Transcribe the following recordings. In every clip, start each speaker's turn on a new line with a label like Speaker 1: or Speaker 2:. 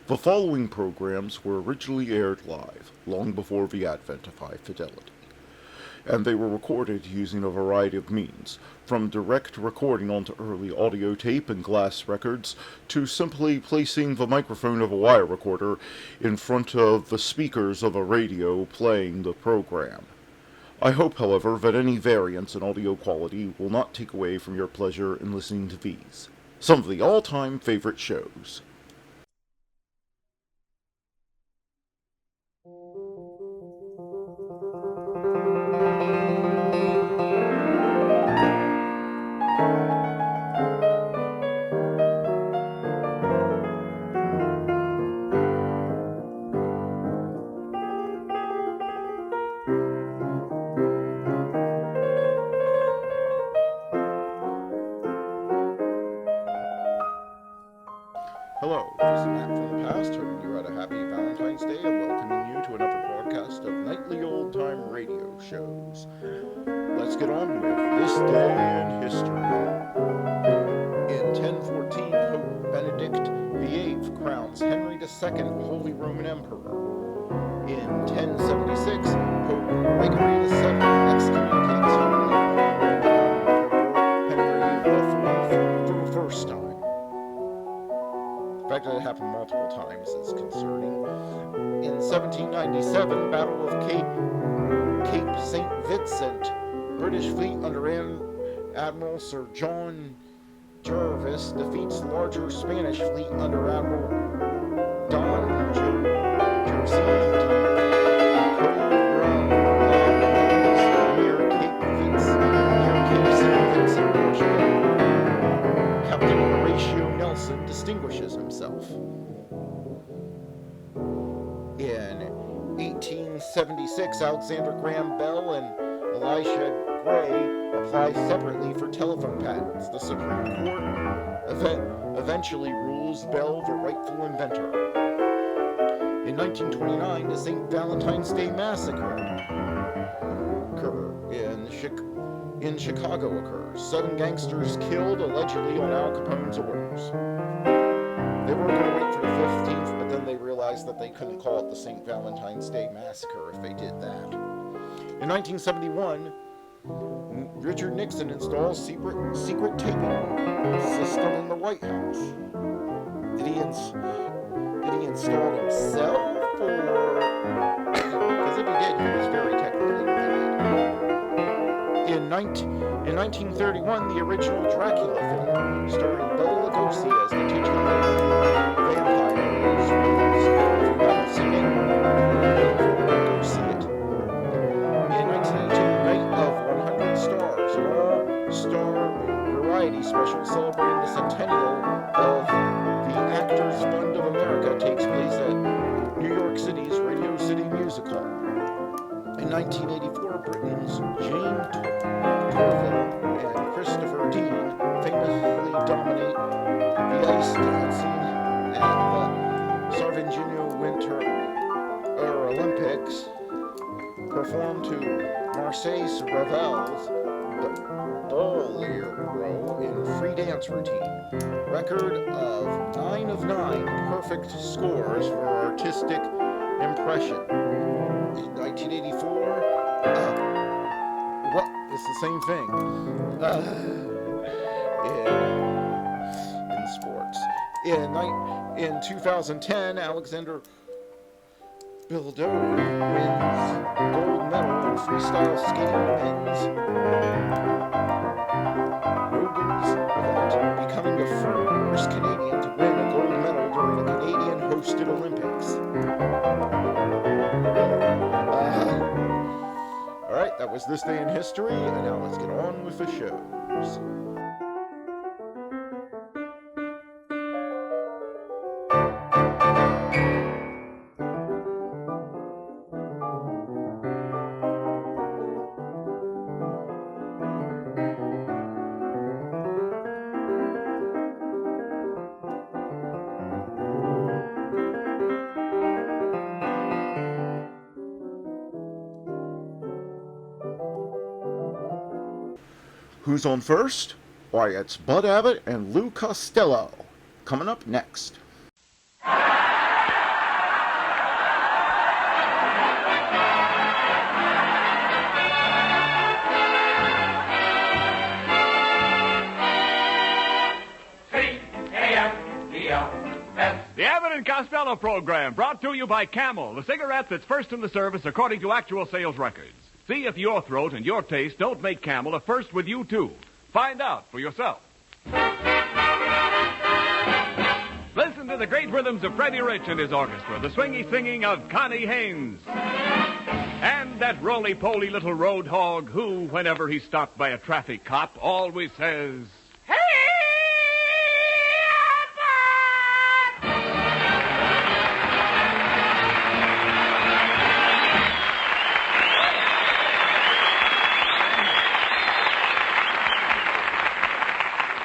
Speaker 1: The following programs were originally aired live, long before the advent of high fidelity, and they were recorded using a variety of means, from direct recording onto early audio tape and glass records, to simply placing the microphone of a wire recorder in front of the speakers of a radio playing the program. I hope, however, that any variance in audio quality will not take away from your pleasure in listening to these, some of the all-time favorite shows. Hello, this is Matt from the past, hoping you had a happy Valentine's Day and welcoming you to another broadcast of nightly old-time radio shows. Let's get on with This Day in History. In 1014, Pope Benedict VIII crowns Henry II Holy Roman Emperor. In 1076, Pope Gregory VII excommunicates Holy Roman Emperor Henry IV for the first time. The fact that it happened multiple times is concerning. In 1797, Battle of Cape St. Vincent, British fleet under Admiral Sir John Jervis defeats the larger Spanish fleet under Admiral Don Jose near Cape St. Vincent, Portugal. Captain Horatio Nelson distinguishes himself. In 1876, Alexander Graham Bell and Elisha Gray apply separately for telephone patents. The Supreme Court eventually rules Bell the rightful inventor. In 1929, the St. Valentine's Day Massacre in Chicago occurs. 7 gangsters killed, allegedly on Al Capone's orders. They were going to wait for the 15th, but then they realized that they couldn't call it the St. Valentine's Day Massacre if they did that. In 1971, Richard Nixon installs secret taping system in the White House. Did he install it himself, or... because if he did, he was very technically related. In 1931, the original Dracula film, starring Bela Lugosi as the titular vampire, is released. If you haven't seen it, go see it. In 1982, Night of 100 Stars, an all-star variety special celebrating the centennial of the Actors Fund of America, takes place at New York City's Radio City Music Hall. In 1984, Britain's Jane Torville and Christopher Dean famously dominate the ice dancing at the Sarvigino Winter Olympics, perform to Marseille's Ravel's Bolero in free dance routine. Record of 9 of 9 perfect scores for artistic impression. In 1984, it's the same thing in sports. In 2010, Alexander Bildode wins gold medal in freestyle skating men's Rogan's event, becoming the first Canadian to win a gold medal during the Canadian-hosted Olympics. Alright, that was This Day in History, and now let's get on with the shows. Who's on first? Why, it's Bud Abbott and Lou Costello. Coming up next.
Speaker 2: The Abbott and Costello program brought to you by Camel, the cigarette that's first in the service according to actual sales records. See if your throat and your taste don't make Camel a first with you, too. Find out for yourself. Listen to the great rhythms of Freddie Rich and his orchestra, the swingy singing of Connie Haynes. And that roly-poly little road hog who, whenever he's stopped by a traffic cop, always says...
Speaker 3: Hey!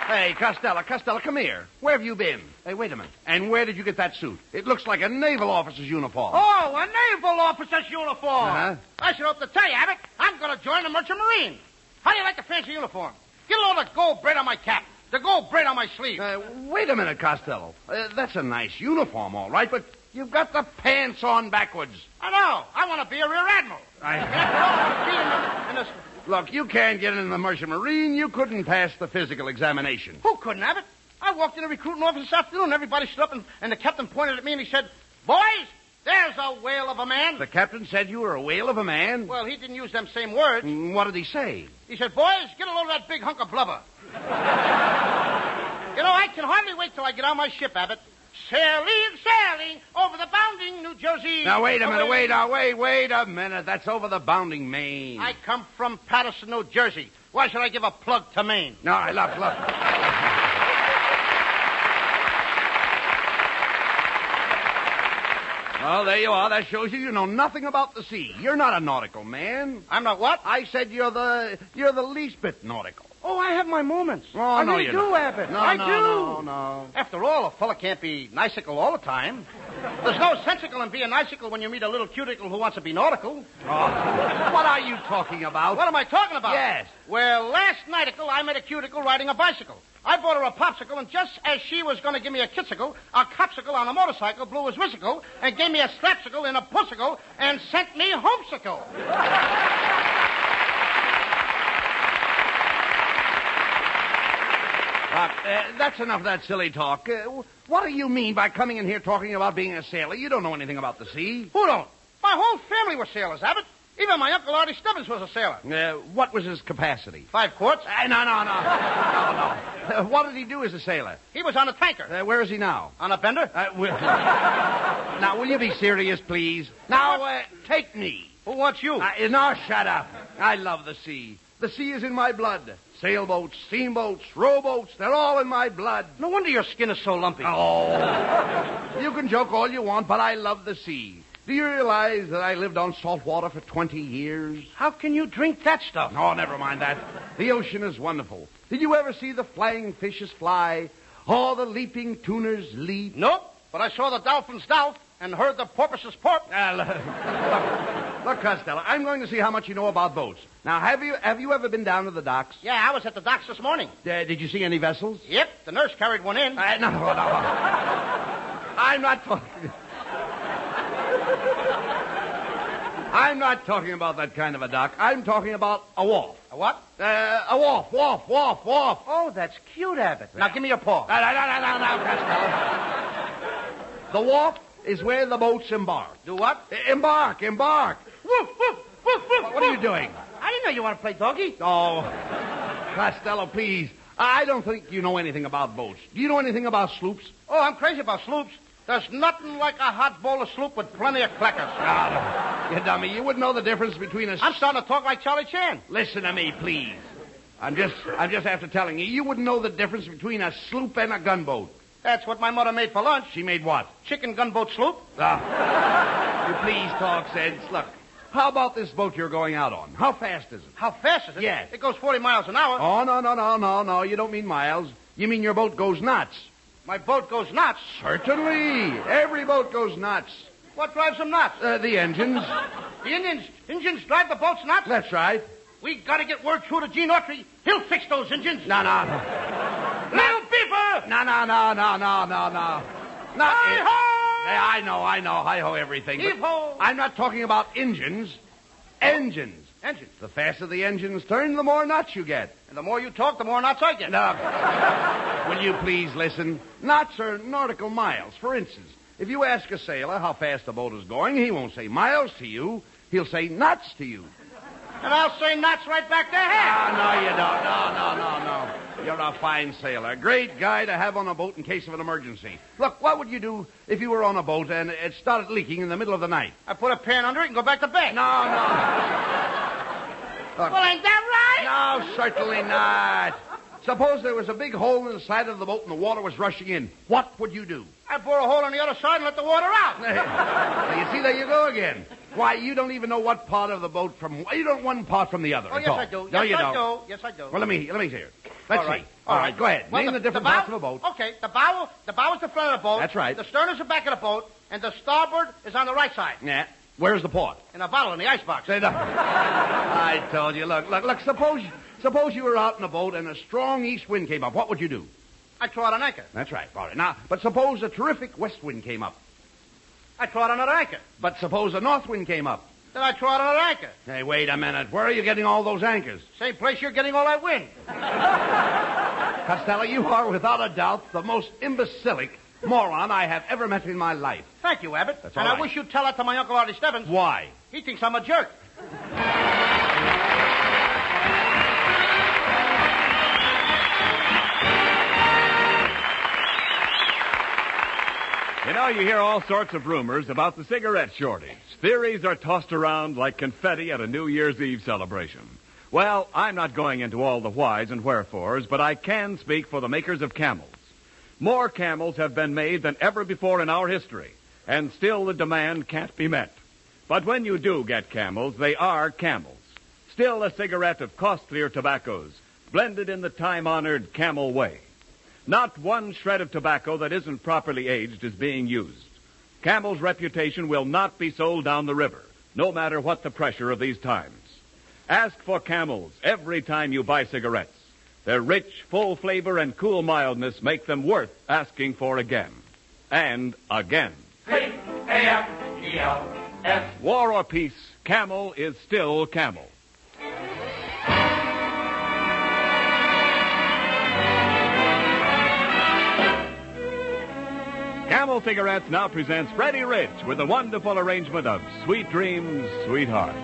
Speaker 4: Hey, Costello, come here. Where have you been? Hey, wait a minute. And where did you get that suit? It looks like a naval officer's uniform.
Speaker 3: Oh, a naval officer's uniform.
Speaker 4: Uh-huh.
Speaker 3: I should hope to tell you, Abbott, I'm going to join the Merchant Marine. How do you like the fancy uniform? Get a load of gold braid on my cap, the gold braid on my sleeve.
Speaker 4: Wait a minute, Costello. That's a nice uniform, all right, but you've got the pants on backwards.
Speaker 3: I know. I want to be a rear admiral.
Speaker 4: Look, you can't get in the Merchant Marine. You couldn't pass the physical examination.
Speaker 3: Who couldn't, Abbott? I walked in the recruiting office this afternoon, and everybody stood up, and the captain pointed at me, and he said, "Boys, there's a whale of a man."
Speaker 4: The captain said you were a whale of a man?
Speaker 3: Well, he didn't use them same words.
Speaker 4: What did he say?
Speaker 3: He said, "Boys, get a load of that big hunk of blubber." You know, I can hardly wait till I get on my ship, Abbott. Sailing over the bounding New Jersey.
Speaker 4: Now, wait a minute, wait a minute. That's over the bounding Maine.
Speaker 3: I come from Patterson, New Jersey. Why should I give a plug to Maine?
Speaker 4: No, look. Well, there you are. That shows you know nothing about the sea. You're not a nautical man.
Speaker 3: I'm not what?
Speaker 4: I said you're the least bit nautical.
Speaker 3: Oh, I have my moments.
Speaker 4: Oh,
Speaker 3: I
Speaker 4: no,
Speaker 3: really
Speaker 4: you
Speaker 3: do,
Speaker 4: don't.
Speaker 3: Abbott.
Speaker 4: No,
Speaker 3: I
Speaker 4: no,
Speaker 3: do.
Speaker 4: no.
Speaker 3: After all, a fella can't be nicicle all the time. There's no sensical in being nicicle when you meet a little cuticle who wants to be nautical.
Speaker 4: Oh, what are you talking about?
Speaker 3: What am I talking about?
Speaker 4: Yes.
Speaker 3: Well, last nighticle, I met a cuticle riding a bicycle. I bought her a popsicle, and just as she was going to give me a kitsicle, a copsicle on a motorcycle blew his whissicle and gave me a slapsicle in a pussicle and sent me homesicle.
Speaker 4: That's enough of that silly talk. What do you mean by coming in here talking about being a sailor? You don't know anything about the sea.
Speaker 3: Who don't? My whole family were sailors, Abbott. Even my Uncle Artie Stubbins was a sailor.
Speaker 4: What was his capacity?
Speaker 3: 5 quarts.
Speaker 4: No. What did he do as a sailor?
Speaker 3: He was on a tanker.
Speaker 4: Where is he now?
Speaker 3: On a bender?
Speaker 4: Now, will you be serious, please? Now, take me.
Speaker 3: Who wants you?
Speaker 4: No, shut up. I love the sea. The sea is in my blood. Sailboats, steamboats, rowboats, they're all in my blood.
Speaker 3: No wonder your skin is so lumpy.
Speaker 4: Oh. You can joke all you want, but I love the sea. Do you realize that I lived on salt water for 20 years?
Speaker 3: How can you drink that stuff?
Speaker 4: Oh, never mind that. The ocean is wonderful. Did you ever see the flying fishes fly? Or the leaping tuners leap?
Speaker 3: Nope, but I saw the dolphins dolph and heard the porpoises porp.
Speaker 4: Look, Costello, I'm going to see how much you know about boats. Now, have you ever been down to the docks?
Speaker 3: Yeah, I was at the docks this morning.
Speaker 4: Did you see any vessels?
Speaker 3: Yep, the nurse carried one in.
Speaker 4: No. I'm not talking... I'm not talking about that kind of a dock. I'm talking about a wharf.
Speaker 3: A what?
Speaker 4: A wharf.
Speaker 3: Oh, that's cute, Abbott. Now, give me your paw.
Speaker 4: No, Costello. The wharf is where the boats embark.
Speaker 3: Do what?
Speaker 4: Embark.
Speaker 3: Woof, woof, woof, woof.
Speaker 4: What are you doing?
Speaker 3: I didn't know you want to play doggy.
Speaker 4: Oh, Costello, please. I don't think you know anything about boats. Do you know anything about sloops?
Speaker 3: Oh, I'm crazy about sloops. There's nothing like a hot bowl of sloop with plenty of crackers.
Speaker 4: You dummy. You wouldn't know the difference between a...
Speaker 3: I'm starting to talk like Charlie Chan.
Speaker 4: Listen to me, please. I'm just after telling you. You wouldn't know the difference between a sloop and a gunboat.
Speaker 3: That's what my mother made for lunch.
Speaker 4: She made what?
Speaker 3: Chicken gunboat sloop.
Speaker 4: You please talk sense. Look, how about this boat you're going out on? How fast is it?
Speaker 3: How fast is it?
Speaker 4: Yes.
Speaker 3: It goes 40 miles an hour.
Speaker 4: Oh, no. You don't mean miles. You mean your boat goes nuts.
Speaker 3: My boat goes nuts.
Speaker 4: Certainly. Every boat goes nuts.
Speaker 3: What drives them nuts?
Speaker 4: The engines.
Speaker 3: The engines drive the boats nuts?
Speaker 4: That's right.
Speaker 3: We got to get word through to Gene Autry. He'll fix those engines.
Speaker 4: No.
Speaker 3: Little beaver!
Speaker 4: No.
Speaker 3: Hi-ho!
Speaker 4: I know. Hi-ho everything.
Speaker 3: Heave-ho!
Speaker 4: I'm not talking about engines. Engines.
Speaker 3: Engines.
Speaker 4: The faster the engines turn, the more nuts you get.
Speaker 3: And the more you talk, the more nuts I get.
Speaker 4: No. Will you please listen? Knots are nautical miles. For instance, if you ask a sailor how fast the boat is going, he won't say miles to you. He'll say knots to you.
Speaker 3: And I'll say knots right back to him.
Speaker 4: No, you don't. No. You're a fine sailor. Great guy to have on a boat in case of an emergency. Look, what would you do if you were on a boat and it started leaking in the middle of the night?
Speaker 3: I put a pan under it and go back to bed.
Speaker 4: No. Look,
Speaker 3: Well, ain't that right?
Speaker 4: no, certainly not. Suppose there was a big hole in the side of the boat and the water was rushing in. What would you do?
Speaker 3: I bore a hole on the other side and let the water out.
Speaker 4: Now, you see, there you go again. Why, you don't even know what part of the boat from... You don't one part from the other.
Speaker 3: Oh,
Speaker 4: at
Speaker 3: yes,
Speaker 4: all.
Speaker 3: I do.
Speaker 4: No,
Speaker 3: Yes,
Speaker 4: you
Speaker 3: I
Speaker 4: don't.
Speaker 3: do. Yes, I do.
Speaker 4: Well, let me hear. Let's
Speaker 3: All right.
Speaker 4: see. All right, go ahead.
Speaker 3: Well,
Speaker 4: Name the different parts of the boat.
Speaker 3: Okay, the bow is the front of the boat.
Speaker 4: That's right.
Speaker 3: The stern is the back of the boat, and the starboard is on the right side.
Speaker 4: Yeah. Where's the port?
Speaker 3: In a bottle in the icebox.
Speaker 4: Say no. I told you. Look. Suppose you were out in a boat and a strong east wind came up. What would you do?
Speaker 3: I throw out an anchor.
Speaker 4: That's right. All right. Now, but suppose a terrific west wind came up.
Speaker 3: I throw out another anchor.
Speaker 4: But suppose a north wind came up.
Speaker 3: Then I throw out another anchor.
Speaker 4: Hey, wait a minute. Where are you getting all those anchors?
Speaker 3: Same place you're getting all that wind.
Speaker 4: Costello, you are without a doubt the most imbecilic moron I have ever met in my life.
Speaker 3: Thank you, Abbott.
Speaker 4: That's all
Speaker 3: and
Speaker 4: right.
Speaker 3: I wish you'd tell that to my Uncle Artie Stebbins.
Speaker 4: Why?
Speaker 3: He thinks I'm a jerk.
Speaker 2: You know, you hear all sorts of rumors about the cigarette shortage. Theories are tossed around like confetti at a New Year's Eve celebration. Well, I'm not going into all the whys and wherefores, but I can speak for the makers of Camels. More Camels have been made than ever before in our history, and still the demand can't be met. But when you do get Camels, they are Camels. Still a cigarette of costlier tobaccos, blended in the time-honored Camel way. Not one shred of tobacco that isn't properly aged is being used. Camel's reputation will not be sold down the river, no matter what the pressure of these times. Ask for Camels every time you buy cigarettes. Their rich, full flavor and cool mildness make them worth asking for again. And again.
Speaker 5: C-A-M-E-L-S.
Speaker 2: War or peace, Camel is still Camel. Camel Cigarettes now presents Freddie Rich with a wonderful arrangement of Sweet Dreams, Sweetheart.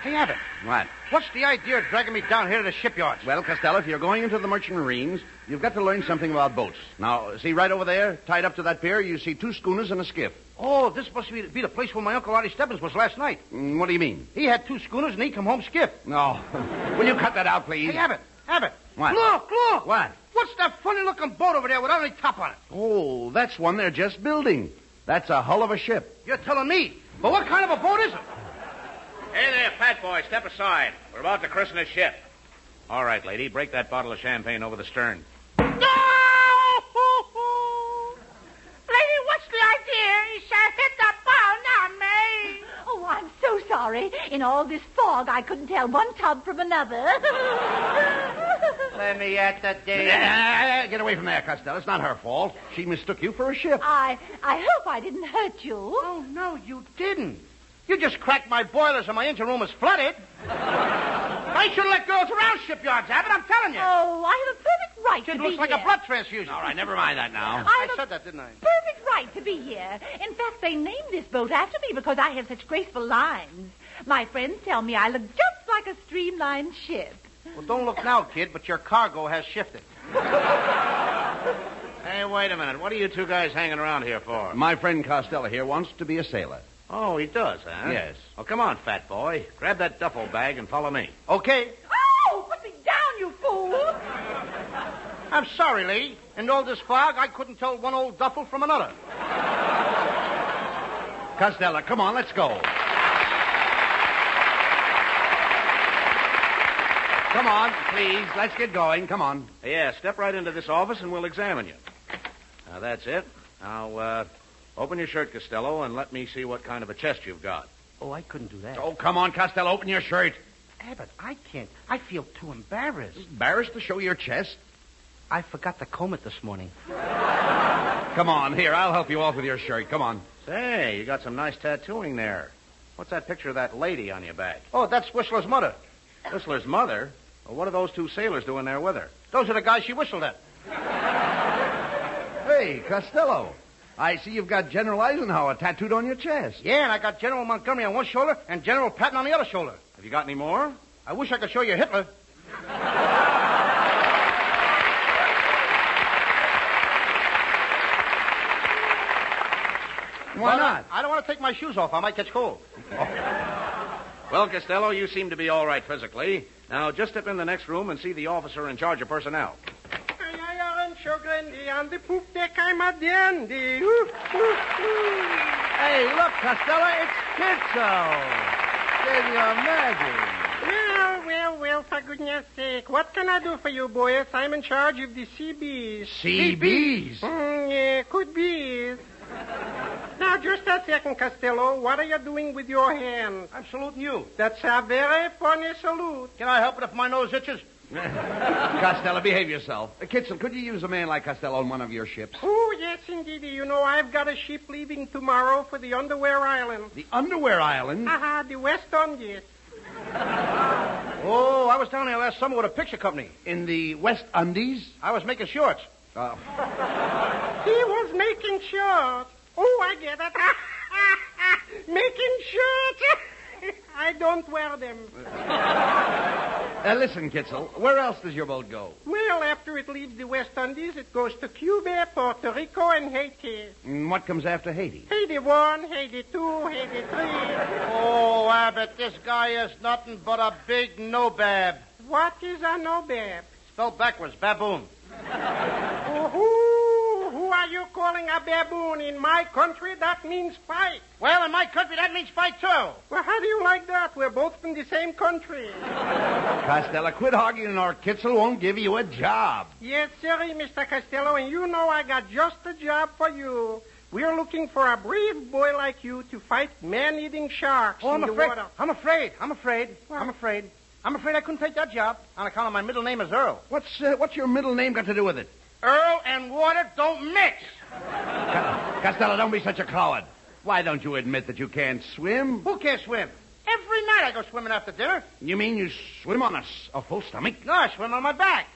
Speaker 3: Hey, Abbott,
Speaker 4: What?
Speaker 3: what's the idea of dragging me down here to the shipyards?
Speaker 4: Well, Costello, if you're going into the merchant marines, you've got to learn something about boats. Now, see right over there, tied up to that pier, you see 2 schooners and a skiff.
Speaker 3: Oh, this must be the place where my Uncle Artie Stebbins was last night.
Speaker 4: What do you mean?
Speaker 3: He had 2 schooners and he come home skiff.
Speaker 4: No. Will you cut that out, please?
Speaker 3: Hey, Abbott.
Speaker 4: What?
Speaker 3: Look.
Speaker 4: What?
Speaker 3: What's that funny-looking boat over there without any top on it?
Speaker 4: Oh, that's one they're just building. That's a hull of a ship.
Speaker 3: You're telling me. But what kind of a boat is it?
Speaker 6: Hey there, fat boy, step aside. We're about to christen a ship. All right, lady, break that bottle of champagne over the stern.
Speaker 7: No! Lady
Speaker 5: sorry. In all this fog, I couldn't tell one tub from another.
Speaker 3: Let me at the day.
Speaker 4: Get away from there, Costello. It's not her fault. She mistook you for a ship.
Speaker 5: I hope I didn't hurt you.
Speaker 3: Oh, no, you didn't. You just cracked my boilers and my engine room is flooded. I shouldn't let girls around shipyards, Abbott, I'm telling you.
Speaker 5: Oh, I have a perfect right
Speaker 3: Kid
Speaker 5: to
Speaker 3: looks
Speaker 5: be
Speaker 3: like
Speaker 5: here.
Speaker 3: a blood transfusion.
Speaker 4: All right, never mind that now.
Speaker 3: I said that, didn't I?
Speaker 5: Perfect right to be here. In fact, they named this boat after me because I have such graceful lines. My friends tell me I look just like a streamlined ship.
Speaker 3: Well, don't look now, kid, but your cargo has shifted.
Speaker 6: Hey, wait a minute. What are you two guys hanging around here for?
Speaker 4: My friend Costello here wants to be a sailor.
Speaker 6: Oh, he does, huh?
Speaker 4: Yes.
Speaker 6: Well, come on, fat boy. Grab that duffel bag and follow me.
Speaker 3: Okay.
Speaker 5: Oh, put me down, you fool!
Speaker 3: I'm sorry, Lee. In all this fog, I couldn't tell one old duffel from another.
Speaker 4: Costello, come on, let's go. Come on, please. Let's get going. Come on.
Speaker 6: Yeah, step right into this office and we'll examine you. Now, that's it. Now, open your shirt, Costello, and let me see what kind of a chest you've got.
Speaker 3: Oh, I couldn't do that.
Speaker 4: Oh, come on, Costello. Open your shirt.
Speaker 3: Abbott, I can't. I feel too embarrassed.
Speaker 4: Embarrassed to show your chest?
Speaker 3: I forgot to comb it this morning.
Speaker 4: Come on, here. I'll help you off with your shirt. Come on.
Speaker 6: Say, you got some nice tattooing there. What's that picture of that lady on your back?
Speaker 3: Oh, that's Whistler's mother.
Speaker 6: Whistler's mother? Well, what are those two sailors doing there with her?
Speaker 3: Those are the guys she whistled at.
Speaker 4: Hey, Costello. I see you've got General Eisenhower tattooed on your chest.
Speaker 3: Yeah, and I got General Montgomery on one shoulder and General Patton on the other shoulder.
Speaker 6: Have you got any more?
Speaker 3: I wish I could show you Hitler.
Speaker 4: Why not?
Speaker 3: I don't want to take my shoes off. I might catch cold.
Speaker 6: Well, Costello, you seem to be all right physically. Now, just step in the next room and see the officer in charge of personnel.
Speaker 3: On the poop deck, I'm a dandy.
Speaker 4: Hey, look, Costello, it's Kitzel. Can you imagine?
Speaker 7: Well, for goodness sake. What can I do for you, boys? I'm in charge of the CBs.
Speaker 4: CBs?
Speaker 7: Yeah, could be. Now, just a second, Costello. What are you doing with your hand?
Speaker 3: I'm saluting you.
Speaker 7: That's a very funny salute.
Speaker 3: Can I help it if my nose itches?
Speaker 4: Costello, behave yourself. Kitzel, could you use a man like Costello on one of your ships?
Speaker 7: Oh, yes, indeed. You know, I've got a ship leaving tomorrow for the Underwear Island.
Speaker 4: The Underwear Island?
Speaker 7: Haha, the West Indies.
Speaker 3: Oh, I was down there last summer with a picture company.
Speaker 4: In the West Indies?
Speaker 3: I was making shorts.
Speaker 7: He was making shorts. Oh, I get it. Making shorts. I don't wear them.
Speaker 4: Listen, Kitzel, where else does your boat go?
Speaker 7: Well, after it leaves the West Indies, it goes to Cuba, Puerto Rico, and Haiti.
Speaker 4: And what comes after Haiti?
Speaker 7: Haiti 1, Haiti 2, Haiti 3.
Speaker 3: Oh, Abbott, this guy is nothing but a big no-bab.
Speaker 7: What is a nobab?
Speaker 3: Spelled backwards, baboon.
Speaker 7: Who are you calling a baboon? In my country, that means fight.
Speaker 3: Well, in my country, that means fight, too.
Speaker 7: Well, how do you like that? We're both from the same country.
Speaker 4: Costello, quit arguing or Kitzel won't give you a job.
Speaker 7: Yes, sir, Mr. Costello, and you know I got just a job for you. We're looking for a brave boy like you to fight man-eating sharks
Speaker 3: Oh,
Speaker 7: in the water.
Speaker 3: I'm afraid
Speaker 7: What?
Speaker 3: I couldn't take that job on account of my middle name is Earl.
Speaker 4: What's your middle name got to do with it?
Speaker 3: Earl and water don't mix.
Speaker 4: Costello, don't be such a coward. Why don't you admit that you can't swim?
Speaker 3: Who can't swim? Every night I go swimming after dinner.
Speaker 4: You mean you swim on a full stomach?
Speaker 3: No, I swim on my back.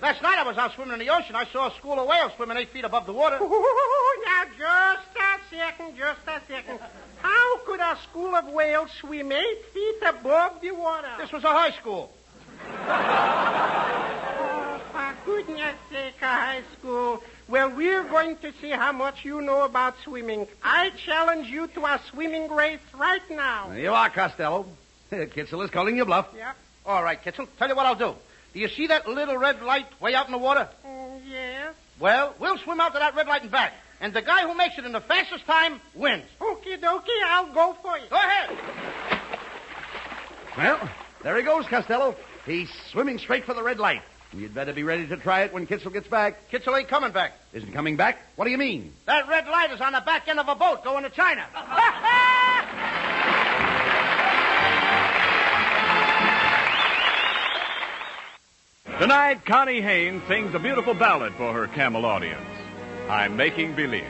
Speaker 3: Last night I was out swimming in the ocean. I saw a school of whales swimming 8 feet above the water.
Speaker 7: Oh, now, just a second. How could a school of whales swim 8 feet above the water?
Speaker 3: This was a high school.
Speaker 7: Oh, for goodness sake, a high school. Well, we're going to see how much you know about swimming. I challenge you to a swimming race right now.
Speaker 4: There you are, Costello. Kitzel is calling you bluff.
Speaker 7: Yeah?
Speaker 3: All right, Kitzel. Tell you what I'll do. Do you see that little red light way out in the water?
Speaker 7: Yes.
Speaker 3: Well, we'll swim out to that red light and back. And the guy who makes it in the fastest time wins.
Speaker 7: Okie dokie, I'll go for you.
Speaker 3: Go ahead.
Speaker 4: Well, there he goes, Costello. He's swimming straight for the red light. You'd better be ready to try it when Kitzel gets back.
Speaker 3: Kitzel ain't coming back.
Speaker 4: Isn't coming back? What do you mean?
Speaker 3: That red light is on the back end of a boat going to China.
Speaker 2: Tonight, Connie Haynes sings a beautiful ballad for her camel audience. I'm Making Believe.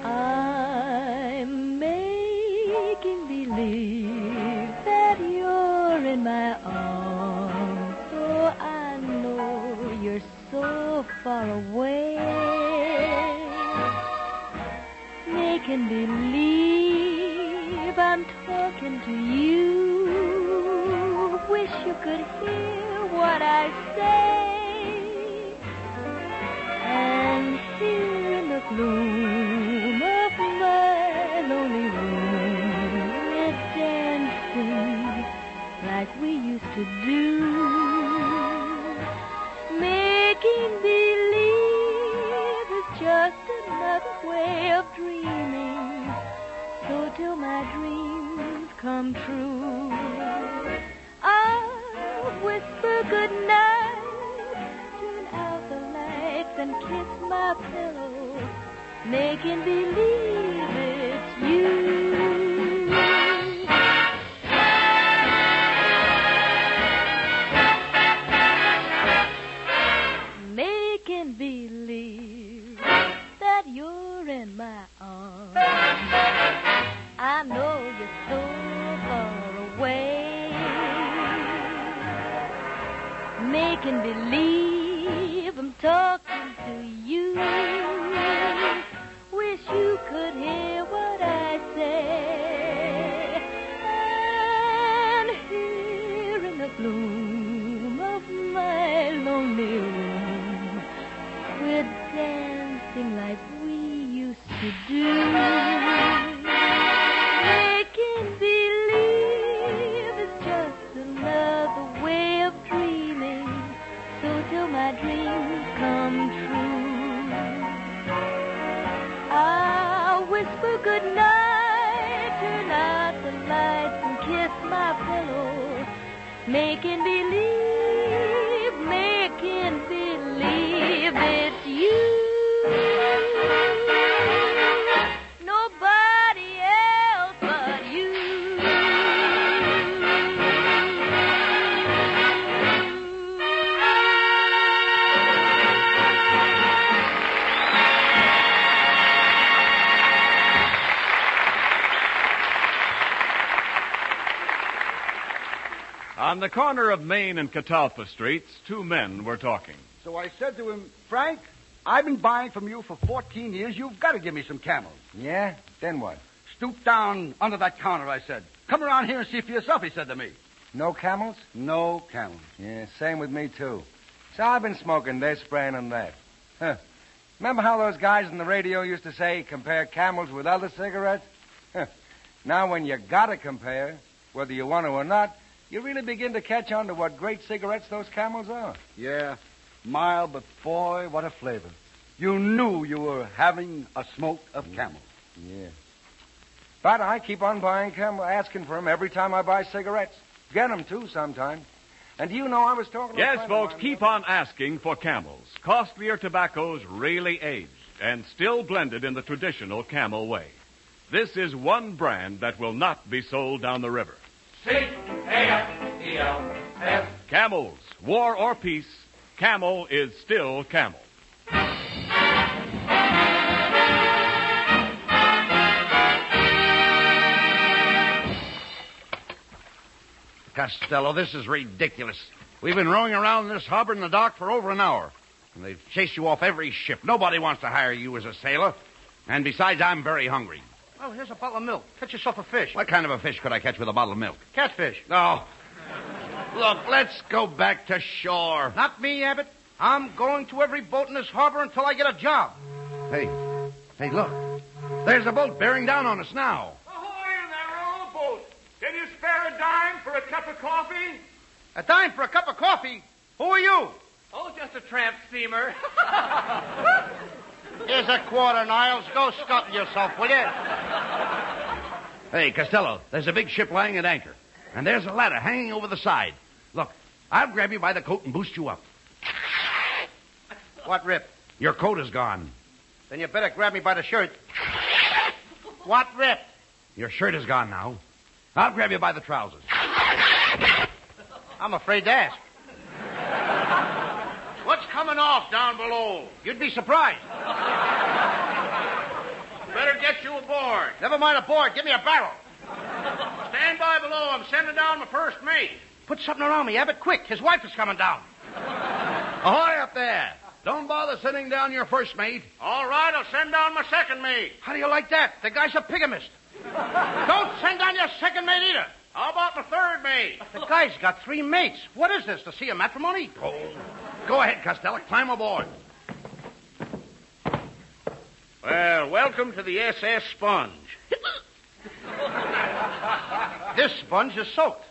Speaker 5: I'm making believe that you're in my arms, so I know you're so far away. Making believe I'm talking to you. Wish you could hear what I say. And here in the gloom of my lonely room, we're dancing like we used to do. Making believe is just another way of dreaming. So till my dreams come true, I'll whisper goodnight, turn out the lights and kiss my pillow, making believe it's you. Making believe that you're in my arms. I know you're so far away. Making believe I'm talking to you. Wish you could hear what I say. And here in the gloom of my lonely room, we're dancing like we used to do. Making believe is just another way of dreaming. So till my dreams come true, I'll whisper goodnight, turn out the lights and kiss my pillow, making believe it's you. Nobody else but you.
Speaker 2: On the corner of Main and Catalpa Streets, two men were talking.
Speaker 8: So I said to him, Frank, I've been buying from you for 14 years. You've got to give me some camels.
Speaker 9: Yeah? Then what?
Speaker 8: Stoop down under that counter, I said. Come around here and see for yourself, he said to me.
Speaker 9: No camels?
Speaker 8: No camels.
Speaker 9: Yeah, same with me, too. So I've been smoking this, spraying, and that. Huh. Remember how those guys on the radio used to say, compare camels with other cigarettes? Huh. Now when you gotta compare, whether you want to or not, you really begin to catch on to what great cigarettes those camels are.
Speaker 8: Yeah, mild, but boy, what a flavor. You knew you were having a smoke of camel.
Speaker 9: Yeah. But I keep on buying camel, asking for them every time I buy cigarettes. Get them, too, sometimes. And do you know, I was talking to a
Speaker 2: Yes,
Speaker 9: friend
Speaker 2: folks,
Speaker 9: of mine
Speaker 2: keep on asking for Camels. Costlier tobaccos really aged and still blended in the traditional Camel way. This is one brand that will not be sold down the river.
Speaker 10: C-A-M-E-L-S.
Speaker 2: Camels, war or peace, Camel is still Camel.
Speaker 4: Costello, this is ridiculous. We've been rowing around this harbor in the dock for over an hour. And they've chased you off every ship. Nobody wants to hire you as a sailor. And besides, I'm very hungry.
Speaker 3: Oh, here's a bottle of milk. Catch yourself a fish.
Speaker 4: What kind of a fish could I catch with a bottle of milk?
Speaker 3: Catfish.
Speaker 4: Oh. Look, let's go back to shore.
Speaker 3: Not me, Abbott. I'm going to every boat in this harbor until I get a job.
Speaker 4: Hey, look. There's a boat bearing down on us now.
Speaker 10: Ahoy in there, old boat. Can you spare a dime for a cup of coffee?
Speaker 3: A dime for a cup of coffee? Who are you?
Speaker 10: Oh, just a tramp steamer.
Speaker 3: Here's a quarter, Niles. Go scuttle yourself, will you?
Speaker 4: Hey, Costello, there's a big ship lying at anchor. And there's a ladder hanging over the side. Look, I'll grab you by the coat and boost you up.
Speaker 3: What rip?
Speaker 4: Your coat is gone.
Speaker 3: Then you better grab me by the shirt. What rip?
Speaker 4: Your shirt is gone now. I'll grab you by the trousers.
Speaker 3: I'm afraid to ask.
Speaker 4: coming off down below.
Speaker 3: You'd be surprised.
Speaker 4: Better get you aboard.
Speaker 3: Never mind aboard. Give me a barrel.
Speaker 4: Stand by below. I'm sending down my first mate.
Speaker 3: Put something around me, Abbott, quick. His wife is coming down.
Speaker 4: Ahoy up there. Don't bother sending down your first mate. All right, I'll send down my second mate.
Speaker 3: How do you like that? The guy's a bigamist. Don't send down your second mate either.
Speaker 4: How about my third mate?
Speaker 3: The guy's got 3 mates. What is this, to see a matrimony?
Speaker 4: Oh. Go ahead, Costello. Climb aboard. Well, welcome to the SS Sponge.
Speaker 3: This sponge is soaked.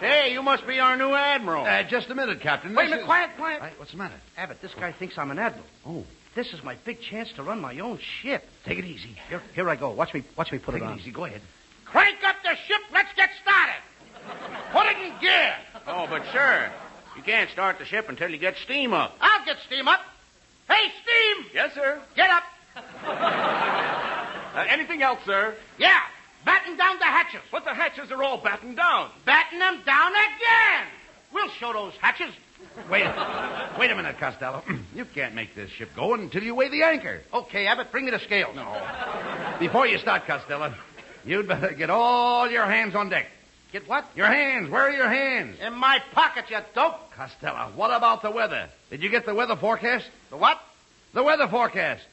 Speaker 4: Hey, you must be our new admiral. Just a minute, Captain.
Speaker 3: Wait a minute, quiet.
Speaker 4: Hey, what's the matter?
Speaker 3: Abbott, this guy thinks I'm an admiral.
Speaker 4: Oh.
Speaker 3: This is my big chance to run my own ship.
Speaker 4: Take it easy.
Speaker 3: Here I go. Watch me put
Speaker 4: Take
Speaker 3: it on.
Speaker 4: Easy. Go ahead.
Speaker 3: Crank up the ship. Let's get started. Put it in gear.
Speaker 4: Oh, but, sir, you can't start the ship until you get steam up.
Speaker 3: I'll get steam up. Hey, steam!
Speaker 2: Yes, sir.
Speaker 3: Get up.
Speaker 2: Anything else, sir?
Speaker 3: Yeah, batten down the hatches.
Speaker 2: But the hatches are all battened down.
Speaker 3: Batten them down again. We'll show those hatches.
Speaker 4: Wait a minute, Costello. You can't make this ship go until you weigh the anchor.
Speaker 3: Okay, Abbott, bring me the scales.
Speaker 4: No. Before you start, Costello, you'd better get all your hands on deck.
Speaker 3: Get what?
Speaker 4: Your hands. Where are your hands?
Speaker 3: In my pocket, you dope.
Speaker 4: Costello, what about the weather? Did you get the weather forecast?
Speaker 3: The what?
Speaker 4: The weather forecast.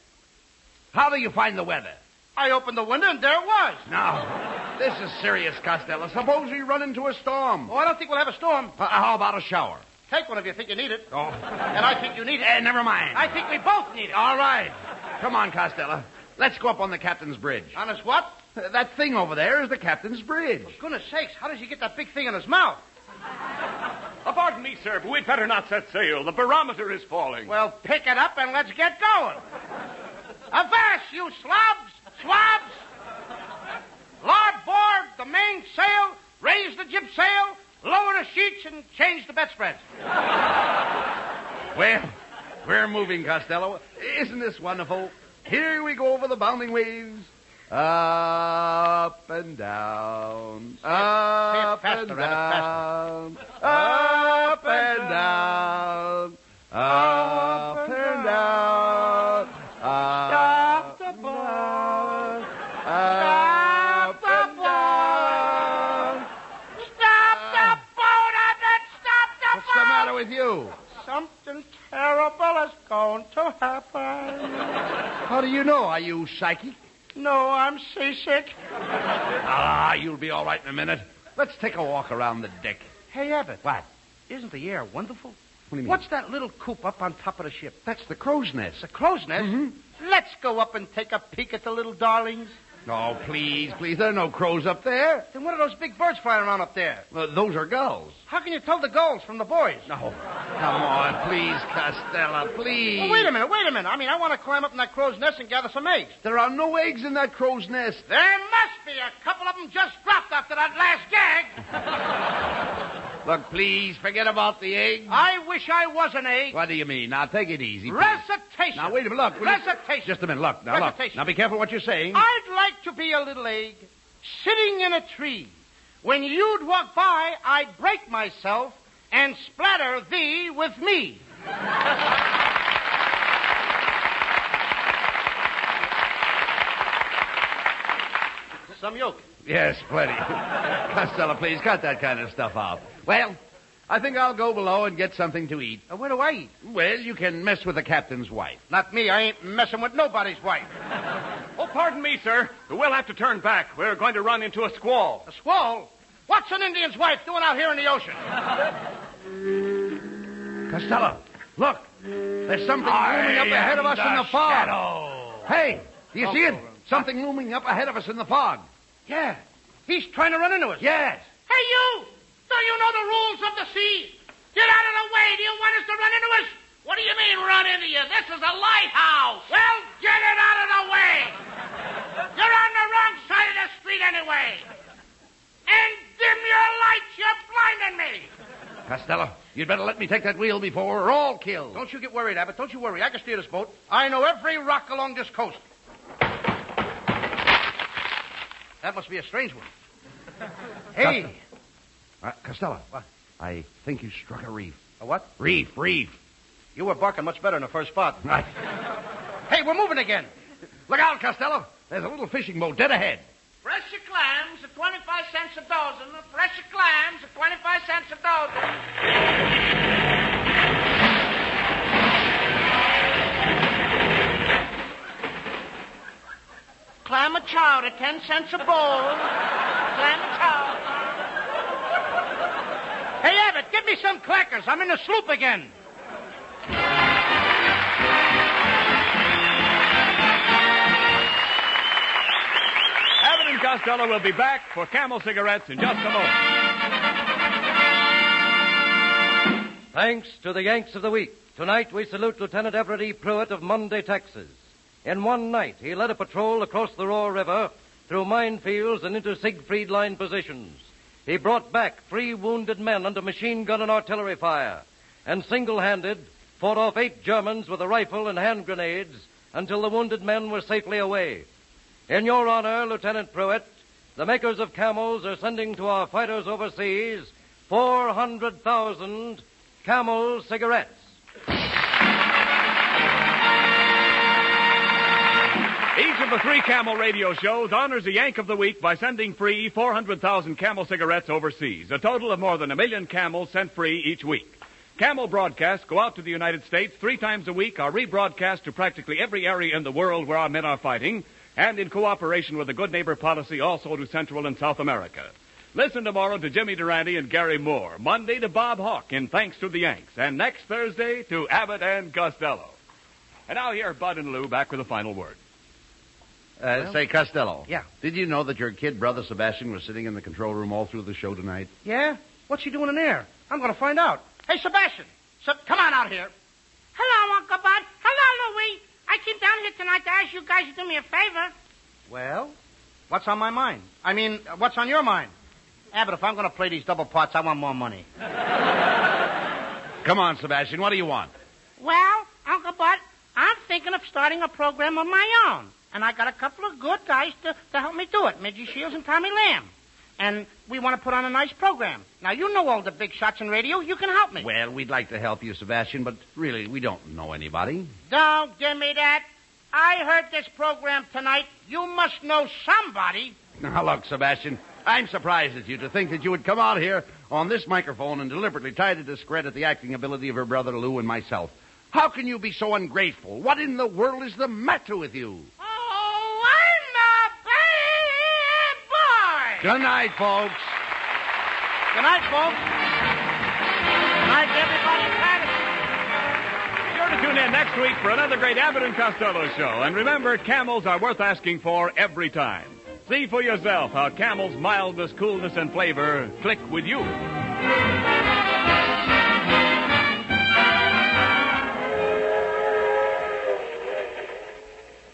Speaker 4: How do you find the weather?
Speaker 3: I opened the window and there it was.
Speaker 4: Now, this is serious, Costello. Suppose we run into a storm.
Speaker 3: Oh, I don't think we'll have a storm.
Speaker 4: How about a shower?
Speaker 3: Take one if you think you need it.
Speaker 4: Oh.
Speaker 3: And I think you need it.
Speaker 4: Never mind.
Speaker 3: I think we both need it.
Speaker 4: All right. Come on, Costello. Let's go up on the captain's bridge.
Speaker 3: On his what?
Speaker 4: That thing over there is the captain's bridge.
Speaker 3: For goodness sakes, how does he get that big thing in his mouth?
Speaker 2: Pardon me, sir, but we'd better not set sail. The barometer is falling.
Speaker 3: Well, pick it up and let's get going. Avast, you swabs! Larboard the mainsail, raise the jib sail, lower the sheets, and change the bedspreads.
Speaker 4: Well, we're moving, Costello. Isn't this wonderful? Here we go over the bounding waves. Up and down. Up and down. Up and down. Up and down. Stop the boat. Up and down.
Speaker 3: Stop the boat, Abbott! Stop the boat!
Speaker 4: What's the matter with you?
Speaker 3: Something terrible is going to happen.
Speaker 4: How do you know? Are you psychic?
Speaker 3: No, I'm seasick.
Speaker 4: You'll be all right in a minute. Let's take a walk around the deck.
Speaker 3: Hey, Abbott.
Speaker 4: What?
Speaker 3: Isn't the air wonderful?
Speaker 4: What do you mean?
Speaker 3: What's that little coop up on top of the ship?
Speaker 4: That's the crow's nest.
Speaker 3: The crow's nest?
Speaker 4: Mm-hmm.
Speaker 3: Let's go up and take a peek at the little darlings.
Speaker 4: Oh, please. There are no crows up there.
Speaker 3: Then what are those big birds flying around up there?
Speaker 4: Those are gulls.
Speaker 3: How can you tell the gulls from the boys?
Speaker 4: No. Come on, please, Costello, please.
Speaker 3: Well, wait a minute. I mean, I want to climb up in that crow's nest and gather some eggs.
Speaker 4: There are no eggs in that crow's nest.
Speaker 3: There must be. A couple of them just dropped after that last gag.
Speaker 4: Look, please, forget about the eggs.
Speaker 3: I wish I was an egg.
Speaker 4: What do you mean? Now, take it easy. Please.
Speaker 3: Recitation.
Speaker 4: Now, wait a minute. Look.
Speaker 3: Recitation.
Speaker 4: Just a minute. Look. Now, look.
Speaker 3: Recitation.
Speaker 4: Now, be careful what you're saying.
Speaker 3: I'd like to be a little egg sitting in a tree. When you'd walk by, I'd break myself and splatter thee with me. Some yolk.
Speaker 4: Yes, plenty. Costello, please, cut that kind of stuff out. Well, I think I'll go below and get something to eat.
Speaker 3: Where do I eat?
Speaker 4: Well, you can mess with the captain's wife.
Speaker 3: Not me. I ain't messing with nobody's wife.
Speaker 2: Oh, pardon me, sir. We'll have to turn back. We're going to run into a squall.
Speaker 3: A squall? What's an Indian's wife doing out here in the ocean?
Speaker 4: Costello, look. There's something looming up ahead of us in the fog.
Speaker 6: Shadow.
Speaker 4: Hey, do you see it? Something looming up ahead of us in the fog.
Speaker 3: Yeah. He's trying to run into us.
Speaker 4: Yes.
Speaker 3: Hey, you! Don't you know the rules of the sea? Get out of the way. Do you want us to run into us? What do you mean, run into you? This is a lighthouse. Well, get it out of the way. You're on the wrong side of the street anyway. And dim your lights. You're blinding me.
Speaker 4: Costello, you'd better let me take that wheel before we're all killed.
Speaker 3: Don't you get worried, Abbott. Don't you worry. I can steer this boat. I know every rock along this coast. That must be a strange one. Hey.
Speaker 4: Costello. What? I think you struck a reef.
Speaker 3: A what?
Speaker 4: Reef.
Speaker 3: You were barking much better in the first spot.
Speaker 4: Right.
Speaker 3: Hey, we're moving again.
Speaker 4: Look out, Costello. There's a little fishing boat dead ahead.
Speaker 7: Fresh clams at 25 cents a dozen. Fresh clams at 25 cents a dozen. Clam a chowder, 10 cents a bowl. Clam a chowder.
Speaker 3: Hey, Abbott, give me some crackers. I'm in the sloop again.
Speaker 2: Abbott and Costello will be back for Camel cigarettes in just a moment.
Speaker 11: Thanks to the Yanks of the Week. Tonight we salute Lieutenant Everett E. Pruitt of Monday, Texas. In one night, he led a patrol across the Roar River, through minefields and into Siegfried Line positions. He brought back 3 wounded men under machine gun and artillery fire, and single-handed fought off 8 Germans with a rifle and hand grenades until the wounded men were safely away. In your honor, Lieutenant Pruitt, the makers of Camels are sending to our fighters overseas 400,000 Camel cigarettes.
Speaker 2: Each of the 3 Camel radio shows honors a Yank of the Week by sending free 400,000 Camel cigarettes overseas. A total of more than 1 million Camels sent free each week. Camel broadcasts go out to the United States 3 times a week, are rebroadcast to practically every area in the world where our men are fighting, and in cooperation with the Good Neighbor policy also to Central and South America. Listen tomorrow to Jimmy Durante and Gary Moore, Monday to Bob Hawke in Thanks to the Yanks, and next Thursday to Abbott and Costello. And now here, Bud and Lou back with a final word.
Speaker 4: Say, Costello.
Speaker 3: Yeah.
Speaker 4: Did you know that your kid brother Sebastian was sitting in the control room all through the show tonight?
Speaker 3: Yeah? What's he doing in there? I'm going to find out. Hey, Sebastian. Come on out here.
Speaker 7: Hello, Uncle Bud. Hello, Louie. I came down here tonight to ask you guys to do me a favor.
Speaker 3: Well, what's on my mind? I mean, what's on your mind? Abbott, if I'm going to play these double parts, I want more money.
Speaker 4: Come on, Sebastian. What do you want?
Speaker 7: Well, Uncle Bud, I'm thinking of starting a program of my own. And I got a couple of good guys to help me do it, Midgie Shields and Tommy Lamb. And we want to put on a nice program. Now, you know all the big shots in radio. You can help me.
Speaker 4: Well, we'd like to help you, Sebastian, but really, we don't know anybody.
Speaker 7: Don't give me that. I heard this program tonight. You must know somebody.
Speaker 4: Now, look, Sebastian, I'm surprised at you to think that you would come out here on this microphone and deliberately try to discredit the acting ability of your brother Lou and myself. How can you be so ungrateful? What in the world is the matter with you?
Speaker 7: Oh, I'm a bad boy.
Speaker 4: Good night, folks.
Speaker 3: Good night, folks. Good night, everybody.
Speaker 2: Be sure to tune in next week for another great Abbott and Costello show. And remember, Camels are worth asking for every time. See for yourself how Camel's mildness, coolness, and flavor click with you.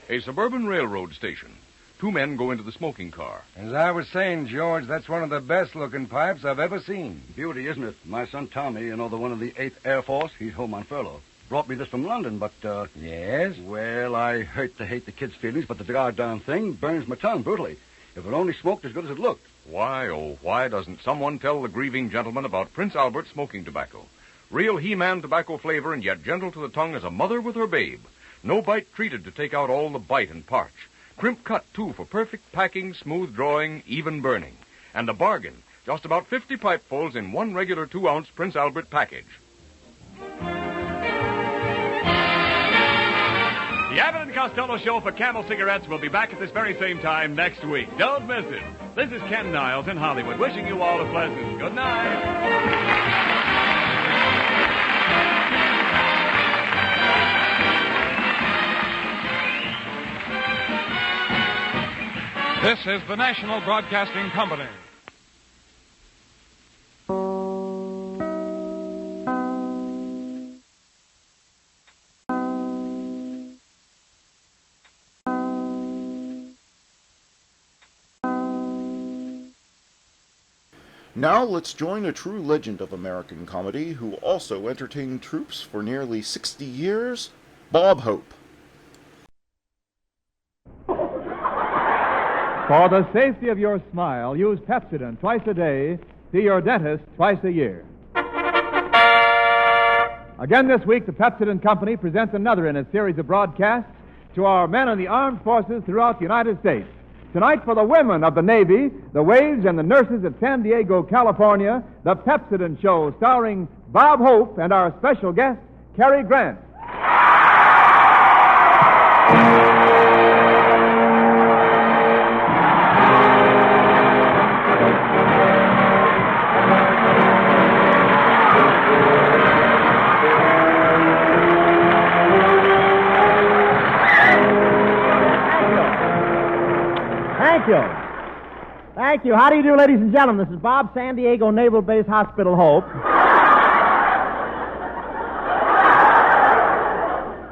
Speaker 12: A suburban railroad station. 2 men go into the smoking car.
Speaker 9: As I was saying, George, that's one of the best-looking pipes I've ever seen.
Speaker 8: Beauty, isn't it? My son Tommy, the one of the 8th Air Force, he's home on furlough. Brought me this from London, but,
Speaker 9: Yes?
Speaker 8: Well, I hate the kid's feelings, but the goddamn thing burns my tongue brutally. If it only smoked as good as it looked.
Speaker 12: Why, oh, why doesn't someone tell the grieving gentleman about Prince Albert smoking tobacco? Real He-Man tobacco flavor and yet gentle to the tongue as a mother with her babe. No bite treated to take out all the bite and parch. Crimp cut, too, for perfect packing, smooth drawing, even burning. And a bargain. Just about 50 pipefuls in one regular 2-ounce Prince Albert package.
Speaker 2: The Abbott and Costello show for Camel cigarettes will be back at this very same time next week. Don't miss it. This is Ken Niles in Hollywood, wishing you all a pleasant good night.
Speaker 13: This is the National Broadcasting Company.
Speaker 1: Now let's join a true legend of American comedy who also entertained troops for nearly 60 years, Bob Hope.
Speaker 14: For the safety of your smile, use Pepsodent twice a day. See your dentist twice a year. Again this week, the Pepsodent Company presents another in a series of broadcasts to our men in the armed forces throughout the United States. Tonight, for the women of the Navy, the waves, and the nurses at San Diego, California, the Pepsodent Show, starring Bob Hope and our special guest, Cary Grant.
Speaker 15: Thank you. How do you do, ladies and gentlemen? This is Bob, San Diego Naval Base Hospital Hope.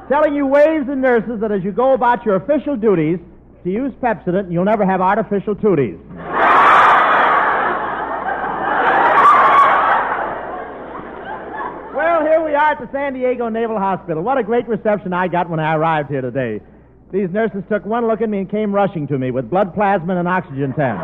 Speaker 15: Telling you waves and nurses that as you go about your official duties, to use Pepsodent, you'll never have artificial tooties. Well, here we are at the San Diego Naval Hospital. What a great reception I got when I arrived here today. These nurses took one look at me and came rushing to me with blood plasma and an oxygen tent.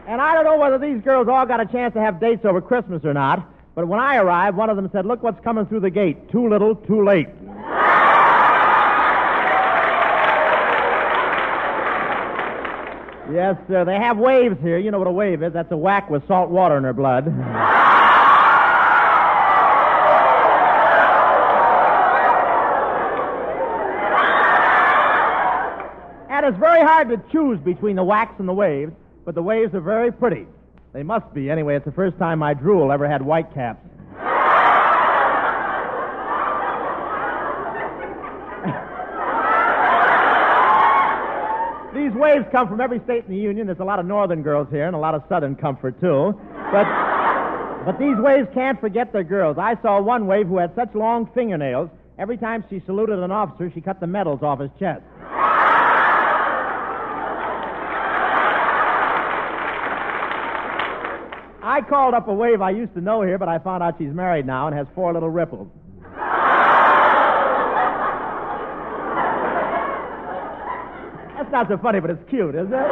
Speaker 15: And I don't know whether these girls all got a chance to have dates over Christmas or not, but when I arrived, one of them said, "Look what's coming through the gate. Too little, too late." Yes, sir. They have waves here. You know what a wave is. That's a whack with salt water in her blood. And it's very hard to choose between the whacks and the waves, but the waves are very pretty. They must be. Anyway, it's the first time my drool ever had white caps. These waves come from every state in the Union. There's a lot of northern girls here and a lot of southern comfort, too. But these waves can't forget their girls. I saw one wave who had such long fingernails, every time she saluted an officer, she cut the medals off his chest. I called up a wave I used to know here, but I found out she's married now and has 4 little ripples. That's not so funny, but it's cute, isn't it?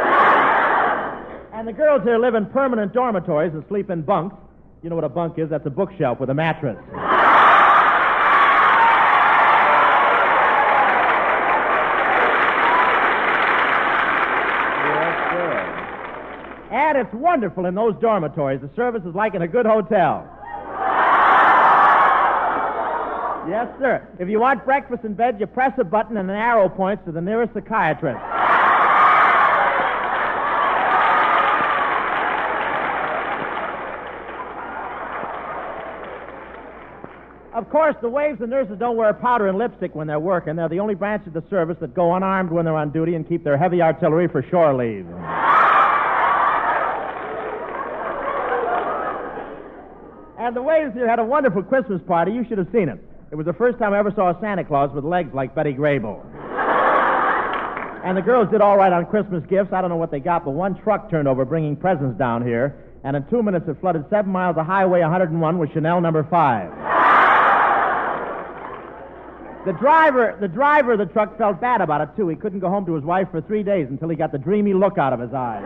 Speaker 15: And the girls here live in permanent dormitories and sleep in bunks. You know what a bunk is? That's a bookshelf with a mattress. And it's wonderful in those dormitories. The service is like in a good hotel. Yes, sir. If you want breakfast in bed, you press a button and an arrow points to the nearest psychiatrist. Of course, the waves and nurses don't wear powder and lipstick when they're working. They're the only branch of the service that go unarmed when they're on duty and keep their heavy artillery for shore leave. And the waves here had a wonderful Christmas party. You should have seen it. It was the first time I ever saw a Santa Claus with legs like Betty Grable. And the girls did all right on Christmas gifts. I don't know what they got, but one truck turned over bringing presents down here, and in 2 minutes it flooded 7 miles of Highway 101 with Chanel number 5. The driver of the truck felt bad about it, too. He couldn't go home to his wife for 3 days until he got the dreamy look out of his eyes.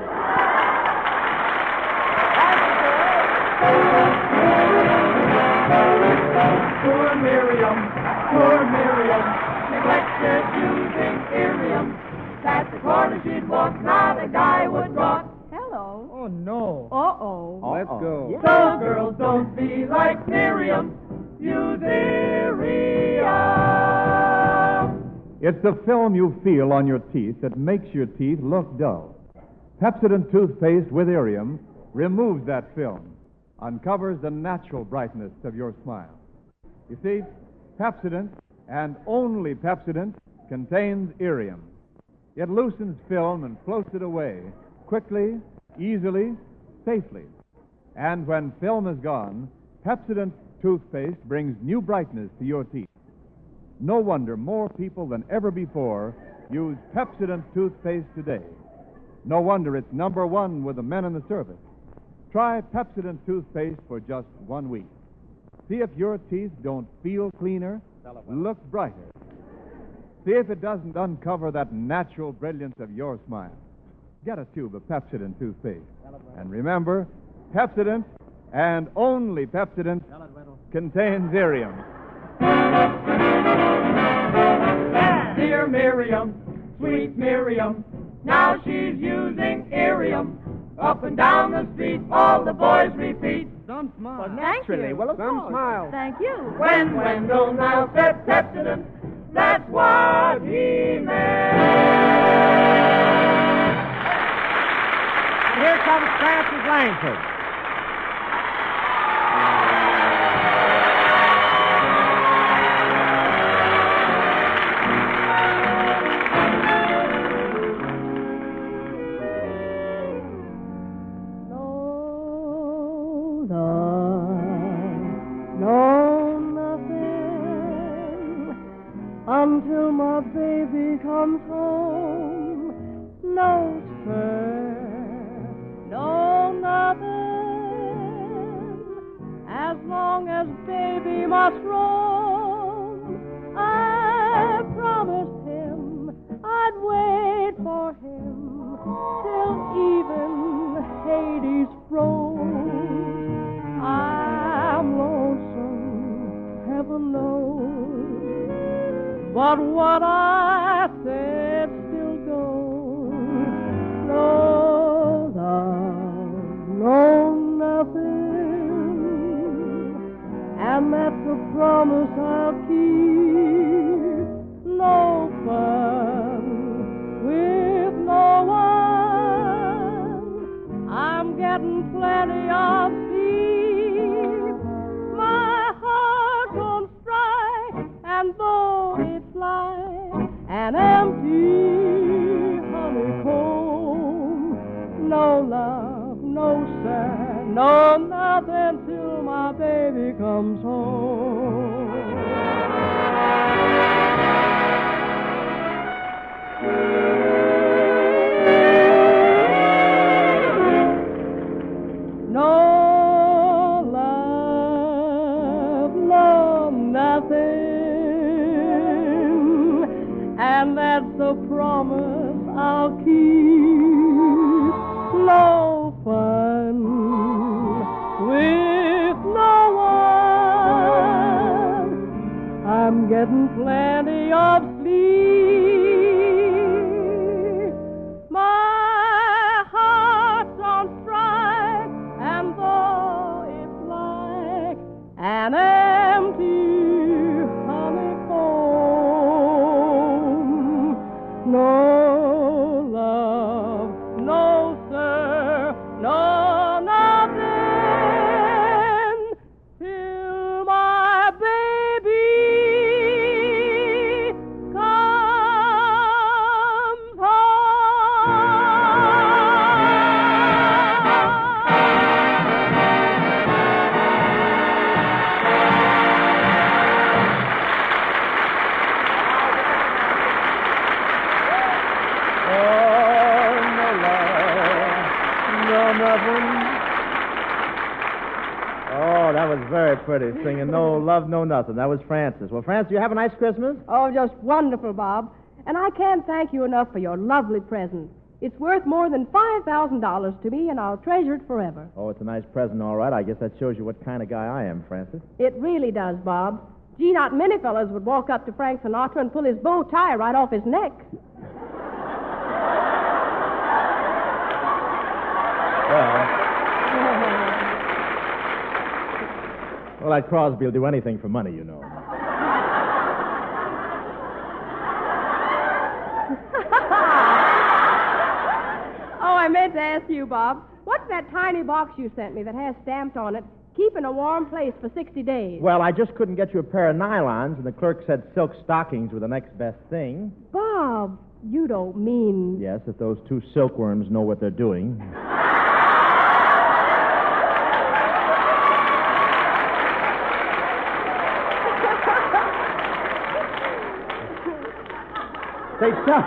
Speaker 16: Poor Miriam, neglected using Irium. Past the corner she'd walk, now the guy would rock.
Speaker 17: Hello.
Speaker 16: Oh, no.
Speaker 17: Uh-oh.
Speaker 16: Let's go.
Speaker 17: Yeah.
Speaker 16: So girls, don't be like Miriam. Use Irium.
Speaker 14: It's the film you feel on your teeth that makes your teeth look dull. Pepsodent toothpaste with Irium removes that film, uncovers the natural brightness of your smile. You see, Pepsodent, and only Pepsodent, contains Irium. It loosens film and floats it away quickly, easily, safely. And when film is gone, Pepsodent toothpaste brings new brightness to your teeth. No wonder more people than ever before use Pepsodent toothpaste today. No wonder it's number 1 with the men in the service. Try Pepsodent toothpaste for just 1 week. See if your teeth don't feel cleaner, look brighter. See if it doesn't uncover that natural brilliance of your smile. get a tube of Pepsodent toothpaste. And remember, Pepsodent, and only Pepsodent, contains Irium.
Speaker 16: Dear Miriam, sweet Miriam, now she's using Irium. Up and down the street, all the boys repeat.
Speaker 15: Some smile.
Speaker 16: Well,
Speaker 15: naturally. Well, of
Speaker 16: Some
Speaker 15: course.
Speaker 16: smile.
Speaker 5: Thank you.
Speaker 16: When Wendell now said Pepsodent, that's what he meant.
Speaker 15: And here comes Francis Langford.
Speaker 16: Until my baby comes home, no sir, no nothing. As long as baby must roam, I promised him I'd wait for him till even Hades froze. I'm lonesome, heaven knows. But what I said still goes. No love, no nothing. And that's a promise I'll keep. No fun with no one. I'm getting plenty of sleep. My heart won't strike, and though it's like an empty honeycomb, no love, no sir, no nothing till my baby comes home. No love, no nothing, and that's the promise I'll keep. No fun with no one. I'm getting plenty of sleep. My heart's on strike, and though it's like an empty honeycomb, no love, no sir, no nothing, till my baby comes
Speaker 15: Oh, that was very pretty, singing No Love, No Nothing. That was Francis. Well, Francis, you have a nice Christmas?
Speaker 17: Oh, just wonderful, Bob. And I can't thank you enough for your lovely present. It's worth more than $5,000 to me, and I'll treasure it forever.
Speaker 15: Oh, it's a nice present, all right. I guess that shows you what kind of guy I am, Francis.
Speaker 17: It really does, Bob. Gee, not many fellas would walk up to Frank Sinatra and pull his bow tie right off his neck.
Speaker 15: Well, that Crosby will do anything for money, you know.
Speaker 17: Oh, I meant to ask you, Bob. What's that tiny box you sent me that has stamped on it, keep in a warm place for 60 days?
Speaker 15: Well, I just couldn't get you a pair of nylons, and the clerk said silk stockings were the next best thing.
Speaker 17: Bob, you don't mean...
Speaker 15: Yes, if those two silkworms know what they're doing. Say, Chuck.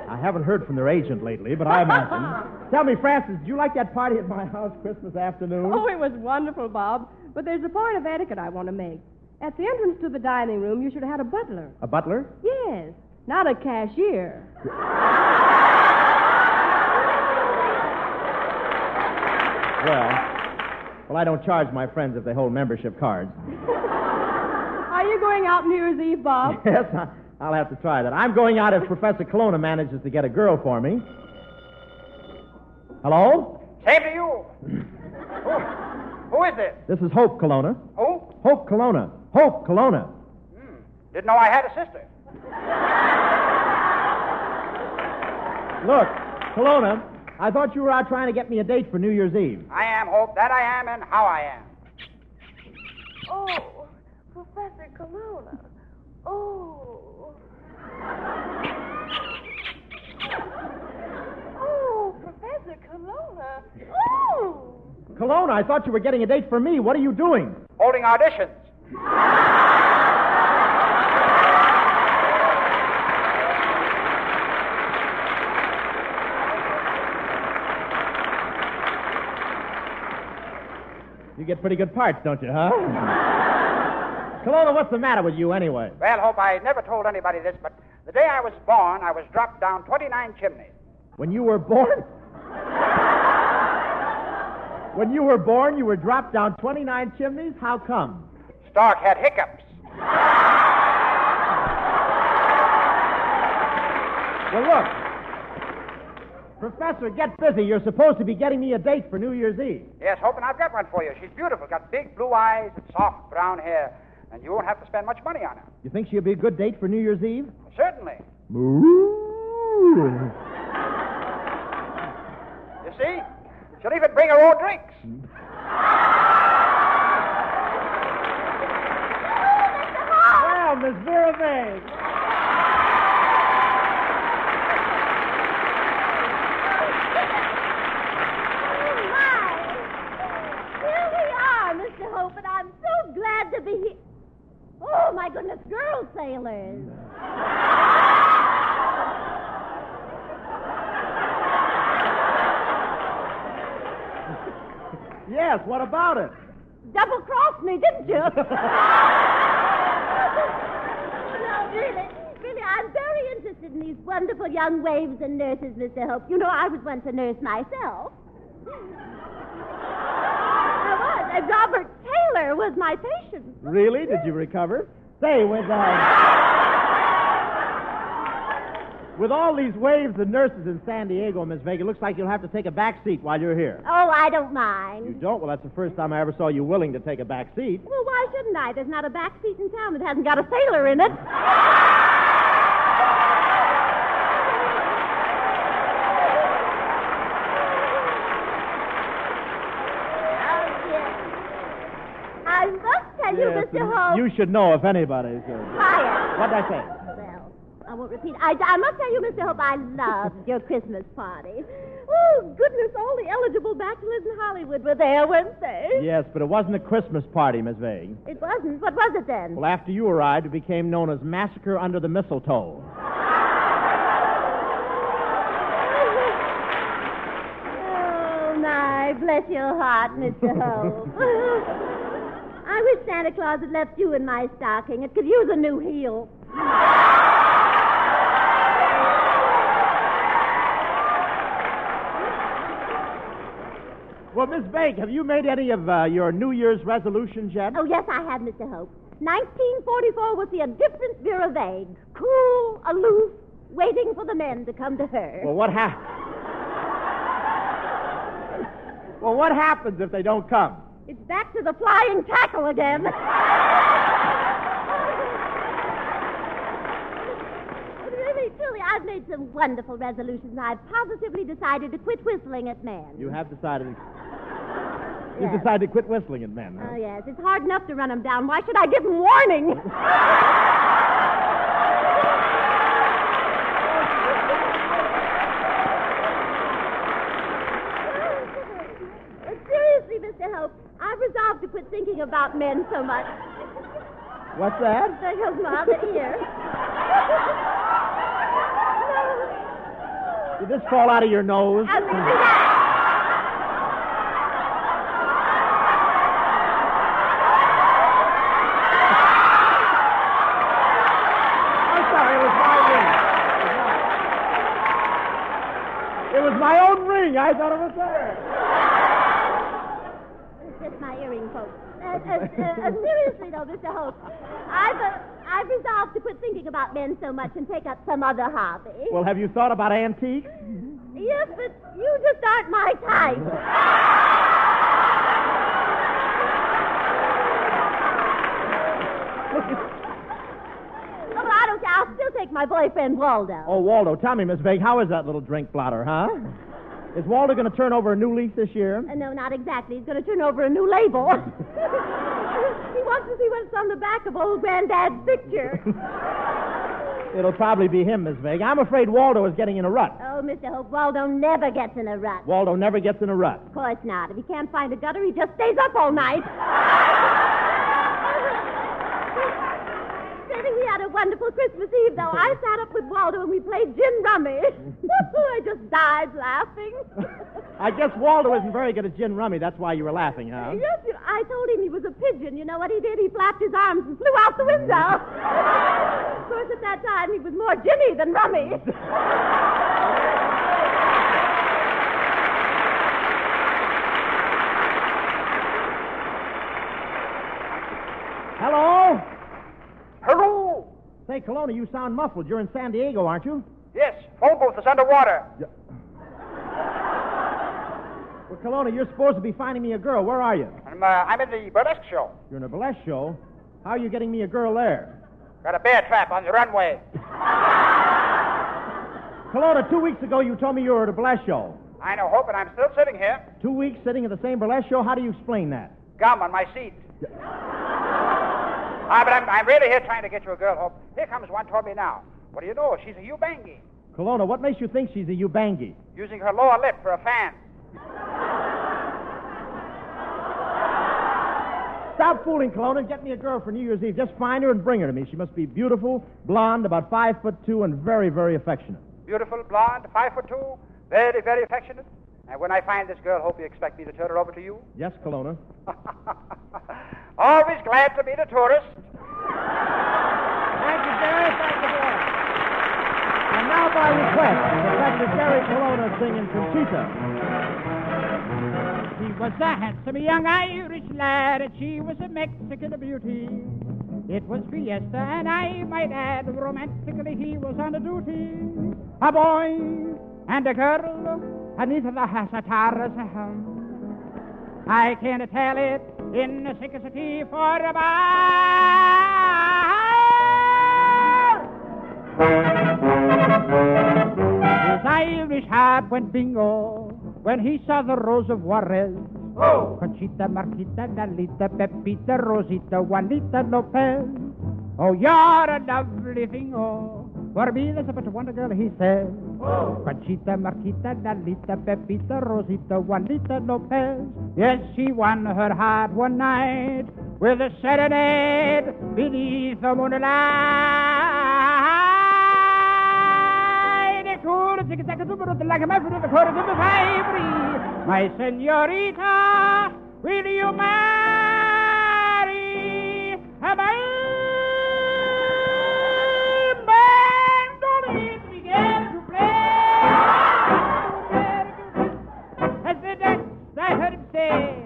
Speaker 15: I haven't heard from their agent lately, but I imagine. Tell me, Francis, did you like that party at my house Christmas afternoon?
Speaker 17: Oh, it was wonderful, Bob. But there's a point of etiquette I want to make. At the entrance to the dining room, you should have had a butler.
Speaker 15: A butler?
Speaker 17: Yes. not a cashier.
Speaker 15: Well, I don't charge my friends if they hold membership cards.
Speaker 17: Are you going out New Year's Eve, Bob?
Speaker 15: Yes, I'll have to try that. I'm going out if Professor Colonna manages to get a girl for me. Hello?
Speaker 18: Same to you. Who is this?
Speaker 15: This is Hope Colonna.
Speaker 18: Who?
Speaker 15: Hope Colonna. Hope Colonna.
Speaker 18: Didn't know I had a sister.
Speaker 15: Look, Colonna, I thought you were out trying to get me a date for New Year's Eve.
Speaker 18: I am, Hope. That I am, and how I am.
Speaker 19: Oh, Professor Colonna. Oh. Oh, Professor Colonna. Oh.
Speaker 15: Colonna, I thought you were getting a date for me. What are you doing?
Speaker 18: Holding auditions.
Speaker 15: You get pretty good parts, don't you, huh? Colonna, what's the matter with you anyway?
Speaker 18: Well, Hope, I never told anybody this, but the day I was born, I was dropped down 29 chimneys.
Speaker 15: When you were born? When you were born, you were dropped down 29 chimneys? How come?
Speaker 18: Stark had hiccups.
Speaker 15: Well, look. Professor, get busy. You're supposed to be getting me a date for New Year's Eve.
Speaker 18: Yes, Hope, and I've got one for you. She's beautiful, got big blue eyes and soft brown hair, and you won't have to spend much money on her.
Speaker 15: You think she'll be a good date for New Year's Eve?
Speaker 18: Certainly.
Speaker 15: Moo.
Speaker 18: You see? She'll even bring her own drinks.
Speaker 15: Well, Miss Vera Vane.
Speaker 19: Here we are, Mr. Hope, and I'm so glad to be here. Oh, my goodness, girl sailors.
Speaker 15: Yes, what about it?
Speaker 19: Double-crossed me, didn't you? No, really, I'm very interested in these wonderful young waves and nurses, Mr. Hope. You know, I was once a nurse myself. I was. And Robert Taylor was my patient.
Speaker 15: Really? Did you recover? Say, with all these waves and nurses in San Diego, Miss Vega, it looks like you'll have to take a back seat while you're here.
Speaker 19: Oh, I don't mind.
Speaker 15: You don't? Well, that's the first time I ever saw you willing to take a back seat.
Speaker 19: Well, why shouldn't I? There's not a back seat in town that hasn't got a sailor in it. I must tell you,
Speaker 15: Yes,
Speaker 19: Mr. Hope.
Speaker 15: you should know if anybody should.
Speaker 19: Quiet.
Speaker 15: What'd I say?
Speaker 19: Well, I won't repeat. I must tell you, Mr. Hope, I loved your Christmas party. Oh, goodness, all the eligible bachelors in Hollywood were there, weren't they?
Speaker 15: Yes, but it wasn't a Christmas party, Miss Vega.
Speaker 19: It wasn't. What was it then?
Speaker 15: Well, after you arrived, it became known as Massacre Under the Mistletoe.
Speaker 19: Oh, my, bless your heart, Mr. Hope. I wish Santa Claus had left you in my stocking. It could use a new heel.
Speaker 15: Well, Miss Vega, have you made any of your New Year's resolutions yet?
Speaker 19: Oh, yes, I have, Mr. Hope. 1944 will see a different Vera Vague. Cool, aloof, waiting for the men to come to her.
Speaker 15: Well, what happens if they don't come?
Speaker 19: It's back to the flying tackle again. Really, truly, I've made some wonderful resolutions. I've positively decided to quit whistling at men.
Speaker 15: You have decided.
Speaker 19: Yes.
Speaker 15: You've decided to quit whistling at men. Huh?
Speaker 19: Oh, yes. It's hard enough to run them down. Why should I give them warning? Seriously, Mr. Hope, I've resolved to quit thinking about men so much.
Speaker 15: What's that?
Speaker 19: Here's my other ear.
Speaker 15: Did this fall out of your nose?
Speaker 19: I'll do that.
Speaker 15: I'm sorry, it was my ring. earring. I thought it was there.
Speaker 19: It's just my earring, folks. Seriously, though, Mr. Hope, I've resolved to quit thinking about men so much and take up some other hobby.
Speaker 15: Well, have you thought about antiques?
Speaker 19: Yes, but you just aren't my type. Oh, but I don't care. I'll still take my boyfriend, Waldo.
Speaker 15: Oh, Waldo, tell me, Miss Vague, how is that little drink blotter, huh? Is Waldo going to turn over a new leaf this year?
Speaker 19: No, not exactly. He's going to turn over a new label. He wants to see what's on the back of old Granddad's picture.
Speaker 15: It'll probably be him, Miss Vague. I'm afraid Waldo is getting in a rut.
Speaker 19: Oh, Mr. Hope, Waldo never gets in a rut.
Speaker 15: Waldo never gets in a rut.
Speaker 19: Of course not. If he can't find a gutter, he just stays up all night. We had a wonderful Christmas Eve, though. I sat up with Waldo and we played gin rummy. I just died laughing.
Speaker 15: I guess Waldo isn't very good at gin rummy. That's why you were laughing, huh?
Speaker 19: Yes, I told him he was a pigeon. You know what he did? He flapped his arms and flew out the window. Of course, at that time, he was more ginny than rummy.
Speaker 15: Hello?
Speaker 18: Hello?
Speaker 15: Say, Kelowna, you sound muffled. You're in San Diego, aren't you?
Speaker 18: Yes, phone booth is underwater.
Speaker 15: Well, Kelowna, you're supposed to be finding me a girl. Where are you?
Speaker 18: I'm in the burlesque show.
Speaker 15: You're in a burlesque show? How are you getting me a girl there?
Speaker 18: Got a bear trap on the runway.
Speaker 15: Kelowna, 2 weeks ago you told me you were at a burlesque show.
Speaker 18: I know, Hope, and I'm still sitting here.
Speaker 15: 2 weeks sitting at the same burlesque show? How do you explain that?
Speaker 18: Gum on my seat. But I'm really here trying to get you a girl, Hope. Here comes one toward me now. What do you know? She's a Ubangi.
Speaker 15: Kelowna, what makes you think she's a Ubangi?
Speaker 18: Using her lower lip for a fan.
Speaker 15: Stop fooling, Kelowna, and get me a girl for New Year's Eve. Just find her and bring her to me. She must be beautiful, blonde, about 5'2", and very, very affectionate.
Speaker 18: Beautiful, blonde, 5'2", very, very affectionate. And when I find this girl, Hope, you expect me to turn her over to you?
Speaker 15: Yes, Kelowna.
Speaker 18: Always glad to meet a tourist.
Speaker 15: Thank you, Jerry. Thank you, boy. And now, by request, Professor Jerry Kelowna singing Conchita.
Speaker 20: He was a handsome young Irish lad, and she was a Mexican beauty. It was fiesta, and I might add, romantically he was on duty. A boy and a girl, and neither the Hasataras a hum. I can't tell it in the simplicity for a His Irish heart went bingo when he saw the Rose of Juarez. Oh! Conchita, Marquita, Lalita, Pepita, Rosita, Juanita Lopez. Oh, you're a lovely thing, oh. For me, there's but one girl, he said. Oh! Conchita, Marquita, Lalita, Pepita, Rosita, Juanita Lopez. Yes, she won her heart one night with a serenade beneath the moonlight. Like a muffin in the chorus of the ivory. My senorita, will you marry a mandolin began to play? As they danced, I heard him say,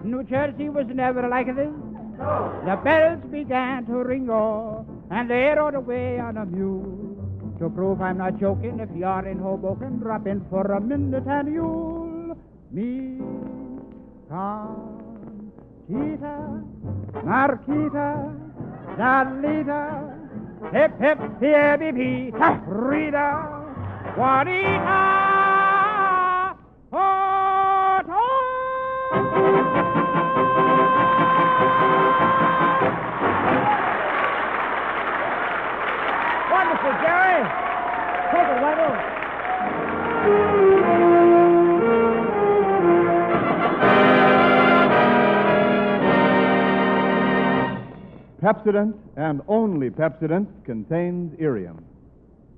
Speaker 20: New Jersey was never like this. The bells began to ring, oh, and they rode away on a mule. To prove I'm not joking, if you're in Hoboken, drop in for a minute and you'll meet Conchita, Marquita, Dalita, hip hip, here be Pita, Rita, Juanita,
Speaker 15: Wonderful, Jerry. Take it, Wendell.
Speaker 14: Pepsodent and only Pepsodent contains Irium.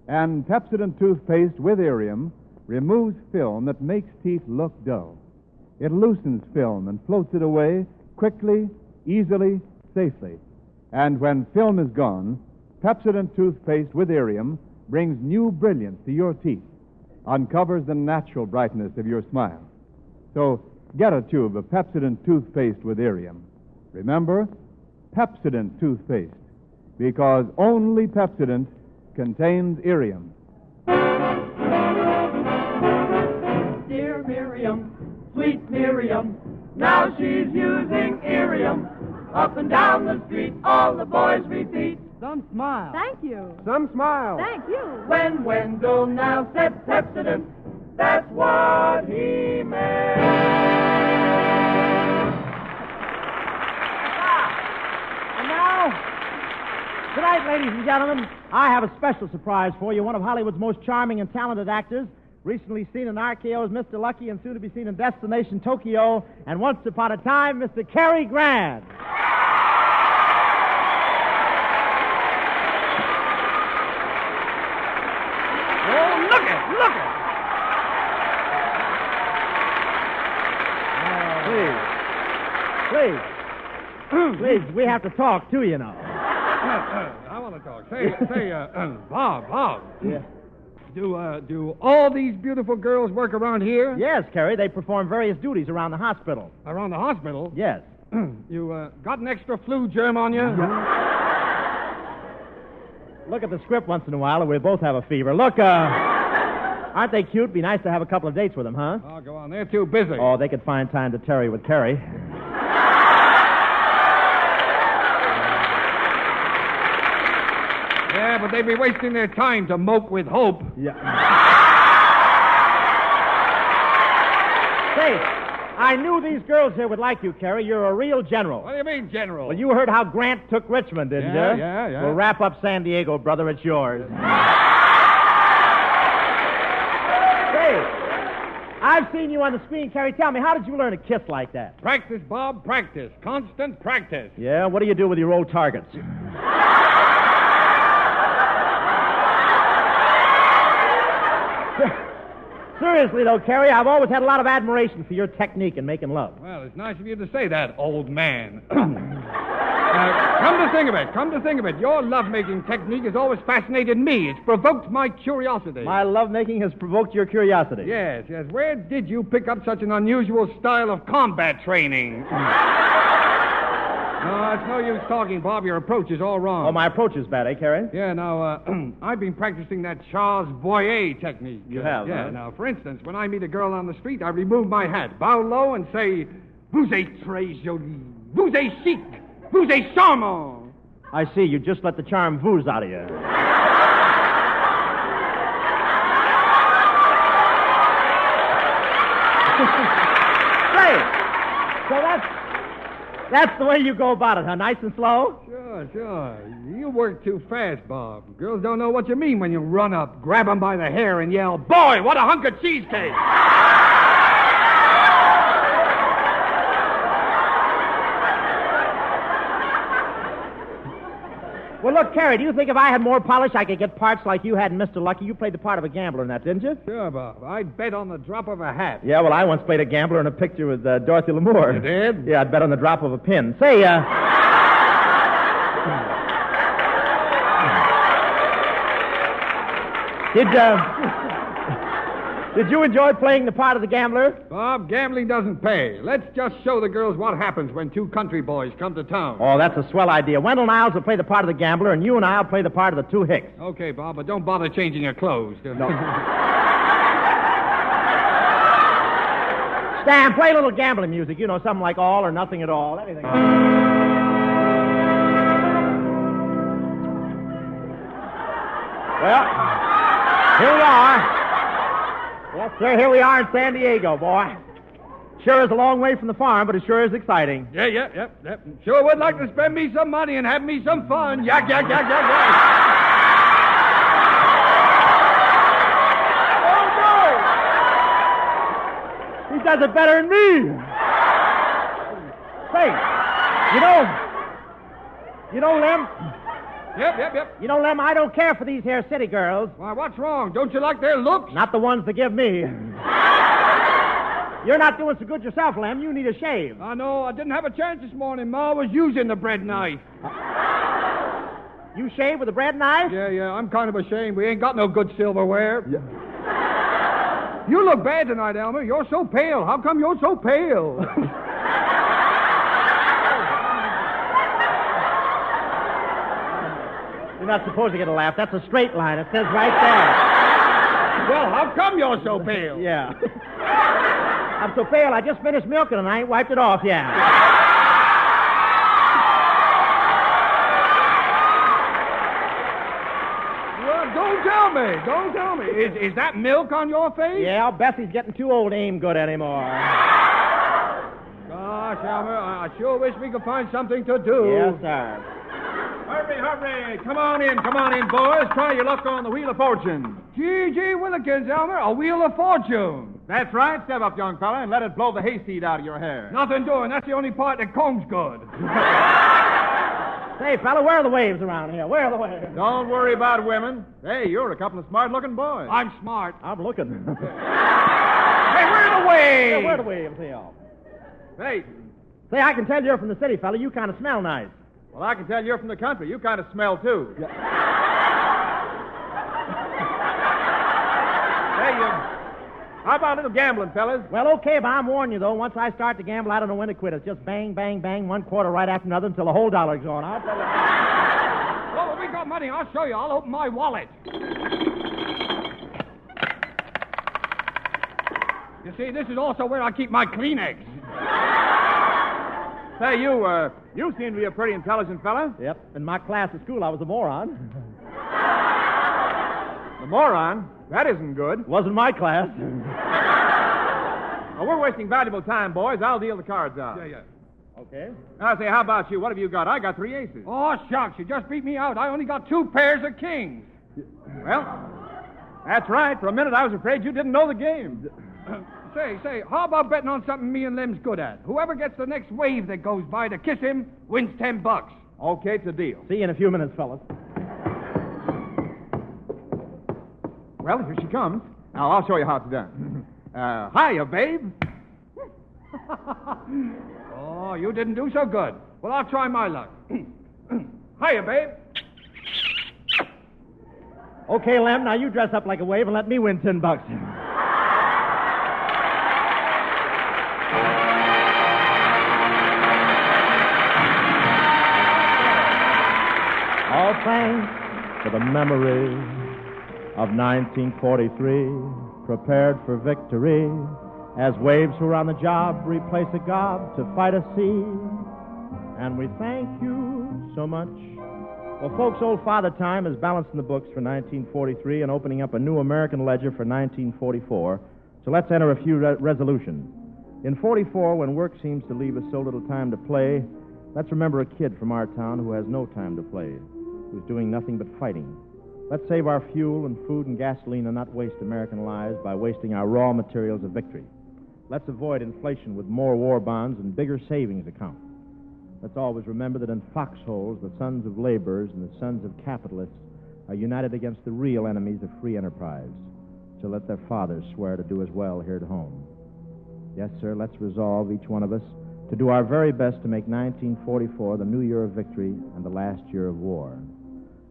Speaker 14: And Pepsodent toothpaste with Irium removes film that makes teeth look dull. It loosens film and floats it away quickly, easily, safely. And when film is gone, Pepsodent toothpaste with Irium brings new brilliance to your teeth. uncovers the natural brightness of your smile. So get a tube of Pepsodent toothpaste with Irium. Remember, Pepsodent toothpaste, because only Pepsodent contains Irium.
Speaker 16: Dear Miriam, sweet Miriam, now she's using Irium. Up and down the street, all the boys repeat.
Speaker 20: Some smile.
Speaker 17: Thank you.
Speaker 20: Some smile.
Speaker 17: Thank you.
Speaker 16: When Wendell now said Pepsodent, that's what he meant.
Speaker 15: And now, tonight, ladies and gentlemen, I have a special surprise for you. One of Hollywood's most charming and talented actors, recently seen in RKO's Mr. Lucky and soon to be seen in Destination Tokyo, and once upon a time, Mr. Cary Grant.
Speaker 9: Oh, look it!
Speaker 15: Please, we have to talk, too, you know.
Speaker 9: I want to talk. Say, Bob.
Speaker 15: Yeah.
Speaker 9: Do all these beautiful girls work around here?
Speaker 15: Yes, Cary, they perform various duties around the hospital.
Speaker 9: Around the hospital?
Speaker 15: Yes.
Speaker 9: You got an extra flu germ on you?
Speaker 15: Look at the script once in a while, and we both have a fever. Look, aren't they cute? Be nice to have a couple of dates with them, huh?
Speaker 9: Oh, go on. They're too busy.
Speaker 15: Oh, they could find time to tarry with Cary.
Speaker 9: Yeah, but they'd be wasting their time to mope with Hope.
Speaker 15: Yeah. Say, I knew these girls here would like you, Cary. You're a real general.
Speaker 9: What do you mean, General?
Speaker 15: Well, you heard how Grant took Richmond, didn't you?
Speaker 9: Yeah.
Speaker 15: Well, wrap up San Diego, brother. It's yours. Say, I've seen you on the screen, Cary. Tell me, how did you learn to kiss like that?
Speaker 9: Practice, Bob, practice. Constant practice.
Speaker 15: Yeah? What do you do with your old targets? Seriously, though, Cary, I've always had a lot of admiration for your technique in making love.
Speaker 9: Well, it's nice of you to say that, old man. Come to think of it, your lovemaking technique has always fascinated me. It's provoked my curiosity.
Speaker 15: My lovemaking has provoked your curiosity.
Speaker 9: Yes. Where did you pick up such an unusual style of combat training? No, it's no use talking, Bob. Your approach is all wrong.
Speaker 15: Oh, my approach is bad, eh, Cary?
Speaker 9: Yeah, now, I've been practicing that Charles Boyer technique.
Speaker 15: You have,
Speaker 9: Yeah,
Speaker 15: huh?
Speaker 9: now, for instance, when I meet a girl on the street, I remove my hat, bow low, and say, Vous êtes très jolie, vous êtes chic, vous êtes charmant.
Speaker 15: I see. You just let the charm ooze out of you. Say, so that's the way you go about it, huh? Nice and slow?
Speaker 9: Sure. You work too fast, Bob. Girls don't know what you mean when you run up, grab them by the hair, and yell, Boy, what a hunk of cheesecake!
Speaker 15: Well, look, Cary, do you think if I had more polish, I could get parts like you had in Mr. Lucky? You played the part of a gambler in that, didn't you?
Speaker 9: Sure, Bob. I'd bet on the drop of a hat.
Speaker 15: Yeah, well, I once played a gambler in a picture with Dorothy Lamour.
Speaker 9: You did?
Speaker 15: Yeah, I'd bet on the drop of a pin. Say, Did you enjoy playing the part of the gambler?
Speaker 9: Bob, gambling doesn't pay. Let's just show the girls what happens when two country boys come to town.
Speaker 15: Oh, that's a swell idea. Wendell Niles will play the part of the gambler, and you and I will play the part of the two Hicks.
Speaker 9: Okay, Bob, but don't bother changing your clothes.
Speaker 15: No. Stan, play a little gambling music. You know, something like All or Nothing at All. Anything. Well, here we are. Yes, sir, here we are in San Diego, boy. Sure is a long way from the farm, but it sure is exciting.
Speaker 9: Yep. Sure would like to spend me some money and have me some fun. Yak. Oh,
Speaker 15: no! He does it better than me. Say, you know, Lem?
Speaker 9: Yep.
Speaker 15: You know, Lem, I don't care for these here city girls.
Speaker 9: Why, what's wrong? Don't you like their looks?
Speaker 15: Not the ones they give me. You're not doing so good yourself, Lem. You need a shave.
Speaker 9: I know. I didn't have a chance this morning. Ma was using the bread knife.
Speaker 15: You shave with a bread knife?
Speaker 9: Yeah. I'm kind of ashamed. We ain't got no good silverware.
Speaker 15: Yeah.
Speaker 21: You look bad tonight, Elmer. You're so pale. How come you're so pale?
Speaker 15: You're not supposed to get a laugh. That's a straight line. It says right there.
Speaker 21: Well, how come you're so pale?
Speaker 15: Yeah. I'm so pale, I just finished milking and I ain't wiped it off yet.
Speaker 21: Well, don't tell me. Don't tell me. Is that milk on your face?
Speaker 15: Yeah, Bessie's getting too old to aim good anymore.
Speaker 21: Gosh, Elmer, I sure wish we could find something to do.
Speaker 15: Yes, sir.
Speaker 21: Hurry, hurry. Come on in, boys. Try your luck on the Wheel of Fortune. Gee, Willikins, Elmer, a Wheel of Fortune.
Speaker 14: That's right. Step up, young fella, and let it blow the hayseed out of your hair.
Speaker 21: Nothing doing. That's the only part that combs good.
Speaker 15: Say, fella, where are the waves around here? Where are the waves?
Speaker 14: Don't worry about women. Hey, you're a couple of smart-looking boys.
Speaker 21: I'm smart.
Speaker 15: I'm looking.
Speaker 21: Hey, where are the waves?
Speaker 15: Yeah, where are the waves here?
Speaker 14: Hey.
Speaker 15: Say, I can tell you're from the city, fella. You kind of smell nice.
Speaker 14: Well, I can tell you're from the country. You kind of smell, too.
Speaker 15: Yeah.
Speaker 14: Hey, how about a little gambling, fellas?
Speaker 15: Well, okay, but I'm warning you, though. Once I start to gamble, I don't know when to quit. It's just bang, bang, bang, one quarter right after another until the whole dollar's gone. I'll tell you.
Speaker 21: Well, if we got money, I'll show you. I'll open my wallet. You see, this is also where I keep my Kleenex.
Speaker 14: Say, you seem to be a pretty intelligent fella.
Speaker 15: Yep. In my class at school, I was a moron.
Speaker 14: A moron? That isn't good.
Speaker 15: Wasn't my class.
Speaker 14: Well, we're wasting valuable time, boys. I'll deal the cards out.
Speaker 21: Yeah.
Speaker 15: Okay.
Speaker 14: Now, say, how about you? What have you got? I got 3 aces.
Speaker 21: Oh, shucks. You just beat me out. I only got 2 pairs of kings.
Speaker 14: Well, that's right. For a minute, I was afraid you didn't know the game.
Speaker 21: Say, how about betting on something me and Lem's good at? Whoever gets the next wave that goes by to kiss him wins $10.
Speaker 14: Okay, it's a deal.
Speaker 15: See you in a few minutes, fellas.
Speaker 14: Well, here she comes. Now, I'll show you how it's done. Hiya, babe.
Speaker 21: Oh, you didn't do so good. Well, I'll try my luck. Hiya, babe.
Speaker 15: Okay, Lem, now you dress up like a wave and let me win $10. All thanks to the memory of 1943, prepared for victory, as waves who are on the job replace a gob to fight a sea. And we thank you so much. Well, folks, old Father Time is balancing the books for 1943 and opening up a new American ledger for 1944. So let's enter a few resolutions. In 44, when work seems to leave us so little time to play, let's remember a kid from our town who has no time to play, who's doing nothing but fighting. Let's save our fuel and food and gasoline and not waste American lives by wasting our raw materials of victory. Let's avoid inflation with more war bonds and bigger savings accounts. Let's always remember that in foxholes, the sons of laborers and the sons of capitalists are united against the real enemies of free enterprise. So let their fathers swear to do as well here at home. Yes, sir, let's resolve, each one of us, to do our very best to make 1944 the new year of victory and the last year of war.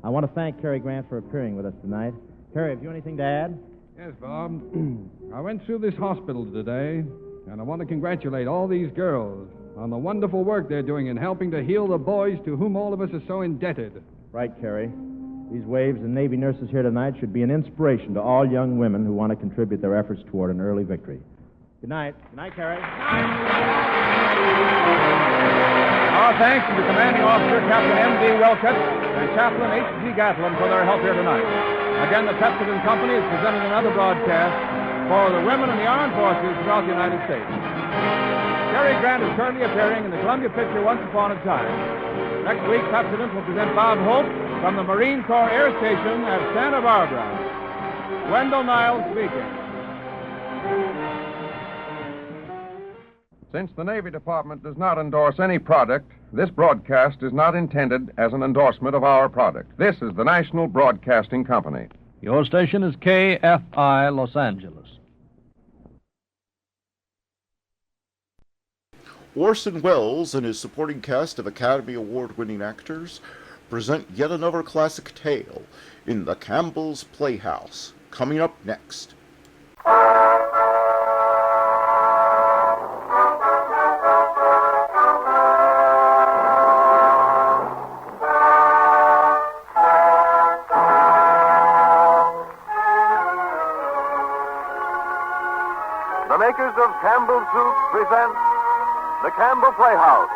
Speaker 15: I want to thank Cary Grant for appearing with us tonight. Cary, have you anything to add?
Speaker 21: Yes, Bob. I went through this hospital today, and I want to congratulate all these girls on the wonderful work they're doing in helping to heal the boys to whom all of us are so indebted.
Speaker 15: Right, Cary. These waves and Navy nurses here tonight should be an inspiration to all young women who want to contribute their efforts toward an early victory. Good night. Good night, Cary.
Speaker 14: Our thanks to the commanding officer, Captain M.D. Welcott, and Chaplain H.G. Gatlin for their help here tonight. Again, the Pepsidan Company is presenting another broadcast for the women in the armed forces throughout the United States. Cary Grant is currently appearing in the Columbia picture Once Upon a Time. Next week, Pepsidan will present Bob Hope from the Marine Corps Air Station at Santa Barbara. Wendell Niles speaking.
Speaker 12: Since the Navy Department does not endorse any product, this broadcast is not intended as an endorsement of our product. This is the National Broadcasting Company.
Speaker 22: Your station is KFI Los Angeles.
Speaker 1: Orson Welles and his supporting cast of Academy Award-winning actors present yet another classic tale in The Campbell's Playhouse, coming up next.
Speaker 6: makers of Campbell's Soup present The Campbell Playhouse.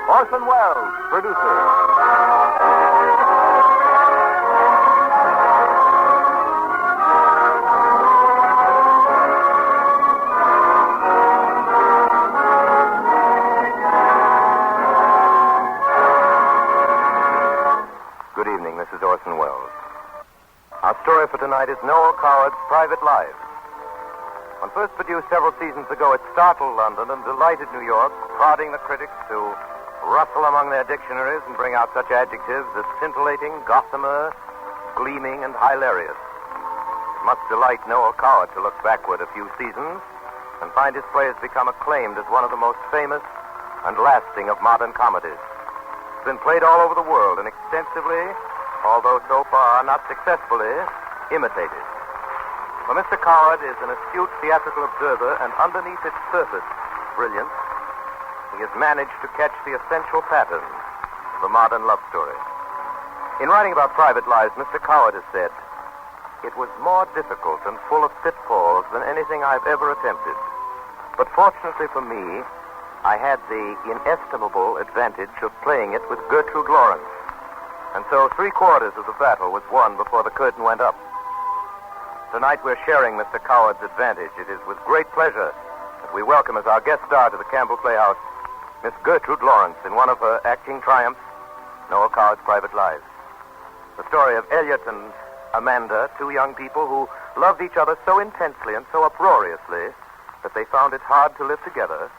Speaker 6: Orson Welles, producer.
Speaker 10: Good evening, this is Orson Welles. Our story for tonight is Noel Coward's Private Lives. When first produced several seasons ago, it startled London and delighted New York, prodding the critics to rustle among their dictionaries and bring out such adjectives as scintillating, gossamer, gleaming, and hilarious. It must delight Noel Coward to look backward a few seasons and find his play has become acclaimed as one of the most famous and lasting of modern comedies. It's been played all over the world and extensively, although so far not successfully, imitated. For Mr. Coward is an astute theatrical observer, and underneath its surface brilliance, he has managed to catch the essential pattern of the modern love story. In writing about Private Lives, Mr. Coward has said, "It was more difficult and full of pitfalls than anything I've ever attempted. But fortunately for me, I had the inestimable advantage of playing it with Gertrude Lawrence. And so 3/4 of the battle was won before the curtain went up. Tonight we're sharing Mr. Coward's advantage. It is with great pleasure that we welcome as our guest star to the Campbell Playhouse, Miss Gertrude Lawrence, in one of her acting triumphs, Noel Coward's Private Lives. The story of Elliot and Amanda, two young people who loved each other so intensely and so uproariously that they found it hard to live together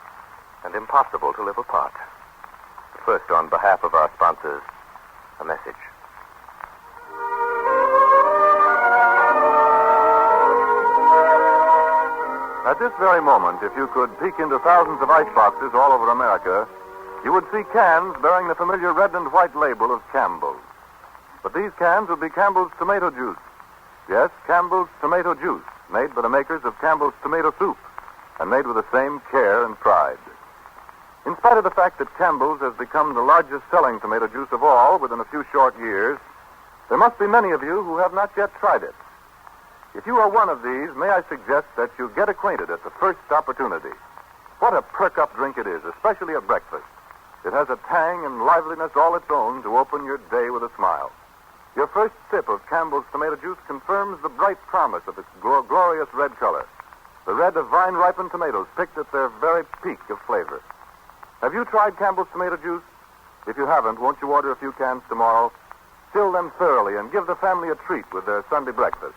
Speaker 10: and impossible to live apart. First, on behalf of our sponsors, a message.
Speaker 6: At this very moment, if you could peek into thousands of ice boxes all over America, you would see cans bearing the familiar red and white label of Campbell's. But these cans would be Campbell's tomato juice. Yes, Campbell's tomato juice, made by the makers of Campbell's tomato soup, and made with the same care and pride. In spite of the fact that Campbell's has become the largest selling tomato juice of all within a few short years, there must be many of you who have not yet tried it. If you are one of these, may I suggest that you get acquainted at the first opportunity. What a perk-up drink it is, especially at breakfast. It has a tang and liveliness all its own to open your day with a smile. Your first sip of Campbell's tomato juice confirms the bright promise of its glorious red color, the red of vine-ripened tomatoes picked at their very peak of flavor. Have you tried Campbell's tomato juice? If you haven't, won't you order a few cans tomorrow? Still them thoroughly and give the family a treat with their Sunday breakfast.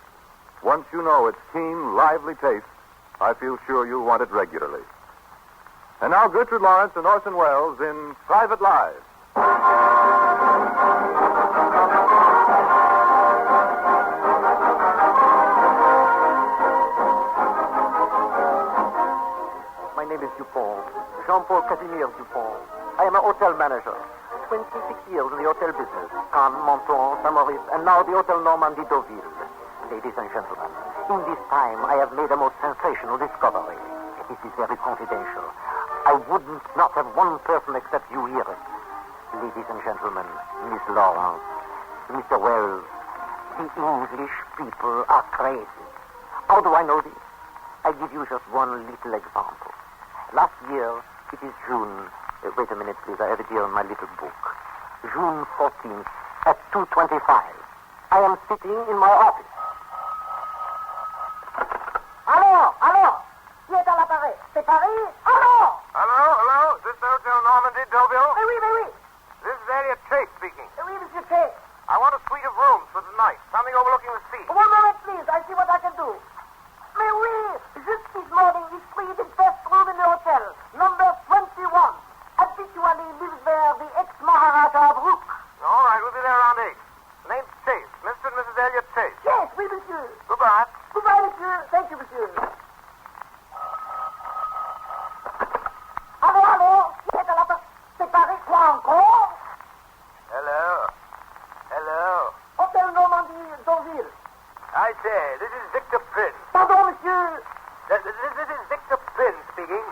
Speaker 6: Once you know its keen, lively taste, I feel sure you'll want it regularly. And now Gertrude Lawrence and Orson Welles in Private Lives.
Speaker 23: My name is Dupont, Jean-Paul Casimir Dupont. I am a hotel manager. 26 years in the hotel business. Cannes, Menton, Saint-Maurice, and now the Hotel Normandie Deauville. Ladies and gentlemen, in this time I have made a most sensational discovery. It is very confidential. I wouldn't not have one person except you hear it. Ladies and gentlemen, Miss Lawrence, Mr. Wells, the English people are crazy. How do I know this? I give you just one little example. Last year, it is June. Wait a minute, please. I have it here in my little book. June 14th at 2:25. I am sitting in my office. Allô? Qui est à l'appareil? C'est Paris? Allô?
Speaker 10: Hello? Is this the Hotel Normandie Deauville?
Speaker 23: Oui.
Speaker 10: This is Elliot Chase speaking.
Speaker 23: Oui, Monsieur Chase.
Speaker 10: I want a suite of rooms for tonight. Something overlooking the sea.
Speaker 23: One moment, please. I see what I can do. Mais oui, just this morning is free the best room in the hotel, number 21. Habitually lives there the ex-Maharaja of Rook.
Speaker 10: All right, we'll be there around 8. Name's Chase. Mr. and Mrs. Elliot Chase.
Speaker 23: Yes, oui, monsieur.
Speaker 10: Goodbye.
Speaker 23: Goodbye, monsieur. Thank you, monsieur. Allô? Qui est à la... C'est Paris, quoi encore?
Speaker 10: Hello.
Speaker 23: Hotel Normandie Deauville.
Speaker 10: I say, this is Victor Prince.
Speaker 23: Pardon, monsieur.
Speaker 10: This is Victor Prince speaking.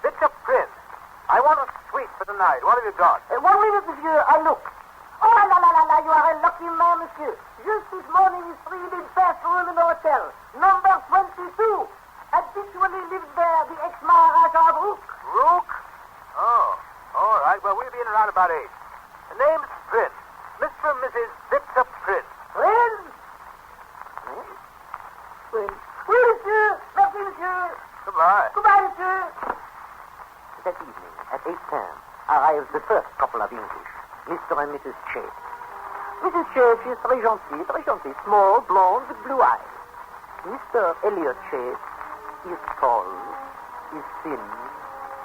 Speaker 10: Victor Prince. I want a suite for tonight. What have you got?
Speaker 23: 1 minute, monsieur. I look. Oh, la, you are a lucky man, monsieur. Just this morning is free the best room in the hotel, number 22. Habitually lives there, the ex-Maharaja Rook.
Speaker 10: Rook? Oh, all right. Well, we'll be in around about 8. The name's Prince. Mr. and Mrs. Victor Prince.
Speaker 23: Prince? Prince. Oui, monsieur. Merci, monsieur.
Speaker 10: Goodbye.
Speaker 23: Goodbye, monsieur. That evening, at 8:10, arrives the first couple of English, Mr. and Mrs. Chase. Mrs. Chase is très gentille, small, blonde, with blue eyes. Mr. Elliot Chase is tall, is thin,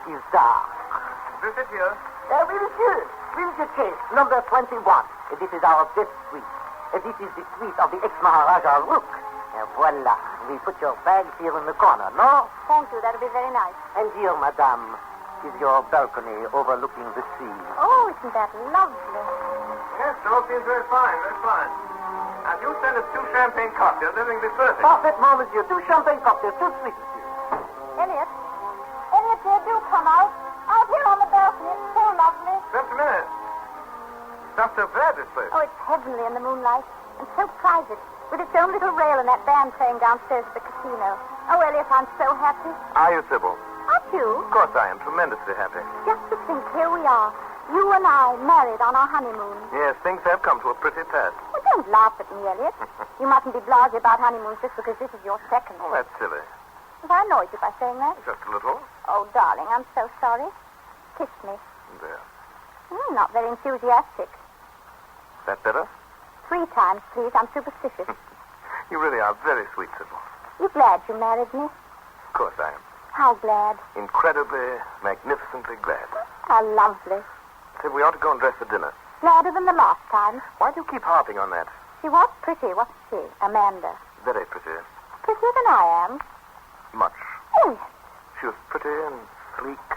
Speaker 23: is dark.
Speaker 10: Do sit here.
Speaker 23: Oui, monsieur. Oui, Monsieur Chase, number 21. This is our best suite. This is the suite of the ex-Maharaja Rook. Voila. We put your bags here in the corner, no?
Speaker 19: Thank you. That'll be very nice.
Speaker 23: And here, madame, is your balcony overlooking the sea.
Speaker 19: Oh, isn't that lovely?
Speaker 10: Yes, it all seems very fine, very fine. Now, if you send us 2 champagne cocktails, everything will be perfect.
Speaker 23: Parfaitement, monsieur. 2 champagne cocktails, tout de suite, monsieur.
Speaker 19: Elliot, dear, do come out. Out here on the balcony. It's so lovely.
Speaker 10: Just a minute. It's not so bad, this place.
Speaker 19: Oh, it's heavenly in the moonlight. And so private. With its own little rail and that band playing downstairs at the casino. Oh, Elliot, I'm so happy.
Speaker 10: Are you, Sybil?
Speaker 19: Aren't you?
Speaker 10: Of course I am. Tremendously happy.
Speaker 19: Just to think, here we are. You and I married on our honeymoon.
Speaker 10: Yes, things have come to a pretty pass.
Speaker 19: Well, don't laugh at me, Elliot. You mustn't be blasé about honeymoons just because this is your second.
Speaker 10: Oh, that's silly.
Speaker 19: Have I annoyed you by saying that?
Speaker 10: Just a little.
Speaker 19: Oh, darling, I'm so sorry. Kiss me.
Speaker 10: There.
Speaker 19: Not very enthusiastic.
Speaker 10: Is that better?
Speaker 19: 3 times, please. I'm superstitious.
Speaker 10: You really are very sweet, Sybil.
Speaker 19: You glad you married me?
Speaker 10: Of course I am.
Speaker 19: How glad?
Speaker 10: Incredibly, magnificently glad.
Speaker 19: How lovely.
Speaker 10: Sybil, we ought to go and dress for dinner.
Speaker 19: Gladder than the last time.
Speaker 10: Why do you keep harping on that?
Speaker 19: She was pretty, wasn't she? Amanda.
Speaker 10: Very pretty.
Speaker 19: Prettier than I am.
Speaker 10: Much.
Speaker 19: Elliot.
Speaker 10: She was pretty and sleek,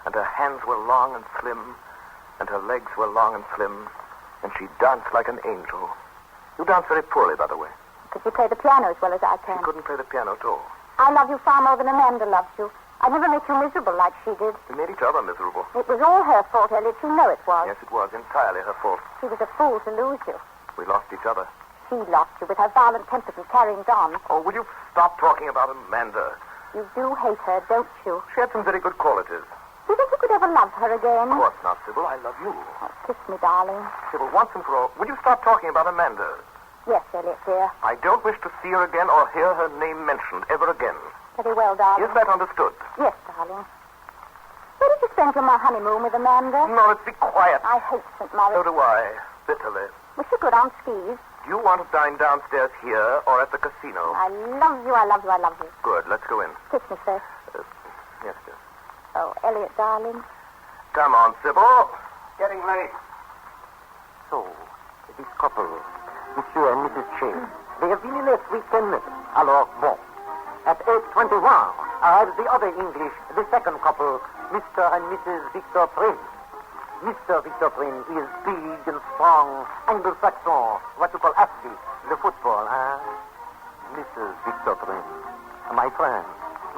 Speaker 10: and her hands were long and slim, and her legs were long and slim, and she danced like an angel. You dance very poorly, by the way.
Speaker 19: Could you play the piano as well as I can?
Speaker 10: She couldn't play the piano at all.
Speaker 19: I love you far more than Amanda loves you. I never make you miserable like she did.
Speaker 10: We made each other miserable.
Speaker 19: It was all her fault, Elliot. You know it was.
Speaker 10: Yes, it was entirely her fault.
Speaker 19: She was a fool to lose you.
Speaker 10: We lost each other.
Speaker 19: She lost you with her violent tempers and carryings on.
Speaker 10: Oh, will you stop talking about Amanda?
Speaker 19: You do hate her, don't you?
Speaker 10: She had some very good qualities.
Speaker 19: Do you think you could ever love her again?
Speaker 10: Of course not, Sybil. I love you.
Speaker 19: Oh, kiss me, darling.
Speaker 10: Sybil, once and for all, will you stop talking about Amanda?
Speaker 19: Yes, Elliot, dear.
Speaker 10: I don't wish to see her again or hear her name mentioned ever again.
Speaker 19: Very well, darling.
Speaker 10: Is that understood?
Speaker 19: Yes, darling. Where did you spend your honeymoon with Amanda?
Speaker 10: Norris, be quiet.
Speaker 19: I hate St. Maurice.
Speaker 10: So do I, bitterly.
Speaker 19: Was she good on skis?
Speaker 10: Do you want to dine downstairs here or at the casino?
Speaker 19: I love you, I love you, I love you.
Speaker 10: Good, let's go in.
Speaker 19: Kiss me, sir.
Speaker 10: Yes, dear.
Speaker 19: Oh, Elliot, darling.
Speaker 10: Come on, Sybil. Getting late.
Speaker 23: So, this couple, Monsieur and Mrs. Chase, they have been in their suite 10 minutes. Alors, bon. At 8:21 arrives the other English, the second couple, Mr. and Mrs. Victor Prince. Mr. Victor Prince is big and strong, Anglo-Saxon, what you call athlete, the football, huh? Mrs. Victor Prince, my friend,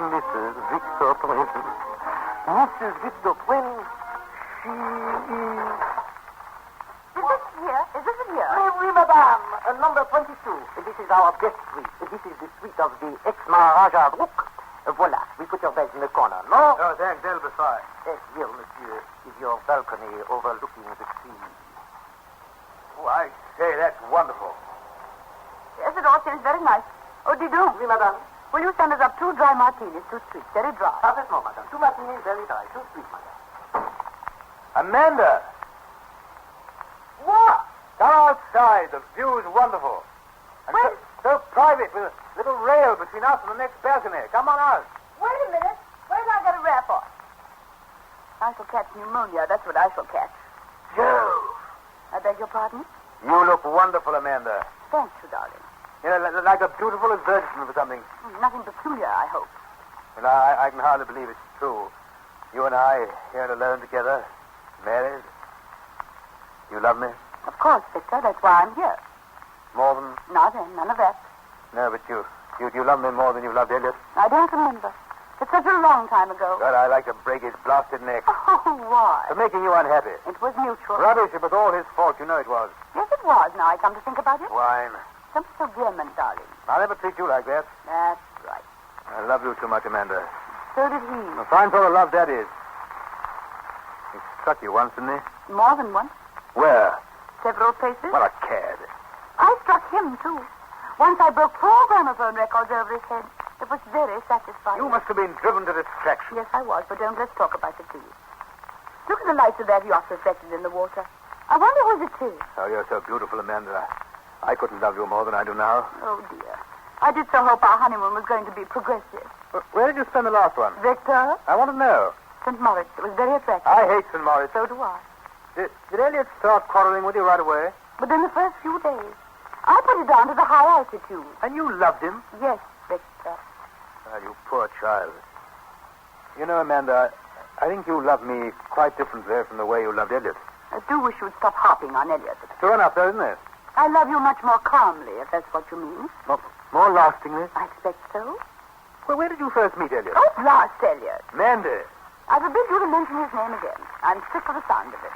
Speaker 23: Mrs. Victor Prince. Mrs. Victor Prince, she is...
Speaker 19: Is this here?
Speaker 23: Oui, madame. Number 22. This is our best suite. This is the suite of the ex-Maharaja Rook. Voila. We put your bags in the corner, no?
Speaker 10: Oh, thanks. They'll be fine.
Speaker 23: Here, monsieur, is your balcony overlooking the sea.
Speaker 10: Oh, I say, that's wonderful.
Speaker 19: Yes, it all seems very nice. Oh, do you do?
Speaker 23: Oui, madame.
Speaker 19: Will you send us up 2 dry martinis, 2 sweet, very dry?
Speaker 23: Parfaitement, madame. 2 martinis, very dry. 2 sweet, madame.
Speaker 10: Amanda!
Speaker 23: What?
Speaker 10: Come outside. The view's wonderful. And so private, with a little rail between us and the next balcony. Come on out.
Speaker 19: Wait a minute. Where's I got a wrap on? I shall catch pneumonia. That's what I shall catch.
Speaker 10: Joe!
Speaker 19: I beg your pardon?
Speaker 10: You look wonderful, Amanda.
Speaker 19: Thank you, darling.
Speaker 10: You know, like a beautiful advertisement for something.
Speaker 19: Nothing peculiar, I hope.
Speaker 10: Well, I can hardly believe it's true. You and I here alone together, married. You love me?
Speaker 19: Of course, Victor. That's why I'm here.
Speaker 10: More than...
Speaker 19: None of that.
Speaker 10: No, but you love me more than you loved Elliot.
Speaker 19: I don't remember. It's such a long time ago.
Speaker 10: God, I'd like to break his blasted neck.
Speaker 19: Oh, why?
Speaker 10: For making you unhappy.
Speaker 19: It was mutual.
Speaker 10: Rubbish, it was all his fault. You know it was.
Speaker 19: Yes, it was. Now I come to think about it.
Speaker 10: Wine.
Speaker 19: Don't be so vehement, darling.
Speaker 10: I'll never treat you like that.
Speaker 19: That's right.
Speaker 10: I love you too much, Amanda.
Speaker 4: So did he.
Speaker 10: A fine sort of love that is. He struck you once, didn't he?
Speaker 4: More than once.
Speaker 10: Where?
Speaker 4: Several places.
Speaker 10: What a cad.
Speaker 4: I struck him, too. Once I broke 4 gramophone records over his head. It was very satisfying.
Speaker 10: You must have been driven to distraction.
Speaker 4: Yes, I was, but don't let's talk about it, please. Look at the lights of that yacht reflected in the water. I wonder whose it is.
Speaker 10: Oh, you're so beautiful, Amanda. I couldn't love you more than I do now.
Speaker 4: Oh, dear. I did so hope our honeymoon was going to be progressive.
Speaker 10: Where did you spend the last one?
Speaker 4: Victor?
Speaker 10: I want to know.
Speaker 4: St. Moritz. It was very attractive.
Speaker 10: I hate St. Moritz.
Speaker 4: So do I.
Speaker 10: Did Elliot start quarreling with you right away?
Speaker 4: Within the first few days. I put it down to the high altitude.
Speaker 10: And you loved him?
Speaker 4: Yes, Victor.
Speaker 10: Ah, you poor child. You know, Amanda, I think you love me quite differently from the way you loved Elliot.
Speaker 4: I do wish you would stop harping on Elliot.
Speaker 10: True enough, though, isn't it?
Speaker 4: I love you much more calmly, if that's what you mean.
Speaker 10: More lastingly?
Speaker 4: I expect so.
Speaker 10: Well, where did you first meet Elliot?
Speaker 4: Oh, blast Elliot.
Speaker 10: Mandy.
Speaker 4: I forbid you to mention his name again. I'm sick of the sound of it.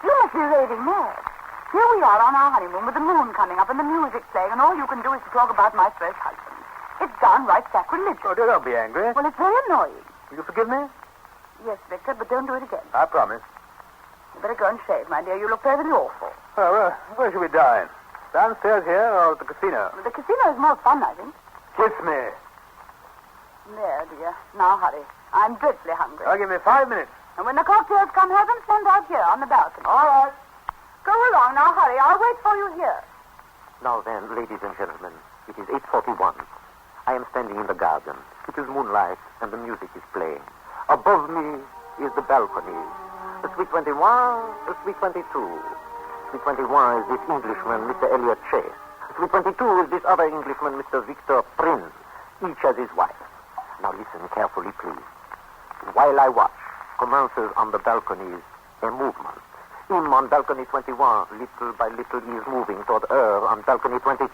Speaker 4: You must be raving mad. Here we are on our honeymoon with the moon coming up and the music playing, and all you can do is to talk about my first husband. It's downright sacrilegious.
Speaker 10: Oh, don't be angry.
Speaker 4: Well, it's very annoying.
Speaker 10: Will you forgive me?
Speaker 4: Yes, Victor, but don't do it again.
Speaker 10: I promise.
Speaker 4: You better go and shave, my dear. You look perfectly awful.
Speaker 10: Oh, well, where should we dine? Downstairs here or at the casino?
Speaker 4: The casino is more fun, I think.
Speaker 10: Kiss me.
Speaker 4: There, dear. Now hurry. I'm dreadfully hungry.
Speaker 10: Give me 5 minutes.
Speaker 4: And when the cocktails come, have them sent out here on the balcony.
Speaker 10: All right.
Speaker 4: Go along. Now hurry. I'll wait for you here.
Speaker 23: Now then, ladies and gentlemen, it is 8:41. I am standing in the garden. It is moonlight, and the music is playing. Above me is the balcony. The Suite 21, the Suite 22. Suite 21 is this Englishman, Mr. Elliot Chase. Suite 22 is this other Englishman, Mr. Victor Prince. Each has his wife. Now listen carefully, please. While I watch, commences on the balconies a movement. Him on balcony 21, little by little, he is moving toward her on balcony 22.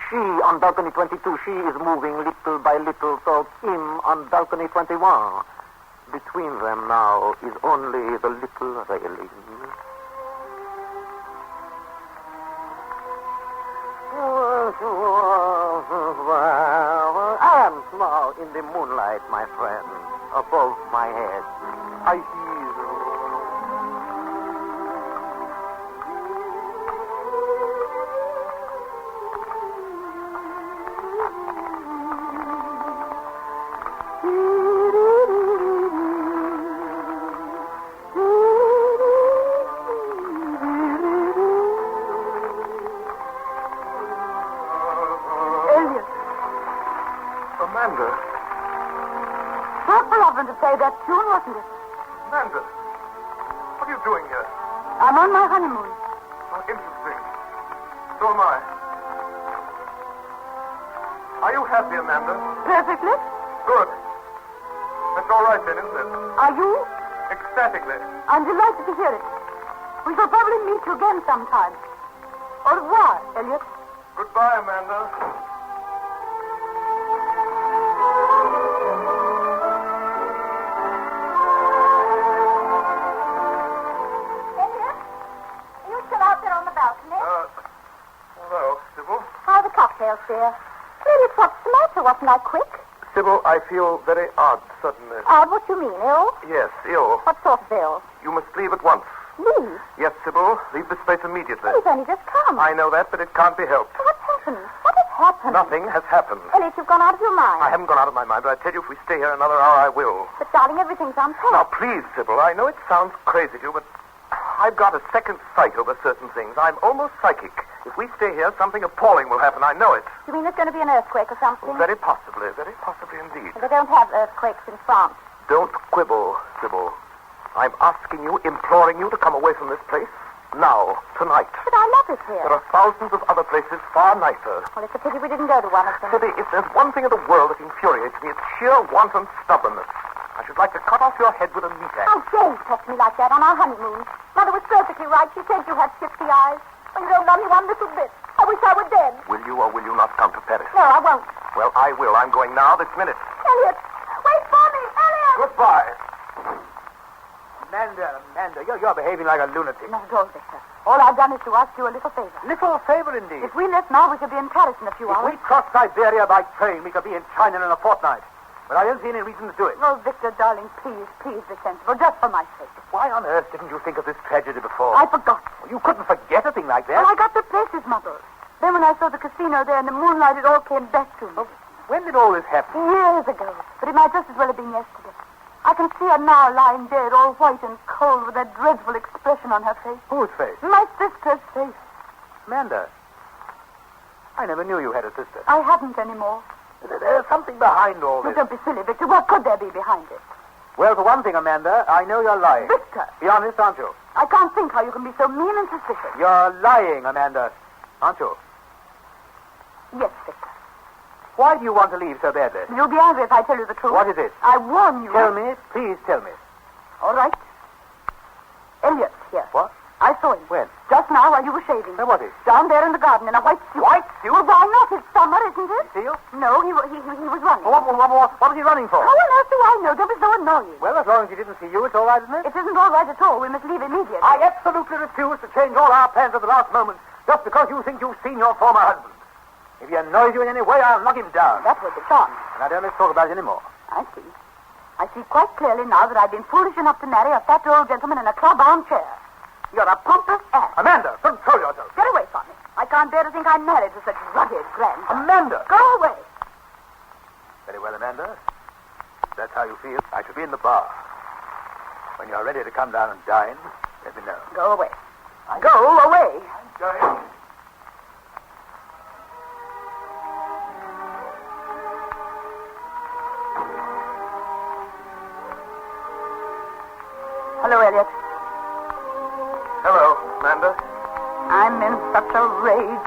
Speaker 23: She on balcony 22, she is moving little by little toward him on balcony 21. Between them now is only the little railing. I am now in the moonlight, my friend, above my head. I hear
Speaker 4: to play that tune, wasn't it?
Speaker 10: Amanda, what are you doing here?
Speaker 4: I'm on my honeymoon.
Speaker 10: Oh, interesting. So am I. Are you happy, Amanda?
Speaker 4: Perfectly.
Speaker 10: Good. That's all right then, isn't it?
Speaker 4: Are you?
Speaker 10: Ecstatically.
Speaker 4: I'm delighted to hear it. We shall probably meet you again sometime. Au revoir, Elliot.
Speaker 10: Goodbye, Amanda.
Speaker 4: Cocktails, dear. Elliot, what's the matter? Wasn't I quick?
Speaker 10: Sybil, I feel very odd suddenly.
Speaker 4: Odd? What do you mean, ill?
Speaker 10: Yes, ill.
Speaker 4: What sort of ill?
Speaker 10: You must leave at once.
Speaker 4: Leave?
Speaker 10: Yes, Sybil. Leave this place immediately.
Speaker 4: He's only just come.
Speaker 10: I know that, but it can't be helped.
Speaker 4: What's happened? What has happened?
Speaker 10: Nothing has happened.
Speaker 4: Elliot, you've gone out of your mind.
Speaker 10: I haven't gone out of my mind, but I tell you, if we stay here another hour, I will.
Speaker 4: But, darling, everything's on pace.
Speaker 10: Now, please, Sybil, I know it sounds crazy to you, but I've got a second sight over certain things. I'm almost psychic. If we stay here, something appalling will happen. I know it.
Speaker 4: You mean there's going to be an earthquake or something?
Speaker 10: Very possibly indeed.
Speaker 4: They don't have earthquakes in France.
Speaker 10: Don't quibble, Sybil. I'm asking you, imploring you to come away from this place now, tonight.
Speaker 4: But I love it here.
Speaker 10: There are thousands of other places far nicer.
Speaker 4: Well, it's a pity we didn't go to one of them.
Speaker 10: Sybil, if there's one thing in the world that infuriates me, it's sheer wanton stubbornness. I should like to cut off your head with a meat axe.
Speaker 4: How dare you talk to me like that on our honeymoon? Mother was perfectly right. She said you had shifty eyes. Well, you don't love me one little bit. I wish I were dead.
Speaker 10: Will you or will you not come to Paris?
Speaker 4: No, I won't.
Speaker 10: Well, I will. I'm going now, this minute.
Speaker 4: Elliot! Wait for me! Elliot!
Speaker 10: Goodbye. Amanda, you're behaving like a lunatic.
Speaker 4: Not at all, Victor. All I've done is to ask you a little favor.
Speaker 10: Little favor, indeed.
Speaker 4: If we left now, we could be in Paris in a few hours.
Speaker 10: If we cross Siberia by train, we could be in China in a fortnight.
Speaker 3: but I don't see any reason to do it.
Speaker 4: Oh, Victor, darling, please be sensible, just for my sake.
Speaker 3: Why on earth didn't you think of this tragedy before?
Speaker 4: I forgot.
Speaker 3: You couldn't forget a thing like that.
Speaker 4: Well, I got the places muddled. Then when I saw the casino there in the moonlight, it all came back to me.
Speaker 3: When did all this happen?
Speaker 4: Years ago. But it might just as well have been yesterday. I can see her now lying dead, all white and cold, with that dreadful expression on her face.
Speaker 3: Whose face?
Speaker 4: My sister's face.
Speaker 3: Amanda. I never knew you had a sister.
Speaker 4: I haven't anymore.
Speaker 3: There's something behind all
Speaker 4: Now,
Speaker 3: this.
Speaker 4: don't be silly, Victor. What could there be behind it?
Speaker 3: Well, for one thing, Amanda, I know you're lying.
Speaker 4: Victor!
Speaker 3: Be honest, aren't you?
Speaker 4: I can't think how you can be so mean and suspicious.
Speaker 3: You're lying, Amanda, aren't you?
Speaker 4: Yes, Victor.
Speaker 3: Why do you want to leave so badly?
Speaker 4: You'll be angry if I tell you the truth.
Speaker 3: What is it?
Speaker 4: I warn you.
Speaker 3: Tell me. Please tell me.
Speaker 4: All right. Elliot's here.
Speaker 3: What?
Speaker 4: I saw him.
Speaker 3: When?
Speaker 4: Just now while you were shaving.
Speaker 3: Where was he?
Speaker 4: Down there in the garden in a white suit.
Speaker 3: White suit?
Speaker 4: Well, why not? It's summer, isn't it?
Speaker 3: See you?
Speaker 4: No, he was running.
Speaker 3: What was he running for?
Speaker 4: How on earth do I know? Don't be so annoying.
Speaker 3: Well, as long as he didn't see you, it's all right, isn't it?
Speaker 4: It isn't all right at all. We must leave immediately.
Speaker 3: I absolutely refuse to change all our plans at the last moment just because you think you've seen your former husband. If he annoys you in any way, I'll knock him down.
Speaker 4: That was the chance.
Speaker 3: And I don't let's talk about it anymore.
Speaker 4: I see. I see quite clearly now that I've been foolish enough to marry a fat old gentleman in a club armchair. You're a pompous ass.
Speaker 3: Amanda, control yourself.
Speaker 4: Get away from me. I can't bear to think I'm married to such rugged grandson.
Speaker 3: Amanda!
Speaker 4: Go away.
Speaker 3: Very well, Amanda. If that's how you feel, I shall be in the bar. When you're ready to come down and dine, let me know.
Speaker 4: Go away. Go away.
Speaker 3: I'm going.
Speaker 4: Hello, Elliot.
Speaker 10: Hello, Amanda.
Speaker 4: I'm in such a rage.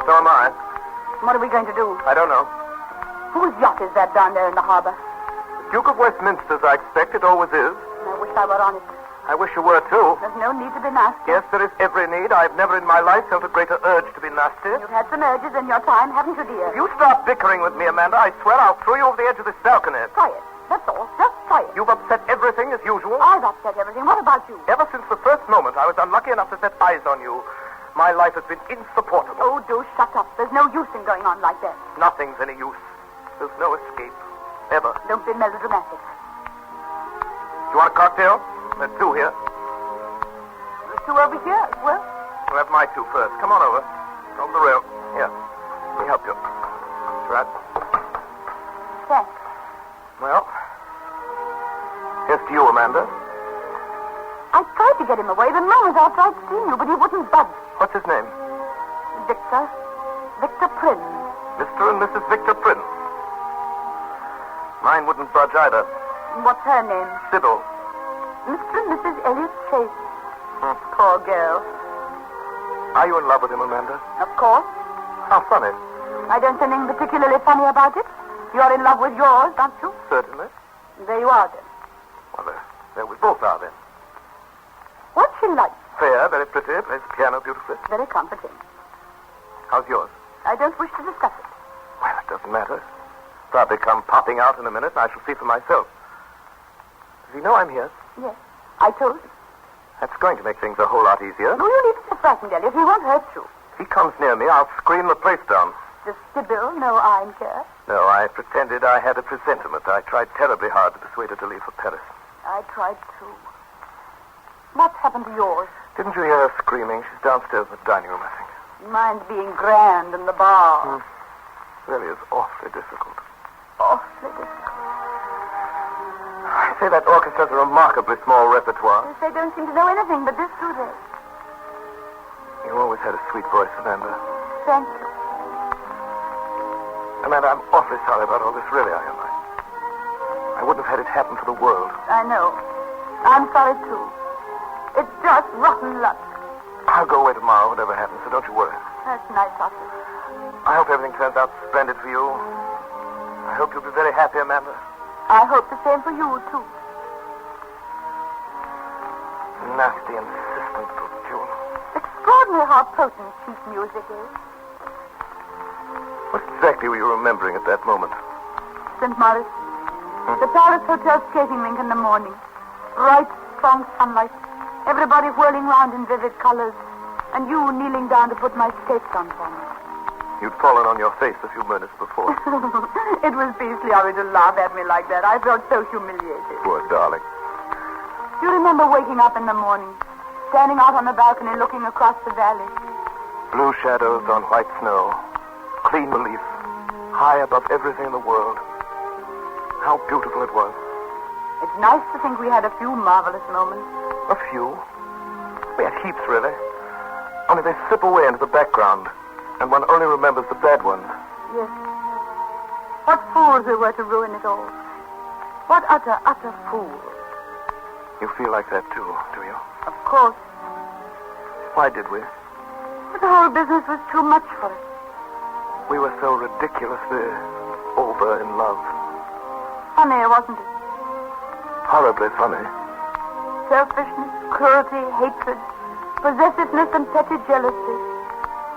Speaker 10: So am I.
Speaker 4: What are we going to do?
Speaker 10: I don't know.
Speaker 4: Whose yacht is that down there in the harbor?
Speaker 10: Duke of Westminster's, I expect. It always is.
Speaker 4: I wish I were on it.
Speaker 10: I wish you were, too.
Speaker 4: There's no need to be nasty.
Speaker 10: Yes, there is every need. I've never in my life felt a greater urge to be nasty.
Speaker 4: You've had some urges in your time, haven't you, dear?
Speaker 10: If you start bickering with me, Amanda, I swear I'll throw you over the edge of this balcony.
Speaker 4: Try it. That's all. Just try it.
Speaker 10: You've upset everything as usual.
Speaker 4: I've upset everything. What about you?
Speaker 10: Ever since the first moment I was unlucky enough to set eyes on you, my life has been insupportable.
Speaker 4: Oh, do shut up. There's no use in going on like that.
Speaker 10: Nothing's any use. There's no escape. Ever.
Speaker 4: Don't be melodramatic.
Speaker 10: You want a cocktail? There's two here.
Speaker 4: There's two over here as well.
Speaker 10: We'll have my two first. Come on over. Over the rail. Here. Let me help you. That's right.
Speaker 4: Thanks.
Speaker 10: Well, here's to you, Amanda.
Speaker 4: I tried to get him away the moment after I'd seen you, but he wouldn't budge.
Speaker 10: What's his name?
Speaker 4: Victor. Victor Prince.
Speaker 10: Mr. and Mrs. Victor Prince. Mine wouldn't budge either.
Speaker 4: What's her name?
Speaker 10: Sybil.
Speaker 4: Mr. and Mrs. Elliot Chase. Poor girl.
Speaker 10: Are you in love with him, Amanda?
Speaker 4: Of course.
Speaker 10: How funny.
Speaker 4: I don't see anything particularly funny about it. You're in love with yours, aren't you?
Speaker 10: Certainly.
Speaker 4: There you are, then.
Speaker 10: Well, there we both are, then.
Speaker 4: What's she like?
Speaker 10: Fair, very pretty, plays the piano beautifully.
Speaker 4: Very comforting.
Speaker 10: How's yours?
Speaker 4: I don't wish to discuss it.
Speaker 10: Well, it doesn't matter. Probably come popping out in a minute, and I shall see for myself. Does he know I'm here?
Speaker 4: Yes. I told you.
Speaker 10: That's going to make things a whole lot easier.
Speaker 4: No, you need to be frightened, Elliot. He won't hurt you.
Speaker 10: If he comes near me, I'll scream the place down.
Speaker 4: Does Sybil know I'm here?
Speaker 10: No, I pretended I had a presentiment. I tried terribly hard to persuade her to leave for Paris.
Speaker 4: I tried too. What happened to yours?
Speaker 10: Didn't you hear her screaming? She's downstairs in the dining room, I think.
Speaker 4: Mine's being grand in the bar.
Speaker 10: Really is awfully difficult.
Speaker 4: Awfully difficult.
Speaker 10: I say that orchestra's a remarkably small repertoire.
Speaker 4: Yes, they don't seem to know anything but this, do they?
Speaker 10: You always had a sweet voice, Amanda.
Speaker 4: Thank you.
Speaker 10: Amanda, I'm awfully sorry about all this, really, I am. I wouldn't have had it happen for the world.
Speaker 4: I know. I'm sorry, too. It's just rotten luck.
Speaker 10: I'll go away tomorrow, whatever happens, so don't you worry.
Speaker 4: That's nice of you.
Speaker 10: I hope everything turns out splendid for you. I hope you'll be very happy, Amanda.
Speaker 4: I hope the same for you, too.
Speaker 10: Nasty, insistent little tune.
Speaker 4: Extraordinary how potent cheap music is.
Speaker 10: What exactly were you remembering at that moment?
Speaker 4: St. Maurice. The Palace Hotel skating rink in the morning. Bright, strong sunlight. Everybody whirling round in vivid colors. And you kneeling down to put my skates on for me.
Speaker 10: You'd fallen on your face a few minutes before.
Speaker 4: It was beastly of you to laugh at me like that. I felt so humiliated.
Speaker 10: Poor darling.
Speaker 4: Do you remember waking up in the morning, standing out on the balcony looking across the valley?
Speaker 10: Blue shadows on white snow. Clean relief. High above everything in the world. How beautiful it was.
Speaker 4: It's nice to think we had a few marvelous moments.
Speaker 10: A few. We had heaps, really. Only they slip away into the background, and one only remembers the bad ones.
Speaker 4: Yes. What fools we were to ruin it all. What utter fools.
Speaker 10: You feel like that, too, do you?
Speaker 4: Of course.
Speaker 10: Why did we?
Speaker 4: But the whole business was too much for us.
Speaker 10: We were so ridiculously over in love.
Speaker 4: Funny, wasn't it?
Speaker 10: Horribly funny.
Speaker 4: Selfishness, cruelty, hatred, possessiveness, and petty jealousy.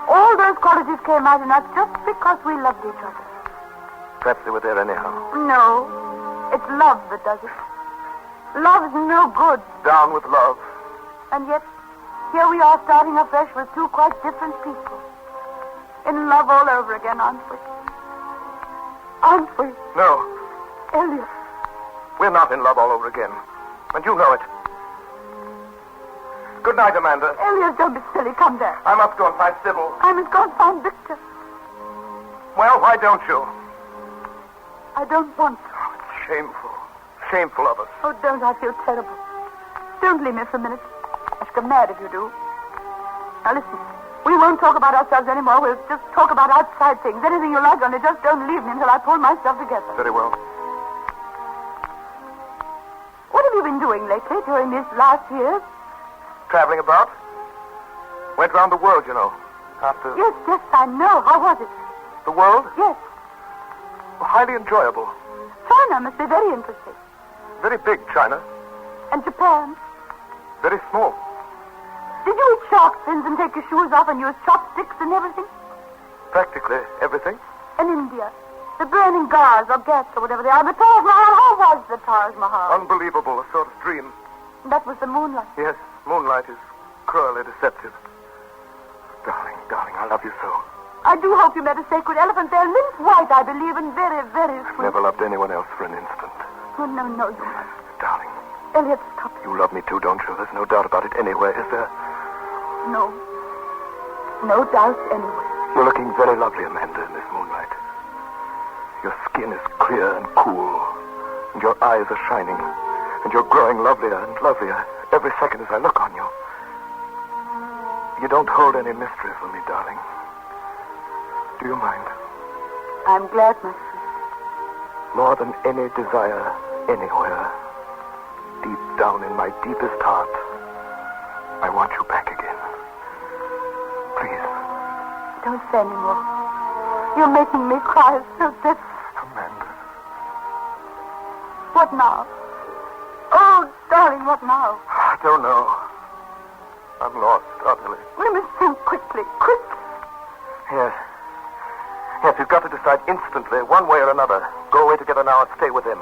Speaker 4: All those qualities came out in us just because we loved each other.
Speaker 10: Perhaps they were there anyhow.
Speaker 4: No, it's love that does it. Love's no good.
Speaker 10: Down with love.
Speaker 4: And yet, here we are starting afresh with two quite different people. In love all over again, aren't we? Aren't we?
Speaker 10: No.
Speaker 4: Elliot.
Speaker 10: We're not in love all over again. And you know it. Good night, Amanda.
Speaker 4: Elliot, don't be silly. Come back.
Speaker 10: I must go and find Sybil.
Speaker 4: I must go and find Victor.
Speaker 10: Well, why don't you?
Speaker 4: I don't want to.
Speaker 10: Oh, it's shameful. Shameful of us.
Speaker 4: Oh, don't. I feel terrible. Don't leave me for a minute. I should go mad if you do. Now, listen. We won't talk about ourselves anymore. We'll just talk about outside things. Anything you like, only just don't leave me until I pull myself together.
Speaker 10: Very well.
Speaker 4: What have you been doing lately during these last years?
Speaker 10: Traveling about. Went round the world, you know. After...
Speaker 4: Yes, I know. How was it?
Speaker 10: The world?
Speaker 4: Yes.
Speaker 10: Well, highly enjoyable.
Speaker 4: China must be very interesting.
Speaker 10: Very big, China.
Speaker 4: And Japan?
Speaker 10: Very small.
Speaker 4: Did you eat shark fins and take your shoes off and use chopsticks and everything?
Speaker 10: Practically everything.
Speaker 4: And India? The burning gars or gas or whatever they are. The Taj Mahal. How was the Taj Mahal?
Speaker 10: Unbelievable. A sort of dream.
Speaker 4: That was the moonlight.
Speaker 10: Yes, moonlight is cruelly deceptive. Darling, I love you so.
Speaker 4: I do hope you met a sacred elephant there, lynx white, I believe, and very, very sweet.
Speaker 10: Never loved anyone else for an instant.
Speaker 4: Oh, no, you must.
Speaker 10: Darling.
Speaker 4: Elliot, stop.
Speaker 10: You love me too, don't you? There's no doubt about it anywhere, is there?
Speaker 4: No. No doubt anywhere.
Speaker 10: You're looking very lovely, Amanda, in this moonlight. Your skin is clear and cool, and your eyes are shining, and you're growing lovelier and lovelier every second as I look on you. You don't hold any mystery for me, darling. Do you mind?
Speaker 4: I'm glad, my sweet.
Speaker 10: More than any desire anywhere, deep down in my deepest heart, I want you back again. Please.
Speaker 4: Don't say any more. You're making me cry so that...
Speaker 10: Amanda.
Speaker 4: What now? Oh, darling, what now?
Speaker 10: I don't know. I'm lost, utterly.
Speaker 4: We must think quickly.
Speaker 10: Yes. Yes, we've got to decide instantly, one way or another. Go away together now and stay with him.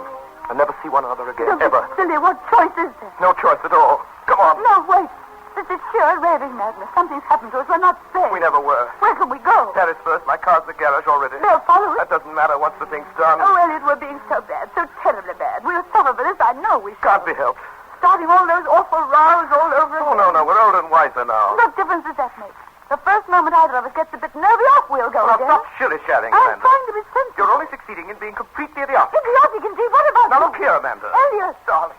Speaker 10: And never see one another again,
Speaker 4: Don't
Speaker 10: ever.
Speaker 4: be silly. What choice is there?
Speaker 10: No choice at all. Come on.
Speaker 4: No, wait. This is sheer raving madness. Something's happened to us. We're not safe.
Speaker 10: We never were.
Speaker 4: Where can we go?
Speaker 10: Paris first. My car's in the garage already.
Speaker 4: They'll follow us.
Speaker 10: That doesn't matter once the thing's done.
Speaker 4: Oh, Elliot, we're being so bad. So terribly bad. We'll suffer for this. I know we shall.
Speaker 10: Can't be helped.
Speaker 4: Starting all those awful rows all over again.
Speaker 10: Oh, no. We're older and wiser now.
Speaker 4: What difference does that make? The first moment either of us gets a bit nervy off, we'll go
Speaker 10: Now,
Speaker 4: again.
Speaker 10: stop shilly-shallying,
Speaker 4: I'm
Speaker 10: Amanda.
Speaker 4: trying to be sensible.
Speaker 10: You're only succeeding in being completely idiotic.
Speaker 4: Idiotic indeed. What about
Speaker 10: Now,
Speaker 4: you?
Speaker 10: look here, Amanda.
Speaker 4: Elliot.
Speaker 10: Darling.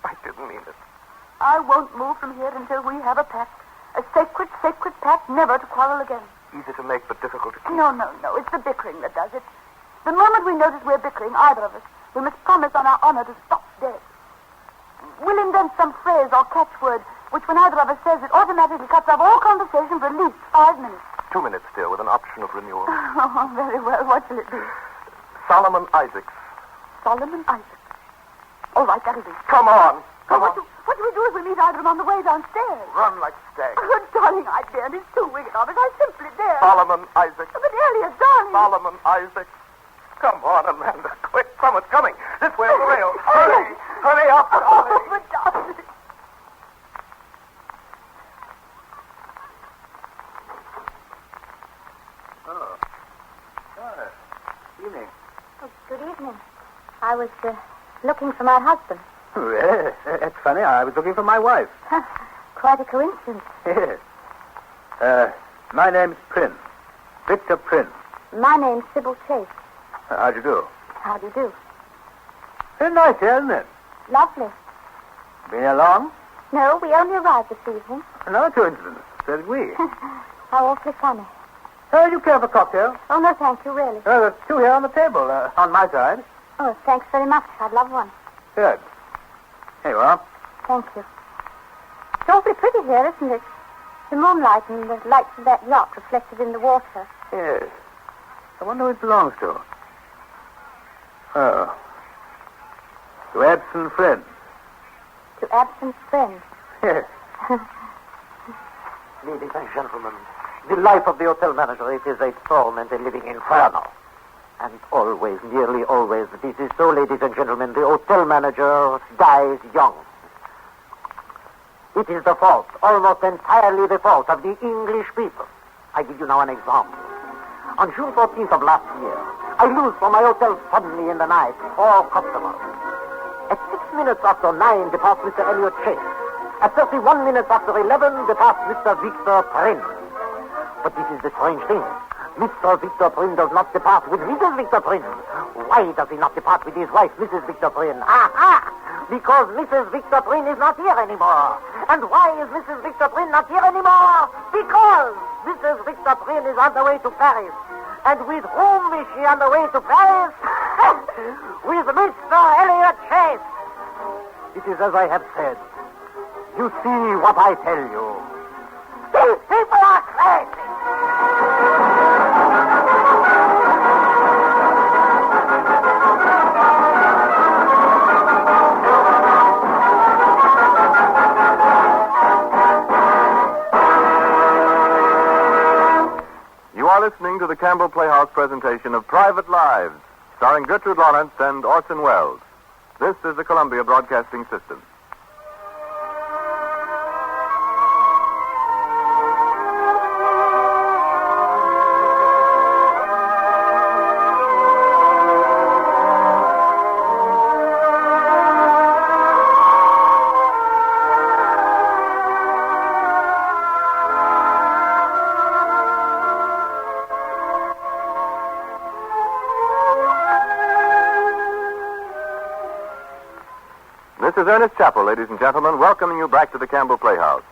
Speaker 10: I didn't mean it.
Speaker 4: I won't move from here until we have a pact. A sacred pact never to quarrel again.
Speaker 10: Easy to make, but difficult to keep.
Speaker 4: No. It's the bickering that does it. The moment we notice we're bickering, either of us, we must promise on our honor to stop dead. We'll invent some phrase or catchword which, when either of us says it, automatically cuts off all conversation for at least 5 minutes.
Speaker 10: 2 minutes still, with an option of renewal.
Speaker 4: Oh, very well. What shall it be?
Speaker 10: Solomon Isaacs.
Speaker 4: Solomon Isaacs. All right, that'll do.
Speaker 10: Come on.
Speaker 4: What do we do if we meet either of them on the way downstairs?
Speaker 10: Run like stags.
Speaker 4: Oh, darling, I daren't. It's too wicked of us. I simply dare.
Speaker 10: Solomon Isaacs.
Speaker 4: But Elliot, darling.
Speaker 10: Solomon Isaacs. Come on, Amanda. Quick, someone's coming. This way on the rail. Hurry. Hurry up, darling.
Speaker 4: Oh, but darling.
Speaker 3: Evening.
Speaker 4: Oh, good evening. I was looking for my husband.
Speaker 3: Well, that's funny. I was looking for my wife.
Speaker 4: Quite a coincidence.
Speaker 3: Yes. My name's Prince. Victor Prince.
Speaker 4: My name's Sybil Chase.
Speaker 3: How do you do?
Speaker 4: How do you do?
Speaker 3: Very nice here, isn't it?
Speaker 4: Lovely.
Speaker 3: Been here long?
Speaker 4: No, we only arrived this evening.
Speaker 3: Another coincidence. So did we.
Speaker 4: How awfully funny.
Speaker 3: You care for a cocktail?
Speaker 4: Oh, no, thank you, really.
Speaker 3: There's two here on the table, on my side.
Speaker 4: Oh, thanks very much. I'd love one.
Speaker 3: Good. Here you are.
Speaker 4: Thank you. It's awfully pretty here, isn't it? The moonlight and the lights of that yacht reflected in the water.
Speaker 3: Yes. I wonder who it belongs to. Oh. To absent friends.
Speaker 4: To absent friends.
Speaker 3: Yes.
Speaker 23: Ladies and gentlemen, the life of the hotel manager, it is a torment, a living inferno. And always, nearly always, this is so, ladies and gentlemen, the hotel manager dies young. It is the fault, almost entirely the fault of the English people. I give you now an example. On June 14th of last year, I lose from my hotel suddenly in the night 4 customers. At 6 minutes after 9 departs Mr. Elliot Chase. At 31 minutes after 11 departs Mr. Victor Prince. But this is the strange thing. Mr. Victor Prince does not depart with Mrs. Victor Prince. Why does he not depart with his wife, Mrs. Victor Prince? Aha! Because Mrs. Victor Prince is not here anymore. And why is Mrs. Victor Prince not here anymore? Because Mrs. Victor Prince is on the way to Paris. And with whom is she on the way to Paris? With Mr. Elliot Chase. It is as I have said. You see what I tell you. These people are crazy.
Speaker 6: You are listening to the Campbell Playhouse presentation of Private Lives, starring Gertrude Lawrence and Orson Welles. This is the Columbia Broadcasting System. This is Ernest Chappell, ladies and gentlemen, welcoming you back to the Campbell Playhouse.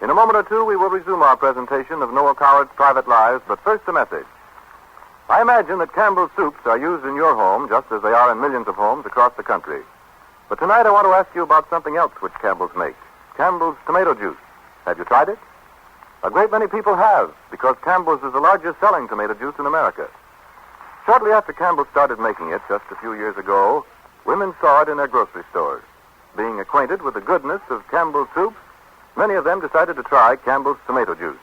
Speaker 6: In a moment or two, we will resume our presentation of Noah Coward's Private Lives, but first a message. I imagine that Campbell's soups are used in your home just as they are in millions of homes across the country. But tonight I want to ask you about something else which Campbell's make. Campbell's tomato juice. Have you tried it? A great many people have, because Campbell's is the largest selling tomato juice in America. Shortly after Campbell started making it, just a few years ago, women saw it in their grocery stores. Being acquainted with the goodness of Campbell's soups, many of them decided to try Campbell's tomato juice.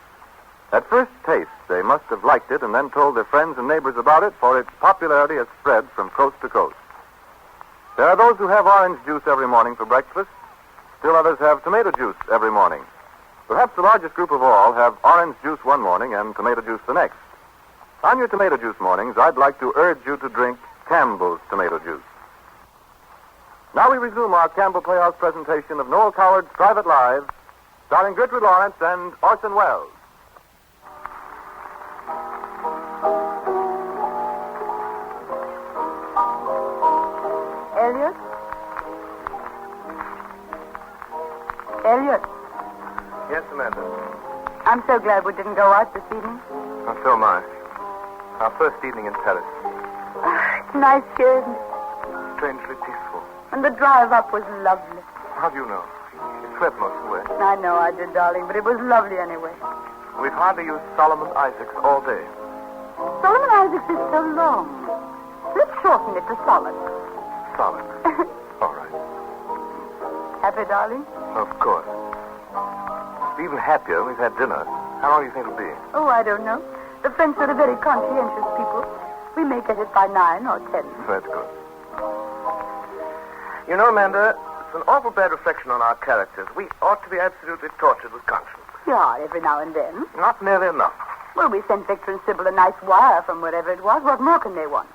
Speaker 6: At first taste, they must have liked it and then told their friends and neighbors about it, for its popularity has spread from coast to coast. There are those who have orange juice every morning for breakfast. Still others have tomato juice every morning. Perhaps the largest group of all have orange juice one morning and tomato juice the next. On your tomato juice mornings, I'd like to urge you to drink Campbell's tomato juice. Now we resume our Campbell Playhouse presentation of Noel Coward's Private Lives, starring Gertrude Lawrence and Orson Welles.
Speaker 4: Elliot? Elliot,
Speaker 10: Yes, Amanda.
Speaker 4: I'm so glad we didn't go out this evening.
Speaker 10: Oh, so am I. Our first evening in Paris.
Speaker 4: It's nice here, isn't it?
Speaker 10: Strangely peaceful.
Speaker 4: And the drive up was lovely.
Speaker 10: How do you know? You slept most of the way.
Speaker 4: I know I did, darling, but it was lovely anyway.
Speaker 10: We've hardly used Solomon Isaacs all day.
Speaker 4: Solomon Isaacs is so long. Let's shorten it to Solid.
Speaker 10: Solid. All right.
Speaker 4: Happy, darling?
Speaker 10: Of course. To be even happier, we've had dinner. How long do you think it'll be?
Speaker 4: Oh, I don't know. The French are a very conscientious people. We may get it by 9 or 10.
Speaker 10: That's good. You know, Amanda, it's an awful bad reflection on our characters. We ought to be absolutely tortured with conscience.
Speaker 4: Yeah, every now and then.
Speaker 10: Not nearly enough.
Speaker 4: Well, we sent Victor and Sybil a nice wire from wherever it was. What more can they want?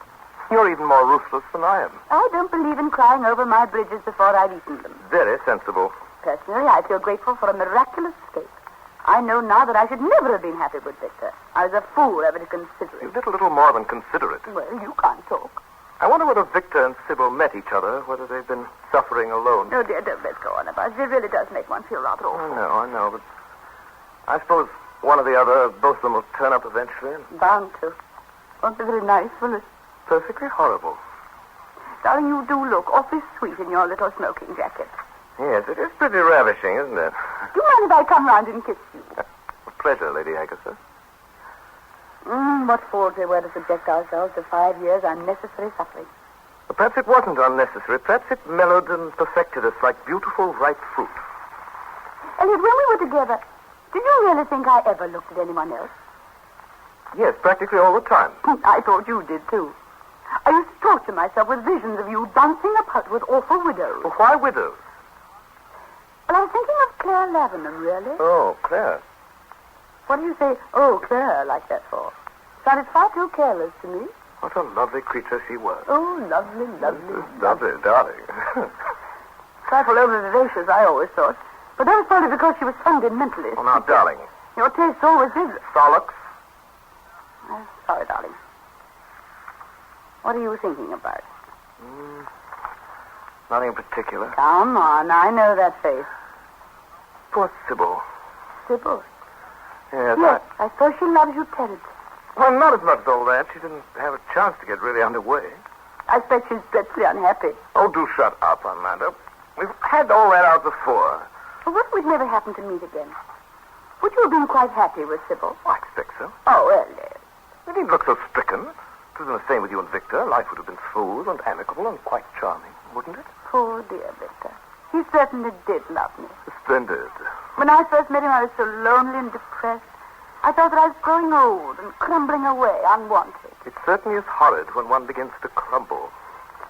Speaker 10: You're even more ruthless than I am.
Speaker 4: I don't believe in crying over my bridges before I've eaten them.
Speaker 10: Very sensible.
Speaker 4: Personally, I feel grateful for a miraculous escape. I know now that I should never have been happy with Victor. I was a fool ever to consider it.
Speaker 10: You did a little more than considerate.
Speaker 4: Well, you can't talk.
Speaker 10: I wonder whether Victor and Sybil met each other, whether they've been suffering alone.
Speaker 4: Oh, dear, don't let's go on about it. It really does make one feel rather awful.
Speaker 10: I know, but I suppose one or the other, both of them will turn up eventually.
Speaker 4: Bound to. Won't be very nice, will it?
Speaker 10: Perfectly horrible.
Speaker 4: Darling, you do look awfully sweet in your little smoking jacket.
Speaker 10: Yes, it is pretty ravishing, isn't it?
Speaker 4: Do you mind if I come round and kiss you?
Speaker 10: A pleasure, Lady Agatha.
Speaker 4: What fools we were to subject ourselves to 5 years unnecessary suffering.
Speaker 10: But perhaps it wasn't unnecessary. Perhaps it mellowed and perfected us like beautiful, ripe fruit.
Speaker 4: Elliot, when we were together, did you really think I ever looked at anyone else?
Speaker 10: Yes, practically all the time.
Speaker 4: I thought you did, too. I used to torture myself with visions of you dancing about with awful widows.
Speaker 10: Well, why widows?
Speaker 4: Well, I was thinking of Claire Lavenham, really.
Speaker 10: Oh, Claire.
Speaker 4: What do you say, oh, Claire, like that for? Sounded far too careless to me.
Speaker 10: What a lovely creature she was.
Speaker 4: Oh, lovely, lovely.
Speaker 10: Lovely, darling.
Speaker 4: Trifle over-vivacious, I always thought. But that was probably because she was fundamentally.
Speaker 10: Oh, now, darling.
Speaker 4: Your taste always is.
Speaker 10: Solix.
Speaker 4: Sorry, darling. What are you thinking about?
Speaker 10: Nothing in particular.
Speaker 4: Come on, I know that face.
Speaker 10: Poor Sybil.
Speaker 4: Sybil?
Speaker 10: Yes,
Speaker 4: I suppose she loves you terribly.
Speaker 10: Well, not as much as all that. She didn't have a chance to get really underway.
Speaker 4: I expect she's dreadfully unhappy.
Speaker 10: Oh, do shut up, Amanda. We've had all that out before.
Speaker 4: Well, what if we'd never happened to meet again? Would you have been quite happy with Sybil?
Speaker 10: I expect so.
Speaker 4: Oh, well, yes.
Speaker 10: You needn't look so stricken. It was the same with you and Victor. Life would have been smooth and amicable and quite charming, wouldn't it?
Speaker 4: Poor dear Victor. He certainly did love me.
Speaker 10: Splendid.
Speaker 4: When I first met him, I was so lonely and depressed. I thought that I was growing old and crumbling away, unwanted.
Speaker 10: It certainly is horrid when one begins to crumble.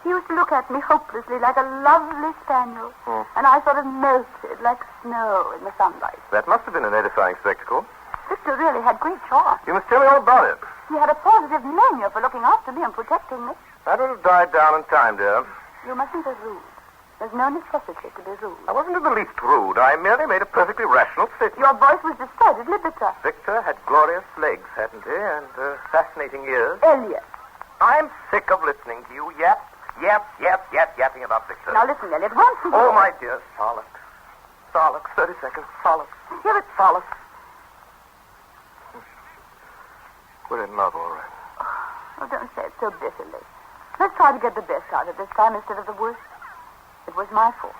Speaker 4: He used to look at me hopelessly like a lovely spaniel, and I sort of melted like snow in the sunlight.
Speaker 10: That must have been an edifying spectacle.
Speaker 4: Victor really had great charm.
Speaker 10: You must tell me all about it.
Speaker 4: He had a positive mania for looking after me and protecting me.
Speaker 10: That would have died down in time, dear.
Speaker 4: You mustn't be rude. There's no necessity to be rude.
Speaker 10: I wasn't in the least rude. I merely made a perfectly rational statement.
Speaker 4: Your voice was decidedly bitter.
Speaker 10: Victor had glorious legs, hadn't he? And fascinating ears.
Speaker 4: Elliot.
Speaker 10: I'm sick of listening to you yapping about Victor.
Speaker 4: Now listen, Elliot, once again.
Speaker 10: Oh, my dear, Solix. Solix, 30 seconds. Solix.
Speaker 4: Here it.
Speaker 10: Solix. We're in love, all right.
Speaker 4: Oh, don't say it so bitterly. Let's try to get the best out of this time instead of the worst. It was my fault.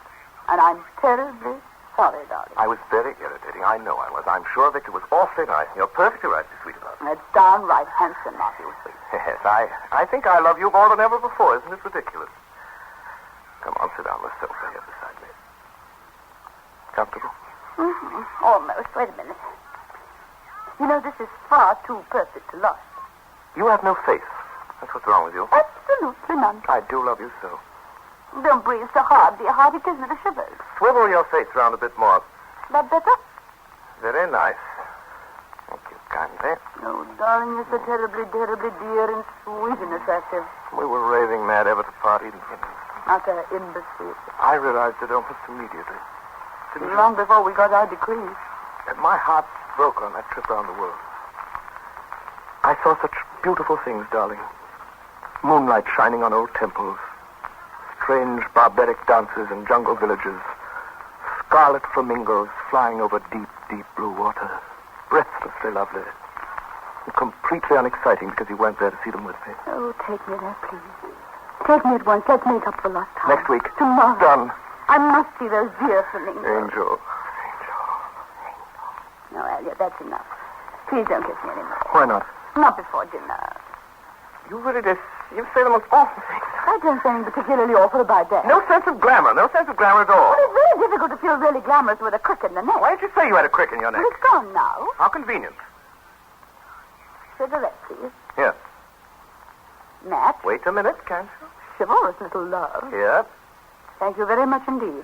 Speaker 4: And I'm terribly sorry, darling.
Speaker 10: I was very irritating. I know I was. I'm sure Victor was awfully nice, and you're perfectly right to be sweet about it.
Speaker 4: It's downright handsome, not you, sweet.
Speaker 10: Yes, I think I love you more than ever before. Isn't it ridiculous? Come on, sit down on the sofa here beside me. Comfortable?
Speaker 4: Mm-hmm. Almost. Wait a minute. You know, this is far too perfect to last.
Speaker 10: You have no face. That's what's wrong with you.
Speaker 4: Absolutely none.
Speaker 10: I do love you so.
Speaker 4: Don't breathe so hard, dear heart. It gives me the shivers.
Speaker 10: Swivel your face round a bit more.
Speaker 4: That better?
Speaker 10: Very nice. Thank you kindly.
Speaker 4: Oh, darling, you're so terribly, terribly dear and sweet and attractive.
Speaker 10: We were raving mad ever to party.
Speaker 4: Not an embassy.
Speaker 10: I realized it almost immediately.
Speaker 4: Long before we got our degrees.
Speaker 10: My heart broke on that trip around the world. I saw such beautiful things, darling. Moonlight shining on old temples. Strange barbaric dances in jungle villages. Scarlet flamingos flying over deep, deep blue water. Breathlessly lovely. And completely unexciting because you weren't there to see them with me.
Speaker 4: Oh, take me there, please. Take me at once. Let's make up for lost time.
Speaker 10: Next week.
Speaker 4: Tomorrow.
Speaker 10: Done.
Speaker 4: I must see those dear flamingos.
Speaker 10: Angel.
Speaker 4: No, Elliot, that's enough. Please don't kiss me anymore.
Speaker 10: Why not?
Speaker 4: Not before dinner.
Speaker 10: You really just... You say the most awful things.
Speaker 4: I don't say anything particularly awful about that.
Speaker 10: No sense of glamour. No sense of glamour at all.
Speaker 4: Well, it's very difficult to feel really glamorous with a crick in the neck.
Speaker 10: Why didn't you say you had a crick in your neck?
Speaker 4: Well, it's gone now.
Speaker 10: How convenient.
Speaker 4: Cigarette, please.
Speaker 10: Here.
Speaker 4: Match.
Speaker 10: Wait a minute, can't you?
Speaker 4: Chivalrous little love.
Speaker 10: Here.
Speaker 4: Thank you very much indeed.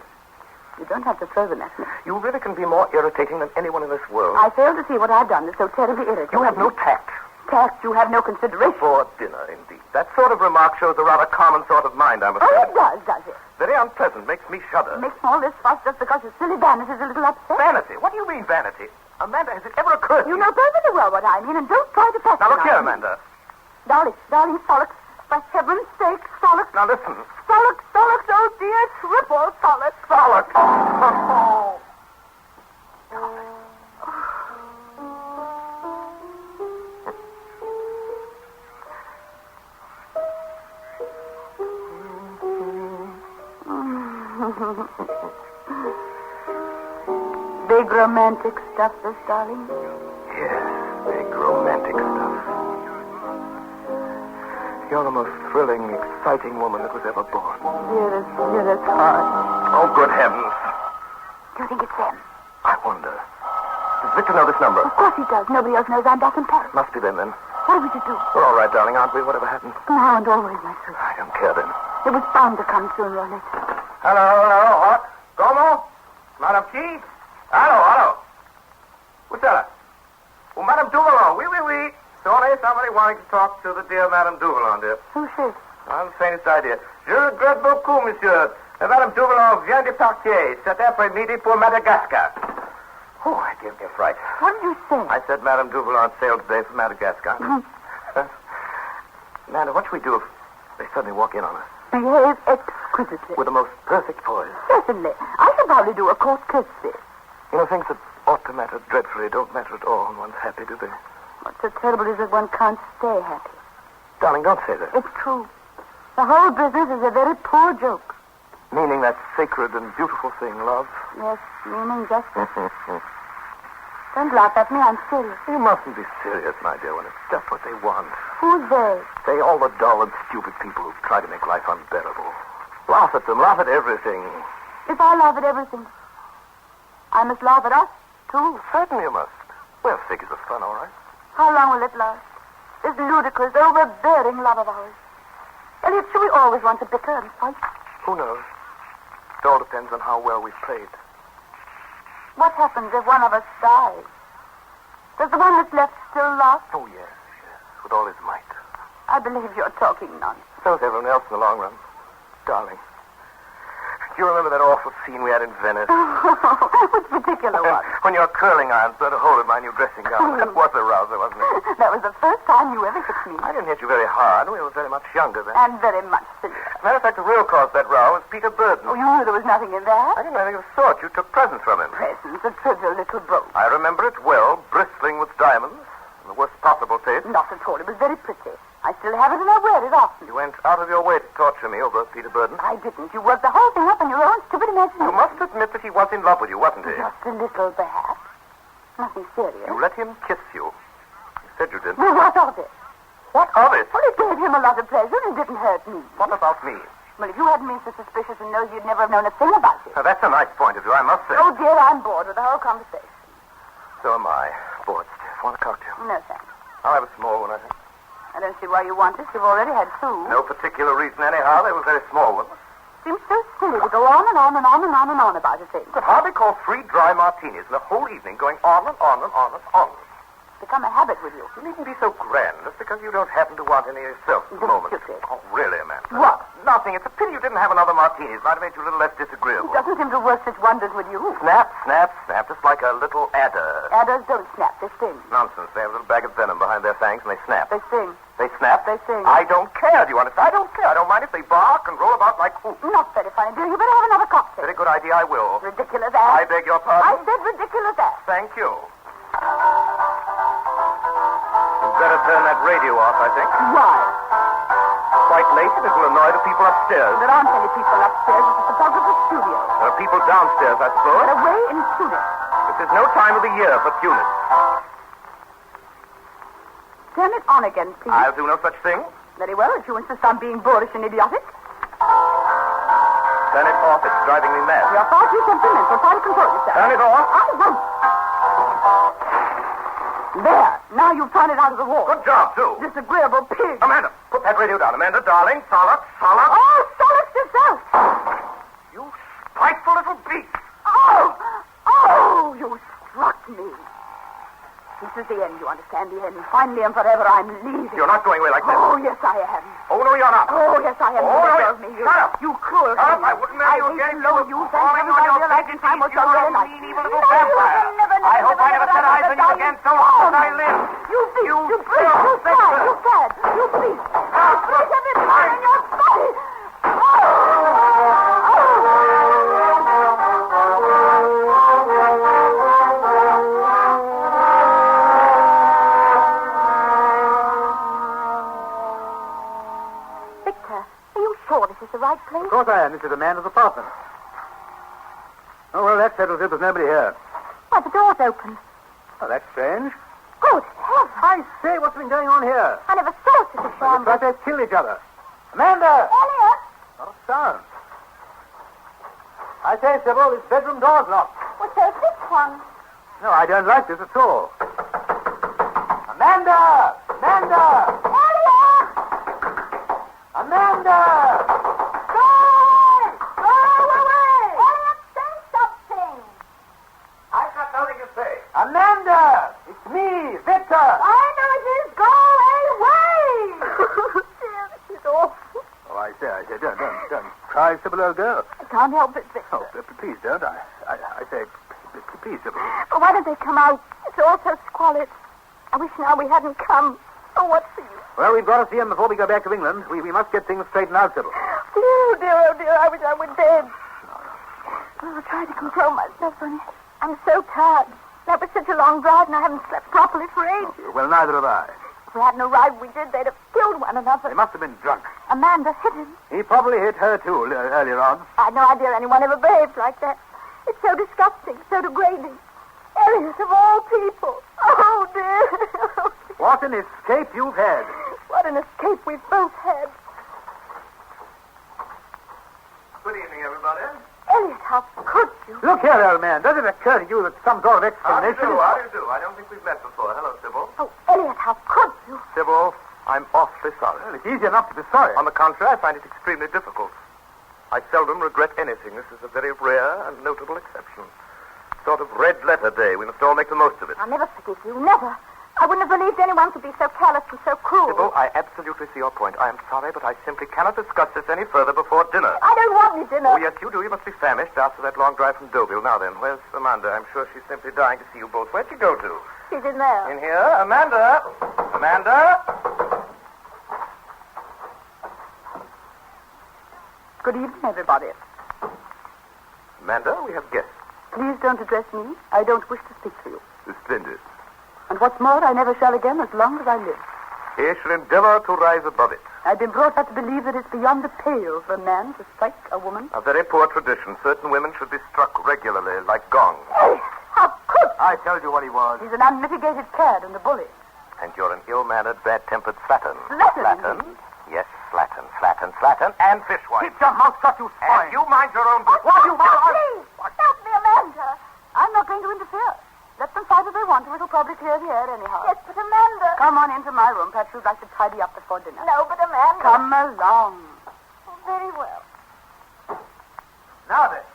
Speaker 4: You don't have to throw them at me.
Speaker 10: You really can be more irritating than anyone in this world.
Speaker 4: I fail to see what I've done that's so terribly irritating.
Speaker 10: You have no tact.
Speaker 4: fact, you have no consideration.
Speaker 10: For dinner, indeed. That sort of remark shows a rather common sort of mind, I'm
Speaker 4: Oh,
Speaker 10: afraid.
Speaker 4: it does it?
Speaker 10: Very unpleasant. Makes me shudder.
Speaker 4: Makes all this fuss just because your silly vanity is a little upset.
Speaker 10: Vanity? What do you mean, vanity? Amanda, has it ever occurred to
Speaker 4: You know perfectly well what I mean, and don't try to patronize
Speaker 10: Now, look here,
Speaker 4: me.
Speaker 10: Amanda.
Speaker 4: Darling, Solix, for heaven's sake, Solix.
Speaker 10: Now, listen.
Speaker 4: Solix, oh dear, triple Solix.
Speaker 10: Solix. Oh.
Speaker 4: Big romantic stuff, this, darling.
Speaker 10: Yes, big romantic stuff. You're the most thrilling, exciting woman that was ever born.
Speaker 4: Dearest heart.
Speaker 10: Oh, good heavens.
Speaker 4: Do you think it's them?
Speaker 10: I wonder. Does Victor know this number?
Speaker 4: Of course he does. Nobody else knows I'm back in Paris.
Speaker 10: Must be them, then.
Speaker 4: What are we to do?
Speaker 10: We're all right, darling, aren't we? Whatever happens.
Speaker 4: Now and always, my sweet.
Speaker 10: I don't care, then.
Speaker 4: It was bound to come sooner or later.
Speaker 10: Hello. What? Como? Madame qui? Hello. What's that? Oh, Madame Duvalon. Oui. Sorry, somebody wanting to talk to the dear Madame Duvalon, dear.
Speaker 4: Who's she?
Speaker 10: I haven't the faintest idea. Je regrette beaucoup, monsieur. Madame Duvalon vient de partir cet après-midi pour Madagascar. Oh, it gave me a fright.
Speaker 4: What did you say?
Speaker 10: I said Madame Duvalon sailed today for Madagascar. Amanda, what should we do if they suddenly walk in on us?
Speaker 4: Behave exquisitely.
Speaker 10: With the most perfect poise.
Speaker 4: Certainly. I should probably do a court curtsy.
Speaker 10: You know, things that ought to matter dreadfully don't matter at all when one's happy, do they?
Speaker 4: What's so terrible is that one can't stay happy.
Speaker 10: Darling, don't say that.
Speaker 4: It's true. The whole business is a very poor joke.
Speaker 10: Meaning that sacred and beautiful thing, love.
Speaker 4: Yes, meaning just that. Don't laugh at me, I'm serious.
Speaker 10: You mustn't be serious, my dear, when it's just what they want.
Speaker 4: Who's they?
Speaker 10: Say all the dull and stupid people who try to make life unbearable. Laugh at them, laugh at everything.
Speaker 4: If I laugh at everything, I must laugh at us, too.
Speaker 10: Certainly you must. Well, figures of fun, all right.
Speaker 4: How long will it last? This ludicrous, overbearing love of ours. Elliot, should we always want to bicker and fight?
Speaker 10: Who knows? It all depends on how well we've played.
Speaker 4: What happens if one of us dies? Does the one that's left still laugh?
Speaker 10: Oh, yes, with all his might.
Speaker 4: I believe you're talking nonsense.
Speaker 10: So is everyone else in the long run. Darling, do you remember that awful scene we had in Venice?
Speaker 4: Which particular one?
Speaker 10: When your curling irons burnt a hole in my new dressing gown. That was a rouser, wasn't it?
Speaker 4: That was the first time you ever hit me.
Speaker 10: I didn't hit you very hard. We were very much younger then.
Speaker 4: And very much sillier.
Speaker 10: Matter of fact, the real cause of that row was Peter Burton.
Speaker 4: Oh, you knew there was nothing in that?
Speaker 10: I didn't know anything of the sort. You took presents from him.
Speaker 4: Presents? A trivial little brooch.
Speaker 10: I remember it well, bristling with diamonds, in the worst possible taste.
Speaker 4: Not at all. It was very pretty. I still have it and I wear it often.
Speaker 10: You went out of your way to torture me over Peter Burton.
Speaker 4: I didn't. You worked the whole thing up in your own stupid imagination.
Speaker 10: You must admit that he was in love with you, wasn't he?
Speaker 4: Just a little, perhaps. Nothing serious.
Speaker 10: You let him kiss you. You said you did.
Speaker 4: Well, what of it?
Speaker 10: What of it?
Speaker 4: Well, it gave him a lot of pleasure and didn't hurt me.
Speaker 10: What about me?
Speaker 4: Well, if you hadn't been so suspicious and nosy, you'd never have known a thing about it.
Speaker 10: Now, that's a nice point of view, I must say.
Speaker 4: Oh, dear, I'm bored with the whole conversation.
Speaker 10: So am I. Bored stiff. Want a cocktail?
Speaker 4: No, thanks.
Speaker 10: I'll have a small one, I think.
Speaker 4: I don't see why you want it. You've already had two.
Speaker 10: No particular reason, anyhow. They were very small ones.
Speaker 4: Seems so silly to go on and on and on and on and on about a thing.
Speaker 10: You could hardly call 3 dry martinis in the whole evening going on and on and on and on.
Speaker 4: Become a habit with you.
Speaker 10: You needn't be so grand just because you don't happen to want any yourself at the moment. Oh, really, Amanda?
Speaker 4: What?
Speaker 10: Nothing. It's a pity you didn't have another martini. It might have made you a little less disagreeable.
Speaker 4: It doesn't seem to work such wonders with you.
Speaker 10: Snap, snap, snap, just like a little adder.
Speaker 4: Adders don't snap. They sting.
Speaker 10: Nonsense. They have a little bag of venom behind their fangs and they snap.
Speaker 4: They sting.
Speaker 10: They snap?
Speaker 4: They sting.
Speaker 10: I don't care. Do you understand? I don't care. I don't mind if they bark and roll about like hoops.
Speaker 4: Not very funny, dear. You better have another cocktail.
Speaker 10: Very good idea. I will.
Speaker 4: Ridiculous ass.
Speaker 10: I beg your pardon?
Speaker 4: I said ridiculous ass.
Speaker 10: Thank you. You'd better turn that radio off, I think.
Speaker 4: Why?
Speaker 10: Quite late and it will annoy the people upstairs.
Speaker 4: There aren't any people upstairs. It's a photographer's studio.
Speaker 10: There are people downstairs, I suppose.
Speaker 4: They're away in Tunis.
Speaker 10: This is no time of the year for Tunis.
Speaker 4: Turn it on again, please.
Speaker 10: I'll do no such thing.
Speaker 4: Very well, if you insist on being boorish and idiotic.
Speaker 10: Turn it off. It's driving me mad.
Speaker 4: You're far too temperamental. Try to control yourself.
Speaker 10: Turn it off.
Speaker 4: I won't. There. Now you've turned it out of the wall.
Speaker 10: Good job, too.
Speaker 4: Disagreeable pig.
Speaker 10: Amanda, put that radio down. Amanda, darling. Solid.
Speaker 4: Oh, solace yourself.
Speaker 10: You spiteful little beast.
Speaker 4: Oh, you struck me. This is the end, you understand? The end. Finally and forever, I'm leaving.
Speaker 10: You're not going away like this.
Speaker 4: Oh, yes, I am.
Speaker 10: Oh, no, you're not.
Speaker 4: Oh, yes, I am.
Speaker 10: Oh, no,
Speaker 4: Let me.
Speaker 10: Shut up.
Speaker 4: You cruel.
Speaker 10: Shut up. I wouldn't marry you again.
Speaker 4: You falling on your face. Time was so really nice.
Speaker 10: Mean evil little vampire. I hope I never set eyes on you again so long as I live.
Speaker 4: You please. You please. You sad. You sad. You please. You please have it down in your body. The right place?
Speaker 3: Of course I am. This is the man of the apartment. Oh, well, that settles it. There's nobody here.
Speaker 4: Why, the door's open.
Speaker 3: Oh, that's strange.
Speaker 4: Good heavens.
Speaker 3: I say, what's been going on here?
Speaker 4: I never saw such a
Speaker 3: Looks
Speaker 4: shambles.
Speaker 3: like they've killed each other. Amanda!
Speaker 4: Elliot!
Speaker 3: Not a sound. I say, Sybil, this bedroom door's locked.
Speaker 4: Well, so this one.
Speaker 3: No, I don't like this at all. Amanda! Amanda!
Speaker 4: Elliot!
Speaker 3: Amanda! Amanda! It's me, Victor!
Speaker 4: I know it is. Go away! Dear, this is awful.
Speaker 3: Oh, I say, don't cry, Sybil, old girl.
Speaker 4: I can't help it, Victor.
Speaker 3: Oh, please don't. I say, please, Sybil.
Speaker 4: But why don't they come out? It's all so squalid. I wish now we hadn't come. Oh, what's the use?
Speaker 3: Well, we've got to see him before we go back to England. We must get things straightened out, Sybil.
Speaker 4: Oh, dear, I wish I were dead. Oh, I'll try to control myself, honey. I'm so tired. That was such a long drive, and I haven't slept properly for ages.
Speaker 3: Well, neither have I.
Speaker 4: If we hadn't arrived, we did. They'd have killed one another.
Speaker 3: They must have been drunk.
Speaker 4: Amanda hit him.
Speaker 3: He probably hit her, too, earlier on.
Speaker 4: I had no idea anyone ever behaved like that. It's so disgusting, so degrading. Elliot, of all people. Oh, dear.
Speaker 3: What an escape you've had.
Speaker 4: What an escape we've both had.
Speaker 10: Good evening, everybody.
Speaker 4: Elliot, how could you?
Speaker 3: Look here, old man. Does it occur to you that some sort of explanation...
Speaker 10: How do you do? I don't think we've met before. Hello, Sybil.
Speaker 4: Oh, Elliot, how could you?
Speaker 10: Sybil, I'm awfully sorry.
Speaker 3: Well, it's easy enough to be sorry.
Speaker 10: On the contrary, I find it extremely difficult. I seldom regret anything. This is a very rare and notable exception. Sort of red letter day. We must all make the most of it.
Speaker 4: I'll never forgive you. Never. I wouldn't have believed anyone could be so careless and so cruel.
Speaker 10: Sybil, I absolutely see your point. I am sorry, but I simply cannot discuss this any further before dinner.
Speaker 4: I don't want any dinner.
Speaker 10: Oh, yes, you do. You must be famished after that long drive from Deauville. Now then, where's Amanda? I'm sure she's simply dying to see you both. Where'd she go to?
Speaker 4: She's in there.
Speaker 10: In here? Amanda! Amanda!
Speaker 4: Good evening, everybody.
Speaker 10: Amanda, we have guests.
Speaker 4: Please don't address me. I don't wish to speak to you.
Speaker 10: Splendid.
Speaker 4: And what's more, I never shall again as long as I live.
Speaker 10: He shall endeavor to rise above it.
Speaker 4: I've been brought up to believe that it's beyond the pale for a man to strike a woman.
Speaker 10: A very poor tradition. Certain women should be struck regularly, like gongs.
Speaker 4: Hey, how could...
Speaker 3: I told you what he was.
Speaker 4: He's an unmitigated cad and a bully.
Speaker 10: And you're an ill-mannered, bad-tempered slattern.
Speaker 4: Slattern?
Speaker 10: Yes, slattern, and fishwife.
Speaker 3: Keep your mouth shut, you swine.
Speaker 10: And you mind your own business.
Speaker 3: What you...
Speaker 4: Please, stop me, Amanda. I'm not going to interfere. Let them fight if they want to. It'll probably clear the air anyhow.
Speaker 19: Yes, but Amanda...
Speaker 4: Come on into my room. Perhaps you'd like to tidy up before dinner.
Speaker 19: No, but Amanda...
Speaker 4: Come along.
Speaker 19: Oh, very well.
Speaker 3: Now then.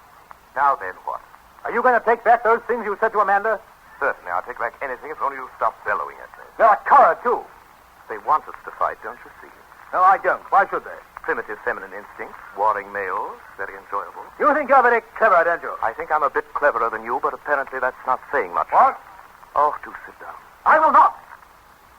Speaker 10: Now then, what?
Speaker 3: Are you going to take back those things you said to Amanda?
Speaker 10: Certainly, I'll take back anything if only you'll stop bellowing at me.
Speaker 3: They're a coward, too.
Speaker 10: They want us to fight, don't you see?
Speaker 3: No, I don't. Why should they?
Speaker 10: Primitive feminine instincts, warring males, very enjoyable.
Speaker 3: You think you're very clever, don't you?
Speaker 10: I think I'm a bit cleverer than you, but apparently that's not saying much.
Speaker 3: What?
Speaker 10: Oh, do sit down.
Speaker 3: I will not.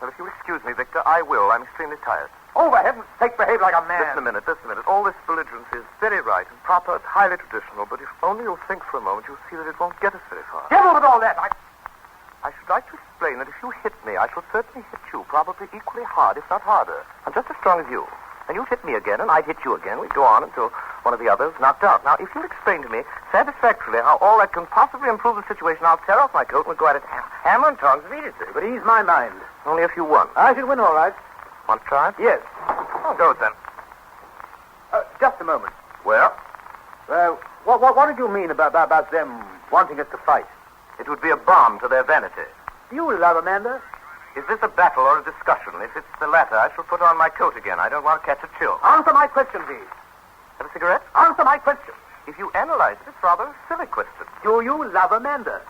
Speaker 10: Well, if you'll excuse me, Victor, I will. I'm extremely tired.
Speaker 3: Oh, for heaven's sake, behave like a man.
Speaker 10: Listen a minute. All this belligerence is very right and proper and highly traditional, but if only you'll think for a moment, you'll see that it won't get us very far.
Speaker 3: Devil with all that.
Speaker 10: I should like to explain that if you hit me, I shall certainly hit you, probably equally hard, if not harder. I'm just as strong as you. And you'd hit me again, and I'd hit you again. We'd go on until one of the others knocked out. Now, if you'll explain to me satisfactorily how all that can possibly improve the situation, I'll tear off my coat and we'll go at it hammer and tongs immediately.
Speaker 3: But ease my mind.
Speaker 10: Only if you won.
Speaker 3: I should win all right.
Speaker 10: Want to try it?
Speaker 3: Yes.
Speaker 10: Oh, go then.
Speaker 3: Just a moment.
Speaker 10: Well?
Speaker 3: What did you mean about them wanting us to fight?
Speaker 10: It would be a balm to their vanity.
Speaker 3: Do you love Amanda?
Speaker 10: Is this a battle or a discussion? If it's the latter, I shall put on my coat again. I don't want to catch a chill.
Speaker 3: Answer my question, please.
Speaker 10: Have a cigarette?
Speaker 3: Answer my question.
Speaker 10: If you analyze it, it's rather a silly question.
Speaker 3: Do you love Amanda?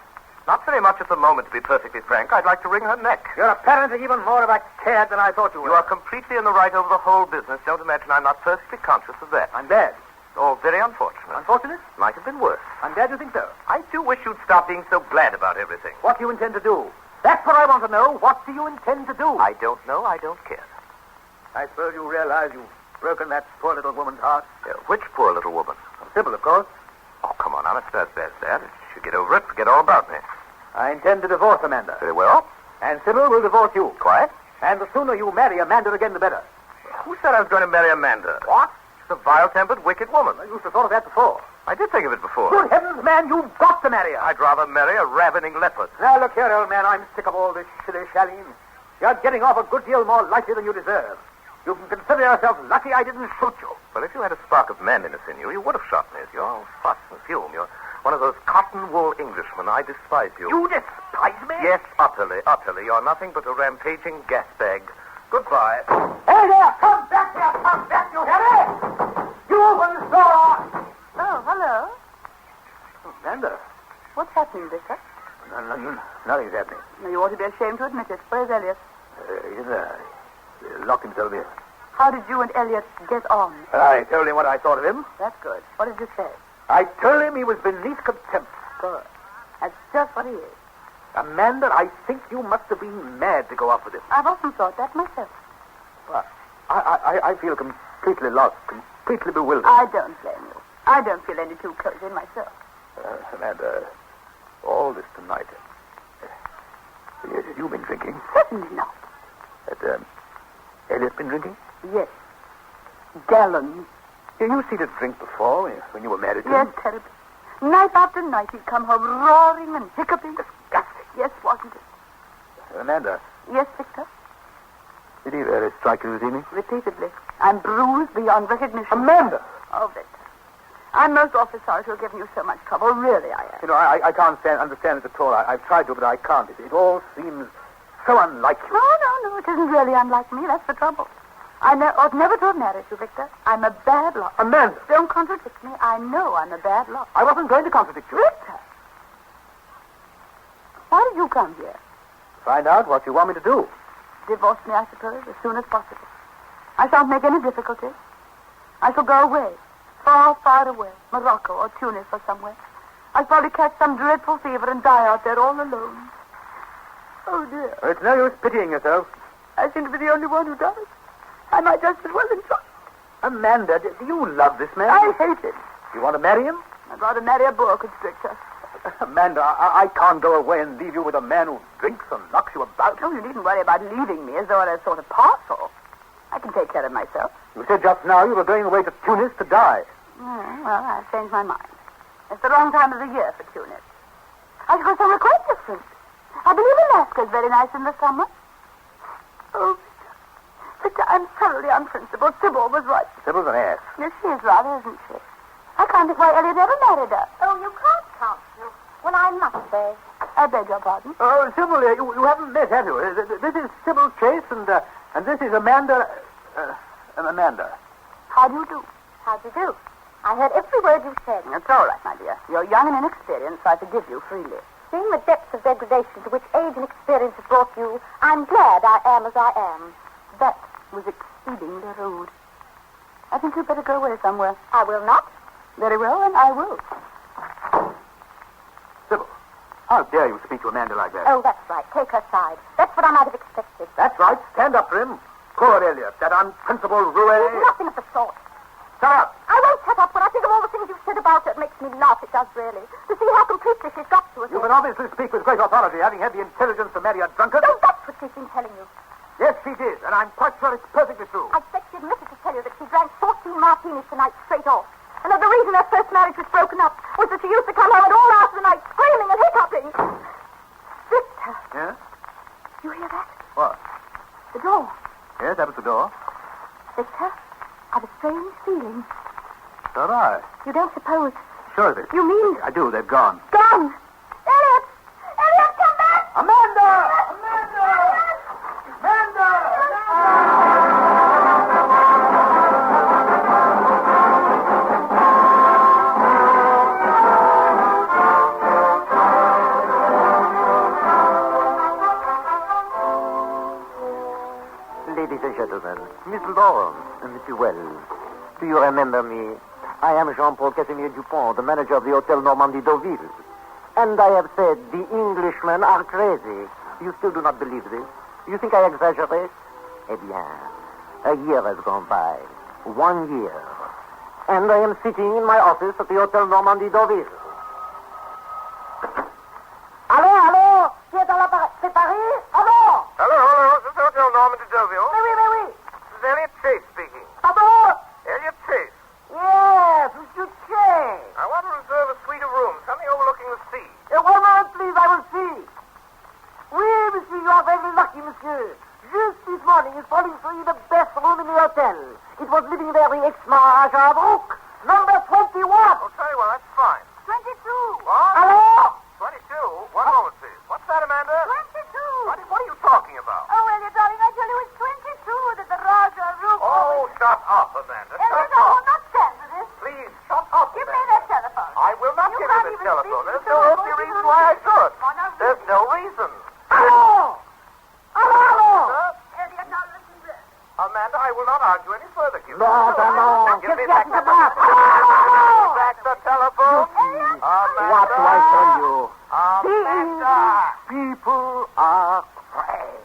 Speaker 10: Not very much at the moment, to be perfectly frank. I'd like to wring her neck.
Speaker 3: You're apparently even more of a cad than I thought you were.
Speaker 10: You are completely in the right over the whole business. Don't imagine I'm not perfectly conscious of that.
Speaker 3: I'm bad.
Speaker 10: Oh, very unfortunate.
Speaker 3: Unfortunate?
Speaker 10: Might have been worse.
Speaker 3: I'm glad you think so.
Speaker 10: I do wish you'd stop being so glad about everything.
Speaker 3: What do you intend to do? That's what I want to know. What do you intend to do?
Speaker 10: I don't know. I don't care.
Speaker 3: I suppose you realize you've broken that poor little woman's heart.
Speaker 10: Which poor little woman?
Speaker 3: Sybil, of course.
Speaker 10: Oh, come on, it's not as bad. If you get over it, forget all about me.
Speaker 3: I intend to divorce Amanda.
Speaker 10: Very well.
Speaker 3: And Sybil will divorce you.
Speaker 10: Quiet.
Speaker 3: And the sooner you marry Amanda again, the better.
Speaker 10: Who said I was going to marry Amanda?
Speaker 3: What?
Speaker 10: She's a vile-tempered, wicked woman.
Speaker 3: I used to thought of that before.
Speaker 10: I did think of it before.
Speaker 3: Good heavens, man, you've got to marry her.
Speaker 10: I'd rather marry a ravening leopard.
Speaker 3: Now, look here, old man, I'm sick of all this shilly-shallying. You're getting off a good deal more lightly than you deserve. You can consider yourself lucky I didn't shoot you.
Speaker 10: Well, if you had a spark of manliness in you, you would have shot me. You're all fuss and fume. You're one of those cotton-wool Englishmen. I despise you.
Speaker 3: You despise me?
Speaker 10: Yes, utterly, utterly. You're nothing but a rampaging gas bag. Goodbye.
Speaker 3: Hey there! Come back here! Come back, you hear me? You open the door!
Speaker 4: Oh, hello.
Speaker 3: Amanda.
Speaker 4: What's happening, Victor?
Speaker 3: Nothing's happening.
Speaker 4: Now, you ought to be ashamed to admit it. Where's Elliot?
Speaker 3: He's locked himself in.
Speaker 4: How did you and Elliot get on?
Speaker 3: I told him what I thought of him.
Speaker 4: That's good. What did you say?
Speaker 3: I told him he was beneath contempt.
Speaker 4: Good. That's just what he is.
Speaker 3: Amanda, I think you must have been mad to go off with him.
Speaker 4: I've often thought that myself.
Speaker 3: Well, I feel completely lost, completely bewildered.
Speaker 4: I don't blame you. I don't feel any too cozy myself.
Speaker 3: Amanda, all this tonight. Have you been drinking?
Speaker 4: Certainly not.
Speaker 3: Had Elliot been drinking?
Speaker 4: Yes. Gallons.
Speaker 3: You seen it drink before, when you were married to
Speaker 4: Yes,
Speaker 3: him?
Speaker 4: terribly. Night after night he'd come home roaring and hiccuping.
Speaker 3: Disgusting.
Speaker 4: Yes, wasn't it?
Speaker 3: Amanda,
Speaker 4: Yes, Victor?
Speaker 3: did he strike you this evening?
Speaker 4: Repeatedly. I'm bruised beyond recognition.
Speaker 3: Amanda!
Speaker 4: Oh, Victor. I'm most awfully sorry to have given you so much trouble. Really, I am.
Speaker 3: You know, I can't understand it at all. I've tried to, but I can't. It all seems so unlike you.
Speaker 4: No. It isn't really unlike me. That's the trouble. I ought never to have married you, Victor. I'm a bad lot.
Speaker 3: Amanda!
Speaker 4: Don't contradict me. I know I'm a bad lot.
Speaker 3: I wasn't going to contradict you.
Speaker 4: Victor! Why did you come here?
Speaker 3: Find out what you want me to do.
Speaker 4: Divorce me, I suppose, as soon as possible. I shan't make any difficulty. I shall go away. Far, far away. Morocco or Tunis or somewhere. I'll probably catch some dreadful fever and die out there all alone. Oh, dear.
Speaker 3: Well, it's no use pitying yourself.
Speaker 4: I seem to be the only one who does. I might just as well enjoy.
Speaker 3: Amanda, do you love this man?
Speaker 4: I hate him.
Speaker 3: You want to marry him?
Speaker 4: I'd rather marry a boa constrictor.
Speaker 3: Amanda, I can't go away and leave you with a man who drinks and knocks you about.
Speaker 4: Oh, you needn't worry about leaving me as though I'm a sort of parcel. I can take care of myself.
Speaker 3: You said just now you were going away to Tunis to die.
Speaker 4: Well, I've changed my mind. It's the wrong time of the year for Tunis. I should go somewhere quite different. I believe Alaska's very nice in the summer. Oh, Victor, I'm thoroughly unprincipled. Sybil was right.
Speaker 3: Sybil's an ass.
Speaker 4: Yes, she is rather, isn't she? I can't think why Elliot ever married her.
Speaker 19: Oh, you can't count. Well, I must say.
Speaker 4: I beg your pardon.
Speaker 3: Oh, Sybil, you haven't met, have you? This is Sybil Chase, and this is Amanda. Amanda.
Speaker 4: How do you do?
Speaker 19: How do you do? I heard every word you said.
Speaker 4: It's all right, my dear. You're young and inexperienced, so I forgive you freely.
Speaker 19: Seeing the depths of degradation to which age and experience have brought you, I'm glad I am as I am.
Speaker 4: That was exceedingly rude. I think you'd better go away somewhere.
Speaker 19: I will not.
Speaker 4: Very well, and I will.
Speaker 3: Sybil, how dare you speak to Amanda like that?
Speaker 19: Oh, that's right. Take her side. That's what I might have expected.
Speaker 3: That's right. Stand up for him. Poor Elliot, that unprincipled roue.
Speaker 19: Nothing of the sort.
Speaker 3: Shut up.
Speaker 19: I won't shut up. When I think of all the things you've said about her, it makes me laugh. It does, really. To see how completely she's got to us.
Speaker 3: You can obviously speak with great authority, having had the intelligence to marry a drunkard.
Speaker 19: Oh, that's what she's been telling you.
Speaker 3: Yes, she did, and I'm quite sure it's perfectly true.
Speaker 19: I expect she admitted to tell you that she drank 14 martinis tonight straight off. And that the reason her first marriage was broken up was that she used to come home at all hours of the night screaming and hiccuping. Victor.
Speaker 3: Yeah?
Speaker 19: You hear that?
Speaker 3: What?
Speaker 19: The door.
Speaker 3: Yes, that was the door.
Speaker 19: Victor, I've a strange feeling.
Speaker 3: So do I.
Speaker 19: You don't suppose...
Speaker 3: Sure of it.
Speaker 19: You mean...
Speaker 3: I do. They've gone.
Speaker 19: Gone! Elliot! Elliot, come back!
Speaker 3: Amanda! Amanda! Amanda!
Speaker 23: Miss Lawrence, Mr. Wells, do you remember me? I am Jean-Paul Casimir Dupont, the manager of the Hotel Normandie Deauville. And I have said the Englishmen are crazy. You still do not believe this? You think I exaggerate? Eh bien, a year has gone by. 1 year. And I am sitting in my office at the Hotel Normandie Deauville. Allô? Qui est dans l'appareil? C'est Paris? Allô?
Speaker 10: Hello, this is Hotel Normandy Deauville.
Speaker 23: Oui.
Speaker 10: This is Elliot Chase speaking.
Speaker 23: Pardon?
Speaker 10: Elliot Chase.
Speaker 23: Yes, Mr. Chase.
Speaker 10: I want to reserve a suite of rooms, something overlooking the sea.
Speaker 23: 1 moment, please, I will see. Oui, monsieur, you are very lucky, monsieur. Just this morning is falling for you the best room in the hotel. It was living there the ex-Maharaja Brooke, number 21.
Speaker 10: I'll tell you what, that's fine.
Speaker 23: 22.
Speaker 10: What?
Speaker 23: Hello?
Speaker 10: 22? One moment, please. What's that, Amanda?
Speaker 23: 22.
Speaker 10: What are you talking about?
Speaker 23: Oh, Elliot, darling, I tell you, it's 22 that the Raja Brooke...
Speaker 10: Oh, shut up, Amanda.
Speaker 23: Elliot,
Speaker 10: Shut
Speaker 23: I
Speaker 10: up.
Speaker 23: will not stand for this.
Speaker 10: Please, shut up.
Speaker 23: Give me that telephone.
Speaker 10: I will not
Speaker 23: You
Speaker 10: give
Speaker 23: can't
Speaker 10: you
Speaker 23: even
Speaker 10: this telephone.
Speaker 23: speak
Speaker 10: There's
Speaker 23: to
Speaker 10: no
Speaker 23: me.
Speaker 10: earthly reason why I should. There's no reason.
Speaker 23: Hello?
Speaker 10: Elliot, now listen to this. Amanda, I will not argue any further. Give me
Speaker 23: No,
Speaker 10: the telephone. Give me back the telephone.
Speaker 23: Hello?
Speaker 10: Back the telephone. Amanda.
Speaker 23: What do I tell you?
Speaker 10: Amanda.
Speaker 23: People are afraid.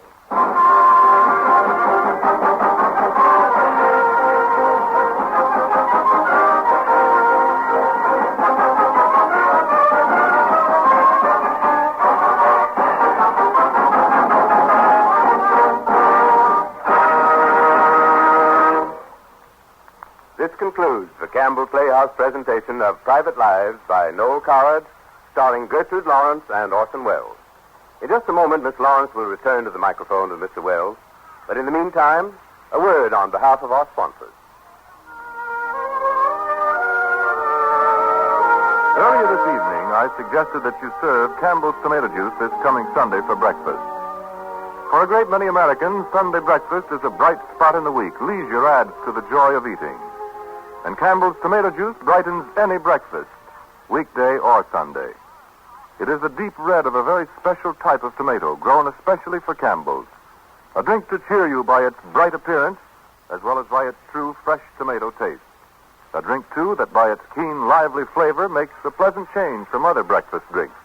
Speaker 10: This concludes the Campbell Playhouse presentation of Private Lives by Noel Coward, starring Gertrude Lawrence and Orson Welles. In just a moment, Miss Lawrence will return to the microphone with Mr. Welles. But in the meantime, a word on behalf of our sponsors.
Speaker 6: Earlier this evening, I suggested that you serve Campbell's tomato juice this coming Sunday for breakfast. For a great many Americans, Sunday breakfast is a bright spot in the week. Leisure adds to the joy of eating. And Campbell's tomato juice brightens any breakfast, weekday or Sunday. It is the deep red of a very special type of tomato, grown especially for Campbell's. A drink to cheer you by its bright appearance, as well as by its true fresh tomato taste. A drink, too, that by its keen, lively flavor makes a pleasant change from other breakfast drinks.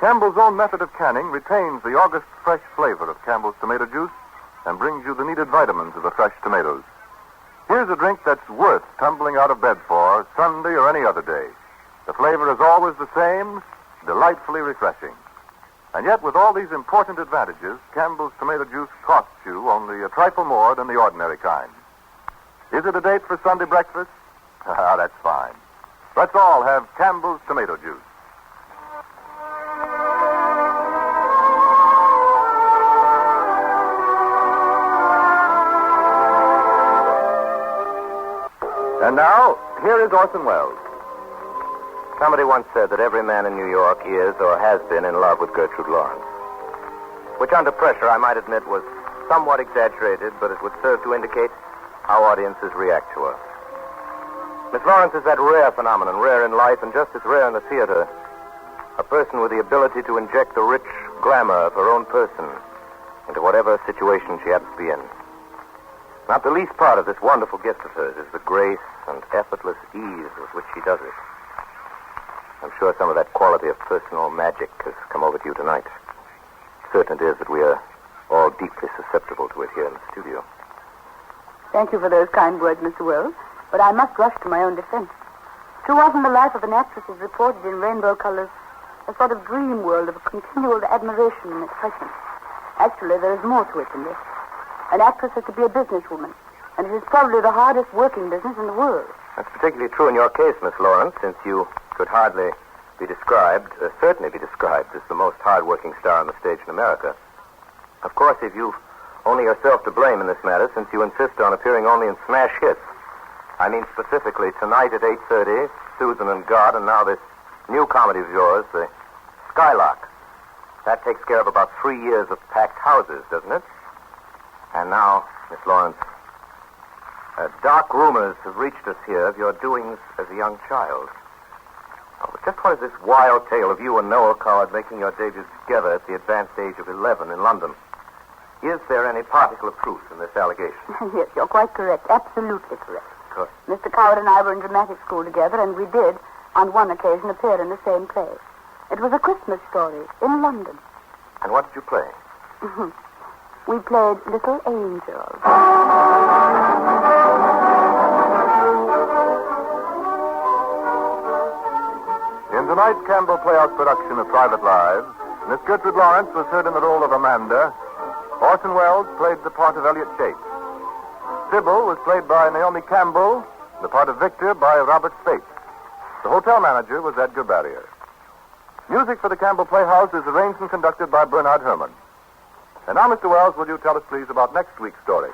Speaker 6: Campbell's own method of canning retains the August fresh flavor of Campbell's tomato juice and brings you the needed vitamins of the fresh tomatoes. Here's a drink that's worth tumbling out of bed for Sunday or any other day. The flavor is always the same, delightfully refreshing. And yet, with all these important advantages, Campbell's tomato juice costs you only a trifle more than the ordinary kind. Is it a date for Sunday breakfast? Ah, that's fine. Let's all have Campbell's tomato juice.
Speaker 10: And now, here is Orson Welles. Somebody once said that every man in New York is or has been in love with Gertrude Lawrence. Which, under pressure, I might admit was somewhat exaggerated, but it would serve to indicate how audiences react to her. Miss Lawrence is that rare phenomenon, rare in life and just as rare in the theater. A person with the ability to inject the rich glamour of her own person into whatever situation she happens to be in. Not the least part of this wonderful gift of hers is the grace and effortless ease with which she does it. I'm sure some of that quality of personal magic has come over to you tonight. Certain it is that we are all deeply susceptible to it here in the studio.
Speaker 4: Thank you for those kind words, Mr. Wells, but I must rush to my own defense. Too often the life of an actress is reported in rainbow colors, a sort of dream world of continual admiration and excitement. Actually, there is more to it than this. An actress has to be a businesswoman, and it is probably the hardest working business in the world.
Speaker 10: That's particularly true in your case, Miss Lawrence, since you could hardly be described, certainly be described as the most hard-working star on the stage in America. Of course, if you've only yourself to blame in this matter, since you insist on appearing only in smash hits. I mean specifically tonight at 8:30, Susan and God, and now this new comedy of yours, the Skylark. That takes care of about 3 years of packed houses, doesn't it? And now, Miss Lawrence, dark rumors have reached us here of your doings as a young child. Oh, but just what is this wild tale of you and Noel Coward making your debut together at the advanced age of 11 in London? Is there any particle of truth in this allegation?
Speaker 4: Yes, you're quite correct. Absolutely correct.
Speaker 10: Good.
Speaker 4: Mr. Coward and I were in dramatic school together, and we did, on one occasion, appear in the same play. It was a Christmas story in London.
Speaker 10: And what did you play?
Speaker 4: We played Little Angels.
Speaker 6: In tonight's Campbell Playhouse production of Private Lives, Miss Gertrude Lawrence was heard in the role of Amanda. Orson Welles played the part of Elliot Chase. Sybil was played by Naomi Campbell, the part of Victor by Robert Speight. The hotel manager was Edgar Barrier. Music for the Campbell Playhouse is arranged and conducted by Bernard Herrmann. And now, Mr. Wells, will you tell us, please, about next week's story?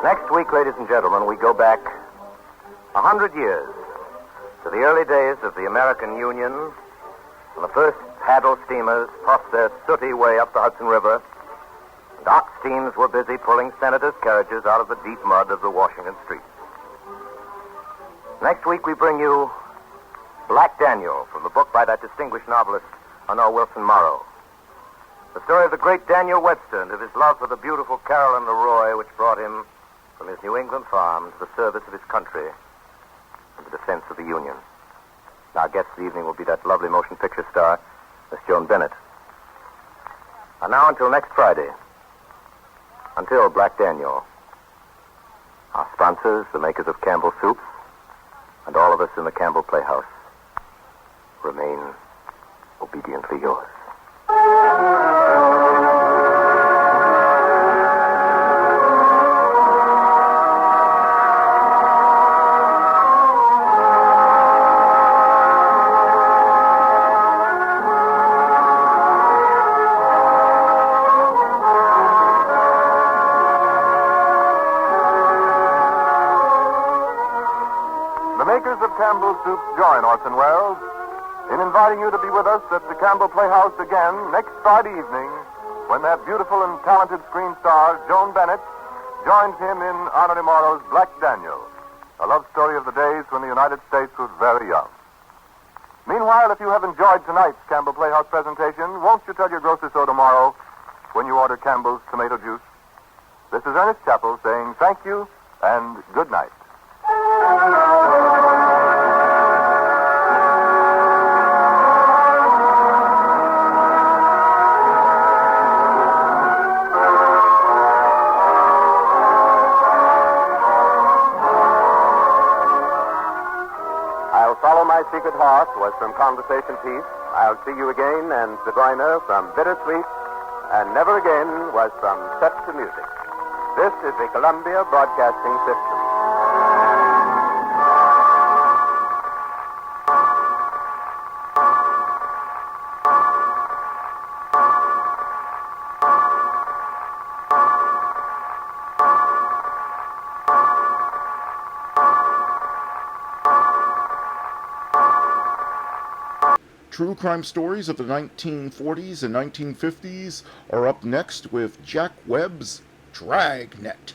Speaker 10: Next week, ladies and gentlemen, we go back 100 years to the early days of the American Union, when the first paddle steamers puffed their sooty way up the Hudson River, and ox teams were busy pulling senators' carriages out of the deep mud of the Washington streets. Next week, we bring you Black Daniel, from the book by that distinguished novelist, Honore Wilson Morrow. The story of the great Daniel Webster and of his love for the beautiful Carolyn Leroy, which brought him from his New England farm to the service of his country and the defense of the Union. Our guest this evening will be that lovely motion picture star, Miss Joan Bennett. And now, until next Friday, until Black Daniel, our sponsors, the makers of Campbell Soups, and all of us in the Campbell Playhouse, remain obediently yours.
Speaker 6: The makers of Campbell Soup join Orson Welles in inviting you to be with us at the Campbell Playhouse again next Friday evening, when that beautiful and talented screen star, Joan Bennett, joins him in Honore Morrow's Black Daniel, a love story of the days when the United States was very young. Meanwhile, if you have enjoyed tonight's Campbell Playhouse presentation, won't you tell your grocer so tomorrow when you order Campbell's tomato juice? This is Ernest Chappell saying thank you and good night.
Speaker 10: I'll Follow My Secret Horse was from Conversation Piece. I'll See You Again and Zigeuner from Bittersweet, and Never Again was from Set to Music. This is the Columbia Broadcasting System.
Speaker 1: True crime stories of the 1940s and 1950s are up next with Jack Webb's Dragnet.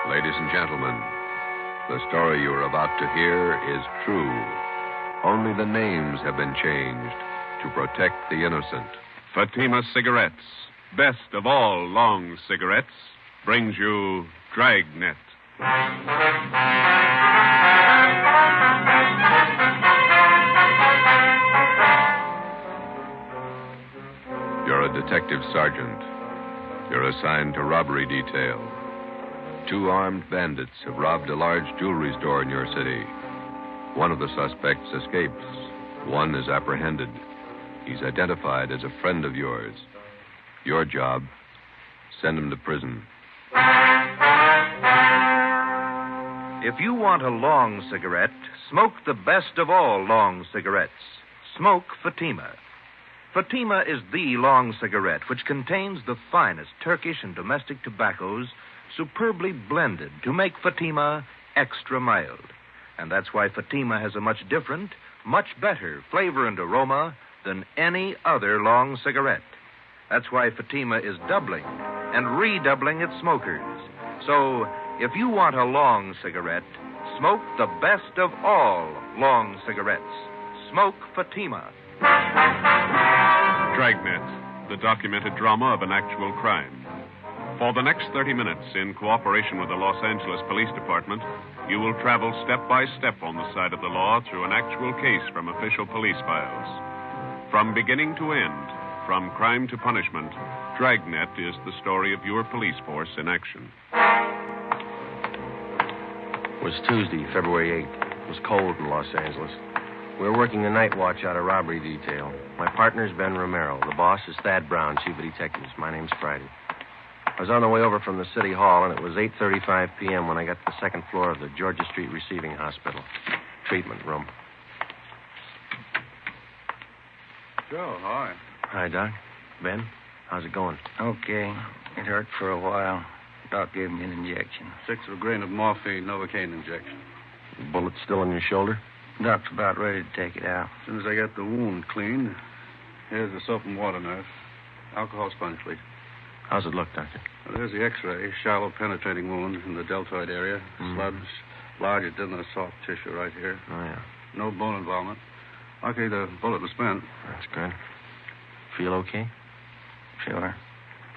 Speaker 7: Ladies and gentlemen, the story you are about to hear is true. Only the names have been changed to protect the innocent.
Speaker 2: Fatima Cigarettes, best of all long cigarettes, brings you Dragnet.
Speaker 7: You're a detective sergeant. You're assigned to robbery detail. 2 armed bandits have robbed a large jewelry store in your city. One of the suspects escapes. One is apprehended. He's identified as a friend of yours. Your job, send him to prison.
Speaker 8: If you want a long cigarette, smoke the best of all long cigarettes. Smoke Fatima. Fatima is the long cigarette, which contains the finest Turkish and domestic tobaccos superbly blended to make Fatima extra mild. And that's why Fatima has a much different, much better flavor and aroma than any other long cigarette. That's why Fatima is doubling and redoubling its smokers. So If you want a long cigarette, smoke the best of all long cigarettes. Smoke Fatima.
Speaker 5: Dragnet, the documented drama of an actual crime. For the next 30 minutes, in cooperation with the Los Angeles Police Department, you will travel step by step on the side of the law through an actual case from official police files. From beginning to end, from crime to punishment, Dragnet is the story of your police force in action.
Speaker 11: It was Tuesday, February 8th. It was cold in Los Angeles. We were working the night watch out of robbery detail. My partner's Ben Romero. The boss is Thad Brown, chief of detectives. My name's Friday. I was on the way over from the city hall, and it was 8:35 p.m. when I got to the second floor of the Georgia Street Receiving Hospital. Treatment room.
Speaker 13: Joe, hi.
Speaker 11: Hi, Doc. Ben, how's it going?
Speaker 13: Okay. It hurt for a while. Doc gave me an injection. 1/6 of a grain of morphine, Novocaine injection.
Speaker 11: The bullet's still in your shoulder?
Speaker 13: Doc's about ready to take it out. As soon as I get the wound cleaned, here's the soap and water nurse. Alcohol sponge, please.
Speaker 11: How's it look, Doctor?
Speaker 13: Well, there's the x-ray. Shallow penetrating wound in the deltoid area. Sludge, larger than the soft tissue right here.
Speaker 11: Oh, yeah.
Speaker 13: No bone involvement. Lucky the bullet was spent.
Speaker 11: That's good. Feel okay?
Speaker 13: Sure.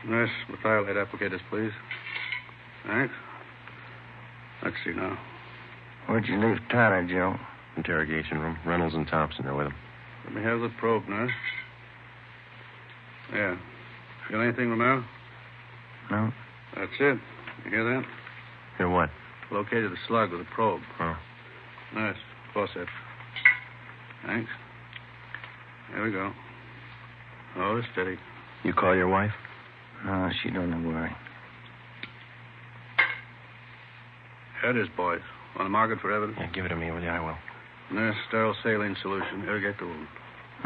Speaker 13: Nurse, methylate applicators, please. Thanks. Let's see now. Where'd you leave Tyler, Joe?
Speaker 11: Interrogation room. Reynolds and Thompson are with him.
Speaker 13: Let me have the probe, nurse. Yeah. Feel anything, Romero? No. That's it. You hear that?
Speaker 11: Hear what?
Speaker 13: Located the slug with a probe.
Speaker 11: Oh.
Speaker 13: Nurse, forceps. Thanks. There we go. Oh, steady.
Speaker 11: You call your wife?
Speaker 13: No, she don't worry. Here it is, boys. Want to mark it for evidence?
Speaker 11: Yeah, give it to me, will you? I will.
Speaker 13: Nurse, sterile saline solution. Irrigate the wound.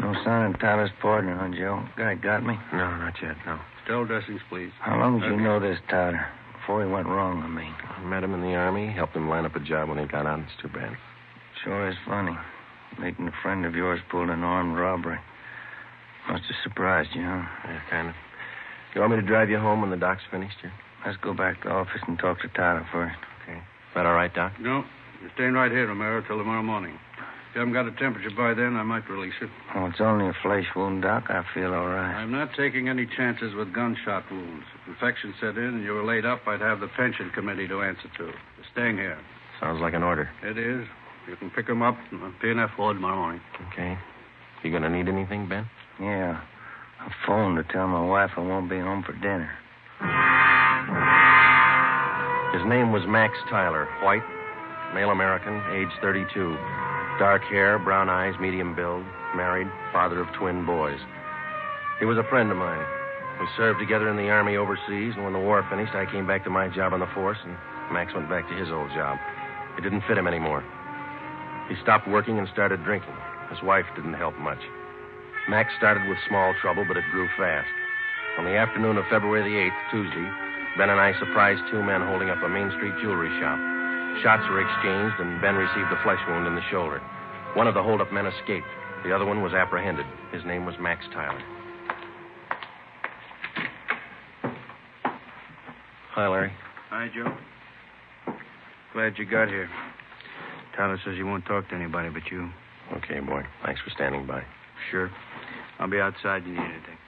Speaker 13: No sign of Tyler's partner, huh, Joe? Guy got me?
Speaker 11: No, not yet, no.
Speaker 13: Sterile dressings, please. How long did you know this Tyler? Before he went wrong, I mean.
Speaker 11: I met him in the Army, helped him line up a job when he got out. It's too bad.
Speaker 13: Sure is funny. Meeting a friend of yours pulled an armed robbery. Must have surprised you, huh?
Speaker 11: Yeah, kind of. You want me to drive you home when the doc's finished here?
Speaker 13: Let's go back to the office and talk to Tyler first.
Speaker 11: Okay. Is that all right, Doc?
Speaker 13: No. You're staying right here, Romero, till tomorrow morning. If you haven't got a temperature by then, I might release you. Oh, it's only a flesh wound, Doc. I feel all right. I'm not taking any chances with gunshot wounds. If infection set in and you were laid up, I'd have the pension committee to answer to. You're staying here.
Speaker 11: Sounds like an order.
Speaker 13: It is. You can pick them up in the P&F ward tomorrow morning.
Speaker 11: Okay. You gonna need anything, Ben?
Speaker 13: Yeah. I phoned to tell my wife I won't be home for dinner.
Speaker 11: His name was Max Tyler. White, male American, age 32. Dark hair, brown eyes, medium build, married, father of twin boys. He was a friend of mine. We served together in the Army overseas, and when the war finished, I came back to my job on the force, and Max went back to his old job. It didn't fit him anymore. He stopped working and started drinking. His wife didn't help much. Max started with small trouble, but it grew fast. On the afternoon of February the 8th, Tuesday, Ben and I surprised two men holding up a Main Street jewelry shop. Shots were exchanged, and Ben received a flesh wound in the shoulder. One of the hold-up men escaped. The other one was apprehended. His name was Max Tyler. Hi, Larry.
Speaker 13: Hi, Joe. Glad you got here. Tyler says he won't talk to anybody but you.
Speaker 11: Okay, boy. Thanks for standing by.
Speaker 13: Sure. I'll be outside if you need anything.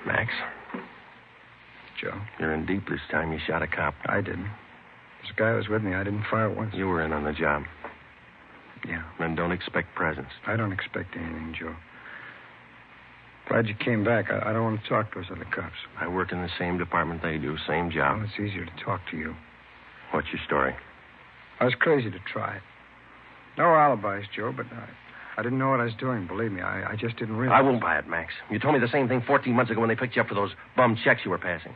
Speaker 11: Max?
Speaker 13: Joe?
Speaker 11: You're in deep this time. You shot a cop.
Speaker 13: I didn't. This guy was with me. I didn't fire once.
Speaker 11: You were in on the job.
Speaker 13: Yeah.
Speaker 11: Men don't expect presents.
Speaker 13: I don't expect anything, Joe. Glad you came back. I don't want to talk to those other cops.
Speaker 11: I work in the same department they do, same job.
Speaker 13: Well, it's easier to talk to you.
Speaker 11: What's your story?
Speaker 13: I was crazy to try it. No alibis, Joe, but I didn't know what I was doing, believe me. I just didn't realize.
Speaker 11: I won't buy it, Max. You told me the same thing 14 months ago when they picked you up for those bum checks you were passing.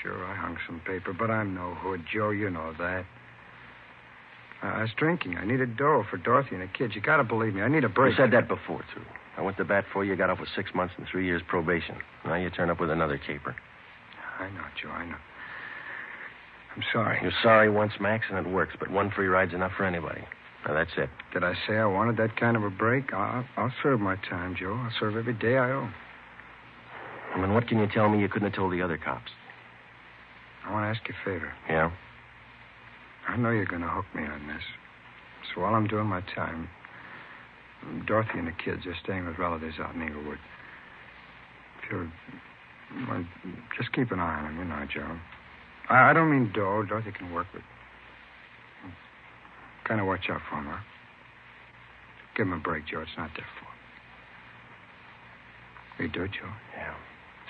Speaker 13: Sure, I hung some paper, but I'm no hood, Joe. You know that. I was drinking. I needed dough for Dorothy and the kids. You gotta believe me. I need a break.
Speaker 11: You said that before, too. I went to bat for you, got off with 6 months and 3 years probation. Now you turn up with another caper.
Speaker 13: I know, Joe, I know. I'm sorry.
Speaker 11: You're sorry once, Max, and it works, but one free ride's enough for anybody. Now, that's it.
Speaker 13: Did I say I wanted that kind of a break? I'll serve my time, Joe. I'll serve every day I owe.
Speaker 11: And then what can you tell me you couldn't have told the other cops?
Speaker 17: I want to ask you a favor.
Speaker 11: Yeah?
Speaker 17: I know you're going to hook me on this. So while I'm doing my time, Dorothy and the kids are staying with relatives out in Inglewood. If you'll... Well, just keep an eye on them, you know, Joe. I don't mean Doe. Dorothy can work with. Kind of watch out for him, huh? Give him a break, Joe. It's not their fault. Will you do it, Joe?
Speaker 11: Yeah.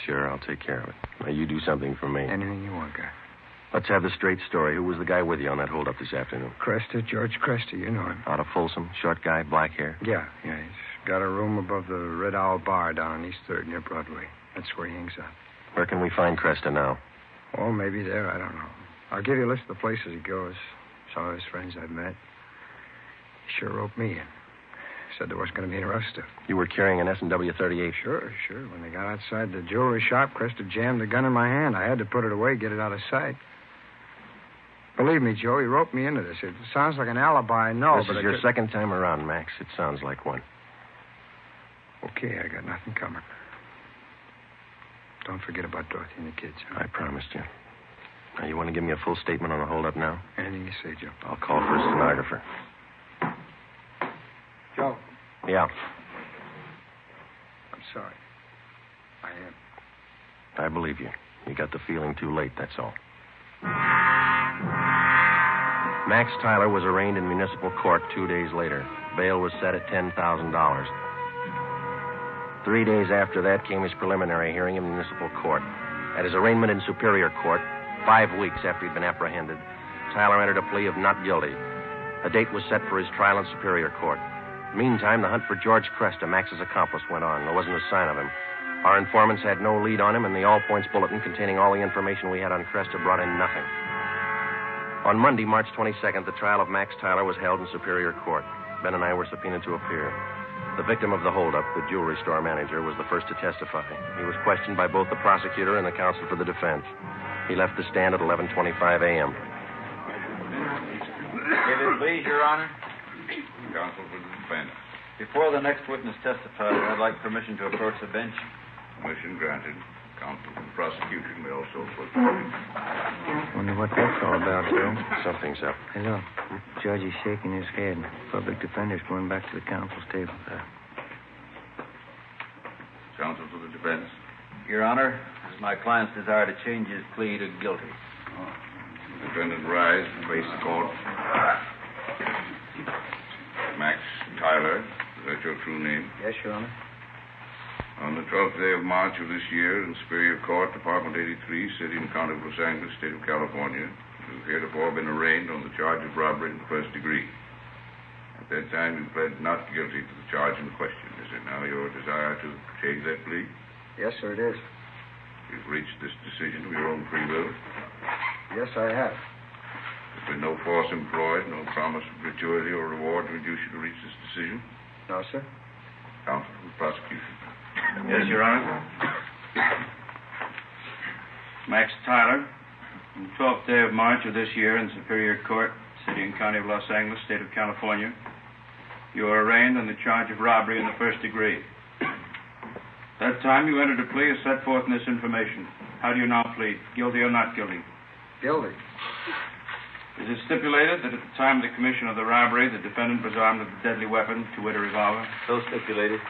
Speaker 11: Sure, I'll take care of it. Now, you do something for me.
Speaker 17: Anything you want, guy.
Speaker 11: Let's have the straight story. Who was the guy with you on that holdup this afternoon?
Speaker 17: Cresta, George Cresta. You know him.
Speaker 11: Out of Folsom? Short guy, black hair?
Speaker 17: Yeah. He's got a room above the Red Owl Bar down on East 3rd near Broadway. That's where he hangs out.
Speaker 11: Where can we find Cresta now?
Speaker 17: Oh, maybe there. I don't know. I'll give you a list of the places he goes. Some of his friends I've met. He sure roped me in. Said there wasn't going to be any rough stuff.
Speaker 11: You were carrying an S&W 38?
Speaker 17: Sure. When they got outside the jewelry shop, Cresta jammed the gun in my hand. I had to put it away, get it out of sight. Believe me, Joe, he roped me into this. It sounds like an alibi, I know,
Speaker 11: This
Speaker 17: but
Speaker 11: is your second time around, Max. It sounds like one.
Speaker 17: Okay, I got nothing coming. Don't forget about Dorothy and the kids. Huh?
Speaker 11: I promised you. Now, you want to give me a full statement on the holdup now?
Speaker 17: Anything you say, Joe.
Speaker 11: I'll call for a stenographer.
Speaker 17: Joe.
Speaker 11: Yeah.
Speaker 17: I'm sorry. I am.
Speaker 11: I believe you. You got the feeling too late, that's all. Max Tyler was arraigned in municipal court 2 days later. Bail was set at $10,000. 3 days after that came his preliminary hearing in municipal court. At his arraignment in Superior Court, 5 weeks after he'd been apprehended, Tyler entered a plea of not guilty. A date was set for his trial in Superior Court. Meantime, the hunt for George Cresta, Max's accomplice, went on. There wasn't a sign of him. Our informants had no lead on him, and the all-points bulletin containing all the information we had on Cresta brought in nothing. On Monday, March 22nd, the trial of Max Tyler was held in Superior Court. Ben and I were subpoenaed to appear. The victim of the holdup, the jewelry store manager, was the first to testify. He was questioned by both the prosecutor and the counsel for the defense. He left the stand at 11:25 a.m.
Speaker 18: If it please, Your Honor.
Speaker 20: Counsel for the defense.
Speaker 18: Before the next witness testifies, I'd like permission to approach the bench.
Speaker 20: Permission granted. Counsel for the prosecution may also approach.
Speaker 17: Wonder what that's all about, Joe.
Speaker 11: Something's up.
Speaker 17: Hello. Judge is shaking his head. Public defender's going back to the counsel's table.
Speaker 20: Counsel for the defense.
Speaker 18: Your Honor, it's my client's desire to change his plea to guilty.
Speaker 20: Defendant rise and face the court. Max Tyler, is that your true name?
Speaker 17: Yes, Your Honor.
Speaker 20: On the 12th day of March of this year, in Superior Court, Department 83, City and County of Los Angeles, State of California, you have heretofore been arraigned on the charge of robbery in the first degree. At that time, you pled not guilty to the charge in question. Is it now your desire to change that plea?
Speaker 17: Yes, sir, it is.
Speaker 20: You've reached this decision of your own free will?
Speaker 17: Yes, I have.
Speaker 20: There's been no force employed, no promise of gratuity or reward to induce you to reach this decision?
Speaker 17: No, sir.
Speaker 20: Counsel for the prosecution.
Speaker 18: Yes, Your Honor. Max Tyler, on the 12th day of March of this year in Superior Court, City and County of Los Angeles, State of California, you are arraigned on the charge of robbery in the first degree. That time you entered a plea as set forth in this information. How do you now plead? Guilty or not guilty?
Speaker 17: Guilty.
Speaker 18: Is it stipulated that at the time of the commission of the robbery, the defendant was armed with a deadly weapon, to wit, a revolver? So stipulated.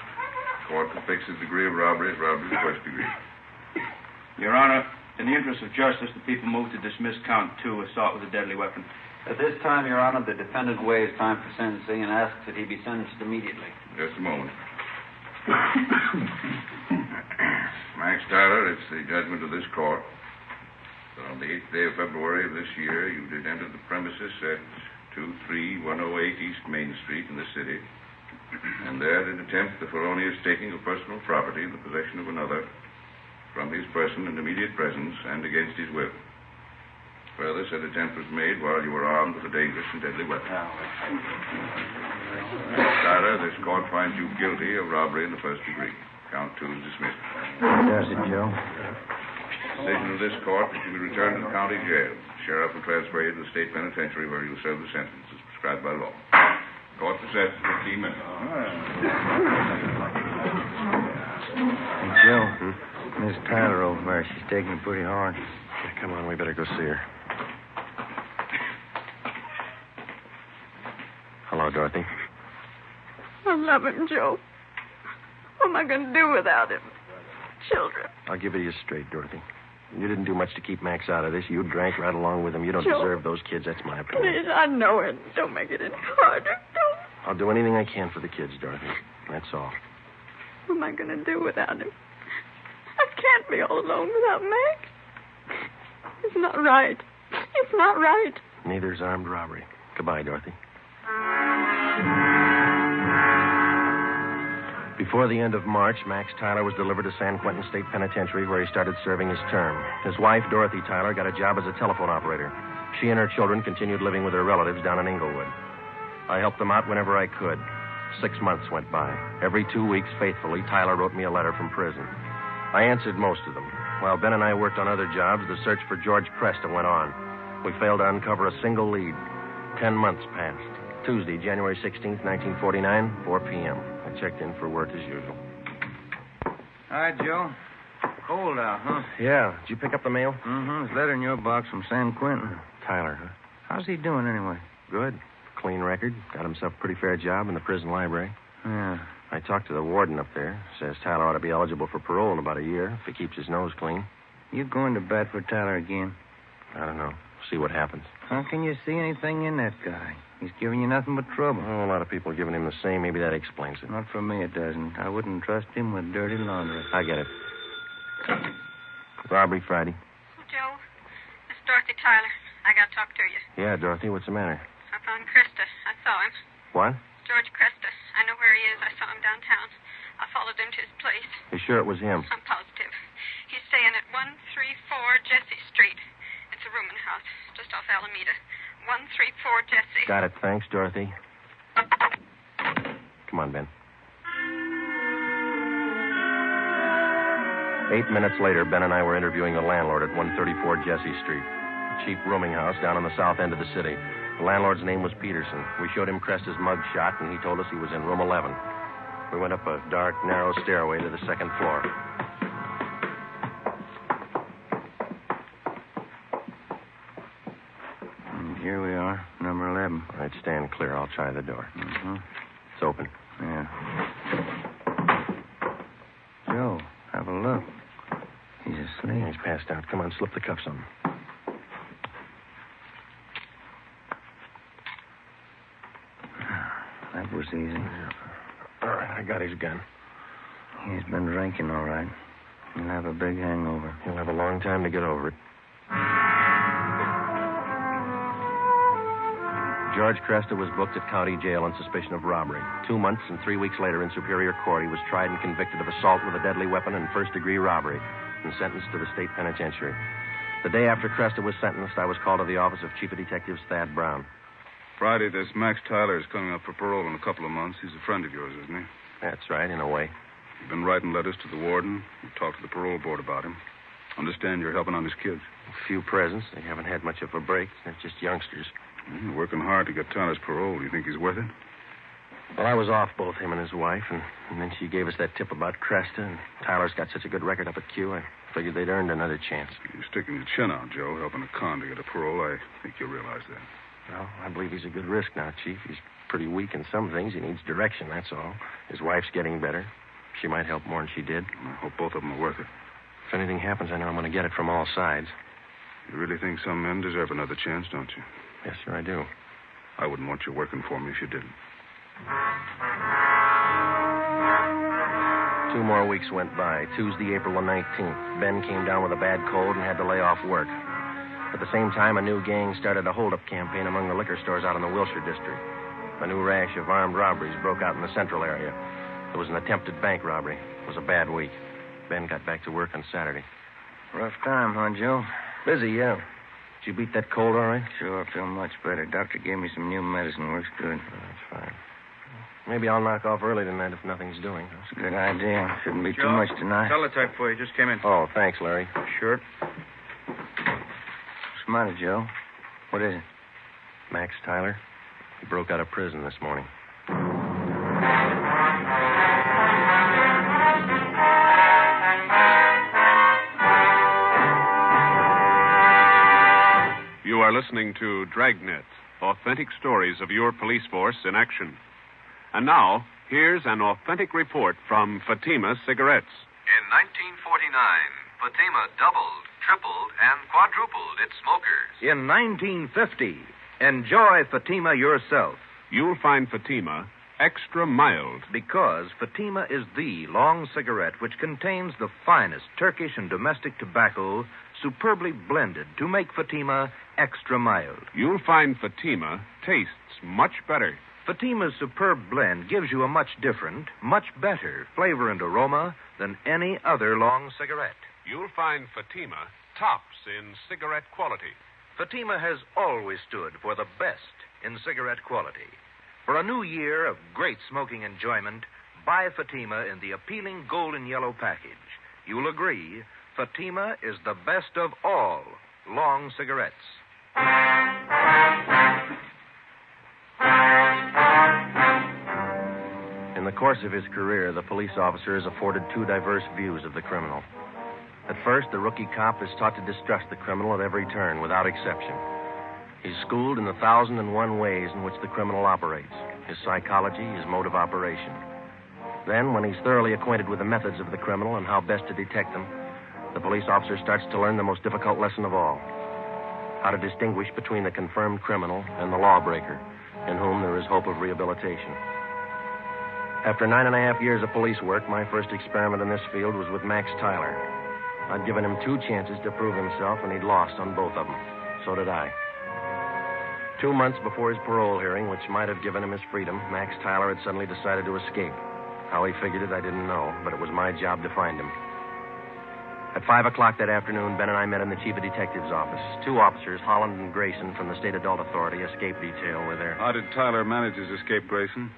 Speaker 20: Court will fix the degree of robbery at robbery in the first degree.
Speaker 18: Your Honor, in the interest of justice, the people move to dismiss count 2, assault with a deadly weapon.
Speaker 24: At this time, Your Honor, the defendant waives time for sentencing and asks that he be sentenced immediately.
Speaker 20: Just a moment. Max Tyler, it's the judgment of this court that on the 8th day of February of this year, you did enter the premises at 23108 East Main Street in the city, and there did attempt the felonious taking of personal property in the possession of another from his person in immediate presence and against his will. Further, said attempt was made while you were armed with a dangerous and deadly weapon. Max Tyler, this court finds you guilty of robbery in the first degree. Count 2 is dismissed.
Speaker 17: Does it, Joe?
Speaker 20: Decision of this court that you be returned to the county jail. Sheriff will transfer you to the state penitentiary where you will serve the sentence as prescribed by law. Court recess for 15 minutes.
Speaker 17: Hey, Joe. Miss Tyler over there, she's taking it pretty hard.
Speaker 11: Yeah, come on, we better go see her. Hello, Dorothy.
Speaker 9: I love him, Joe. What am I going to do without him? Children.
Speaker 11: I'll give it to you straight, Dorothy. You didn't do much to keep Max out of this. You drank right along with him. You don't
Speaker 9: Joe.
Speaker 11: deserve those kids. That's my opinion.
Speaker 9: Please, I know it. Don't make it any harder. Don't.
Speaker 11: I'll do anything I can for the kids, Dorothy. That's all.
Speaker 9: What am I going to do without him? I can't be all alone without Max. It's not right. It's not right.
Speaker 11: Neither's armed robbery. Goodbye, Dorothy. Before the end of March, Max Tyler was delivered to San Quentin State Penitentiary, where he started serving his term. His wife, Dorothy Tyler, got a job as a telephone operator. She and her children continued living with their relatives down in Inglewood. I helped them out whenever I could. 6 months went by. Every 2 weeks, faithfully, Tyler wrote me a letter from prison. I answered most of them. While Ben and I worked on other jobs, the search for George Cresta went on. We failed to uncover a single lead. 10 months passed. Tuesday, January 16th, 1949, 4 p.m. I checked in for work as usual.
Speaker 17: Hi, Joe. Cold out, huh?
Speaker 11: Yeah. Did you pick up the mail?
Speaker 17: Mm-hmm. There's a letter in your box from San Quentin.
Speaker 11: Tyler, huh?
Speaker 17: How's he doing anyway?
Speaker 11: Good. Clean record. Got himself a pretty fair job in the prison library.
Speaker 17: Yeah.
Speaker 11: I talked to the warden up there. Says Tyler ought to be eligible for parole in about a year if he keeps his nose clean.
Speaker 17: You going to bat for Tyler again?
Speaker 11: I don't know. See what happens.
Speaker 17: How can you see anything in that guy? He's giving you nothing but trouble.
Speaker 11: Oh, a lot of people are giving him the same. Maybe that explains it.
Speaker 17: Not for me, it doesn't. I wouldn't trust him with dirty laundry.
Speaker 11: I get it. Robbery Friday.
Speaker 15: Joe, this is Dorothy Tyler. I got to talk to you.
Speaker 11: Yeah, Dorothy, what's the matter?
Speaker 15: I found Cresta. I saw him.
Speaker 11: What?
Speaker 15: George Cresta. I know where he is. I saw him downtown. I followed him to his place.
Speaker 11: You sure it was him?
Speaker 15: I'm positive. He's staying at 134 Jesse Street. It's a rooming house just off Alameda. 134 Jesse.
Speaker 11: Got it. Thanks, Dorothy. Come on, Ben. 8 minutes later, Ben and I were interviewing the landlord at 134 Jesse Street, a cheap rooming house down on the south end of the city. The landlord's name was Peterson. We showed him Cresta's mug shot, and he told us he was in room 11. We went up a dark, narrow stairway to the second floor.
Speaker 17: And here we are, number 11.
Speaker 11: All right, stand clear. I'll try the door.
Speaker 17: Mm-hmm.
Speaker 11: It's open.
Speaker 17: Yeah. Joe, have a look. He's asleep.
Speaker 11: He's passed out. Come on, slip the cuffs on him.
Speaker 17: That was easy.
Speaker 11: All right, I got his gun.
Speaker 17: He's been drinking, all right. He'll have a big hangover.
Speaker 11: He'll have a long time to get over it. George Cresta was booked at county jail on suspicion of robbery. 2 months and 3 weeks later in Superior Court, he was tried and convicted of assault with a deadly weapon and first-degree robbery and sentenced to the state penitentiary. The day after Cresta was sentenced, I was called to the office of Chief of Detectives Thad Brown.
Speaker 16: Friday, this Max Tyler is coming up for parole in a couple of months. He's a friend of yours, isn't he?
Speaker 11: That's right, in a way.
Speaker 16: You've been writing letters to the warden. You've talked to the parole board about him. Understand you're helping on his kids.
Speaker 11: A few presents. They haven't had much of a break. They're just youngsters.
Speaker 16: You're working hard to get Tyler's parole. Do you think he's worth it?
Speaker 11: Well, I was off both him and his wife, and then she gave us that tip about Cresta, and Tyler's got such a good record up at Q, I figured they'd earned another chance.
Speaker 16: You're sticking your chin out, Joe, helping a con to get a parole. I think you'll realize that.
Speaker 11: Well, I believe he's a good risk now, Chief. He's pretty weak in some things. He needs direction, that's all. His wife's getting better. She might help more than she did.
Speaker 16: I hope both of them are worth it.
Speaker 11: If anything happens, I know I'm going to get it from all sides.
Speaker 16: You really think some men deserve another chance, don't you?
Speaker 11: Yes, sir, I do.
Speaker 16: I wouldn't want you working for me if you didn't.
Speaker 11: 2 more weeks went by. Tuesday, April the 19th. Ben came down with a bad cold and had to lay off work. At the same time, a new gang started a hold-up campaign among the liquor stores out in the Wilshire district. A new rash of armed robberies broke out in the central area. There was an attempted bank robbery. It was a bad week. Ben got back to work on Saturday.
Speaker 17: Rough time, huh, Joe?
Speaker 11: Busy, yeah. Did you beat that cold all right?
Speaker 17: Sure, I feel much better. Doctor gave me some new medicine. Works good.
Speaker 11: That's fine. Maybe I'll knock off early tonight if nothing's doing.
Speaker 17: That's a good idea. Shouldn't be
Speaker 18: Joe,
Speaker 17: too much tonight.
Speaker 18: Teletype for you. Just came in.
Speaker 11: Oh, thanks, Larry.
Speaker 18: Sure.
Speaker 17: What's the matter, Joe? What is it?
Speaker 11: Max Tyler. He broke out of prison this morning.
Speaker 5: are listening to Dragnet, authentic stories of your police force in action. And now, here's an authentic report from Fatima Cigarettes.
Speaker 7: In 1949, Fatima doubled, tripled, and quadrupled its smokers.
Speaker 8: In 1950, enjoy Fatima yourself.
Speaker 5: You'll find Fatima extra mild.
Speaker 8: Because Fatima is the long cigarette which contains the finest Turkish and domestic tobacco superbly blended to make Fatima extra mild.
Speaker 5: You'll find Fatima tastes much better.
Speaker 8: Fatima's superb blend gives you a much different, much better flavor and aroma than any other long cigarette.
Speaker 5: You'll find Fatima tops in cigarette quality.
Speaker 8: Fatima has always stood for the best in cigarette quality. For a new year of great smoking enjoyment, buy Fatima in the appealing gold and yellow package. You'll agree, Fatima is the best of all long cigarettes.
Speaker 11: In the course of his career, the police officer is afforded two diverse views of the criminal. At first, the rookie cop is taught to distrust the criminal at every turn, without exception. He's schooled in the 1,001 ways in which the criminal operates, his psychology, his mode of operation. Then, when he's thoroughly acquainted with the methods of the criminal and how best to detect them, the police officer starts to learn the most difficult lesson of all: how to distinguish between the confirmed criminal and the lawbreaker, in whom there is hope of rehabilitation. After 9.5 years of police work, my first experiment in this field was with Max Tyler. I'd given him 2 chances to prove himself, and he'd lost on both of them. So did I. 2 months before his parole hearing, which might have given him his freedom, Max Tyler had suddenly decided to escape. How he figured it, I didn't know, but it was my job to find him. At 5 o'clock that afternoon, Ben and I met in the chief of detective's office. 2 officers, Holland and Grayson, from the State Adult Authority Escape Detail, were there.
Speaker 16: How did Tyler manage his escape, Grayson?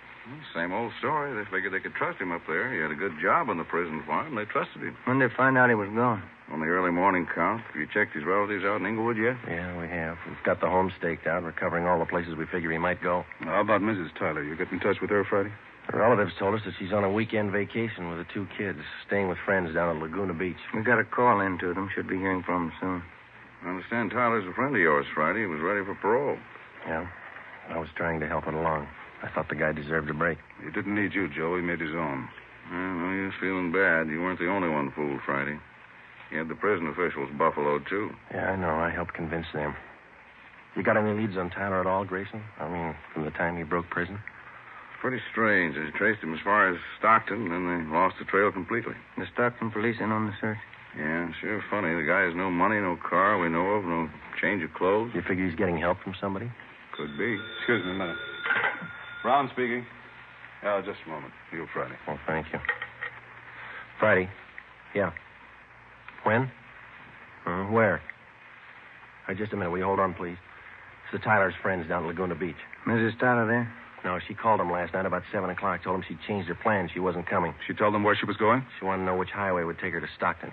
Speaker 20: Same old story. They figured they could trust him up there. He had a good job on the prison farm. They trusted him.
Speaker 17: When did they find out he was gone?
Speaker 20: On the early morning count. Have you checked his relatives out in Inglewood yet?
Speaker 11: Yeah, we have. We've got the home staked out. We're covering all the places we figure he might go.
Speaker 16: How about Mrs. Tyler? You get in touch with her Friday?
Speaker 11: Her relatives told us that she's on a weekend vacation with the 2 kids, staying with friends down at Laguna Beach.
Speaker 17: We got a call in to them. Should be hearing from them soon.
Speaker 20: I understand Tyler's a friend of yours, Friday. He was ready for parole.
Speaker 11: Yeah. I was trying to help it along. I thought the guy deserved a break.
Speaker 16: He didn't need you, Joe. He made his own.
Speaker 20: Well, he was feeling bad. You weren't the only one fooled, Friday. He had the prison officials buffaloed, too.
Speaker 11: Yeah, I know. I helped convince them. You got any leads on Tyler at all, Grayson? I mean, from the time he broke prison?
Speaker 20: Pretty strange. They traced him as far as Stockton, and then they lost the trail completely.
Speaker 17: The Stockton police in on the search?
Speaker 20: Yeah, sure funny. The guy has no money, no car we know of, no change of clothes.
Speaker 11: You figure he's getting help from somebody?
Speaker 20: Could be.
Speaker 16: Excuse me a minute. Brown speaking. Yeah, just a moment. You, Friday.
Speaker 11: Oh, thank you. Friday? Yeah. When? Where? Just a minute. Will you hold on, please? It's the Tyler's friends down at Laguna Beach.
Speaker 17: Mrs. Tyler there?
Speaker 11: No, she called him last night about 7 o'clock. Told him she'd changed her plans. She wasn't coming.
Speaker 16: She told them where she was going?
Speaker 11: She wanted to know which highway would take her to Stockton.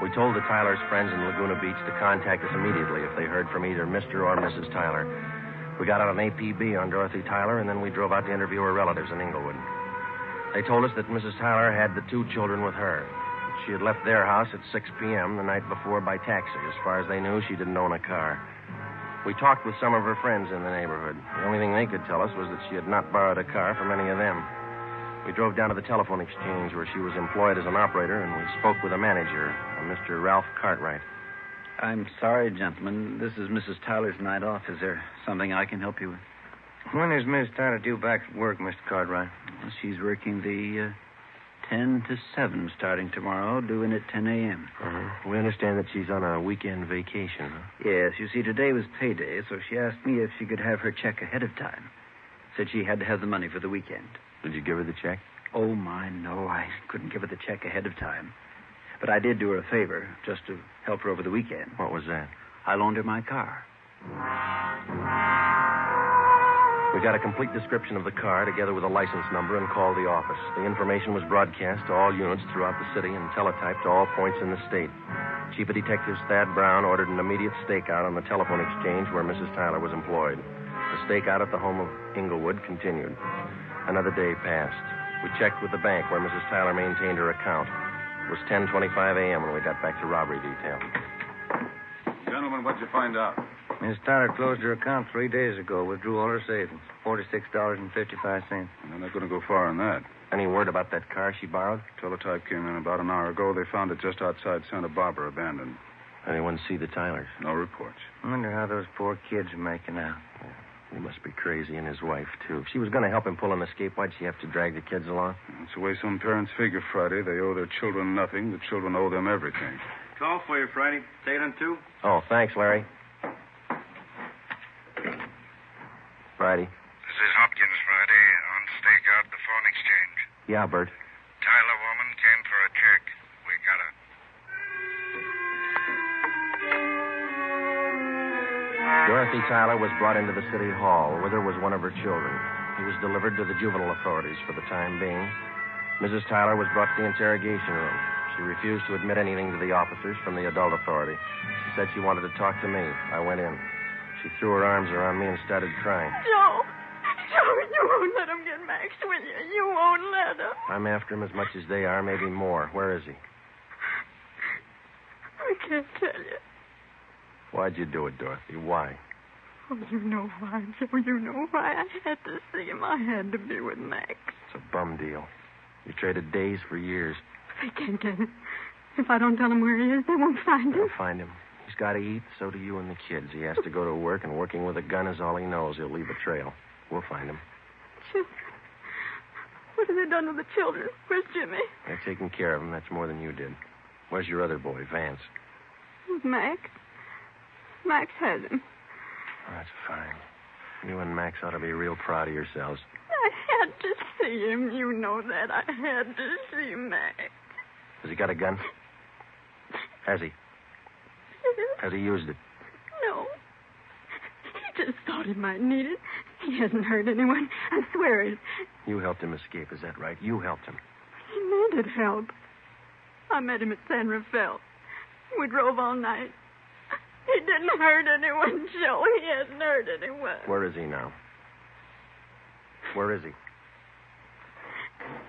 Speaker 11: We told the Tyler's friends in Laguna Beach to contact us immediately if they heard from either Mr. or Mrs. Tyler. We got out an APB on Dorothy Tyler, and then we drove out to interview her relatives in Inglewood. They told us that Mrs. Tyler had the 2 children with her. She had left their house at 6 p.m. the night before by taxi. As far as they knew, she didn't own a car. We talked with some of her friends in the neighborhood. The only thing they could tell us was that she had not borrowed a car from any of them. We drove down to the telephone exchange where she was employed as an operator, and we spoke with a manager, a Mr. Ralph Cartwright.
Speaker 24: I'm sorry, gentlemen. This is Mrs. Tyler's night off. Is there something I can help you with?
Speaker 17: When is Miss Tyler due back to work, Mr. Cartwright?
Speaker 24: Well, she's working the 10 to 7 starting tomorrow, due in at 10 a.m.
Speaker 11: We understand that she's on a weekend vacation, huh?
Speaker 24: Yes, you see, today was payday, so she asked me if she could have her check ahead of time. Said she had to have the money for the weekend.
Speaker 11: Did you give her the check?
Speaker 24: Oh, my, no. I couldn't give her the check ahead of time. But I did do her a favor, just to help her over the weekend.
Speaker 11: What was that?
Speaker 24: I loaned her my car.
Speaker 11: We got a complete description of the car together with a license number and called the office. The information was broadcast to all units throughout the city and teletyped to all points in the state. Chief of Detectives Thad Brown ordered an immediate stakeout on the telephone exchange where Mrs. Tyler was employed. The stakeout at the home of Inglewood continued. Another day passed. We checked with the bank where Mrs. Tyler maintained her account. It was 10:25 a.m. when we got back to robbery detail.
Speaker 16: Gentlemen, what'd you find out?
Speaker 12: Miss Tyler closed her account 3 days ago, withdrew all her savings, $46.55.
Speaker 16: They're not going to go far on that.
Speaker 11: Any word about that car she borrowed?
Speaker 16: Teletype came in about an hour ago. They found it just outside Santa Barbara, abandoned.
Speaker 11: Anyone see the Tylers?
Speaker 16: No reports.
Speaker 12: I wonder how those poor kids are making out.
Speaker 11: He must be crazy, and his wife, too. If she was going to help him pull an escape, why'd she have to drag the kids along?
Speaker 16: That's the way some parents figure, Friday. They owe their children nothing. The children owe them everything.
Speaker 18: Call for you, Friday. Take it on 2.
Speaker 11: Oh, thanks, Larry. Friday.
Speaker 14: This is Hopkins, Friday, on stakeout, the phone exchange.
Speaker 11: Yeah, Bert.
Speaker 14: Tyler woman came for a check. We got her.
Speaker 11: Dorothy Tyler was brought into the city hall. With her was one of her children. He was delivered to the juvenile authorities for the time being. Mrs. Tyler was brought to the interrogation room. She refused to admit anything to the officers from the adult authority. She said she wanted to talk to me. I went in. She threw her arms around me and started crying.
Speaker 9: Joe, you won't let him get Max, will you? You won't let him.
Speaker 11: I'm after him as much as they are, maybe more. Where is he?
Speaker 9: I can't tell you.
Speaker 11: Why'd you do it, Dorothy? Why?
Speaker 9: Oh, you know why, Joe. You know why. I had to see him. I had to be with Max.
Speaker 11: It's a bum deal. You traded days for years.
Speaker 9: They can't get him. If I don't tell them where he is, they won't find him.
Speaker 11: They'll find him. He's got to eat, so do you and the kids. He has to go to work, and working with a gun is all he knows. He'll leave a trail. We'll find him.
Speaker 9: Children. What have they done with the children? Where's Jimmy?
Speaker 11: They're taking care of him. That's more than you did. Where's your other boy, Vance?
Speaker 9: Max. Max has him.
Speaker 11: Oh, that's fine. You and Max ought to be real proud of yourselves.
Speaker 9: I had to see him. You know that. I had to see Max.
Speaker 11: Has he got a gun? Has he? Has he used it?
Speaker 9: No. He just thought he might need it. He hasn't hurt anyone. I swear it.
Speaker 11: You helped him escape, is that right? You helped him.
Speaker 9: He needed help. I met him at San Rafael. We drove all night. He didn't hurt anyone, Joe. He hasn't hurt anyone.
Speaker 11: Where is he now? Where is he?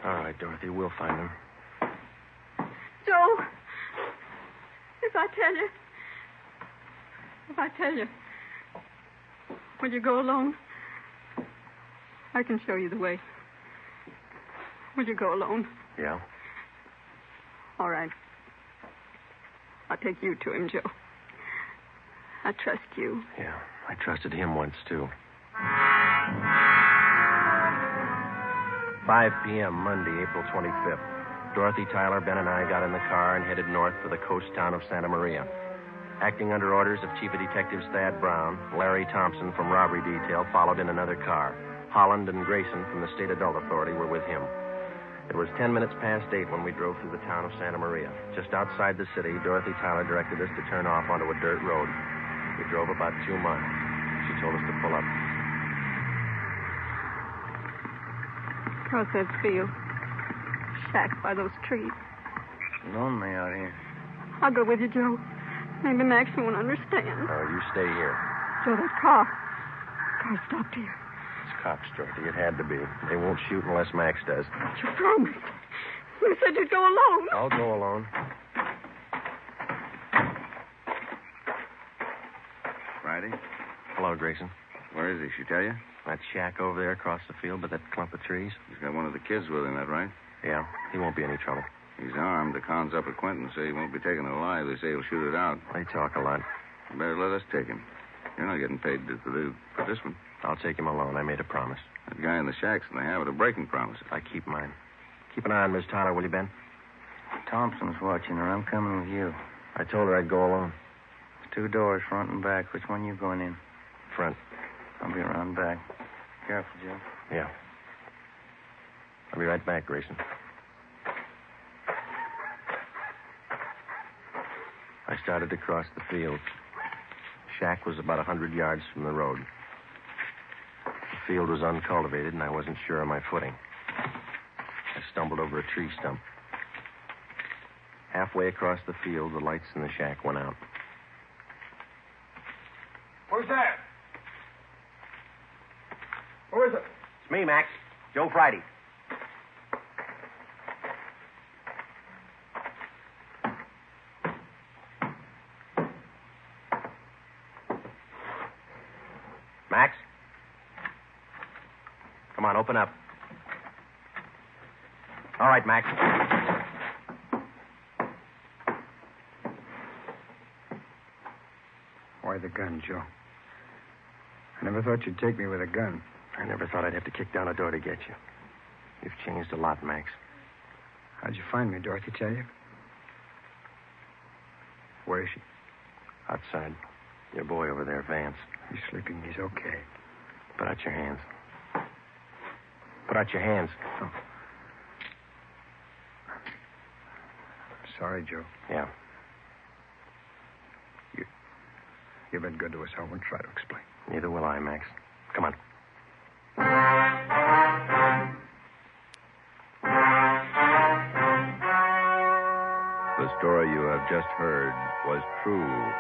Speaker 11: All right, Dorothy, we'll find him.
Speaker 9: Joe, if I tell you, will you go alone? I can show you the way. Will you go alone?
Speaker 11: Yeah.
Speaker 9: All right. I'll take you to him, Joe. I trust you.
Speaker 11: Yeah, I trusted him once, too. 5 p.m., Monday, April 25th. Dorothy Tyler, Ben, and I got in the car and headed north for the coast town of Santa Maria. Acting under orders of Chief of Detectives Thad Brown, Larry Thompson from Robbery Detail followed in another car. Holland and Grayson from the State Adult Authority were with him. It was 10 minutes past 8 when we drove through the town of Santa Maria. Just outside the city, Dorothy Tyler directed us to turn off onto a dirt road. We drove about 2 miles. She told us to pull up.
Speaker 9: Across that field. Shack by those trees.
Speaker 12: Lonely out here.
Speaker 9: I'll go with you, Joe. Maybe Max won't understand.
Speaker 11: Oh, you stay here.
Speaker 9: Joe, that car stopped here.
Speaker 11: It's cops, Dorothy. It had to be. They won't shoot unless Max does.
Speaker 9: But you promised. You said you'd go alone.
Speaker 11: I'll go alone.
Speaker 21: Friday?
Speaker 11: Hello, Grayson.
Speaker 21: Where is he? She tell you?
Speaker 11: That shack over there across the field by that clump of trees.
Speaker 21: He's got one of the kids with him, that right?
Speaker 11: Yeah, he won't be any trouble.
Speaker 21: He's armed. The cons up at Quentin say he won't be taken alive. They say he'll shoot it out.
Speaker 11: They talk a lot.
Speaker 21: You better let us take him. You're not getting paid for this one.
Speaker 11: I'll take him alone. I made a promise.
Speaker 21: That guy in the shack's in the habit of breaking promises.
Speaker 11: I keep mine. Keep an eye on Miss Tyler, will you, Ben?
Speaker 12: Thompson's watching her. I'm coming with you.
Speaker 11: I told her I'd go alone.
Speaker 12: There's 2 doors, front and back. Which one you going in?
Speaker 11: Front.
Speaker 12: I'll be around back. Careful, Joe.
Speaker 11: Yeah. I'll be right back, Grayson. I started to cross the field. The shack was about 100 yards from the road. The field was uncultivated, and I wasn't sure of my footing. I stumbled over a tree stump. Halfway across the field, the lights in the shack went out.
Speaker 22: Who's that? Who is it?
Speaker 24: It's me, Max. Joe Friday.
Speaker 11: Max? Come on, open up. All right, Max.
Speaker 17: Why the gun, Joe? I never thought you'd take me with a gun.
Speaker 11: I never thought I'd have to kick down a door to get you. You've changed a lot, Max.
Speaker 17: How'd you find me, Dorothy tell you? Where is she?
Speaker 11: Outside. Your boy over there, Vance.
Speaker 17: He's sleeping. He's okay.
Speaker 11: Put out your hands. Put out your hands.
Speaker 17: Oh. Sorry, Joe.
Speaker 11: Yeah.
Speaker 17: You've been good to us. I won't try to explain.
Speaker 11: Neither will I, Max. Come on.
Speaker 7: The story you have just heard was true.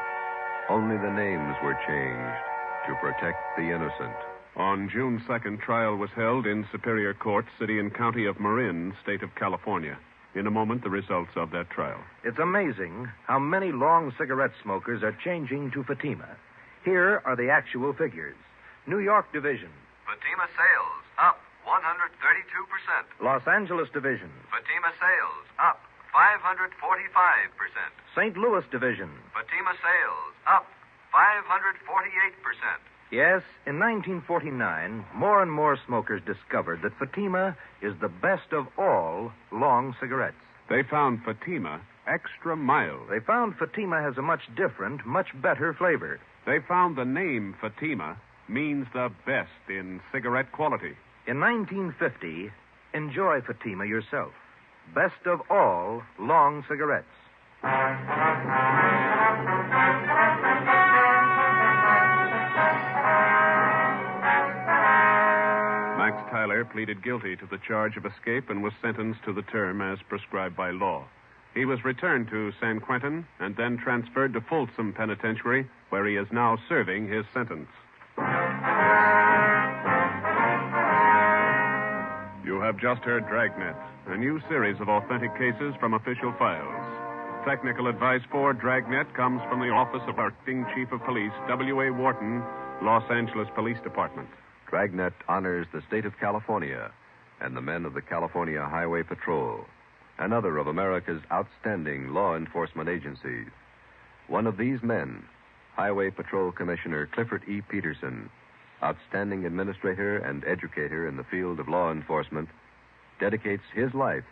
Speaker 7: Only the names were changed to protect the innocent.
Speaker 5: On June 2nd, trial was held in Superior Court, City and County of Marin, State of California. In a moment, the results of that trial.
Speaker 8: It's amazing how many long cigarette smokers are changing to Fatima. Here are the actual figures. New York Division.
Speaker 3: Fatima sales up 132%.
Speaker 8: Los Angeles Division.
Speaker 3: Fatima sales up 545%.
Speaker 8: St. Louis Division.
Speaker 3: Fatima sales up 548%.
Speaker 8: Yes, in 1949, more and more smokers discovered that Fatima is the best of all long cigarettes.
Speaker 5: They found Fatima extra mild.
Speaker 8: They found Fatima has a much different, much better flavor.
Speaker 5: They found the name Fatima means the best in cigarette quality.
Speaker 8: In 1950, enjoy Fatima yourself. Best of all long cigarettes.
Speaker 5: Max Tyler pleaded guilty to the charge of escape and was sentenced to the term as prescribed by law. He was returned to San Quentin and then transferred to Folsom Penitentiary, where he is now serving his sentence. You have just heard Dragnet, a new series of authentic cases from official files. Technical advice for Dragnet comes from the Office of Acting Chief of Police, W.A. Wharton, Los Angeles Police Department.
Speaker 7: Dragnet honors the state of California and the men of the California Highway Patrol, another of America's outstanding law enforcement agencies. One of these men, Highway Patrol Commissioner Clifford E. Peterson, outstanding administrator and educator in the field of law enforcement, dedicates his life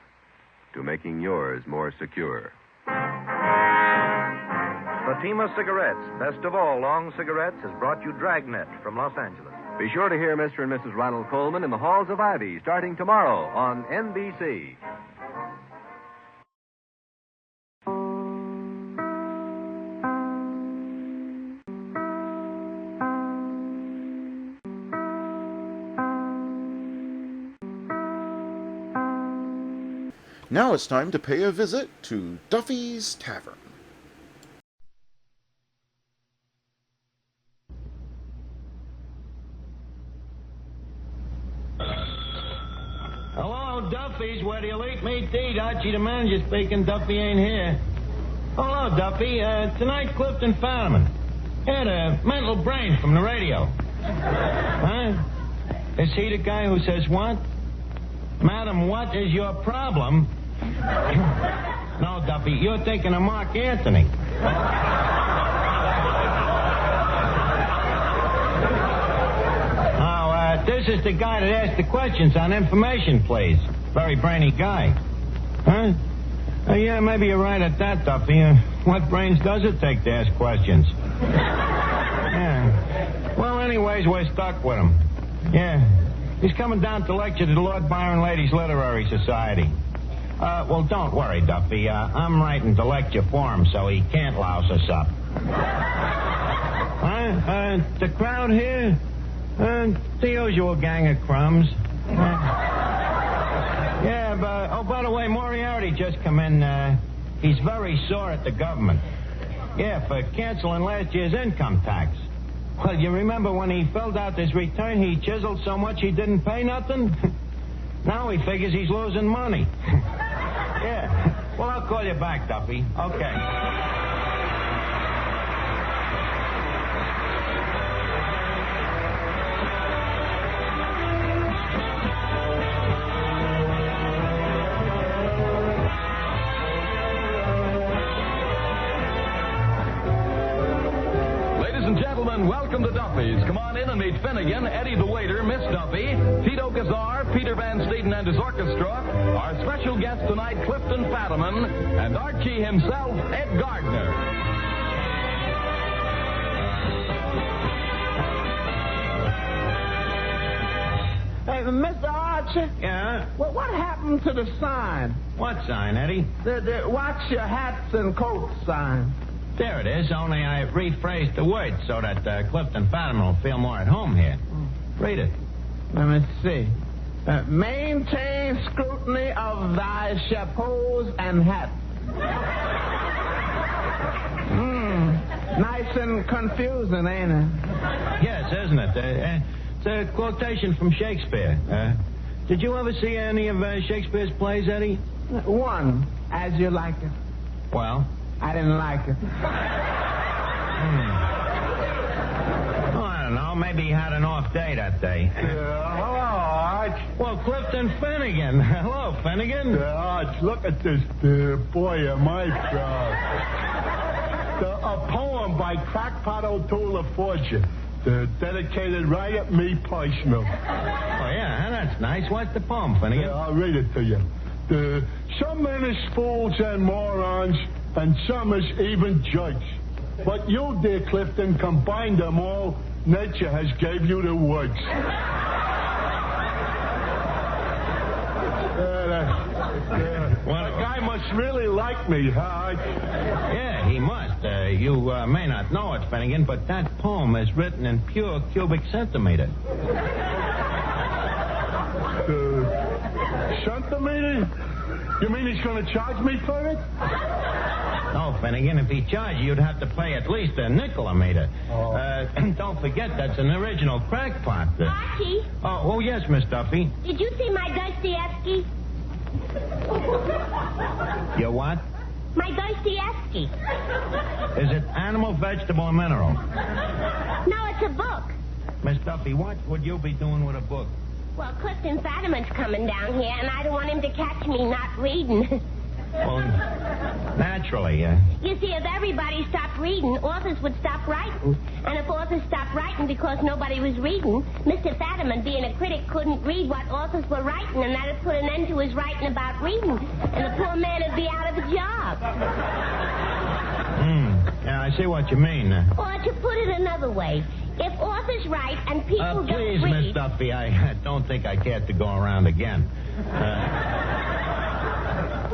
Speaker 7: to making yours more secure.
Speaker 8: Fatima Cigarettes, best of all long cigarettes, has brought you Dragnet from Los Angeles.
Speaker 4: Be sure to hear Mr. and Mrs. Ronald Coleman in the Halls of Ivy starting tomorrow on NBC.
Speaker 1: Now it's time to pay a visit to Duffy's Tavern.
Speaker 19: Hello, Duffy's. Where do you like me to eat? Archie the manager speaking. Duffy ain't here. Hello, Duffy. Tonight, Clifton Fowlerman. Yeah, the mental brain from the radio. Huh? Is he the guy who says what? Madam, what is your problem? No, Duffy, you're thinking of Mark Anthony. This is the guy that asked the questions on information, please. Very brainy guy. Huh? Yeah, maybe you're right at that, Duffy. What brains does it take to ask questions? Yeah. Well, anyways, we're stuck with him. Yeah. He's coming down to lecture to the Lord Byron Ladies Literary Society. Well, don't worry, Duffy. I'm writing the lecture for him, so he can't louse us up. The crowd here? The usual gang of crumbs. Yeah, but, oh, by the way, Moriarty just come in. He's very sore at the government. Yeah, for canceling last year's income tax. Well, you remember when he filled out his return, he chiseled so much he didn't pay nothing? Now he figures he's losing money. Yeah. Well, I'll call you back, Duffy. Okay.
Speaker 2: Ladies and gentlemen, welcome to Duffy's. Come on in and meet Finnegan, Eddie the waiter, Miss Duffy, Tito Kazar, Peter Van Steeden and his orchestra, our special guest tonight, Clifton Fadiman, and Archie himself, Ed Gardner.
Speaker 6: Hey, Mr. Archie.
Speaker 24: Yeah?
Speaker 6: Well, what happened to the sign?
Speaker 24: What sign, Eddie?
Speaker 6: The watch your hats and coats sign.
Speaker 24: There it is, only I rephrased the words so that Clifton Fadiman will feel more at home here. Read it.
Speaker 6: Let me see. Maintain scrutiny of thy chapeaus and hats. Nice and confusing, ain't it?
Speaker 24: Yes, isn't it? It's a quotation from Shakespeare. Did you ever see any of Shakespeare's plays, Eddie?
Speaker 6: One, As You Like It.
Speaker 24: Well?
Speaker 6: I didn't like it.
Speaker 24: Oh, I don't know. Maybe he had an off day that day.
Speaker 10: Hello, Arch.
Speaker 24: Well, Clifton Finnegan. Hello, Finnegan.
Speaker 10: Arch, look at this. Boy, am I proud. A poem by Crackpot O'Toole of Fortune. Dedicated right at me personal.
Speaker 24: Oh, yeah, that's nice. What's the poem, Finnegan?
Speaker 10: I'll read it to you. Some men is fools and morons, and some is even judge. But you, dear Clifton, combine them all. Nature has gave you the words. Well, the guy must really like me, huh?
Speaker 24: Yeah, he must. You may not know it, Finnegan, but that poem is written in pure cubic centimeter.
Speaker 10: Centimeter? You mean he's going to charge me for it?
Speaker 24: No, Finnegan, if he charged you, you'd have to pay at least a nickel a meter.
Speaker 10: Oh.
Speaker 24: Don't forget, that's an original crackpot.
Speaker 23: Archie?
Speaker 24: Oh, yes, Miss Duffy.
Speaker 23: Did you see my Dostoevsky?
Speaker 24: Your what?
Speaker 23: My Dostoevsky.
Speaker 24: Is it animal, vegetable, or mineral?
Speaker 23: No, it's a book.
Speaker 24: Miss Duffy, what would you be doing with a book?
Speaker 23: Well, Clifton Fadiman's coming down here, and I don't want him to catch me not reading.
Speaker 24: Well, naturally,
Speaker 23: You see, if everybody stopped reading, authors would stop writing. And if authors stopped writing because nobody was reading, Mr. Fadiman, being a critic, couldn't read what authors were writing, and that'd put an end to his writing about reading. And the poor man would be out of a job.
Speaker 24: Yeah, I see what you mean.
Speaker 23: Or to put it another way, if authors write and people
Speaker 24: please,
Speaker 23: don't read...
Speaker 24: Miss Duffy, I don't think I care to go around again.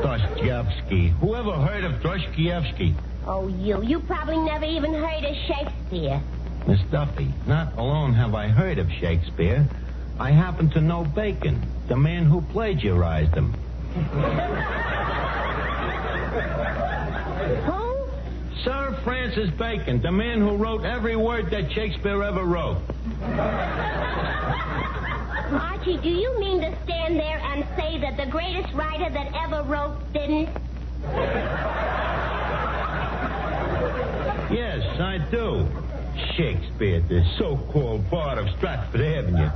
Speaker 24: Dostoevsky. Whoever heard of Dostoevsky?
Speaker 23: Oh, you probably never even heard of Shakespeare.
Speaker 24: Miss Duffy, not alone have I heard of Shakespeare, I happen to know Bacon, the man who plagiarized him.
Speaker 23: Who?
Speaker 24: Sir Francis Bacon, the man who wrote every word that Shakespeare ever wrote.
Speaker 23: Archie, do you mean to stand there and say that the greatest writer that ever wrote didn't?
Speaker 24: Yes, I do. Shakespeare, the so-called bard of Stratford Avenue.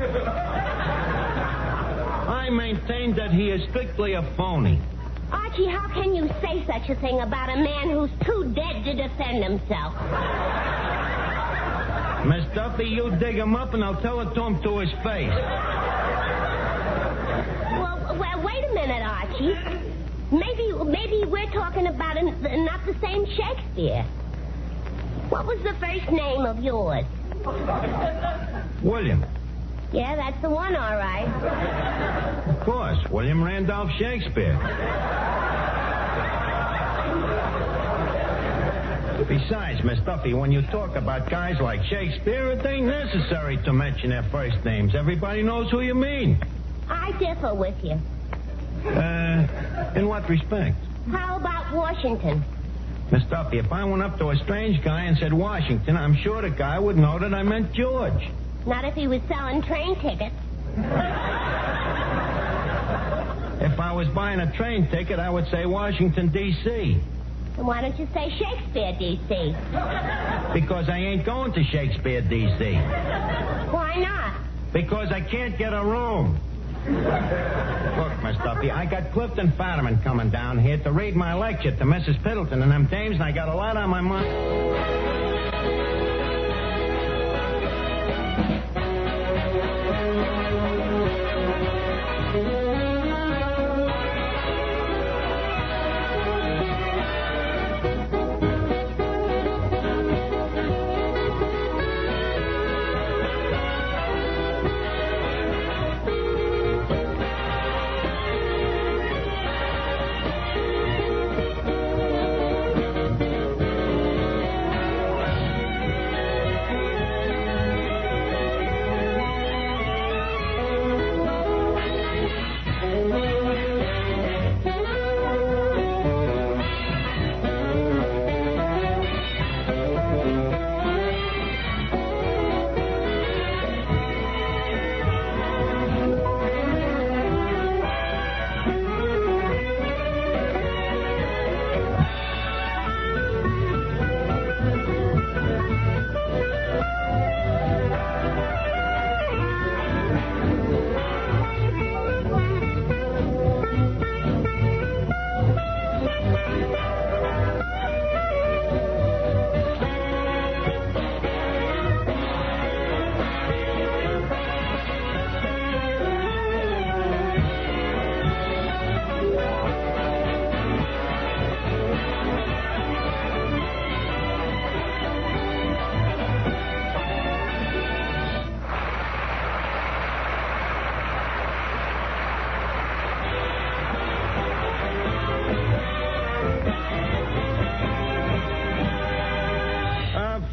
Speaker 24: I maintain that he is strictly a phony.
Speaker 23: Archie, how can you say such a thing about a man who's too dead to defend himself?
Speaker 24: Miss Duffy, you dig him up and I'll tell it to him to his face.
Speaker 23: Well, wait a minute, Archie. Maybe we're talking about not the same Shakespeare. What was the first name of yours?
Speaker 24: William.
Speaker 23: Yeah, that's the one, all right.
Speaker 24: Of course, William Randolph Shakespeare. Besides, Miss Duffy, when you talk about guys like Shakespeare, it ain't necessary to mention their first names. Everybody knows who you mean.
Speaker 23: I differ with you.
Speaker 24: In what respect?
Speaker 23: How about Washington?
Speaker 24: Miss Duffy, if I went up to a strange guy and said Washington, I'm sure the guy would know that I meant George.
Speaker 23: Not if he was selling train tickets.
Speaker 24: If I was buying a train ticket, I would say Washington, D.C.
Speaker 23: Then why don't you say Shakespeare, D.C.?
Speaker 24: Because I ain't going to Shakespeare, D.C.
Speaker 23: Why not?
Speaker 24: Because I can't get a room. Look, Miss Duffy, I got Clifton Fadiman coming down here to read my lecture to Mrs. Piddleton and them dames, and I got a lot on my mind.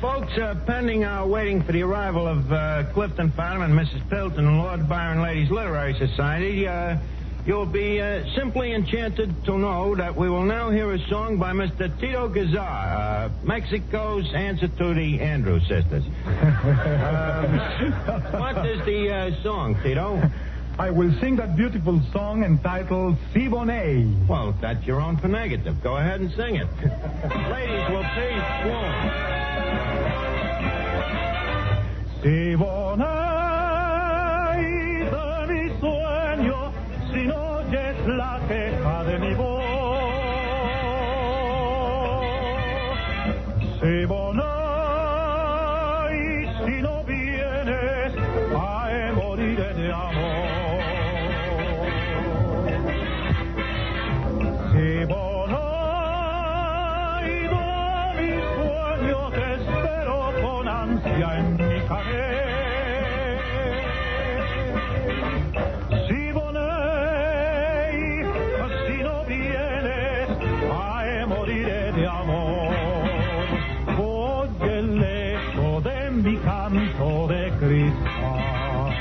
Speaker 24: Folks, pending our waiting for the arrival of Clifton Fadiman, Mrs. Pilton, and Lord Byron Ladies Literary Society, you'll be simply enchanted to know that we will now hear a song by Mr. Tito Gazar, Mexico's answer to the Andrews sisters. What is the song, Tito?
Speaker 13: I will sing that beautiful song entitled Si Bonet.
Speaker 24: Well, that's your own prerogative. Go ahead and sing it. Ladies will please swoon.
Speaker 13: Si Bonet de mi sueño, si no oyes la queja de mi voz. Si Bonet, si no vienes, ay, moriré de amor. En mi si Bonet, si no vienes, ay, moriré de amor. Oye el eco de mi canto de cristal.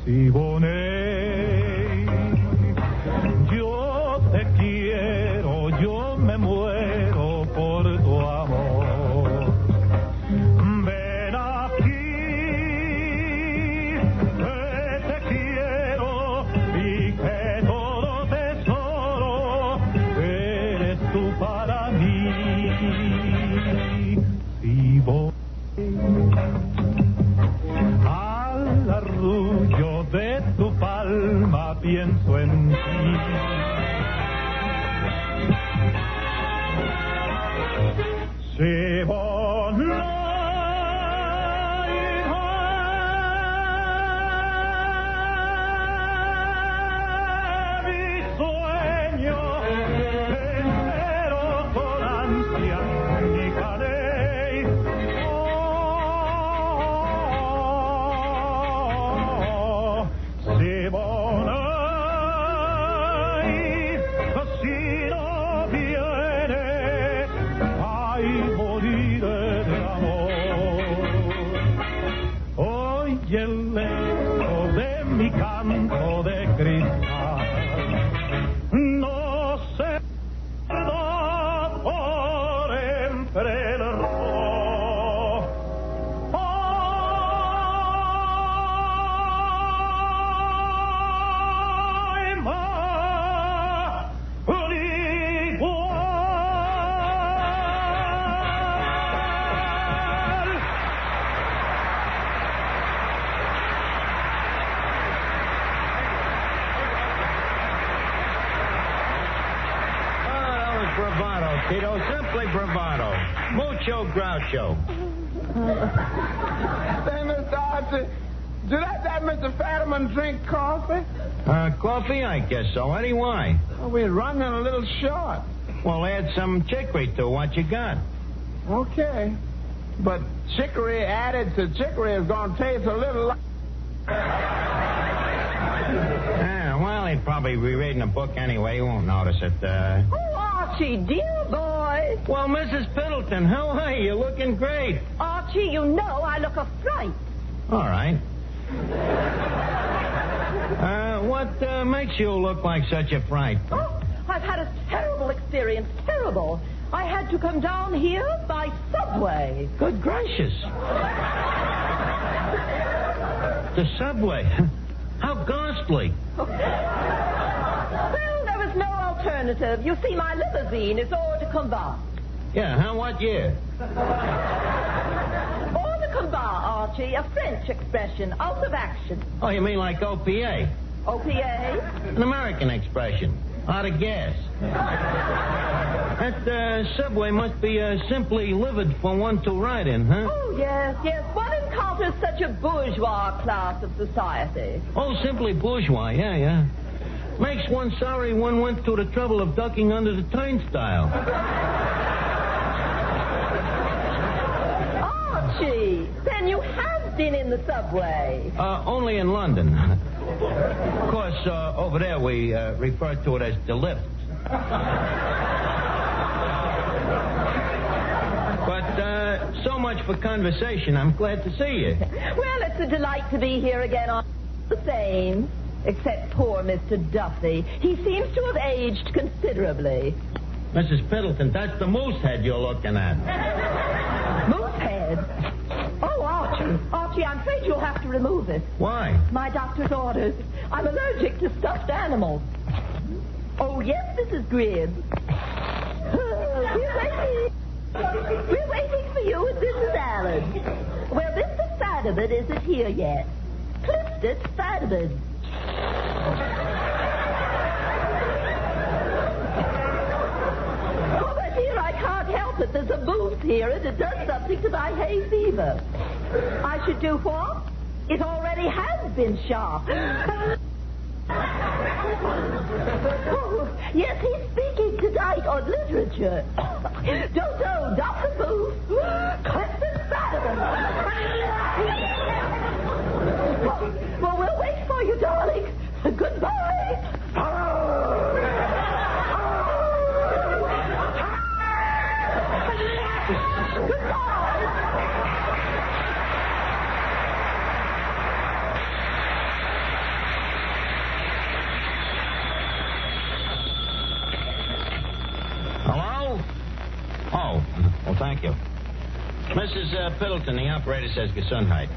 Speaker 13: Si Bonet, yo te quiero, yo me muero por tu amor. Al arrullo de tu palma pienso en ti. Si
Speaker 24: Tito, simply bravado. Mucho groucho.
Speaker 6: Say, Mr. Archie, did that Mr. Fadiman drink coffee?
Speaker 24: Coffee? I guess so. Eddie, why?
Speaker 6: Well, we're running a little short.
Speaker 24: Well, add some chicory to what you got.
Speaker 6: Okay. But chicory added to chicory is going to taste a little like...
Speaker 24: Well, he'd probably be reading a book anyway. He won't notice it.
Speaker 15: Oh, Archie, dear boy.
Speaker 24: Well, Mrs. Piddleton, how are you? You're looking great.
Speaker 15: Archie, you know I look a fright.
Speaker 24: All right. What makes you look like such a fright?
Speaker 15: Oh, I've had a terrible experience. Terrible. I had to come down here by subway.
Speaker 24: Good gracious. The subway? How ghastly.
Speaker 15: Well, there was no alternative. You see, my limousine is hors de combat.
Speaker 24: Yeah, what year?
Speaker 15: Hors de combat, Archie, a French expression, out of action.
Speaker 24: Oh, you mean like OPA?
Speaker 15: OPA?
Speaker 24: An American expression. Out of gas. That subway must be simply livid for one to ride in, huh?
Speaker 15: Oh, yes. One encounters such a bourgeois class of society.
Speaker 24: Oh, simply bourgeois, yeah. Makes one sorry one went to the trouble of ducking under the turnstile.
Speaker 15: Archie, then you have been in the subway.
Speaker 24: Only in London. Of course, over there we refer to it as the lift. But So much for conversation. I'm glad to see you.
Speaker 15: Well, it's a delight to be here again on the same. Except poor Mr. Duffy. He seems to have aged considerably.
Speaker 24: Mrs. Piddleton, that's the moose head you're looking at.
Speaker 15: Moose head? Oh, Archie. Archie, I'm afraid you'll have to remove it.
Speaker 24: Why?
Speaker 15: My doctor's orders. I'm allergic to stuffed animals. Oh, yes, Mrs. Gribb. We're waiting for you and Mrs. Allen. Well, Mr. Fadiman isn't here yet. Clifton Fadiman. Oh, my dear, I can't help it. There's a moose here, and it does something to my hay fever. I should do what? It already has been shot. Oh, yes, he's speaking tonight on literature. Dodo, Dr. Booth, Clifton Fadiman. Well, we'll wait for you, darling. Goodbye.
Speaker 24: Hello? Oh, well, thank you. Mrs. Piddleton, the operator says Gesundheit.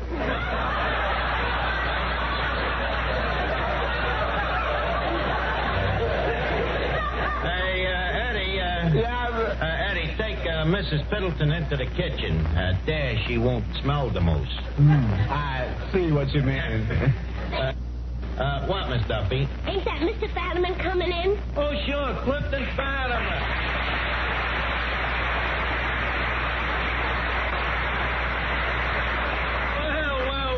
Speaker 24: Eddie, take Mrs. Piddleton into the kitchen. There, she won't smell the moose.
Speaker 10: I see what you mean.
Speaker 24: What, Miss Duffy?
Speaker 23: Ain't that Mr. Fadiman coming in?
Speaker 24: Oh, sure, Clifton Fadiman.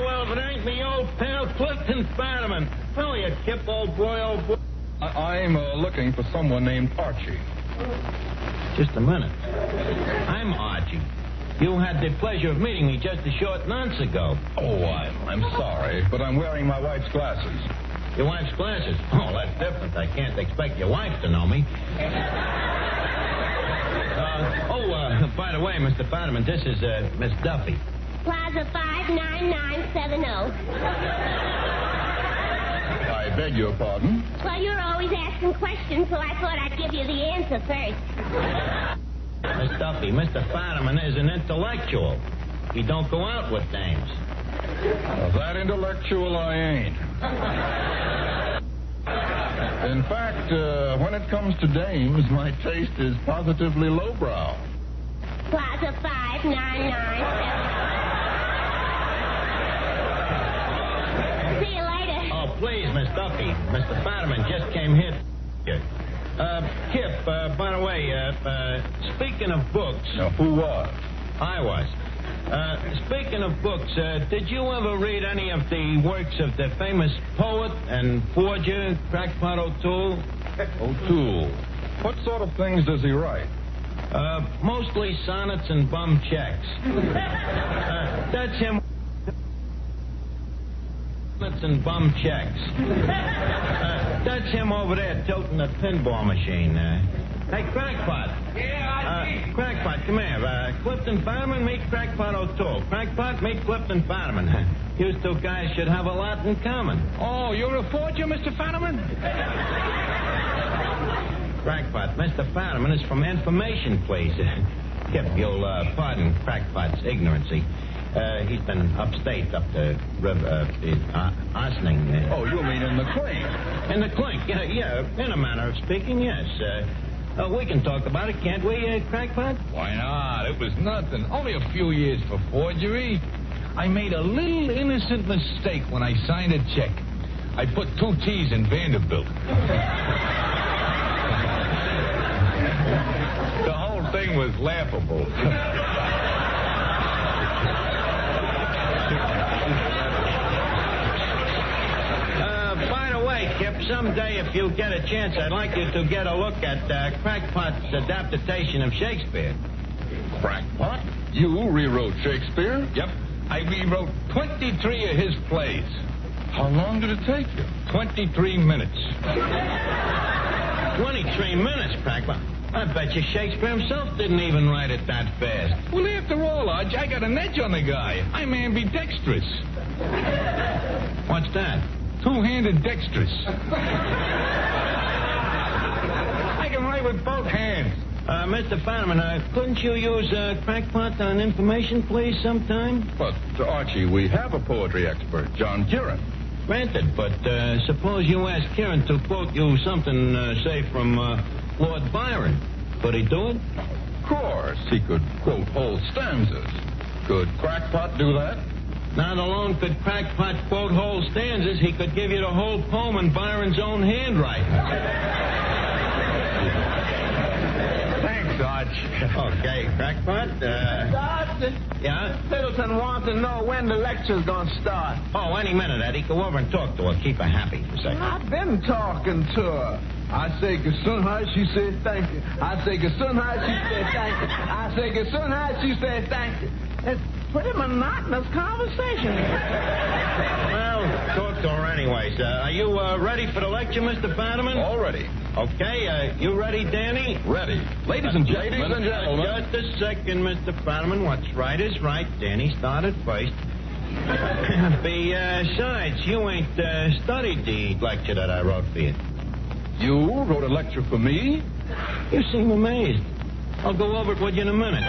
Speaker 24: Well, if it ain't me old pal, Clifton Fadiman. Oh, you kip, old boy, old boy.
Speaker 14: I'm looking for someone named Archie.
Speaker 24: Just a minute. I'm Archie. You had the pleasure of meeting me just a short nonce ago.
Speaker 14: Oh, I'm sorry, but I'm wearing my wife's glasses.
Speaker 24: Your wife's glasses? Oh, that's different. I can't expect your wife to know me. By the way, Mr. Fadiman, this is Miss Duffy.
Speaker 23: Plaza 59970.
Speaker 14: I beg your pardon?
Speaker 23: Well, you're always asking questions, so I thought I'd give you the answer first.
Speaker 24: Miss Duffy, Mr. Fadiman is an intellectual. He don't go out with dames.
Speaker 14: Well, that intellectual I ain't. In fact, when it comes to dames, my taste is positively lowbrow.
Speaker 23: Plaza 59970. See you later.
Speaker 24: Oh, please, Miss Duffy. Mr. Fadiman just came here. Kip, by the way, speaking of books...
Speaker 14: Now, who was?
Speaker 24: I was. Speaking of books, did you ever read any of the works of the famous poet and forger, Crackpot O'Toole?
Speaker 14: O'Toole. What sort of things does he write?
Speaker 24: Mostly sonnets and bum checks. That's him. Sonnets and bum checks. That's him over there tilting the pinball machine. Hey, Crackpot. Yeah, Crackpot, come here. Clifton Fadiman, meet Crackpot O'Toole. Crackpot, meet Clifton Fadiman. You two guys should have a lot in common.
Speaker 14: Oh, you're a forger, Mr. Fadiman?
Speaker 24: Crackpot, Mr. Fadiman is from information, please. Kip, you'll pardon Crackpot's ignorancy. He's been upstate, up to Ossining.
Speaker 14: Oh, you mean in the clink?
Speaker 24: In the clink, yeah, in a manner of speaking, yes. We can talk about it, can't we, Crackpot?
Speaker 14: Why not? It was nothing. Only a few years for forgery. I made a little innocent mistake when I signed a check. I put 2 T's in Vanderbilt. The whole thing was laughable.
Speaker 24: By the way, Kip, someday if you get a chance, I'd like you to get a look at Crackpot's adaptation of Shakespeare.
Speaker 14: Crackpot? You rewrote Shakespeare? Yep. I rewrote 23 of his plays. How long did it take you? 23 minutes.
Speaker 24: 23 minutes, Crackpot. I bet you Shakespeare himself didn't even write it that fast.
Speaker 14: Well, after all, Arch, I got an edge on the guy. I'm ambidextrous.
Speaker 24: What's that?
Speaker 14: Two-handed dexterous. I can write with both hands.
Speaker 24: Mr. Fetterman, couldn't you use crackpot on information, please, sometime?
Speaker 14: But, Archie, we have a poetry expert, John Kieran.
Speaker 24: Granted, but suppose you ask Kieran to quote you something, say, from Lord Byron. Could he do it?
Speaker 14: Of course. He could quote whole stanzas. Could crackpot do that?
Speaker 24: Not alone could crackpot quote whole stanzas, he could give you the whole poem in Byron's own handwriting.
Speaker 14: Thanks, Arch.
Speaker 24: Okay, crackpot. Yeah?
Speaker 6: Middleton wants to know when the lecture's gonna start.
Speaker 24: Oh, any minute, Eddie. Go over and talk to her. Keep her happy for a second.
Speaker 6: I've been talking to her. I say Gesundheit, she says thank you. I say Gesundheit, she says thank you. I say Gesundheit, she says thank you. It's pretty monotonous conversation.
Speaker 24: Well, talk to her anyways. Are you ready for the lecture, Mr. Fetterman?
Speaker 14: All ready.
Speaker 24: Okay, you ready, Danny?
Speaker 14: Ready. Ladies and gentlemen.
Speaker 24: Just a second, Mr. Fetterman. What's right is right. Danny started first. Besides, you ain't studied the lecture that I wrote for you.
Speaker 14: You wrote a lecture for me?
Speaker 24: You seem amazed. I'll go over it with you in a minute.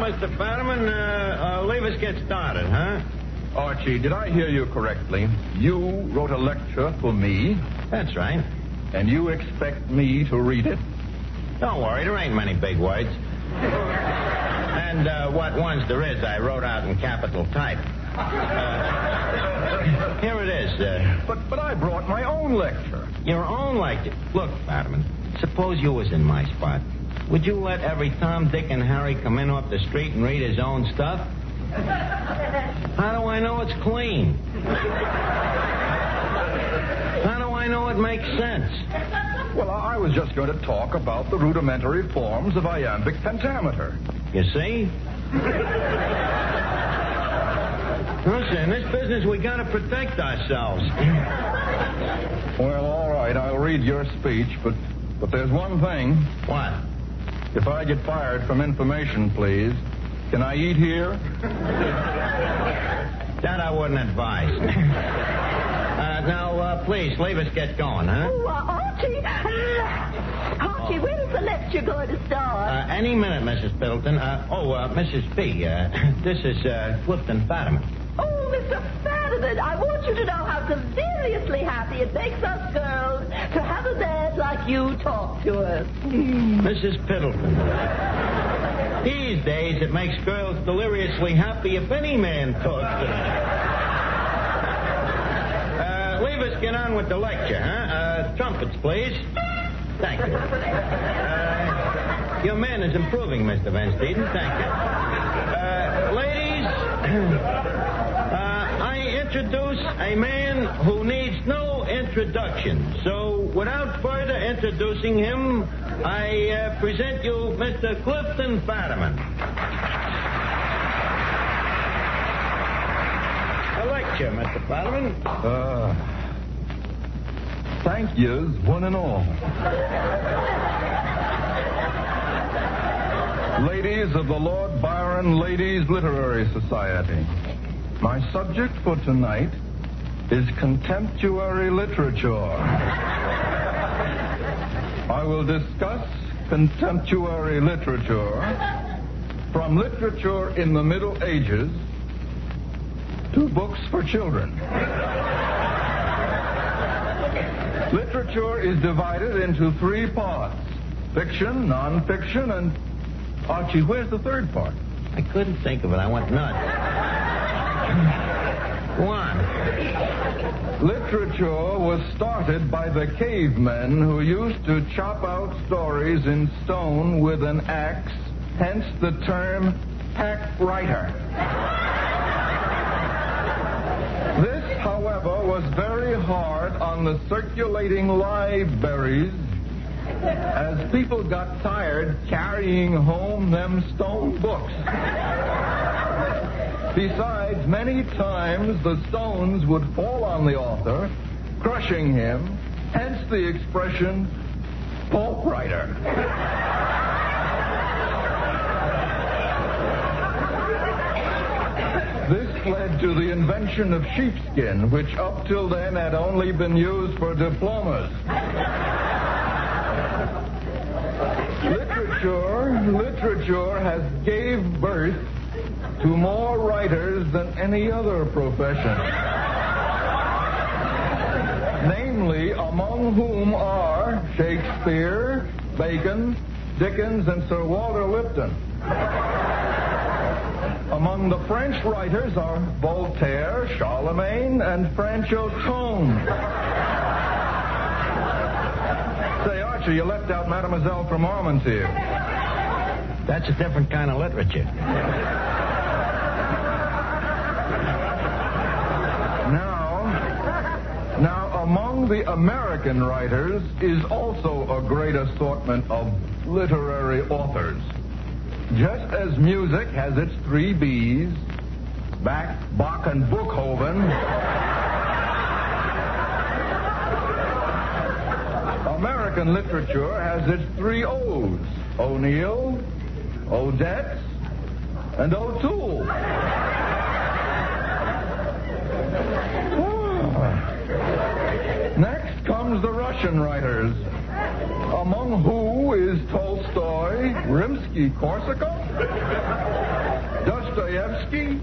Speaker 24: Mr. Fetterman, leave us get started, huh?
Speaker 14: Archie, did I hear you correctly? You wrote a lecture for me?
Speaker 24: That's right.
Speaker 14: And you expect me to read it?
Speaker 24: Don't worry, there ain't many big words. And what ones there is, I wrote out in capital type. Here it is.
Speaker 14: But I brought my own lecture.
Speaker 24: Your own lecture? Look, Fetterman, suppose you was in my spot. Would you let every Tom, Dick, and Harry come in off the street and read his own stuff? How do I know it's clean? How do I know it makes sense?
Speaker 14: Well, I was just going to talk about the rudimentary forms of iambic pentameter.
Speaker 24: You see? Listen, in this business, we got to protect ourselves.
Speaker 14: Well, all right, I'll read your speech, but there's one thing.
Speaker 24: What?
Speaker 14: If I get fired from information, please, can I eat here?
Speaker 24: That I wouldn't advise. Now, please, leave us get going, huh?
Speaker 15: Oh, Archie, when is the lecture going to start?
Speaker 24: Any minute, Mrs. Piddleton. Mrs. P., this is Clifton Fetterman.
Speaker 15: Oh, Mr. Fetterman, I want you to know how deliriously happy it makes us girls to have a man like you talk to us.
Speaker 24: Mrs. Piddleton. These days, it makes girls deliriously happy if any man talks to them. Leave us get on with the lecture, huh? Trumpets, please. Thank you. Your man is improving, Mr. Van Steeden. Thank you. Ladies, I introduce a man who needs no introduction. So, without further introducing him, I present you Mr. Clifton Fetterman. A lecture, Mr. Fetterman.
Speaker 14: Thank yous, one and all.
Speaker 9: trustees of the Lord Byron Ladies Literary Society. My subject for tonight is contemporary literature. I will discuss contemporary literature from literature in the Middle Ages to books for children. Literature is divided into three parts: fiction, non-fiction, and... Archie, where's the third part?
Speaker 24: I couldn't think of it. I went nuts. Go on.
Speaker 9: Literature was started by the cavemen who used to chop out stories in stone with an axe, hence the term hack writer. This, however, was very hard on the circulating libraries, as people got tired carrying home them stone books. Besides, many times the stones would fall on the author, crushing him, hence the expression pulp writer. This led to the invention of sheepskin, which up till then had only been used for diplomas. Literature has gave birth to more writers than any other profession. Namely, among whom are Shakespeare, Bacon, Dickens, and Sir Walter Lipton. Among the French writers are Voltaire, Charlemagne, and Franchot Tone. Say, Archie, you left out Mademoiselle from Armentières.
Speaker 24: That's a different kind of literature.
Speaker 9: Now, among the American writers is also a great assortment of literary authors. Just as music has its three B's, Bach, and Beethoven, American literature has its three O's: O'Neill, Odette, and O'Toole. Next comes the Russian writers, among who is Tolstoy, Rimsky-Korsakov, Dostoevsky,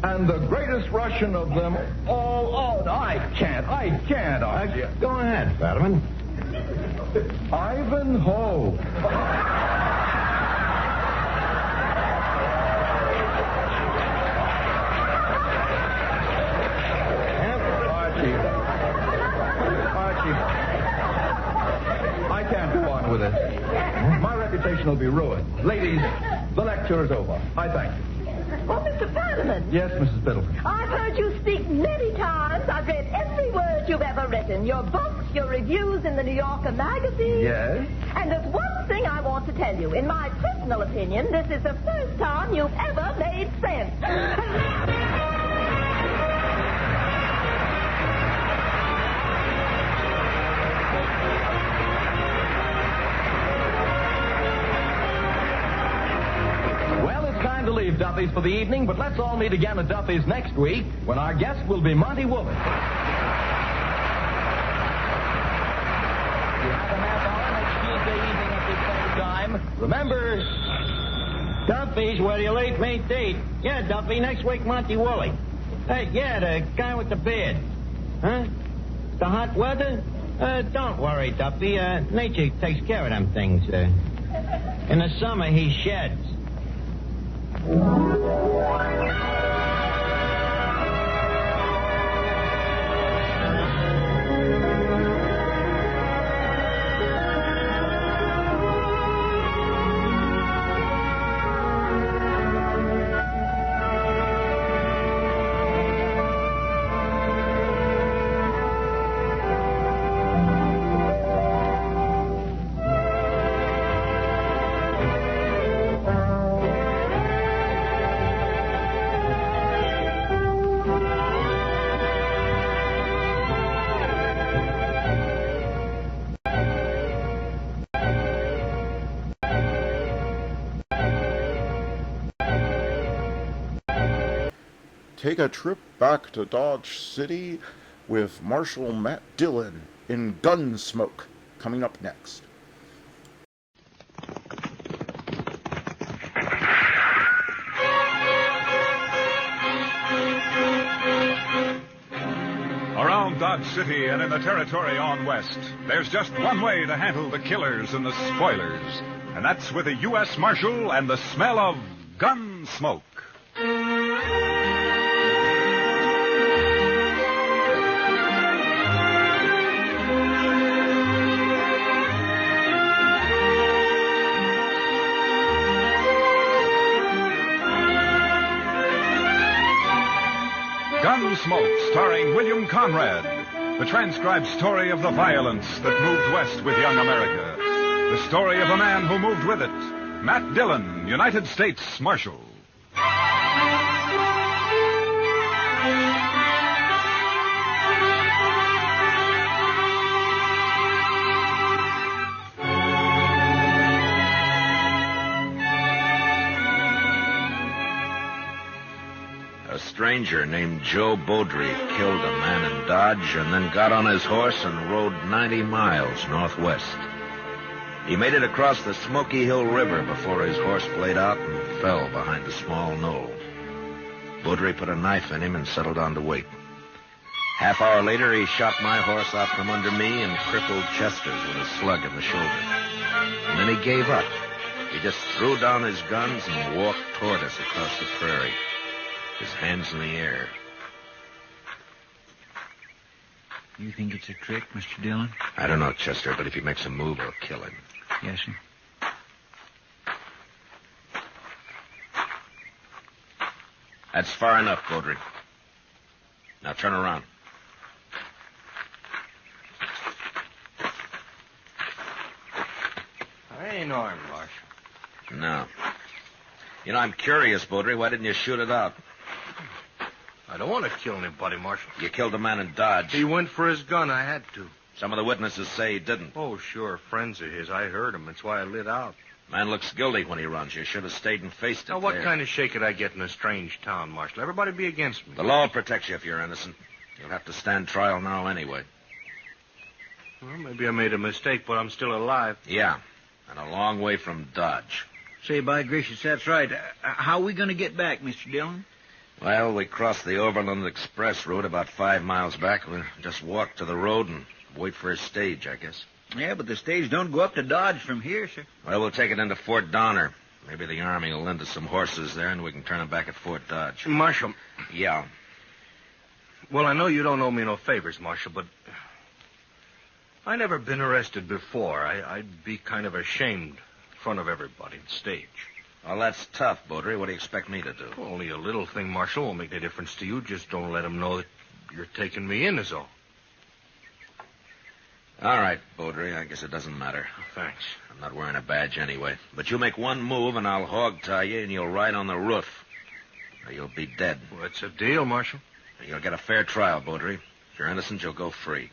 Speaker 9: and the greatest Russian of them all. Oh, I can't.
Speaker 24: Go ahead, Fetterman.
Speaker 9: Ivanhoe. I can't go on with it. My reputation will be ruined. Ladies, the lecture is over. I thank you.
Speaker 15: Oh, Mr. Fetterman.
Speaker 9: Yes, Mrs. Biddleton.
Speaker 15: I've heard you speak many times. I've read every word you've ever written. Your books, your reviews in the New Yorker magazine.
Speaker 9: Yes?
Speaker 15: And there's one thing I want to tell you. In my personal opinion, this is the first time you've ever made sense.
Speaker 2: Time to leave Duffy's for the evening, but let's all meet again at Duffy's next week when our guest will be Monty Woolley. You have a half hour next Tuesday evening at this same time. Remember,
Speaker 24: Duffy's where your late mate date. Yeah, Duffy, next week, Monty Woolley. Hey, yeah, the guy with the beard. Huh? The hot weather? Don't worry, Duffy. Nature takes care of them things. In the summer, he sheds.
Speaker 1: take a trip back to Dodge City with Marshal Matt Dillon in Gunsmoke, coming up next.
Speaker 16: Around Dodge City and in the territory on west, there's just one way to handle the killers and the spoilers, and that's with a U.S. Marshal and the smell of gun smoke. Gunsmoke, starring William Conrad, the transcribed story of the violence that moved west with young America. The story of a man who moved with it, Matt Dillon, United States Marshal.
Speaker 8: A stranger named Joe Beaudry killed a man in Dodge and then got on his horse and rode 90 miles northwest. He made it across the Smoky Hill River before his horse played out and fell behind a small knoll. Beaudry put a knife in him and settled on to wait. Half-hour later, he shot my horse out from under me and crippled Chester's with a slug in the shoulder. And then he gave up. He just threw down his guns and walked toward us across the prairie, his hands in the air.
Speaker 18: You think it's a trick, Mr. Dillon?
Speaker 8: I don't know, Chester, but if he makes a move, I'll kill him.
Speaker 18: Yes, sir.
Speaker 8: That's far enough, Beaudry. Now turn around.
Speaker 12: I ain't armed, Marshal.
Speaker 8: No. You know, I'm curious, Beaudry. Why didn't you shoot it out?
Speaker 12: I don't want to kill anybody, Marshal.
Speaker 8: You killed a man in Dodge.
Speaker 12: He went for his gun. I had to.
Speaker 8: Some of the witnesses say he didn't.
Speaker 12: Oh, sure. Friends of his. I heard him. That's why I lit out.
Speaker 8: Man looks guilty when he runs. You should have stayed and faced it.
Speaker 12: Now, what
Speaker 8: there.
Speaker 12: kind of shake could I get in a strange town, Marshal? Everybody be against me.
Speaker 8: The law will protect you if you're innocent. You'll have to stand trial now anyway.
Speaker 12: Well, maybe I made a mistake, but I'm still alive.
Speaker 8: Yeah, and a long way from Dodge.
Speaker 18: Say, by gracious, that's right. How are we going to get back, Mr. Dillon?
Speaker 8: Well, we crossed the Overland Express route about 5 miles back. We'll just walk to the road and wait for a stage, I guess.
Speaker 18: Yeah, but the stage don't go up to Dodge from here, sir.
Speaker 8: Well, we'll take it into Fort Donner. Maybe the Army will lend us some horses there, and we can turn them back at Fort Dodge.
Speaker 12: Marshal.
Speaker 8: Yeah.
Speaker 12: Well, I know you don't owe me no favors, Marshal, but I never been arrested before. I'd be kind of ashamed in front of everybody on stage.
Speaker 8: Well, that's tough, Beaudry. What do you expect me to do?
Speaker 12: Well, only a little thing, Marshal. Won't make any difference to you. Just don't let them know that you're taking me in is all.
Speaker 8: All right, Beaudry. I guess it doesn't matter.
Speaker 12: Thanks.
Speaker 8: I'm not wearing a badge anyway. But you make one move, and I'll hog tie you, and you'll ride on the roof. Or you'll be dead.
Speaker 12: Well, it's a deal, Marshal.
Speaker 8: You'll get a fair trial, Beaudry. If you're innocent, you'll go free.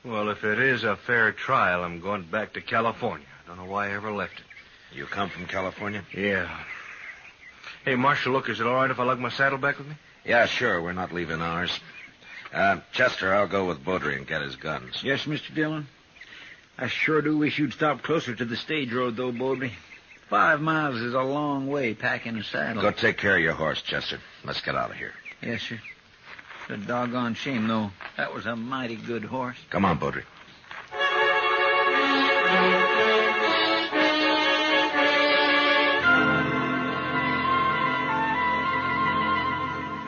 Speaker 12: Well, if it is a fair trial, I'm going back to California. I don't know why I ever left it.
Speaker 8: You come from California?
Speaker 12: Yeah. Hey, Marshal, look, is it all right if I lug my saddle back with me?
Speaker 8: Yeah, sure. We're not leaving ours. Chester, I'll go with Beaudry and get his guns.
Speaker 18: Yes, Mr. Dillon. I sure do wish you'd stop closer to the stage road, though, Beaudry. 5 miles is a long way packing a saddle.
Speaker 8: Go take care of your horse, Chester. Let's get out of here.
Speaker 18: Yes, sir. It's a doggone shame, though. That was a mighty good horse.
Speaker 8: Come on, Beaudry.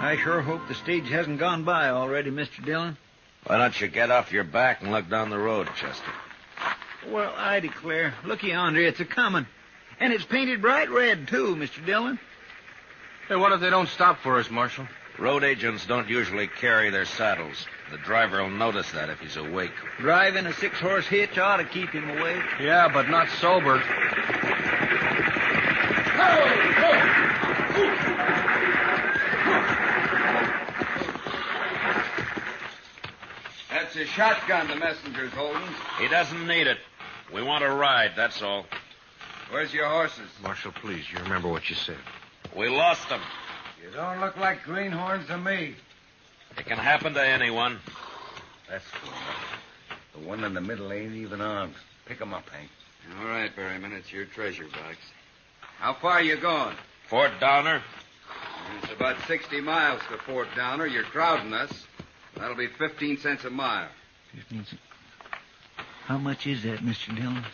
Speaker 18: I sure hope the stage hasn't gone by already, Mr. Dillon.
Speaker 8: Why don't you get off your back and look down the road, Chester?
Speaker 18: Well, I declare. Look yonder, it's a-comin'. And it's painted bright red, too, Mr. Dillon.
Speaker 12: Hey, what if they don't stop for us, Marshal?
Speaker 8: Road agents don't usually carry their saddles. The driver will notice that if he's awake.
Speaker 18: Driving a 6-horse hitch ought to keep him awake.
Speaker 12: Yeah, but not sober.
Speaker 20: That's a shotgun the messenger's holding.
Speaker 8: He doesn't need it. We want to ride, that's all.
Speaker 20: Where's your horses?
Speaker 12: Marshal, please, you remember what you said.
Speaker 8: We lost them.
Speaker 20: You don't look like greenhorns to me.
Speaker 8: It can happen to anyone.
Speaker 18: That's good. The one in the middle ain't even armed. Pick him up, Hank.
Speaker 20: All right, Berryman, it's your treasure box. How far are you going?
Speaker 8: Fort Downer.
Speaker 20: It's about 60 miles to Fort Downer. You're crowding us. That'll be 15 cents a mile.
Speaker 18: 15 cents. How much is that, Mr. Dillon?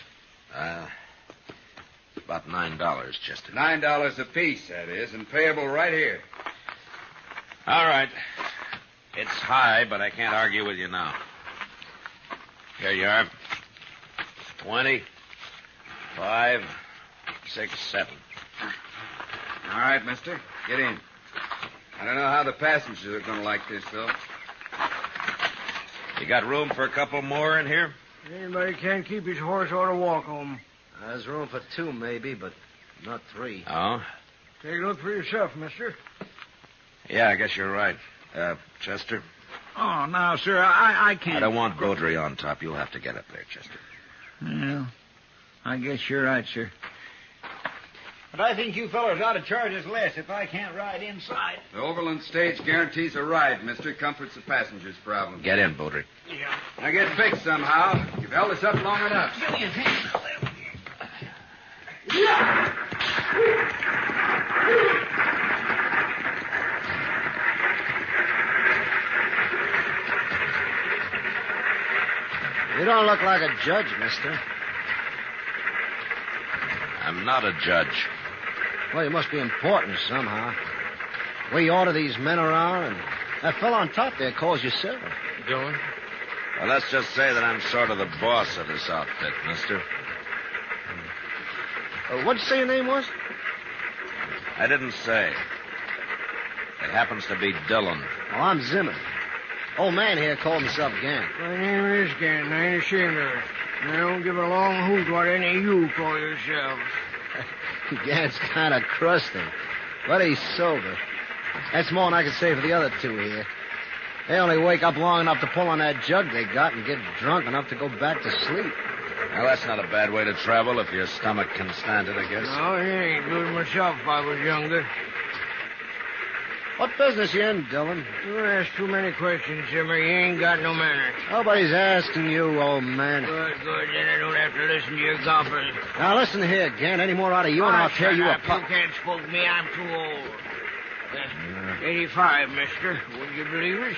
Speaker 8: About $9, Chester.
Speaker 20: $9 apiece, that is, and payable right here.
Speaker 8: All right. It's high, but I can't argue with you now. Here you are. 20, 5, 6, 7.
Speaker 20: All right, mister. Get in. I don't know how the passengers are going to like this, though.
Speaker 8: You got room for a couple more in here?
Speaker 11: Anybody can't keep his horse ought to walk home.
Speaker 17: There's room for 2, maybe, but not 3.
Speaker 8: Oh?
Speaker 11: Take a look for yourself, mister.
Speaker 8: Yeah, I guess you're right. Chester?
Speaker 18: Oh, now, sir, I can't.
Speaker 8: I don't want Beaudry on top. You'll have to get up there, Chester.
Speaker 18: Well, I guess you're right, sir.
Speaker 11: But I think you fellas ought to charge us less if I can't ride inside.
Speaker 20: The Overland stage guarantees a ride, mister. Comforts the passengers' problem.
Speaker 8: Get in, Beaudry.
Speaker 11: Yeah.
Speaker 20: Now get fixed somehow. You've held us up long enough.
Speaker 11: Give me a hand.
Speaker 17: You don't look like a judge, mister.
Speaker 8: I'm not a judge.
Speaker 17: Well, you must be important somehow. We order these men around, and that fellow on top there calls you sir.
Speaker 8: Dillon? Well, let's just say that I'm sort of the boss of this outfit, mister.
Speaker 17: What'd you say your name was?
Speaker 8: I didn't say. It happens to be Dillon.
Speaker 17: Well, I'm Zimmer. Old man here called himself Gant.
Speaker 11: My name is Gant, and I ain't ashamed of it. And I don't give a long hoot what any of you call yourselves.
Speaker 17: Gant's kind of crusty, but he's sober. That's more than I can say for the other 2 here. They only wake up long enough to pull on that jug they got and get drunk enough to go back to sleep.
Speaker 8: Well, that's not a bad way to travel if your stomach can stand it, I guess.
Speaker 11: No, it ain't good myself if I was younger.
Speaker 17: What business you in, Dillon?
Speaker 11: You ask too many questions, Zimmer. You ain't got no manners.
Speaker 17: Nobody's asking you, old man.
Speaker 11: Good. Then I don't have to listen to your gobbling.
Speaker 17: Now, listen here, Gant. Any more out of you, and I'll tear you apart.
Speaker 11: You can't spook me. I'm too old. 85, mister. Would you believe it?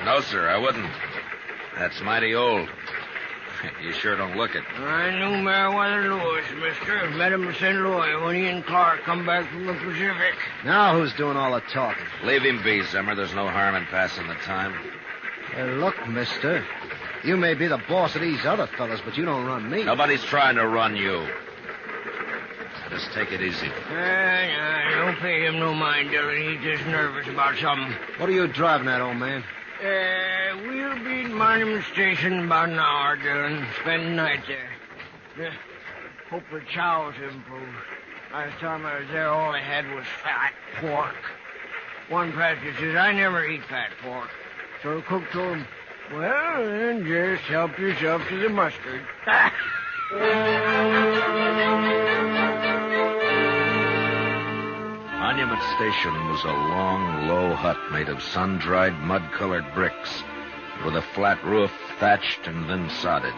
Speaker 8: No, sir, I wouldn't. That's mighty old. You sure don't look it.
Speaker 11: I knew Meriwether Lewis, mister. Met him in St. Louis when he and Clark come back from the Pacific.
Speaker 17: Now who's doing all the talking?
Speaker 8: Leave him be, Zimmer. There's no harm in passing the time.
Speaker 17: Look, mister. You may be the boss of these other fellas, but you don't run me.
Speaker 8: Nobody's trying to run you. Just take it easy.
Speaker 11: Don't pay him no mind, Dillon. He's just nervous about something.
Speaker 17: What are you driving at, old man?
Speaker 11: We'll be at Monument Station in about an hour, Dillon. Spend the night there. Hope the chow's improved. Last time I was there, all I had was fat pork. One passenger says, I never eat fat pork. So the cook told him, well, then just help yourself to the mustard.
Speaker 8: Monument Station was a long, low hut made of sun-dried, mud-colored bricks with a flat roof thatched and then sodded.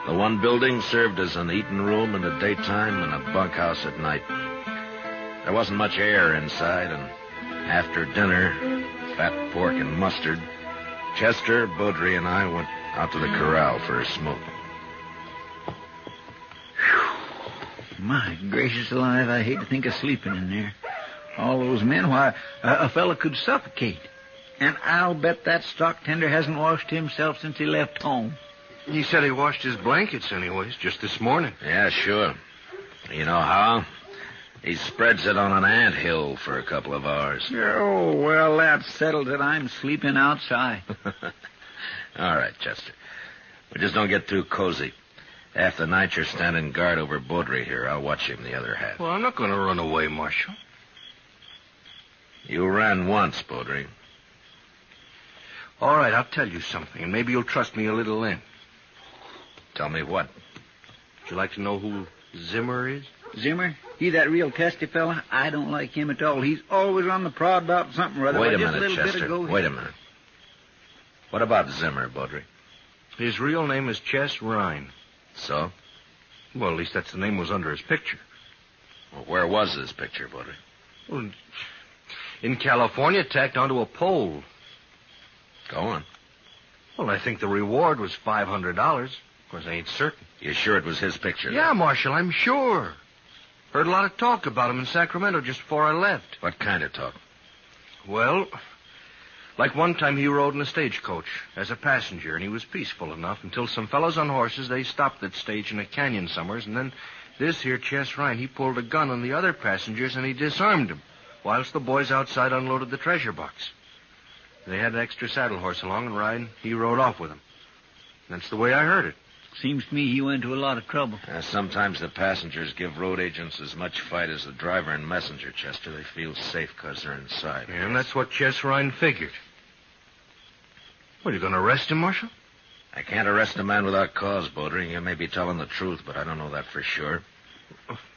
Speaker 8: The one building served as an eating room in the daytime and a bunkhouse at night. There wasn't much air inside, and after dinner, fat pork and mustard, Chester, Beaudry, and I went out to the corral for a smoke.
Speaker 18: My gracious alive, I hate to think of sleeping in there. All those men, why, a fella could suffocate. And I'll bet that stock tender hasn't washed himself since he left home.
Speaker 12: He said he washed his blankets anyways, just this morning.
Speaker 8: Yeah, sure. You know how? He spreads it on an anthill for a couple of hours.
Speaker 18: Oh, well, that settles it. I'm sleeping outside.
Speaker 8: All right, Chester. We just don't get too cozy. Half the night you're standing guard over Beaudry here. I'll watch him the other half.
Speaker 12: Well, I'm not going to run away, Marshal.
Speaker 8: You ran once, Beaudry.
Speaker 12: All right, I'll tell you something, and maybe you'll trust me a little then.
Speaker 8: Tell me what?
Speaker 12: Would you like to know who Zimmer is?
Speaker 18: Zimmer, he that real testy fella, I don't like him at all. He's always on the prod about something or other.
Speaker 3: Wait a
Speaker 18: Just
Speaker 3: minute,
Speaker 18: little bit
Speaker 3: Chester.
Speaker 18: ago,
Speaker 3: Wait a minute. What about Zimmer, Baudry?
Speaker 12: His real name is Chess Rhine.
Speaker 3: So?
Speaker 12: Well, at least that's the name was under his picture.
Speaker 3: Well, where was this picture, Baudry?
Speaker 12: Well, in California, tacked onto a pole.
Speaker 3: Go on.
Speaker 12: Well, I think the reward was $500. Of course, I ain't certain.
Speaker 3: You sure it was his picture?
Speaker 12: Yeah, Marshal, I'm sure. Heard a lot of talk about him in Sacramento just before I left.
Speaker 3: What kind of talk?
Speaker 12: Well, like one time he rode in a stagecoach as a passenger, and he was peaceful enough until some fellows on horses, they stopped that stage in a canyon somewheres, and then this here Chess Rhine, he pulled a gun on the other passengers, and he disarmed them, whilst the boys outside unloaded the treasure box. They had an extra saddle horse along, and Rhine, he rode off with them. That's the way I heard it.
Speaker 18: Seems to me he went to a lot of trouble.
Speaker 3: Sometimes the passengers give road agents as much fight as the driver and messenger, Chester. They feel safe because they're inside.
Speaker 12: Yeah, and that's what Chess Rhine figured. What, are you going to arrest him, Marshal?
Speaker 3: I can't arrest a man without cause, Baudry. You may be telling the truth, but I don't know that for sure.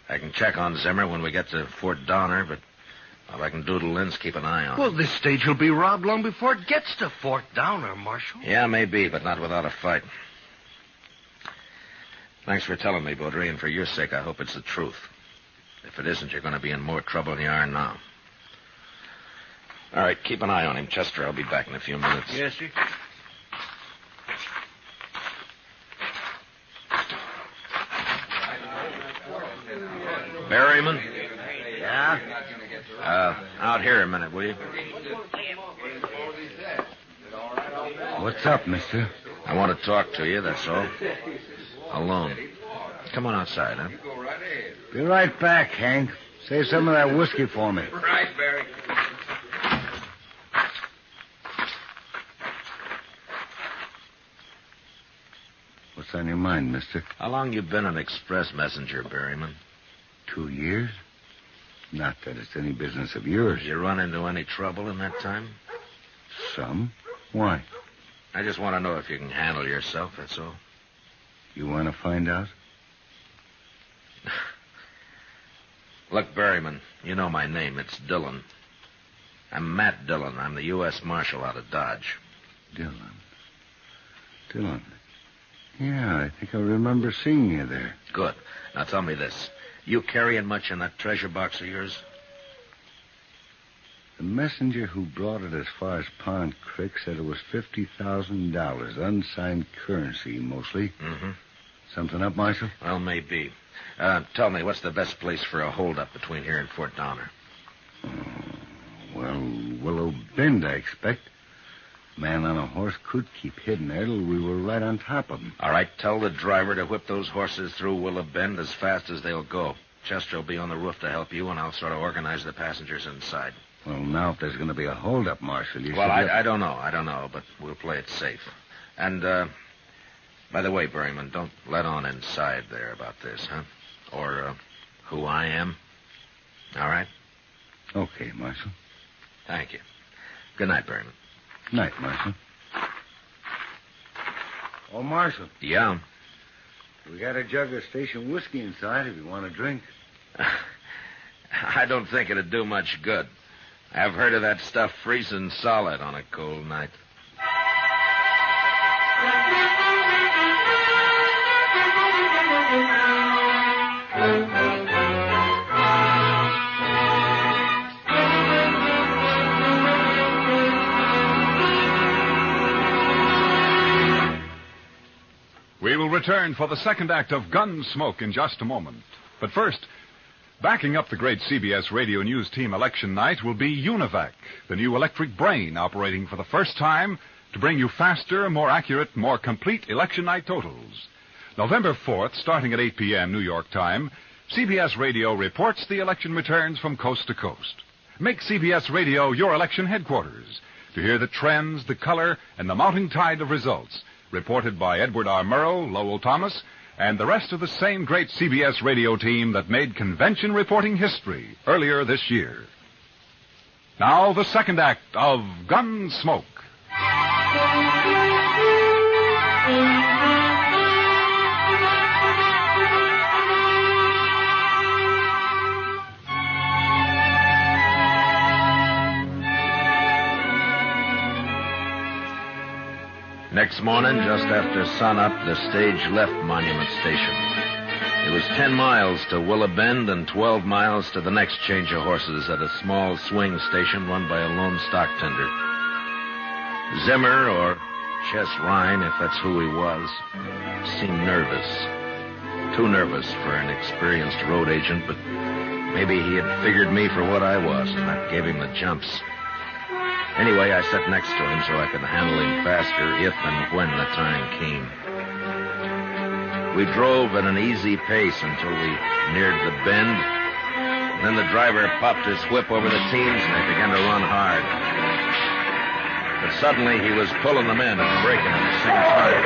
Speaker 3: I can check on Zimmer when we get to Fort Donner, but all I can do till then's keep an eye on him.
Speaker 12: Well, this stage will be robbed long before it gets to Fort Donner, Marshal.
Speaker 3: Yeah, maybe, but not without a fight. Thanks for telling me, Baudry, and for your sake, I hope it's the truth. If it isn't, you're going to be in more trouble than you are now. All right, keep an eye on him, Chester. I'll be back in a few minutes.
Speaker 12: Yes, sir.
Speaker 3: Berryman?
Speaker 17: Yeah?
Speaker 3: Out here a minute, will you?
Speaker 17: What's up, mister?
Speaker 3: I want to talk to you, that's all. Alone. Come on outside, huh?
Speaker 17: Be right back, Hank. Save some of that whiskey for me.
Speaker 20: Right, Barry.
Speaker 17: What's on your mind, mister?
Speaker 3: How long you been an express messenger, Berryman?
Speaker 17: 2 years? Not that it's any business of yours.
Speaker 3: Did you run into any trouble in that time?
Speaker 17: Some? Why?
Speaker 3: I just want to know if you can handle yourself, that's all.
Speaker 17: You want to find out?
Speaker 3: Look, Berryman, you know my name. It's Dillon. I'm Matt Dillon. I'm the U.S. Marshal out of Dodge.
Speaker 17: Dillon. Yeah, I think I remember seeing you there.
Speaker 3: Good. Now tell me this. You carrying much in that treasure box of yours?
Speaker 17: The messenger who brought it as far as Pond Creek said it was $50,000, unsigned currency mostly.
Speaker 3: Mm-hmm.
Speaker 17: Something up, Marshal?
Speaker 3: Well, maybe. Tell me, what's the best place for a holdup between here and Fort Donner?
Speaker 17: Well, Willow Bend, I expect. Man on a horse could keep hidden there till we were right on top of him.
Speaker 3: All right, tell the driver to whip those horses through Willow Bend as fast as they'll go. Chester will be on the roof to help you, and I'll sort of organize the passengers inside.
Speaker 17: Well, now, if there's going to be a holdup, Marshal, you
Speaker 3: Well,
Speaker 17: should...
Speaker 3: I don't know, but we'll play it safe. And, by the way, Berryman, don't let on inside there about this, huh? Or, who I am. All right?
Speaker 17: Okay, Marshal.
Speaker 3: Thank you. Good night, Berryman.
Speaker 17: Night, Marshal. Oh, Marshal.
Speaker 3: Yeah?
Speaker 17: We got a jug of station whiskey inside if you want a drink.
Speaker 3: I don't think it'd do much good. I've heard of that stuff freezing solid on a cold night.
Speaker 16: We will return for the second act of Gunsmoke in just a moment. But first, backing up the great CBS Radio News team election night will be Univac, the new electric brain operating for the first time to bring you faster, more accurate, more complete election night totals. November 4th, starting at 8 p.m. New York time, CBS Radio reports the election returns from coast to coast. Make CBS Radio your election headquarters to hear the trends, the color, and the mounting tide of results reported by Edward R. Murrow, Lowell Thomas, and the rest of the same great CBS radio team that made convention reporting history earlier this year. Now, the second act of Gunsmoke.
Speaker 3: Next morning, just after sunup, the stage left Monument Station. It was 10 miles to Willow Bend and 12 miles to the next change of horses at a small swing station run by a lone stock tender. Zimmer, or Chess Ryan, if that's who he was, seemed nervous. Too nervous for an experienced road agent, but maybe he had figured me for what I was, and that gave him the jumps. Anyway, I sat next to him so I could handle him faster if and when the time came. We drove at an easy pace until we neared the bend. Then the driver popped his whip over the teams, and they began to run hard. But suddenly he was pulling them in and braking at the same time.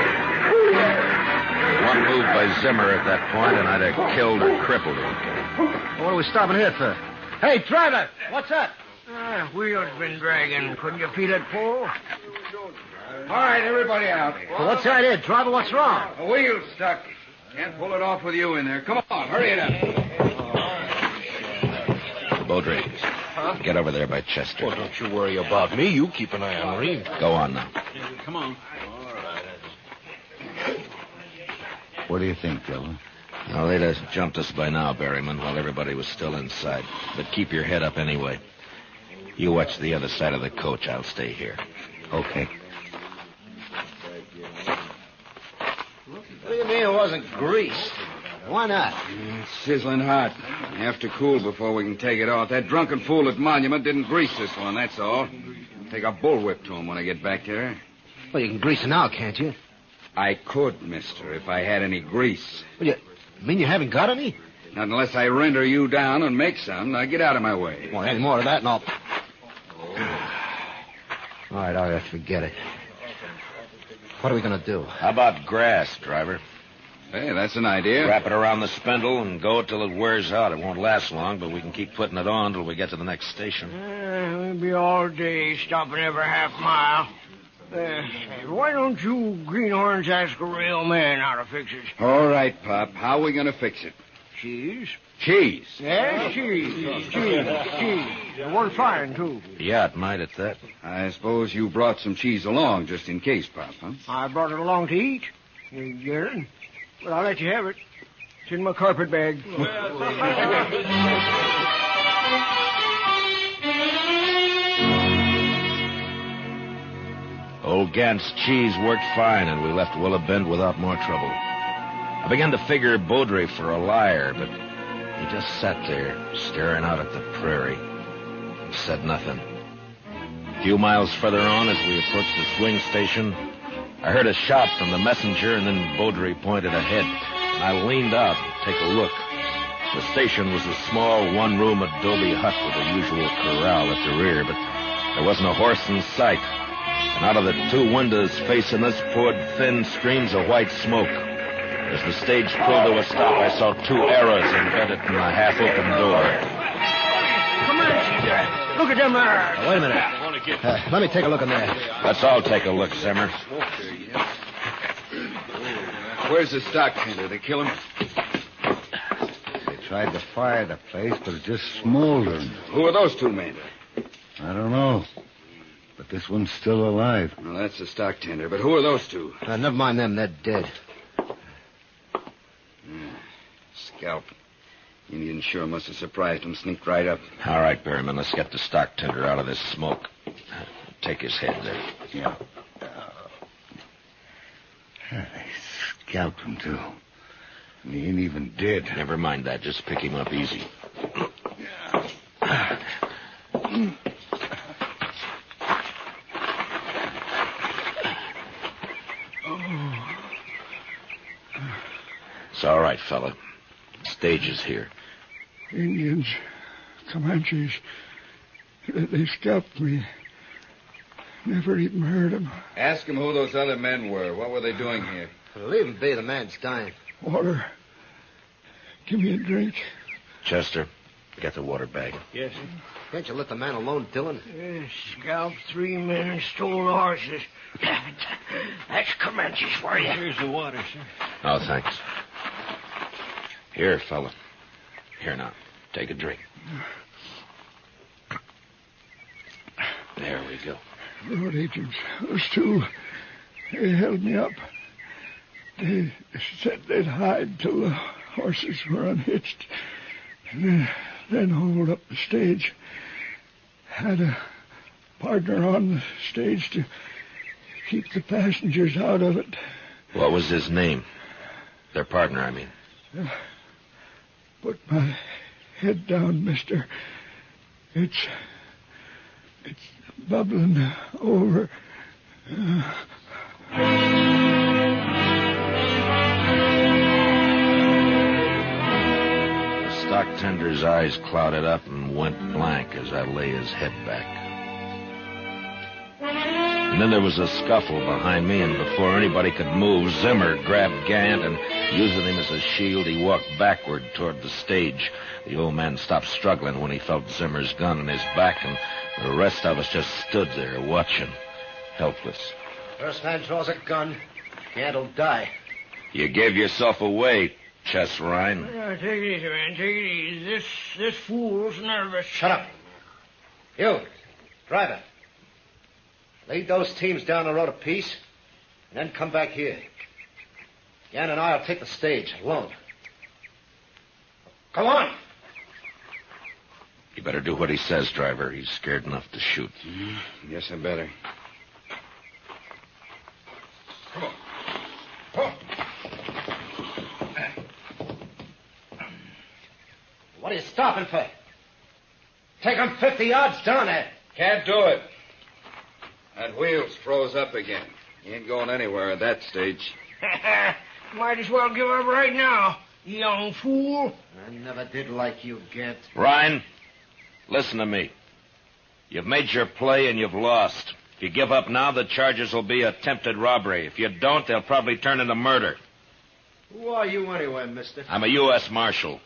Speaker 3: One move by Zimmer at that point, and I'd have killed or crippled him.
Speaker 17: What are we stopping here for? Hey, driver, what's up?
Speaker 11: Wheels been dragging. Couldn't you feel it pull?
Speaker 20: All right, everybody out.
Speaker 17: Well, what's the idea, driver? What's wrong?
Speaker 20: The wheel's stuck. Can't pull it off with you in there. Come on, hurry it up.
Speaker 3: Beaudry, get over there by Chester.
Speaker 12: Well, don't you worry about me. You keep an eye on Reed.
Speaker 3: Go on now.
Speaker 12: Come on.
Speaker 5: What do you think, fella?
Speaker 3: Well, they'd have jumped us by now, Berryman, while everybody was still inside. But keep your head up anyway. You watch the other side of the coach. I'll stay here.
Speaker 5: Okay.
Speaker 17: What do you mean it wasn't greased? Why not?
Speaker 20: It's sizzling hot. Have to cool before we can take it off. That drunken fool at Monument didn't grease this one, that's all. Take a bullwhip to him when I get back there.
Speaker 17: Well, you can grease it now, can't you?
Speaker 20: I could, mister, if I had any grease.
Speaker 17: Well, you mean you haven't got any?
Speaker 20: Not unless I render you down and make some. Now get out of my way.
Speaker 17: Well, any more of that and I'll... All right, forget it. What are we going to do?
Speaker 3: How about grass, driver?
Speaker 20: Hey, that's an idea.
Speaker 3: Wrap it around the spindle and go till it wears out. It won't last long, but we can keep putting it on till we get to the next station.
Speaker 11: We'll be all day stopping every half mile. Why don't you greenhorns ask a real man how to fix it?
Speaker 20: All right, Pop. How are we going to fix it?
Speaker 11: Cheese?
Speaker 20: Cheese?
Speaker 11: Yes, cheese. One fine, too.
Speaker 3: Yeah, it might at that.
Speaker 20: I suppose you brought some cheese along just in case, Pop, huh?
Speaker 11: I brought it along to eat. You get it? Well, I'll let you have it. It's in my carpet bag.
Speaker 3: Old Gant's cheese worked fine, and we left Willow Bend without more trouble. I began to figure Beaudry for a liar, but he just sat there, staring out at the prairie, and said nothing. A few miles further on, as we approached the swing station, I heard a shout from the messenger, and then Beaudry pointed ahead, and I leaned out to take a look. The station was a small one-room adobe hut with the usual corral at the rear, but there wasn't a horse in sight. And out of the two windows facing us poured thin streams of white smoke. As the stage pulled to a stop, I saw two arrows embedded in the half-open door.
Speaker 11: Come on, look at them there.
Speaker 17: Wait a minute. Let me take a look in there.
Speaker 3: Let's all take a look, Zimmer.
Speaker 20: Where's the stock tender? They kill him?
Speaker 5: They tried to fire the place, but it just smoldered.
Speaker 20: Who are those two men?
Speaker 5: I don't know. But this one's still alive.
Speaker 20: Well, that's the stock tender. But who are those two?
Speaker 17: Never mind them. They're dead.
Speaker 20: Scalp. Indian sure must have surprised him. Sneaked right up.
Speaker 3: All right, Berryman, let's get the stock tender out of this smoke. Take his head there.
Speaker 5: Yeah. They scalped him, too. And he ain't even dead.
Speaker 3: Never mind that. Just pick him up easy. It's all right, fella. Stage is here.
Speaker 10: Indians, Comanches, they scalped me. Never even heard them.
Speaker 20: Ask him who those other men were. What were they doing here?
Speaker 17: Leave him be. The man's dying.
Speaker 10: Water. Give me a drink.
Speaker 3: Chester, get the water bag.
Speaker 11: Yes, sir.
Speaker 17: Can't you let the man alone, Dillon?
Speaker 11: Scalped 3 men and stole the horses. That's Comanches for you.
Speaker 19: Here's the water, sir.
Speaker 3: Oh, thanks. Here, fella. Here now. Take a drink. There we go.
Speaker 10: Road agents. Those two. They held me up. They said they'd hide till the horses were unhitched, and then hold up the stage. Had a partner on the stage to keep the passengers out of it.
Speaker 3: What was his name? Their partner, I mean.
Speaker 10: Put my head down, mister. It's bubbling over.
Speaker 3: The stock tender's eyes clouded up and went blank as I lay his head back. And then there was a scuffle behind me, and before anybody could move, Zimmer grabbed Gant, and using him as a shield, he walked backward toward the stage. The old man stopped struggling when he felt Zimmer's gun in his back, and the rest of us just stood there watching, helpless.
Speaker 17: First man draws a gun, Gant'll die.
Speaker 3: You gave yourself away, Chess Ryan.
Speaker 11: Take it easy, man. Take it easy. This fool's nervous.
Speaker 17: Shut up. You, driver. Lead those teams down the road a piece, and then come back here. Gant and I'll take the stage alone. Come on!
Speaker 3: You better do what he says, driver. He's scared enough to shoot.
Speaker 20: Guess I better.
Speaker 17: Come on. Come on. What are you stopping for? Take him 50 yards down there.
Speaker 20: Can't do it. That wheel's froze up again. He ain't going anywhere at that stage.
Speaker 11: Might as well give up right now, young fool.
Speaker 17: I never did like you, Gant.
Speaker 3: Ryan, listen to me. You've made your play and you've lost. If you give up now, the charges will be attempted robbery. If you don't, they'll probably turn into murder.
Speaker 17: Who are you anyway, mister?
Speaker 3: I'm a U.S. Marshal.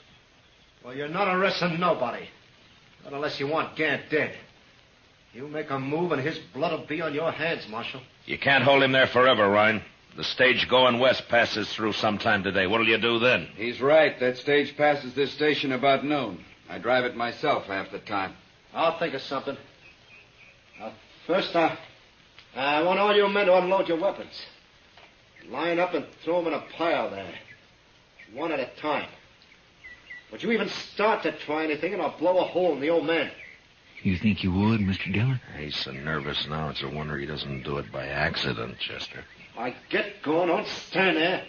Speaker 17: Well, you're not arresting nobody. Not unless you want Gant dead. You make a move and his blood will be on your hands, Marshal.
Speaker 3: You can't hold him there forever, Ryan. The stage going west passes through sometime today. What'll you do then?
Speaker 20: He's right. That stage passes this station about noon. I drive it myself half the time.
Speaker 17: I'll think of something. First, I want all you men to unload your weapons. Line up and throw them in a pile there. One at a time. But you even start to try anything and I'll blow a hole in the old man.
Speaker 18: You think you would, Mr. Dillon?
Speaker 3: He's so nervous now, it's a wonder he doesn't do it by accident, Chester.
Speaker 17: I get going. Don't stand there.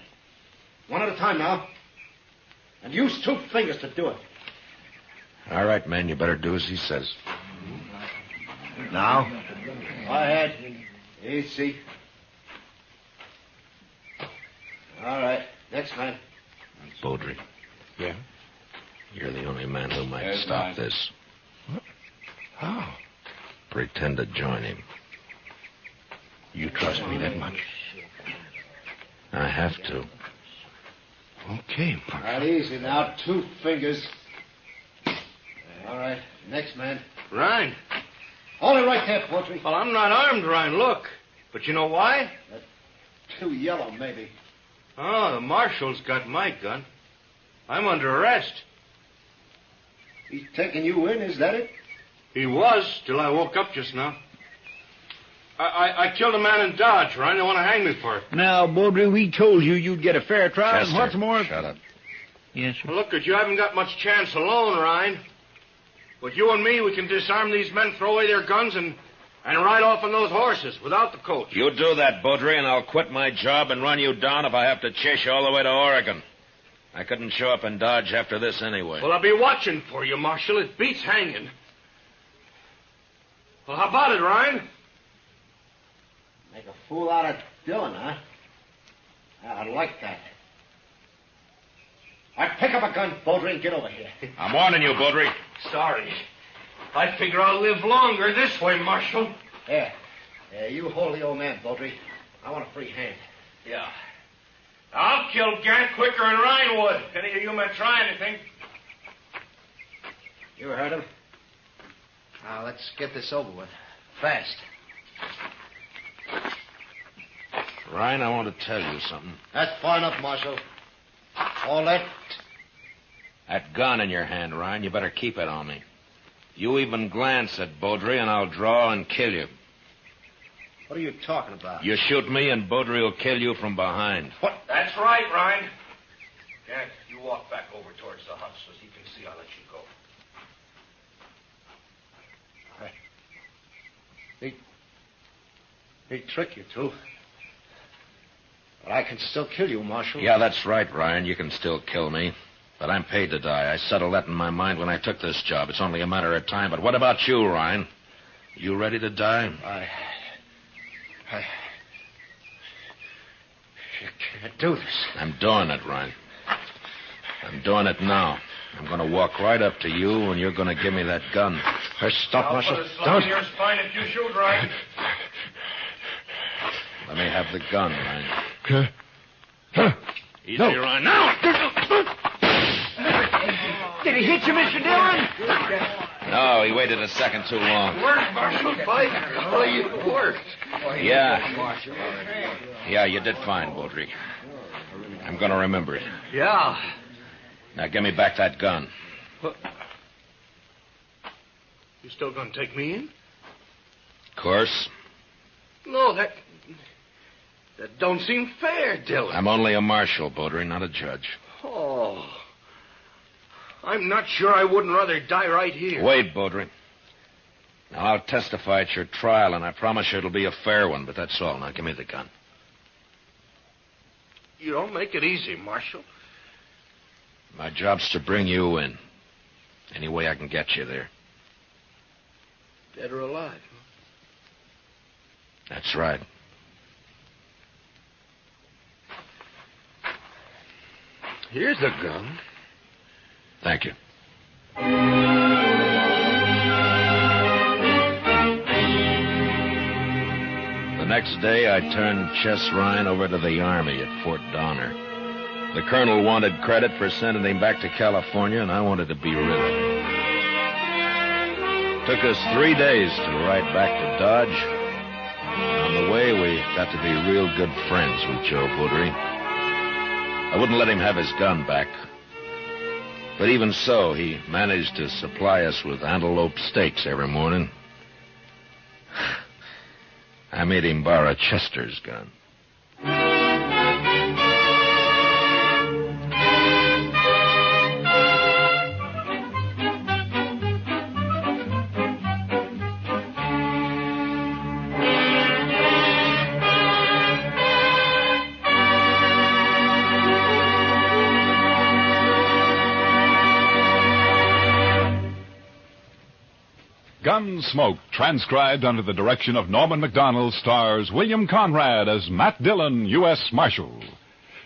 Speaker 17: One at a time now. And use 2 fingers to do it.
Speaker 3: All right, man, you better do as he says.
Speaker 17: Now? Go ahead. Easy. All right. Next man.
Speaker 3: Beaudry.
Speaker 17: Yeah?
Speaker 3: You're the only man who might
Speaker 20: There's
Speaker 3: stop
Speaker 20: mine.
Speaker 3: this.
Speaker 10: How?
Speaker 3: Pretend to join him.
Speaker 12: You trust me that much?
Speaker 3: I have to.
Speaker 12: Okay,
Speaker 17: All right, easy now. 2 fingers. All right. Next man.
Speaker 12: Ryan.
Speaker 17: Hold it right there, Beaudry.
Speaker 12: Well, I'm not armed, Ryan. Look. But you know why?
Speaker 17: Too yellow, maybe.
Speaker 12: Oh, the marshal's got my gun. I'm under arrest.
Speaker 17: He's taking you in, is that it?
Speaker 12: He was, till I woke up just now. I killed a man in Dodge, Ryan. They want to hang me for it.
Speaker 18: Now, Beaudry, we told you you'd get a fair trial.
Speaker 3: Chester,
Speaker 18: And what's more...
Speaker 3: shut up.
Speaker 18: Yes, sir.
Speaker 12: Well, look, you haven't got much chance alone, Ryan. But you and me, we can disarm these men, throw away their guns, and ride off on those horses without the coach.
Speaker 3: You do that, Beaudry, and I'll quit my job and run you down if I have to chase you all the way to Oregon. I couldn't show up in Dodge after this anyway.
Speaker 12: Well, I'll be watching for you, Marshal. It beats hanging. Well, how about it, Ryan?
Speaker 17: Make a fool out of Dillon, huh? I like that. All right, pick up a gun, Beaudry, and get over here.
Speaker 3: I'm warning you, Beaudry.
Speaker 12: Sorry. I figure I'll live longer this way, Marshal.
Speaker 17: Here. You hold the old man, Beaudry. I want a free hand.
Speaker 12: Yeah. I'll kill Gant quicker than Ryan would. If any of you men try anything.
Speaker 17: You heard him. Now, let's get this over with. Fast.
Speaker 3: Ryan, I want to tell you something.
Speaker 17: That's far enough, Marshal. All that...
Speaker 3: That gun in your hand, Ryan, you better keep it on me. You even glance at Beaudry, and I'll draw and kill you.
Speaker 17: What are you talking about?
Speaker 3: You shoot me and Baudry will kill you from behind.
Speaker 17: What?
Speaker 12: That's right, Ryan. Jack, you walk back over towards the hut so he can see I'll let you go.
Speaker 17: They trick you, too. But I can still kill you, Marshal.
Speaker 3: Yeah, that's right, Ryan. You can still kill me. But I'm paid to die. I settled that in my mind when I took this job. It's only a matter of time. But what about you, Ryan? You ready to die?
Speaker 17: You can't do this.
Speaker 3: I'm doing it, Ryan. I'm doing it now. I'm going to walk right up to you, and you're going to give me that gun.
Speaker 17: Stop, Marshal.
Speaker 12: I'll put a slug in your spine if you shoot, Ryan.
Speaker 3: Let me have the gun, Ryan. Easy,
Speaker 17: No.
Speaker 3: Ryan. Now!
Speaker 11: Did he hit you, Mr. Dillon?
Speaker 3: No, he waited a second too long.
Speaker 11: Worked, Marshal. Well, you worked.
Speaker 3: Yeah, you did fine, Baudry. I'm going to remember it.
Speaker 11: Yeah.
Speaker 3: Now, give me back that gun.
Speaker 12: You still gonna take me in?
Speaker 3: Of course.
Speaker 12: No, that don't seem fair, Dillon.
Speaker 3: I'm only a marshal, Baudry, not a judge.
Speaker 12: Oh. I'm not sure I wouldn't rather die right here.
Speaker 3: Wait, Baudry. Now, I'll testify at your trial, and I promise you it'll be a fair one, but that's all. Now, give me the gun.
Speaker 12: You don't make it easy, Marshal.
Speaker 3: My job's to bring you in. Any way I can get you there.
Speaker 12: Dead or alive?
Speaker 3: That's right.
Speaker 12: Here's the gun.
Speaker 3: Thank you. The next day, I turned Chess Ryan over to the Army at Fort Donner. The colonel wanted credit for sending him back to California, and I wanted to be rid of him. Took us 3 days to ride back to Dodge. On the way, we got to be real good friends with Joe Baudry. I wouldn't let him have his gun back. But even so, he managed to supply us with antelope steaks every morning. I made him borrow Chester's gun.
Speaker 16: Gunsmoke, transcribed under the direction of Norman MacDonald, stars William Conrad as Matt Dillon, U.S. Marshal.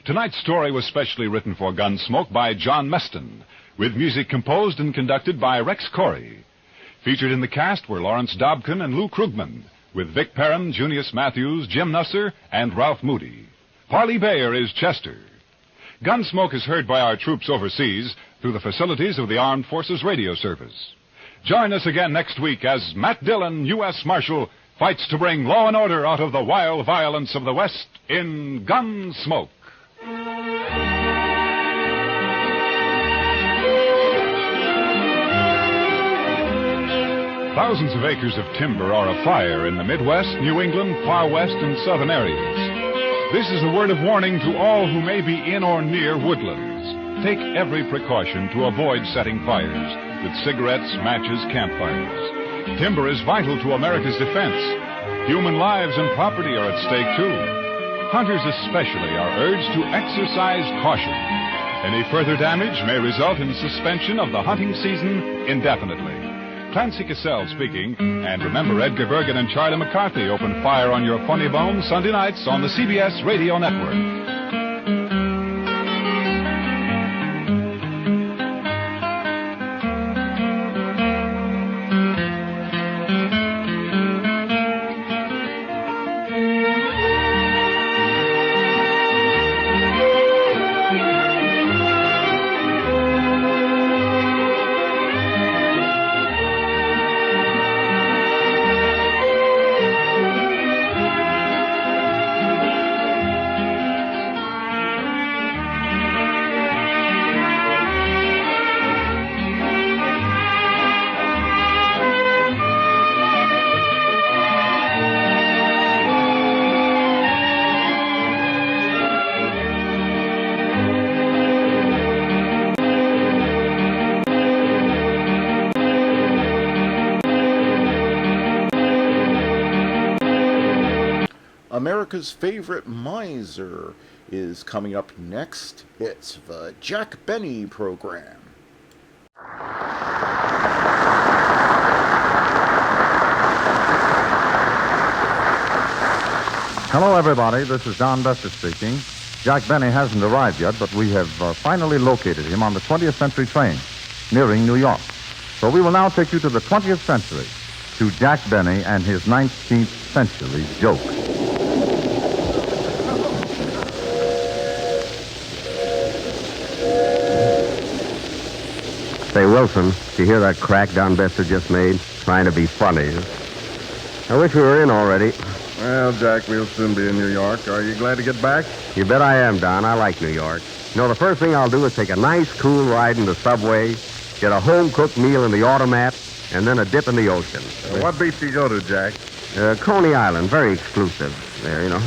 Speaker 16: Tonight's story was specially written for Gunsmoke by John Meston, with music composed and conducted by Rex Corey. Featured in the cast were Lawrence Dobkin and Lou Krugman, with Vic Perrin, Junius Matthews, Jim Nusser, and Ralph Moody. Parley Bayer is Chester. Gunsmoke is heard by our troops overseas through the facilities of the Armed Forces Radio Service. Join us again next week as Matt Dillon, U.S. Marshal, fights to bring law and order out of the wild violence of the West in Gunsmoke. Thousands of acres of timber are afire in the Midwest, New England, Far West, and Southern areas. This is a word of warning to all who may be in or near woodlands. Take every precaution to avoid setting fires with cigarettes, matches, campfires. Timber is vital to America's defense. Human lives and property are at stake, too. Hunters especially are urged to exercise caution. Any further damage may result in suspension of the hunting season indefinitely. Clancy Cassell speaking, and remember Edgar Bergen and Charlie McCarthy open fire on your funny bones Sunday nights on the CBS Radio Network.
Speaker 1: America's Favorite Miser is coming up next. It's the Jack Benny Program.
Speaker 4: Hello, everybody. This is Don Bester speaking. Jack Benny hasn't arrived yet, but we have finally located him on the 20th Century train, nearing New York. So we will now take you to the 20th century, to Jack Benny and his 19th century joke.
Speaker 7: Say, Wilson, did you hear that crack Don Bester just made? Trying to be funny. I wish we were in already.
Speaker 21: Well, Jack, we'll soon be in New York. Are you glad to get back?
Speaker 7: You bet I am, Don. I like New York. You know, the first thing I'll do is take a nice, cool ride in the subway, get a home-cooked meal in the automat, and then a dip in the ocean.
Speaker 21: What beach do you go to, Jack?
Speaker 7: Coney Island. Very exclusive there, you know.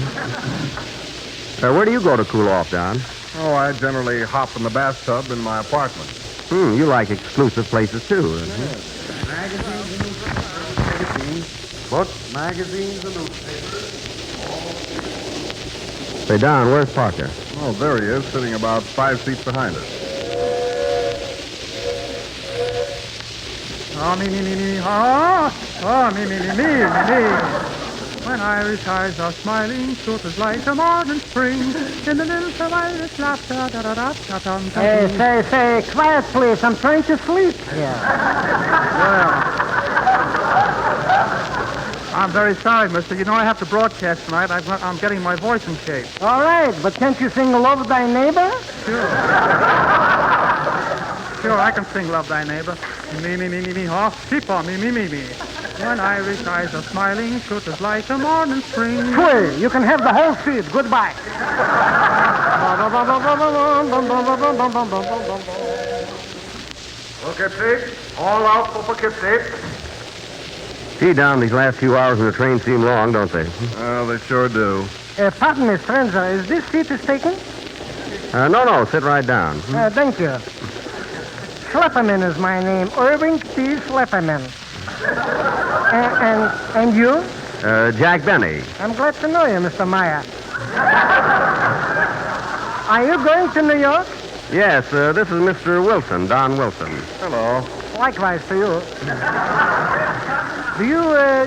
Speaker 7: Where do you go to cool off, Don?
Speaker 21: Oh, I generally hop in the bathtub in my apartment.
Speaker 7: You like exclusive places, too.
Speaker 21: Books, magazines, and newspapers.
Speaker 7: Say, Don, where's Parker?
Speaker 21: Oh, there he is, sitting about 5 seats behind us.
Speaker 22: Oh, me, oh, oh, me. When Irish eyes are smiling, truth is like a morning spring. In the little of Irish laughter,
Speaker 25: Hey, say, quiet, please. I'm trying to sleep.
Speaker 22: Yeah. Well, I'm very sorry, mister. You know I have to broadcast tonight. I'm getting my voice in shape.
Speaker 25: All right, but can't you sing Love Thy Neighbor?
Speaker 22: Sure. Sure, I can sing Love Thy Neighbor. Me, oh, keep on, me. When Irish eyes are smiling, truth is like a morning spring.
Speaker 25: Hey, you can have the whole seat. Goodbye.
Speaker 21: Poughkeepsie, all out for Poughkeepsie.
Speaker 7: Gee, Don, these last few hours in the train seem long, don't they?
Speaker 21: Well, they sure do.
Speaker 25: Pardon me, stranger. Is this seat taken?
Speaker 7: No, sit right down.
Speaker 25: Thank you. Schlepperman is my name. Irving P. Schlepperman. And you?
Speaker 7: Jack Benny.
Speaker 25: I'm glad to know you, Mr. Meyer. Are you going to New York?
Speaker 7: Yes, this is Mr. Wilson, Don Wilson.
Speaker 21: Hello.
Speaker 25: Likewise to you. Do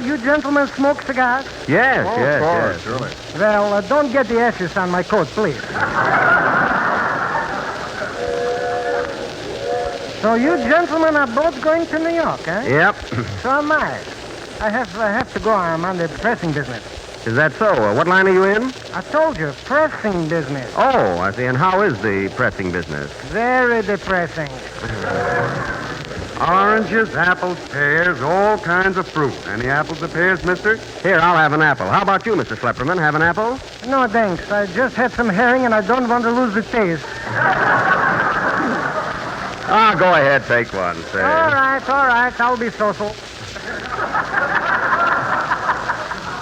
Speaker 25: you gentlemen smoke cigars?
Speaker 7: Yes,
Speaker 21: Of course, surely.
Speaker 25: Well, don't get the ashes on my coat, please. So you gentlemen are both going to New York, eh?
Speaker 7: Yep.
Speaker 25: So am I. I have to go. I'm on the pressing business.
Speaker 7: Is that so? What line are you in?
Speaker 25: I told you, pressing business.
Speaker 7: Oh, I see. And how is the pressing business?
Speaker 25: Very depressing.
Speaker 7: Oranges, apples, pears, all kinds of fruit. Any apples or pears, mister? Here, I'll have an apple. How about you, Mr. Schlepperman? Have an apple?
Speaker 25: No, thanks. I just had some herring and I don't want to lose the taste.
Speaker 7: Go ahead, take one, say.
Speaker 25: All right. I'll be social.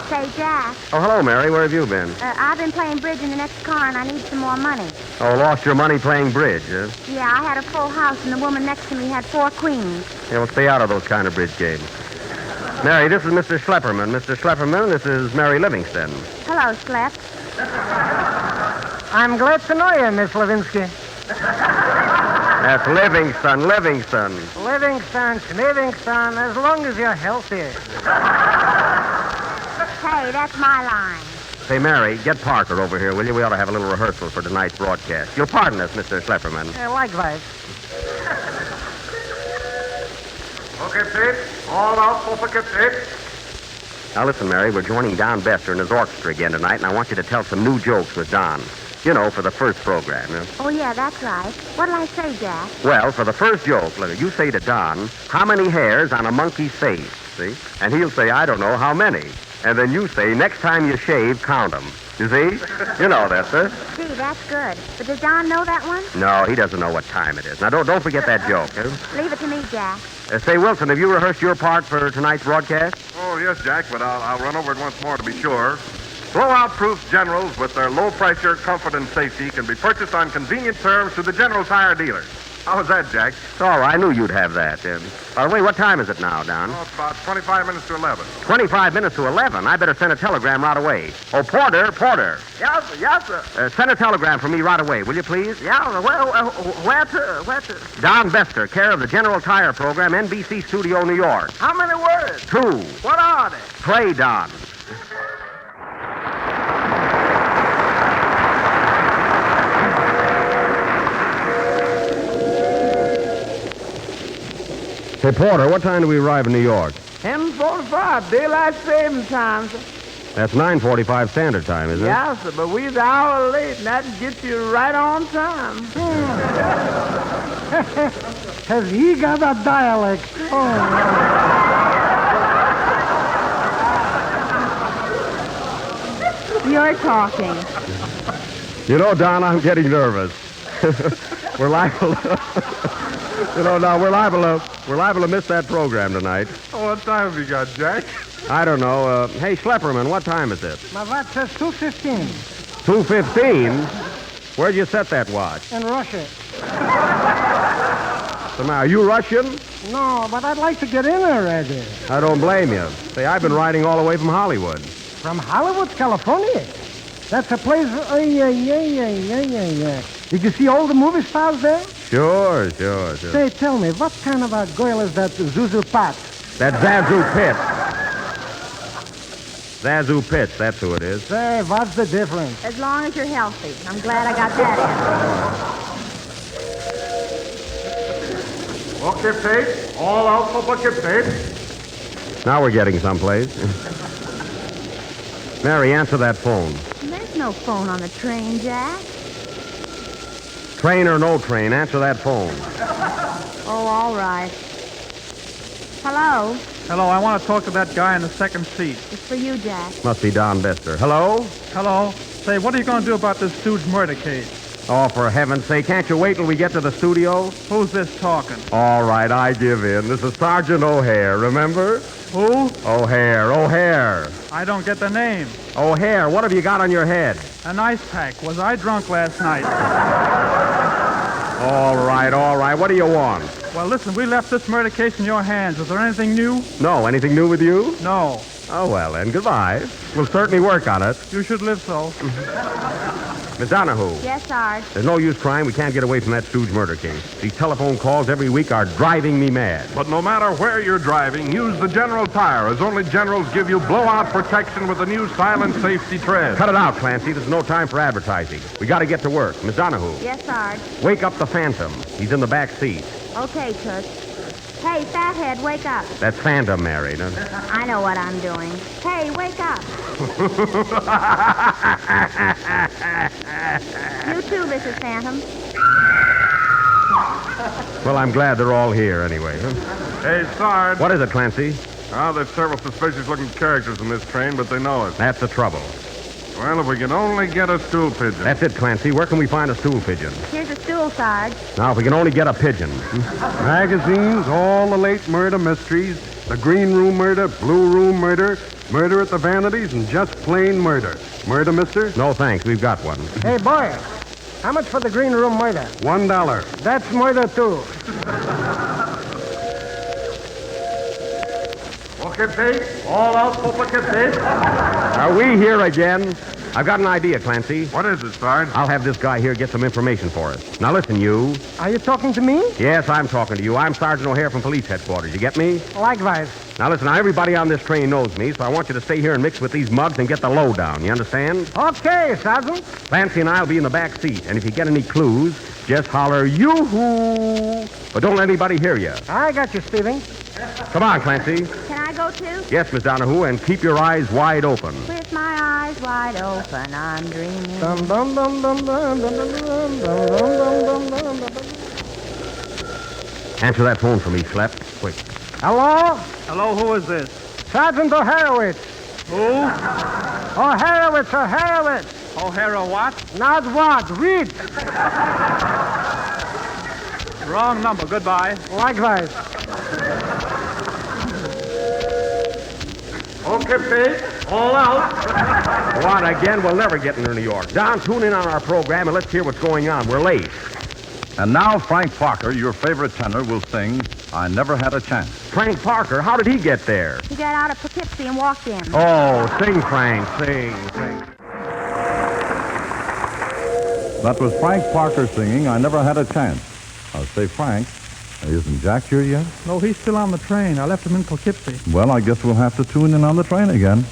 Speaker 26: Say, Jack.
Speaker 7: Oh, hello, Mary. Where have you been?
Speaker 26: I've been playing bridge in the next car, and I need some more money.
Speaker 7: Oh, lost your money playing bridge, huh?
Speaker 26: Yeah, I had a full house, and the woman next to me had 4 queens.
Speaker 7: Yeah, well, stay out of those kind of bridge games. Mary, this is Mr. Schlepperman. Mr. Schlepperman, this is Mary Livingston.
Speaker 26: Hello, Slep.
Speaker 25: I'm glad to know you, Miss Levinsky.
Speaker 7: That's Livingston.
Speaker 25: Livingston, as long as you're healthy.
Speaker 26: Hey, that's my line.
Speaker 7: Say, Mary, get Parker over here, will you? We ought to have a little rehearsal for tonight's broadcast. You'll pardon us, Mr. Schlepperman.
Speaker 25: Likewise.
Speaker 21: Poughkeepsie, all out for Poughkeepsie.
Speaker 7: Now, listen, Mary, we're joining Don Bester and his orchestra again tonight, and I want you to tell some new jokes with Don. You know, for the first program. You know?
Speaker 26: Oh, yeah, that's right. What'll I say, Jack?
Speaker 7: Well, for the first joke, you say to Don, how many hairs on a monkey's face, see? And he'll say, I don't know how many. And then you say, next time you shave, count them. You see? You know that, sir.
Speaker 26: Gee, that's good. But does Don know that one?
Speaker 7: No, he doesn't know what time it is. Now, don't forget that joke, huh?
Speaker 26: Leave it to me, Jack.
Speaker 7: Say, Wilson, have you rehearsed your part for tonight's broadcast?
Speaker 21: Oh, yes, Jack, but I'll run over it once more to be sure. Blowout-proof Generals with their low pressure, comfort, and safety can be purchased on convenient terms through the General Tire dealers. How was that, Jack?
Speaker 7: Oh, I knew you'd have that. By the way, what time is it now, Don?
Speaker 21: Oh, it's about 25 minutes to 11.
Speaker 7: 25 minutes to 11. I better send a telegram right away. Oh, Porter.
Speaker 21: Yes, sir.
Speaker 7: Send a telegram for me right away, will you please?
Speaker 21: Yeah, well, where to?
Speaker 7: Don Bester, care of the General Tire Program, NBC Studio, New York.
Speaker 21: How many words?
Speaker 7: 2.
Speaker 21: What are they?
Speaker 7: Pray, Don. Hey, Porter, what time do we arrive in New York?
Speaker 11: 10:45, daylight saving time, sir.
Speaker 7: That's 9:45 Standard Time, isn't it?
Speaker 11: Yeah, sir, but we're an hour late, and that gets you right on time.
Speaker 25: Has he got a dialect?
Speaker 26: You're talking.
Speaker 7: You know, Don, I'm getting nervous. We're liable. We're liable to miss that program tonight.
Speaker 21: Oh, what time have you got, Jack?
Speaker 7: I don't know. Hey, Schlepperman, what time is it?
Speaker 25: My watch says 2:15
Speaker 7: 2:15. Where'd you set that watch?
Speaker 25: in Russia.
Speaker 7: So now, are you Russian?
Speaker 25: No, but I'd like to get in already.
Speaker 7: I don't blame you. Say, I've been riding all the way from Hollywood.
Speaker 25: From Hollywood, California. That's a place. Yeah. Did you see all the movie stars there?
Speaker 7: Sure.
Speaker 25: Say, tell me, what kind of a girl is that Zuzu Pat?
Speaker 7: That Zazu Pitts. Zazu Pitts, that's who it is.
Speaker 25: Say, what's the difference?
Speaker 26: As long as you're healthy. I'm glad I got that in.
Speaker 21: Okay, Pete. All out for bucket, Pete.
Speaker 7: Now we're getting someplace. Mary, answer that phone.
Speaker 26: There's no phone on the train, Jack.
Speaker 7: Train or no train, answer that phone.
Speaker 26: Oh, all right. Hello?
Speaker 22: Hello, I want to talk to that guy in the second seat.
Speaker 26: It's for you, Jack.
Speaker 7: Must be Don Bester. Hello?
Speaker 22: Hello? Say, what are you going to do about this Stooge murder case?
Speaker 7: Oh, for heaven's sake, can't you wait till we get to the studio?
Speaker 22: Who's this talking?
Speaker 7: All right, I give in. This is Sergeant O'Hare, remember?
Speaker 22: Who?
Speaker 7: O'Hare.
Speaker 22: I don't get the name.
Speaker 7: O'Hare, what have you got on your head?
Speaker 22: An ice pack. Was I drunk last night?
Speaker 7: All right. What do you want?
Speaker 22: Well, listen, we left this murder case in your hands. Is there anything new?
Speaker 7: No, anything new with you?
Speaker 22: No.
Speaker 7: Oh, well, then, goodbye. We'll certainly work on it.
Speaker 22: You should live so.
Speaker 7: Miss Donahue.
Speaker 26: Yes, Sarge.
Speaker 7: There's no use crying. We can't get away from that Stooge murder case. These telephone calls every week are driving me mad.
Speaker 21: But no matter where you're driving, use the General Tire, as only Generals give you blowout protection with the new silent safety tread.
Speaker 7: Cut it out, Clancy. There's no time for advertising. We got to get to work. Miss Donahue.
Speaker 26: Yes, Sarge.
Speaker 7: Wake up the Phantom. He's in the back seat.
Speaker 26: Okay, Toots. Hey, fathead, wake up.
Speaker 7: That's Phantom, Mary. No?
Speaker 26: I know what I'm doing. Hey, wake up. You too, Mrs. Phantom.
Speaker 7: Well, I'm glad they're all here anyway.
Speaker 21: Hey, Sarge.
Speaker 7: What is it, Clancy?
Speaker 21: Oh, there's several suspicious-looking characters in this train, but they know it.
Speaker 7: That's the trouble.
Speaker 21: Well, if we can only get a stool pigeon.
Speaker 7: That's it, Clancy. Where can we find a stool pigeon?
Speaker 26: Here's a stool, Sarge.
Speaker 7: Now, if we can only get a pigeon.
Speaker 10: Magazines, all the late murder mysteries, the green room murder, blue room murder, murder at the vanities, and just plain murder. Murder, mister?
Speaker 7: No, thanks. We've got one.
Speaker 25: Hey, boy, how much for the green room murder?
Speaker 10: $1.
Speaker 25: That's murder, too.
Speaker 21: Okay, Pete. All out for bucket, Pete.
Speaker 7: Are we here again? I've got an idea, Clancy.
Speaker 21: What is it, Sarge?
Speaker 7: I'll have this guy here get some information for us. Now, listen, you.
Speaker 25: Are you talking to me?
Speaker 7: Yes, I'm talking to you. I'm Sergeant O'Hare from Police Headquarters. You get me?
Speaker 25: Likewise.
Speaker 7: Now, listen, everybody on this train knows me, so I want you to stay here and mix with these mugs and get the lowdown. You understand?
Speaker 25: Okay, Sergeant.
Speaker 7: Clancy and I'll be in the back seat, and if you get any clues, just holler, yoo-hoo! But don't let anybody hear you.
Speaker 25: I got you, Stevie.
Speaker 7: Come on, Clancy.
Speaker 26: Can I go too?
Speaker 7: Yes, Miss Donahue, and keep your eyes wide open.
Speaker 26: With my eyes wide open, I'm dreaming.
Speaker 25: Dum dum dum dum dum dum dum dum dum dum dum dum.
Speaker 7: Answer that phone for me, Slep. Quick.
Speaker 25: Hello?
Speaker 22: Hello, who is this?
Speaker 25: Sergeant O'Harowitz.
Speaker 22: Who?
Speaker 25: O'Harowitz.
Speaker 22: O'Hara what?
Speaker 25: Not what, read.
Speaker 22: Wrong number. Goodbye.
Speaker 25: Likewise.
Speaker 21: Okay, Pete. All out.
Speaker 7: What, again? We'll never get into New York. Don, tune in on our program and let's hear what's going on. We're late.
Speaker 4: And now Frank Parker, your favorite tenor, will sing I Never Had a Chance.
Speaker 7: Frank Parker, how did he get there?
Speaker 26: He got out of Poughkeepsie and walked in.
Speaker 7: Oh, sing, Frank, sing.
Speaker 4: That was Frank Parker singing I Never Had a Chance. Say, Frank, isn't Jack here yet?
Speaker 22: No, he's still on the train. I left him in Poughkeepsie.
Speaker 4: Well, I guess we'll have to tune in on the train again.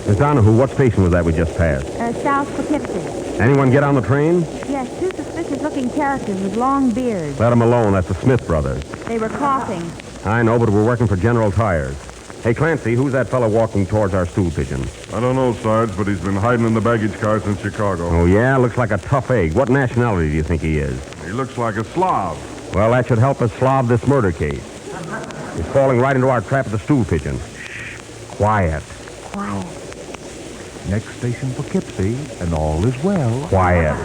Speaker 7: Miss Donahue, what station was that we just passed?
Speaker 26: South Poughkeepsie.
Speaker 7: Anyone get on the train?
Speaker 26: Yes, two suspicious-looking characters with long beards.
Speaker 7: Let them alone. That's the Smith brothers.
Speaker 26: They were coughing.
Speaker 7: I know, but we're working for General Tires. Hey, Clancy, who's that fellow walking towards our stool pigeon?
Speaker 21: I don't know, Sarge, but he's been hiding in the baggage car since Chicago.
Speaker 7: Oh, yeah? Looks like a tough egg. What nationality do you think he is?
Speaker 21: He looks like a Slav.
Speaker 7: Well, that should help us solve this murder case. He's falling right into our trap of the stool pigeon. Shh. Quiet.
Speaker 26: Quiet.
Speaker 4: Next station, Poughkeepsie, and all is well.
Speaker 7: Quiet.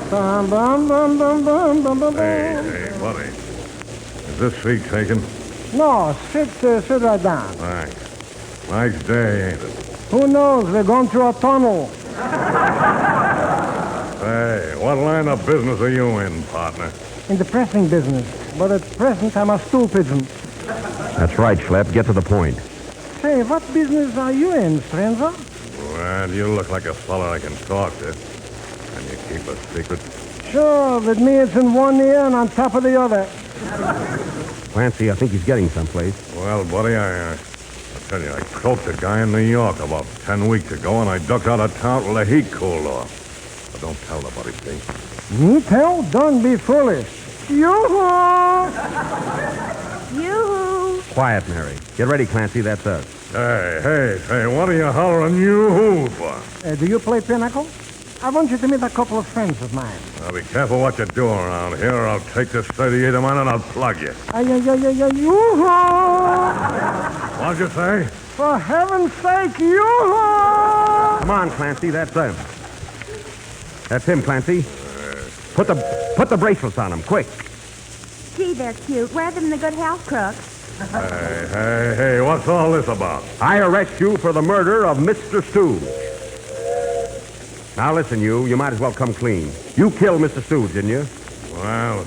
Speaker 25: Bum, bum, bum, bum, bum, bum, bum.
Speaker 21: Hey, buddy. Is this seat taken?
Speaker 25: No, sit right down.
Speaker 21: Thanks. Nice day, ain't it?
Speaker 25: Who knows? We're going through a tunnel.
Speaker 21: Hey, what line of business are you in, partner?
Speaker 25: In the pressing business. But at present, I'm a stool pigeon.
Speaker 7: That's right, Schlepp. Get to the point.
Speaker 25: Say, what business are you in, stranger?
Speaker 21: Well, you look like a fella I can talk to. Can you keep a secret?
Speaker 25: Sure, with me it's in one ear and on top of the other.
Speaker 7: Clancy, I think he's getting someplace.
Speaker 21: Well, buddy, I tell you, I croaked a guy in New York about 10 weeks ago, and I ducked out of town till the heat cooled off. But don't tell nobody, see?
Speaker 25: Me tell? Don't be foolish. Yoo-hoo!
Speaker 26: Yoo-hoo!
Speaker 7: Quiet, Mary. Get ready, Clancy. That's us.
Speaker 21: Hey, what are you hollering yoo-hoo for?
Speaker 25: Do you play pinochle? I want you to meet a couple of friends of mine.
Speaker 21: Now, be careful what you do around here, or I'll take this 38 of mine and I'll plug you.
Speaker 25: Yoo-hoo!
Speaker 21: What'd you say?
Speaker 25: For heaven's sake, yoo-hoo!
Speaker 7: Come on, Clancy. That's them. That's him, Clancy. Put the bracelets on him, quick.
Speaker 26: Gee, they're cute. Wear them in the Good Health Crooks.
Speaker 21: Hey, what's all this about?
Speaker 7: I arrest you for the murder of Mr. Stooge. Now listen, you might as well come clean. You killed Mr. Stooge, didn't you?
Speaker 21: Well,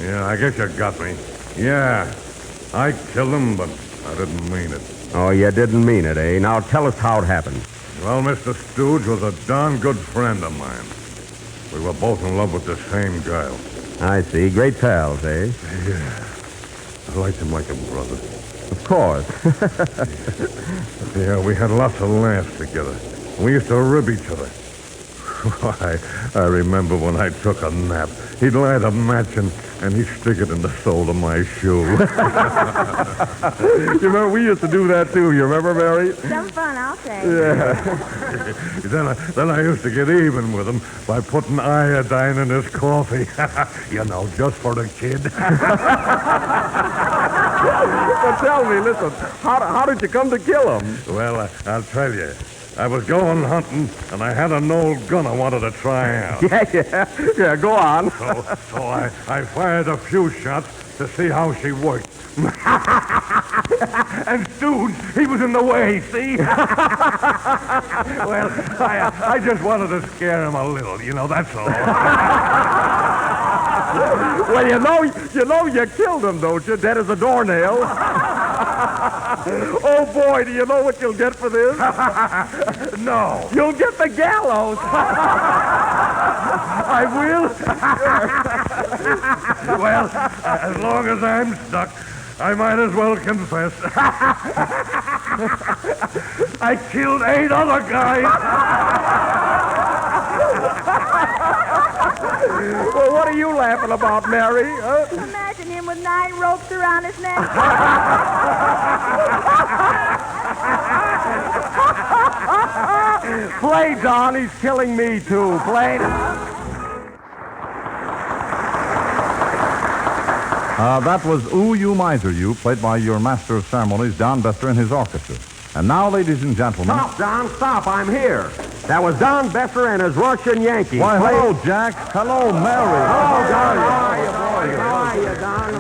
Speaker 21: yeah, I guess you got me. Yeah, I killed him, but I didn't mean it.
Speaker 7: Oh, you didn't mean it, eh? Now tell us how it happened.
Speaker 21: Well, Mr. Stooge was a darn good friend of mine. We were both in love with the same girl.
Speaker 7: I see. Great pals, eh?
Speaker 21: Yeah. I liked him like a brother.
Speaker 7: Of course.
Speaker 21: Yeah, we had lots of laughs together. We used to rib each other. Why, I remember when I took a nap. He'd light a match and he'd stick it in the sole of my shoe.
Speaker 7: You remember, we used to do that too. You remember, Mary?
Speaker 26: Some fun, I'll say.
Speaker 7: Yeah.
Speaker 21: Then I used to get even with him by putting iodine in his coffee. You know, just for the kid.
Speaker 7: But tell me, listen, how did you come to kill him?
Speaker 21: Well, I'll tell you. I was going hunting, and I had an old gun I wanted to try out.
Speaker 7: Yeah, go on.
Speaker 21: So I fired a few shots to see how she worked. And Stooge, he was in the way, see? Well, I just wanted to scare him a little, that's all.
Speaker 7: Well, you know you killed him, don't you? Dead as a doornail. Oh, boy, do you know what you'll get for this?
Speaker 21: No.
Speaker 7: You'll get the gallows.
Speaker 21: I will? Well, as long as I'm stuck, I might as well confess. I killed 8 other guys.
Speaker 7: Well, what are you laughing about, Mary? Huh?
Speaker 26: Imagine him with 9 ropes around his neck.
Speaker 7: Play, Don. He's killing me, too. Play.
Speaker 4: That was Ooh You Miser You, played by your master of ceremonies, Don Besser, and his orchestra. And now, ladies and gentlemen...
Speaker 7: Stop, Don, stop. I'm here. That was Don Besser and his Russian Yankee.
Speaker 4: Why, hello, Jack. Hello, Mary.
Speaker 7: Hello, Don. How are you, boy? How are you, Don?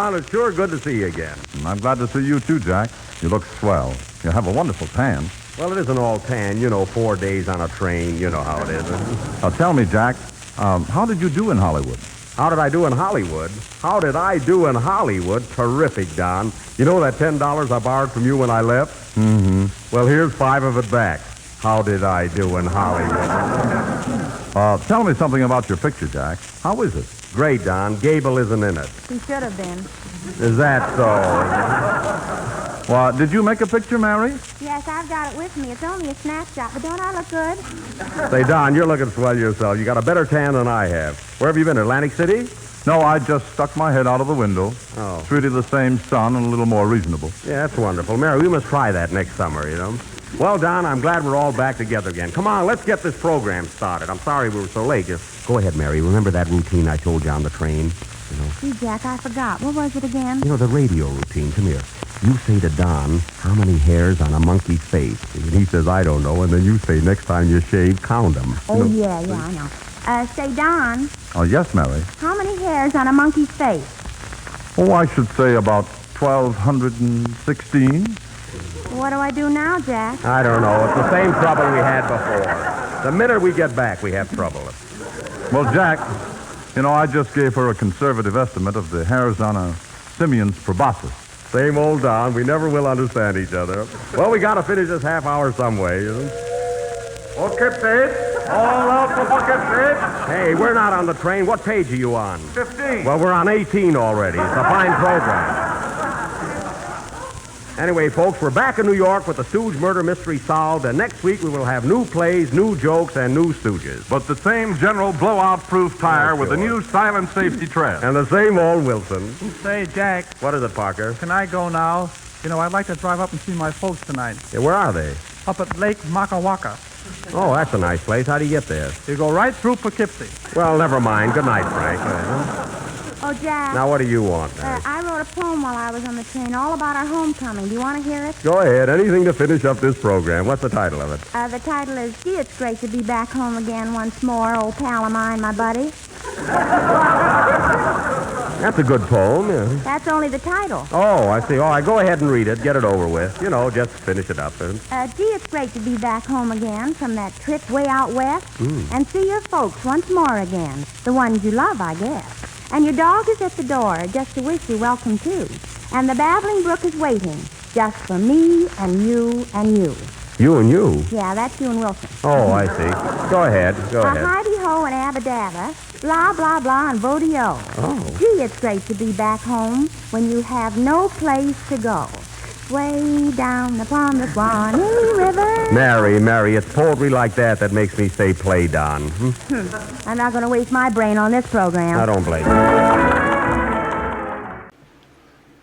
Speaker 7: Don. It's sure good to see you again.
Speaker 4: I'm glad to see you, too, Jack. You look swell. You have a wonderful tan.
Speaker 7: Well, it isn't all tan. 4 days on a train. You know how it is.
Speaker 4: Now, tell me, Jack, how did you do in Hollywood?
Speaker 7: How did I do in Hollywood? How did I do in Hollywood? Terrific, Don. You know that $10 I borrowed from you when I left?
Speaker 4: Mm-hmm.
Speaker 7: Well, here's 5 of it back. How did I do in Hollywood?
Speaker 4: Tell me something about your picture, Jack. How is it?
Speaker 7: Great, Don. Gable isn't in it.
Speaker 26: He should have been.
Speaker 7: Is that so?
Speaker 4: Well, did you make a picture, Mary?
Speaker 26: Yes, I've got it with me. It's only a snapshot, but don't I look good?
Speaker 7: Say, Don, you're looking swell yourself. You got a better tan than I have. Where have you been, Atlantic City?
Speaker 4: No, I just stuck my head out of the window.
Speaker 7: Oh.
Speaker 4: Treated the same sun and a little more reasonable.
Speaker 7: Yeah, that's wonderful. Mary, we must try that next summer, Well, Don, I'm glad we're all back together again. Come on, let's get this program started. I'm sorry we were so late. Just go ahead, Mary. Remember that routine I told you on the train?
Speaker 26: Gee, Jack, I forgot. What was it again?
Speaker 7: The radio routine. Come here. You say to Don, how many hairs on a monkey's face? And he says, I don't know. And then you say, next time you shave, count them.
Speaker 26: Oh, yeah, I know. Say, Don.
Speaker 4: Oh, yes, Mary.
Speaker 26: How many hairs on a monkey's face?
Speaker 4: Oh, I should say about 1,216.
Speaker 26: What do I do now, Jack?
Speaker 7: I don't know. It's the same trouble we had before. The minute we get back, we have trouble.
Speaker 4: Well, Jack, I just gave her a conservative estimate of the hairs on a simian's proboscis.
Speaker 7: Same old Don. We never will understand each other. Well, we got to finish this half hour some way. Okay, Pete. All out for bucket, Pete. Hey, we're not on the train. What page are you on?
Speaker 22: 15.
Speaker 7: Well, we're on 18 already. It's a fine program. Anyway, folks, we're back in New York with the Stooge murder mystery solved, and next week we will have new plays, new jokes, and new Stooges.
Speaker 21: But the same general blowout-proof tire with a new silent safety tread.
Speaker 7: And the same old Wilson.
Speaker 22: Say, Jack.
Speaker 7: What is it, Parker?
Speaker 22: Can I go now? I'd like to drive up and see my folks tonight.
Speaker 7: Yeah, where are they?
Speaker 22: Up at Lake Makawaka.
Speaker 7: Oh, that's a nice place. How do you get there?
Speaker 22: You go right through Poughkeepsie.
Speaker 7: Well, never mind. Good night, Frank.
Speaker 26: Oh, Jack.
Speaker 7: Now, what do you want, Mary?
Speaker 26: I wrote a poem while I was on the train all about our homecoming. Do you want to hear it?
Speaker 7: Go ahead. Anything to finish up this program. What's the title of it?
Speaker 26: The title is, Gee, it's great to be back home again once more, old pal of mine, my buddy.
Speaker 7: That's a good poem. Yeah.
Speaker 26: That's only the title.
Speaker 7: Oh, I see. All right, go ahead and read it. Get it over with. Just finish it up.
Speaker 26: Gee, it's great to be back home again from that trip way out west and see your folks once more again. The ones you love, I guess. And your dog is at the door just to wish you welcome, too. And the babbling brook is waiting just for me and you and you.
Speaker 7: You and you?
Speaker 26: Yeah, that's you and Wilson.
Speaker 7: Oh, I see. Go ahead. Go ahead.
Speaker 26: Heidi-ho and abba-dabba, blah, blah, blah, and vodeo.
Speaker 7: Oh.
Speaker 26: Gee, it's great to be back home when you have no place to go. Way down upon the Swanee River.
Speaker 7: Mary, it's poetry like that makes me say play, Don.
Speaker 26: I'm not going to waste my brain on this program.
Speaker 7: I don't blame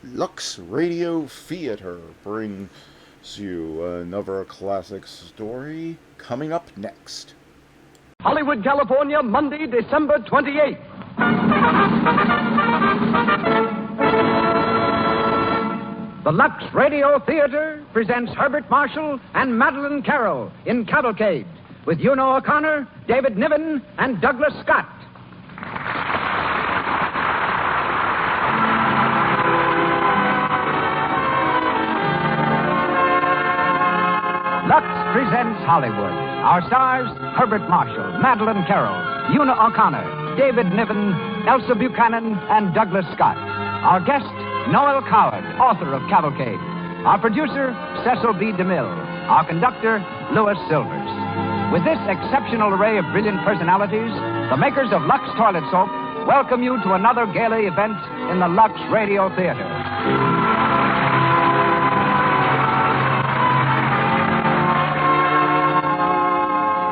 Speaker 7: you.
Speaker 1: Lux Radio Theater brings you another classic story coming up next.
Speaker 6: Hollywood, California, Monday, December 28th. The Lux Radio Theater presents Herbert Marshall and Madeline Carroll in Cavalcade with Una O'Connor, David Niven, and Douglas Scott. Lux presents Hollywood. Our stars, Herbert Marshall, Madeline Carroll, Una O'Connor, David Niven, Elsa Buchanan, and Douglas Scott. Our guest, Noel Coward, author of Cavalcade. Our producer, Cecil B. DeMille. Our conductor, Louis Silvers. With this exceptional array of brilliant personalities, the makers of Lux Toilet Soap welcome you to another gala event in the Lux Radio Theater.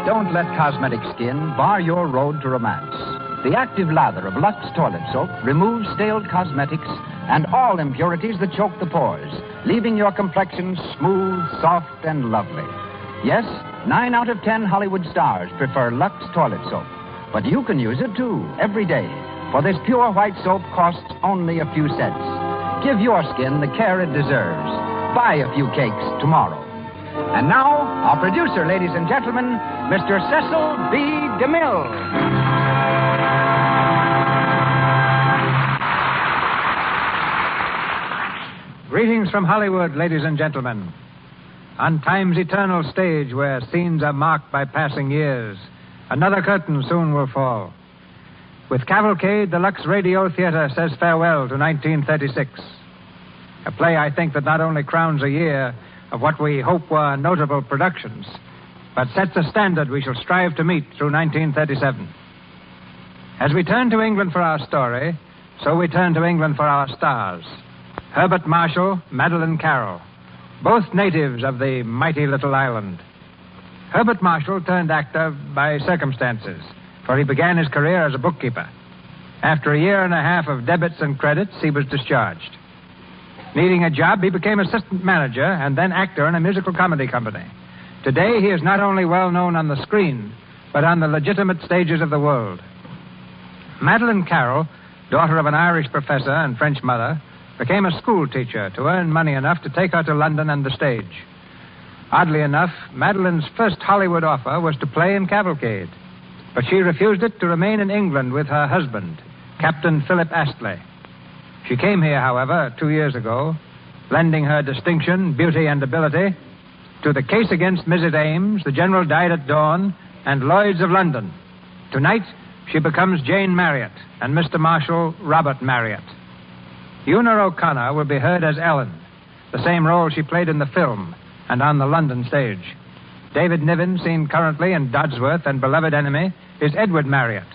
Speaker 6: Don't let cosmetic skin bar your road to romance. The active lather of Lux Toilet Soap removes stale cosmetics and all impurities that choke the pores, leaving your complexion smooth, soft, and lovely. Yes, 9 out of 10 Hollywood stars prefer Lux Toilet Soap. But you can use it, too, every day. For this pure white soap costs only a few cents. Give your skin the care it deserves. Buy a few cakes tomorrow. And now, our producer, ladies and gentlemen, Mr. Cecil B. DeMille.
Speaker 2: Greetings from Hollywood, ladies and gentlemen. On time's eternal stage where scenes are marked by passing years, another curtain soon will fall. With Cavalcade, the Lux Radio Theater says farewell to 1936. A play, I think, that not only crowns a year of what we hope were notable productions, but sets a standard we shall strive to meet through 1937. As we turn to England for our story, so we turn to England for our stars. Herbert Marshall, Madeline Carroll, both natives of the mighty little island. Herbert Marshall turned actor by circumstances, for he began his career as a bookkeeper. After a year and a half of debits and credits, he was discharged. Needing a job, he became assistant manager and then actor in a musical comedy company. Today, he is not only well known on the screen, but on the legitimate stages of the world. Madeline Carroll, daughter of an Irish professor and French mother, became a school teacher to earn money enough to take her to London and the stage. Oddly enough, Madeline's first Hollywood offer was to play in Cavalcade, but she refused it to remain in England with her husband, Captain Philip Astley. She came here, however, 2 years ago, lending her distinction, beauty, and ability to The Case Against Mrs. Ames, The General Died at Dawn, and Lloyd's of London. Tonight, she becomes Jane Marriott, and Mr. Marshall, Robert Marriott. Una O'Connor will be heard as Ellen, the same role she played in the film and on the London stage. David Niven, seen currently in Dodsworth and Beloved Enemy, is Edward Marriott,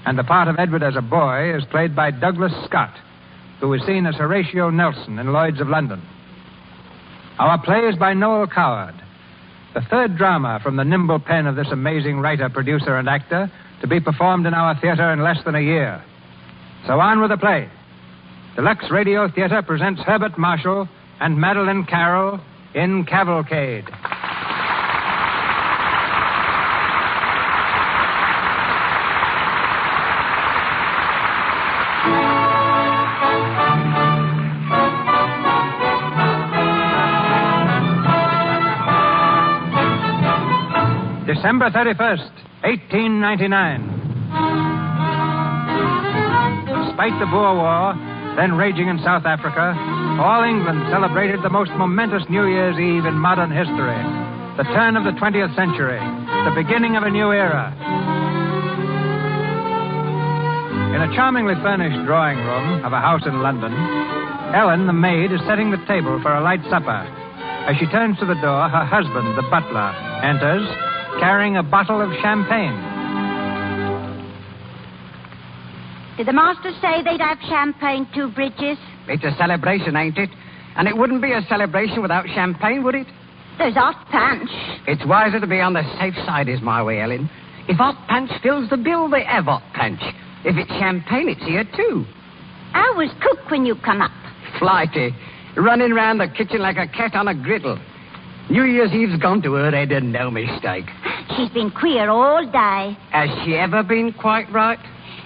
Speaker 2: and the part of Edward as a boy is played by Douglas Scott, who is seen as Horatio Nelson in Lloyd's of London. Our play is by Noel Coward, the third drama from the nimble pen of this amazing writer, producer, and actor, to be performed in our theater in less than a year. So on with the play. The Lux Radio Theater presents Herbert Marshall and Madeline Carroll in Cavalcade. December 31st, 1899. Despite the Boer War, then raging in South Africa, all England celebrated the most momentous New Year's Eve in modern history. The turn of the 20th century, the beginning of a new era. In a charmingly furnished drawing room of a house in London, Ellen, the maid, is setting the table for a light supper. As she turns to the door, her husband, the butler, enters, carrying a bottle of champagne.
Speaker 9: Did the master say they'd have champagne too, Bridges?
Speaker 13: It's a celebration, ain't it? And it wouldn't be a celebration without champagne, would it?
Speaker 9: There's hot punch.
Speaker 13: It's wiser to be on the safe side, is my way, Ellen. If hot punch fills the bill, they have hot punch. If it's champagne, it's here, too.
Speaker 9: How was cook when you come up?
Speaker 13: Flighty. Running round the kitchen like a cat on a griddle. New Year's Eve's gone to her head and no mistake.
Speaker 9: She's been queer all day.
Speaker 13: Has she ever been quite right?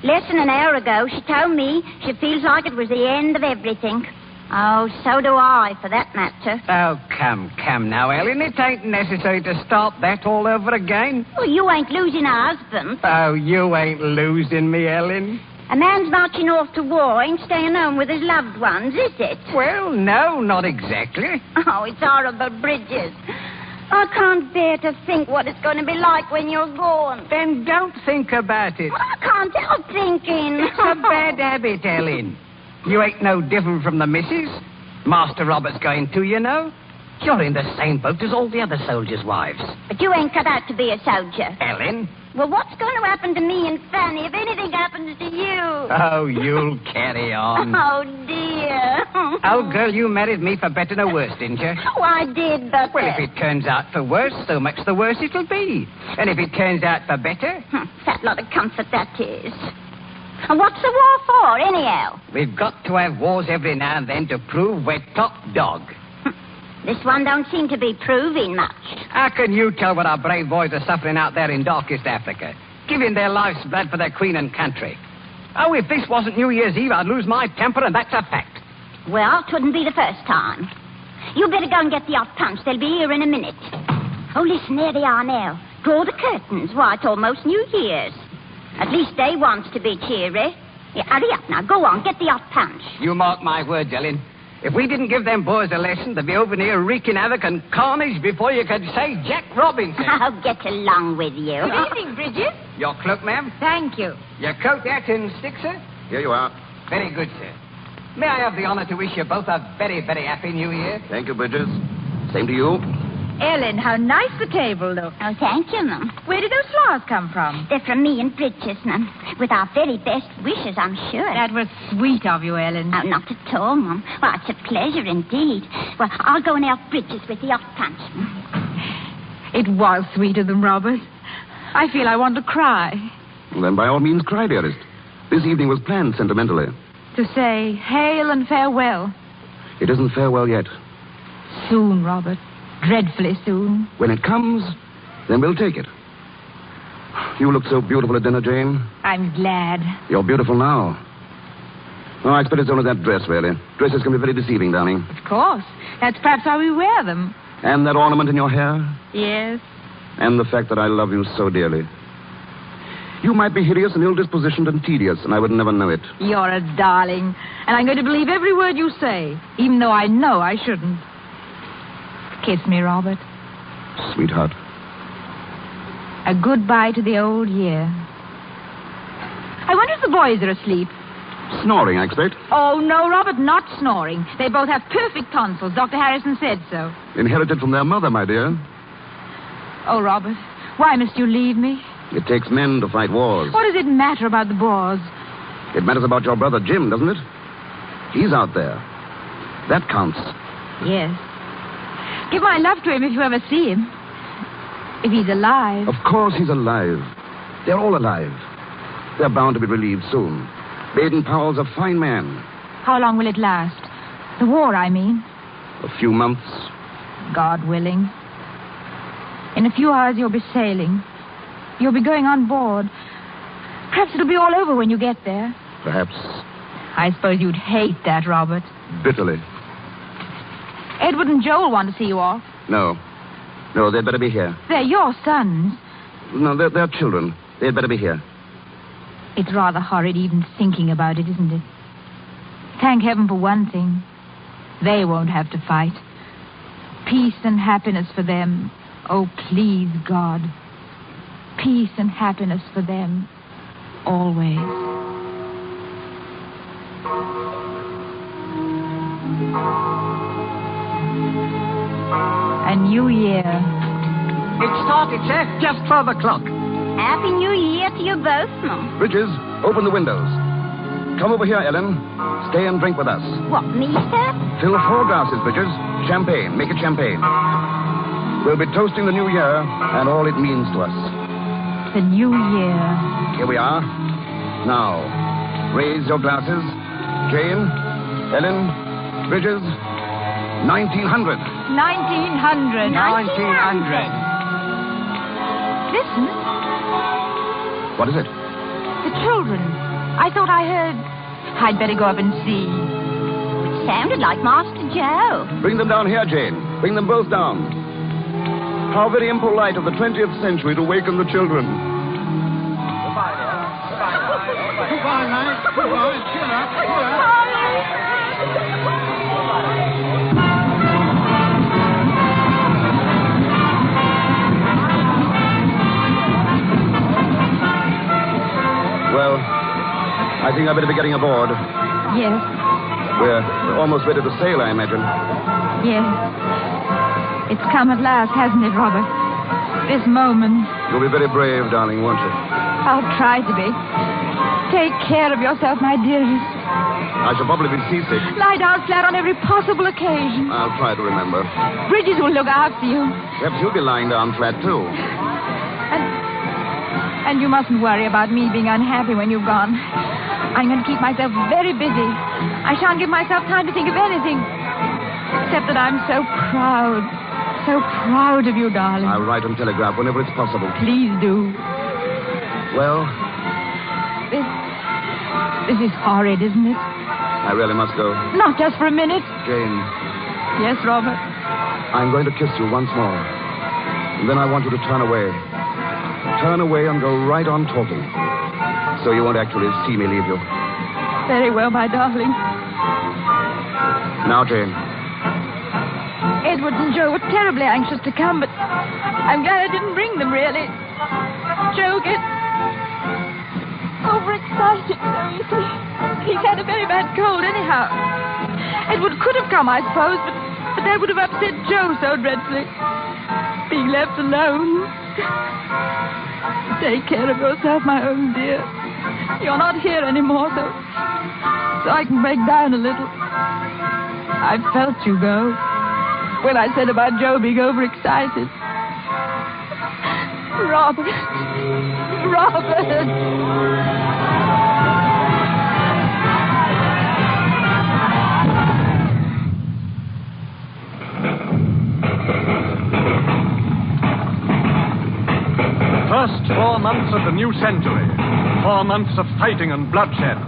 Speaker 9: Less than an hour ago, she told me she feels like it was the end of everything. Oh, so do I, for that matter.
Speaker 13: Oh, come now, Ellen. It ain't necessary to start that all over again.
Speaker 9: Well, you ain't losing a husband.
Speaker 13: Oh, you ain't losing me, Ellen.
Speaker 9: A man's marching off to war ain't staying home with his loved ones, is it?
Speaker 13: Well, no, not exactly.
Speaker 9: Oh, it's horrible, Bridges. I can't bear to think what it's going to be like when you're gone.
Speaker 13: Then don't think about it.
Speaker 9: Well, I can't help thinking.
Speaker 13: It's a bad habit, Ellen. You ain't no different from the missus. Master Robert's going too, you know. You're in the same boat as all the other soldiers' wives.
Speaker 9: But you ain't cut out to be a soldier.
Speaker 13: Ellen?
Speaker 9: Well, what's going to happen to me and Fanny if anything happens to you?
Speaker 13: Oh, you'll carry on.
Speaker 9: Oh, dear.
Speaker 13: Oh, girl, you married me for better or worse, didn't you?
Speaker 9: Oh, I did, but...
Speaker 13: Well, if it turns out for worse, so much the worse it'll be. And if it turns out for better...
Speaker 9: Fat lot of comfort that is. And what's the war for, anyhow?
Speaker 13: We've got to have wars every now and then to prove we're top dog.
Speaker 9: This one don't seem to be proving much.
Speaker 13: How can you tell what our brave boys are suffering out there in darkest Africa? Giving their life's blood for their queen and country. Oh, if this wasn't New Year's Eve, I'd lose my temper, and that's a fact.
Speaker 9: Well, 'twouldn't be the first time. You better go and get the hot punch. They'll be here in a minute. Oh, listen, there they are now. Draw the curtains. Why, it's almost New Year's. At least they wants to be cheery. Yeah, hurry up now. Go on, get the hot punch.
Speaker 13: You mark my words, Ellen. If we didn't give them boys a lesson, they'd be over here wreaking havoc and carnage before you could say Jack Robinson.
Speaker 9: I'll get along with you.
Speaker 5: Good evening, Bridget.
Speaker 13: Your cloak, ma'am?
Speaker 5: Thank you.
Speaker 13: Your coat there, tin stick, sir?
Speaker 3: Here you are.
Speaker 13: Very good, sir. May I have the honor to wish you both a very, very happy New Year?
Speaker 3: Thank you, Bridges. Same to you.
Speaker 5: Ellen, how nice the table looks.
Speaker 9: Oh, thank you, Mum.
Speaker 5: Where did those flowers come from?
Speaker 9: They're from me and Bridges, Mum. With our very best wishes, I'm sure.
Speaker 5: That was sweet of you, Ellen.
Speaker 9: Oh, not at all, Mum. Well, it's a pleasure indeed. Well, I'll go and help Bridges with the hot punch.
Speaker 5: It was sweet of them, Robert. I feel I want to cry.
Speaker 8: Then by all means cry, dearest. This evening was planned sentimentally.
Speaker 5: To say hail and farewell.
Speaker 8: It isn't farewell yet.
Speaker 5: Soon, Robert. Dreadfully soon.
Speaker 8: When it comes, then we'll take it. You looked so beautiful at dinner, Jane.
Speaker 5: I'm glad.
Speaker 8: You're beautiful now. Oh, I expect it's only that dress, really. Dresses can be very deceiving, darling.
Speaker 5: Of course. That's perhaps how we wear them.
Speaker 8: And that ornament in your hair.
Speaker 5: Yes.
Speaker 8: And the fact that I love you so dearly. You might be hideous and ill-dispositioned and tedious, and I would never know it.
Speaker 5: You're a darling. And I'm going to believe every word you say, even though I know I shouldn't. Kiss me, Robert.
Speaker 8: Sweetheart.
Speaker 5: A goodbye to the old year. I wonder if the boys are asleep.
Speaker 8: Snoring, I expect.
Speaker 5: Oh, no, Robert, not snoring. They both have perfect tonsils. Dr. Harrison said so.
Speaker 8: Inherited from their mother, my dear.
Speaker 5: Oh, Robert, why must you leave me?
Speaker 8: It takes men to fight wars.
Speaker 5: What does it matter about the Boers?
Speaker 8: It matters about your brother Jim, doesn't it? He's out there. That counts.
Speaker 5: Yes. Give my love to him if you ever see him. If he's alive.
Speaker 8: Of course he's alive. They're all alive. They're bound to be relieved soon. Baden-Powell's a fine man.
Speaker 5: How long will it last? The war, I mean.
Speaker 8: A few months.
Speaker 5: God willing. In a few hours you'll be sailing. You'll be going on board. Perhaps it'll be all over when you get there.
Speaker 8: Perhaps.
Speaker 5: I suppose you'd hate that, Robert.
Speaker 8: Bitterly.
Speaker 5: Edward and Joel want to see you off.
Speaker 8: No. No, they'd better be here.
Speaker 5: They're your sons.
Speaker 8: No, they're children. They'd better be here.
Speaker 5: It's rather horrid even thinking about it, isn't it? Thank heaven for one thing. They won't have to fight. Peace and happiness for them. Oh, please, God. Peace and happiness for them. Always. A new year.
Speaker 13: It started, sir, just 12 o'clock.
Speaker 9: Happy New Year to you both, Mum.
Speaker 8: Bridges, open the windows. Come over here, Ellen. Stay and drink with us.
Speaker 9: What, me, sir?
Speaker 8: Fill 4 glasses, Bridges. Champagne. Make it champagne. We'll be toasting the new year and all it means to us.
Speaker 5: The new year.
Speaker 8: Here we are. Now, raise your glasses. Jane, Ellen, Bridges, 1900.
Speaker 5: 1900.
Speaker 13: 1900.
Speaker 5: Listen.
Speaker 8: What is it?
Speaker 5: The children. I thought I heard. I'd better go up and see.
Speaker 9: It sounded like Master Joe.
Speaker 8: Bring them down here, Jane. Bring them both down. How very impolite of the 20th century to waken the children.
Speaker 22: Goodbye, mate. Goodbye. Cheer up.
Speaker 8: Well, I think I better be getting aboard.
Speaker 5: Yes.
Speaker 8: We're almost ready to sail, I imagine.
Speaker 5: Yes. It's come at last, hasn't it, Robert? This moment.
Speaker 8: You'll be very brave, darling, won't you?
Speaker 5: I'll try to be. Take care of yourself, my dearest.
Speaker 8: I shall probably be seasick.
Speaker 5: Lie down flat on every possible occasion.
Speaker 8: I'll try to remember.
Speaker 5: Bridges will look after you.
Speaker 8: Perhaps you'll be lying down flat, too.
Speaker 5: And you mustn't worry about me being unhappy when you've gone. I'm going to keep myself very busy. I shan't give myself time to think of anything. Except that I'm so proud of you, darling.
Speaker 8: I'll write and telegraph whenever it's possible.
Speaker 5: Please do.
Speaker 8: Well?
Speaker 5: This is horrid, isn't it?
Speaker 8: I really must go.
Speaker 5: Not just for a minute.
Speaker 8: Jane.
Speaker 5: Yes, Robert?
Speaker 8: I'm going to kiss you once more. And then I want you to turn away. Turn away and go right on talking. So you won't actually see me leave you.
Speaker 5: Very well, my darling.
Speaker 8: Now, Jane.
Speaker 5: Edward and Joe were terribly anxious to come, but I'm glad I didn't bring them, really. Joe gets overexcited, so you see. He's had a very bad cold, anyhow. Edward could have come, I suppose, but that would have upset Joe so dreadfully. Being left alone. Take care of yourself, my own dear. You're not here anymore, so I can break down a little. I felt you go when I said about Joe being overexcited. Robert.
Speaker 14: First 4 months of the new century. 4 months of fighting and bloodshed.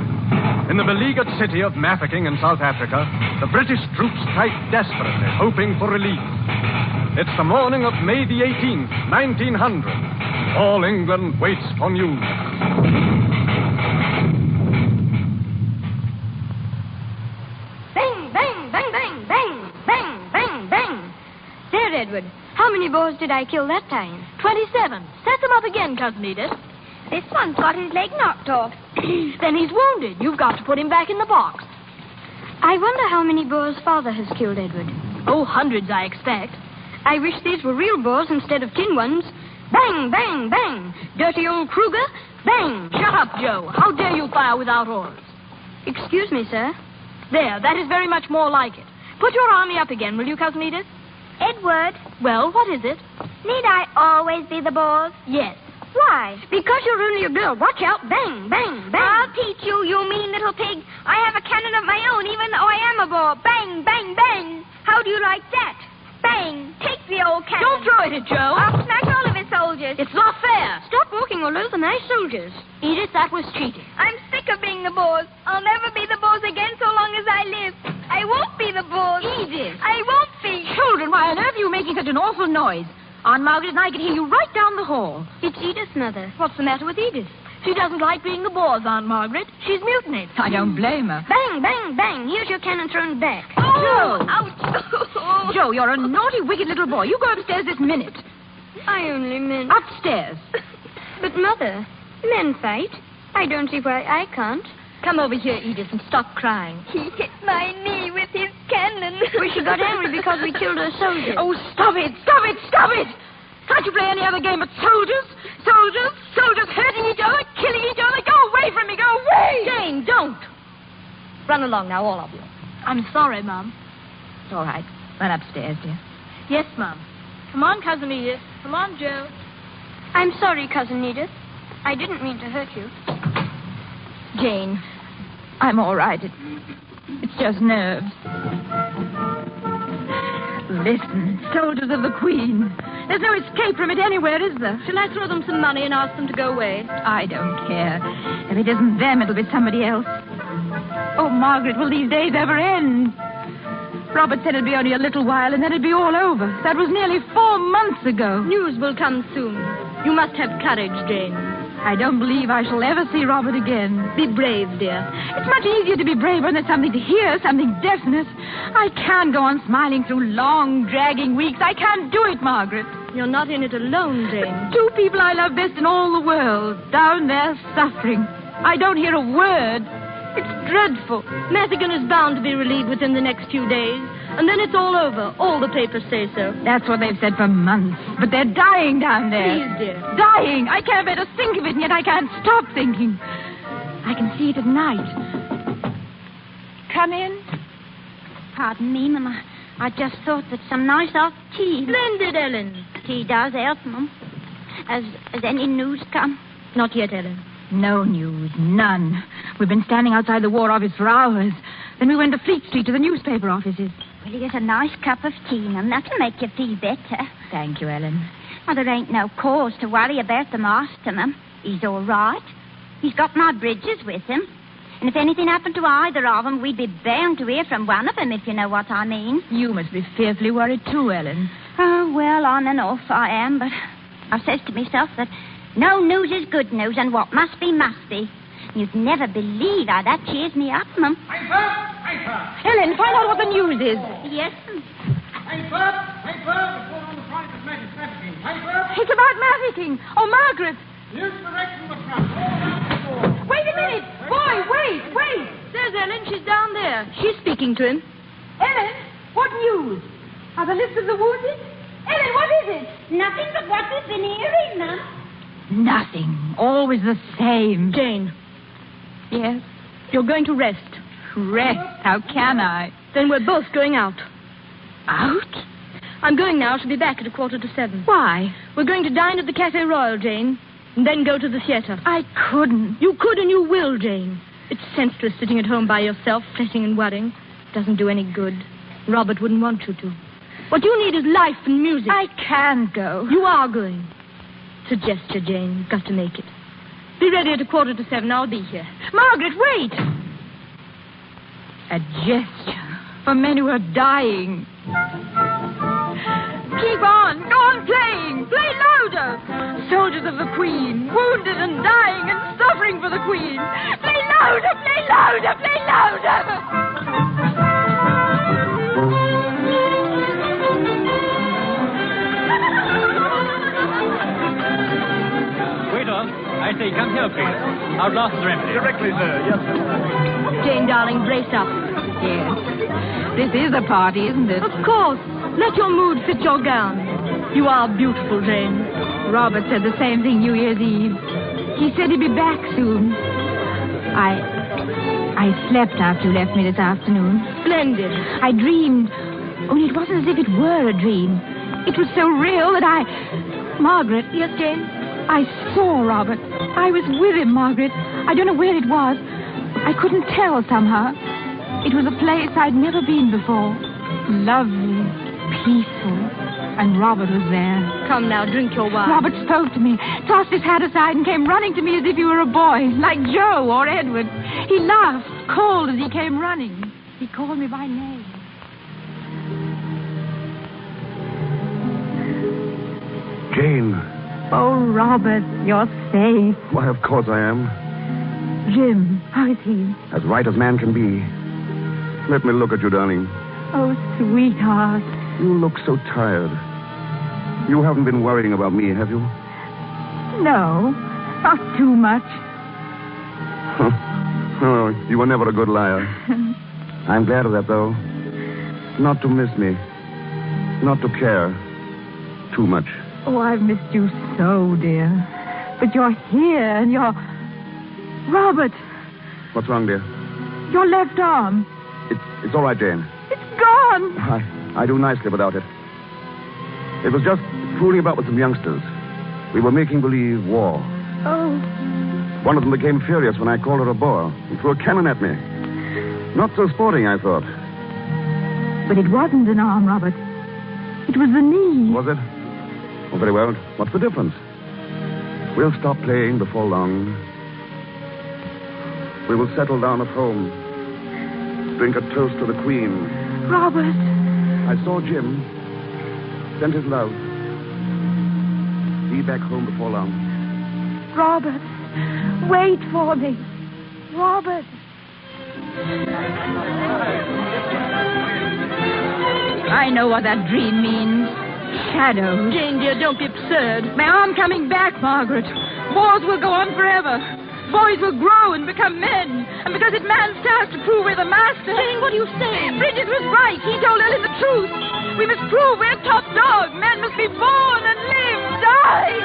Speaker 14: In the beleaguered city of Mafeking in South Africa, the British troops fight desperately, hoping for relief. It's the morning of May the 18th, 1900. All England waits for news.
Speaker 15: Bang, bang, bang, bang, bang, bang, bang, bang. There, Edward. How many boars did I kill that time? 27. Set them up again, Cousin Edith.
Speaker 9: This one's got his leg knocked off.
Speaker 15: Then he's wounded. You've got to put him back in the box.
Speaker 9: I wonder how many boars Father has killed, Edward.
Speaker 15: Oh, hundreds, I expect.
Speaker 9: I wish these were real boars instead of tin ones. Bang, bang, bang. Dirty old Kruger. Bang.
Speaker 15: Shut up, Joe. How dare you fire without orders?
Speaker 9: Excuse me, sir.
Speaker 15: There, that is very much more like it. Put your army up again, will you, Cousin Edith?
Speaker 9: Edward.
Speaker 15: Well, what is it?
Speaker 9: Need I always be the boss?
Speaker 15: Yes.
Speaker 9: Why?
Speaker 15: Because you're only a girl. Watch out. Bang, bang, bang.
Speaker 9: I'll teach you, you mean little pig. I have a cannon of my own, even though I am a boar. Bang, bang, bang. How do you like that? Bang. Take the old cannon.
Speaker 15: Don't throw it at Joe.
Speaker 9: I'll smash all of his soldiers.
Speaker 15: It's not fair.
Speaker 9: Stop walking all over my soldiers.
Speaker 15: Edith, that was cheating.
Speaker 9: I'm sick of being the boss. I'll never be the boss again so long as I live. I won't be the boss.
Speaker 15: Edith.
Speaker 9: I won't be.
Speaker 15: Children, why on earth are you making such an awful noise? Aunt Margaret and I could hear you right down the hall.
Speaker 9: It's Edith, Mother.
Speaker 15: What's the matter with Edith? She doesn't like being the boss, Aunt Margaret. She's mutinied.
Speaker 5: I don't blame her.
Speaker 9: Bang, bang, bang. Here's your cannon thrown back.
Speaker 15: Oh!
Speaker 9: Ouch.
Speaker 15: Joe, you're a naughty, wicked little boy. You go upstairs this minute.
Speaker 9: I only meant...
Speaker 15: Upstairs.
Speaker 9: But, Mother, men fight. I don't see why I can't.
Speaker 15: Come over here, Edith, and stop crying.
Speaker 9: He hit my knee with his cannon.
Speaker 15: Well, she got angry because we killed her soldiers.
Speaker 9: Oh,
Speaker 15: stop it! Stop it! Stop it! Can't you play any other game but soldiers? Soldiers hurting each other, killing each other. Go away from me! Go away! Jane, don't. Run along now, all of you. I'm sorry, Mum.
Speaker 5: It's all right. Run upstairs, dear.
Speaker 15: Yes, Mum. Come on, Cousin Edith. Come on, Joe.
Speaker 9: I'm sorry, Cousin Edith. I didn't mean to hurt you.
Speaker 5: Jane, I'm all right. It's just nerves. Listen, soldiers of the Queen. There's no escape from it anywhere, is there?
Speaker 15: Shall I throw them some money and ask them to go away?
Speaker 5: I don't care. If it isn't them, it'll be somebody else. Oh, Margaret, will these days ever end? Robert said it'd be only a little while, and then it'd be all over. That was nearly 4 months ago.
Speaker 15: News will come soon. You must have courage, Jane.
Speaker 5: I don't believe I shall ever see Robert again.
Speaker 15: Be brave, dear.
Speaker 5: It's much easier to be brave when there's something to hear, something definite. I can't go on smiling through long, dragging weeks. I can't do it, Margaret.
Speaker 15: You're not in it alone, Jane.
Speaker 5: 2 people I love best in all the world, down there suffering. I don't hear a word. It's dreadful.
Speaker 15: Madigan is bound to be relieved within the next few days. And then it's all over. All the papers say so.
Speaker 5: That's what they've said for months. But they're dying down there.
Speaker 15: Please, dear.
Speaker 5: Dying. I can't bear to think of it, and yet I can't stop thinking. I can see it at night. Come in.
Speaker 9: Pardon me, Mama. I just thought that some nice hot tea...
Speaker 15: Splendid, Ellen.
Speaker 9: Tea does help, Mum. Has any news come?
Speaker 15: Not yet, Ellen.
Speaker 5: No news. None. We've been standing outside the War Office for hours. Then we went to Fleet Street to the newspaper offices.
Speaker 9: Well, here's a nice cup of tea, Mum. That'll make you feel better.
Speaker 5: Thank you, Ellen.
Speaker 9: Well, there ain't no cause to worry about the master, Mum. He's all right. He's got my bridges with him. And if anything happened to either of them, we'd be bound to hear from one of them, if you know what I mean.
Speaker 5: You must be fearfully worried too, Ellen.
Speaker 9: Oh, well, on and off I am, but I says to myself that no news is good news, and what must be, must be. You'd never believe how that cheers me up, Mum.
Speaker 15: Ellen, find out what the news is.
Speaker 9: Yes.
Speaker 15: It's about Mafeking. Oh, Margaret.
Speaker 22: Here's direction the front.
Speaker 15: Wait a minute. Boy, wait. There's Ellen. She's down there. She's speaking to him. Ellen, what news? Are the lists of the wounded? Ellen, what is it?
Speaker 9: Nothing but what we've been hearing, Mum.
Speaker 5: Nothing. Always the same.
Speaker 15: Jane.
Speaker 5: Yes?
Speaker 15: You're going to rest.
Speaker 5: Rest? How can I?
Speaker 15: Then we're both going out.
Speaker 5: Out?
Speaker 15: I'm going now. She'll be back at 6:45.
Speaker 5: Why?
Speaker 15: We're going to dine at the Cafe Royal, Jane, and then go to the theater.
Speaker 5: I couldn't.
Speaker 15: You could and you will, Jane. It's senseless sitting at home by yourself, fretting and worrying. Doesn't do any good. Robert wouldn't want you to. What you need is life and music.
Speaker 5: I can't go.
Speaker 15: You are going. It's a gesture, Jane. You've got to make it. Be ready at 6:45. I'll be here.
Speaker 5: Margaret, wait! A gesture for men who are dying. Keep on. Go on playing. Play louder. Soldiers of the Queen, wounded and dying and suffering for the Queen. Play louder, play louder, play louder.
Speaker 17: I say, come here, please. Our glasses are empty.
Speaker 22: Directly, sir. Yes, sir.
Speaker 15: Jane, darling, brace up.
Speaker 5: Yes. This is a party, isn't it?
Speaker 15: Of course. Let your mood fit your gown. You are beautiful, Jane.
Speaker 5: Robert said the same thing New Year's Eve. He said he'd be back soon. I slept after you left me this afternoon.
Speaker 15: Splendid.
Speaker 5: I dreamed. Only it wasn't as if it were a dream. It was so real that Margaret.
Speaker 15: Yes, Jane?
Speaker 5: I saw Robert. I was with him, Margaret. I don't know where it was. I couldn't tell somehow. It was a place I'd never been before. Lovely, peaceful, and Robert was there.
Speaker 15: Come now, drink your wine.
Speaker 5: Robert spoke to me, tossed his hat aside, and came running to me as if he were a boy, like Joe or Edward. He laughed, cold as he came running. He called me by name.
Speaker 8: Jane.
Speaker 5: Oh, Robert, you're safe.
Speaker 8: Why, of course I am.
Speaker 5: Jim, how is he?
Speaker 8: As right as man can be. Let me look at you, darling.
Speaker 5: Oh, sweetheart.
Speaker 8: You look so tired. You haven't been worrying about me, have you?
Speaker 5: No, not too much.
Speaker 8: Oh, you were never a good liar. I'm glad of that, though. Not to miss me. Not to care. Too much.
Speaker 5: Oh, I've missed you so, dear. But you're here, and you're... Robert!
Speaker 8: What's wrong, dear?
Speaker 5: Your left arm.
Speaker 8: It's all right, Jane.
Speaker 5: It's gone!
Speaker 8: I do nicely without it. It was just fooling about with some youngsters. We were making believe war.
Speaker 5: Oh.
Speaker 8: One of them became furious when I called her a bore and threw a cannon at me. Not so sporting, I thought.
Speaker 5: But it wasn't an arm, Robert. It was the knee.
Speaker 8: Was it? Oh, very well. What's the difference? We'll stop playing before long. We will settle down at home. Drink a toast to the Queen.
Speaker 5: Robert.
Speaker 8: I saw Jim. Sent his love. Be back home before long.
Speaker 5: Robert. Wait for me. Robert. I know what that dream means. Shadows.
Speaker 15: Jane, dear, don't be absurd.
Speaker 5: My arm coming back, Margaret. Wars will go on forever. Boys will grow and become men. And because it's man's task to prove we're the master...
Speaker 15: Jane, what are you saying?
Speaker 5: Bridget was right. He told Ellen the truth. We must prove we're top dog. Men must be born and live, die.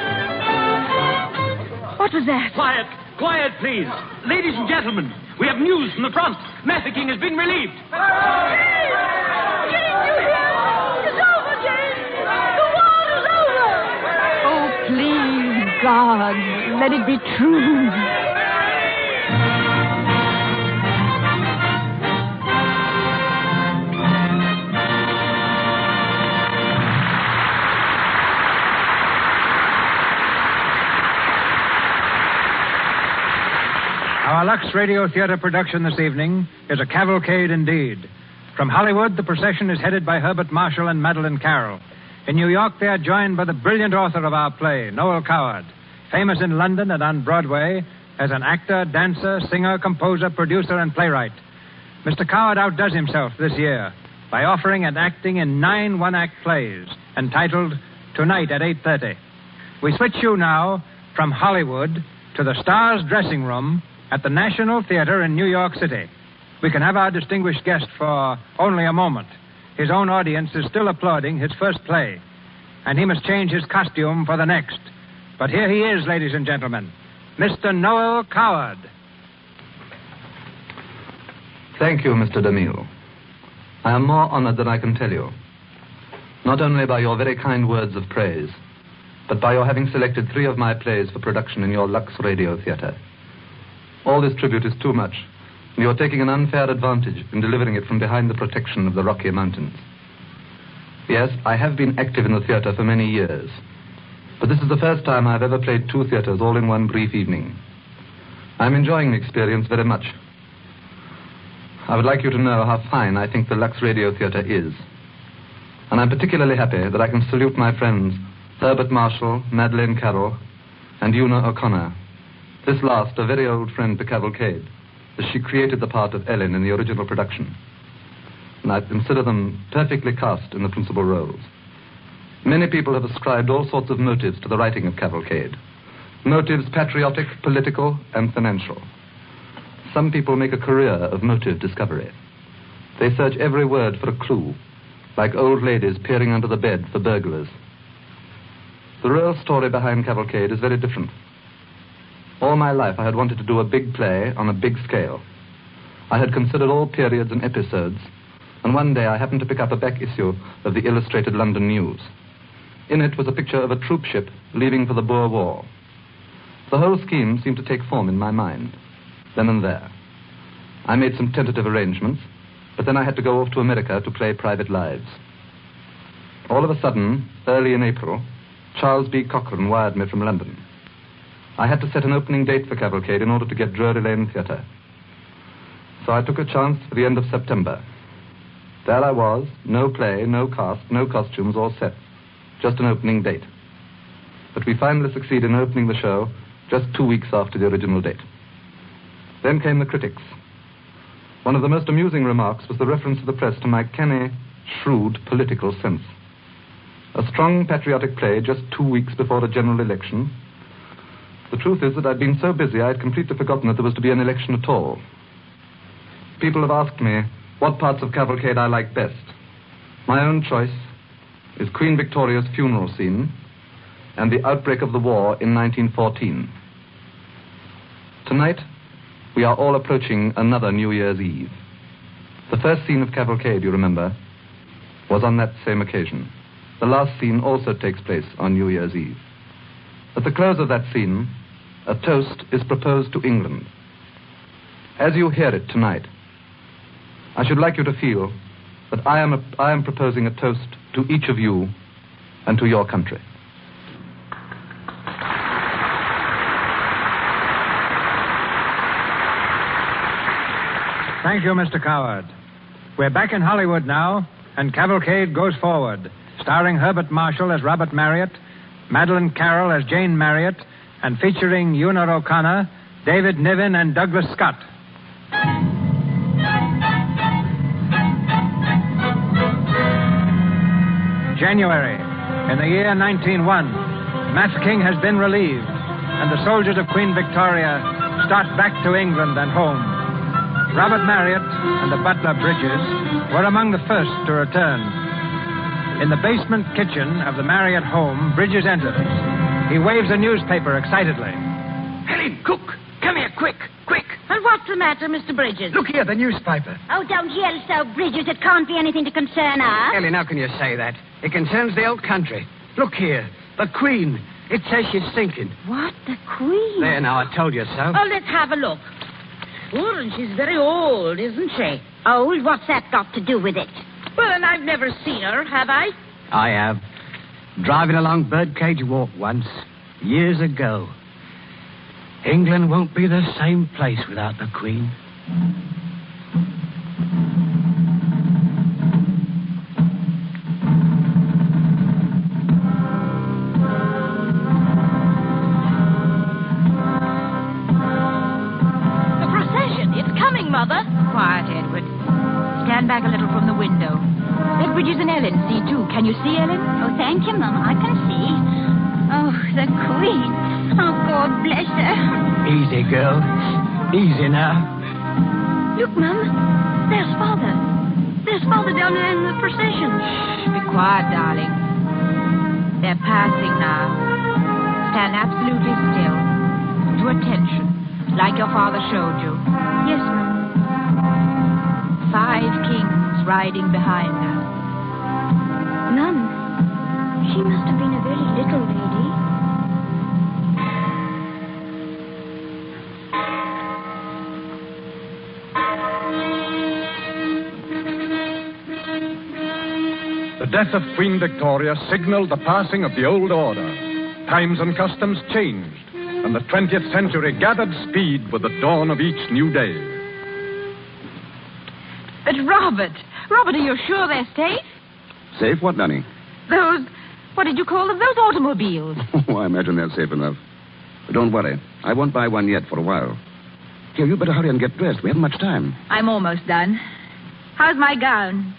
Speaker 5: What was that?
Speaker 17: Quiet, quiet, please. Ladies and gentlemen, we have news from the front. Mafeking has been relieved.
Speaker 15: Jane, you hear? It's over, Jane. The war is over.
Speaker 5: Oh, please, God, let it be true.
Speaker 2: Our Lux Radio Theater production this evening is a cavalcade indeed. From Hollywood, the procession is headed by Herbert Marshall and Madeline Carroll. In New York, they are joined by the brilliant author of our play, Noel Coward, famous in London and on Broadway as an actor, dancer, singer, composer, producer, and playwright. Mr. Coward outdoes himself this year by offering and acting in 9 one-act plays entitled Tonight at 8:30. We switch you now from Hollywood to the Stars dressing room at the National Theater in New York City. We can have our distinguished guest for only a moment. His own audience is still applauding his first play, and he must change his costume for the next. But here he is, ladies and gentlemen, Mr. Noel Coward.
Speaker 12: Thank you, Mr. DeMille. I am more honored than I can tell you. Not only by your very kind words of praise, but by your having selected 3 of my plays for production in your Lux Radio Theater. All this tribute is too much, and you're taking an unfair advantage in delivering it from behind the protection of the Rocky Mountains. Yes, I have been active in the theater for many years, but this is the first time I've ever played 2 theaters all in one brief evening. I'm enjoying the experience very much. I would like you to know how fine I think the Lux Radio Theater is. And I'm particularly happy that I can salute my friends Herbert Marshall, Madeleine Carroll, and Una O'Connor. This last, a very old friend to Cavalcade, as she created the part of Ellen in the original production. And I consider them perfectly cast in the principal roles. Many people have ascribed all sorts of motives to the writing of Cavalcade. Motives patriotic, political, and financial. Some people make a career of motive discovery. They search every word for a clue, like old ladies peering under the bed for burglars. The real story behind Cavalcade is very different. All my life I had wanted to do a big play on a big scale. I had considered all periods and episodes, and one day I happened to pick up a back issue of the Illustrated London News. In it was a picture of a troop ship leaving for the Boer War. The whole scheme seemed to take form in my mind, then and there. I made some tentative arrangements, but then I had to go off to America to play Private Lives. All of a sudden, early in April, Charles B. Cochran wired me from London. I had to set an opening date for Cavalcade in order to get Drury Lane Theatre. So I took a chance for the end of September. There I was, no play, no cast, no costumes or sets, just an opening date. But we finally succeeded in opening the show just 2 weeks after the original date. Then came the critics. One of the most amusing remarks was the reference of the press to my canny, shrewd political sense. A strong patriotic play just 2 weeks before a general election. The truth is that I'd been so busy I had completely forgotten that there was to be an election at all. People have asked me what parts of Cavalcade I like best. My own choice is Queen Victoria's funeral scene and the outbreak of the war in 1914. Tonight, we are all approaching another New Year's Eve. The first scene of Cavalcade, you remember, was on that same occasion. The last scene also takes place on New Year's Eve. At the close of that scene, a toast is proposed to England. As you hear it tonight, I should like you to feel that I am proposing a toast to each of you and to your country.
Speaker 2: Thank you, Mr. Coward. We're back in Hollywood now, and Cavalcade goes forward, starring Herbert Marshall as Robert Marriott, Madeleine Carroll as Jane Marriott, and featuring Una O'Connor, David Niven, and Douglas Scott. January, in the year 1901, Mafeking has been relieved, and the soldiers of Queen Victoria start back to England and home. Robert Marriott and the butler Bridges were among the first to return. In the basement kitchen of the Marriott home, Bridges enters. He waves a newspaper excitedly.
Speaker 13: Helen, cook, come here, quick, quick.
Speaker 15: And what's the matter, Mr. Bridges?
Speaker 13: Look here, the newspaper.
Speaker 9: Oh, don't yell so, Bridges. It can't be anything to concern us.
Speaker 13: Helen, how can you say that? It concerns the old country. Look here, the Queen. It says she's sinking.
Speaker 15: What? The Queen?
Speaker 13: There, now, I told you so.
Speaker 15: Oh, let's have a look. Well, and she's very old, isn't she?
Speaker 9: Old? What's that got to do with it?
Speaker 15: Well, and I've never seen her, have I?
Speaker 13: I have. Driving along Birdcage Walk once, years ago. England won't be the same place without the Queen.
Speaker 15: The procession, it's coming, Mother.
Speaker 5: Quiet, Edward. Bridges and Ellen see, too. Can you see, Ellen?
Speaker 9: Oh, thank you, Mum. I can see. Oh, the Queen. Oh, God bless her.
Speaker 13: Easy, girl. Easy now.
Speaker 15: Look, Mum. There's Father. There's Father down there in the procession.
Speaker 5: Shh, be quiet, darling. They're passing now. Stand absolutely still. To attention, like your father showed you.
Speaker 15: Yes, Mum.
Speaker 5: 5 kings riding behind her.
Speaker 15: Mum, she must have been a very little lady.
Speaker 14: The death of Queen Victoria signaled the passing of the old order. Times and customs changed, and the 20th century gathered speed with the dawn of each new day.
Speaker 5: But Robert, are you sure they're safe?
Speaker 8: Safe what, Nanny?
Speaker 5: Those, what did you call them? Those automobiles.
Speaker 8: Oh, I imagine they're safe enough. But don't worry. I won't buy one yet for a while. Here, you better hurry and get dressed. We haven't much time.
Speaker 5: I'm almost done. How's my gown?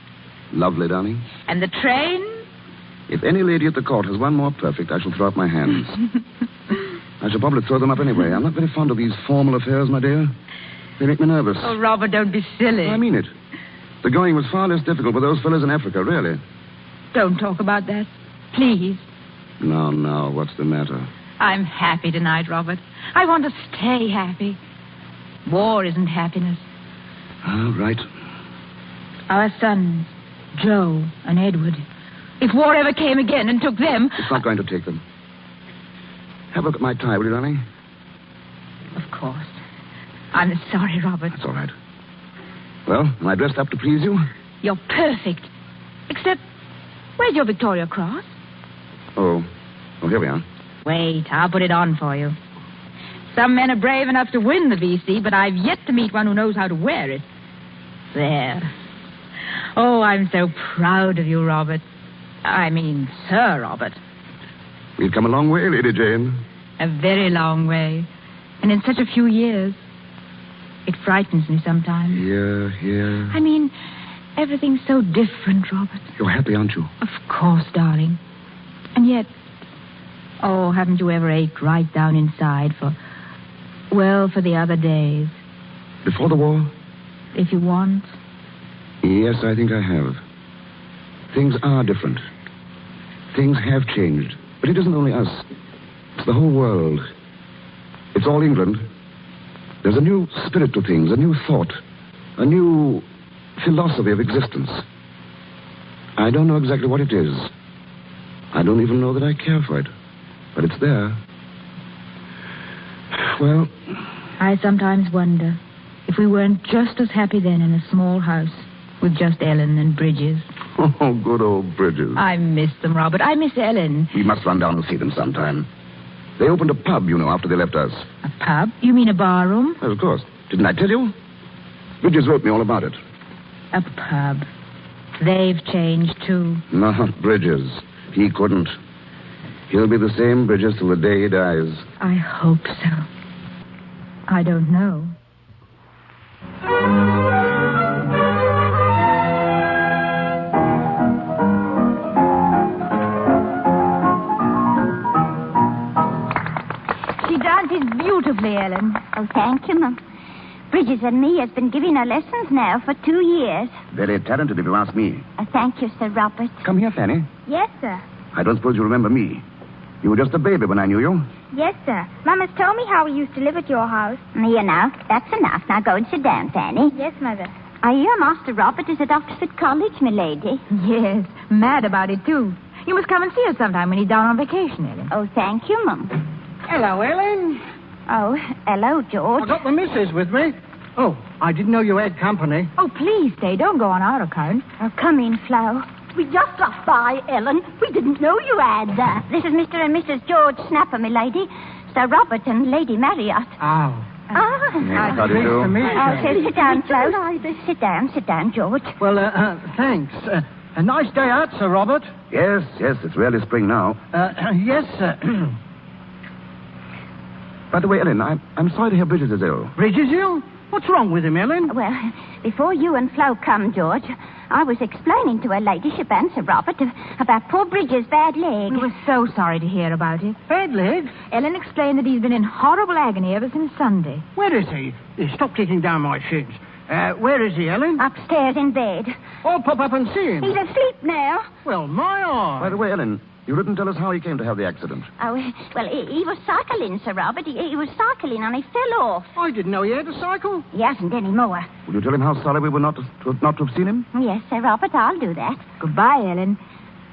Speaker 8: Lovely, darling.
Speaker 5: And the train?
Speaker 8: If any lady at the court has one more perfect, I shall throw up my hands. I shall probably throw them up anyway. I'm not very fond of these formal affairs, my dear. They make me nervous.
Speaker 5: Oh, Robert, don't be silly.
Speaker 8: I mean it. The going was far less difficult with those fellows in Africa, really.
Speaker 5: Don't talk about that. Please.
Speaker 8: No. What's the matter?
Speaker 5: I'm happy tonight, Robert. I want to stay happy. War isn't happiness.
Speaker 8: All right.
Speaker 5: Our sons, Joe and Edward. If war ever came again and took them...
Speaker 8: It's not going to take them. Have a look at my tie, will you, darling?
Speaker 5: Of course. I'm sorry, Robert.
Speaker 8: That's all right. Well, am I dressed up to please you?
Speaker 5: You're perfect. Except, where's your Victoria Cross?
Speaker 8: Oh, here we are.
Speaker 5: Wait, I'll put it on for you. Some men are brave enough to win the VC, but I've yet to meet one who knows how to wear it. There. Oh, I'm so proud of you, Robert. I mean, Sir Robert.
Speaker 8: We've come a long way, Lady Jane.
Speaker 5: A very long way. And in such a few years. It frightens me sometimes.
Speaker 8: Yeah.
Speaker 5: I mean, everything's so different, Robert.
Speaker 8: You're happy, aren't you?
Speaker 5: Of course, darling. And yet, oh, haven't you ever ached right down inside for the other days?
Speaker 8: Before the war?
Speaker 5: If you want.
Speaker 8: Yes, I think I have. Things are different. Things have changed. But it isn't only us. It's the whole world. It's all England. There's a new spirit to things, a new thought, a new philosophy of existence. I don't know exactly what it is. I don't even know that I care for it. But it's there. Well...
Speaker 5: I sometimes wonder if we weren't just as happy then in a small house with just Ellen and Bridges.
Speaker 8: Oh, good old Bridges.
Speaker 5: I miss them, Robert. I miss Ellen.
Speaker 8: We must run down and see them sometime. They opened a pub, you know, after they left us.
Speaker 5: A pub? You mean a barroom?
Speaker 8: Well, of course. Didn't I tell you? Bridges wrote me all about it.
Speaker 5: A pub. They've changed, too.
Speaker 8: Not Bridges. He couldn't. He'll be the same Bridges till the day he dies.
Speaker 5: I hope so. I don't know. She dances beautifully, Ellen.
Speaker 9: Oh, thank you, Mum. Bridges and me has been giving her lessons now for 2 years.
Speaker 8: Very talented, if you ask me.
Speaker 9: Thank you, Sir Robert.
Speaker 8: Come here, Fanny.
Speaker 26: Yes, sir.
Speaker 8: I don't suppose you remember me. You were just a baby when I knew you.
Speaker 26: Yes, sir. Mama's told me how we used to live at your house.
Speaker 9: Here now, that's enough. Now go and sit down, Fanny.
Speaker 26: Yes, Mother.
Speaker 9: I hear Master Robert is at Oxford College, my lady.
Speaker 5: Yes, mad about it, too. You must come and see us sometime when he's down on vacation, Ellen.
Speaker 9: Oh, thank you, Mum.
Speaker 13: Hello, Ellen.
Speaker 9: Oh, hello, George.
Speaker 13: I got the missus with me. Oh, I didn't know you had company.
Speaker 5: Oh, please stay. Don't go on our account.
Speaker 9: Oh, come in, Flo.
Speaker 15: We just dropped by, Ellen. We didn't know you had.
Speaker 9: This is Mr. and Mrs. George Snapper, my lady. Sir Robert and Lady Marriott.
Speaker 13: Oh.
Speaker 8: How do you do?
Speaker 9: Oh, sit down, Flo. Sit down, George.
Speaker 13: Well, thanks. A nice day out, Sir Robert.
Speaker 8: Yes, it's really spring now.
Speaker 13: Yes, sir.
Speaker 8: By the way, Ellen, I'm sorry to hear Bridges is ill.
Speaker 13: Bridges ill?
Speaker 25: What's wrong with him, Ellen?
Speaker 9: Well, before you and Flo come, George, I was explaining to her ladyship and Sir Robert about poor Bridges' bad leg.
Speaker 5: We were so sorry to hear about it.
Speaker 25: Bad leg?
Speaker 5: Ellen explained that he's been in horrible agony ever since Sunday.
Speaker 25: Where is he? Stop kicking down my shins. Where is he, Ellen?
Speaker 9: Upstairs in bed.
Speaker 25: I'll pop up and see him.
Speaker 9: He's asleep now.
Speaker 25: Well, my eye.
Speaker 8: By the way, Ellen, you didn't tell us how he came to have the accident.
Speaker 9: Oh, well, he was cycling, Sir Robert. He was cycling and he fell off.
Speaker 25: I didn't know he had a cycle.
Speaker 9: He hasn't any more.
Speaker 8: Will you tell him how sorry we were not to have seen him?
Speaker 9: Yes, Sir Robert, I'll do that.
Speaker 5: Goodbye, Ellen.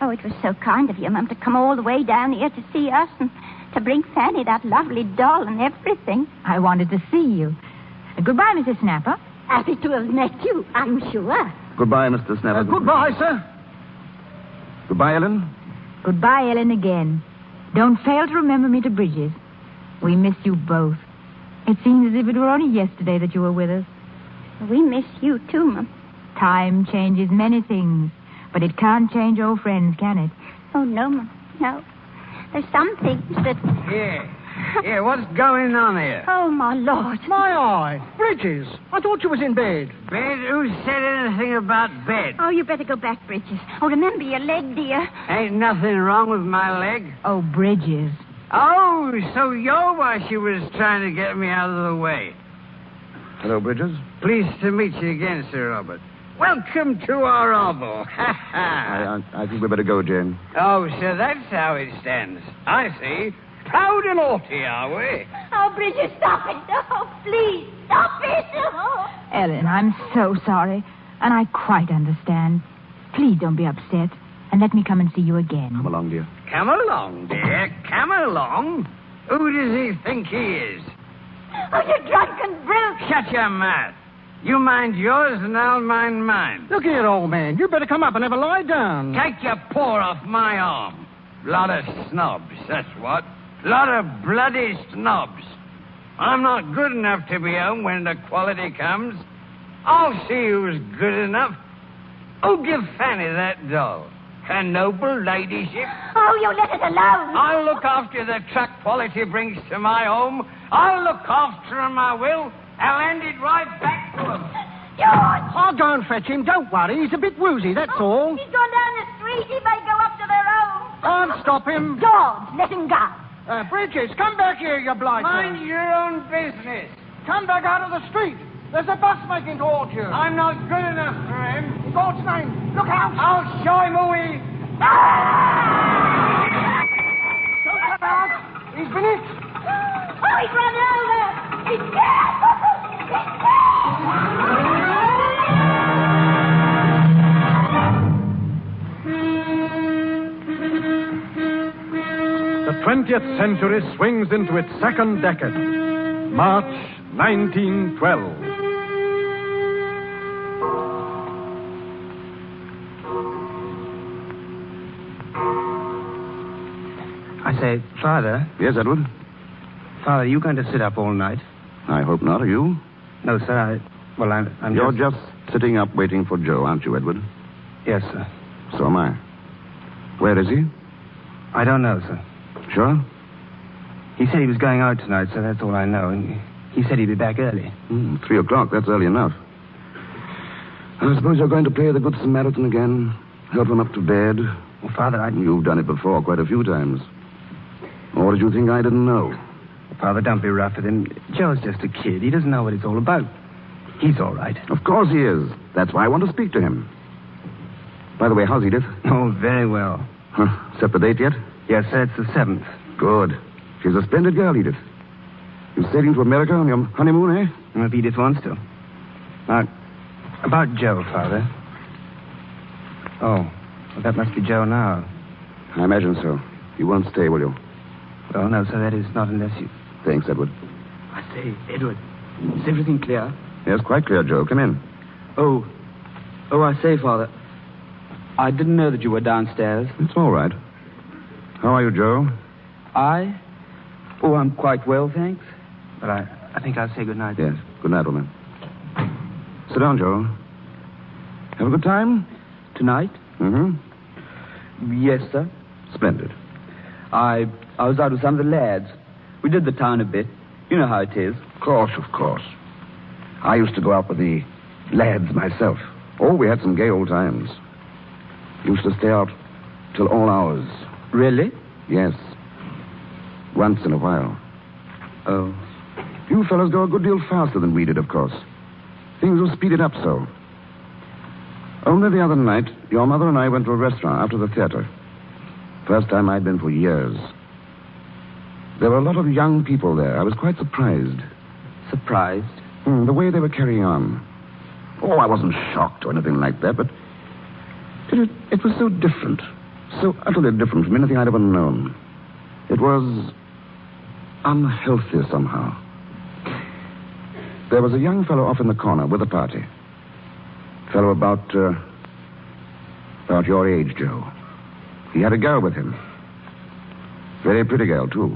Speaker 9: Oh, it was so kind of you, Mum, to come all the way down here to see us and to bring Fanny that lovely doll and everything.
Speaker 5: I wanted to see you. Goodbye, Mrs. Snapper.
Speaker 9: Happy to have met you, I'm sure.
Speaker 8: Goodbye, Mr. Snapper.
Speaker 25: Goodbye, sir.
Speaker 8: Goodbye, Ellen.
Speaker 5: Goodbye, Ellen, again. Don't fail to remember me to Bridges. We miss you both. It seems as if it were only yesterday that you were with us.
Speaker 9: We miss you, too, Mum.
Speaker 5: Time changes many things, but it can't change old friends, can it?
Speaker 9: Oh, no, Mum, no. There's some things that...
Speaker 13: Yeah, what's going on here?
Speaker 9: Oh, my Lord.
Speaker 25: My eye. Bridges. I thought you was in bed.
Speaker 13: Bed? Who said anything about bed?
Speaker 9: Oh, you better go back, Bridges. Oh, remember your leg, dear.
Speaker 13: Ain't nothing wrong with my leg.
Speaker 5: Oh, Bridges.
Speaker 13: Oh, so you're why she was trying to get me out of the way.
Speaker 8: Hello, Bridges.
Speaker 13: Pleased to meet you again, Sir Robert. Welcome to our oval.
Speaker 8: I think we better go, Jane.
Speaker 13: Oh, so that's how it stands. I see. Proud and haughty, are we?
Speaker 9: Oh, Bridget, stop it. No, please, stop it. Oh.
Speaker 5: Ellen, I'm so sorry, and I quite understand. Please don't be upset, and let me come and see you again.
Speaker 8: Come along, dear.
Speaker 13: Come along, dear. Come along. Who does he think he is?
Speaker 9: Oh, you drunken brute.
Speaker 13: Shut your mouth. You mind yours, and I'll mind mine.
Speaker 25: Look here, old man. You better come up and have a lie down.
Speaker 13: Take your paw off my arm. Lot of snobs, that's what. Lot of bloody snobs. I'm not good enough to be home when the quality comes. I'll see who's good enough. Who'll give Fanny that doll? Her noble ladyship?
Speaker 9: Oh, you let it alone.
Speaker 13: I'll look after the truck quality brings to my home. I'll look after him, I will. I'll hand it right back to him.
Speaker 9: George!
Speaker 25: I'll go and fetch him. Don't worry. He's a bit woozy, that's all.
Speaker 9: He's gone down the street. He may go up to their own.
Speaker 25: Can't stop him.
Speaker 9: George, let him go.
Speaker 25: Bridges, come back here, you blighter.
Speaker 13: Mind your own business.
Speaker 25: Come back out of the street. There's a bus making towards you.
Speaker 13: I'm not good enough for him.
Speaker 25: In God's name, look out.
Speaker 13: I'll show him who he...
Speaker 25: Don't come out. He's been hit.
Speaker 9: Oh, he's run over. He's dead. He's
Speaker 14: The 20th century swings into its second decade. March 1912.
Speaker 16: I say, Father.
Speaker 8: Yes, Edward?
Speaker 16: Father, are you going to sit up all night?
Speaker 8: I hope not. Are you?
Speaker 16: No, sir. I'm
Speaker 8: You're just sitting up waiting for Joe, aren't you, Edward?
Speaker 16: Yes, sir.
Speaker 8: So am I. Where is he?
Speaker 16: I don't know, sir.
Speaker 8: Sure?
Speaker 16: He said he was going out tonight, so that's all I know. And he said he'd be back early.
Speaker 8: 3 o'clock. That's early enough. I suppose you're going to play the Good Samaritan again? Help him up to bed?
Speaker 16: Well, Father,
Speaker 8: You've done it before quite a few times. Or did you think I didn't know?
Speaker 16: Father, don't be rough with him. Joe's just a kid. He doesn't know what it's all about. He's all right.
Speaker 8: Of course he is. That's why I want to speak to him. By the way, how's Edith?
Speaker 16: Oh, very well.
Speaker 8: Set the date yet?
Speaker 16: Yes, sir, it's the 7th.
Speaker 8: Good. She's a splendid girl, Edith. You sailing to America on your honeymoon, eh?
Speaker 16: Well, if Edith wants to. About Joe, Father. Oh, well, that must be Joe now.
Speaker 8: I imagine so. You won't stay, will you?
Speaker 16: Well, no, sir, that is not unless you...
Speaker 8: Thanks, Edward.
Speaker 16: I say, Edward, is everything clear?
Speaker 8: Yes, quite clear, Joe. Come in.
Speaker 16: Oh, I say, Father, I didn't know that you were downstairs.
Speaker 8: It's all right. How are you, Joe?
Speaker 16: Oh, I'm quite well, thanks. But I think I'll say good night.
Speaker 8: Yes, good night, old man. Sit down, Joe. Have a good time?
Speaker 16: Tonight?
Speaker 8: Mm-hmm.
Speaker 16: Yes, sir.
Speaker 8: Splendid.
Speaker 16: I was out with some of the lads. We did the town a bit. You know how it is.
Speaker 8: Of course. I used to go out with the lads myself. Oh, we had some gay old times. Used to stay out till all hours.
Speaker 16: Really?
Speaker 8: Yes. Once in a while.
Speaker 16: Oh.
Speaker 8: You fellows go a good deal faster than we did, of course. Things were speeded up so. Only the other night, your mother and I went to a restaurant after the theater. First time I'd been for years. There were a lot of young people there. I was quite surprised.
Speaker 16: Surprised?
Speaker 8: The way they were carrying on. Oh, I wasn't shocked or anything like that, but it was so different. So utterly different from anything I'd ever known. It was unhealthy somehow. There was a young fellow off in the corner with a party. Fellow about your age, Joe. He had a girl with him. Very pretty girl, too.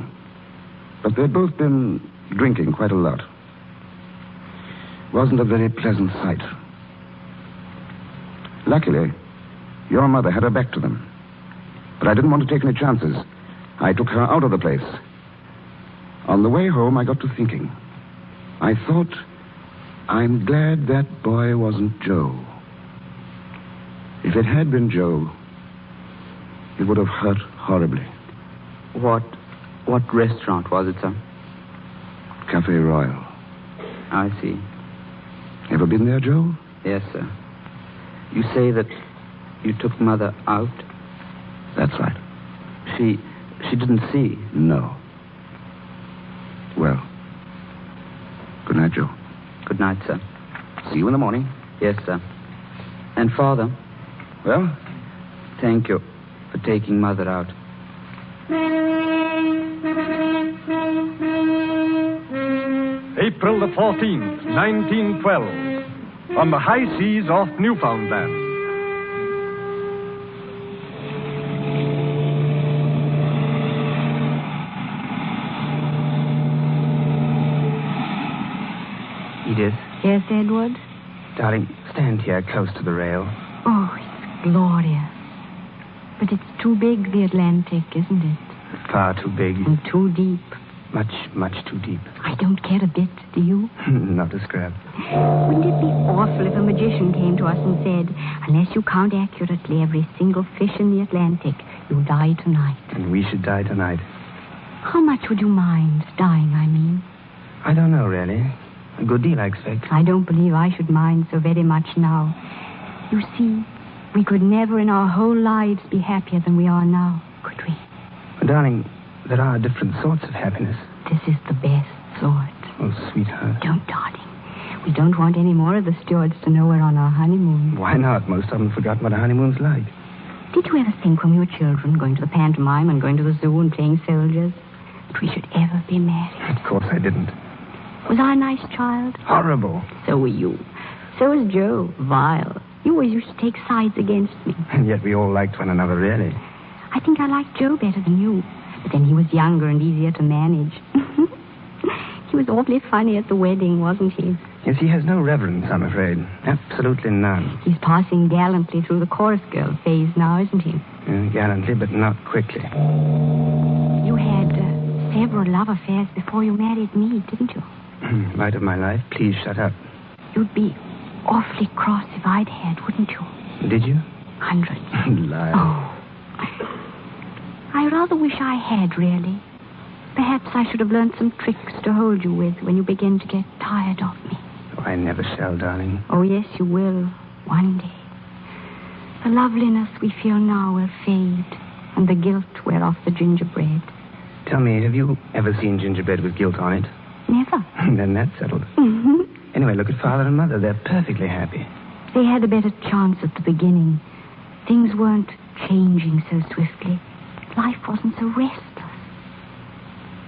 Speaker 8: But they'd both been drinking quite a lot. Wasn't a very pleasant sight. Luckily, your mother had her back to them. But I didn't want to take any chances. I took her out of the place. On the way home, I got to thinking. I thought, I'm glad that boy wasn't Joe. If it had been Joe, it would have hurt horribly.
Speaker 16: What restaurant was it, sir?
Speaker 8: Cafe Royal.
Speaker 16: I see.
Speaker 8: Ever been there, Joe?
Speaker 16: Yes, sir. You say that you took Mother out?
Speaker 8: That's right.
Speaker 16: She didn't see?
Speaker 8: No. Well, good night, Joe.
Speaker 16: Good night, sir.
Speaker 8: See you in the morning.
Speaker 16: Yes, sir. And Father?
Speaker 8: Well?
Speaker 16: Thank you for taking Mother out.
Speaker 14: April the 14th, 1912, on the high seas off Newfoundland.
Speaker 16: Edith?
Speaker 5: Yes, Edward?
Speaker 16: Darling, stand here close to the rail.
Speaker 5: Oh, it's glorious. But it's too big, the Atlantic, isn't it?
Speaker 16: Far too big.
Speaker 5: And too deep.
Speaker 16: Much, much too deep.
Speaker 5: I don't care a bit, do you?
Speaker 16: Not a scrap.
Speaker 5: Wouldn't it be awful if a magician came to us and said, unless you count accurately every single fish in the Atlantic, you'll die tonight?
Speaker 16: And we should die tonight.
Speaker 5: How much would you mind dying, I mean?
Speaker 16: I don't know, really. A good deal, I expect.
Speaker 5: I don't believe I should mind so very much now. You see, we could never in our whole lives be happier than we are now, could we?
Speaker 16: Darling, there are different sorts of happiness.
Speaker 5: This is the best sort.
Speaker 16: Oh, sweetheart.
Speaker 5: Don't, darling. We don't want any more of the stewards to know we're on our honeymoon.
Speaker 16: Why not? Most of them forgot what a honeymoon's like.
Speaker 5: Did you ever think when we were children, going to the pantomime and going to the zoo and playing soldiers, that we should ever be married?
Speaker 16: Of course I didn't.
Speaker 5: Was I a nice child?
Speaker 16: Horrible.
Speaker 5: So were you. So was Joe. Vile. You always used to take sides against me.
Speaker 16: And yet we all liked one another, really.
Speaker 5: I think I liked Joe better than you. But then he was younger and easier to manage. He was awfully funny at the wedding, wasn't he?
Speaker 16: Yes, he has no reverence, I'm afraid. Absolutely none.
Speaker 5: He's passing gallantly through the chorus girl phase now, isn't he?
Speaker 16: Gallantly, but not quickly.
Speaker 5: You had several love affairs before you married me, didn't you?
Speaker 16: Light of my life, please shut up.
Speaker 5: You'd be awfully cross if I'd had, wouldn't you?
Speaker 16: Did you?
Speaker 5: Hundreds.
Speaker 16: Liar.
Speaker 5: Oh. I rather wish I had, really. Perhaps I should have learned some tricks to hold you with when you begin to get tired of me.
Speaker 16: Oh, I never shall, darling.
Speaker 5: Oh, yes, you will. One day. The loveliness we feel now will fade, and the guilt wear off the gingerbread.
Speaker 16: Tell me, have you ever seen gingerbread with guilt on it?
Speaker 5: Never.
Speaker 16: Then that's settled.
Speaker 5: Mm-hmm.
Speaker 16: Anyway, look at Father and Mother. They're perfectly happy.
Speaker 5: They had a better chance at the beginning. Things weren't changing so swiftly. Life wasn't so restless.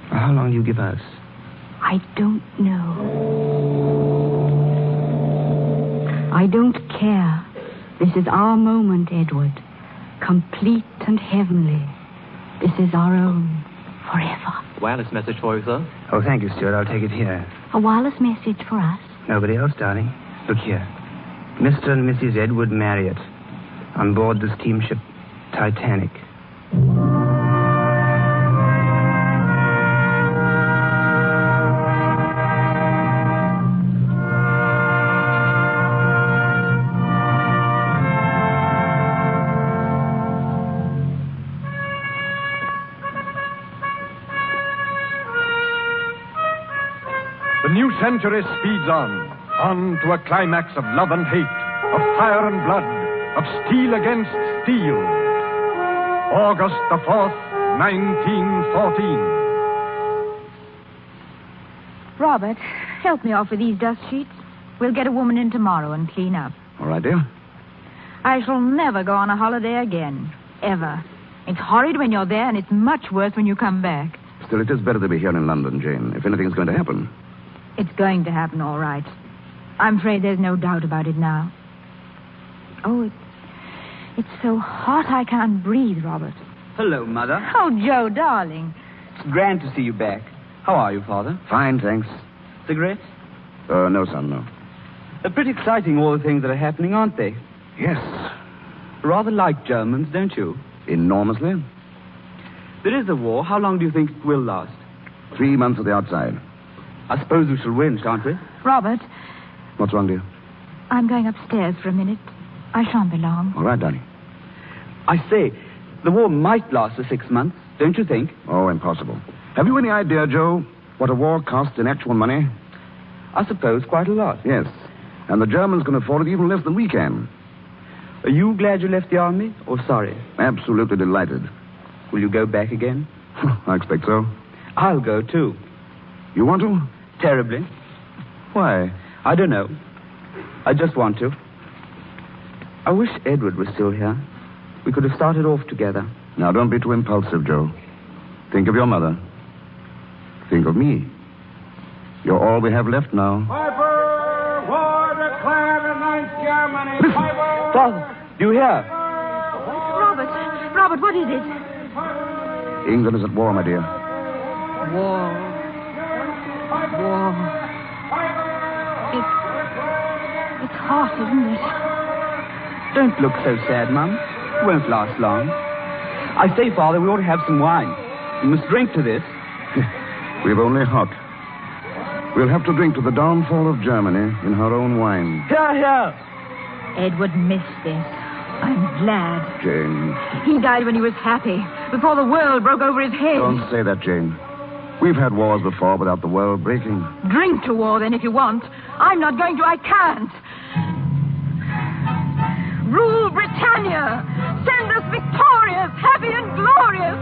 Speaker 16: How long do you give us?
Speaker 5: I don't know. I don't care. This is our moment, Edward. Complete and heavenly. This is our own. Forever.
Speaker 11: Wireless message for you, sir.
Speaker 16: Oh, thank you, Stuart. I'll take it here.
Speaker 5: A wireless message for us?
Speaker 16: Nobody else, darling. Look here. Mr. and Mrs. Edward Marriott, on board the steamship Titanic.
Speaker 14: The new century speeds on to a climax of love and hate, of fire and blood, of steel against steel. August the 4th, 1914.
Speaker 5: Robert, help me off with these dust sheets. We'll get a woman in tomorrow and clean up.
Speaker 8: All right, dear.
Speaker 5: I shall never go on a holiday again. Ever. It's horrid when you're there, and it's much worse when you come back.
Speaker 8: Still, it is better to be here in London, Jane, if anything's going to happen.
Speaker 5: It's going to happen, all right. I'm afraid there's no doubt about it now. Oh, it's so hot I can't breathe, Robert.
Speaker 11: Hello, Mother.
Speaker 5: Oh, Joe, darling.
Speaker 11: It's grand to see you back. How are you, Father?
Speaker 8: Fine, thanks.
Speaker 11: Cigarettes?
Speaker 8: No, son, no.
Speaker 11: They're pretty exciting, all the things that are happening, aren't they?
Speaker 8: Yes.
Speaker 11: Rather like Germans, don't you?
Speaker 8: Enormously.
Speaker 11: There is a war. How long do you think it will last?
Speaker 8: 3 months at the outside.
Speaker 11: I suppose we shall win, shan't we?
Speaker 5: Robert,
Speaker 8: What's wrong, dear?
Speaker 5: I'm going upstairs for a minute. I shan't be long.
Speaker 8: All right, darling.
Speaker 11: I say, the war might last for 6 months, don't you think?
Speaker 8: Oh, impossible. Have you any idea, Joe, what a war costs in actual money?
Speaker 11: I suppose quite a lot.
Speaker 8: Yes. And the Germans can afford it even less than we can.
Speaker 11: Are you glad you left the army, or sorry?
Speaker 8: Absolutely delighted.
Speaker 11: Will you go back again?
Speaker 8: I expect so.
Speaker 11: I'll go, too.
Speaker 8: You want to?
Speaker 11: Terribly.
Speaker 8: Why?
Speaker 11: I don't know. I just want to. I wish Edward was still here. We could have started off together.
Speaker 8: Now, don't be too impulsive, Joe. Think of your mother. Think of me. You're all we have left now.
Speaker 13: Piper, war declared against Germany. Piper!
Speaker 11: Father, do you hear?
Speaker 5: Robert, what is it?
Speaker 8: England is at war, my dear.
Speaker 5: War. It's hot, isn't it?
Speaker 11: Don't look so sad, Mum. It won't last long. I say, Father, we ought to have some wine. We must drink to this.
Speaker 8: We've only hot. We'll have to drink to the downfall of Germany in her own wine.
Speaker 11: Here.
Speaker 5: Edward missed this. I'm glad.
Speaker 8: Jane.
Speaker 5: He died when he was happy, before the world broke over his head.
Speaker 8: Don't say that, Jane. We've had wars before without the world breaking.
Speaker 5: Drink to war, then, if you want. I'm not going to. I can't. Rule Britannia. Send us victorious, happy and glorious.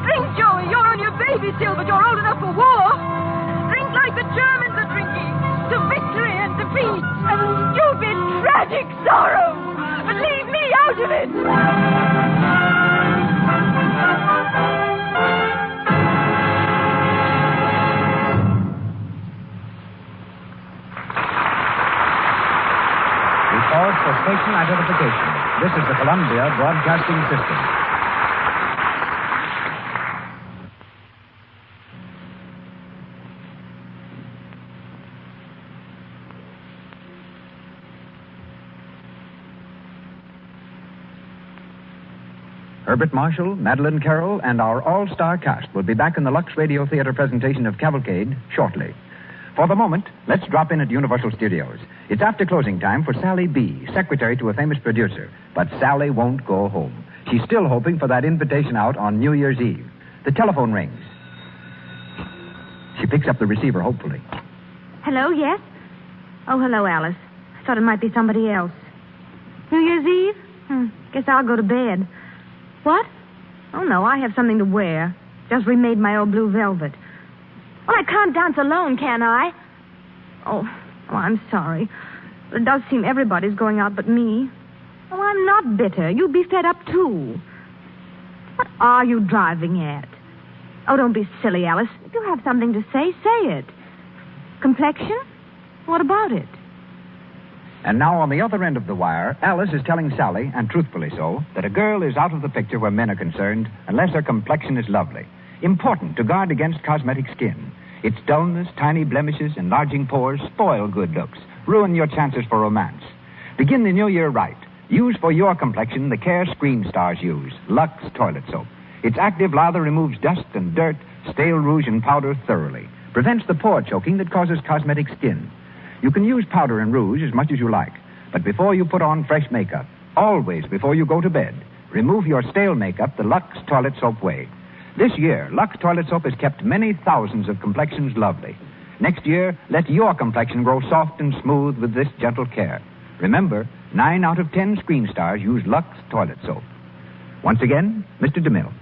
Speaker 5: Drink, Joey. You're on your baby still, but you're old enough for war. Drink like the Germans are drinking. To victory and defeat and stupid, tragic sorrow. But leave me out of it.
Speaker 2: We pause for station identification. This is the Columbia Broadcasting System. Herbert Marshall, Madeline Carroll, and our all-star cast will be back in the Lux Radio Theater presentation of Cavalcade shortly. For the moment, let's drop in at Universal Studios. It's after closing time for Sally B., secretary to a famous producer. But Sally won't go home. She's still hoping for that invitation out on New Year's Eve. The telephone rings. She picks up the receiver hopefully.
Speaker 18: Hello, yes? Oh, hello, Alice. I thought it might be somebody else. New Year's Eve? Guess I'll go to bed. What? Oh, no, I have something to wear. Just remade my old blue velvet. Well, I can't dance alone, can I? Oh, I'm sorry. It does seem everybody's going out but me. Oh, I'm not bitter. You'll be fed up, too. What are you driving at? Oh, don't be silly, Alice. If you have something to say, say it. Complexion? What about it?
Speaker 2: And now, on the other end of the wire, Alice is telling Sally, and truthfully so, that a girl is out of the picture where men are concerned unless her complexion is lovely. Important to guard against cosmetic skin. Its dullness, tiny blemishes, enlarging pores spoil good looks, ruin your chances for romance. Begin the new year right. Use for your complexion the care screen stars use, Lux Toilet Soap. Its active lather removes dust and dirt, stale rouge and powder thoroughly. Prevents the pore choking that causes cosmetic skin. You can use powder and rouge as much as you like, but before you put on fresh makeup, always before you go to bed, remove your stale makeup the Lux Toilet Soap way. This year, Lux Toilet Soap has kept many thousands of complexions lovely.
Speaker 6: Next year, let your complexion grow soft and smooth with this gentle care. Remember, 9 out of 10 screen stars use Lux toilet soap. Once again, Mr. DeMille.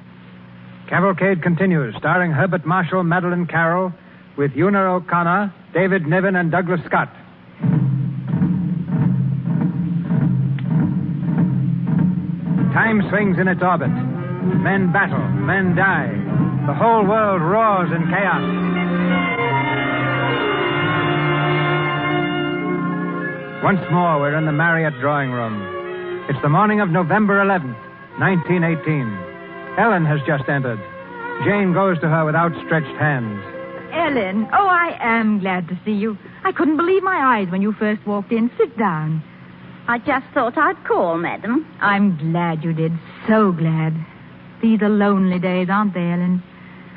Speaker 2: Cavalcade continues, starring Herbert Marshall, Madeline Carroll, with Una O'Connor, David Niven, and Douglas Scott. Time swings in its orbit. Men battle, men die. The whole world roars in chaos. Once more, we're in the Marriott drawing room. It's the morning of November 11th, 1918. Ellen has just entered. Jane goes to her with outstretched hands.
Speaker 5: Ellen, oh, I am glad to see you. I couldn't believe my eyes when you first walked in. Sit down.
Speaker 9: I just thought I'd call, madam.
Speaker 5: I'm glad you did. So glad. These are lonely days, aren't they, Ellen?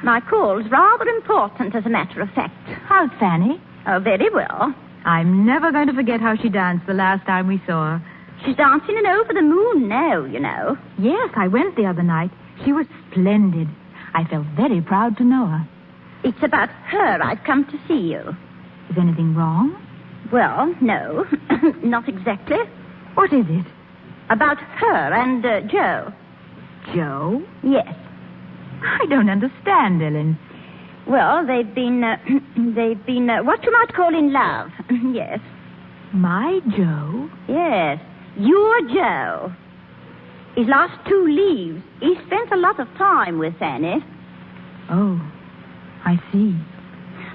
Speaker 9: My call's rather important, as a matter of fact.
Speaker 5: How's Fanny?
Speaker 9: Oh, very well.
Speaker 5: I'm never going to forget how she danced the last time we saw her.
Speaker 9: She's dancing in Over the Moon now, you know.
Speaker 5: Yes, I went the other night. She was splendid. I felt very proud to know her.
Speaker 9: It's about her I've come to see you.
Speaker 5: Is anything wrong?
Speaker 9: Well, no, not exactly.
Speaker 5: What is it?
Speaker 9: About her and Joe.
Speaker 5: Joe?
Speaker 9: Yes.
Speaker 5: I don't understand, Ellen.
Speaker 9: Well, they've been what you might call in love. Yes.
Speaker 5: My Joe?
Speaker 9: Yes, your Joe. His last 2 leaves, he spent a lot of time with Fanny.
Speaker 5: Oh, I see.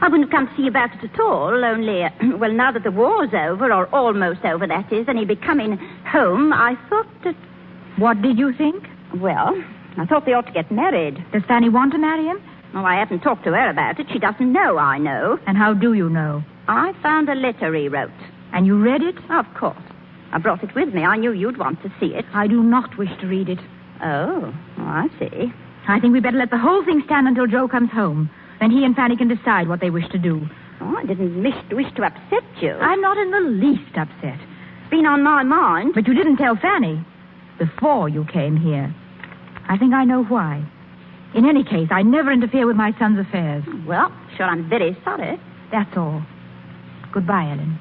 Speaker 9: I wouldn't have come to see you about it at all, only, well, now that the war's over, or almost over, that is, and he'll be coming home, I thought that...
Speaker 5: What did you think?
Speaker 9: Well, I thought they ought to get married.
Speaker 5: Does Fanny want to marry him?
Speaker 9: Oh, I haven't talked to her about it. She doesn't know I know.
Speaker 5: And how do you know?
Speaker 9: I found a letter he wrote.
Speaker 5: And you read it?
Speaker 9: Of course. I brought it with me. I knew you'd want to see it.
Speaker 5: I do not wish to read it.
Speaker 9: Oh, I see.
Speaker 5: I think we'd better let the whole thing stand until Joe comes home. Then he and Fanny can decide what they wish to do.
Speaker 9: Oh, I didn't wish to upset you.
Speaker 5: I'm not in the least upset.
Speaker 9: It's been on my mind.
Speaker 5: But you didn't tell Fanny before you came here. I think I know why. In any case, I never interfere with my son's affairs.
Speaker 9: Well, sure, I'm very sorry.
Speaker 5: That's all. Goodbye, Ellen.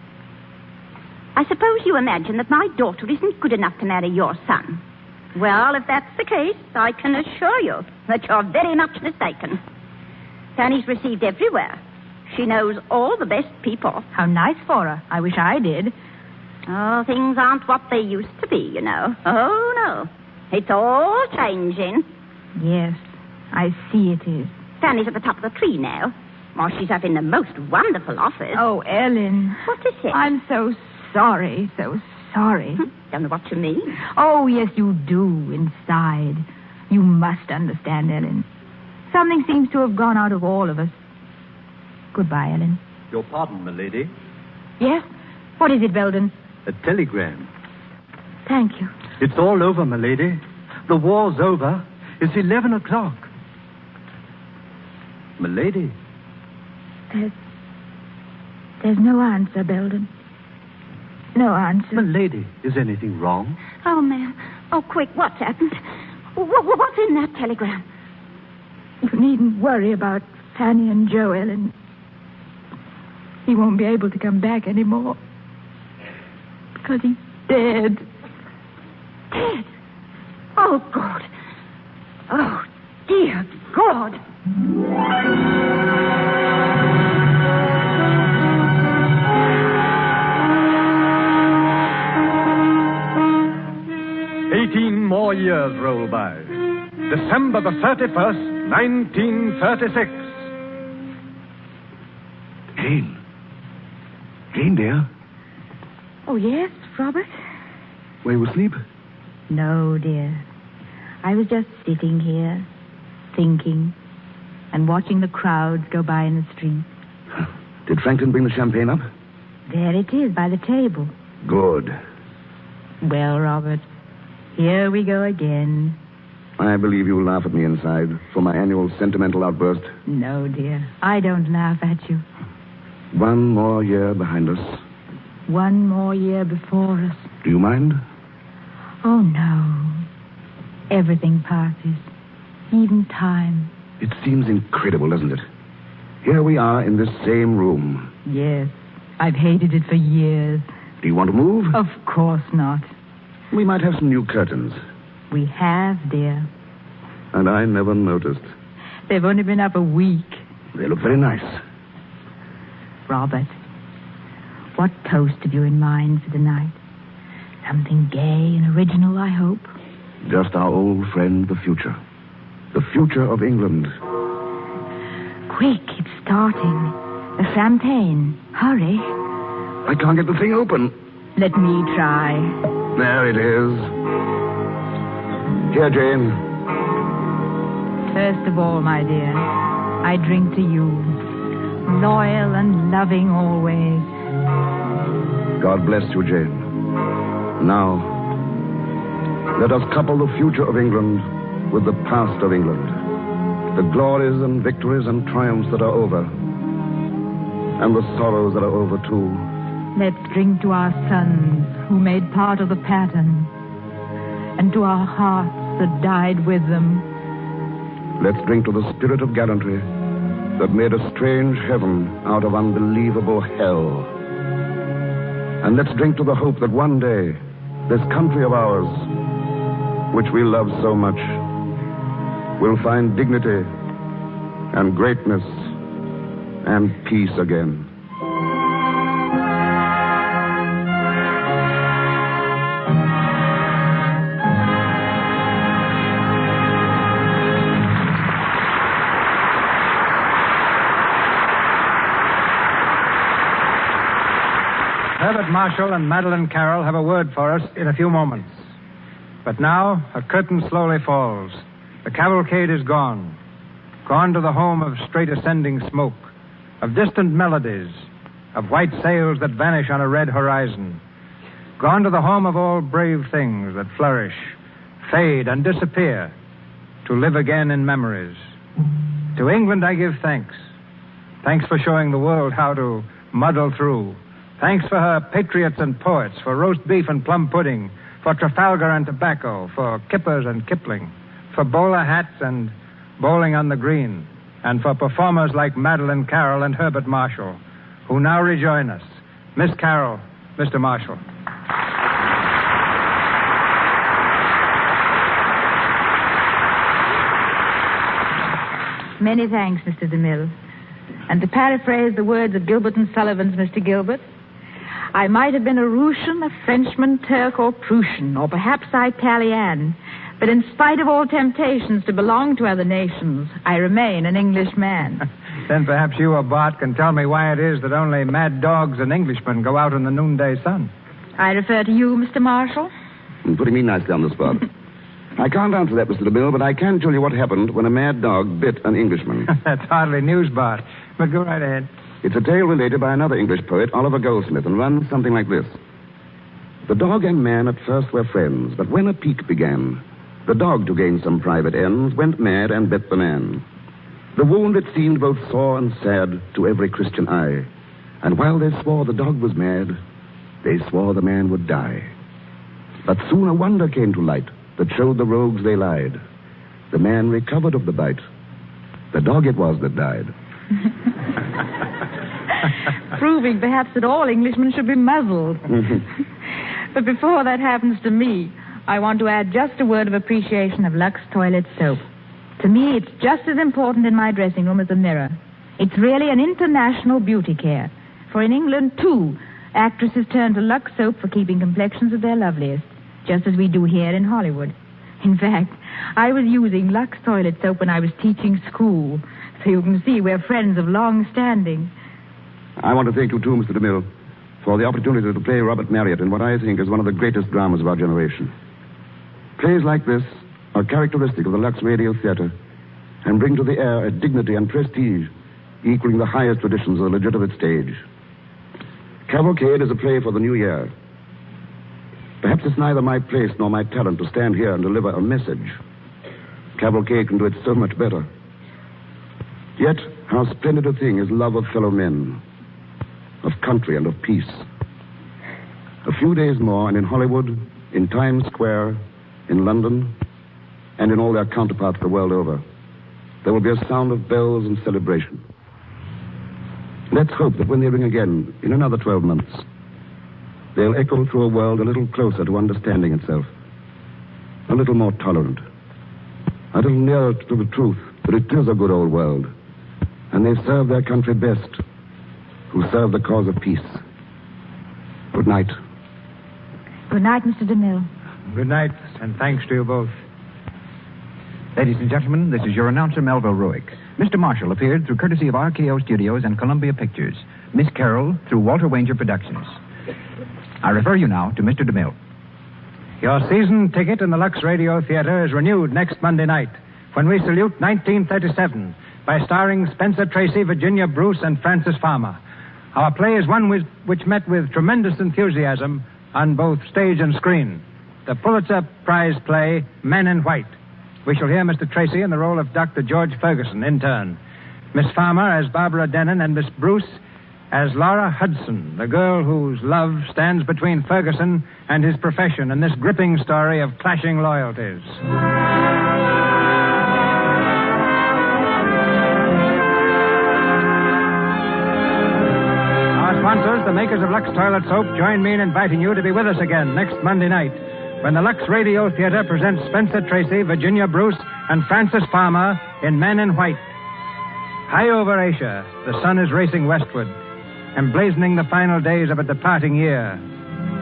Speaker 9: I suppose you imagine that my daughter isn't good enough to marry your son. Well, if that's the case, I can assure you that you're very much mistaken. Fanny's received everywhere. She knows all the best people.
Speaker 5: How nice for her. I wish I did.
Speaker 9: Oh, things aren't what they used to be, you know. Oh, no. It's all changing.
Speaker 5: Yes, I see it is.
Speaker 9: Fanny's at the top of the tree now. Oh, she's having the most wonderful office.
Speaker 5: Oh, Ellen.
Speaker 9: What is it?
Speaker 5: I'm so sorry, so sorry.
Speaker 9: Don't know what you mean.
Speaker 5: Oh, yes, you do, inside. You must understand, Ellen. Something seems to have gone out of all of us. Goodbye, Ellen.
Speaker 4: Your pardon, milady.
Speaker 5: Yes? What is it, Belden?
Speaker 4: A telegram.
Speaker 5: Thank you.
Speaker 4: It's all over, milady. The war's over. It's 11 o'clock. Milady.
Speaker 5: There's no answer, Belden. No answer.
Speaker 4: Milady, is anything wrong?
Speaker 9: Oh, ma'am. Oh, quick, what's happened? What's in that telegram?
Speaker 5: You needn't worry about Fanny and Joe, Ellen. He won't be able to come back anymore. Because he's dead.
Speaker 9: Dead? Oh, God. Oh, dear God.
Speaker 14: More years roll by. December the 31st, 1936.
Speaker 8: Jane, dear.
Speaker 5: Oh, yes, Robert?
Speaker 8: Were you asleep?
Speaker 5: No, dear. I was just sitting here, thinking, and watching the crowds go by in the street.
Speaker 8: Did Franklin bring the champagne up?
Speaker 5: There it is, by the table.
Speaker 8: Good.
Speaker 5: Well, Robert, here we go again.
Speaker 8: I believe you laugh at me inside for my annual sentimental outburst.
Speaker 5: No, dear. I don't laugh at you.
Speaker 8: One more year behind us.
Speaker 5: One more year before us.
Speaker 8: Do you mind?
Speaker 5: Oh, no. Everything passes. Even time.
Speaker 8: It seems incredible, doesn't it? Here we are in this same room.
Speaker 5: Yes. I've hated it for years.
Speaker 8: Do you want to move?
Speaker 5: Of course not.
Speaker 8: We might have some new curtains.
Speaker 5: We have, dear.
Speaker 8: And I never noticed.
Speaker 5: They've only been up a week.
Speaker 8: They look very nice.
Speaker 5: Robert, what toast have you in mind for tonight? Something gay and original, I hope.
Speaker 8: Just our old friend, the future. The future of England.
Speaker 5: Quick, it's starting. The champagne. Hurry.
Speaker 8: I can't get the thing open.
Speaker 5: Let me try.
Speaker 8: There it is. Here, Jane.
Speaker 5: First of all, my dear, I drink to you. Loyal and loving always.
Speaker 8: God bless you, Jane. Now, let us couple the future of England with the past of England. The glories and victories and triumphs that are over. And the sorrows that are over, too.
Speaker 5: Let's drink to our sons who made part of the pattern. And to our hearts that died with them.
Speaker 8: Let's drink to the spirit of gallantry that made a strange heaven out of unbelievable hell. And let's drink to the hope that one day, this country of ours, which we love so much, will find dignity and greatness and peace again.
Speaker 2: Herbert Marshall and Madeline Carroll have a word for us in a few moments. But now, a curtain slowly falls. The cavalcade is gone. Gone to the home of straight ascending smoke, of distant melodies, of white sails that vanish on a red horizon. Gone to the home of all brave things that flourish, fade, and disappear, to live again in memories. To England I give thanks. Thanks for showing the world how to muddle through. Thanks for her patriots and poets, for roast beef and plum pudding, for Trafalgar and tobacco, for kippers and Kipling, for bowler hats and bowling on the green, and for performers like Madeline Carroll and Herbert Marshall, who now rejoin us. Miss Carroll, Mr. Marshall.
Speaker 5: Many thanks, Mr. DeMille. And to paraphrase the words of Gilbert and Sullivan's Mr. Gilbert, I might have been a Russian, a Frenchman, Turk, or Prussian, or perhaps Italian. But in spite of all temptations to belong to other nations, I remain an Englishman.
Speaker 2: Then perhaps you or Bart can tell me why it is that only mad dogs and Englishmen go out in the noonday sun.
Speaker 5: I refer to you, Mr. Marshall.
Speaker 8: You're putting me nicely on the spot. I can't answer that, Mr. DeMille, but I can tell you what happened when a mad dog bit an Englishman.
Speaker 2: That's hardly news, Bart. But go right ahead.
Speaker 8: It's a tale related by another English poet, Oliver Goldsmith, and runs something like this. The dog and man at first were friends, but when a pique began, the dog, to gain some private ends, went mad and bit the man. The wound, it seemed, both sore and sad to every Christian eye. And while they swore the dog was mad, they swore the man would die. But soon a wonder came to light that showed the rogues they lied. The man recovered of the bite. The dog it was that died.
Speaker 5: Proving perhaps that all Englishmen should be muzzled. But before that happens to me, I want to add just a word of appreciation of Lux Toilet Soap. To me, it's just as important in my dressing room as a mirror. It's really an international beauty care. For in England, too, actresses turn to Lux Soap for keeping complexions at their loveliest, just as we do here in Hollywood. In fact, I was using Lux Toilet Soap when I was teaching school, so you can see we're friends of long standing.
Speaker 8: I want to thank you, too, Mr. DeMille, for the opportunity to play Robert Marriott in what I think is one of the greatest dramas of our generation. Plays like this are characteristic of the Lux Radio Theater and bring to the air a dignity and prestige equaling the highest traditions of the legitimate stage. Cavalcade is a play for the new year. Perhaps it's neither my place nor my talent to stand here and deliver a message. Cavalcade can do it so much better. Yet, how splendid a thing is love of fellow men, of country and of peace. A few days more, and in Hollywood, in Times Square, in London, and in all their counterparts the world over, there will be a sound of bells and celebration. Let's hope that when they ring again in another 12 months, they'll echo through a world a little closer to understanding itself, a little more tolerant, a little nearer to the truth that it is a good old world, and they've served their country best, who serve the cause of peace. Good night.
Speaker 5: Good night, Mr. DeMille.
Speaker 2: Good night, and thanks to you both.
Speaker 6: Ladies and gentlemen, this is your announcer, Melville Ruick. Mr. Marshall appeared through courtesy of RKO Studios and Columbia Pictures. Miss Carroll through Walter Wanger Productions. I refer you now to Mr. DeMille.
Speaker 2: Your season ticket in the Lux Radio Theater is renewed next Monday night when we salute 1937 by starring Spencer Tracy, Virginia Bruce, and Francis Farmer. Our play is one which met with tremendous enthusiasm on both stage and screen. The Pulitzer Prize play, Men in White. We shall hear Mr. Tracy in the role of Dr. George Ferguson, intern. Miss Farmer as Barbara Denon, and Miss Bruce as Laura Hudson, the girl whose love stands between Ferguson and his profession in this gripping story of clashing loyalties. Our sponsors, the makers of Lux Toilet Soap, join me in inviting you to be with us again next Monday night when the Lux Radio Theater presents Spencer Tracy, Virginia Bruce, and Francis Farmer in Men in White. High over Asia, the sun is racing westward, emblazoning the final days of a departing year.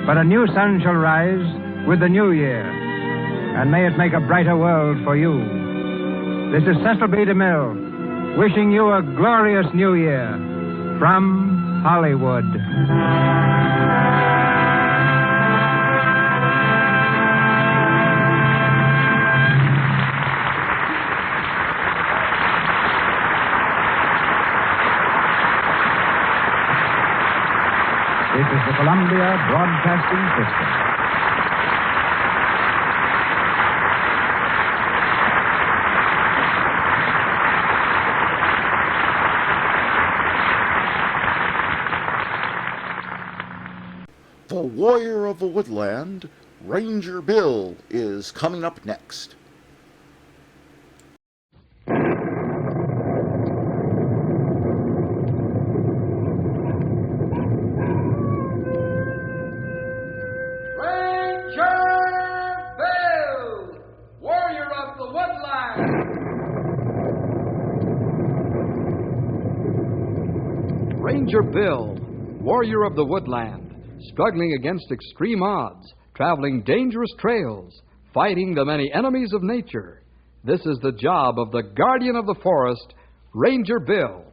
Speaker 2: But a new sun shall rise with the new year, and may it make a brighter world for you. This is Cecil B. DeMille, wishing you a glorious new year from Hollywood.
Speaker 6: This is the Columbia Broadcasting System.
Speaker 1: The Warrior of the Woodland, Ranger Bill, is coming up next.
Speaker 10: Ranger Bill, warrior of the woodland, struggling against extreme odds, traveling dangerous trails, fighting the many enemies of nature. This is the job of the guardian of the forest, Ranger Bill.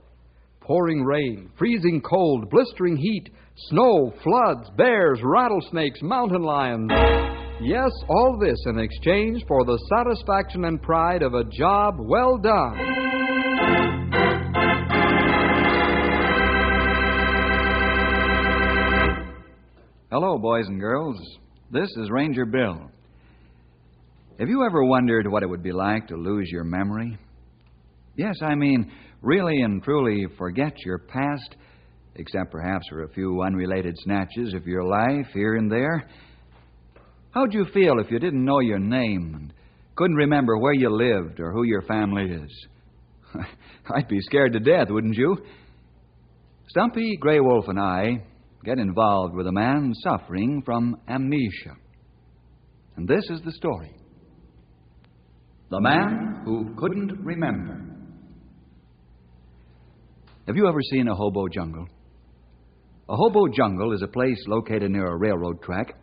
Speaker 10: Pouring rain, freezing cold, blistering heat, snow, floods, bears, rattlesnakes, mountain lions. Yes, all this in exchange for the satisfaction and pride of a job well done.
Speaker 19: Hello, boys and girls. This is Ranger Bill. Have you ever wondered what it would be like to lose your memory? Yes, I mean, really and truly forget your past, except perhaps for a few unrelated snatches of your life here and there. How'd you feel if you didn't know your name and couldn't remember where you lived or who your family is? I'd be scared to death, wouldn't you? Stumpy, Grey Wolf, and I get involved with a man suffering from amnesia. And this is the story. The Man Who Couldn't Remember. Have you ever seen a hobo jungle? A hobo jungle is a place located near a railroad track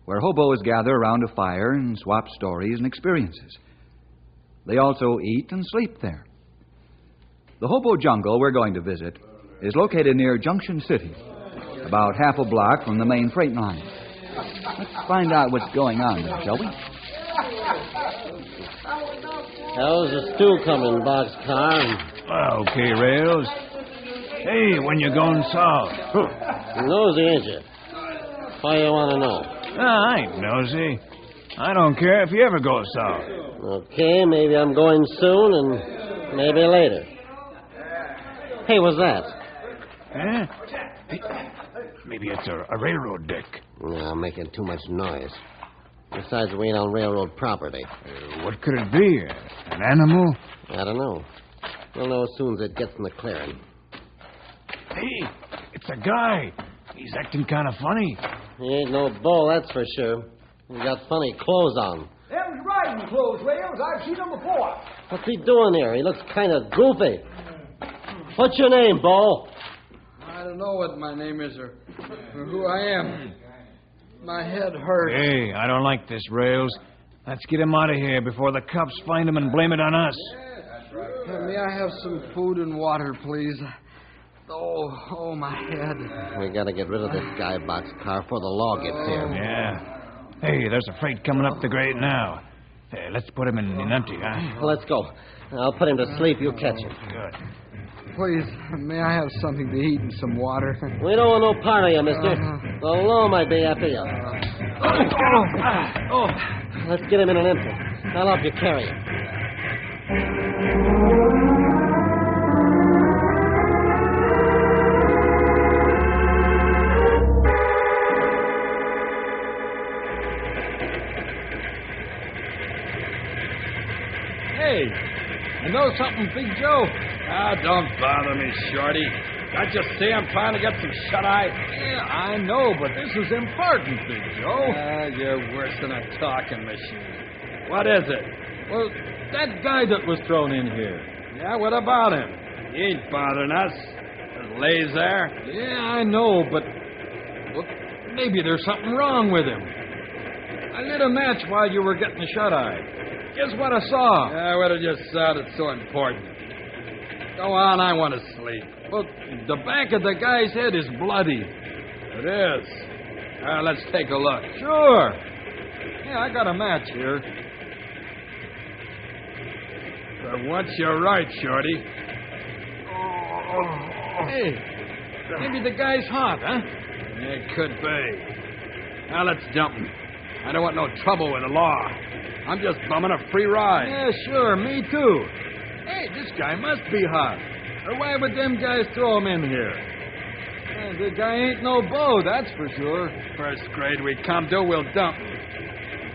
Speaker 19: where hobos gather around a fire and swap stories and experiences. They also eat and sleep there. The hobo jungle we're going to visit is located near Junction City, about half a block from the main freight line. Let's find out what's going on there, shall we?
Speaker 20: How's the stew coming, boxcar?
Speaker 21: Okay, Rails. Hey, when you going south?
Speaker 20: Nosy, ain't you? Why you want to know?
Speaker 21: I ain't nosy. I don't care if you ever go south.
Speaker 20: Okay, maybe I'm going soon and maybe later. Hey, what's that?
Speaker 21: Eh? Hey, maybe it's a railroad deck.
Speaker 20: No, I'm making too much noise. Besides, we ain't on railroad property.
Speaker 21: What could it be? An animal?
Speaker 20: I don't know. We'll know as soon as it gets in the clearing.
Speaker 21: Hey, it's a guy. He's acting kind of funny.
Speaker 20: He ain't no bull, that's for sure. He got funny clothes on.
Speaker 3: Them's riding clothes, Wales. I've seen them before.
Speaker 20: What's he doing here? He looks kind of goofy. What's your name, Bo?
Speaker 10: I don't know what my name is or who I am. My head hurts.
Speaker 21: Hey, I don't like this, Rails. Let's get him out of here before the cops find him and blame it on us.
Speaker 10: May I have some food and water, please? Oh, my head.
Speaker 20: We gotta get rid of this guy boxcar before the law gets here.
Speaker 21: Yeah. Hey, there's a freight coming up the grade now. Hey, let's put him in empty, huh?
Speaker 20: Let's go. I'll put him to sleep. You catch him.
Speaker 21: Good.
Speaker 10: Please, may I have something to eat and some water?
Speaker 20: We don't want no part of you, mister. The law might be after you. Let's get him in an empty. I'll help you carry him.
Speaker 3: Hey, you know something, Big Joe?
Speaker 7: Ah, don't bother me, Shorty. I just see I'm trying to get some shut-eye.
Speaker 3: Yeah, I know, but this is important, Big Joe.
Speaker 7: Ah, you're worse than a talking machine. What is it?
Speaker 3: Well, that guy that was thrown in here.
Speaker 7: Yeah, what about him? He ain't bothering us. Just lays there.
Speaker 3: Yeah, I know, but well, maybe there's something wrong with him. I lit a match while you were getting the shut-eye. Guess what I saw?
Speaker 7: Yeah, what did you saw that's so important? Go on, I want to sleep.
Speaker 3: Well, the back of the guy's head is bloody.
Speaker 7: It is. Let's take a look.
Speaker 3: Sure. Yeah, I got a match here.
Speaker 7: For once you're right, Shorty.
Speaker 3: Hey, maybe the guy's hot, huh?
Speaker 7: It could be. Now let's dump him. I don't want no trouble with the law. I'm just bumming a free ride.
Speaker 3: Yeah, sure, me too. Hey, this guy must be hot. Or why would them guys throw him in here? The guy ain't no beau, that's for sure.
Speaker 7: First grade we come to, we'll dump him.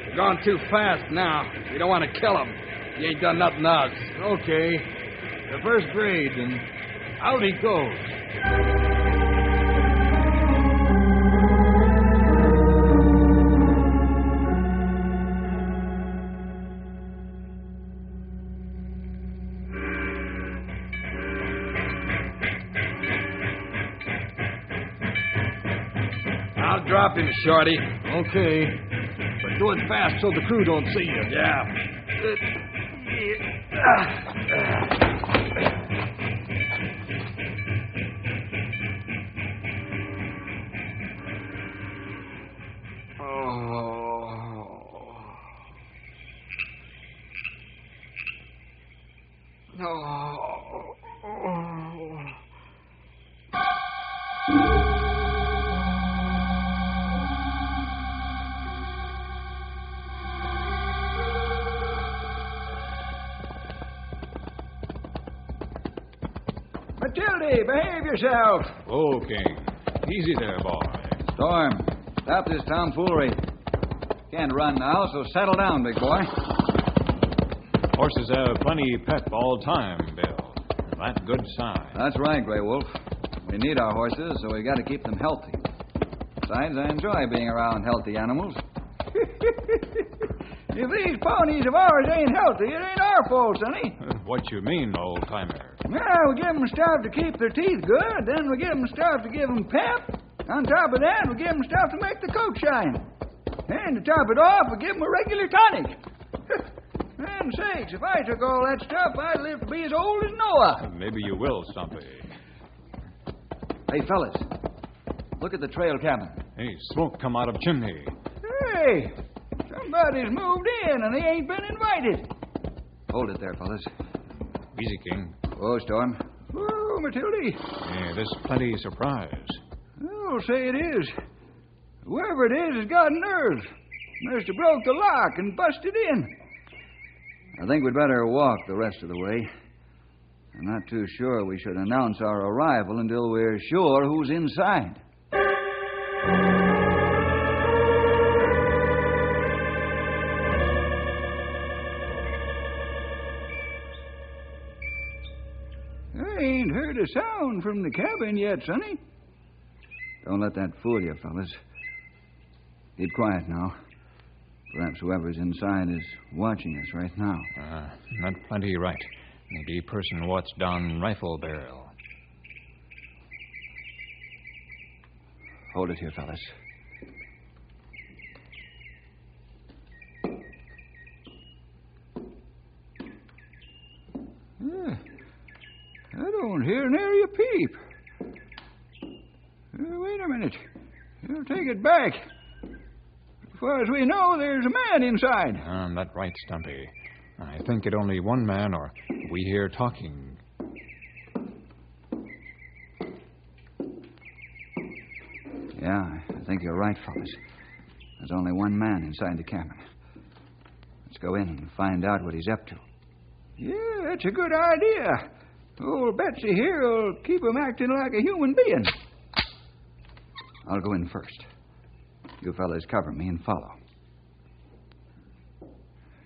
Speaker 7: We're going too fast now. We don't want to kill him. He ain't done nothing to us.
Speaker 3: Okay. The first grade, and out he goes.
Speaker 7: I'll drop him, Shorty.
Speaker 3: Okay. But do it fast so the crew don't see you.
Speaker 7: Yeah.
Speaker 3: Matilde, behave yourself.
Speaker 21: Oh, King. Easy there, boy.
Speaker 19: Storm, stop this tomfoolery. Can't run now, so settle down, big boy.
Speaker 21: Horses have plenty pep all time, Bill. That's good sign.
Speaker 19: That's right, Grey Wolf. We need our horses, so we got to keep them healthy. Besides, I enjoy being around healthy animals.
Speaker 3: If these ponies of ours ain't healthy, it ain't our fault, sonny.
Speaker 21: What you mean, old-timer?
Speaker 3: Well, we give them stuff to keep their teeth good, then we give them stuff to give them pep. On top of that, we give them stuff to make the coat shine. And to top it off, we give them a regular tonic. Man sakes, if I took all that stuff, I'd live to be as old as Noah.
Speaker 21: Maybe you will, Stumpy.
Speaker 19: Hey, fellas, look at the trail cabin.
Speaker 21: Hey, smoke come out of chimney.
Speaker 3: Hey, somebody's moved in and they ain't been invited.
Speaker 19: Hold it there, fellas.
Speaker 21: Easy, King.
Speaker 19: Oh, Storm.
Speaker 3: Oh, Matilde.
Speaker 21: Yeah, there's plenty of surprise.
Speaker 3: Oh, say it is. Whoever it is has got nerves. Must have broke the lock and busted in.
Speaker 19: I think we'd better walk the rest of the way. I'm not too sure we should announce our arrival until we're sure who's inside.
Speaker 3: I ain't heard a a sound from the cabin yet, Sonny.
Speaker 19: Don't let that fool you, fellas. Keep quiet now. Perhaps whoever's inside is watching us right now.
Speaker 21: Not plenty right. Maybe person what's down rifle barrel.
Speaker 19: Hold it here, fellas.
Speaker 3: I don't hear nary a peep. Wait a minute. I'll take it back. As far as we know, there's a man inside.
Speaker 21: That's right, Stumpy. I think it only one man, or we hear talking.
Speaker 19: Yeah, I think you're right, fellas. There's only one man inside the cabin. Let's go in and find out what he's up to.
Speaker 3: Yeah, that's a good idea. Old Betsy here will keep him acting like a human being.
Speaker 19: I'll go in first. You fellas cover me and follow.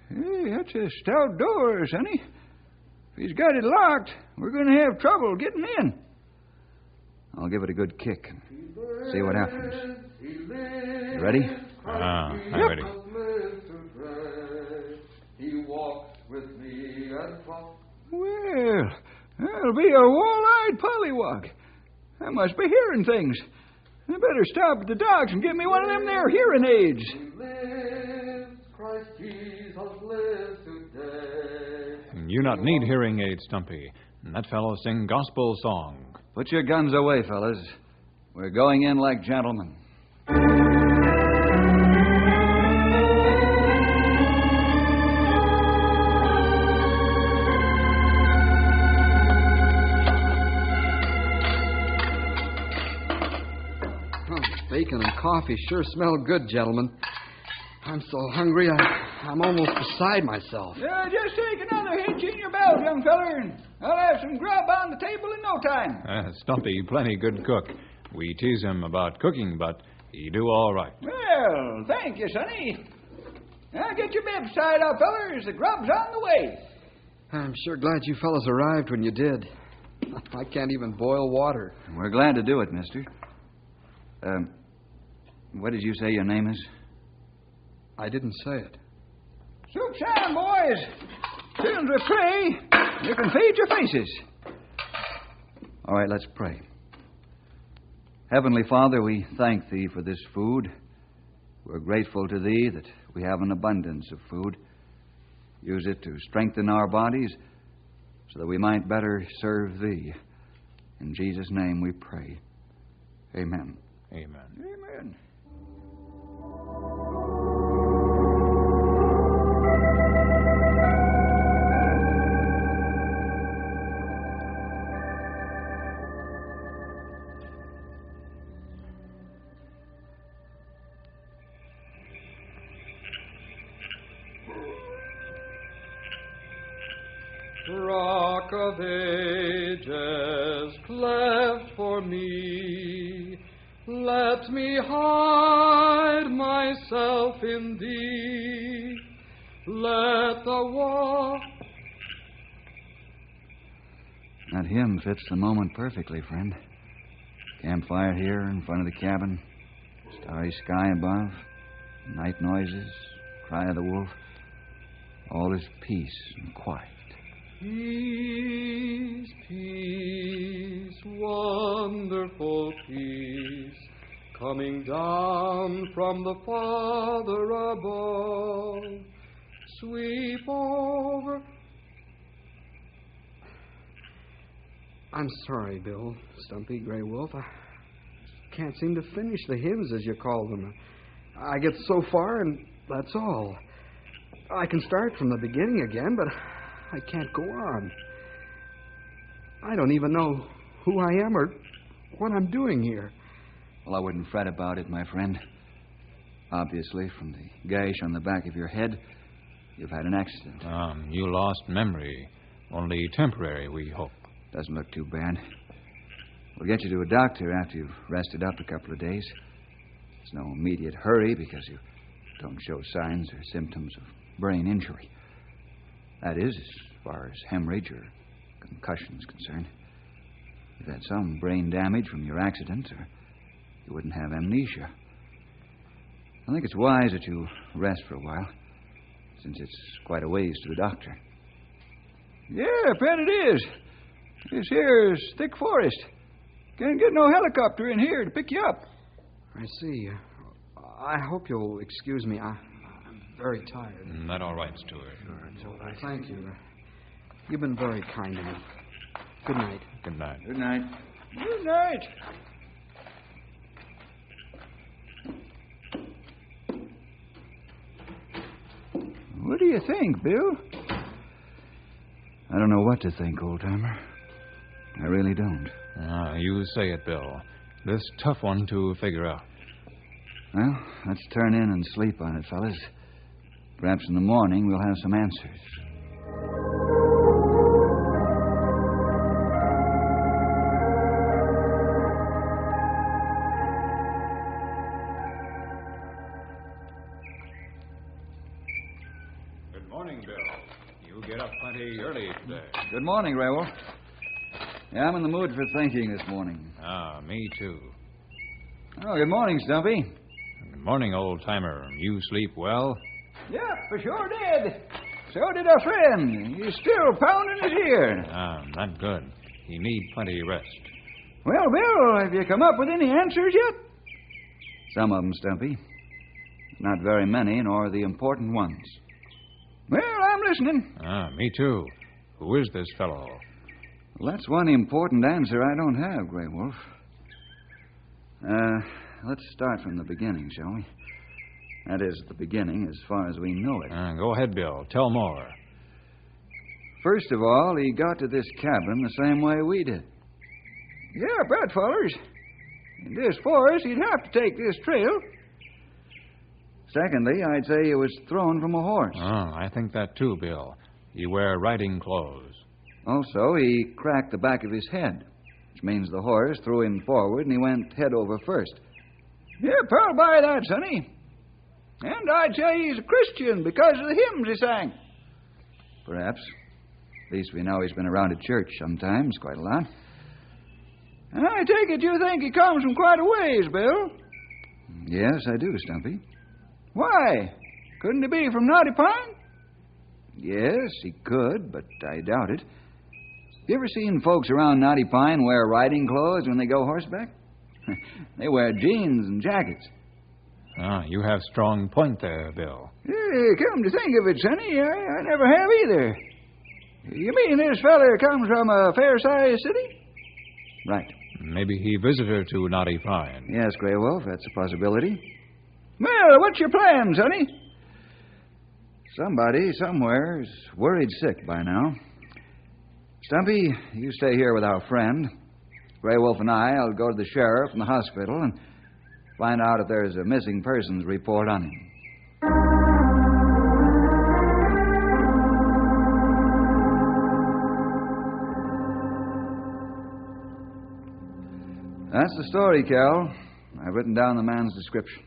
Speaker 3: Hey, that's a stout door, Sonny. If he's got it locked, we're going to have trouble getting in.
Speaker 19: I'll give it a good kick and see what happens. You ready?
Speaker 21: I'm ready.
Speaker 12: He walks with me and talks.
Speaker 3: Well, that'll be a wall-eyed pollywog. I must be hearing things. I better stop at the docks and get me one of them there hearing aids.
Speaker 12: Christ Jesus lives today.
Speaker 21: You not need hearing aids, Stumpy. That fellow sing gospel song.
Speaker 19: Put your guns away, fellas. We're going in like gentlemen.
Speaker 10: Bacon and coffee sure smell good, gentlemen. I'm so hungry, I'm almost beside myself.
Speaker 3: Just take another hitch in your belt, young feller, and I'll have some grub on the table in no time.
Speaker 21: Stumpy, plenty good cook. We tease him about cooking, but he do all right.
Speaker 3: Well, thank you, Sonny. Now get your bibs tied up, fellers. The grub's on the way.
Speaker 10: I'm sure glad you fellas arrived when you did. I can't even boil water.
Speaker 19: We're glad to do it, mister. What did you say your name is?
Speaker 10: I didn't say it.
Speaker 3: Soup's on, boys. As soon as we pray, you can feed your faces.
Speaker 19: All right, let's pray. Heavenly Father, we thank Thee for this food. We're grateful to Thee that we have an abundance of food. Use it to strengthen our bodies so that we might better serve Thee. In Jesus' name we pray. Amen.
Speaker 21: Amen.
Speaker 3: Amen.
Speaker 12: Rock of ages, cleft for me, let me hide myself in thee. Let the wall.
Speaker 19: That hymn fits the moment perfectly, friend. Campfire here in front of the cabin, starry sky above, night noises, cry of the wolf. All is peace and quiet.
Speaker 12: Peace, peace, wonderful peace, coming down from the Father above. Sweep over.
Speaker 10: I'm sorry, Bill, Stumpy, Grey Wolf. I can't seem to finish the hymns, as you call them. I get so far, and that's all. I can start from the beginning again, but I can't go on. I don't even know who I am or what I'm doing here.
Speaker 19: Well, I wouldn't fret about it, my friend. Obviously, from the gash on the back of your head, you've had an accident.
Speaker 21: You lost memory. Only temporary, we hope.
Speaker 19: Doesn't look too bad. We'll get you to a doctor after you've rested up a couple of days. There's no immediate hurry because you don't show signs or symptoms of brain injury. That is, as far as hemorrhage or concussion is concerned. You've had some brain damage from your accident, or you wouldn't have amnesia. I think it's wise that you rest for a while, since it's quite a ways to the doctor.
Speaker 3: Yeah, bet it is. This here is thick forest. Can't get no helicopter in here to pick you up.
Speaker 10: I see. I hope you'll excuse me. I'm very tired.
Speaker 14: That all right, Stuart.
Speaker 10: It's all right. Thank you. You've been very kind to me. Good night.
Speaker 14: Good night.
Speaker 19: Good night.
Speaker 3: Good night. What do you think, Bill?
Speaker 19: I don't know what to think, old-timer. I really don't.
Speaker 14: You say it, Bill. This tough one to figure out.
Speaker 19: Well, let's turn in and sleep on it, fellas. Perhaps in the morning we'll have some answers.
Speaker 14: Good morning, Bill. You get up plenty early today.
Speaker 19: Good morning, Ray Wolf. Yeah, I'm in the mood for thinking this morning.
Speaker 14: Me too.
Speaker 19: Oh, good morning, Stumpy.
Speaker 14: Good morning, old-timer. You sleep well?
Speaker 3: Yeah, for sure did. So did our friend. He's still pounding his ear.
Speaker 14: Not good. He need plenty rest.
Speaker 3: Well, Bill, have you come up with any answers yet?
Speaker 19: Some of them, Stumpy. Not very many, nor the important ones.
Speaker 3: Well, I'm listening.
Speaker 14: Me too. Who is this fellow?
Speaker 19: Well, that's one important answer I don't have, Grey Wolf. Let's start from the beginning, shall we? That is, the beginning as far as we know it.
Speaker 14: Go ahead, Bill. Tell more.
Speaker 19: First of all, he got to this cabin the same way we did.
Speaker 3: Yeah, bet, fellers. In this forest, he'd have to take this trail.
Speaker 19: Secondly, I'd say he was thrown from a horse.
Speaker 14: I think that too, Bill. He wear riding clothes.
Speaker 19: Also, he cracked the back of his head, which means the horse threw him forward and he went head over first.
Speaker 3: Yeah, I'll buy that, sonny. And I'd say he's a Christian because of the hymns he sang.
Speaker 19: Perhaps. At least we know he's been around at church sometimes, quite a lot.
Speaker 3: And I take it you think he comes from quite a ways, Bill?
Speaker 19: Yes, I do, Stumpy.
Speaker 3: Why? Couldn't he be from Knotty Pine?
Speaker 19: Yes, he could, but I doubt it. You ever seen folks around Knotty Pine wear riding clothes when they go horseback? They wear jeans and jackets.
Speaker 14: You have strong point there, Bill.
Speaker 3: Come to think of it, sonny, I never have either. You mean this feller comes from a fair-sized city?
Speaker 19: Right.
Speaker 14: Maybe he visitor to Knotty Pine.
Speaker 19: Yes, Grey Wolf, that's a possibility.
Speaker 3: Well, what's your plan, sonny?
Speaker 19: Somebody, somewhere, is worried sick by now. Stumpy, you stay here with our friend. Grey Wolf and I'll go to the sheriff and the hospital and find out if there's a missing persons report on him. That's the story, Cal. I've written down the man's description.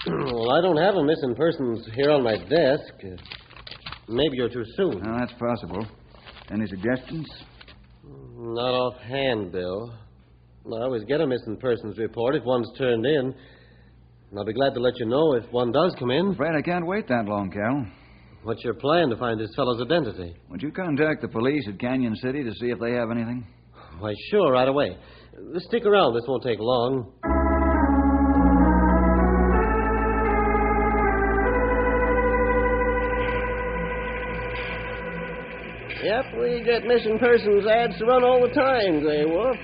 Speaker 20: Well, I don't have a missing persons here on my desk. Maybe you're too soon.
Speaker 19: Well, that's possible. Any suggestions?
Speaker 20: Not offhand, Bill. I always get a missing persons report if one's turned in. I'll be glad to let you know if one does come in.
Speaker 19: I'm afraid I can't wait that long, Cal.
Speaker 20: What's your plan to find this fellow's identity?
Speaker 19: Would you contact the police at Canyon City to see if they have anything?
Speaker 20: Why, sure, right away. Stick around. This won't take long. Yep, we get missing persons ads to run all the time, Grey Wolf.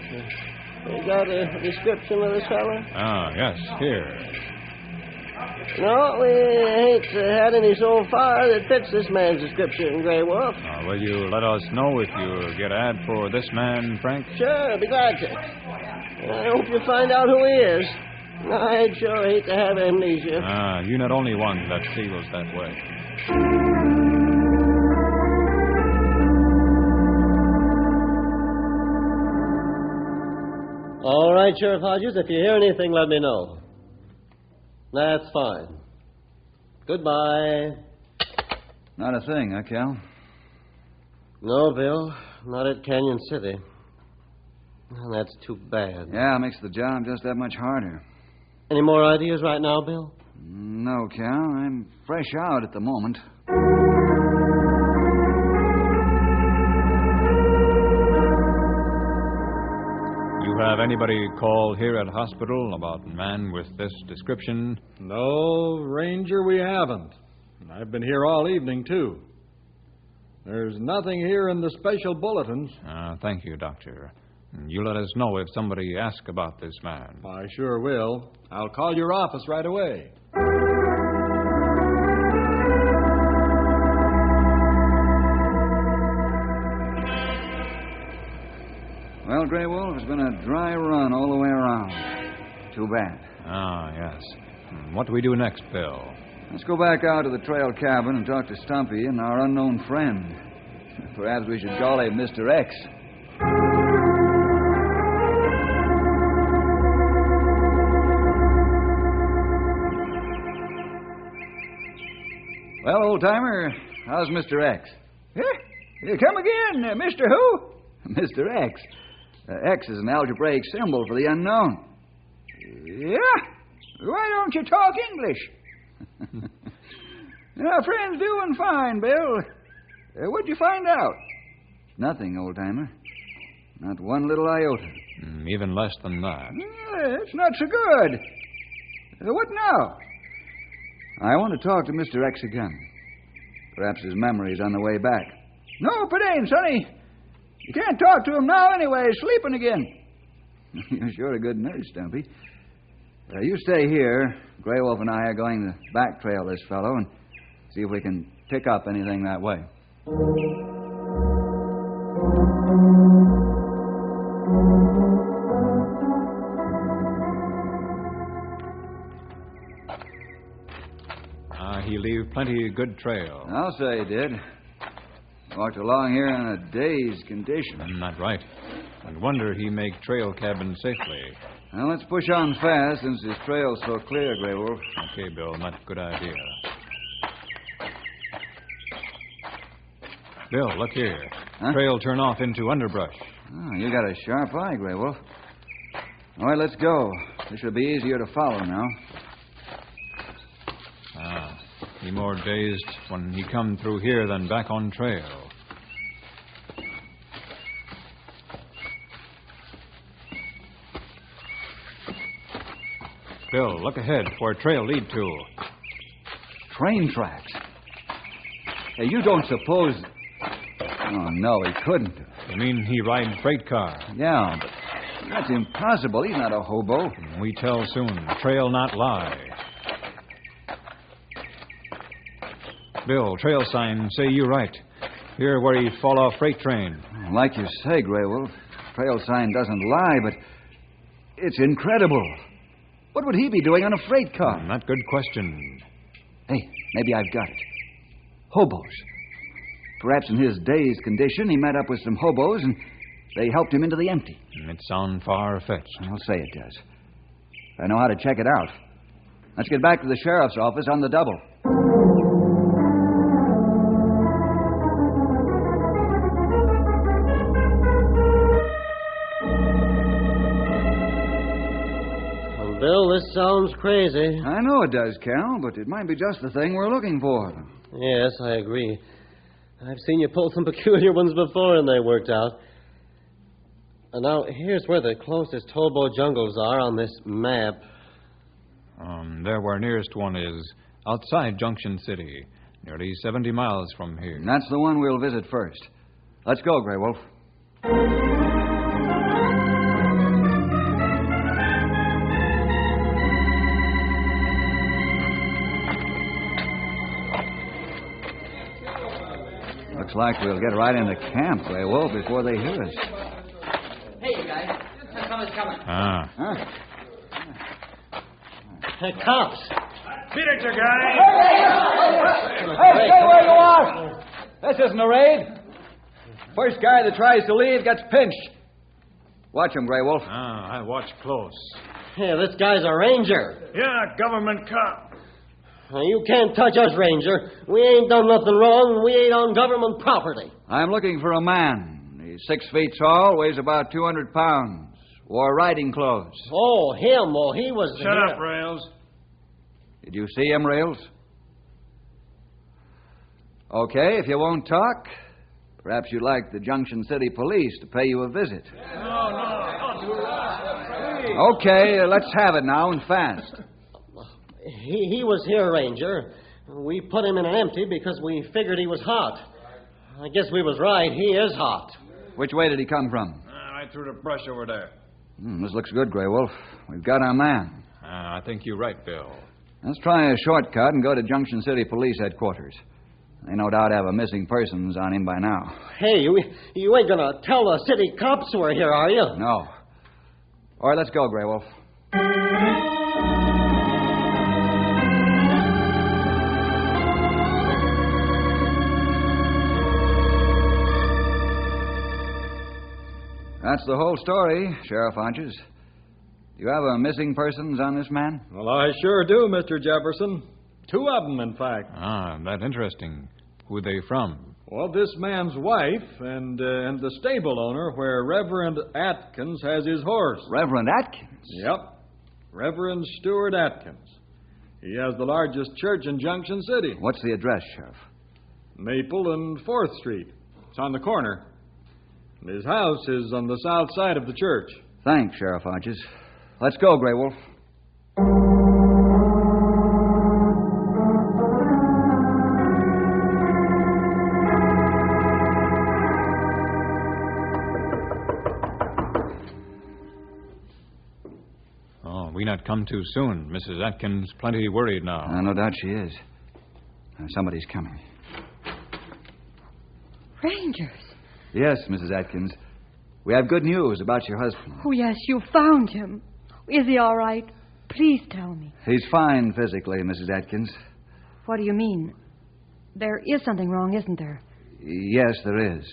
Speaker 20: You got a description of this fella?
Speaker 14: Yes, here.
Speaker 20: No, we ain't had any so far that fits this man's description, Grey Wolf.
Speaker 14: Will you let us know if you get ad for this man, Frank?
Speaker 20: Sure, be glad to. I hope you find out who he is. I'd sure hate to have amnesia.
Speaker 14: You're not only one that feels that way.
Speaker 20: All right, Sheriff Hodges, if you hear anything, let me know. That's fine. Goodbye.
Speaker 19: Not a thing, huh, Cal?
Speaker 20: No, Bill. Not at Canyon City. Well, that's too bad.
Speaker 19: Yeah, it makes the job just that much harder.
Speaker 20: Any more ideas right now, Bill?
Speaker 19: No, Cal. I'm fresh out at the moment.
Speaker 15: You have anybody called here at hospital about a man with this description?
Speaker 12: No, Ranger, we haven't. I've been here all evening, too. There's nothing here in the special bulletins.
Speaker 15: Thank you, Doctor. You let us know if somebody asks about this man.
Speaker 12: I sure will. I'll call your office right away.
Speaker 19: Well, Grey Wolf, it's been a dry run all the way around. Too bad.
Speaker 15: Yes. What do we do next, Bill?
Speaker 19: Let's go back out to the trail cabin and talk to Stumpy and our unknown friend. Perhaps we should call him Mr. X. Well, old-timer, how's Mr. X?
Speaker 3: Come again, Mr. Who?
Speaker 19: Mr. X. X is an algebraic symbol for the unknown.
Speaker 3: Yeah? Why don't you talk English? Our friend's doing fine, Bill. What'd you find out?
Speaker 19: Nothing, old-timer. Not one little iota.
Speaker 15: Even less than that.
Speaker 3: It's not so good. What now?
Speaker 19: I want to talk to Mr. X again. Perhaps his memory's on the way back.
Speaker 3: Nope, it ain't, Sonny. You can't talk to him now anyway. He's sleeping again.
Speaker 19: You're sure a good nurse, Stumpy. You stay here. Grey Wolf and I are going to back trail this fellow and see if we can pick up anything that way.
Speaker 15: He leave plenty good trail.
Speaker 19: I'll say he did. Walked along here in a dazed condition.
Speaker 15: Not right. I wonder he make trail cabin safely.
Speaker 19: Well, let's push on fast since his trail's so clear, Grey Wolf.
Speaker 15: Okay, Bill, not a good idea. Bill, look here.
Speaker 19: Huh?
Speaker 15: Trail turn off into underbrush.
Speaker 19: Oh, you got a sharp eye, Grey Wolf. All right, let's go. This should be easier to follow now.
Speaker 15: He more dazed when he come through here than back on trail. Bill, look ahead where trail lead to.
Speaker 19: Train tracks. Hey, you don't suppose... Oh, no, he couldn't.
Speaker 15: You mean he ride freight car?
Speaker 19: Yeah, but that's impossible. He's not a hobo.
Speaker 15: We tell soon. Trail not lie. Bill, trail sign say you right. Here where he fall off freight train.
Speaker 19: Like you say, Grey Wolf, trail sign doesn't lie, but it's incredible. What would he be doing on a freight car?
Speaker 15: Not good question.
Speaker 19: Hey, maybe I've got it. Hobos. Perhaps in his dazed condition, he met up with some hobos and they helped him into the empty.
Speaker 15: It sounds far-fetched.
Speaker 19: I'll say it does. I know how to check it out. Let's get back to the sheriff's office on the double.
Speaker 20: Bill, this sounds crazy.
Speaker 19: I know it does, Cal, but it might be just the thing we're looking for.
Speaker 20: Yes, I agree. I've seen you pull some peculiar ones before, and they worked out. And now, here's where the closest hobo jungles are on this map.
Speaker 15: There where nearest one is, outside Junction City, nearly 70 miles from here.
Speaker 19: And that's the one we'll visit first. Let's go, Grey Wolf. Looks like we'll get right into camp, Grey Wolf, before they hear us.
Speaker 17: Hey, you guys. Someone's coming.
Speaker 19: Huh?
Speaker 20: Hey, cops.
Speaker 17: Beat it, you guys.
Speaker 19: Hey, stay where you are! This isn't a raid. First guy that tries to leave gets pinched. Watch him, Grey Wolf.
Speaker 15: I watch close.
Speaker 20: Yeah, this guy's a ranger.
Speaker 17: Yeah, government cop.
Speaker 20: You can't touch us, Ranger. We ain't done nothing wrong, and we ain't on government property.
Speaker 19: I'm looking for a man. He's 6 feet tall, weighs about 200 pounds. Wore riding clothes.
Speaker 20: Oh, him. Oh, he was
Speaker 17: Shut
Speaker 20: here.
Speaker 17: up, Rails.
Speaker 19: Did you see him, Rails? Okay, if you won't talk, perhaps you'd like the Junction City Police to pay you a visit. Okay, let's have it now and fast.
Speaker 20: He was here, Ranger. We put him in an empty because we figured he was hot. I guess we was right. He is hot.
Speaker 19: Which way did he come from?
Speaker 15: Right through the brush over there.
Speaker 19: This looks good, Grey Wolf. We've got our man.
Speaker 15: I think you're right, Bill.
Speaker 19: Let's try a shortcut and go to Junction City Police headquarters. They no doubt have a missing persons on him by now.
Speaker 20: Hey, you ain't gonna tell the city cops we're here, are you?
Speaker 19: No. All right, let's go, Grey Wolf. That's the whole story, Sheriff Hodges. Do you have a missing persons on this man?
Speaker 12: Well, I sure do, Mr. Jefferson. 2 of them, in fact.
Speaker 15: Ah, that's interesting. Who are they from?
Speaker 12: Well, this man's wife and the stable owner where Reverend Atkins has his horse.
Speaker 19: Reverend Atkins?
Speaker 12: Yep. Reverend Stuart Atkins. He has the largest church in Junction City.
Speaker 19: What's the address, Sheriff?
Speaker 12: Maple and 4th Street. It's on the corner. His house is on the south side of the church.
Speaker 19: Thanks, Sheriff Hodges. Let's go, Grey Wolf.
Speaker 15: Oh, we not come too soon. Mrs. Atkins plenty worried now.
Speaker 19: No doubt she is. Somebody's coming.
Speaker 16: Rangers.
Speaker 19: Yes, Mrs. Atkins. We have good news about your husband.
Speaker 16: Oh, yes, you found him. Is he all right? Please tell me.
Speaker 19: He's fine physically, Mrs. Atkins.
Speaker 16: What do you mean? There is something wrong, isn't there?
Speaker 19: Yes, there is.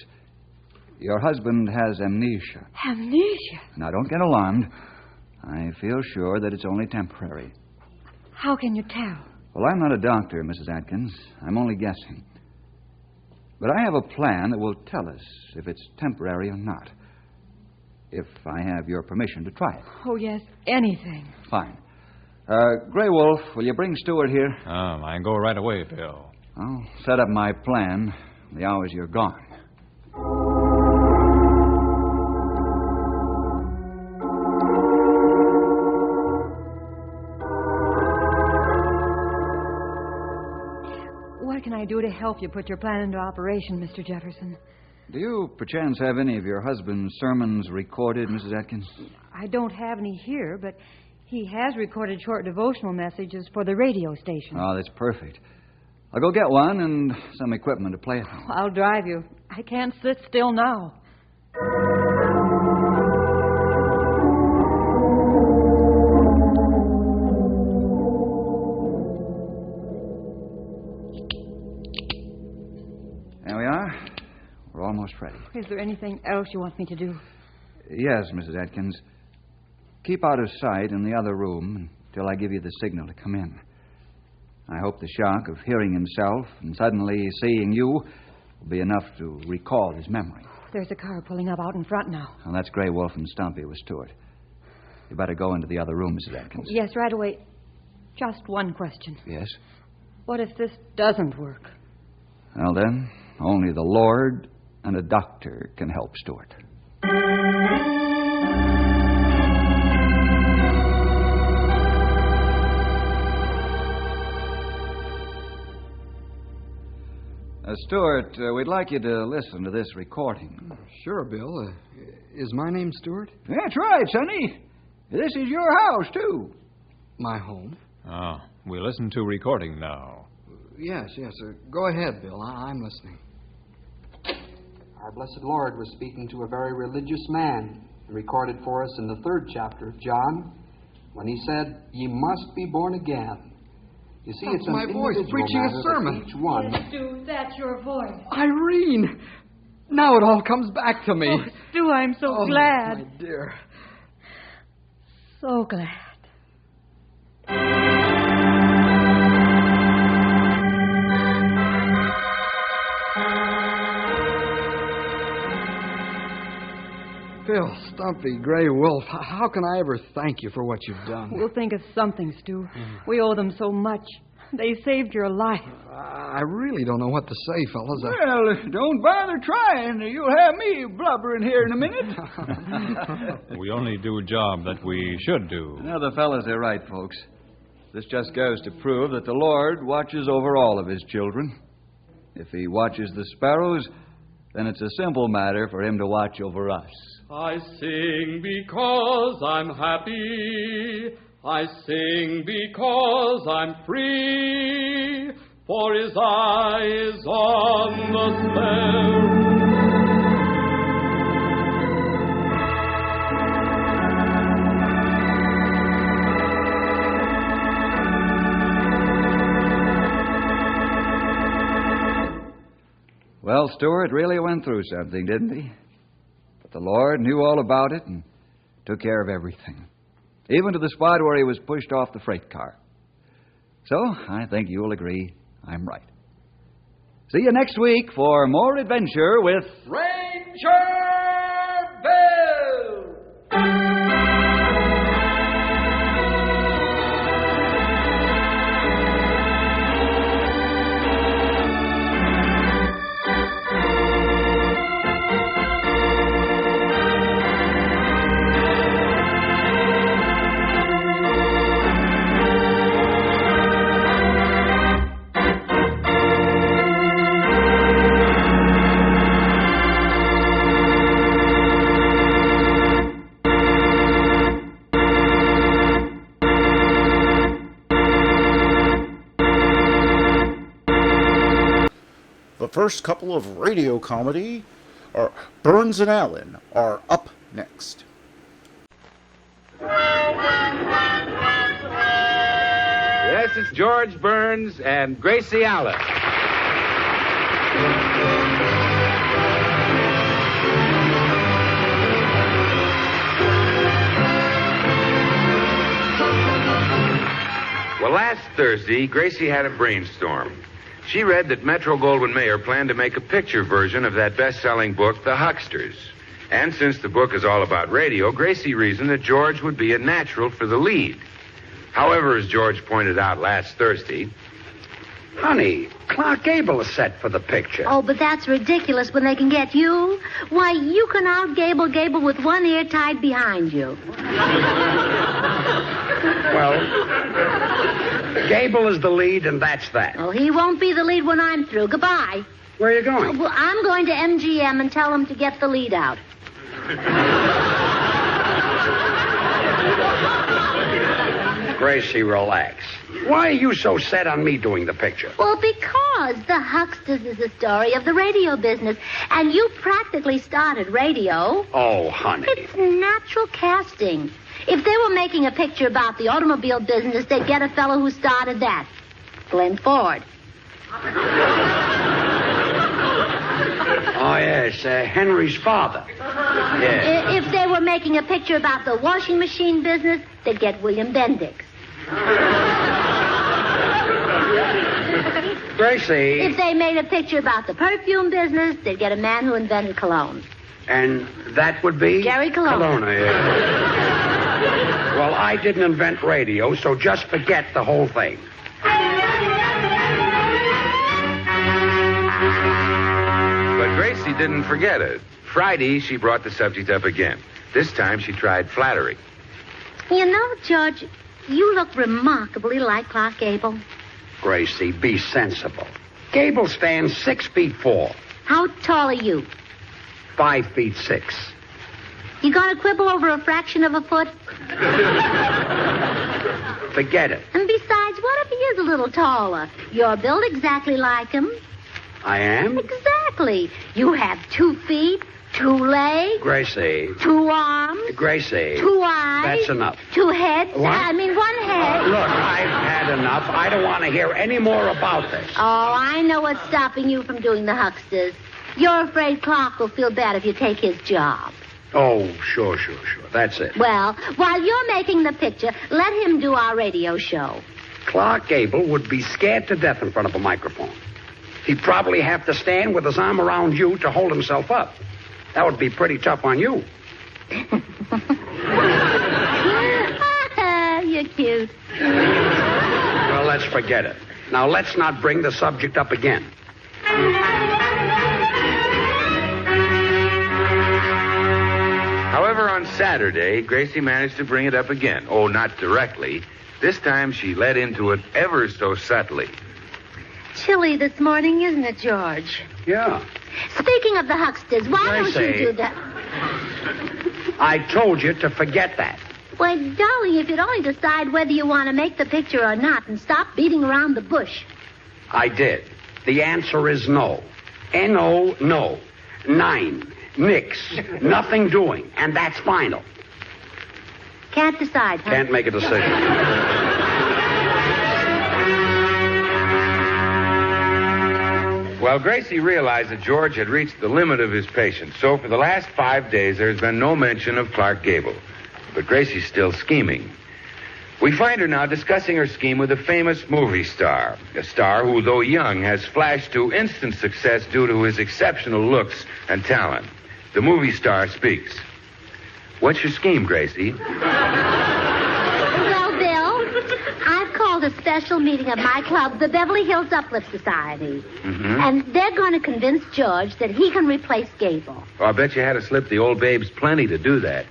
Speaker 19: Your husband has amnesia.
Speaker 16: Amnesia?
Speaker 19: Now, don't get alarmed. I feel sure that it's only temporary.
Speaker 16: How can you tell?
Speaker 19: Well, I'm not a doctor, Mrs. Atkins. I'm only guessing. But I have a plan that will tell us if it's temporary or not. If I have your permission to try it.
Speaker 16: Oh, yes, anything.
Speaker 19: Fine. Grey Wolf, will you bring Stuart here?
Speaker 15: I can go right away, Bill.
Speaker 19: I'll set up my plan the hours you're gone.
Speaker 16: What can I do to help you put your plan into operation, Mr. Jefferson?
Speaker 19: Do you, perchance, have any of your husband's sermons recorded, Mrs. Atkins?
Speaker 16: I don't have any here, but he has recorded short devotional messages for the radio station.
Speaker 19: Oh, that's perfect. I'll go get one and some equipment to play it on.
Speaker 16: I'll drive you. I can't sit still now.
Speaker 19: There we are. We're almost ready.
Speaker 16: Is there anything else you want me to do?
Speaker 19: Yes, Mrs. Atkins. Keep out of sight in the other room until I give you the signal to come in. I hope the shock of hearing himself and suddenly seeing you will be enough to recall his memory.
Speaker 16: There's a car pulling up out in front now.
Speaker 19: Well, that's Grey Wolf and Stumpy with Stuart. You better go into the other room, Mrs. Atkins.
Speaker 16: Yes, right away. Just one question.
Speaker 19: Yes?
Speaker 16: What if this doesn't work?
Speaker 19: Well, then, only the Lord and a doctor can help Stuart. Stuart, we'd like you to listen to this recording.
Speaker 10: Sure, Bill. Is my name Stuart?
Speaker 19: That's right, Sonny. This is your house, too.
Speaker 10: My home?
Speaker 15: We listen to recording now.
Speaker 10: Yes. Go ahead, Bill. I'm listening.
Speaker 22: Our blessed Lord was speaking to a very religious man, recorded for us in the 3rd chapter of John, when he said, "Ye must be born again." You see, it's
Speaker 10: my
Speaker 22: an
Speaker 10: voice
Speaker 22: individual
Speaker 10: preaching a
Speaker 22: matter that
Speaker 10: sermon.
Speaker 22: each one.
Speaker 16: Yes, Stu, that's your voice.
Speaker 10: Irene! Now it all comes back to me.
Speaker 16: Oh, Stu, I'm so
Speaker 10: Oh,
Speaker 16: glad.
Speaker 10: my dear.
Speaker 16: So glad.
Speaker 10: Phil, Stumpy, Gray Wolf, how can I ever thank you for what you've done?
Speaker 16: We'll think of something, Stu. We owe them so much. They saved your life.
Speaker 10: I really don't know what to say, fellas.
Speaker 3: Well, don't bother trying. You'll have me blubbering here in a minute.
Speaker 15: We only do a job that we should do.
Speaker 19: No, the fellas are right, folks. This just goes to prove that the Lord watches over all of his children. If he watches the sparrows, then it's a simple matter for him to watch over us.
Speaker 11: I sing because I'm happy. I sing because I'm free. For his eye is on the sparrow.
Speaker 19: Well, Stuart really went through something, didn't he? But the Lord knew all about it and took care of everything, even to the spot where he was pushed off the freight car. So, I think you'll agree I'm right. See you next week for more adventure with
Speaker 11: Ranger Bill!
Speaker 1: The first couple of radio comedy, Burns and Allen, are up next.
Speaker 13: Yes, it's George Burns and Gracie Allen. Well, last Thursday, Gracie had a brainstorm. She read that Metro-Goldwyn-Mayer planned to make a picture version of that best-selling book, The Hucksters. And since the book is all about radio, Gracie reasoned that George would be a natural for the lead. However, as George pointed out last Thursday...
Speaker 23: Honey, Clark Gable is set for the picture.
Speaker 24: Oh, but that's ridiculous when they can get you. Why, you can out-Gable with one ear tied behind you.
Speaker 23: Well, Gable is the lead, and that's that.
Speaker 24: Oh, he won't be the lead when I'm through. Goodbye.
Speaker 23: Where are you going?
Speaker 24: Oh, well, I'm going to MGM and tell them to get the lead out.
Speaker 23: Gracie, relax. Why are you so set on me doing the picture?
Speaker 24: Well, because The Hucksters is the story of the radio business, and you practically started radio.
Speaker 23: Oh, honey.
Speaker 24: It's natural casting. If they were making a picture about the automobile business, they'd get a fellow who started that. Glenn Ford.
Speaker 23: Oh, yes, Henry's father. Yes.
Speaker 24: If they were making a picture about the washing machine business, they'd get William Bendix.
Speaker 23: Gracie.
Speaker 24: If they made a picture about the perfume business, they'd get a man who invented cologne.
Speaker 23: And that would be?
Speaker 24: Jerry Colonna.
Speaker 23: Well, I didn't invent radio, so just forget the whole thing.
Speaker 13: But Gracie didn't forget it. Friday, she brought the subject up again. This time, she tried flattery.
Speaker 24: You know, George, you look remarkably like Clark Gable.
Speaker 23: Gracie, be sensible. Gable stands 6'4".
Speaker 24: How tall are you?
Speaker 23: 5'6".
Speaker 24: You gonna quibble over a fraction of a foot?
Speaker 23: Forget it.
Speaker 24: And besides, what if he is a little taller? You're built exactly like him.
Speaker 23: I am?
Speaker 24: Exactly. You have 2 feet, 2 legs.
Speaker 23: Gracie.
Speaker 24: 2 arms.
Speaker 23: Gracie.
Speaker 24: 2 eyes.
Speaker 23: That's enough.
Speaker 24: 2 heads.
Speaker 23: What?
Speaker 24: I mean, 1 head.
Speaker 23: Look, I've had enough. I don't want to hear any more about this.
Speaker 24: Oh, I know what's stopping you from doing the Hucksters. You're afraid Clark will feel bad if you take his job.
Speaker 23: Oh, sure. That's it.
Speaker 24: Well, while you're making the picture, let him do our radio show.
Speaker 23: Clark Gable would be scared to death in front of a microphone. He'd probably have to stand with his arm around you to hold himself up. That would be pretty tough on you.
Speaker 24: You're cute.
Speaker 23: Well, let's forget it. Now, let's not bring the subject up again.
Speaker 13: However, on Saturday, Gracie managed to bring it up again. Oh, not directly. This time she led into it ever so subtly.
Speaker 24: Chilly this morning, isn't it, George?
Speaker 23: Yeah.
Speaker 24: Speaking of the hucksters, why don't
Speaker 23: Gracie.
Speaker 24: you do that?
Speaker 23: I told you to forget that.
Speaker 24: Why, darling, if you'd only decide whether you want to make the picture or not and stop beating around the bush.
Speaker 23: I did. The answer is no. N-O, no. 9. Nix. Nothing doing. And that's final.
Speaker 24: Can't decide, huh?
Speaker 23: Can't make a decision.
Speaker 13: Well, Gracie realized that George had reached the limit of his patience, so for the last 5 days there's been no mention of Clark Gable. But Gracie's still scheming. We find her now discussing her scheme with a famous movie star, a star who, though young, has flashed to instant success due to his exceptional looks and talent. The movie star speaks. What's your scheme, Gracie?
Speaker 24: Well, Bill, I've called a special meeting of my club, the Beverly Hills Uplift Society.
Speaker 13: Mm-hmm.
Speaker 24: And they're going to convince George that he can replace Gable.
Speaker 13: Oh, I bet you had to slip the old babes plenty to do that.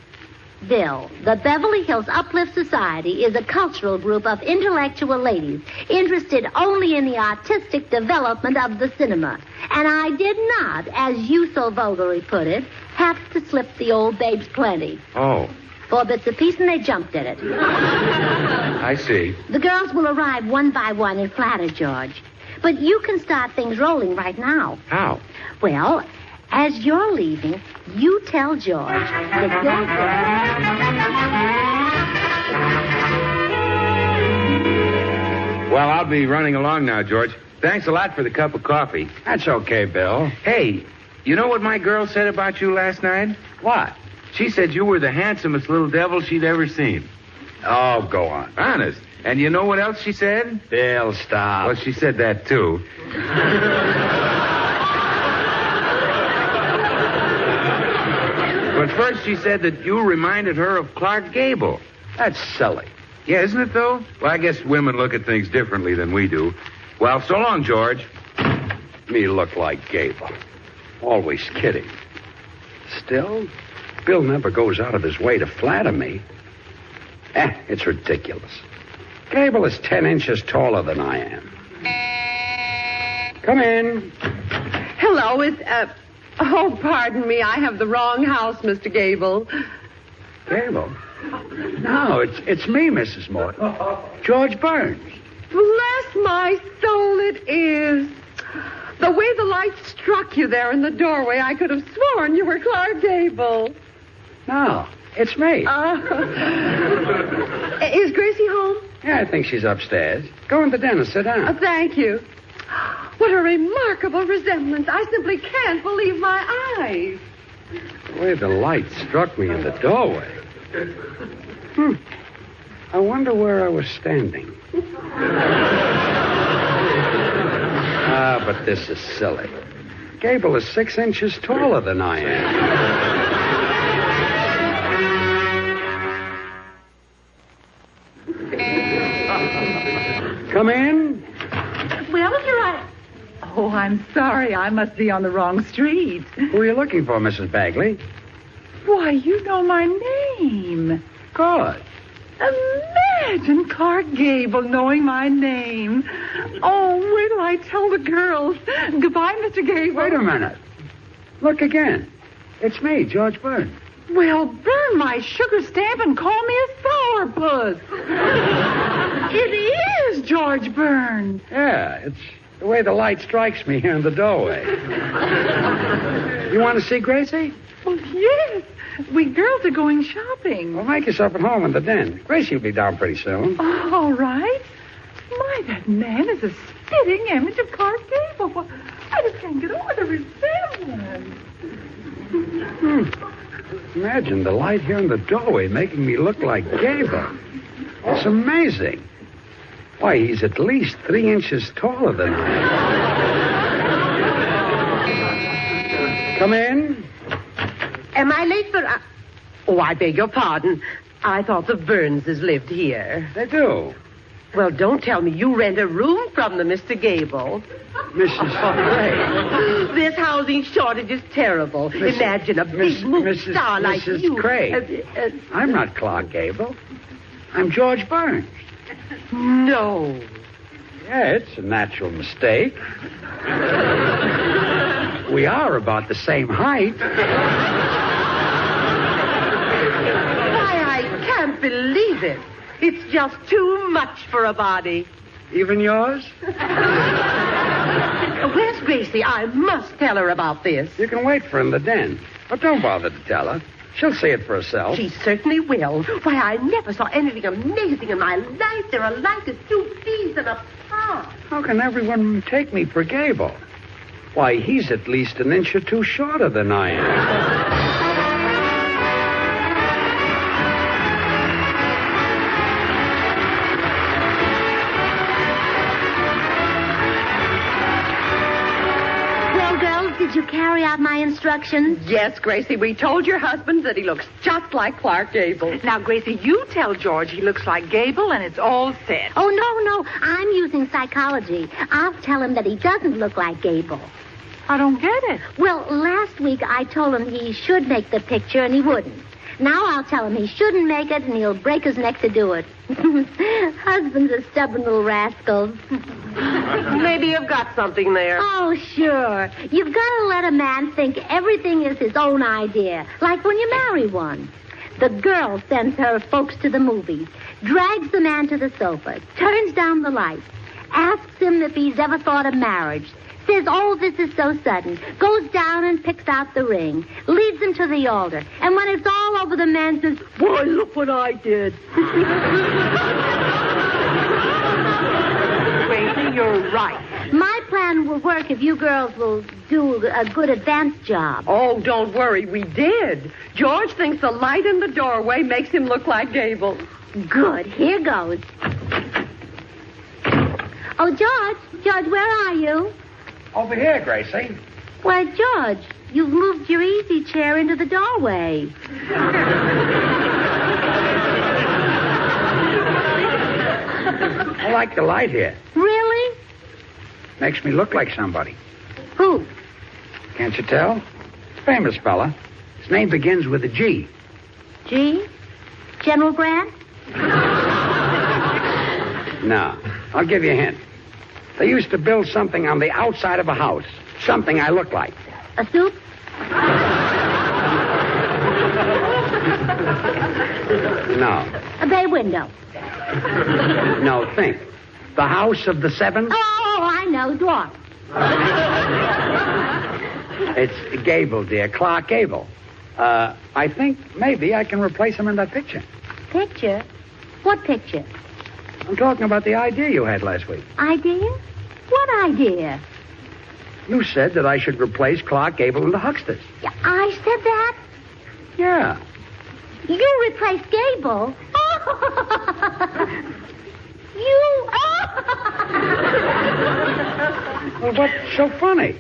Speaker 24: Bill, the Beverly Hills Uplift Society is a cultural group of intellectual ladies interested only in the artistic development of the cinema. And I did not, as you so vulgarly put it, have to slip the old babes plenty.
Speaker 13: Oh,
Speaker 24: 4 bits apiece, and they jumped at it.
Speaker 13: I see.
Speaker 24: The girls will arrive one by one and flatter George. But you can start things rolling right now.
Speaker 13: How?
Speaker 24: Well, as you're leaving, you tell George that you're
Speaker 13: Well, I'll be running along now, George. Thanks a lot for the cup of coffee.
Speaker 23: That's okay, Bill.
Speaker 13: Hey, you know what my girl said about you last night?
Speaker 23: What?
Speaker 13: She said you were the handsomest little devil she'd ever seen.
Speaker 23: Oh, go on.
Speaker 13: Honest. And you know what else she said?
Speaker 23: Bill, stop.
Speaker 13: Well, she said that, too. But first she said that you reminded her of Clark Gable.
Speaker 23: That's silly.
Speaker 13: Yeah, isn't it, though? Well, I guess women look at things differently than we do. Well, so long, George.
Speaker 23: Me look like Gable. Always kidding. Still, Bill never goes out of his way to flatter me. It's ridiculous. Gable is 10 inches taller than I am. Come in.
Speaker 4: Hello, oh, pardon me. I have the wrong house, Mr. Gable.
Speaker 23: Gable? No, it's me, Mrs. Morton. George Burns.
Speaker 4: Bless my soul, it is. The way the light struck you there in the doorway, I could have sworn you were Clark Gable.
Speaker 23: No, it's me.
Speaker 4: Is Gracie home?
Speaker 23: Yeah, I think she's upstairs. Go in the den and sit down.
Speaker 4: Thank you. What a remarkable resemblance. I simply can't believe my eyes.
Speaker 23: The way the light struck me in the doorway. I wonder where I was standing. But this is silly. Gable is 6 inches taller than I am. Come in.
Speaker 4: Well, here I... Oh, I'm sorry. I must be on the wrong street.
Speaker 23: Who are you looking for, Mrs. Bagley?
Speaker 4: Why, you know my name.
Speaker 23: Good.
Speaker 4: Imagine Clark Gable knowing my name. Oh, wait till I tell the girls. Goodbye, Mr. Gable.
Speaker 23: Wait a minute. Look again. It's me, George Burns.
Speaker 4: Well, burn my sugar stamp and call me a sourpuss. It is George Burns.
Speaker 23: Yeah, it's the way the light strikes me here in the doorway. You want to see Gracie?
Speaker 4: Oh, yes. We girls are going shopping.
Speaker 23: Well, make yourself at home in the den. Gracie will be down pretty soon.
Speaker 4: Oh, all right. My, that man is a spitting image of Clark Gable. I just can't get over the resemblance.
Speaker 23: Imagine the light here in the doorway making me look like Gable. It's amazing. Why, he's at least 3 inches taller than I am. Come in.
Speaker 4: Am I late for...
Speaker 5: Oh, I beg your pardon. I thought the Burnses lived here.
Speaker 23: They do.
Speaker 5: Well, don't tell me you rent a room from them, Mr. Gable.
Speaker 23: Mrs. Craig.
Speaker 5: This housing shortage is terrible. Imagine a big movie star like
Speaker 23: Mrs.
Speaker 5: you.
Speaker 23: Craig. I'm not Clark Gable. I'm George Burns.
Speaker 5: No.
Speaker 23: Yeah, it's a natural mistake. We are about the same height.
Speaker 5: Why, I can't believe it. It's just too much for a body.
Speaker 23: Even yours?
Speaker 5: Where's Gracie? I must tell her about this.
Speaker 23: You can wait for her in the den. But don't bother to tell her. She'll see it for herself.
Speaker 5: She certainly will. Why, I never saw anything amazing in my life. They're alike as two peas in a pod.
Speaker 23: How can everyone take me for Gable? Why, he's at least an inch or two shorter than I am.
Speaker 24: Did you carry out my instructions?
Speaker 5: Yes, Gracie. We told your husband that he looks just like Clark Gable.
Speaker 4: Now, Gracie, you tell George he looks like Gable, and it's all set.
Speaker 24: Oh, no. I'm using psychology. I'll tell him that he doesn't look like Gable.
Speaker 4: I don't get it.
Speaker 24: Well, last week I told him he should make the picture, and he wouldn't. Now I'll tell him he shouldn't make it, and he'll break his neck to do it. Husbands are stubborn little rascals.
Speaker 5: Maybe you've got something there.
Speaker 24: Oh, sure. You've got to let a man think everything is his own idea, like when you marry one. The girl sends her folks to the movies, drags the man to the sofa, turns down the lights, asks him if he's ever thought of marriage, says, oh, this is so sudden, goes down and picks out the ring, leads him to the altar, and when it's all over, the man says, boy, look what I did.
Speaker 4: Gracie, you're right.
Speaker 24: My plan will work if you girls will do a good advance job.
Speaker 5: Oh, don't worry, we did. George thinks the light in the doorway makes him look like Gable.
Speaker 24: Good. Here goes. Oh, George, where are you?
Speaker 23: Over here, Gracie.
Speaker 24: Why, George, you've moved your easy chair into the doorway.
Speaker 23: I like the light here.
Speaker 24: Really?
Speaker 23: Makes me look like somebody.
Speaker 24: Who?
Speaker 23: Can't you tell? Famous fella. His name begins with a G.
Speaker 24: G? General Grant?
Speaker 23: No. I'll give you a hint. They used to build something on the outside of a house. Something I look like.
Speaker 24: A soup?
Speaker 23: No.
Speaker 24: A bay window?
Speaker 23: No, think. The House of the Seven?
Speaker 24: Oh, I know. Dwarf.
Speaker 23: It's Gable, dear. Clark Gable. I think maybe I can replace him in that picture.
Speaker 24: Picture? What picture?
Speaker 23: I'm talking about the idea you had last week.
Speaker 24: Idea? What idea?
Speaker 23: You said that I should replace Clark Gable in the Hucksters.
Speaker 24: I said that?
Speaker 23: Yeah.
Speaker 24: You replaced Gable? You?
Speaker 23: Well, what's so funny?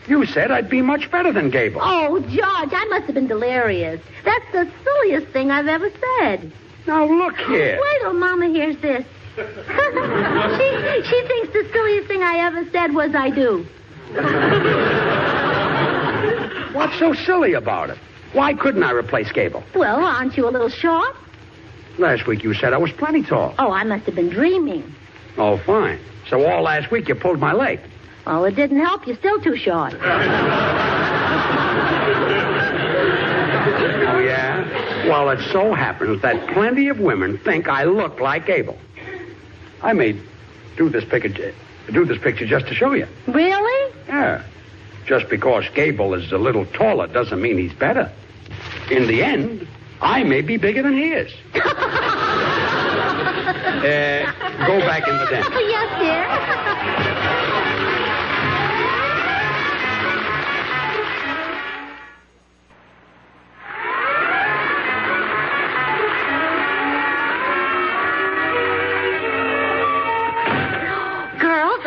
Speaker 23: You said I'd be much better than Gable.
Speaker 24: Oh, George, I must have been delirious. That's the silliest thing I've ever said.
Speaker 23: Now, look here.
Speaker 24: Wait till Mama hears this. she thinks the silliest thing I ever said was I do.
Speaker 23: What's so silly about it? Why couldn't I replace Gable?
Speaker 24: Well, aren't you a little short?
Speaker 23: Last week you said I was plenty tall.
Speaker 24: Oh, I must have been dreaming.
Speaker 23: Oh, fine. So all last week you pulled my leg.
Speaker 24: Well, it didn't help. You're still too short.
Speaker 23: Oh, yeah? Well, it so happens that plenty of women think I look like Gable. I may do this picture just to show you.
Speaker 24: Really?
Speaker 23: Yeah. Just because Gable is a little taller doesn't mean he's better. In the end, I may be bigger than he is. Go back in the den.
Speaker 24: Yes, dear.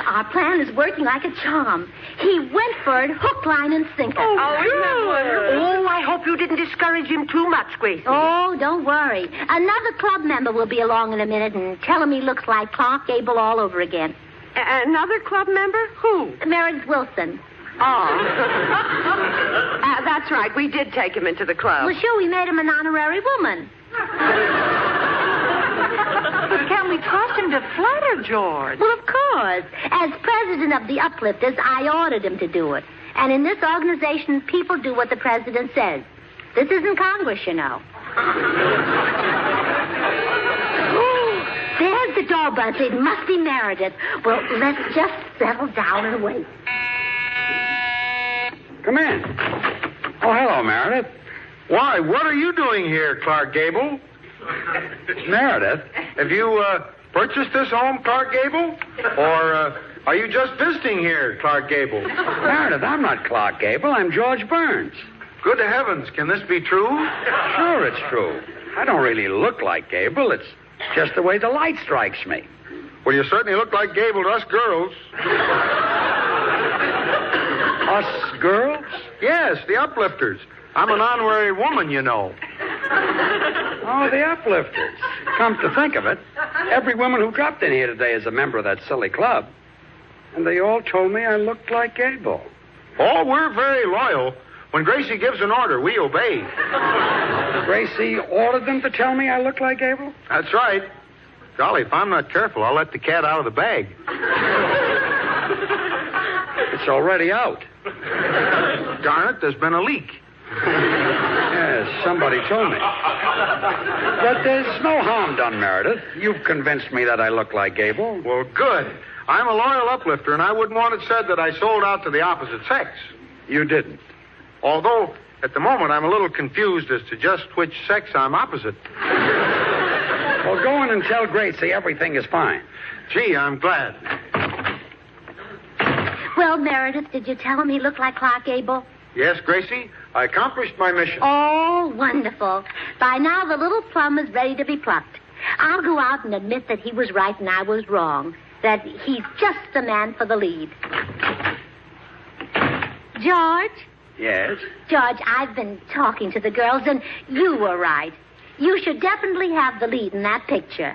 Speaker 24: Our plan man is working like a charm. He went for it, hook, line, and sinker.
Speaker 5: Oh, I hope you didn't discourage him too much, Gracie.
Speaker 24: Oh, don't worry. Another club member will be along in a minute and tell him he looks like Clark Gable all over again.
Speaker 4: Another club member? Who?
Speaker 24: Meredith Wilson.
Speaker 4: Oh. That's right. We did take him into the club.
Speaker 24: Well, sure, we made him an honorary woman.
Speaker 4: But can we trust him to flatter George?
Speaker 24: Well, of course. As president of the Uplifters, I ordered him to do it. And in this organization, people do what the president says. This isn't Congress, you know. There's the door buzz. It must be Meredith. Well, let's just settle down and wait.
Speaker 23: Come in. Oh, hello, Meredith.
Speaker 2: Why, what are you doing here, Clark Gable?
Speaker 23: Meredith?
Speaker 2: Have you purchased this home, Clark Gable? Or are you just visiting here, Clark Gable?
Speaker 23: Meredith, I'm not Clark Gable. I'm George Burns.
Speaker 2: Good to heavens, can this be true?
Speaker 23: Sure, it's true. I don't really look like Gable. It's just the way the light strikes me.
Speaker 2: Well, you certainly look like Gable to us girls.
Speaker 23: Us girls?
Speaker 2: Yes, the Uplifters. I'm an honorary woman, you know.
Speaker 23: Oh, the Uplifters. Come to think of it, every woman who dropped in here today is a member of that silly club. And they all told me I looked like Gable.
Speaker 2: Oh, we're very loyal. When Gracie gives an order, we obey.
Speaker 23: Gracie ordered them to tell me I look like Gable?
Speaker 2: That's right. Golly, if I'm not careful, I'll let the cat out of the bag.
Speaker 23: It's already out.
Speaker 2: Darn it, there's been a leak.
Speaker 23: Yes, somebody told me. But there's no harm done, Meredith. You've convinced me that I look like Gable.
Speaker 2: Well, good. I'm a loyal uplifter, and I wouldn't want it said that I sold out to the opposite sex.
Speaker 23: You didn't.
Speaker 2: Although, at the moment, I'm a little confused as to just which sex I'm opposite.
Speaker 23: Well, go in and tell Gracie everything is fine.
Speaker 2: Gee, I'm glad.
Speaker 24: Well, Meredith, did you tell him he looked like Clark Gable?
Speaker 2: Yes, Gracie, I accomplished my mission.
Speaker 24: Oh, wonderful. By now, the little plum is ready to be plucked. I'll go out and admit that he was right and I was wrong. That he's just the man for the lead. George?
Speaker 23: Yes?
Speaker 24: George, I've been talking to the girls, and you were right. You should definitely have the lead in that picture.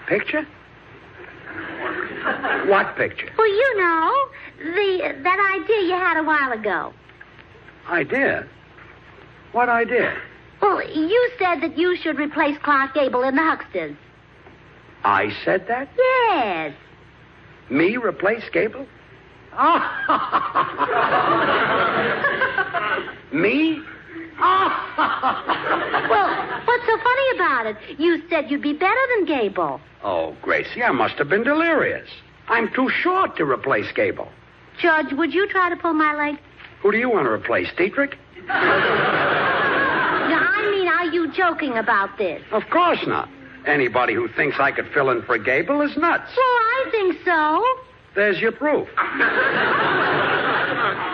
Speaker 23: Picture? What picture?
Speaker 24: Well, you know, that idea you had a while ago.
Speaker 23: Idea? What idea?
Speaker 24: Well, you said that you should replace Clark Gable in the Hucksters.
Speaker 23: I said that?
Speaker 24: Yes.
Speaker 23: Me replace Gable? Me?
Speaker 24: Well, what's so funny about it? You said you'd be better than Gable.
Speaker 23: Oh, Gracie, I must have been delirious. I'm too short to replace Gable.
Speaker 24: George, would you try to pull my leg?
Speaker 23: Who do you want to replace, Dietrich?
Speaker 24: Now, I mean, are you joking about this?
Speaker 23: Of course not. Anybody who thinks I could fill in for Gable is nuts.
Speaker 24: Well, I think so.
Speaker 23: There's your proof.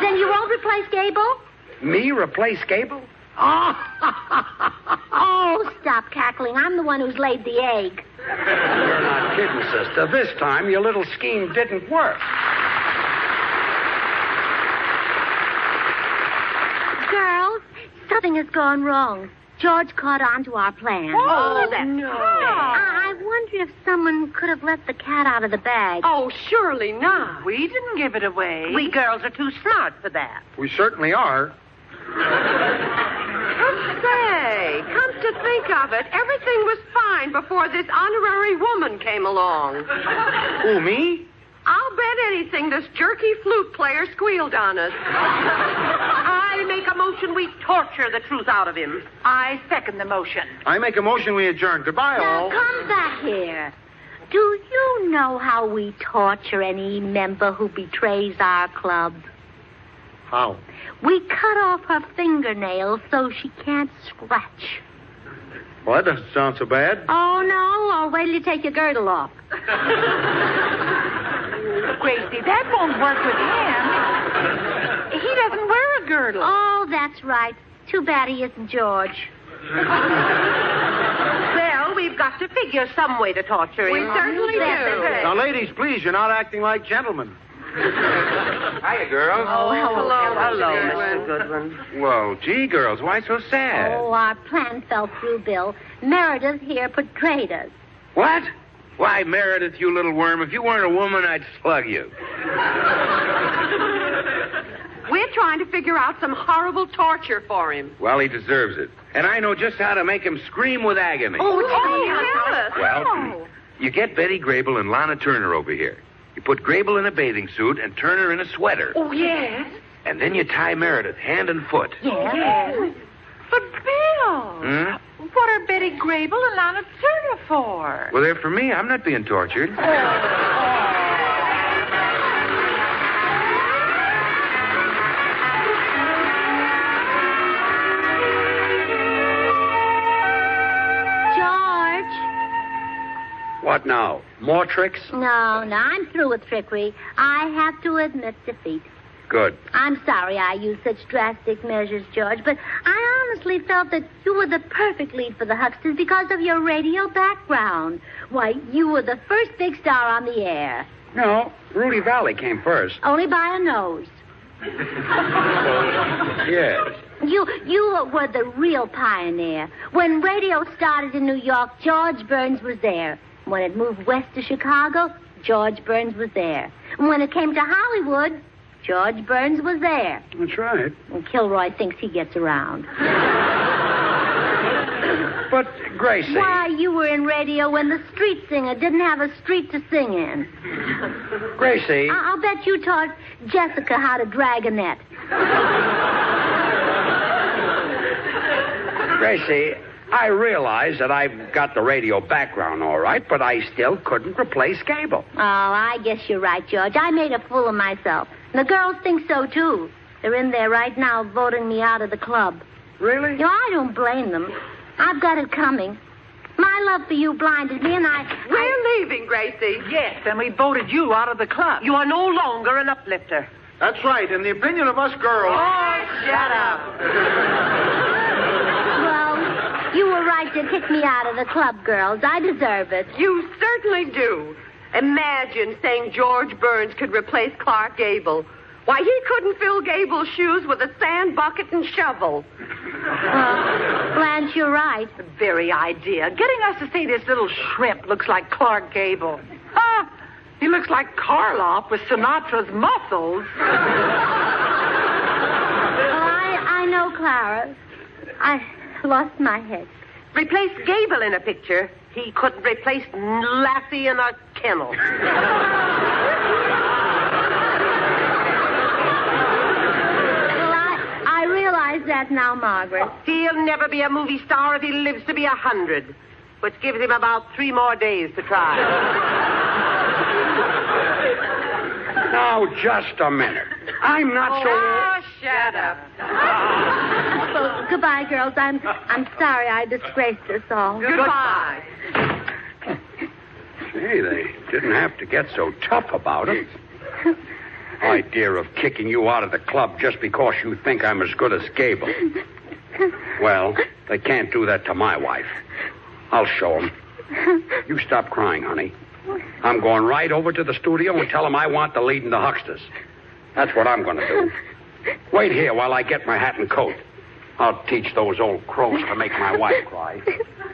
Speaker 24: Then you won't replace Gable?
Speaker 23: Me replace Gable?
Speaker 24: Oh, stop cackling. I'm the one who's laid the egg.
Speaker 23: You're not kidding, sister. This time, your little scheme didn't work.
Speaker 24: Girls, something has gone wrong. George caught on to our plan.
Speaker 4: Oh, that's no.
Speaker 24: I wonder if someone could have let the cat out of the bag.
Speaker 4: Oh, surely not.
Speaker 5: We didn't give it away.
Speaker 4: We girls are too smart for that.
Speaker 2: We certainly are.
Speaker 4: Say, come to think of it, everything was fine before this honorary woman came along.
Speaker 2: Who, me?
Speaker 4: I'll bet anything this jerky flute player squealed on us. I make a motion we torture the truth out of him. I second the motion.
Speaker 2: I make a motion we adjourn. Goodbye,
Speaker 24: Now,
Speaker 2: all.
Speaker 24: come back here. Do you know how we torture any member who betrays our club?
Speaker 2: How?
Speaker 24: We cut off her fingernails so she can't scratch.
Speaker 2: Well, that doesn't sound so bad.
Speaker 24: Oh, no? Or wait till you take your girdle off.
Speaker 4: Gracie, that won't work with him. He doesn't wear a girdle.
Speaker 24: Oh, that's right. Too bad he isn't George.
Speaker 4: Well, we've got to fix figure some way to torture him.
Speaker 2: We certainly do. Now,
Speaker 4: do.
Speaker 2: ladies, please, you're not acting like gentlemen.
Speaker 13: Hiya, girls.
Speaker 4: Oh, hello, Mr. Goodwin.
Speaker 13: Well, gee, girls, why so sad?
Speaker 24: Oh, our plan fell through, Bill. Meredith here betrayed us.
Speaker 13: What? Why, Meredith, you little worm, if you weren't a woman, I'd slug you.
Speaker 4: We're trying to figure out some horrible torture for him.
Speaker 13: Well, he deserves it. And I know just how to make him scream with agony.
Speaker 4: Tell us.
Speaker 13: Well, you get Betty Grable and Lana Turner over here. You put Grable in a bathing suit and Turner in a sweater.
Speaker 4: Oh, yes.
Speaker 13: And then you tie Meredith hand and foot.
Speaker 4: Yes.
Speaker 6: But, Bill,
Speaker 13: Hmm?
Speaker 6: what are Betty Grable and Lana Turner for?
Speaker 13: Well, they're for me. I'm not being tortured.
Speaker 24: George?
Speaker 23: What now? More tricks?
Speaker 24: No, I'm through with trickery. I have to admit defeat.
Speaker 23: Good.
Speaker 24: I'm sorry I used such drastic measures, George, but I honestly felt that you were the perfect lead for the Hucksters because of your radio background. Why, you were the first big star on the air.
Speaker 23: No, Rudy Valley came first.
Speaker 24: Only by a nose.
Speaker 23: Yes.
Speaker 24: You were the real pioneer. When radio started in New York, George Burns was there. When it moved west to Chicago, George Burns was there. And when it came to Hollywood, George Burns was there.
Speaker 23: That's right.
Speaker 24: And Kilroy thinks he gets around.
Speaker 23: But, Gracie.
Speaker 24: Why, you were in radio when the street singer didn't have a street to sing in.
Speaker 23: Gracie.
Speaker 24: I'll bet you taught Jessica how to drag a net.
Speaker 23: Gracie, I realize that I've got the radio background all right, but I still couldn't replace Gable.
Speaker 24: Oh, I guess you're right, George. I made a fool of myself. And the girls think so, too. They're in there right now voting me out of the club.
Speaker 23: Really?
Speaker 24: You know, I don't blame them. I've got it coming. My love for you blinded me, and
Speaker 4: We're leaving, Gracie.
Speaker 6: Yes, and we voted you out of the club.
Speaker 4: You are no longer an uplifter.
Speaker 2: That's right. In the opinion of us girls.
Speaker 4: Oh, shut up.
Speaker 24: Well, you were right to kick me out of the club, girls. I deserve it.
Speaker 4: You certainly do. Imagine saying George Burns could replace Clark Gable. Why, he couldn't fill Gable's shoes with a sand bucket and shovel.
Speaker 24: Blanche, you're right.
Speaker 6: The very idea. Getting us to say this little shrimp looks like Clark Gable. Ah, he looks like Karloff with Sinatra's muscles.
Speaker 24: Well, I know, Clara. I lost my head.
Speaker 4: Replace Gable in a picture. He couldn't replace Lassie in a kennel.
Speaker 24: I realize that now, Margaret.
Speaker 4: He'll never be a movie star if he lives to be 100, which gives him about 3 more days to try.
Speaker 23: Now, just a minute. I'm not so...
Speaker 4: Oh, shut up.
Speaker 24: Well, goodbye, girls. I'm sorry I disgraced us all.
Speaker 4: Goodbye.
Speaker 23: Hey, they didn't have to get so tough about it. Idea of kicking you out of the club just because you think I'm as good as Gable. Well, they can't do that to my wife. I'll show them. You stop crying, honey. I'm going right over to the studio and tell them I want the lead in the Hucksters. That's what I'm going to do. Wait here while I get my hat and coat. I'll teach those old crows to make my wife cry.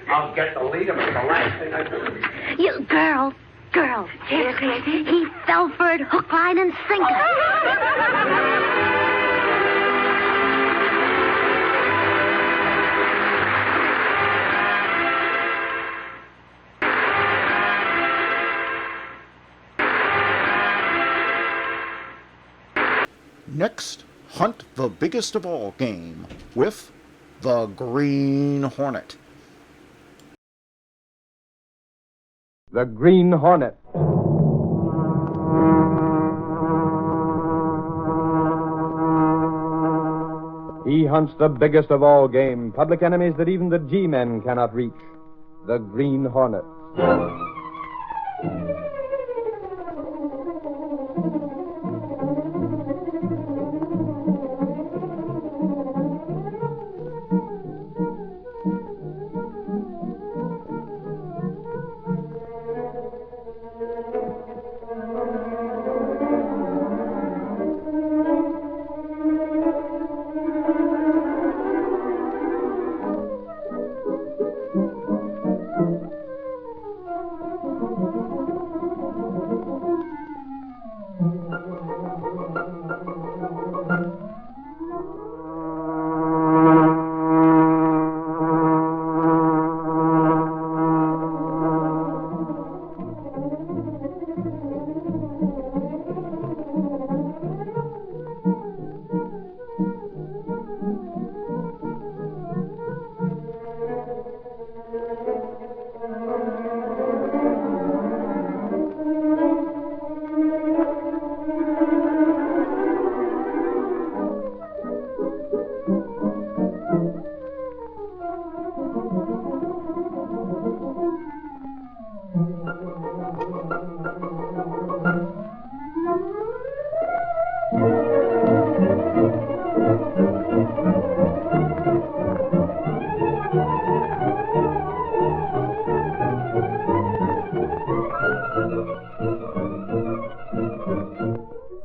Speaker 23: I'll get the lead of it the last thing I do.
Speaker 24: You girls. Yes, he fell for it hook, line, and sinker.
Speaker 1: Next, hunt the biggest of all game with the Green Hornet.
Speaker 8: The Green Hornet. He hunts the biggest of all game, public enemies that even the G-men cannot reach. The Green Hornet.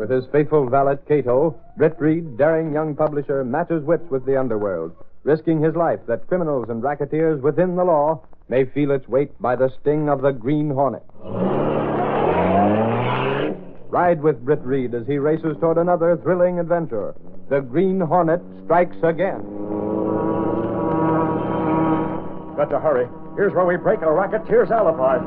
Speaker 8: With his faithful valet, Cato, Britt Reed, daring young publisher, matches wits with the underworld, risking his life that criminals and racketeers within the law may feel its weight by the sting of the Green Hornet. Ride with Britt Reed as he races toward another thrilling adventure. The Green Hornet strikes again.
Speaker 7: Got to hurry. Here's where we break a racketeer's alibi.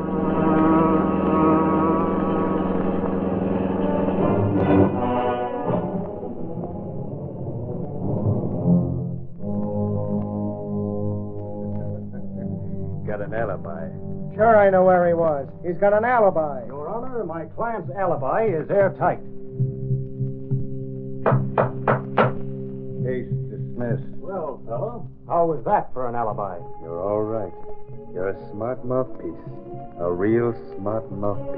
Speaker 9: Got an alibi.
Speaker 7: Sure, I know where he was. He's got an alibi. Your Honor, my client's alibi is airtight.
Speaker 9: Case dismissed.
Speaker 7: Well, fellow, how was that for an alibi?
Speaker 9: You're all right. You're a smart mouthpiece. A real smart mouthpiece.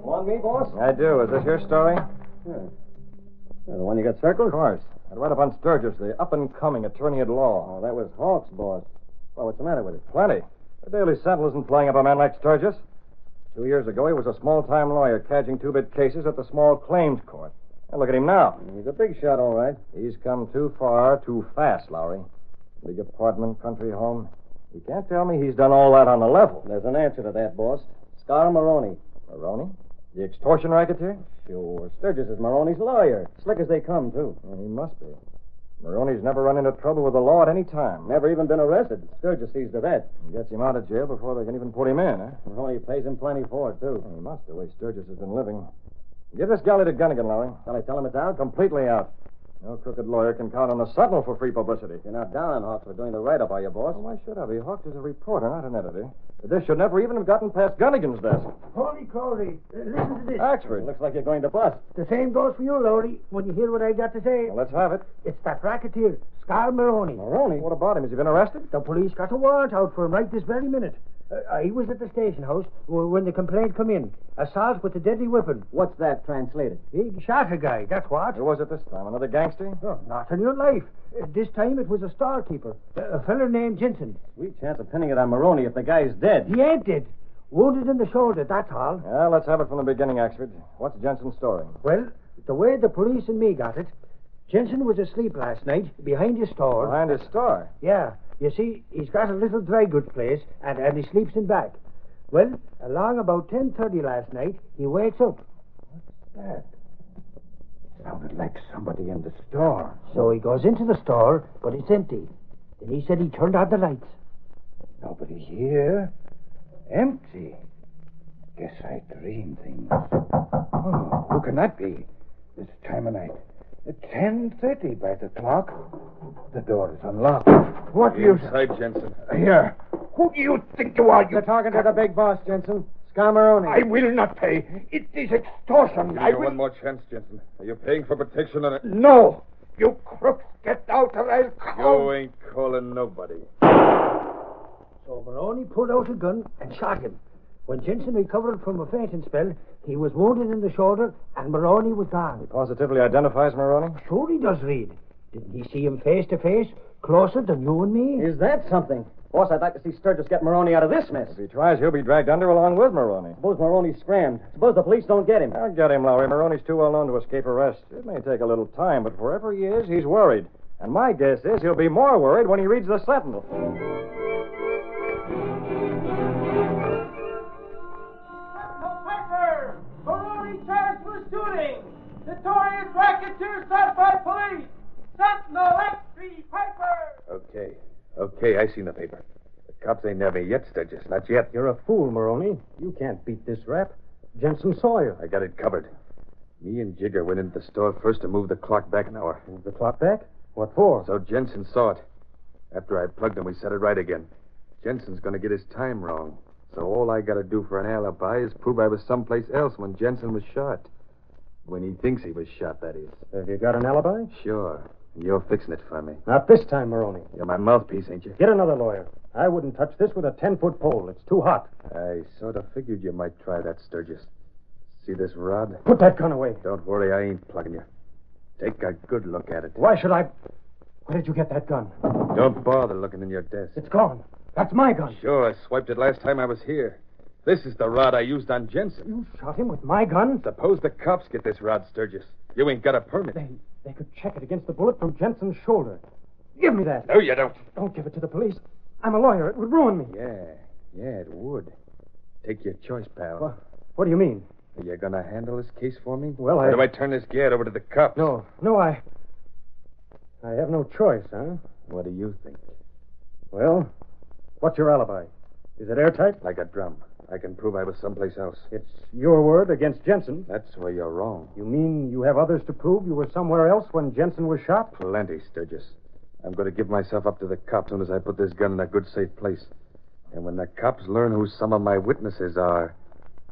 Speaker 7: Want me, boss?
Speaker 12: I do. Is this your story?
Speaker 7: Yeah. The one you got circled?
Speaker 12: Of course. I read up on Sturgis, the up-and-coming attorney at law.
Speaker 7: Oh, that was Hawks, boss. Well, what's the matter with it?
Speaker 12: Plenty. The Daily Sentinel isn't playing up a man like Sturgis. 2 years ago, he was a small-time lawyer cadging two-bit cases at the small claims court. And look at him now.
Speaker 7: He's a big shot, all right.
Speaker 12: He's come too far, too fast, Lowry. Big apartment, country home. You can't tell me he's done all that on the level.
Speaker 7: There's an answer to that, boss. Scar Maroney.
Speaker 12: Maroney? The extortion racketeer?
Speaker 7: Sure. Sturgis is Maroney's lawyer. Slick as they come, too.
Speaker 12: Well, he must be. Maroney's never run into trouble with the law at any time.
Speaker 7: Never even been arrested. Sturgis sees to that.
Speaker 12: He gets him out of jail before they can even put him in, huh?
Speaker 7: Maroney pays him plenty for it, too.
Speaker 12: Well, he must, the way Sturgis has been living. Give this galley to Gunnigan, Lowry.
Speaker 7: Shall I tell him it's out?
Speaker 12: Completely out. No crooked lawyer can count on the Sentinel for free publicity.
Speaker 7: You're not down on Hawks for doing the write-up, are you, boss?
Speaker 12: Well, why should I be? Hawks is a reporter, not an editor. This should never even have gotten past Gunnigan's desk.
Speaker 18: Holy Crowley, listen to this.
Speaker 12: Axford.
Speaker 7: Looks like you're going to bust.
Speaker 18: The same goes for you, Lowry, when you hear what I got to say.
Speaker 12: Well, let's have it.
Speaker 18: It's that racketeer, Scar Maroney.
Speaker 12: Maroney? What about him? Has he been arrested?
Speaker 18: The police got a warrant out for him right this very minute. He was at the station house when the complaint come in. Assault with a deadly weapon.
Speaker 7: What's that translated?
Speaker 18: He shot a guy, that's what.
Speaker 12: Who was it this time? Another gangster?
Speaker 18: Oh, not in your life. This time it was a storekeeper, a feller named Jensen.
Speaker 7: Sweet chance of pinning it on Maroney if the guy's dead.
Speaker 18: He ain't dead. Wounded in the shoulder, that's all.
Speaker 12: Yeah, let's have it from the beginning, Axford. What's Jensen's story?
Speaker 18: Well, the way the police and me got it, Jensen was asleep last night behind his store.
Speaker 12: Behind his store?
Speaker 18: Yeah. You see, he's got a little dry goods place, and he sleeps in back. Well, along about 10:30 last night, he wakes up.
Speaker 7: What's that? Sounded like somebody in the store.
Speaker 18: So he goes into the store, but it's empty. Then he said he turned on the lights.
Speaker 7: Nobody here. Empty. Guess I dream things. Oh, who can that be? This time of night. At 10:30 by the clock. The door is unlocked. What do you...
Speaker 9: Inside, Jensen.
Speaker 7: Here. Who do you think you are? You're talking to the big boss, Jensen. Scar Maroney. I will not pay. It is extortion.
Speaker 9: Give you one more chance, Jensen. Are you paying for protection on it?
Speaker 7: No. You crooks, get out or I'll call...
Speaker 9: You ain't calling nobody.
Speaker 18: So Maroney pulled out a gun and shot him. When Jensen recovered from a fainting spell, he was wounded in the shoulder, and Maroney was gone.
Speaker 12: He positively identifies Maroney?
Speaker 18: Sure he does, Reed. Didn't he see him face to face, closer than you and me?
Speaker 7: Is that something? Boss, I'd like to see Sturgis get Maroney out of this mess.
Speaker 12: If he tries, he'll be dragged under along with Maroney.
Speaker 7: Suppose Maroney's scrammed. Suppose the police don't get him.
Speaker 12: I'll get him, Lowry. Maroney's too well known to escape arrest. It may take a little time, but wherever he is, he's worried. And my guess is he'll be more worried when he reads the Sentinel.
Speaker 11: Charged with shooting. Notorious racketeer shot by police. Sentinel X3 Piper.
Speaker 9: Okay, I seen the paper. The cops ain't never yet, Sturgis. Not yet.
Speaker 7: You're a fool, Maroney. You can't beat this rap. Jensen saw you.
Speaker 9: I got it covered. Me and Jigger went into the store first to move the clock back an hour.
Speaker 7: Move the clock back? What for?
Speaker 9: So Jensen saw it. After I plugged him, we set it right again. Jensen's going to get his time wrong. So all I got to do for an alibi is prove I was someplace else when Jensen was shot. When he thinks he was shot, that is.
Speaker 7: Have you got an alibi?
Speaker 9: Sure. And you're fixing it for me.
Speaker 7: Not this time, Maroney.
Speaker 9: You're my mouthpiece, ain't you?
Speaker 7: Get another lawyer. I wouldn't touch this with a 10-foot pole. It's too hot.
Speaker 9: I sort of figured you might try that, Sturgis. See this rod?
Speaker 7: Put that gun away.
Speaker 9: Don't worry, I ain't plugging you. Take a good look at it.
Speaker 7: Why should I... Where did you get that gun?
Speaker 9: Don't bother looking in your desk.
Speaker 7: It's gone. That's my gun.
Speaker 9: Sure, I swiped it last time I was here. This is the rod I used on Jensen.
Speaker 12: You shot him with my gun?
Speaker 9: Suppose the cops get this rod, Sturgis. You ain't got a permit.
Speaker 12: They could check it against the bullet from Jensen's shoulder. Give me that.
Speaker 9: No, you don't.
Speaker 12: Don't give it to the police. I'm a lawyer. It would ruin me.
Speaker 9: Yeah, it would. Take your choice, pal.
Speaker 12: What do you mean?
Speaker 9: Are you going to handle this case for me?
Speaker 12: Well,
Speaker 9: Or do I turn this gad over to the cops?
Speaker 12: No, I have no choice, huh?
Speaker 9: What do you think?
Speaker 12: Well, what's your alibi? Is it airtight?
Speaker 9: Like a drum. I can prove I was someplace else.
Speaker 12: It's your word against Jensen.
Speaker 9: That's where you're wrong.
Speaker 12: You mean you have others to prove you were somewhere else when Jensen was shot?
Speaker 9: Plenty, Sturgis. I'm going to give myself up to the cops as soon as I put this gun in a good, safe place. And when the cops learn who some of my witnesses are,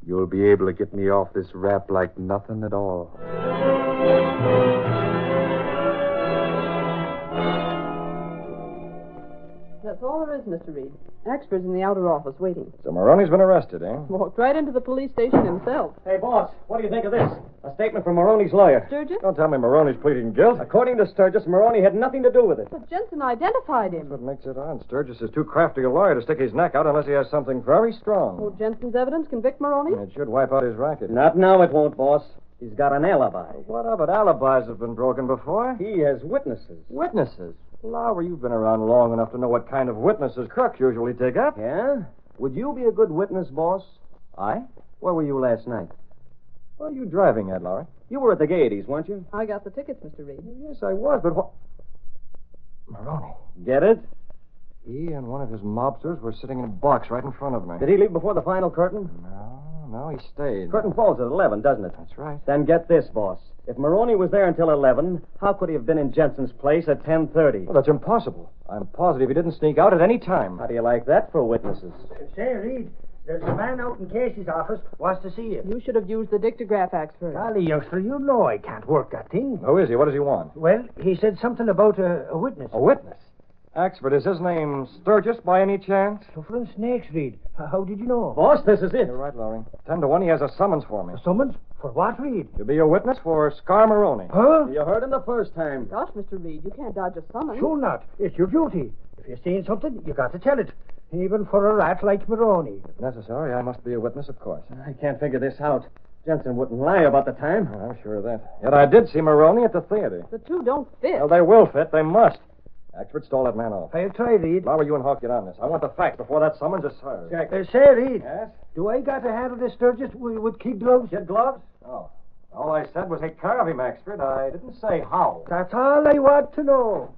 Speaker 9: you'll be able to get me off this rap like nothing at all.
Speaker 14: That's all there is, Mr. Reed. Axford's in the outer office waiting.
Speaker 12: So Maroney's been arrested, eh?
Speaker 14: Walked right into the police station himself.
Speaker 12: Hey, boss, what do you think of this? A statement from Maroney's lawyer.
Speaker 14: Sturgis?
Speaker 12: Don't tell me Maroney's pleading guilt. According to Sturgis, Maroney had nothing to do with it.
Speaker 14: But Jensen identified him.
Speaker 12: That's what makes it odd. Sturgis is too crafty a lawyer to stick his neck out unless he has something very strong.
Speaker 14: Will Jensen's evidence convict Maroney?
Speaker 12: It should wipe out his racket.
Speaker 17: Not now, it won't, boss. He's got an alibi.
Speaker 12: What of it? Alibis have been broken before.
Speaker 17: He has witnesses.
Speaker 12: Witnesses? Lowry, you've been around long enough to know what kind of witnesses crooks usually take up.
Speaker 17: Yeah? Would you be a good witness, boss?
Speaker 12: I?
Speaker 17: Where were you last night?
Speaker 12: What are you driving at, Lowry?
Speaker 17: You were at the Gaieties, weren't you?
Speaker 14: I got the tickets, Mr. Reed.
Speaker 12: Yes, I was, but what... Maroney.
Speaker 17: Get it?
Speaker 12: He and one of his mobsters were sitting in a box right in front of me.
Speaker 17: Did he leave before the final curtain?
Speaker 12: No, he stayed.
Speaker 17: Curtain falls at 11, doesn't it?
Speaker 12: That's right.
Speaker 17: Then get this, boss. If Maroney was there until 11, how could he have been in Jensen's place at 10:30?
Speaker 12: Well, that's impossible. I'm positive he didn't sneak out at any time.
Speaker 17: How do you like that for witnesses?
Speaker 18: Say, Reed, there's a man out in Casey's office wants to see you.
Speaker 14: You should have used the dictograph, Axford.
Speaker 18: Golly, youngster, you know I can't work that thing.
Speaker 12: Who is he? What does he want?
Speaker 18: Well, he said something about a witness.
Speaker 12: A witness? Axford, is his name Sturgis by any chance?
Speaker 18: So for snakes, Reed. How did you know?
Speaker 17: Boss, this is it.
Speaker 12: You're right, Lowry. 10 to 1, he has a summons for me.
Speaker 18: A summons? For what, Reed?
Speaker 12: To be a witness for Scar Maroney.
Speaker 18: Huh?
Speaker 17: You heard him the first time.
Speaker 14: Gosh, Mr. Reed, you can't dodge a summons.
Speaker 18: Sure not. It's your duty. If you're seeing something, you got to tell it. Even for a rat like Maroney.
Speaker 12: If necessary, I must be a witness, of course.
Speaker 17: I can't figure this out. Jensen wouldn't lie about the time.
Speaker 12: Oh, I'm sure of that. Yet I did see Maroney at the theater.
Speaker 14: The two don't fit.
Speaker 12: Well, they will fit. They must. Axford, stall that man off.
Speaker 18: I'll try, Reed.
Speaker 12: Lowry, you and Hawk get on this. I want the facts before that summons is served.
Speaker 18: Say, Reed.
Speaker 12: Yes?
Speaker 18: Do I got to handle this Sturgis with kid gloves?
Speaker 12: Kid gloves? Oh. All I said was take care of him, Axford. I didn't say how.
Speaker 18: That's all I want to know.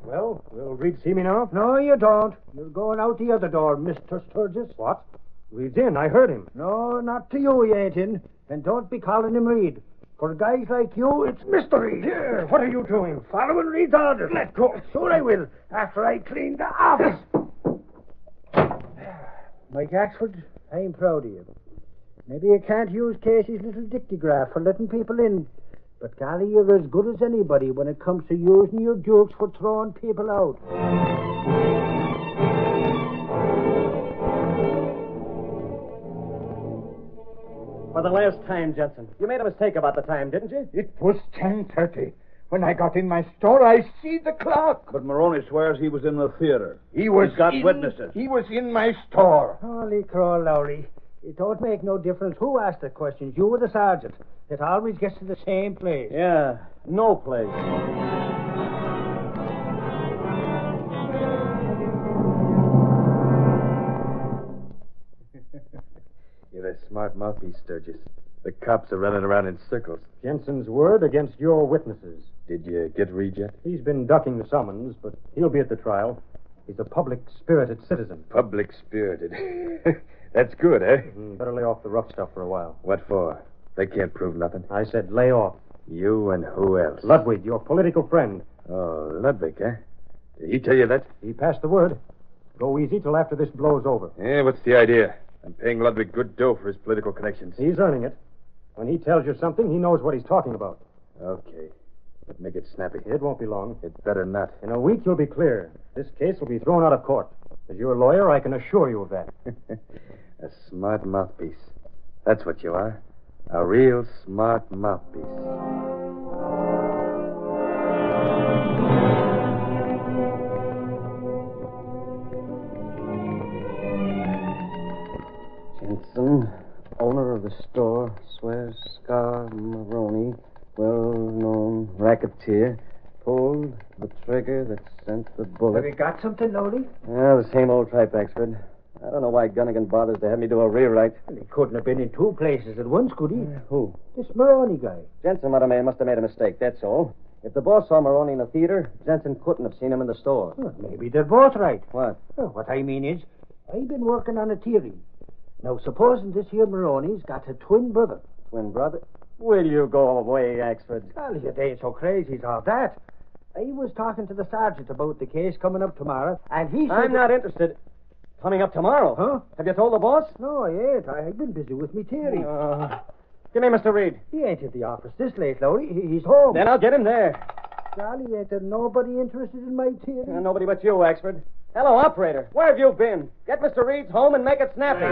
Speaker 12: Well, will Reed see me now?
Speaker 18: No, you don't. You're going out the other door, Mr. Sturgis.
Speaker 12: What? Reed's in. I heard him.
Speaker 18: No, not to you, he ain't in. And don't be calling him Reed. For guys like you, it's Mr. Reed.
Speaker 12: Here, what are you doing?
Speaker 18: Following Reed's orders.
Speaker 12: Let go.
Speaker 18: Sure I will, after I clean the office. Mike Axford, I'm proud of you. Maybe you can't use Casey's little dictograph for letting people in. But, golly, you're as good as anybody when it comes to using your jokes for throwing people out.
Speaker 17: For the last time, Jensen. You made a mistake about the time, didn't you?
Speaker 7: It was 10:30. When I got in my store, I see the clock.
Speaker 20: But Maroney swears he was in the theater.
Speaker 7: He was
Speaker 20: He's got
Speaker 7: in,
Speaker 20: witnesses.
Speaker 7: He was in my store.
Speaker 18: Holy crow, Lowry. It don't make no difference who asked the questions, you or the sergeant. It always gets to the same place.
Speaker 17: Yeah, no place.
Speaker 9: You're a smart mouthpiece, Sturgis. The cops are running around in circles.
Speaker 12: Jensen's word against your witnesses.
Speaker 9: Did you get Reed yet?
Speaker 12: He's been ducking the summons, but he'll be at the trial. He's a public-spirited citizen.
Speaker 9: Public-spirited. That's good, eh?
Speaker 12: Better lay off the rough stuff for a while.
Speaker 9: What for? They can't prove nothing.
Speaker 12: I said lay off.
Speaker 9: You and who else?
Speaker 12: Ludwig, your political friend.
Speaker 9: Oh, Ludwig, eh? Did he tell you that?
Speaker 12: He passed the word. Go easy till after this blows over.
Speaker 9: Yeah, what's the idea? I'm paying Ludwig good dough for his political connections.
Speaker 12: He's earning it. When he tells you something, he knows what he's talking about.
Speaker 9: Okay. But make it snappy.
Speaker 12: It won't be long.
Speaker 9: It better not.
Speaker 12: In a week, you'll be clear. This case will be thrown out of court. As your lawyer, I can assure you of that.
Speaker 9: A smart mouthpiece. That's what you are. A real smart mouthpiece.
Speaker 17: here. Pulled the trigger that sent the bullet.
Speaker 18: Have you got something, Lodi?
Speaker 17: Well, the same old tripe, Axford. I don't know why Gunnigan bothers to have me do a rewrite.
Speaker 18: He couldn't have been in two places at once, could he?
Speaker 17: Who?
Speaker 18: This Maroney guy.
Speaker 17: Jensen must have made a mistake, that's all. If the boss saw Maroney in the theater, Jensen couldn't have seen him in the store.
Speaker 18: Well, maybe they're both right.
Speaker 17: What?
Speaker 18: Well, what I mean is, I've been working on a theory. Now, supposing this here Maroney's got a twin brother.
Speaker 17: Twin brother? Will you go away, Axford?
Speaker 18: Well, you ain't so crazy as all that. I was talking to the sergeant about the case coming up tomorrow, and he said...
Speaker 17: I'm not interested. Coming up tomorrow?
Speaker 18: Huh?
Speaker 17: Have you told the boss?
Speaker 18: No, I ain't. I've been busy with me theory.
Speaker 17: Give me Mr. Reed.
Speaker 18: He ain't at the office this late, Lodi. He's home.
Speaker 17: Then I'll get him there.
Speaker 18: Charlie, ain't there nobody interested in my theory?
Speaker 17: Nobody but you, Axford. Hello, operator. Where have you been? Get Mr. Reed's home and make it snappy.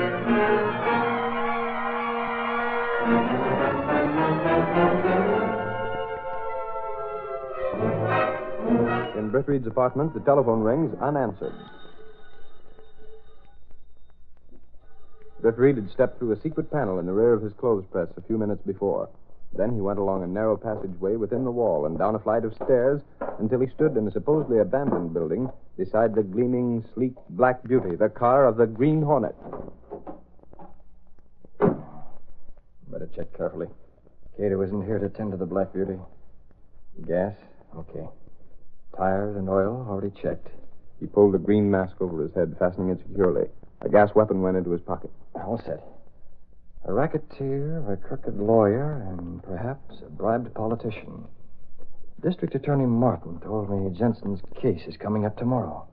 Speaker 8: In Britt Reed's apartment, the telephone rings unanswered. Britt Reed had stepped through a secret panel in the rear of his clothes press a few minutes before. Then he went along a narrow passageway within the wall and down a flight of stairs until he stood in a supposedly abandoned building beside the gleaming, sleek Black Beauty, the car of the Green Hornet.
Speaker 12: Better check carefully. Cato isn't here to tend to the Black Beauty. Gas? Okay. Tires and oil already checked.
Speaker 8: He pulled a green mask over his head, fastening it securely. A gas weapon went into his pocket.
Speaker 12: All set. A racketeer, a crooked lawyer, and perhaps a bribed politician. District Attorney Martin told me Jensen's case is coming up tomorrow.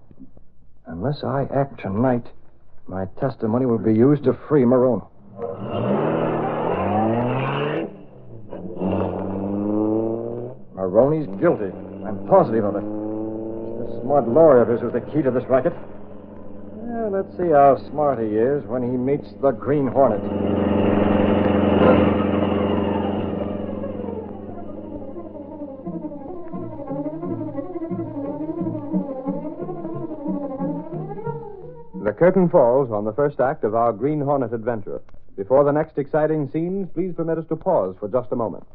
Speaker 12: Unless I act tonight, my testimony will be used to free Maroney. Maroney's guilty. I'm positive of it. It's the smart lawyer of his who's the key to this racket. Well, let's see how smart he is when he meets the Green Hornet.
Speaker 8: The curtain falls on the first act of our Green Hornet adventure. Before the next exciting scenes, please permit us to pause for just a moment.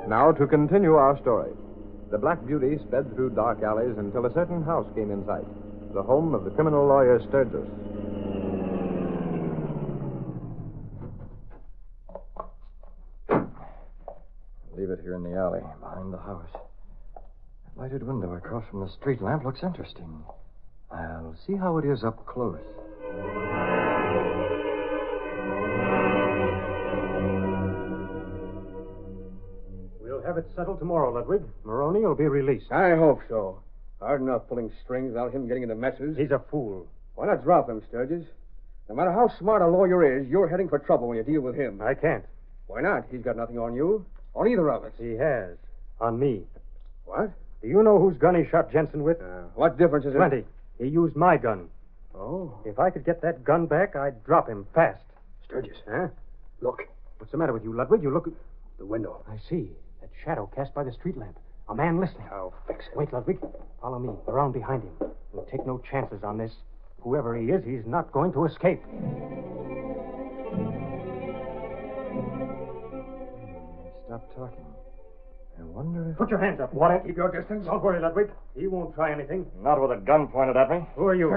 Speaker 8: Now, to continue our story. The Black Beauty sped through dark alleys until a certain house came in sight, the home of the criminal lawyer Sturgis.
Speaker 12: Leave it here in the alley, behind the house. That lighted window across from the street lamp looks interesting. I'll see how it is up close.
Speaker 10: We'll have it settled tomorrow, Ludwig. Maroney will be released.
Speaker 16: I hope so. Hard enough pulling strings without him getting into messes.
Speaker 10: He's a fool.
Speaker 16: Why not drop him, Sturgis? No matter how smart a lawyer is, you're heading for trouble when you deal with him.
Speaker 10: I can't.
Speaker 16: Why not? He's got nothing on you. On either of us.
Speaker 10: He has. On me.
Speaker 16: What?
Speaker 10: Do you know whose gun he shot Jensen with?
Speaker 16: What difference is it?
Speaker 10: Plenty. He used my gun.
Speaker 16: Oh.
Speaker 10: If I could get that gun back, I'd drop him fast.
Speaker 16: Sturgis.
Speaker 10: Huh?
Speaker 16: Look.
Speaker 10: What's the matter with you, Ludwig? You look at
Speaker 16: the window.
Speaker 10: I see. That shadow cast by the street lamp. A man listening.
Speaker 16: I'll fix it.
Speaker 10: Wait, Ludwig. Follow me. Around behind him. We'll take no chances on this. Whoever he is, he's not going to escape.
Speaker 12: Stop talking. I wonder if...
Speaker 10: Put your hands up.
Speaker 16: What? Keep your distance.
Speaker 10: Don't worry, Ludwig. He won't try anything.
Speaker 12: Not with a gun pointed at me.
Speaker 10: Who are you?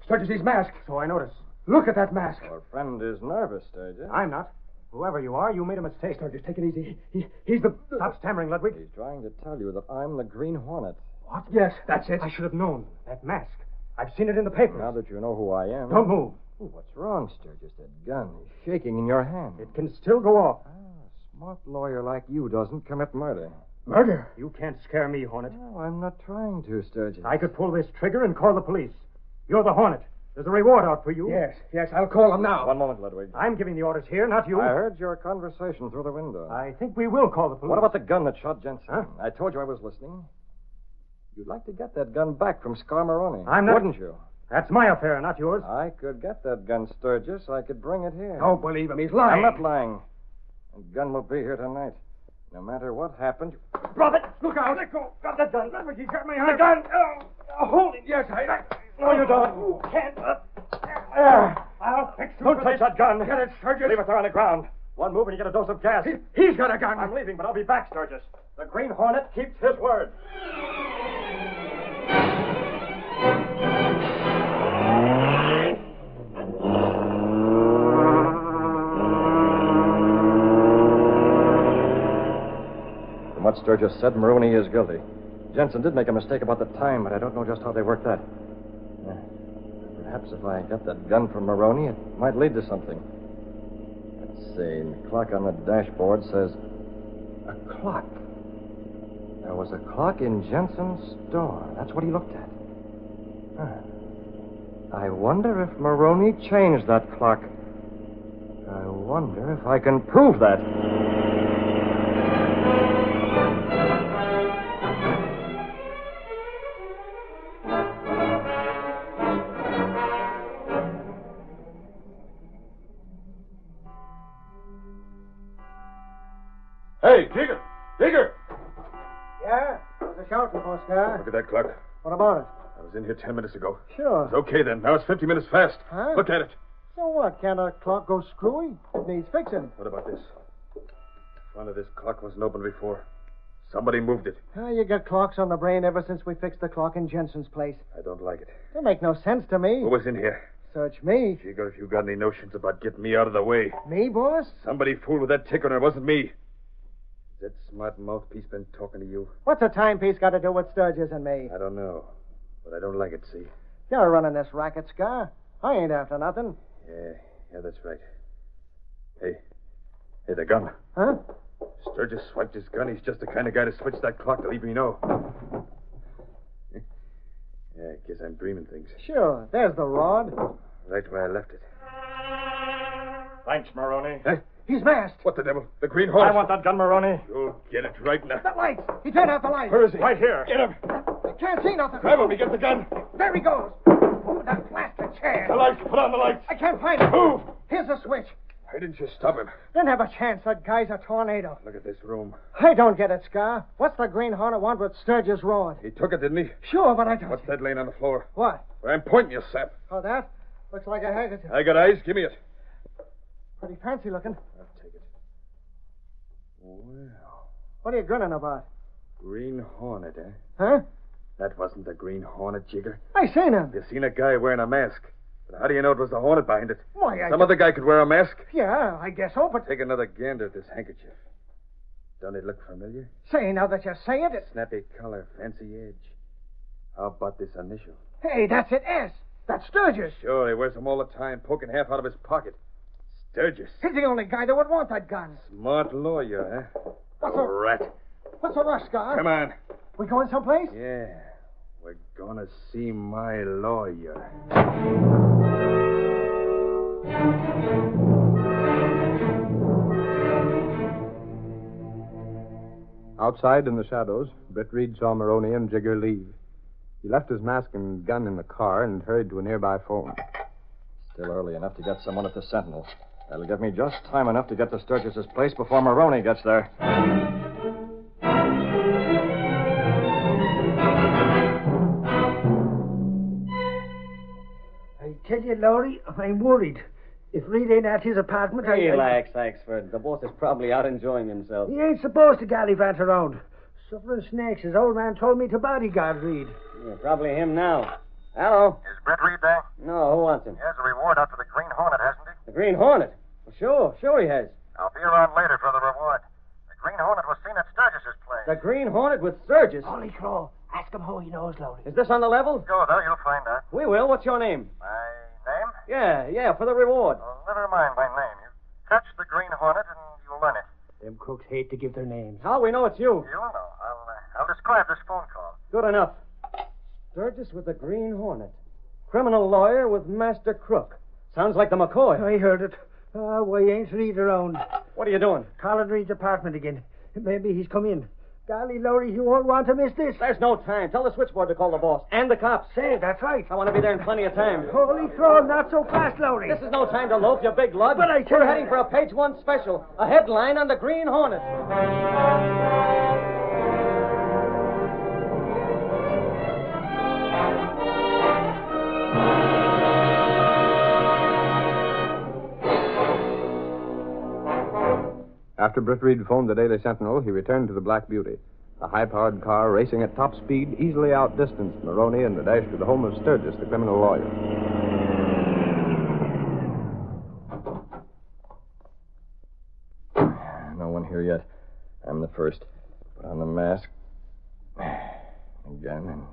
Speaker 16: Sturgis, he's masked.
Speaker 10: So I notice.
Speaker 16: Look at that mask.
Speaker 12: Our friend is nervous, Sturgis.
Speaker 10: I'm not. Whoever you are, you made a mistake.
Speaker 16: Sturgis, take it easy. He's the...
Speaker 10: Stop stammering, Ludwig.
Speaker 12: He's trying to tell you that I'm the Green Hornet.
Speaker 16: What? Yes, that's it.
Speaker 10: I should have known. That mask. I've seen it in the paper.
Speaker 12: Now that you know who I am...
Speaker 10: Don't move.
Speaker 12: Oh, what's wrong, Sturgis? That gun is shaking in your hand.
Speaker 10: It can still go off.
Speaker 12: A smart lawyer like you doesn't commit murder.
Speaker 16: Murder?
Speaker 10: You can't scare me, Hornet.
Speaker 12: No, I'm not trying to, Sturgis.
Speaker 10: I could pull this trigger and call the police. You're the Hornet. There's a reward out for you.
Speaker 16: Yes, I'll call him now.
Speaker 12: One moment, Ludwig.
Speaker 10: I'm giving the orders here, not you.
Speaker 12: I heard your conversation through the window.
Speaker 10: I think we will call the police.
Speaker 12: What about the gun that shot Jensen?
Speaker 10: Huh?
Speaker 12: I told you I was listening. You'd like to get that gun back from Scar Maroney.
Speaker 10: I'm not...
Speaker 12: Wouldn't you?
Speaker 10: That's my affair, not yours.
Speaker 12: I could get that gun, Sturgis. I could bring it here.
Speaker 16: Don't believe him. He's lying.
Speaker 12: I'm not lying. The gun will be here tonight. No matter what happens.
Speaker 10: Robert, look out. Let go. Got the gun. Let me got my arm. The gun. Hold it.
Speaker 16: Yes,
Speaker 10: No, you don't. You can't. I'll fix you. Don't touch that gun.
Speaker 16: Get it, Sturgis.
Speaker 10: Leave it there on the ground. One move and you get a dose of gas.
Speaker 16: He's got a gun.
Speaker 10: I'm leaving, but I'll be back, Sturgis. The Green Hornet keeps his word.
Speaker 12: From what Sturgis said, Maroney is guilty. Jensen did make a mistake about the time, but I don't know just how they worked that. Perhaps if I got that gun from Maroney, it might lead to something. Let's see. The clock on the dashboard says... A clock. There was a clock in Jensen's store. That's what he looked at. I wonder if Maroney changed that clock. I wonder if I can prove that.
Speaker 9: Hey, Digger! Digger!
Speaker 18: Yeah? What's the shouting for, Scar?
Speaker 9: Look at that clock.
Speaker 18: What about it?
Speaker 9: I was in here 10 minutes ago.
Speaker 18: Sure.
Speaker 9: It's okay then. Now it's 50 minutes fast.
Speaker 18: Huh?
Speaker 9: Look at it.
Speaker 18: So what? Can't a clock go screwy? It needs fixing.
Speaker 9: What about this? The front of this clock wasn't open before. Somebody moved it.
Speaker 18: You get clocks on the brain ever since we fixed the clock in Jensen's place.
Speaker 9: I don't like it.
Speaker 18: Don't make no sense to me.
Speaker 9: Who was in here?
Speaker 18: Search me.
Speaker 9: Jigger, if you got any notions about getting me out of the way.
Speaker 18: Me, boss?
Speaker 9: Somebody fooled with that ticker and it wasn't me. That smart mouthpiece been talking to you?
Speaker 18: What's a timepiece got to do with Sturgis and me?
Speaker 9: I don't know. But I don't like it, see?
Speaker 18: You're running this racket, Scar. I ain't after nothing.
Speaker 9: Yeah, that's right. Hey, the gun.
Speaker 18: Huh?
Speaker 9: Sturgis swiped his gun. He's just the kind of guy to switch that clock to leave me know. Yeah, I guess I'm dreaming things.
Speaker 18: Sure. There's the rod.
Speaker 9: Right where I left it.
Speaker 10: Thanks, Maroney.
Speaker 9: Huh?
Speaker 18: He's masked.
Speaker 9: What the devil? The Green Hornet.
Speaker 10: I want that gun, Maroney.
Speaker 9: You'll get it right now.
Speaker 18: The lights. He turned out the lights.
Speaker 9: Where is he?
Speaker 10: Right here.
Speaker 9: Get him.
Speaker 18: I can't see nothing.
Speaker 9: Grab him. He gets the gun.
Speaker 18: There he goes. Oh, that blasted chair.
Speaker 9: The lights. Put on the lights.
Speaker 18: I can't find it.
Speaker 9: Move.
Speaker 18: Here's the switch.
Speaker 9: Why didn't you stop him?
Speaker 18: Didn't have a chance. That guy's a tornado.
Speaker 9: Look at this room.
Speaker 18: I don't get it, Scar. What's the Green Hornet want with Sturgis' rod?
Speaker 9: He took it, didn't he?
Speaker 18: Sure, but I don't...
Speaker 9: What's that laying on the floor?
Speaker 18: What?
Speaker 9: Where I'm pointing, you sap.
Speaker 18: Oh, that? Looks like a handkerchief.
Speaker 9: I got eyes. Give me it.
Speaker 18: Pretty fancy looking.
Speaker 9: I'll take it. Well.
Speaker 18: What are you grinning about?
Speaker 9: Green Hornet, eh?
Speaker 18: Huh?
Speaker 9: That wasn't the Green Hornet, Jigger.
Speaker 18: I seen him.
Speaker 9: You seen a guy wearing a mask. But how do you know it was the Hornet behind it?
Speaker 18: Why,
Speaker 9: Some other guy could wear a mask.
Speaker 18: Yeah, I guess so, but...
Speaker 9: Take another gander at this handkerchief. Don't it look familiar?
Speaker 18: Say, now that you say it...
Speaker 9: Snappy color, fancy edge. How about this initial?
Speaker 18: Hey, that's it, S. That's Sturgis.
Speaker 9: Sure, he wears them all the time, poking half out of his pocket. Sturgis.
Speaker 18: He's the only guy that would want that gun.
Speaker 9: Smart lawyer, huh?
Speaker 18: What's
Speaker 9: a
Speaker 18: a...
Speaker 9: rat.
Speaker 18: What's a rush, Scar?
Speaker 9: Come on.
Speaker 18: We going someplace?
Speaker 9: Yeah. We're gonna see my lawyer.
Speaker 8: Outside in the shadows, Britt Reed saw Maroney and Jigger leave. He left his mask and gun in the car and hurried to a nearby phone.
Speaker 12: Still early enough to get someone at the Sentinel. That'll give me just time enough to get to Sturgis's place before Maroney gets there.
Speaker 18: I tell you, Lowry, I'm worried. If Reed ain't at his apartment,
Speaker 17: Relax, Axford. The boss is probably out enjoying himself.
Speaker 18: He ain't supposed to gallivant around. Suffering snakes, his old man told me to bodyguard Reed.
Speaker 17: Yeah, probably him now. Hello?
Speaker 3: Is Britt Reed there?
Speaker 17: No, who wants him?
Speaker 3: He has a reward out for the Green Hornet, hasn't he?
Speaker 17: The Green Hornet? Well, sure he has.
Speaker 3: I'll be around later for the reward. The Green Hornet was seen at Sturgis's place.
Speaker 17: The Green Hornet with Sturgis?
Speaker 18: Holy Crow, ask him who he knows, Lowry.
Speaker 17: Is this on the level?
Speaker 3: Go, though, you'll find out.
Speaker 17: We will. What's your name?
Speaker 3: My name?
Speaker 17: Yeah, for the reward.
Speaker 3: Oh, never mind my name. You catch the Green Hornet and you'll learn it.
Speaker 18: Them crooks hate to give their names.
Speaker 17: How we know it's you?
Speaker 3: You'll know. I'll describe this phone call.
Speaker 17: Good enough. Sturgis with the Green Hornet. Criminal lawyer with Master Crook. Sounds like the McCoy.
Speaker 18: I heard it. Why ain't Reed around?
Speaker 17: What are you doing?
Speaker 18: Colin Reed's apartment again. Maybe he's come in. Golly, Lowry, you won't want to miss this.
Speaker 17: There's no time. Tell the switchboard to call the boss. And the cops.
Speaker 18: Say, that's right.
Speaker 17: I want to be there in plenty of time.
Speaker 18: Holy Crow, not so fast, Lowry.
Speaker 17: This is no time to loaf, you big lug.
Speaker 18: But I tell
Speaker 17: We're
Speaker 18: you...
Speaker 17: heading for a page one special. A headline on the Green Hornet.
Speaker 8: After Britt Reed phoned the Daily Sentinel, he returned to the Black Beauty. A high-powered car racing at top speed easily outdistanced Maroney in the dash to the home of Sturgis, the criminal lawyer.
Speaker 12: No one here yet. I'm the first. Put on the mask. Again,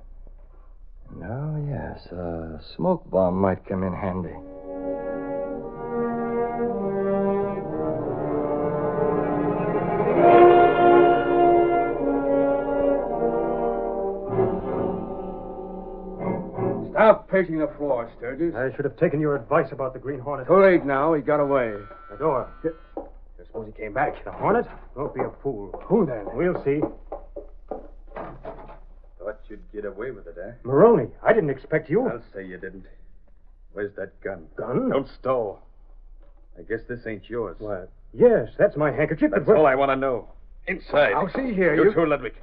Speaker 12: and oh, yes, a smoke bomb might come in handy.
Speaker 16: Stop pacing the floor, Sturgis.
Speaker 10: I should have taken your advice about the Green Hornet.
Speaker 16: Too late now. He got away.
Speaker 10: The door. I suppose he came back. The Hornet? Don't be a fool.
Speaker 16: Who then?
Speaker 10: We'll see.
Speaker 9: Thought you'd get away with it, eh?
Speaker 10: Maroney, I didn't expect you.
Speaker 9: I'll say you didn't. Where's that gun?
Speaker 10: Gun?
Speaker 9: Don't stall. I guess this ain't yours.
Speaker 10: What? Yes, that's my handkerchief.
Speaker 9: That's all I want to know. Inside.
Speaker 16: I'll see here.
Speaker 9: You too, Ludwig.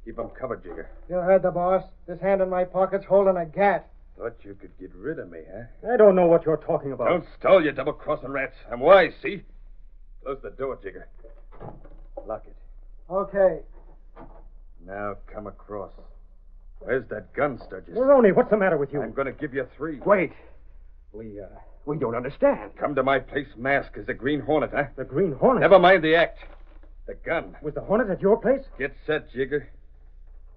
Speaker 9: Keep 'em covered, Jigger.
Speaker 18: You heard the boss. This hand in my pocket's holding a gat.
Speaker 9: Thought you could get rid of me, huh?
Speaker 10: I don't know what you're talking about.
Speaker 9: Don't stall, you double-crossing rats. I'm wise, see? Close the door, Jigger. Lock it.
Speaker 18: Okay.
Speaker 9: Now come across. Where's that gun, Sturgis?
Speaker 10: Maroney, what's the matter with you?
Speaker 9: I'm going to give you 3.
Speaker 16: Wait. We don't understand.
Speaker 9: Come to my place masked as the Green Hornet, huh?
Speaker 10: The Green Hornet?
Speaker 9: Never mind the act. The gun.
Speaker 10: Was the Hornet at your place?
Speaker 9: Get set, Jigger.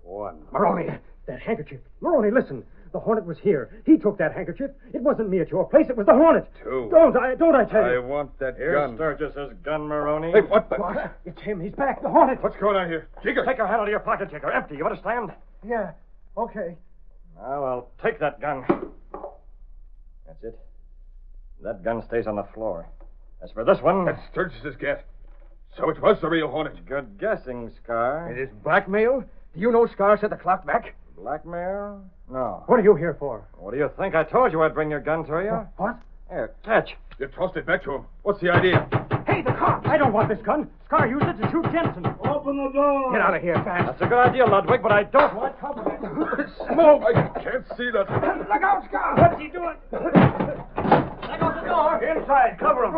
Speaker 9: 1.
Speaker 10: Maroney, that handkerchief. Maroney, listen. The Hornet was here. He took that handkerchief. It wasn't me at your place. It was the Hornet.
Speaker 9: 2.
Speaker 10: Don't I tell you.
Speaker 9: I want that
Speaker 12: Here's
Speaker 9: gun.
Speaker 12: Sturgis's gun, Maroney.
Speaker 9: Hey, what the...
Speaker 10: What? It's him. He's back. The Hornet.
Speaker 9: What's going on here? Jigger!
Speaker 10: Take your hand out of your pocket, Jigger. Empty. You understand?
Speaker 18: Yeah, okay.
Speaker 12: Now I'll take that gun. That's it. That gun stays on the floor. As for this one...
Speaker 9: That's Sturgis's gat. So it was the real Hornet.
Speaker 12: Good guessing, Scar.
Speaker 16: It is blackmail? Do you know Scar set the clock back?
Speaker 12: Blackmail? No.
Speaker 10: What are you here for?
Speaker 12: What do you think? I told you I'd bring your gun to you.
Speaker 10: What?
Speaker 12: Here, catch.
Speaker 9: You tossed it back to him. What's the idea?
Speaker 10: Hey, the cops! I don't want this gun. Scar used it to shoot Jensen.
Speaker 18: Open the door.
Speaker 16: Get out of here, fast.
Speaker 12: That's a good idea, Ludwig, but I don't want
Speaker 18: company.
Speaker 9: Smoke! I can't see that.
Speaker 18: Look out, Scar! What's he doing?
Speaker 16: Let go the door.
Speaker 18: Inside, cover him.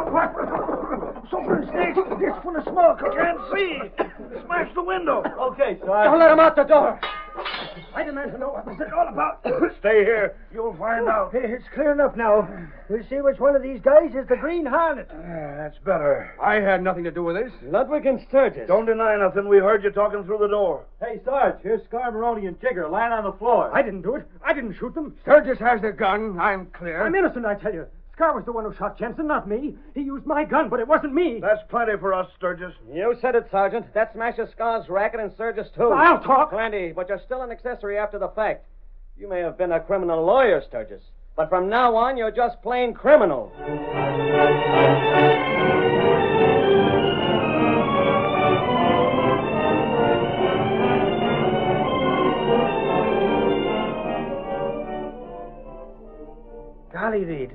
Speaker 18: Something snakes. It's full of smoke. I can't see. Smash the window.
Speaker 17: Okay,
Speaker 16: Don't let him out the door.
Speaker 18: I demand to know what this is all about. Stay here. You'll find out. It's clear enough now. We'll see which one of these guys is the Green Hornet.
Speaker 20: That's better.
Speaker 16: I had nothing to do with this.
Speaker 17: Ludwig and Sturgis.
Speaker 20: Don't deny nothing. We heard you talking through the door.
Speaker 17: Hey, Sarge, here's Scar, Maroney, and Jigger lying on the floor.
Speaker 10: I didn't do it. I didn't shoot them.
Speaker 16: Sturgis has the gun. I'm clear.
Speaker 10: I'm innocent, I tell you. Scar was the one who shot Jensen, not me. He used my gun, but it wasn't me.
Speaker 20: That's plenty for us, Sturgis.
Speaker 17: You said it, Sergeant. That smashes Scar's racket and Sturgis, too.
Speaker 10: I'll talk.
Speaker 17: Plenty, but you're still an accessory after the fact. You may have been a criminal lawyer, Sturgis, but from now on, you're just plain criminal.
Speaker 18: Golly, Reed,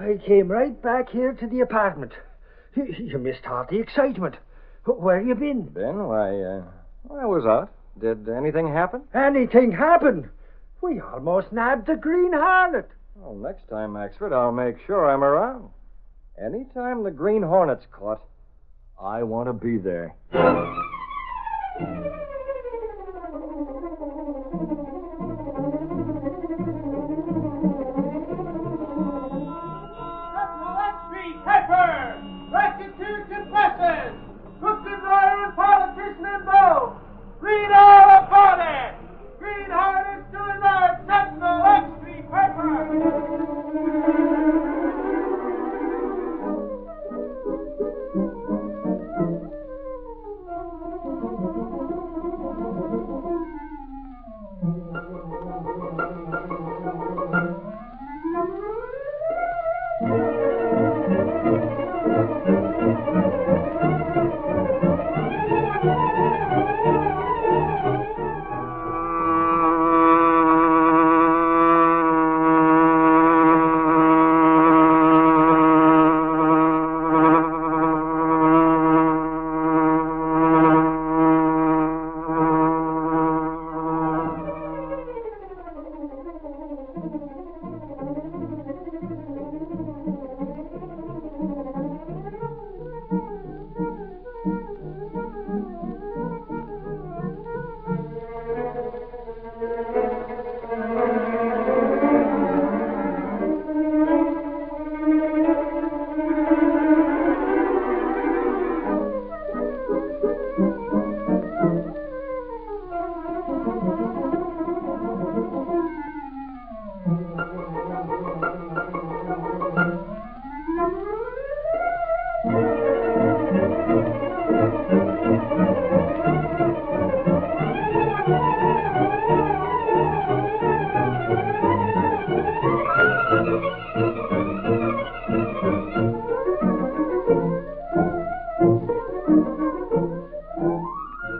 Speaker 18: I came right back here to the apartment. You missed half the excitement. Where you been?
Speaker 12: Ben, why, I was out. Did anything happen?
Speaker 18: Anything happen? We almost nabbed the Green Hornet.
Speaker 12: Well, next time, Axford, I'll make sure I'm around. Anytime the Green Hornet's caught, I want to be there.
Speaker 11: Pepper! Racketeers and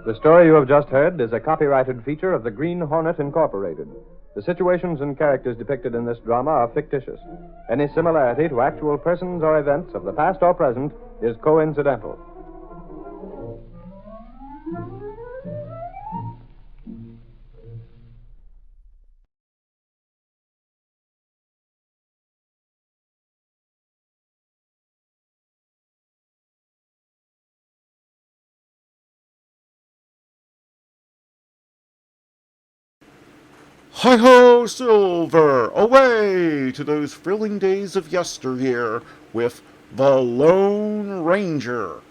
Speaker 8: The story you have just heard is a copyrighted feature of the Green Hornet Incorporated. The situations and characters depicted in this drama are fictitious. Any similarity to actual persons or events of the past or present is coincidental.
Speaker 1: Hi-ho, Silver! Away to those thrilling days of yesteryear with The Lone Ranger.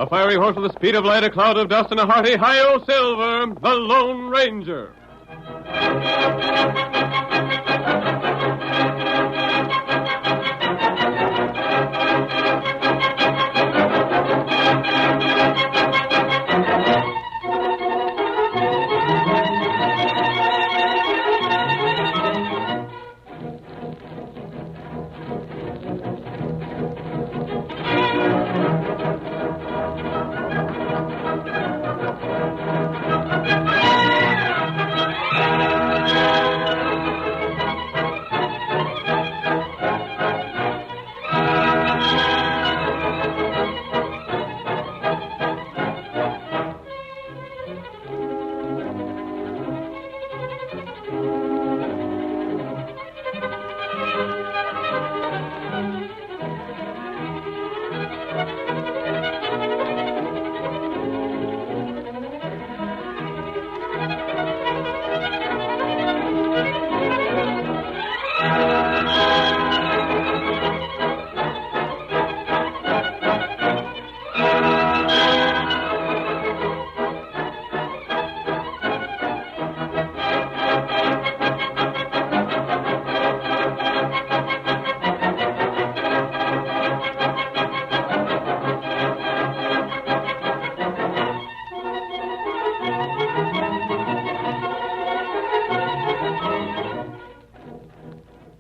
Speaker 15: A fiery horse with the speed of light, a cloud of dust, and a hearty hi-yo Silver, the Lone Ranger.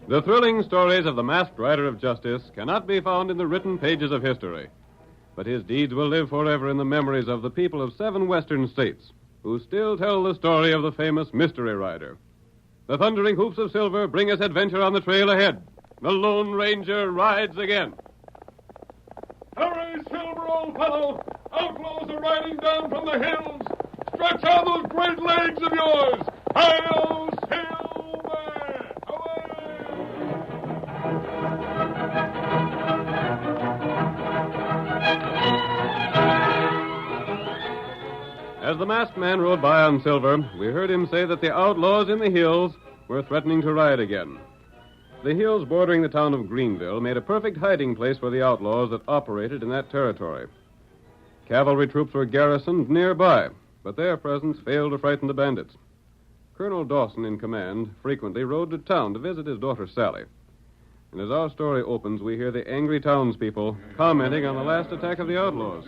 Speaker 15: The thrilling stories of the masked rider of justice cannot be found in the written pages of history. But his deeds will live forever in the memories of the people of 7 western states, who still tell the story of the famous Mystery Rider. The thundering hoofs of silver bring us adventure on the trail ahead. The Lone Ranger rides again.
Speaker 19: Hurry, Silver, old fellow! Outlaws are riding down from the hills! Stretch out those great legs of yours! Hi-yo, Silver!
Speaker 15: As the masked man rode by on Silver, we heard him say that the outlaws in the hills were threatening to ride again. The hills bordering the town of Greenville made a perfect hiding place for the outlaws that operated in that territory. Cavalry troops were garrisoned nearby, but their presence failed to frighten the bandits. Colonel Dawson, in command, frequently rode to town to visit his daughter Sally. And as our story opens, we hear the angry townspeople commenting on the last attack of the outlaws.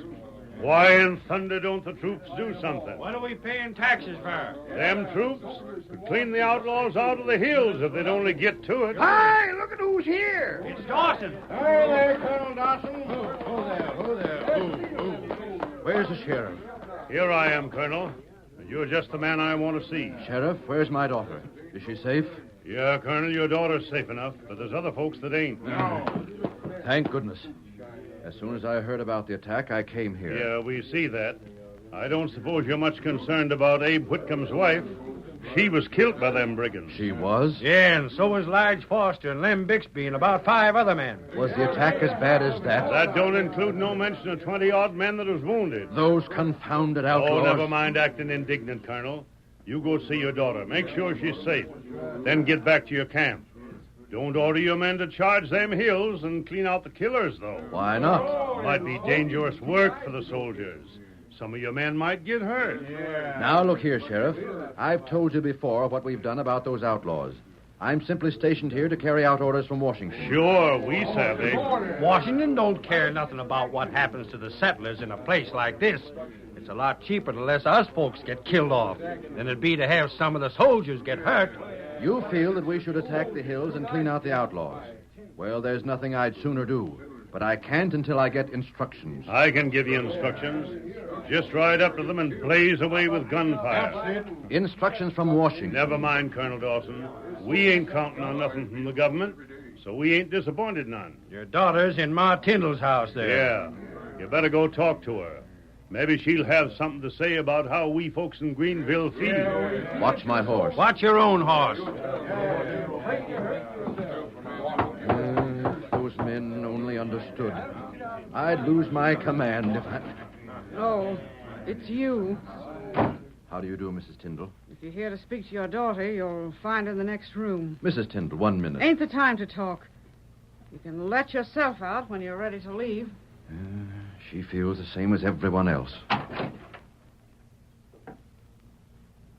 Speaker 20: Why in thunder don't the troops do something?
Speaker 11: What are we paying taxes for?
Speaker 20: Them troops could clean the outlaws out of the hills if they'd only get to it.
Speaker 11: Hi, look at who's here. It's Dawson.
Speaker 20: Hi there, Colonel Dawson.
Speaker 11: Who there?
Speaker 21: Where's the sheriff?
Speaker 20: Here I am, Colonel. You're just the man I want to see.
Speaker 21: Sheriff, where's my daughter? Is she safe?
Speaker 20: Yeah, Colonel, your daughter's safe enough, but there's other folks that ain't.
Speaker 21: No. Thank goodness. As soon as I heard about the attack, I came here.
Speaker 20: Yeah, we see that. I don't suppose you're much concerned about Abe Whitcomb's wife. She was killed by them brigands.
Speaker 21: She was?
Speaker 11: Yeah, and so was Lige Foster and Lem Bixby and about 5 other men.
Speaker 21: Was the attack as bad as that?
Speaker 20: That don't include no mention of 20-odd men that was wounded.
Speaker 21: Those confounded outlaws.
Speaker 20: Oh, never mind acting indignant, Colonel. You go see your daughter. Make sure she's safe. Then get back to your camp. Don't order your men to charge them hills and clean out the killers, though.
Speaker 21: Why not?
Speaker 20: Might be dangerous work for the soldiers. Some of your men might get hurt.
Speaker 21: Now, look here, Sheriff. I've told you before what we've done about those outlaws. I'm simply stationed here to carry out orders from Washington.
Speaker 20: Sure, we savvy.
Speaker 11: Washington don't care nothing about what happens to the settlers in a place like this. It's a lot cheaper to let us folks get killed off than it'd be to have some of the soldiers get hurt.
Speaker 21: You feel that we should attack the hills and clean out the outlaws. Well, there's nothing I'd sooner do. But I can't until I get instructions.
Speaker 20: I can give you instructions. Just ride up to them and blaze away with gunfire.
Speaker 21: Instructions from Washington.
Speaker 20: Never mind, Colonel Dawson. We ain't counting on nothing from the government, so we ain't disappointed none.
Speaker 11: Your daughter's in Ma Tyndall's house there.
Speaker 20: Yeah. You better go talk to her. Maybe she'll have something to say about how we folks in Greenville feel.
Speaker 21: Watch my horse.
Speaker 11: Watch your own horse.
Speaker 21: Those men only understood. I'd lose my command if I...
Speaker 2: Oh, it's you.
Speaker 21: How do you do, Mrs. Tyndall?
Speaker 2: If you're here to speak to your daughter, you'll find her in the next room.
Speaker 21: Mrs. Tyndall, 1 minute.
Speaker 2: Ain't the time to talk. You can let yourself out when you're ready to leave.
Speaker 21: She feels the same as everyone else.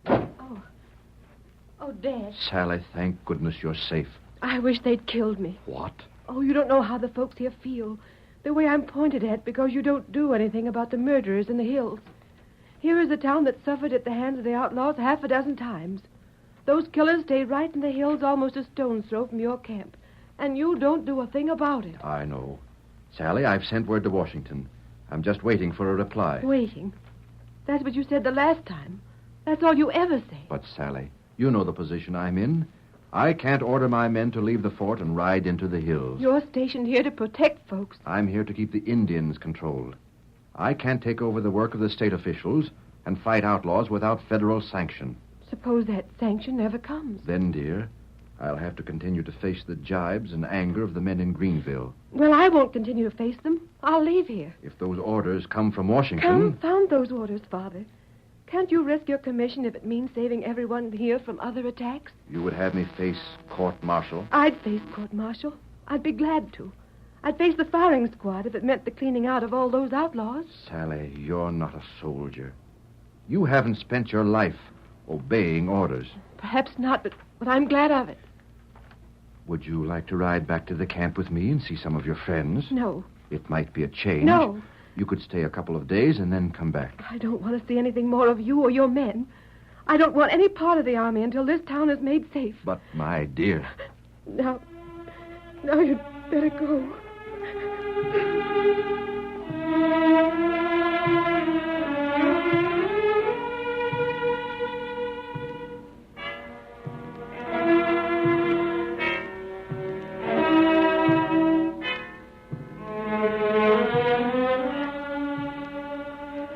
Speaker 5: Oh, Dad,
Speaker 21: Sally, thank goodness you're safe.
Speaker 5: I wish they'd killed me.
Speaker 21: What?
Speaker 5: Oh, you don't know how the folks here feel. The way I'm pointed at because you don't do anything about the murderers in the hills. Here is a town that suffered at the hands of the outlaws 6 times. Those killers stayed right in the hills almost a stone's throw from your camp. And you don't do a thing about it.
Speaker 21: I know. Sally, I've sent word to Washington. I'm just waiting for a reply.
Speaker 5: Waiting? That's what you said the last time. That's all you ever say.
Speaker 21: But, Sally, you know the position I'm in. I can't order my men to leave the fort and ride into the hills.
Speaker 5: You're stationed here to protect folks.
Speaker 21: I'm here to keep the Indians controlled. I can't take over the work of the state officials and fight outlaws without federal sanction.
Speaker 5: Suppose that sanction never comes.
Speaker 21: Then, dear, I'll have to continue to face the jibes and anger of the men in Greenville.
Speaker 5: Well, I won't continue to face them. I'll leave here.
Speaker 21: If those orders come from Washington...
Speaker 5: Confound those orders, Father. Can't you risk your commission if it means saving everyone here from other attacks?
Speaker 21: You would have me face court-martial?
Speaker 5: I'd face court-martial. I'd be glad to. I'd face the firing squad if it meant the cleaning out of all those outlaws.
Speaker 21: Sally, you're not a soldier. You haven't spent your life obeying orders.
Speaker 5: Perhaps not, but I'm glad of it.
Speaker 21: Would you like to ride back to the camp with me and see some of your friends?
Speaker 5: No.
Speaker 21: It might be a change.
Speaker 5: No.
Speaker 21: You could stay a couple of days and then come back.
Speaker 5: I don't want to see anything more of you or your men. I don't want any part of the army until this town is made safe.
Speaker 21: But, my dear...
Speaker 5: Now you'd better go.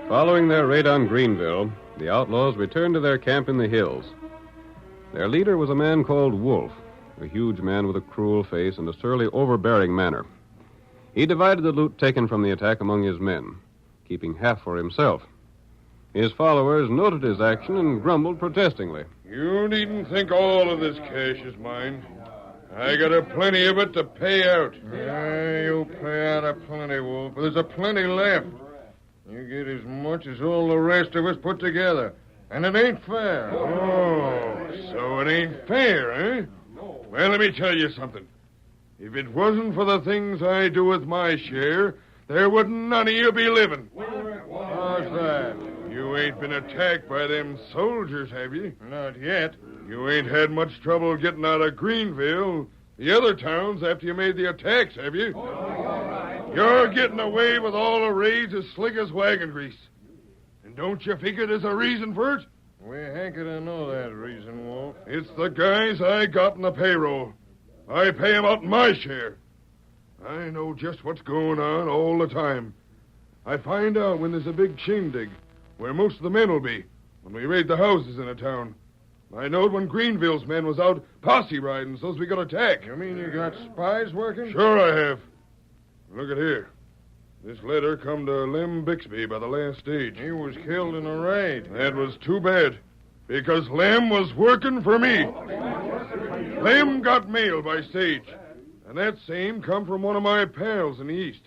Speaker 15: Following their raid on Greenville, the outlaws returned to their camp in the hills. Their leader was a man called Wolf, a huge man with a cruel face and a surly, overbearing manner. He divided the loot taken from the attack among his men, keeping half for himself. His followers noted his action and grumbled protestingly.
Speaker 19: You needn't think all of this cash is mine. I got a plenty of it to pay out. You pay out a plenty, Wolf. But there's a plenty left. You get as much as all the rest of us put together. And it ain't fair. Oh, so it ain't fair, eh? Well, let me tell you something. If it wasn't for the things I do with my share, there wouldn't none of you be living. How's that? You ain't been attacked by them soldiers, have you? Not yet. You ain't had much trouble getting out of Greenville, the other towns, after you made the attacks, have you? You're getting away with all the raids as slick as wagon grease. And don't you figure there's a reason for it? We hanker to know that reason, Wolf. It's the guys I got in the payroll. I pay 'em out my share. I know just what's going on all the time. I find out when there's a big shindig, where most of the men will be, when we raid the houses in a town. I knowed when Greenville's men was out posse riding so's we got attacked. You mean you got spies working? Sure I have. Look at here. This letter come to Lem Bixby by the last stage. He was killed in a raid. That was too bad, because Lem was working for me. Lem got mail by stage, and that same come from one of my pals in the East.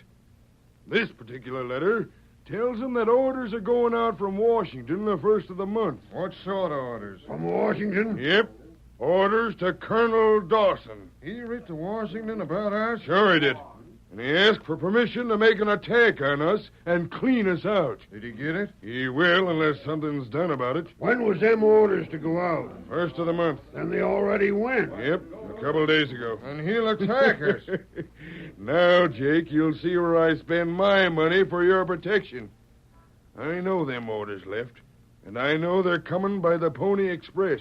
Speaker 19: This particular letter tells him that orders are going out from Washington the first of the month. What sort of orders? From Washington? Yep. Orders to Colonel Dawson. He writ to Washington about us? Sure he did. And he asked for permission to make an attack on us and clean us out. Did he get it? He will, unless something's done about it.
Speaker 4: When was them orders to go out?
Speaker 19: First of the month.
Speaker 4: And they already went.
Speaker 19: Yep, a couple of days ago. And he'll attack us. Now, Jake, you'll see where I spend my money for your protection. I know them orders left, and I know they're coming by the Pony Express.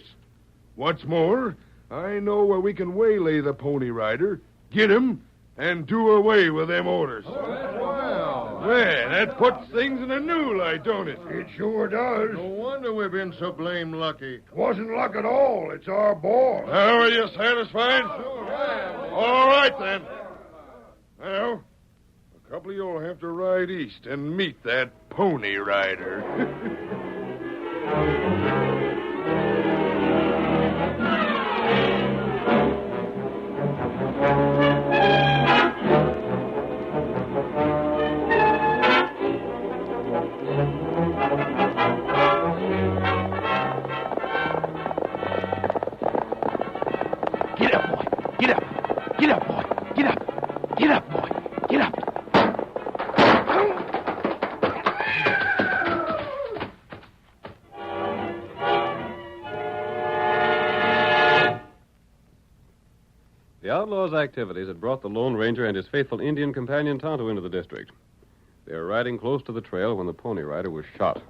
Speaker 19: What's more, I know where we can waylay the Pony Rider, get him, and do away with them orders. Well, that puts things in a new light, don't it?
Speaker 4: It sure does.
Speaker 19: No wonder we've been so blame lucky.
Speaker 4: Wasn't luck at all. It's our boss.
Speaker 19: Now, are you satisfied? All right, then. Now, a couple of you'll have to ride east and meet that Pony Rider.
Speaker 6: Get up, boy. Get up. Get up, boy. Get up. Get up, boy. Get up.
Speaker 15: The outlaws' activities had brought the Lone Ranger and his faithful Indian companion Tonto into the district. They were riding close to the trail when the Pony Rider was shot.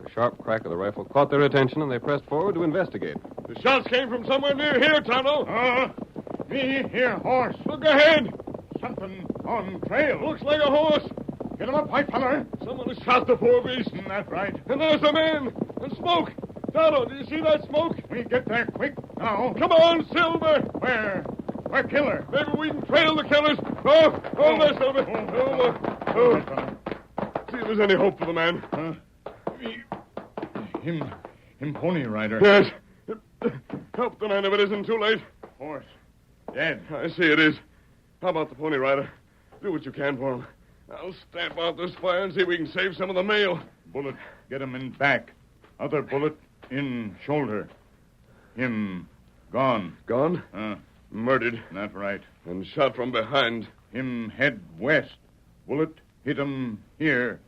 Speaker 15: The sharp crack of the rifle caught their attention, and they pressed forward to investigate.
Speaker 19: The shots came from somewhere near here, Tonto.
Speaker 4: Me here, horse.
Speaker 19: Look ahead.
Speaker 4: Something on trail.
Speaker 19: Looks like a horse.
Speaker 4: Get him up, white feller.
Speaker 19: Someone has shot the poor beast.
Speaker 4: That's right.
Speaker 19: And there's a man. And smoke. Tonto, do you see that smoke?
Speaker 4: We get there quick now.
Speaker 19: Come on, Silver.
Speaker 4: Where killer?
Speaker 19: Maybe we can trail the killers. Oh, there, Silver. See if there's any hope for the man.
Speaker 4: Him Pony Rider.
Speaker 19: Yes. Help the man if it isn't too late.
Speaker 4: Horse. Dead.
Speaker 19: I see it is. How about the Pony Rider? Do what you can for him. I'll stamp out this fire and see if we can save some of the mail.
Speaker 4: Bullet, get him in back. Other bullet in shoulder. Him gone.
Speaker 19: Gone? Murdered.
Speaker 4: That's right.
Speaker 19: And shot from behind.
Speaker 4: Him head west. Bullet hit him here.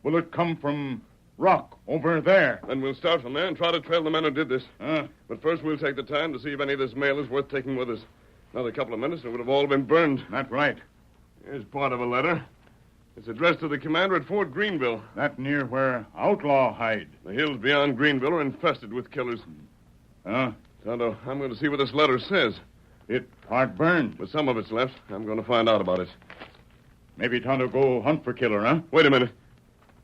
Speaker 4: Bullet come from rock over there.
Speaker 19: Then we'll start from there and try to trail the man who did this. But first we'll take the time to see if any of this mail is worth taking with us. Another couple of minutes and it would have all been burned.
Speaker 4: That's right.
Speaker 19: Here's part of a letter. It's addressed to the commander at Fort Greenville.
Speaker 4: That near where outlaw hide.
Speaker 19: The hills beyond Greenville are infested with killers. Tonto, I'm going to see what this letter says.
Speaker 4: It part burned.
Speaker 19: But some of it's left. I'm going to find out about it.
Speaker 4: Maybe Tonto go hunt for killer, huh?
Speaker 19: Wait a minute.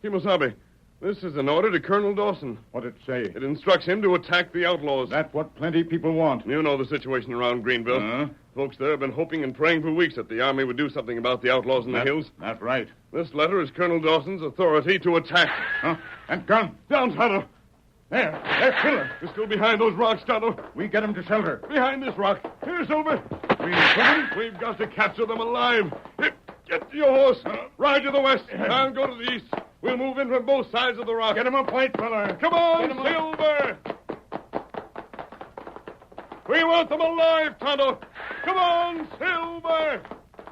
Speaker 19: Kimosabe, this is an order to Colonel Dawson.
Speaker 4: What'd it say?
Speaker 19: It instructs him to attack the outlaws.
Speaker 4: That's what plenty people want.
Speaker 19: You know the situation around Greenville. Folks there have been hoping and praying for weeks that the Army would do something about the outlaws in the hills.
Speaker 4: That's right.
Speaker 19: This letter is Colonel Dawson's authority to attack.
Speaker 4: And gun.
Speaker 19: Down, Tonto.
Speaker 4: There, killer.
Speaker 19: They're still behind those rocks, Tonto.
Speaker 4: We get him to shelter.
Speaker 19: Behind this rock. Here, Silver. We've got to capture them alive. Get to your horse. Ride to the west. I'll go to the east. We'll move in from both sides of the rock.
Speaker 4: Get him up, white fella.
Speaker 19: Come on, Silver. We want them alive, Tonto. Come on, Silver.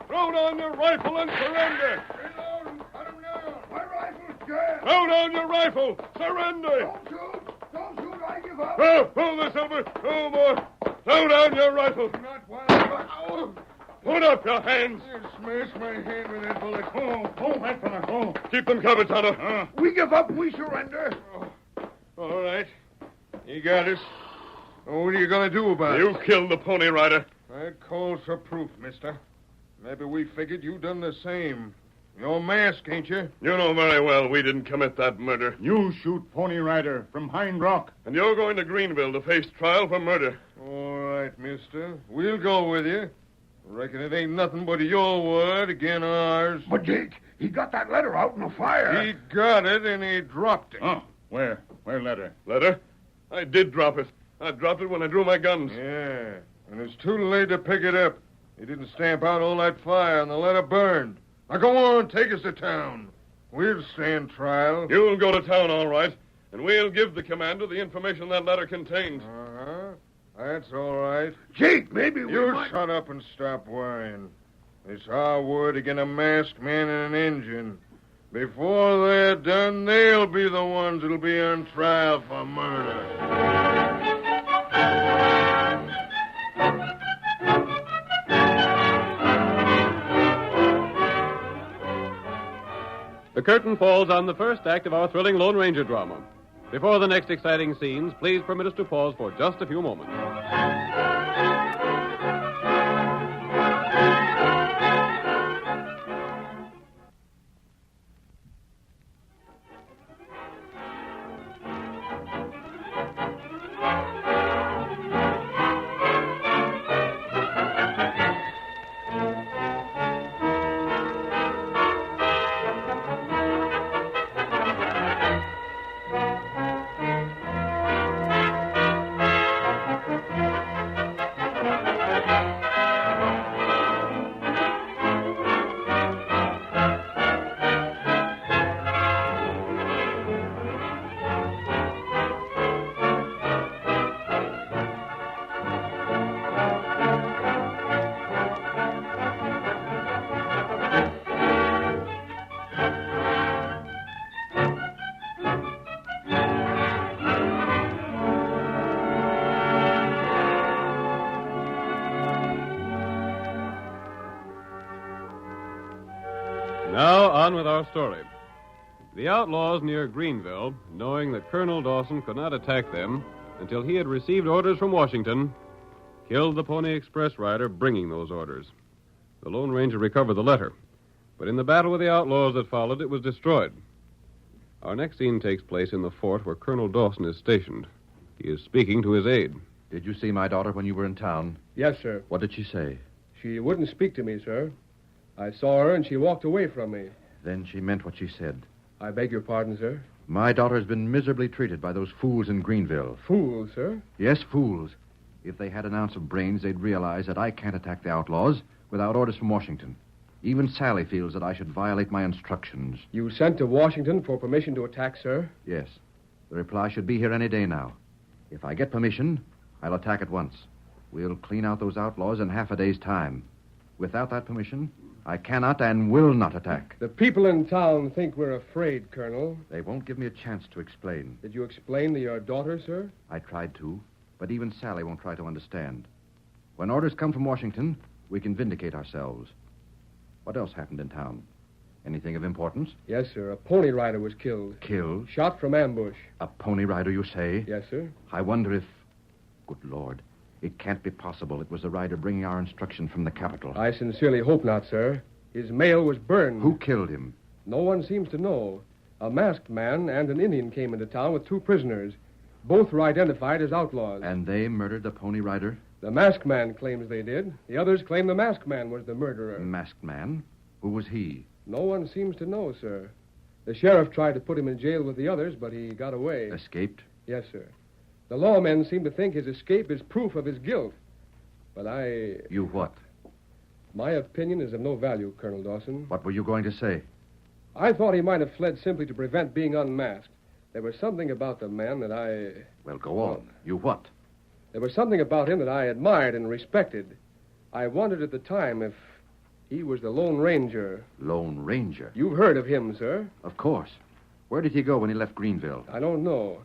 Speaker 19: Throw down your rifle and surrender.
Speaker 4: Reload and cut him down. My rifle's jammed.
Speaker 19: Throw down your rifle. Surrender.
Speaker 4: Don't shoot. Don't shoot. I give up.
Speaker 19: Oh, there, Silver. Oh, boy. Throw down your rifle.
Speaker 4: Not while I'm...
Speaker 19: Put up your hands.
Speaker 4: You smashed my hand with that bullet. Oh, white fella. Oh.
Speaker 19: Keep them covered, Tonto.
Speaker 4: We give up. We surrender.
Speaker 19: All right. You got us. What are you going to do about it? You killed the Pony Rider.
Speaker 4: That calls for proof, mister. Maybe we figured you done the same. You're masked, ain't you?
Speaker 19: You know very well we didn't commit that murder.
Speaker 4: You shoot Pony Rider from Hind Rock.
Speaker 19: And you're going to Greenville to face trial for murder.
Speaker 4: All right, mister. We'll go with you. Reckon it ain't nothing but your word again ours.
Speaker 13: But, Jake, he got that letter out in the fire.
Speaker 4: He got it and he dropped it.
Speaker 13: Oh, where? Where letter?
Speaker 19: Letter? I did drop it. I dropped it when I drew my guns.
Speaker 4: Yeah, and it's too late to pick it up. He didn't stamp out all that fire and the letter burned. Now go on, take us to town. We'll stand trial.
Speaker 19: You'll go to town, all right, and we'll give the commander the information that letter contained. That's all right.
Speaker 13: Jake, maybe we
Speaker 19: You
Speaker 13: might...
Speaker 19: shut up and stop worrying. It's our word against a masked man and an Injun. Before they're done, they'll be the ones that'll be on trial for murder.
Speaker 15: The curtain falls on the first act of our thrilling Lone Ranger drama. Before the next exciting scenes, please permit us to pause for just a few moments. Now, on with our story. The outlaws near Greenville, knowing that Colonel Dawson could not attack them until he had received orders from Washington, killed the Pony Express rider bringing those orders. The Lone Ranger recovered the letter, but in the battle with the outlaws that followed, it was destroyed. Our next scene takes place in the fort where Colonel Dawson is stationed. He is speaking to his aide.
Speaker 21: Did you see my daughter when you were in town?
Speaker 16: Yes, sir.
Speaker 21: What did she say?
Speaker 16: She wouldn't speak to me, sir. I saw her and she walked away from me.
Speaker 21: Then she meant what she said.
Speaker 16: I beg your pardon, sir.
Speaker 21: My daughter has been miserably treated by those fools in Greenville.
Speaker 16: Fools, sir?
Speaker 21: Yes, fools. If they had an ounce of brains, they'd realize that I can't attack the outlaws without orders from Washington. Even Sally feels that I should violate my instructions.
Speaker 16: You sent to Washington for permission to attack, sir?
Speaker 21: Yes. The reply should be here any day now. If I get permission, I'll attack at once. We'll clean out those outlaws in half a day's time. Without that permission, I cannot and will not attack.
Speaker 16: The people in town think we're afraid, Colonel.
Speaker 21: They won't give me a chance to explain.
Speaker 16: Did you explain to your daughter, sir?
Speaker 21: I tried to, but even Sally won't try to understand. When orders come from Washington, we can vindicate ourselves. What else happened in town? Anything of importance?
Speaker 16: Yes, sir. A pony rider was killed.
Speaker 21: Killed?
Speaker 16: Shot from ambush.
Speaker 21: A pony rider, you say?
Speaker 16: Yes, sir.
Speaker 21: I wonder if... Good Lord. It can't be possible it was the rider bringing our instruction from the capital.
Speaker 16: I sincerely hope not, sir. His mail was burned.
Speaker 21: Who killed him?
Speaker 16: No one seems to know. A masked man and an Indian came into town with 2 prisoners. Both were identified as outlaws.
Speaker 21: And they murdered the pony rider?
Speaker 16: The masked man claims they did. The others claim the masked man was the murderer.
Speaker 21: Masked man? Who was he?
Speaker 16: No one seems to know, sir. The sheriff tried to put him in jail with the others, but he got away.
Speaker 21: Escaped?
Speaker 16: Yes, sir. The lawmen seem to think his escape is proof of his guilt. But I...
Speaker 21: You what?
Speaker 16: My opinion is of no value, Colonel Dawson.
Speaker 21: What were you going to say?
Speaker 16: I thought he might have fled simply to prevent being unmasked. There was something about the man that I...
Speaker 21: Well, go on. You what?
Speaker 16: There was something about him that I admired and respected. I wondered at the time if he was the Lone Ranger.
Speaker 21: Lone Ranger?
Speaker 16: You've heard of him, sir.
Speaker 21: Of course. Where did he go when he left Greenville?
Speaker 16: I don't know.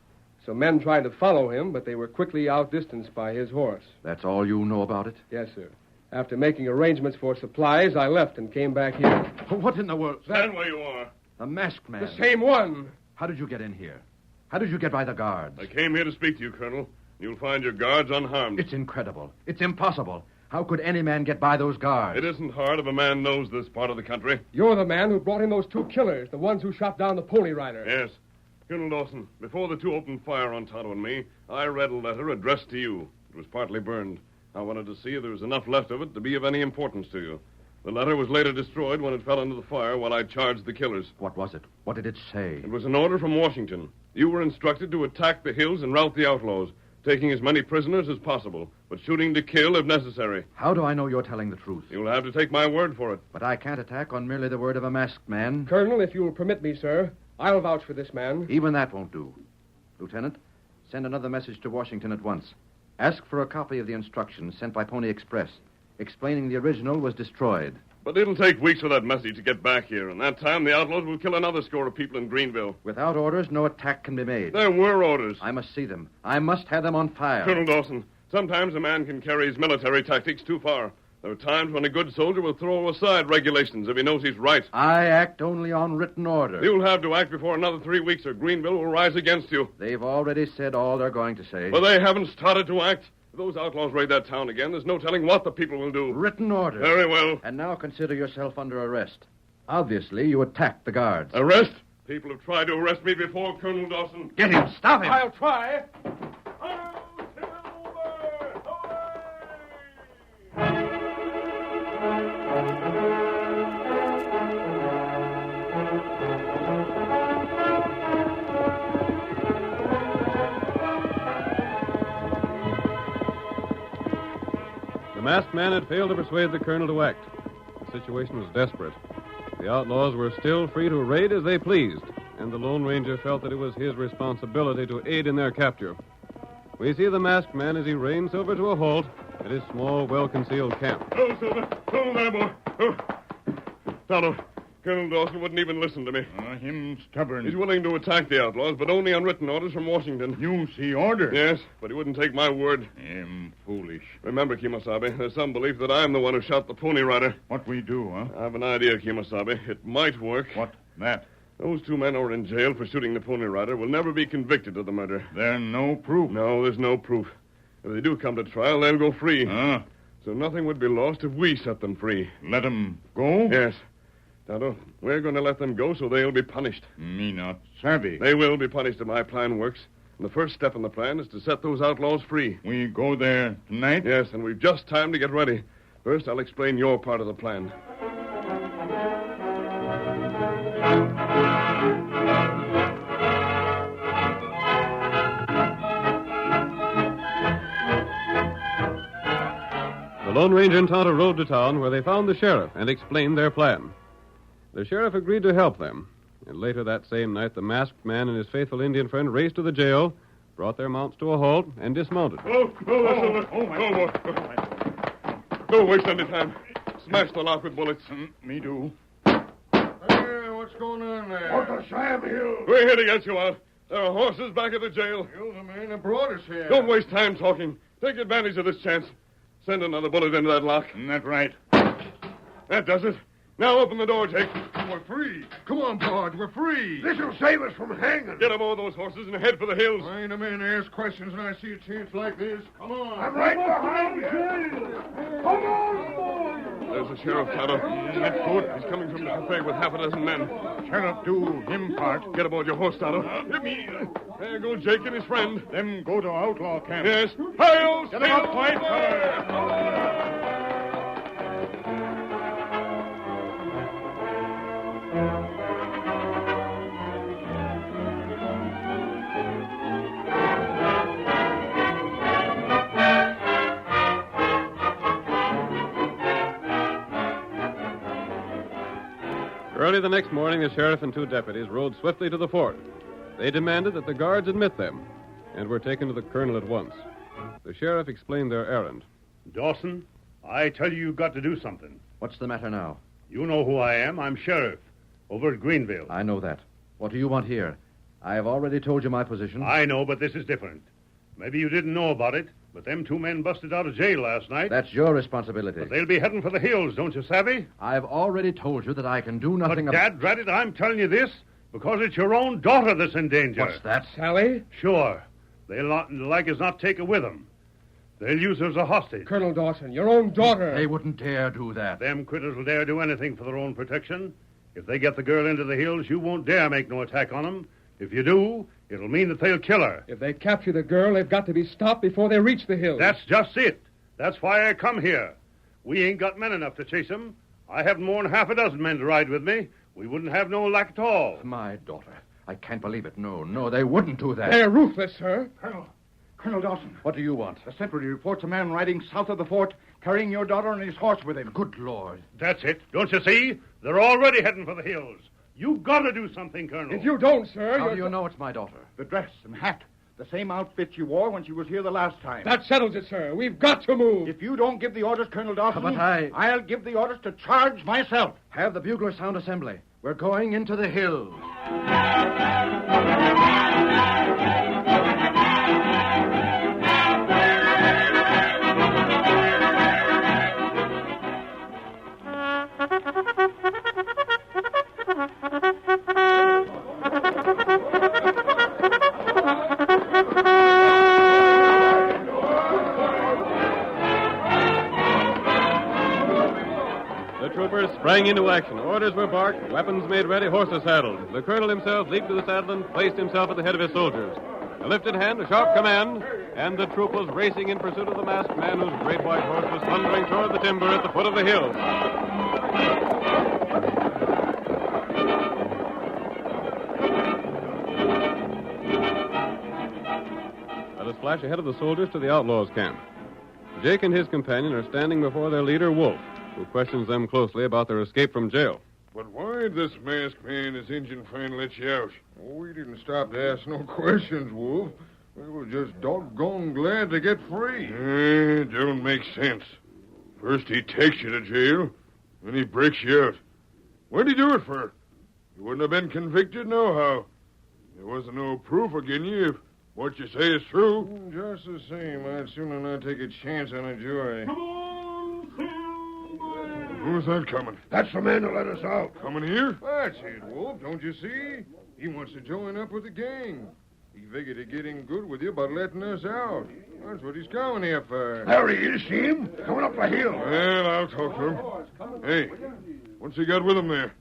Speaker 16: Some men tried to follow him, but they were quickly outdistanced by his horse.
Speaker 21: That's all you know about it?
Speaker 16: Yes, sir. After making arrangements for supplies, I left and came back here.
Speaker 21: What in the world?
Speaker 13: Stand where you are.
Speaker 21: The masked man.
Speaker 16: The same one.
Speaker 21: How did you get in here? How did you get by the guards?
Speaker 13: I came here to speak to you, Colonel. You'll find your guards unharmed.
Speaker 21: It's incredible. It's impossible. How could any man get by those guards?
Speaker 13: It isn't hard if a man knows this part of the country.
Speaker 16: You're the man who brought in those 2 killers, the ones who shot down the pony rider.
Speaker 13: Yes. Colonel Dawson, before the 2 opened fire on Tonto and me, I read a letter addressed to you. It was partly burned. I wanted to see if there was enough left of it to be of any importance to you. The letter was later destroyed when it fell into the fire while I charged the killers.
Speaker 21: What was it? What did it say?
Speaker 13: It was an order from Washington. You were instructed to attack the hills and rout the outlaws, taking as many prisoners as possible, but shooting to kill if necessary.
Speaker 21: How do I know you're telling the truth?
Speaker 13: You'll have to take my word for it.
Speaker 21: But I can't attack on merely the word of a masked man.
Speaker 16: Colonel, if you'll permit me, sir, I'll vouch for this man.
Speaker 21: Even that won't do. Lieutenant, send another message to Washington at once. Ask for a copy of the instructions sent by Pony Express, explaining the original was destroyed.
Speaker 13: But it'll take weeks for that message to get back here, and that time the outlaws will kill another score of people in Greenville.
Speaker 21: Without orders, no attack can be made.
Speaker 13: There were orders.
Speaker 21: I must see them. I must have them on fire.
Speaker 13: Colonel Dawson, sometimes a man can carry his military tactics too far. There are times when a good soldier will throw aside regulations if he knows he's right.
Speaker 21: I act only on written order.
Speaker 13: You'll have to act before another 3 weeks, or Greenville will rise against you.
Speaker 21: They've already said all they're going to say.
Speaker 13: But they haven't started to act. If those outlaws raid that town again, there's no telling what the people will do.
Speaker 21: Written order.
Speaker 13: Very well.
Speaker 21: And now consider yourself under arrest. Obviously, you attacked the guards.
Speaker 13: Arrest? People have tried to arrest me before, Colonel Dawson.
Speaker 21: Get him. Stop him.
Speaker 10: I'll try.
Speaker 15: The masked man had failed to persuade the colonel to act. The situation was desperate. The outlaws were still free to raid as they pleased, and the Lone Ranger felt that it was his responsibility to aid in their capture. We see the masked man as he reins Silver to a halt at his small, well-concealed camp.
Speaker 13: Oh, Silver. Oh, there, boy. Oh. Tonto, Colonel Dawson wouldn't even listen to me.
Speaker 19: Him stubborn.
Speaker 13: He's willing to attack the outlaws, but only on written orders from Washington.
Speaker 19: You see order?
Speaker 13: Yes, but he wouldn't take my word.
Speaker 19: Him foolish.
Speaker 13: Remember, Kemosabe, there's some belief that I'm the one who shot the Pony Rider.
Speaker 19: What we do, huh?
Speaker 13: I have an idea, Kemosabe. It might work.
Speaker 19: What? That?
Speaker 13: Those 2 men who are in jail for shooting the Pony Rider will never be convicted of the murder.
Speaker 19: There's no proof?
Speaker 13: No, there's no proof. If they do come to trial, they'll go free.
Speaker 19: Huh?
Speaker 13: So nothing would be lost if we set them free.
Speaker 19: Let them go?
Speaker 13: Yes. Tonto, we're going to let them go so they'll be punished.
Speaker 19: Me not savvy.
Speaker 13: They will be punished if my plan works. And the first step in the plan is to set those outlaws free.
Speaker 19: We go there tonight?
Speaker 13: Yes, and we've just time to get ready. First, I'll explain your part of the plan.
Speaker 15: The Lone Ranger and Tonto rode to town where they found the sheriff and explained their plan. The sheriff agreed to help them, and later that same night, the masked man and his faithful Indian friend raced to the jail, brought their mounts to a halt, and dismounted.
Speaker 13: Don't waste any time. Smash the lock with bullets.
Speaker 19: Me do.
Speaker 4: Hey, what's going on there?
Speaker 19: What Sam Hill?
Speaker 13: We're here to get you out. There are horses back at the jail.
Speaker 4: You're the man that brought us here.
Speaker 13: Don't waste time talking. Take advantage of this chance. Send another bullet into that lock.
Speaker 19: That's right.
Speaker 13: That does it. Now open the door, Jake.
Speaker 4: We're free. Come on, Bard. We're free.
Speaker 19: This'll save us from hanging.
Speaker 13: Get aboard those horses and head for the hills.
Speaker 4: I ain't a man to ask questions when I see a chance like this. Come on.
Speaker 19: I'm right behind you. Come on, boy.
Speaker 13: There's the sheriff, Tonto.
Speaker 19: That's good.
Speaker 13: He's coming from the cafe with half a dozen men.
Speaker 19: Sheriff do him part.
Speaker 13: Get aboard your horse, Tonto. There go Jake and his friend.
Speaker 19: Them go to outlaw camp.
Speaker 13: Yes. Hail!
Speaker 19: Get him up, white fire.
Speaker 15: Early the next morning, the sheriff and 2 deputies rode swiftly to the fort. They demanded that the guards admit them, and were taken to the colonel at once. The sheriff explained their errand.
Speaker 20: Dawson, I tell you, you've got to do something.
Speaker 21: What's the matter now?
Speaker 20: You know who I am. I'm sheriff over at Greenville.
Speaker 21: I know that. What do you want here? I have already told you my position.
Speaker 20: I know, but this is different. Maybe you didn't know about it, but them 2 men busted out of jail last night.
Speaker 21: That's your responsibility.
Speaker 20: But they'll be heading for the hills, don't you, savvy?
Speaker 21: I've already told you that I can do nothing
Speaker 20: But, Dad, drat it, I'm telling you this because it's your own daughter that's in danger.
Speaker 21: What's that?
Speaker 16: Sally?
Speaker 20: Sure. They'll not like as not take her with them. They'll use her as a hostage.
Speaker 16: Colonel Dawson, your own daughter.
Speaker 21: They wouldn't dare do that.
Speaker 20: Them critters will dare do anything for their own protection. If they get the girl into the hills, you won't dare make no attack on them. If you do, it'll mean that they'll kill her.
Speaker 16: If they capture the girl, they've got to be stopped before they reach the hills.
Speaker 20: That's just it. That's why I come here. We ain't got men enough to chase them. I haven't more than half a dozen men to ride with me. We wouldn't have no luck at all.
Speaker 21: My daughter. I can't believe it. No, they wouldn't do that.
Speaker 16: They're ruthless, sir.
Speaker 7: Colonel Dawson.
Speaker 21: What do you want?
Speaker 7: The sentry reports a man riding south of the fort, carrying your daughter and his horse with him.
Speaker 21: Good Lord.
Speaker 20: That's it. Don't you see? They're already heading for the hills. You've got to do something, Colonel.
Speaker 16: If you don't, sir,
Speaker 21: How do you know it's my daughter?
Speaker 7: The dress and hat.
Speaker 14: The same outfit she wore when she was here the last time.
Speaker 16: That settles it, sir. We've got to move.
Speaker 14: If you don't give the orders, Colonel Dawson,
Speaker 21: But
Speaker 14: I'll give the orders to charge myself.
Speaker 21: Have the bugler sound assembly. We're going into the hills.
Speaker 15: Sprang into action. Orders were barked, weapons made ready, horses saddled. The colonel himself leaped to the saddle and placed himself at the head of his soldiers. A lifted hand, a sharp command, and the troop was racing in pursuit of the masked man whose great white horse was thundering toward the timber at the foot of the hill. Let us flash ahead of the soldiers to the outlaws' camp. Jake and his companion are standing before their leader, Wolf, who questions them closely about their escape from jail.
Speaker 19: But why'd this masked man and his Injun friend let you out? Oh, we didn't stop to ask no questions, Wolf. We were just doggone glad to get free. It don't make sense. First he takes you to jail, then he breaks you out. What'd he do it for? You wouldn't have been convicted nohow. There wasn't no proof against you if what you say is true. Just the same, I'd sooner not take a chance on a jury. Who's that coming?
Speaker 14: That's the man that let us out.
Speaker 19: Coming here? That's it, Wolf. Don't you see? He wants to join up with the gang. He figured to get in good with you by letting us out. That's what he's coming here for.
Speaker 14: There he is, see him? Coming up the hill.
Speaker 19: Well, I'll talk to him. Hey, what's he got with him there?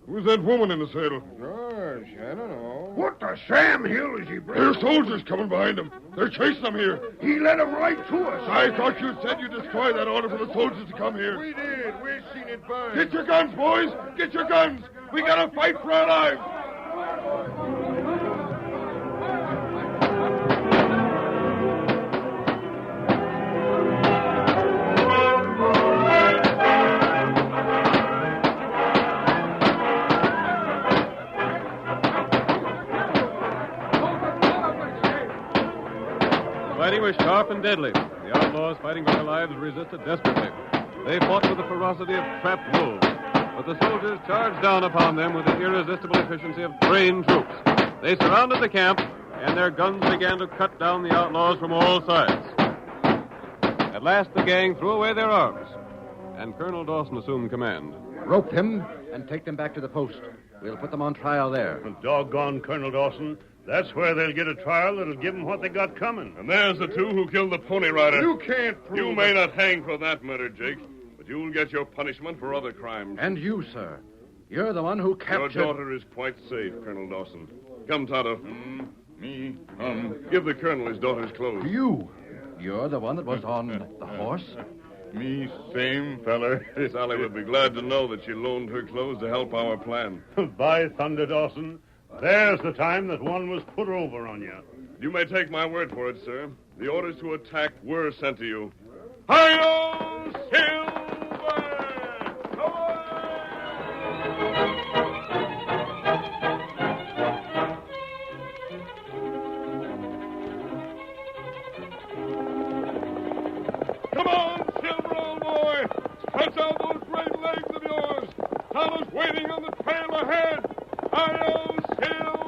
Speaker 19: Who's that woman in the saddle? Gosh, I don't know.
Speaker 14: What the Sam Hill is he bringing?
Speaker 19: There's soldiers coming behind him. They're chasing them here.
Speaker 14: He led them right to us.
Speaker 19: I thought you said you destroyed that order for the soldiers to come here.
Speaker 14: We did. We've seen it burn.
Speaker 19: Get your guns, boys. Get your guns. We gotta fight for our lives.
Speaker 15: Fighting was sharp and deadly. The outlaws, fighting for their lives, resisted desperately. They fought with the ferocity of trapped wolves. But the soldiers charged down upon them with the irresistible efficiency of trained troops. They surrounded the camp, and their guns began to cut down the outlaws from all sides. At last, the gang threw away their arms, and Colonel Dawson assumed command.
Speaker 21: Rope them and take them back to the post. We'll put them on trial there.
Speaker 20: Doggone, Colonel Dawson. That's where they'll get a trial that'll give them what they got coming.
Speaker 13: And there's the two who killed the Pony Rider.
Speaker 19: You can't prove
Speaker 13: You may not hang for that murder, Jake, but you'll get your punishment for other crimes.
Speaker 21: And you, sir. You're the one who captured...
Speaker 13: Your daughter is quite safe, Colonel Dawson. Come, Tonto.
Speaker 19: Me?
Speaker 13: Give the colonel his daughter's clothes.
Speaker 21: You're the one that was on the horse?
Speaker 13: Me, same feller. Sally would be glad to know that she loaned her clothes to help our plan.
Speaker 20: By thunder, Dawson. There's the time that one was put over on you.
Speaker 13: You may take my word for it, sir. The orders to attack were sent to you. Hi-yo, Silver! Come on, Silver, old boy! Stretch out those great legs of yours! Tonto's waiting on the trail ahead! Hi-yo, Silver!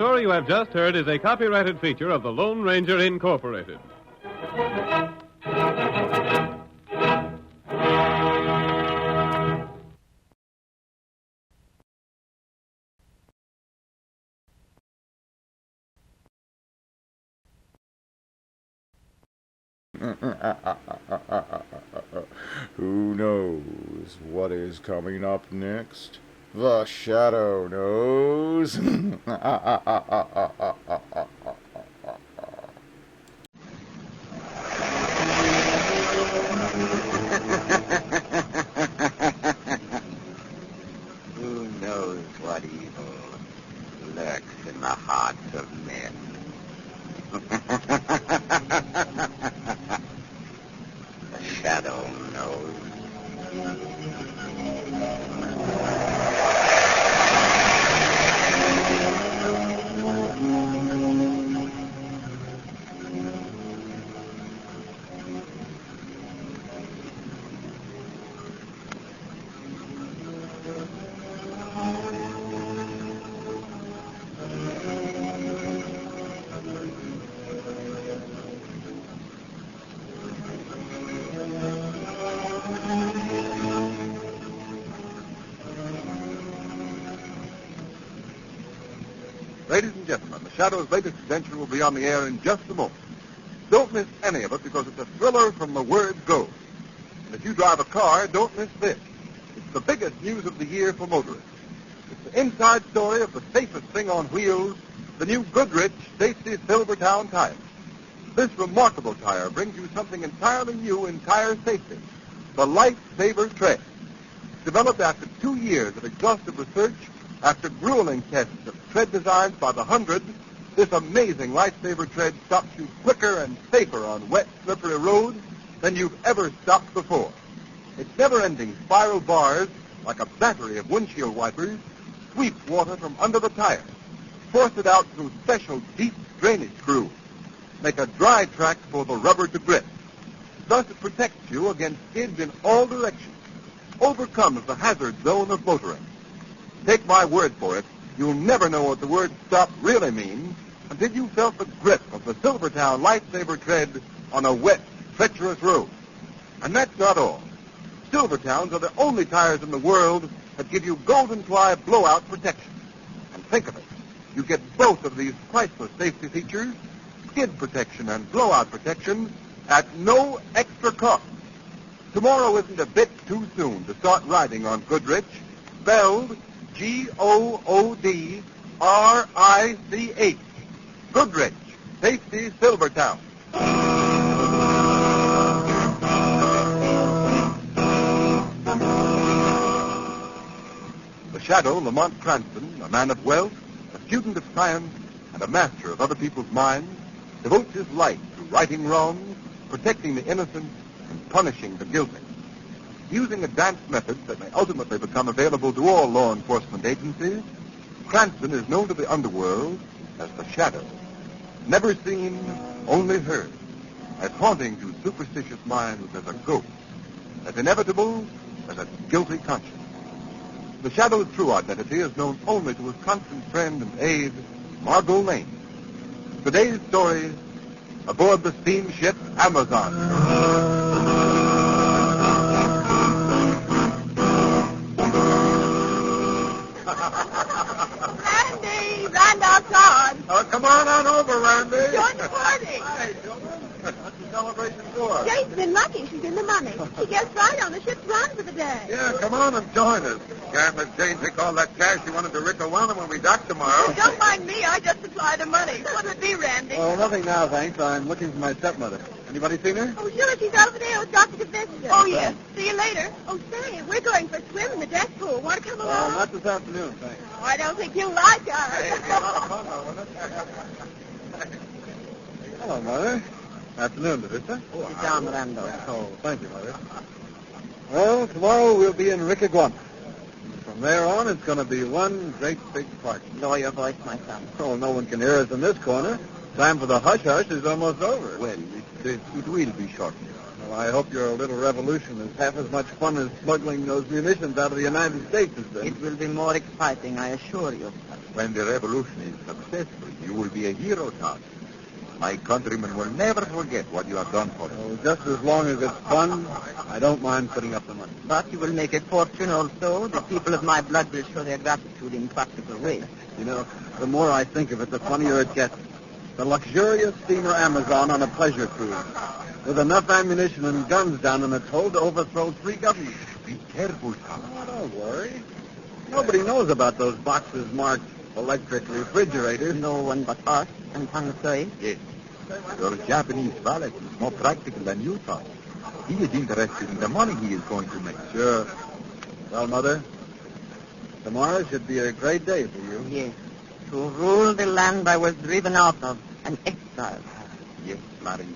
Speaker 15: story you have just heard is a copyrighted feature of the Lone Ranger Incorporated.
Speaker 1: Who knows what is coming up next? The Shadow knows.
Speaker 3: Who knows what evil lurks in the hearts of men? The Shadow knows.
Speaker 22: Ladies and gentlemen, The Shadow's latest adventure will be on the air in just a moment. Don't miss any of it because it's a thriller from the word go. And if you drive a car, don't miss this. It's the biggest news of the year for motorists. It's the inside story of the safest thing on wheels, the new Goodrich Safety Silvertown tire. This remarkable tire brings you something entirely new in tire safety, the Lifesaver Tread. Developed after 2 years of exhaustive research, after grueling tests of tread designs by the hundreds, this amazing Lifesaver Tread stops you quicker and safer on wet, slippery roads than you've ever stopped before. Its never-ending spiral bars, like a battery of windshield wipers, sweep water from under the tire, force it out through special deep drainage grooves, make a dry track for the rubber to grip. Thus it protects you against skids in all directions, overcomes the hazard zone of motoring. Take my word for it, you'll never know what the word stop really means until you felt the grip of the Silvertown Lifesaver Tread on a wet, treacherous road. And that's not all. Silvertowns are the only tires in the world that give you Golden Ply blowout protection. And think of it, you get both of these priceless safety features, skid protection and blowout protection, at no extra cost. Tomorrow isn't a bit too soon to start riding on Goodrich, spelled Goodrich. Goodrich, Safety Silvertown. The Shadow, Lamont Cranston, a man of wealth, a student of science, and a master of other people's minds, devotes his life to righting wrongs, protecting the innocent, and punishing the guilty. Using advanced methods that may ultimately become available to all law enforcement agencies, Cranston is known to the underworld as the Shadow. Never seen, only heard, as haunting to superstitious minds as a ghost, as inevitable as a guilty conscience. The Shadow's true identity is known only to his constant friend and aide, Margot Lane. Today's story, aboard the steamship Amazon.
Speaker 23: Randolph's on.
Speaker 22: Oh, come on over, Randy.
Speaker 23: Join the party.
Speaker 22: Hey, what's the celebration for?
Speaker 23: Jane's been lucky. She's in the money. She gets right on the ship's run for the day.
Speaker 22: Yeah, come on and join us. Can't let Jane take all that cash she wanted to Rick Owana when we dock tomorrow.
Speaker 23: Don't mind me. I just supply the money. What'll it be, Randy?
Speaker 22: Oh, nothing now, thanks. I'm looking for my stepmother. Anybody seen her?
Speaker 23: Oh, sure. She's over there with Dr. DeVista. Oh, yes. See you later. Oh, say, we're going for a swim in the deck pool. Want to come along?
Speaker 22: Not this afternoon, thanks.
Speaker 23: Oh, I don't think you'll like her.
Speaker 22: Hey, it'll be a lot of fun, though, won't it? Hello, Mother. Afternoon, DeVista.
Speaker 23: Sit down, Randolph.
Speaker 22: Oh, thank you, Mother. Well, tomorrow we'll be in Rickaguana. From there on, it's going to be one great big party.
Speaker 23: Lower your voice, my son.
Speaker 22: Oh, no one can hear us in this corner. Time for the hush-hush is almost over. Well, it will be shortly. Well, I hope your little revolution is half as much fun as smuggling those munitions out of the United States has been.
Speaker 23: It will be more exciting, I assure you.
Speaker 22: When the revolution is successful, you will be a hero, Todd. My countrymen will never forget what you have done for them.
Speaker 9: Oh, just as long as it's fun, I don't mind putting up the money.
Speaker 23: But you will make a fortune also. The people of my blood will show their gratitude in practical ways.
Speaker 9: You know, the more I think of it, the funnier it gets. The luxurious steamer Amazon on a pleasure cruise, with enough ammunition and guns down in its hold to overthrow 3 governments.
Speaker 22: Be careful, Todd.
Speaker 9: Oh, don't worry. Nobody knows about those boxes marked electric refrigerators.
Speaker 23: No one but us and Tang Sui.
Speaker 22: Yes. Your Japanese valet is more practical than you thought. He is interested in the money he is going to make.
Speaker 9: Sure. Well, Mother, tomorrow should be a great day for you.
Speaker 23: Yes. To rule the land I was driven out of, an exile.
Speaker 22: Yes, Marie.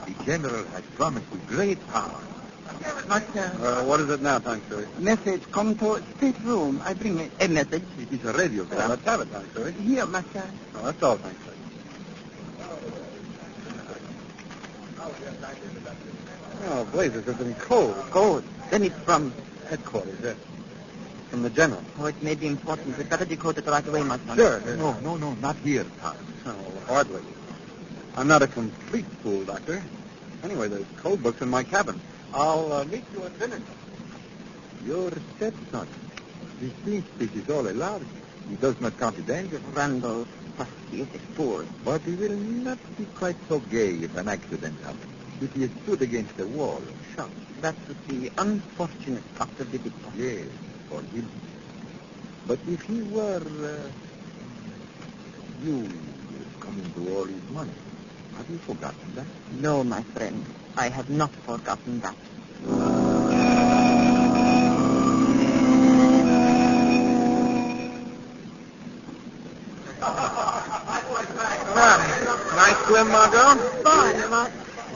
Speaker 22: The general has promised you great power.
Speaker 23: Master.
Speaker 9: What is it now, Tang Sui?
Speaker 23: Message come to stateroom. I bring a message.
Speaker 22: It is a radiogram.
Speaker 9: Well, let's have it, Tang Sui.
Speaker 23: Here, Master.
Speaker 9: Oh, that's all, Tang Sui. Oh, blazes, it's been cold.
Speaker 23: Cold. Then it's from
Speaker 9: headquarters, yes. From the general.
Speaker 23: Oh, it may be important. We'd better decode it right away, Master.
Speaker 9: Sure.
Speaker 22: No, not here, Todd.
Speaker 9: Oh, hardly. I'm not a complete fool, Doctor. Anyway, there's code books in my cabin. I'll meet you at dinner.
Speaker 22: Your stepson. He thinks this is all a lark. He does not count the danger.
Speaker 23: Randall, he is a fool.
Speaker 22: But he will not be quite so gay if an accident happens. If he is stood against the wall and shot.
Speaker 23: That would be unfortunate after the victim.
Speaker 22: Yes, for him. But if he were... you coming to all his money, have you forgotten that?
Speaker 23: No, my friend. I have not forgotten that.
Speaker 9: Nice swim, Margot?
Speaker 23: Fine, Mark.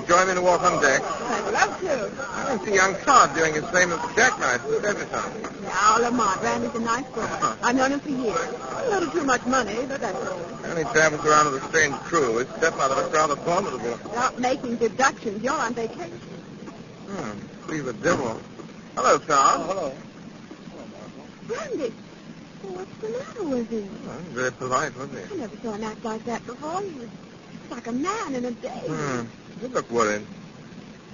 Speaker 9: Join me to walk on deck.
Speaker 23: I'd love to.
Speaker 9: I see young Todd doing his same as the jackknife at the Treasure.
Speaker 23: Now, Lamont, Randy's a nice boy. I've known him for years. A little too much money, but that's all.
Speaker 9: And he travels around with a strange crew. His stepmother looks rather formidable.
Speaker 23: Stop making deductions. You're on vacation.
Speaker 9: Please the devil. Hello, Todd.
Speaker 23: Hello. Randy, what's the matter with you?
Speaker 9: Well, very polite, wasn't
Speaker 23: I never saw him act like that before. He was like a man in a daze.
Speaker 9: You look worried.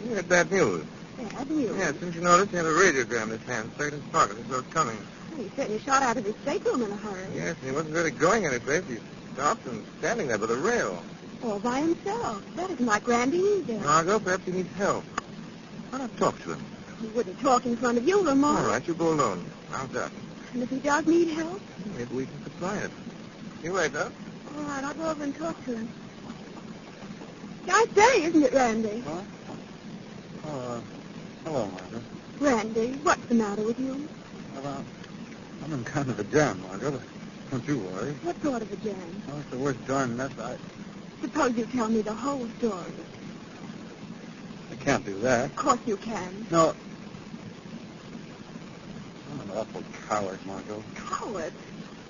Speaker 9: You had bad news.
Speaker 23: Bad news?
Speaker 9: Yes, didn't you notice he had a radiogram in his hand, stuck in his pocket as though it's coming?
Speaker 23: He certainly shot out of his stateroom in a hurry.
Speaker 9: Yes, and he wasn't really going anyplace. He stopped and standing there by the rail.
Speaker 23: All by himself. That isn't like Randy either.
Speaker 9: Margot, perhaps he needs help.
Speaker 22: Why not talk to him?
Speaker 23: He wouldn't talk in front of you, Lamont.
Speaker 9: All right, you go alone. How's that?
Speaker 23: And if he does need help?
Speaker 9: Maybe we can supply it. You wait, huh?
Speaker 23: All right, I'll go over and talk to him. Nice day, isn't it, Randy?
Speaker 9: Huh? Hello, Margot.
Speaker 23: Randy, what's the matter with you?
Speaker 9: Well, I'm in kind of a jam, Margot. Don't you worry.
Speaker 23: What sort of a jam?
Speaker 9: Oh, it's the worst darn mess
Speaker 23: Suppose you tell me the whole story.
Speaker 9: I can't do that.
Speaker 23: Of course you can.
Speaker 9: No. I'm an awful coward, Margot.
Speaker 23: Coward?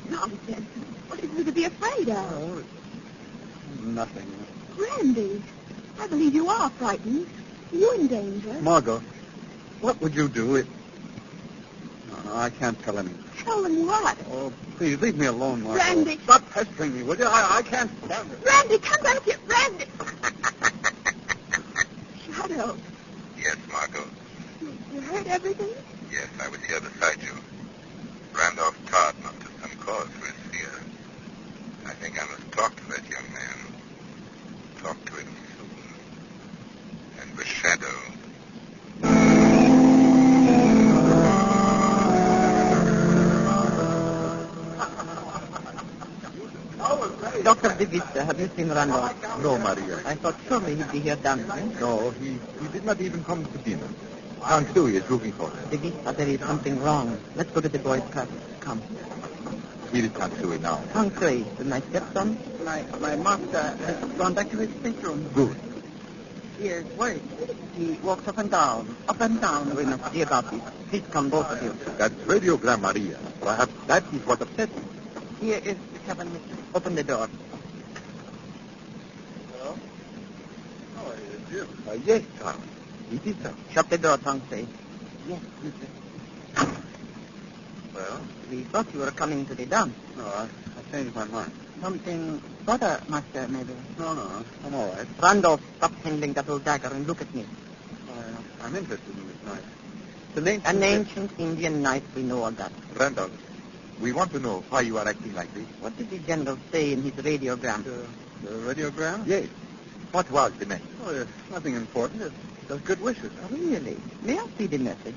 Speaker 23: Nonsense. What is there to be afraid of?
Speaker 9: Oh, nothing.
Speaker 23: Randy, I believe you are frightened. You're in danger.
Speaker 9: Margot, what would you do if... No, I can't tell anyone.
Speaker 23: Tell them what?
Speaker 9: Oh, please, leave me alone, Margot.
Speaker 23: Randy.
Speaker 9: Stop pestering me, will you? I can't stand it.
Speaker 23: Randy, come back here. Randy. Shadow.
Speaker 22: Yes, Margot.
Speaker 23: You heard everything?
Speaker 22: Yes, I was here beside you. Randolph Todd must have some cause for his fear. I think I must talk to that young man. Talk to him soon. And with Shadow.
Speaker 23: Dr. DeVista, have you seen Randolph?
Speaker 22: No, Maria.
Speaker 23: I thought surely he'd be here dancing.
Speaker 22: No, he did not even come to dinner. Aunt Louie is looking for him.
Speaker 23: DeVista, there is something wrong. Let's go to the boys' cabin. Come.
Speaker 22: Here is Aunt Louie now.
Speaker 23: Aunt Louie, my stepson? My master has gone back to his stateroom.
Speaker 22: Good.
Speaker 23: Yes, wait. He walks up and down. Up and down. We must see about this. Please come, both of you.
Speaker 22: That radiogram, Maria. Perhaps that is what upset him.
Speaker 23: Here is the cabin, mister. Open the door.
Speaker 9: Hello? Oh, it's you.
Speaker 22: Yes, Tom. It is so.
Speaker 23: Shut the door, Tongse. Yes, mister.
Speaker 9: Well?
Speaker 23: We thought you were coming to the dance.
Speaker 9: No, I changed my mind.
Speaker 23: Something better, Master, maybe.
Speaker 9: No. I'm all right.
Speaker 23: Randolph, stop handling that old dagger and look at me.
Speaker 9: I'm interested in this knife.
Speaker 23: An ancient Indian knife, we know all that.
Speaker 9: Randolph, we want to know why you are acting like this.
Speaker 23: What did the general say in his radiogram?
Speaker 9: The radiogram? Yes. What was the message? Oh, it's nothing important. It's just good wishes.
Speaker 23: Really? May I see the message?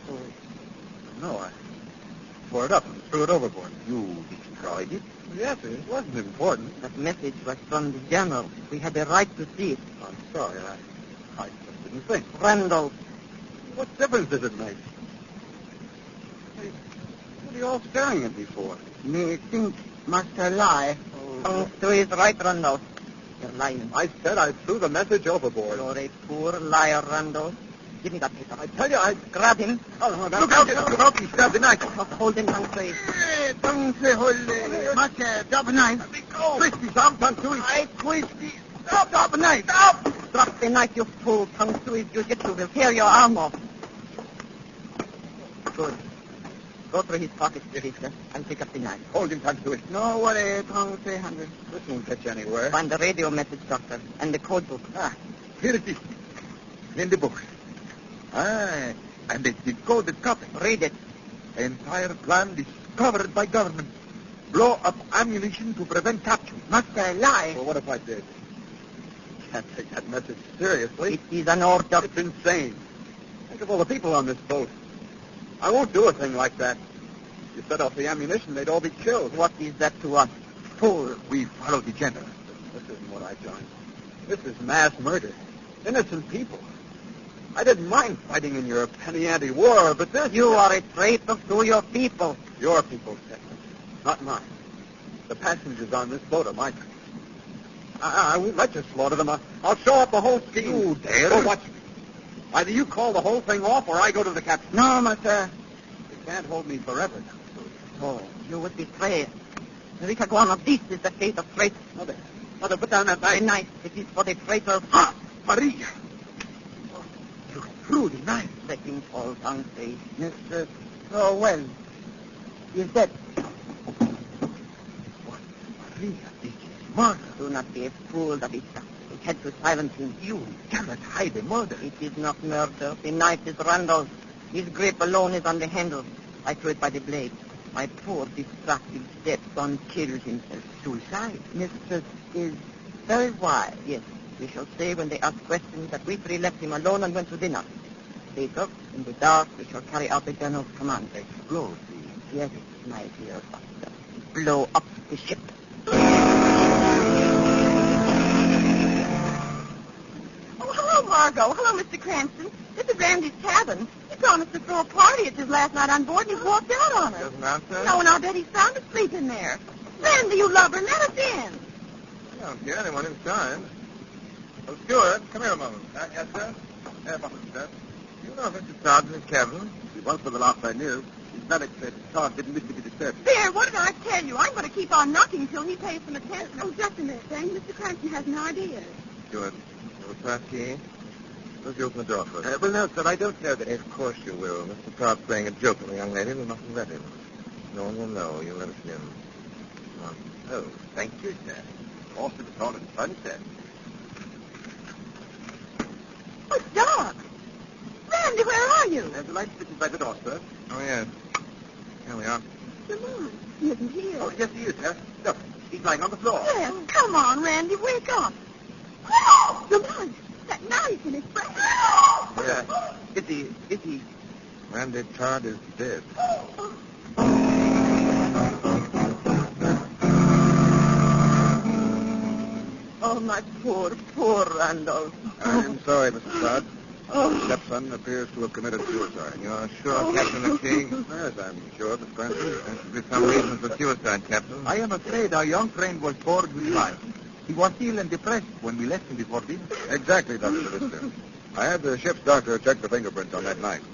Speaker 9: No, I tore it up and threw it overboard. You destroyed it? Yes, it wasn't important.
Speaker 23: That message was from the general. We had the right to see it.
Speaker 9: I'm sorry. I just didn't think.
Speaker 23: Randolph.
Speaker 9: What difference does it make? Hey, what are you all staring at me for?
Speaker 23: Me think Master lie. Tongue to his right, Randolph. You're lying.
Speaker 9: I said I threw the message overboard.
Speaker 23: You're a poor liar, Randolph. Give me that paper.
Speaker 9: I tell you, I...
Speaker 23: Grab him.
Speaker 9: Oh, look out, he stabbed the knife.
Speaker 23: Hold him, tongue straight.
Speaker 9: Tongue se hold.
Speaker 23: Master, drop a knife.
Speaker 9: Let me go. Twist his arm, tongue to it.
Speaker 23: I twist it. Stop, drop a knife. Stop. Drop the knife, you fool. Tongue to his jiu-jitsu will tear your arm off. Good. Go through his pockets, Teresa, and pick up the knife.
Speaker 9: Hold him, tongue to it.
Speaker 23: No worry, tongue 300.
Speaker 9: This won't catch anywhere.
Speaker 23: Find the radio message, Doctor, and the code book.
Speaker 9: Here it is. In the book. And it's decoded copy.
Speaker 23: Read it.
Speaker 9: Entire plan discovered by government. Blow up ammunition to prevent capture.
Speaker 23: Must I lie?
Speaker 9: Well, what if I did? Can't take that message seriously.
Speaker 23: It is an order.
Speaker 9: It's insane. Think of all the people on this boat. I won't do a thing like that. If you set off the ammunition, they'd all be killed.
Speaker 23: What is that to us?
Speaker 9: Fool. We follow the general. This isn't what I joined. This is mass murder. Innocent people. I didn't mind fighting in your penny-ante war, but this...
Speaker 23: You are a traitor to your people.
Speaker 9: Your people, Captain. Not mine. The passengers on this boat are my people. I won't let you slaughter them. I'll show up the whole scheme. You dare? Go watch me. Either you call the whole thing off, or I go to the captain.
Speaker 23: No, Master.
Speaker 9: You can't hold me forever now.
Speaker 23: Oh, you would betray. Enrique Guano, this is the fate of traitors.
Speaker 9: Mother, put down that knife.
Speaker 23: The knife, it is for the traitors.
Speaker 9: Maria! You threw the knife.
Speaker 23: Let him fall, tongue free. Mister, oh, well. He's dead.
Speaker 9: What? Maria, this is murder.
Speaker 23: Do not be a fool, Davista. We had to silence him.
Speaker 9: You cannot hide the murder.
Speaker 23: It is not murder. The knife is Randall's. His grip alone is on the handle. I threw it by the blade. My poor, distracted stepson killed himself.
Speaker 9: Suicide?
Speaker 23: Mistress is very wise. Yes, we shall say when they ask questions that we three left him alone and went to dinner. Later, in the dark, we shall carry out the general's command.
Speaker 9: Explode the...
Speaker 23: Yes, my dear Buster. Blow up the ship. Oh, hello, Margot. Hello, Mr. Cranston. This is Randy's cabin. He promised to throw a party at his last night on board, and he's walked out on us.
Speaker 9: Doesn't answer?
Speaker 23: No, and I'll bet he's sound asleep in there. Randy, you lover, let us in.
Speaker 9: I don't get anyone inside. Oh, Stuart, come here a moment. Yes, sir? Yeah, Butler, sir. You know Mr. Todd in his cabin? He was for the last I knew. His medic said Todd didn't need to be disturbed.
Speaker 23: There, what did I tell you? I'm going to keep on knocking until he pays some attention. Oh, just a minute, Dan. Mr. Cranston has no idea.
Speaker 9: Stuart, you have a pass key? Let's open the door first. Well, no, sir, I don't know that. Of course you will. Mr. Todd's playing a joke on the young lady. We mustn't let him. No one will know. You'll let us in. Come on. Oh, thank you, sir. Also, the tall and fun, sir.
Speaker 23: Oh, it's dark. Randy, where are you?
Speaker 9: The light switches by the door, sir. Oh, yes. Here we are.
Speaker 23: Lamont, he isn't here.
Speaker 9: Oh, yes, he is, sir. Look, he's lying on the floor.
Speaker 23: Yes, come on, Randy, wake up. Oh, Lamont, that knife in his breast.
Speaker 9: Yeah. Is he? Randy Todd is dead.
Speaker 23: Oh, my poor Randall.
Speaker 9: I'm sorry, Mrs. Todd.
Speaker 23: Oh.
Speaker 9: Stepson appears to have committed suicide. You're sure, Captain McKee? Yes, I'm sure, Mr. Cranston. There should be some reason for suicide, Captain.
Speaker 22: I am afraid our young friend was bored with life. He was ill and depressed when we left him before dinner.
Speaker 9: Exactly, Dr. Lister. I had the ship's doctor check the fingerprints on that knife.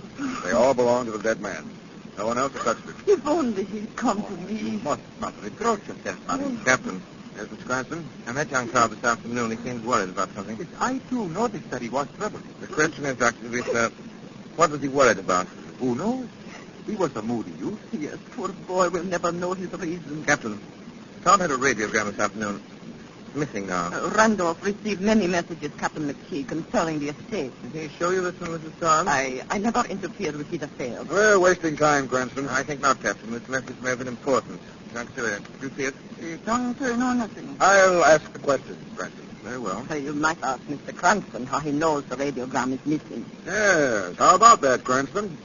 Speaker 9: They all belong to the dead man. No one else has touched it.
Speaker 23: If only he'd come to me.
Speaker 22: You must not reproach yourself, Madam.
Speaker 9: Captain. Yes, Mr. Cranston? I met young Carl this afternoon. He seemed worried about something.
Speaker 22: Yes, I, too, noticed that he was troubled.
Speaker 9: The question is, Dr. Lister, what was he worried about?
Speaker 22: Who knows? He was a moody youth.
Speaker 23: Yes, poor boy will never know his reason.
Speaker 9: Captain, Todd had a radiogram this afternoon. Missing now.
Speaker 23: Randolph received many messages, Captain McKee, concerning the estate.
Speaker 9: Did he show you this one, Mrs. Todd?
Speaker 23: I never interfered with his affairs.
Speaker 9: We're wasting time, Cranston. I think not, Captain. This message may have been important. Did you see it?
Speaker 23: Don't know nothing.
Speaker 9: I'll ask the question, Cranston. Very well.
Speaker 23: You might ask Mr. Cranston how he knows the radiogram is missing.
Speaker 9: Yes. How about that, Cranston?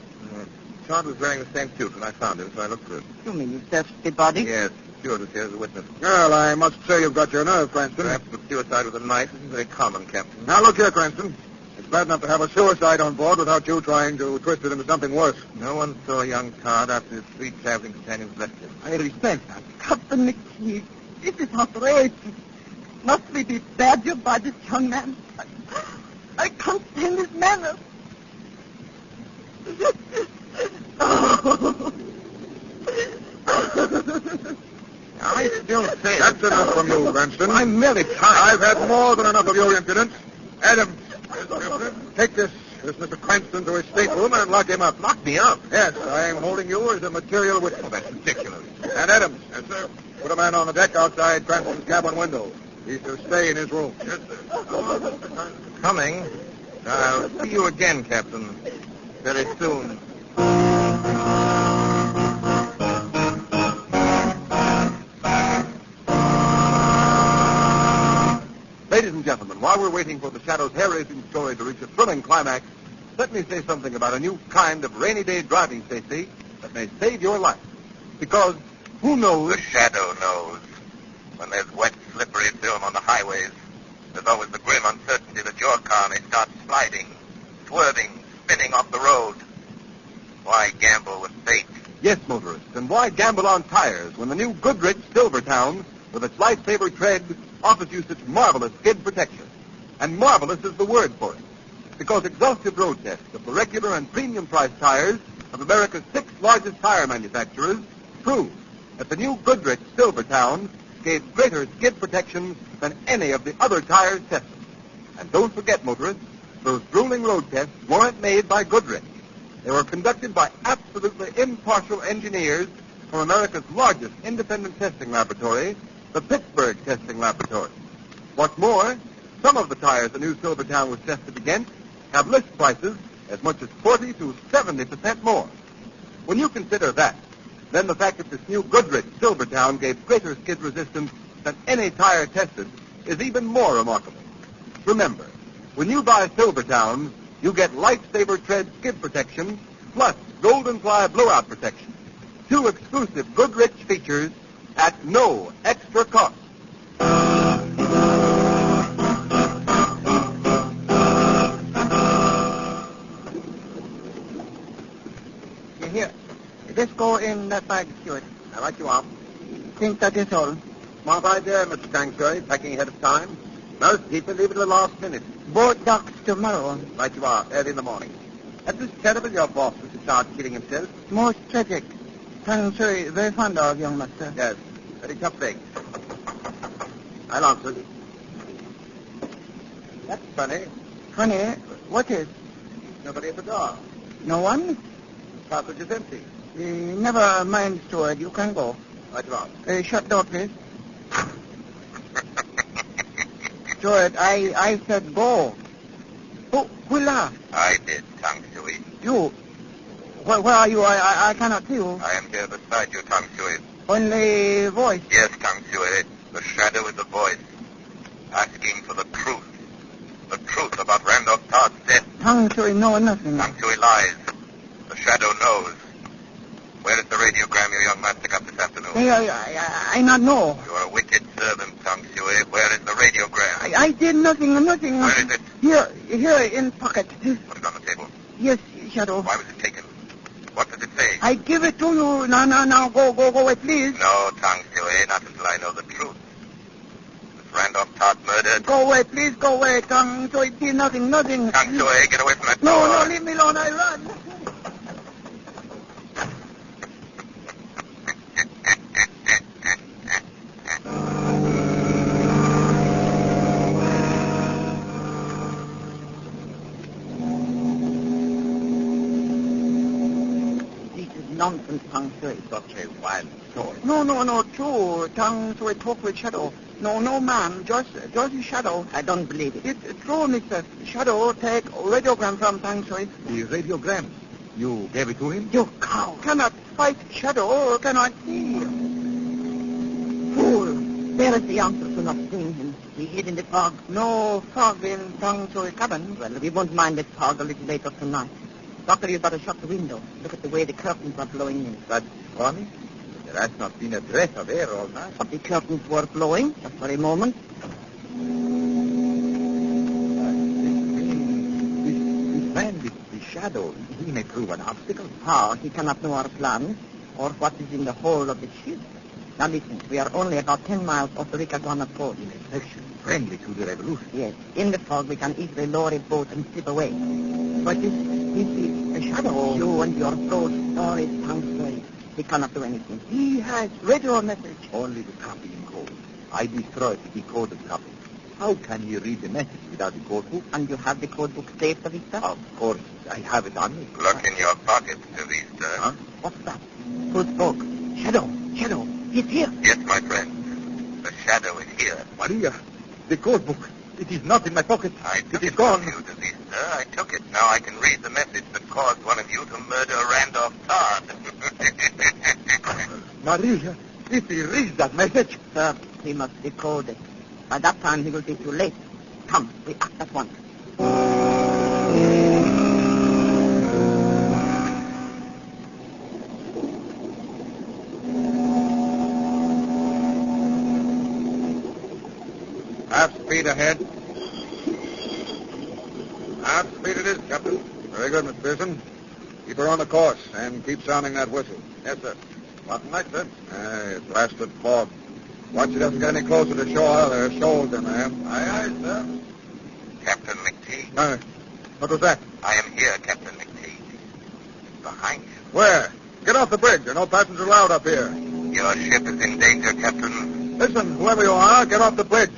Speaker 9: Todd was wearing the same suit when I found him, so I looked good.
Speaker 23: You mean you searched the body?
Speaker 9: Yes. Stewart was here as a witness. Well, I must say you've got your nerve, Cranston. Perhaps with suicide with a knife isn't very common, Captain. Now, look here, Cranston. It's bad enough to have a suicide on board without you trying to twist it into something worse. No one saw young Todd after his three traveling companions left him.
Speaker 23: I respect that. Captain McKee, this is outrageous. Must we be badgered by this young man? I can't stand his manners.
Speaker 9: I still say that's enough from you, Cranston. I'm merely tired. I've had more than enough of your impudence. Adams, take this Mr. Cranston to his stateroom and lock him up. Lock me up? Yes, I am holding you as a material witness. Oh, that's ridiculous. And Adams, yes, sir. Put a man on the deck outside Cranston's cabin window. He's to stay in his room. Yes, sir. Coming. I'll see you again, Captain. Very soon. Ladies and gentlemen, while we're waiting for the Shadow's hair-raising story to reach a thrilling climax, let me say something about a new kind of rainy day driving safety that may save your life. Because who knows?
Speaker 3: The Shadow knows. When there's wet, slippery film on the highways, there's always the grim uncertainty that your car may start sliding, swerving, spinning off the road. Why gamble with fate?
Speaker 9: Yes, motorists, and why gamble on tires when the new Goodrich Silvertown, with its lifesaver tread, offers you such marvelous skid protection? And marvelous is the word for it, because exhaustive road tests of the regular and premium price tires of America's 6 largest tire manufacturers prove that the new Goodrich Silvertown gave greater skid protection than any of the other tires tested. And don't forget, motorists, those grueling road tests weren't made by Goodrich. They were conducted by absolutely impartial engineers from America's largest independent testing laboratory, the Pittsburgh Testing Laboratory. What's more, some of the tires the new Silvertown was tested against have list prices as much as 40 to 70% more. When you consider that, then the fact that this new Goodrich Silvertown gave greater skid resistance than any tire tested is even more remarkable. Remember, when you buy Silvertown, you get Lifesaver Tread skid protection plus Golden Fly blowout protection. 2 exclusive Goodrich features at no extra cost.
Speaker 23: Here, let's go in that bag, Stuart.
Speaker 9: I like you off.
Speaker 23: Think that is all.
Speaker 9: Smart idea, Mr. Sanctuary, packing ahead of time. Most people leave it to the last minute.
Speaker 23: Boat docks tomorrow.
Speaker 9: Right you are, early in the morning. That was terrible your boss was to start killing himself.
Speaker 23: Most tragic. Sanctuary, very fond of young master.
Speaker 9: Yes, very tough thing. I'll answer. That's funny.
Speaker 23: Funny? What is?
Speaker 9: Nobody at the door.
Speaker 23: No one?
Speaker 9: Passage is empty.
Speaker 23: Never mind, Stuart. You can go.
Speaker 9: Right you are.
Speaker 23: Shut door, please. Stuart, I said go. Who laughed?
Speaker 3: I did, Tang Shui.
Speaker 23: You? Where are you? I cannot see you.
Speaker 3: I am here beside you, Tang Shui.
Speaker 23: Only voice.
Speaker 3: Yes, Tang Shui. The Shadow is a voice. Asking for the truth. The truth about Randolph Todd's death.
Speaker 23: Tang Shui know nothing.
Speaker 3: Tang Shui lies. The Shadow knows. Where is the radiogram your young master got this afternoon?
Speaker 23: I not know.
Speaker 3: You are a wicked servant, Tang Shui. Where is the radiogram?
Speaker 23: I did nothing.
Speaker 3: Where is it?
Speaker 23: Here in pocket.
Speaker 3: Put it on the table.
Speaker 23: Yes, Shadow.
Speaker 3: Why was it taken? What does it say?
Speaker 23: I give it to you. Now, go away, please.
Speaker 3: No, Tang Shui, not until I know the truth. Was Randolph Todd murdered?
Speaker 23: Go away, please, go away. Tang Shui did nothing.
Speaker 3: Tang Shui, get away from that door.
Speaker 23: No, leave me alone. I run. nonsense, Tang Sui.
Speaker 9: Such a wild story.
Speaker 23: No, true. Tang Sui talk with Shadow. No, ma'am. Just Shadow. I don't believe it. It's true, mister. Shadow take radiogram from Tang Sui.
Speaker 9: The radiogram. You gave it to him?
Speaker 23: You cow. Cannot fight Shadow. Cannot see. Fool. There is the answer to not seeing him. He hid in the fog. No fog in Tang Sui cabin. Well, we won't mind the fog a little later tonight. Doctor, you'd better shut the window. Look at the way the curtains are blowing in.
Speaker 9: That's funny. There has not been a breath of air all night.
Speaker 23: But the curtains were blowing just for a moment.
Speaker 9: This man with the shadow, he may prove an obstacle.
Speaker 23: How? He cannot know our plans or what is in the hold of the ship. Now listen, we are only about 10 miles off the Ricaguana coast.
Speaker 9: In a section friendly to the revolution.
Speaker 23: Yes. In the fog, we can easily lower a boat and slip away. But this is a shadow. You and your broad story, Tang Sui. He cannot do anything. He has radio message.
Speaker 9: Only the copy in code. I destroyed the decoded copy. How can you read the message without the code book?
Speaker 23: And you have the code book saved, Vista?
Speaker 9: Of course, I have it on me.
Speaker 3: Look in your pocket, Vista.
Speaker 9: Huh?
Speaker 23: What's that? Who spoke? Shadow. He's here.
Speaker 3: Yes, my friend. The shadow is here.
Speaker 9: Maria, the code book. It is not in my pocket.
Speaker 3: It is gone. I took it. Now I can read the message that caused one of you to murder Randolph Todd.
Speaker 9: Maria, if he reads that message...
Speaker 23: Sir, he must decode it. By that time, he will be too late. Come, we act at once.
Speaker 9: Half speed ahead. Half speed it is, Captain. Very good, Miss Pearson. Keep her on the course and keep sounding that whistle. Yes, sir. Nothing like that. Blasted fog. Watch it doesn't get any closer to shore. There are shoals in there. Aye, sir.
Speaker 3: Captain McTeague.
Speaker 9: What was that?
Speaker 3: I am here, Captain McTeague. Behind you.
Speaker 9: Where? Get off the bridge. There are no passengers allowed up here.
Speaker 3: Your ship is in danger, Captain.
Speaker 9: Listen, whoever you are, get off the bridge.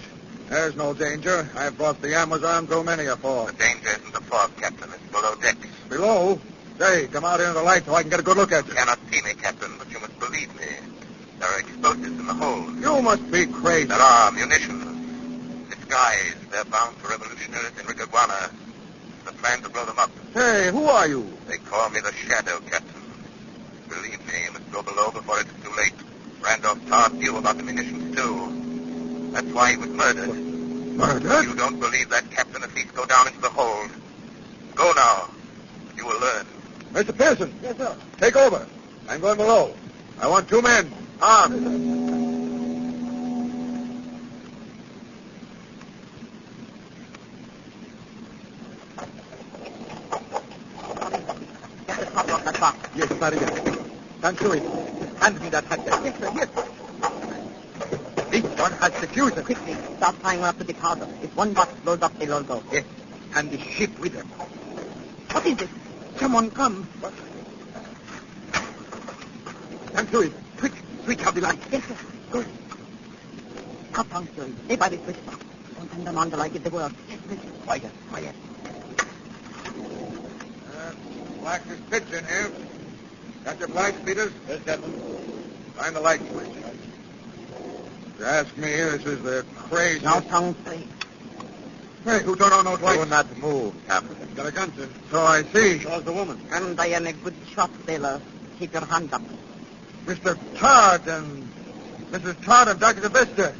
Speaker 9: There's no danger. I've brought the Amazon through many a fog.
Speaker 3: The danger isn't the fog, Captain. It's below decks.
Speaker 9: Below? Say, come out into the light so I can get a good look at you.
Speaker 3: You cannot see me, Captain, but you must believe me. There are explosives in the hold.
Speaker 9: You must be crazy.
Speaker 3: There are munitions. Disguised. They're bound for revolutionaries in Ricaguana. The plan to blow them up.
Speaker 9: Hey, who are you?
Speaker 3: They call me the Shadow, Captain. Believe me, you must go below before it is too late. Randolph Todd knew about the munitions, too. That's why he was murdered.
Speaker 9: Murdered?
Speaker 3: If you don't believe that, Captain, at least go down into the hold. Go now. You will learn.
Speaker 9: Mr. Pearson.
Speaker 23: Yes, sir.
Speaker 9: Take over. I'm going below. I want 2 men. Armed.
Speaker 23: Get the top off that box.
Speaker 9: Yes, Maria. Tang Sui, hand me that hat.
Speaker 23: Yes, sir, yes.
Speaker 9: This one has the fuse.
Speaker 23: Quickly, start tying up to the powder. If one box blows up, they'll all go.
Speaker 9: Yes, and the ship with them.
Speaker 23: What is it? Someone come.
Speaker 9: What? Tang Sui, quick, switch out the light.
Speaker 23: Yes, sir. Good. Up, Tang Sui. Stay by the switch box. Don't turn them on till I give the word. Yes, listen.
Speaker 9: Quiet. Black is pitch in here. Got your flight speeders? Yes, Captain. Find the light switch. If you ask me, this is the crazy...
Speaker 23: Now, Tang Sui.
Speaker 9: Hey, who turned on those lights?
Speaker 3: Do not move, Captain.
Speaker 9: Got a gun, sir. So I see.
Speaker 23: Shows the woman. And I am a good shot, sailor. Keep your hand up.
Speaker 9: Mr. Todd and Mrs. Todd and Dr. DeVista.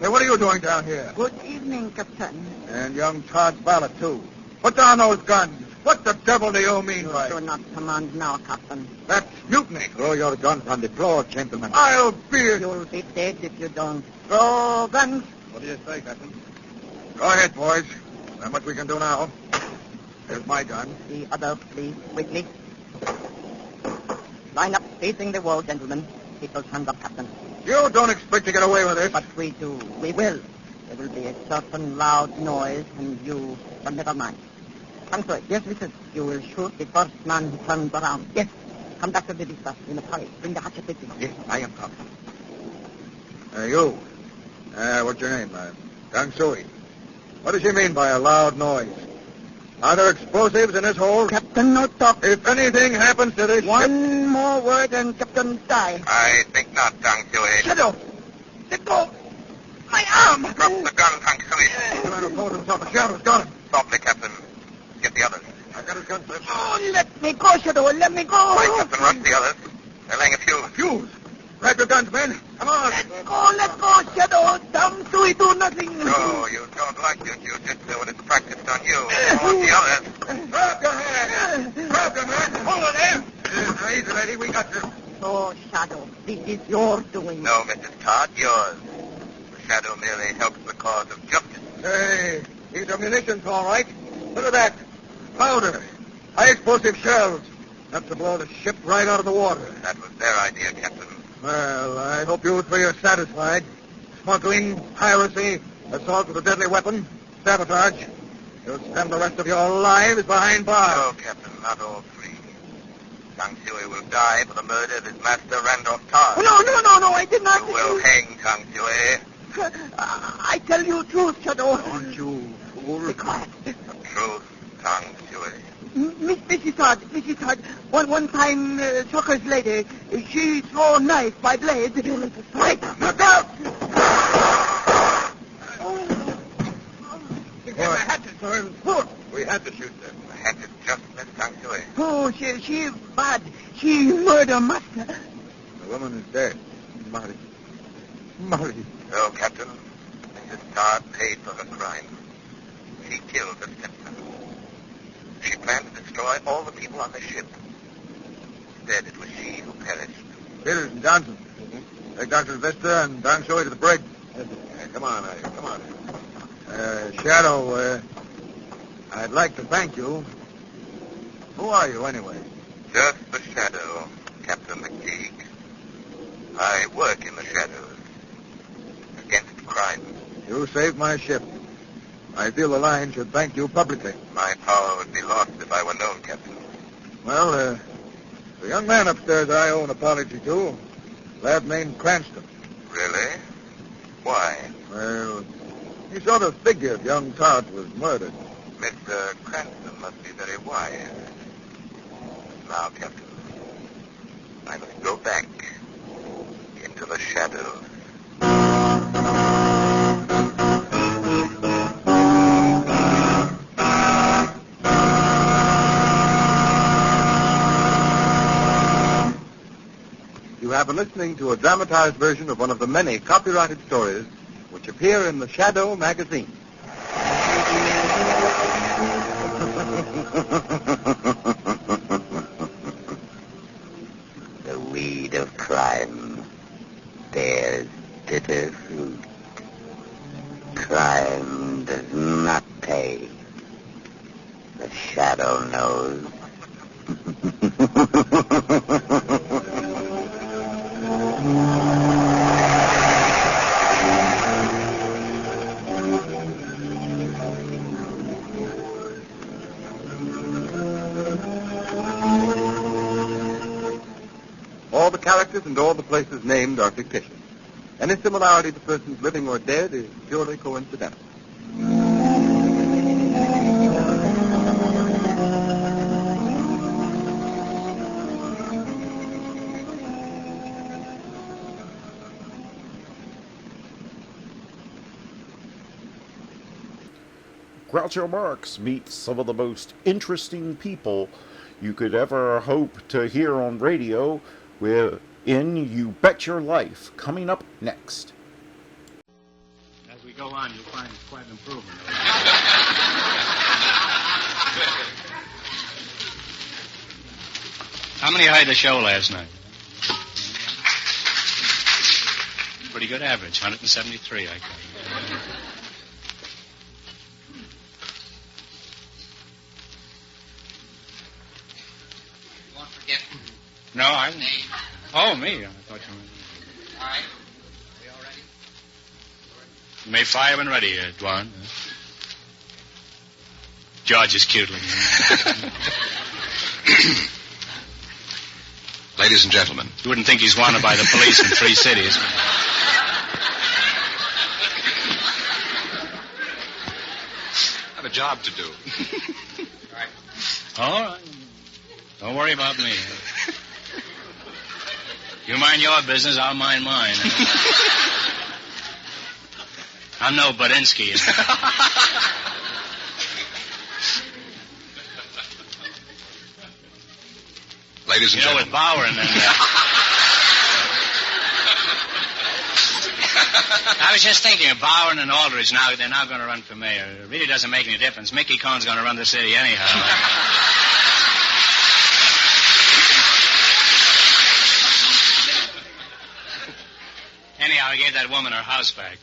Speaker 9: Hey, what are you doing down here?
Speaker 23: Good evening, Captain.
Speaker 9: And young Todd's valet, too. Put down those guns. What the devil do you mean by
Speaker 23: You do not command now, Captain.
Speaker 9: That's mutiny?
Speaker 3: Throw your guns on the floor, gentlemen.
Speaker 9: I'll be...
Speaker 23: You'll be dead if you don't. Throw guns.
Speaker 9: What do you say, Captain? Go ahead, boys. Not much we can do now. Here's my gun.
Speaker 23: The other, please, quickly. Line up facing the wall, gentlemen. Keep those hands up, Captain.
Speaker 9: You don't expect to get away with this.
Speaker 23: But we do. We will. There will be a certain loud noise, and you... But never mind. Tang Sui. Yes, listen. You will shoot the first man who turns around. Yes. Come back to the vista in a hurry. Bring the hatchet with you.
Speaker 9: Yes, I am coming. You. What's your name? Tang Sui. What does she mean by a loud noise?
Speaker 22: Are there explosives in this hole?
Speaker 23: Captain, no talk.
Speaker 22: If anything happens to this
Speaker 23: One more word and Captain die.
Speaker 3: I think not, Tang Shui.
Speaker 23: Shadow, let go. My arm.
Speaker 3: Drop the gun, Tang Shui.
Speaker 22: Trying to hold himself. The Shadow's got him.
Speaker 3: Softly, Captain. Get the others.
Speaker 22: I got his gun, sir.
Speaker 23: Oh, let me go, Shadow. Let me go.
Speaker 3: Right, Captain. Rush the others. They're laying a fuse.
Speaker 22: Fuse? Grab your guns, men. Come on.
Speaker 23: Let go, Shadow. Tang Shui do nothing.
Speaker 3: No, you don't like your jiu-jitsu when it's practiced on you. On the others.
Speaker 22: Grab your hand. Grab your man. Hold it there. Now, easy, lady. We got this.
Speaker 23: Oh, Shadow, this is your doing.
Speaker 3: No, Mrs. Todd, yours. The Shadow merely helps the cause of justice.
Speaker 22: Hey, these are munitions, all right. Look at that. Powder. High-explosive shells. Enough to blow the ship right out of the water.
Speaker 3: That was their idea, Captain.
Speaker 22: Well, I hope you three are satisfied. Smuggling, piracy, assault with a deadly weapon, sabotage. You'll spend the rest of your lives behind bars.
Speaker 3: No, Captain, not all three. Tang Shui will die for the murder of his master, Randolph Todd.
Speaker 23: No, I did not.
Speaker 3: You will hang Tang Shui.
Speaker 23: I tell you truth, Shadow.
Speaker 22: Don't you fool.
Speaker 23: Be quiet.
Speaker 3: The truth, Tang Shui.
Speaker 23: Mrs. Todd, one time, Chucker's lady, she throw a knife by blade. Right, look out!
Speaker 22: The hatchet, sir. Look, we had to shoot them.
Speaker 3: The hatchet just missed Tang Shui.
Speaker 23: Oh, she bad. She murder master.
Speaker 22: The woman is dead. Marty.
Speaker 3: No, Captain. Mrs. Todd paid for her crime. She killed her stepson. She planned to destroy all the people on the ship. Instead, it was she who perished.
Speaker 22: Peters and Johnson. Take Dr. Vista and Tang Shui to the brig. Come on, come on. Shadow, I'd like to thank you. Who are you, anyway?
Speaker 3: Just the Shadow, Captain McTeague. I work in the shadows. Against crime.
Speaker 22: You saved my ship. I feel the line should thank you publicly.
Speaker 3: My power would be lost if I were known, Captain.
Speaker 22: Well, the young man upstairs I owe an apology to. A lad named Cranston.
Speaker 3: Really? Why?
Speaker 22: Well, he sort of figured young Todd was murdered.
Speaker 3: Mr. Cranston must be very wise. Now, Captain, I must go back into the shadows.
Speaker 22: You have been listening to a dramatized version of one of the many copyrighted stories which appear in the Shadow magazine.
Speaker 3: The weed of crime bears bitter fruit. Crime does not pay. The Shadow knows.
Speaker 22: All the characters and all the places named are fictitious. Any similarity to persons living or dead is purely coincidental.
Speaker 1: Groucho Marx meets some of the most interesting people you could ever hope to hear on radio in You Bet Your Life, coming up next.
Speaker 11: As we go on, you'll find quite an improvement.
Speaker 12: How many hired the show last night? Pretty good average, 173, I got.
Speaker 17: You won't forget.
Speaker 12: No, I... Oh, me. I thought you were...
Speaker 17: All right. We all ready?
Speaker 12: You may fire when ready, Dwan. George is cute looking.
Speaker 17: Ladies and gentlemen.
Speaker 12: You wouldn't think he's wanted by the police in 3 cities.
Speaker 17: I have a job to do.
Speaker 12: All right. Don't worry about me. You mind your business, I'll mind mine. I'm no Budinsky.
Speaker 17: Ladies and gentlemen.
Speaker 12: With Bauer and them. I was just thinking of Bauer and Aldridge now. They're now going to run for mayor. It really doesn't make any difference. Mickey Cohn's going to run the city anyhow. Anyhow, I gave that woman her house back.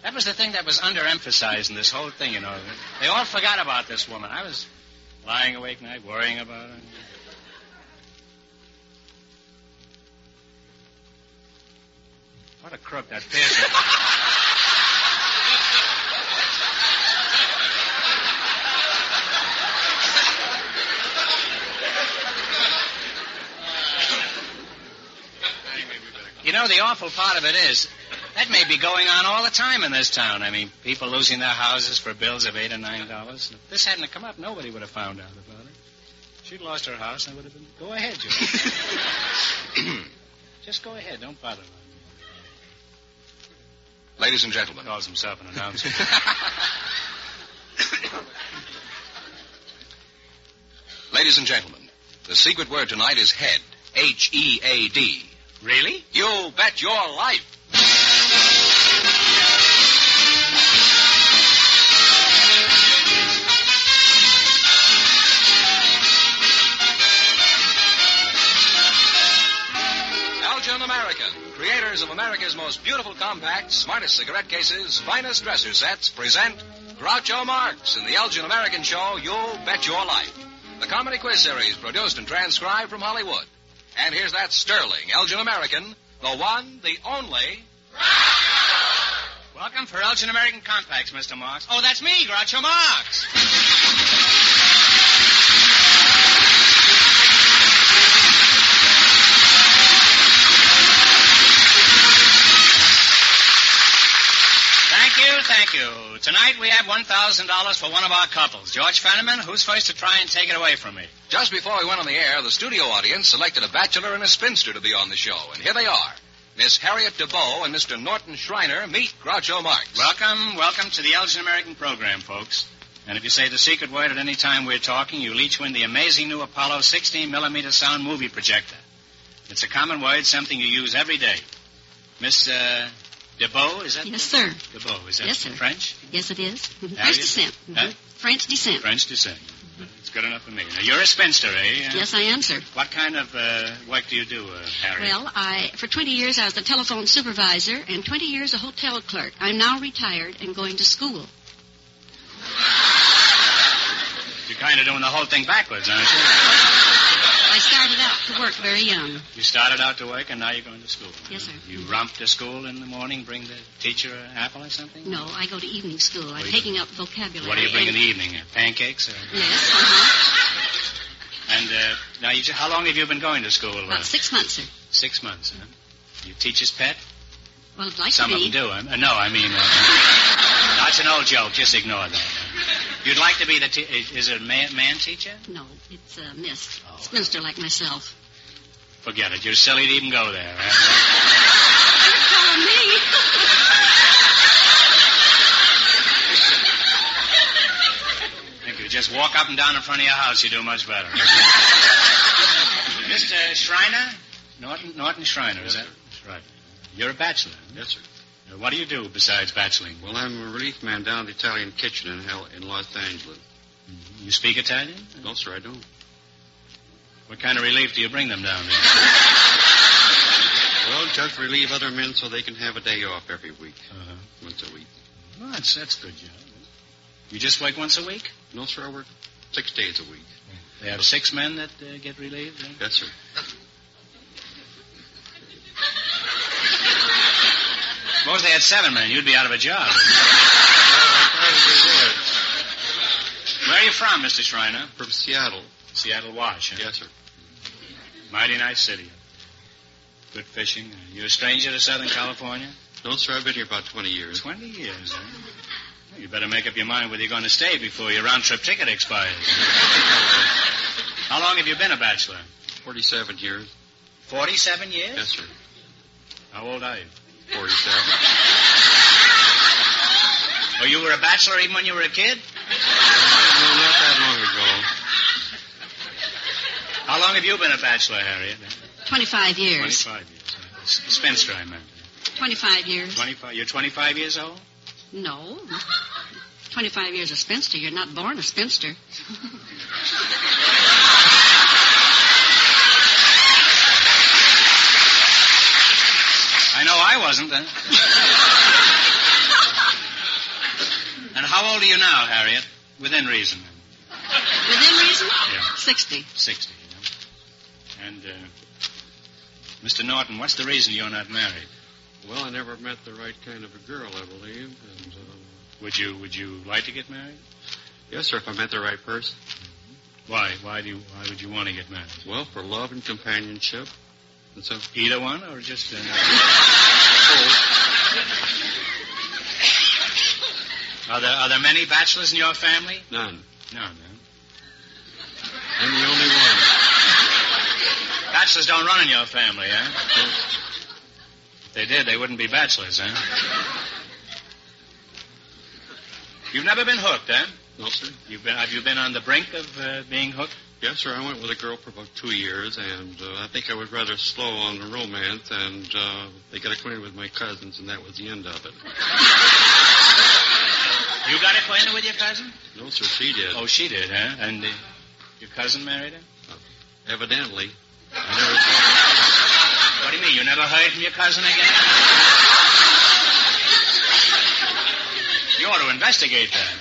Speaker 12: That was the thing that was underemphasized in this whole thing, you know. They all forgot about this woman. I was lying awake night worrying about her. What a crook that Pearson. You know, the awful part of it is, that may be going on all the time in this town. I mean, people losing their houses for bills of $8 or $9. If this hadn't come up, nobody would have found out about it. She'd lost her house, and it would have been, go ahead, Joe. Just go ahead, don't bother.
Speaker 17: Ladies and gentlemen.
Speaker 12: Calls himself an announcer.
Speaker 17: Ladies and gentlemen, the secret word tonight is head. H-E-A-D.
Speaker 12: Really?
Speaker 17: You bet your life. Elgin American, creators of America's most beautiful compacts, smartest cigarette cases, finest dresser sets, present Groucho Marx in the Elgin American show, You Bet Your Life. The comedy quiz series produced and transcribed from Hollywood. And here's that sterling Elgin American, the one, the only...
Speaker 12: Welcome for Elgin American Compacts, Mr. Marx. Oh, that's me, Groucho Marx. Thank you. Tonight we have $1,000 for one of our couples. George Fenneman, who's first to try and take it away from me?
Speaker 17: Just before we went on the air, the studio audience selected a bachelor and a spinster to be on the show. And here they are. Miss Harriet DeBow and Mr. Norton Schreiner meet Groucho Marx.
Speaker 12: Welcome to the Elgin American program, folks. And if you say the secret word at any time we're talking, you'll each win the amazing new Apollo 16mm sound movie projector. It's a common word, something you use every day. Miss, DeBow, is that?
Speaker 2: Yes, sir.
Speaker 12: DeBow, is that
Speaker 2: yes, sir.
Speaker 12: French?
Speaker 2: Yes, it is. Mm-hmm.
Speaker 12: French
Speaker 2: descent. Mm-hmm.
Speaker 12: Huh?
Speaker 2: French descent.
Speaker 12: French descent. Mm-hmm. It's good enough for me. Now, you're a spinster, eh?
Speaker 2: Yes, I am, sir.
Speaker 12: What kind of work do you do, Harry?
Speaker 2: Well, for 20 years I was a telephone supervisor and 20 years a hotel clerk. I'm now retired and going to school.
Speaker 12: You're kind of doing the whole thing backwards, aren't you?
Speaker 2: I started out to work very young.
Speaker 12: You started out to work, and now you're going to school.
Speaker 2: Yes, sir.
Speaker 12: You romp to school in the morning, bring the teacher an apple or something?
Speaker 2: No, I go to evening school. I'm taking up vocabulary.
Speaker 12: What do you bring in the evening? Pancakes? Or...
Speaker 2: Yes,
Speaker 12: And now, how long have you been going to school?
Speaker 2: About 6 months, sir.
Speaker 12: 6 months, huh? You teacher's pet?
Speaker 2: Well, I'd like
Speaker 12: Some
Speaker 2: to be.
Speaker 12: of them do. No, I mean, that's an old joke. Just ignore that. You'd like to be the is it a man teacher?
Speaker 2: No, it's a miss. Spinster like myself.
Speaker 12: Forget it. You're silly to even go there.
Speaker 2: You're telling me.
Speaker 12: Thank you. Just walk up and down in front of your house. You do much better. Mr. Schreiner? Norton Schreiner, is that? That's right. You're a bachelor. Yes, sir. What do you do besides bacheloring? Well, I'm a relief man down at the Italian kitchen in Los Angeles. Mm-hmm. You speak Italian? No, sir, I don't. What kind of relief do you bring them down there?
Speaker 8: Well, just relieve other men so they can have a day off every week.
Speaker 12: Uh-huh.
Speaker 8: Once a week.
Speaker 12: Well, that's good job. You just work once a week?
Speaker 8: No, sir, I work 6 days a week.
Speaker 12: They have 6 men that get relieved? Eh?
Speaker 8: Yes, sir.
Speaker 12: Suppose they had 7 men. You'd be out of a job. Where are you from, Mr. Schreiner?
Speaker 8: From Seattle.
Speaker 12: Seattle Wash, huh?
Speaker 8: Yes, sir.
Speaker 12: Mighty nice city. Good fishing. You a stranger to Southern California?
Speaker 8: No, sir, I've been here about 20 years.
Speaker 12: 20 years, huh? You better make up your mind whether you're going to stay before your round-trip ticket expires. How long have you been a bachelor?
Speaker 8: 47 years.
Speaker 12: 47 years?
Speaker 8: Yes, sir.
Speaker 12: How old are you?
Speaker 8: 47.
Speaker 12: Oh, you were a bachelor even when you were a kid?
Speaker 8: No, not that long ago.
Speaker 12: How long have you been a bachelor, Harriet?
Speaker 2: 25 years.
Speaker 12: 25 years. Spinster, I meant.
Speaker 2: 25 years.
Speaker 12: 25. You're 25 years old?
Speaker 2: No. 25 years a spinster. You're not born a spinster.
Speaker 12: I know I wasn't, then. And how old are you now, Harriet? Within reason.
Speaker 2: Within reason?
Speaker 12: Yeah.
Speaker 2: 60.
Speaker 12: 60, And, Mr. Norton, what's the reason you're not married?
Speaker 8: Well, I never met the right kind of a girl, I believe. And,
Speaker 12: Would you like to get married?
Speaker 8: yes, sir, if I met the right person.
Speaker 12: Why? Why would you want to get married?
Speaker 8: Well, for love and companionship. And so,
Speaker 12: Either one, or just... Are there many bachelors in your family?
Speaker 8: none.
Speaker 12: None.
Speaker 8: I'm the only one.
Speaker 12: Bachelors don't run in your family, eh? If they did, they wouldn't be bachelors, eh? You've never been hooked, eh?
Speaker 8: No, sir.
Speaker 12: Have you been on the brink of being hooked?
Speaker 8: Yes, sir, I went with a girl for about 2 years, and I think I was rather slow on the romance, and they got acquainted with my cousins, and that was the end of it.
Speaker 12: You got acquainted with your cousin?
Speaker 8: No, sir, she did.
Speaker 12: Oh, she did, huh? And your cousin married her?
Speaker 8: Evidently. I never thought...
Speaker 12: What do you mean? You never heard from your cousin again? You ought to investigate that. Huh?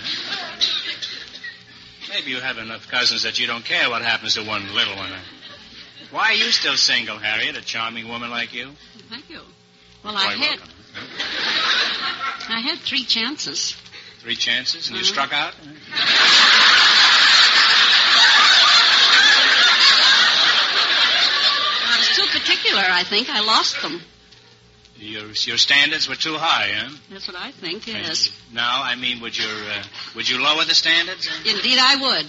Speaker 12: Maybe you have enough cousins that you don't care what happens to one little one. Why are you still single, Harriet? A charming woman like you?
Speaker 2: Thank you. Well,
Speaker 12: Quite
Speaker 2: I had 3 chances.
Speaker 12: 3 chances, and you struck out?
Speaker 2: I was too particular, I think. I lost them.
Speaker 12: Your standards were too high, huh?
Speaker 2: That's what I think, yes.
Speaker 12: Now, I mean, would you lower the standards?
Speaker 2: Indeed, I would.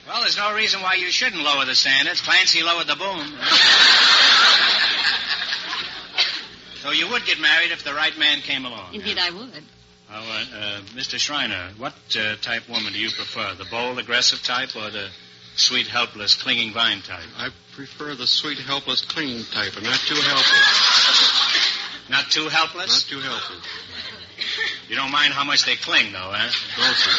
Speaker 12: Well, there's no reason why you shouldn't lower the standards. Clancy lowered the boom. So you would get married if the right man came along.
Speaker 2: Indeed, I would.
Speaker 12: Mr. Schreiner, what type woman do you prefer? The bold, aggressive type or the sweet, helpless, clinging vine type?
Speaker 8: I prefer the sweet, helpless, clinging type, but not too helpless.
Speaker 12: Not too helpless?
Speaker 8: Not too helpless.
Speaker 12: You don't mind how much they cling, though, huh?
Speaker 8: No, sir.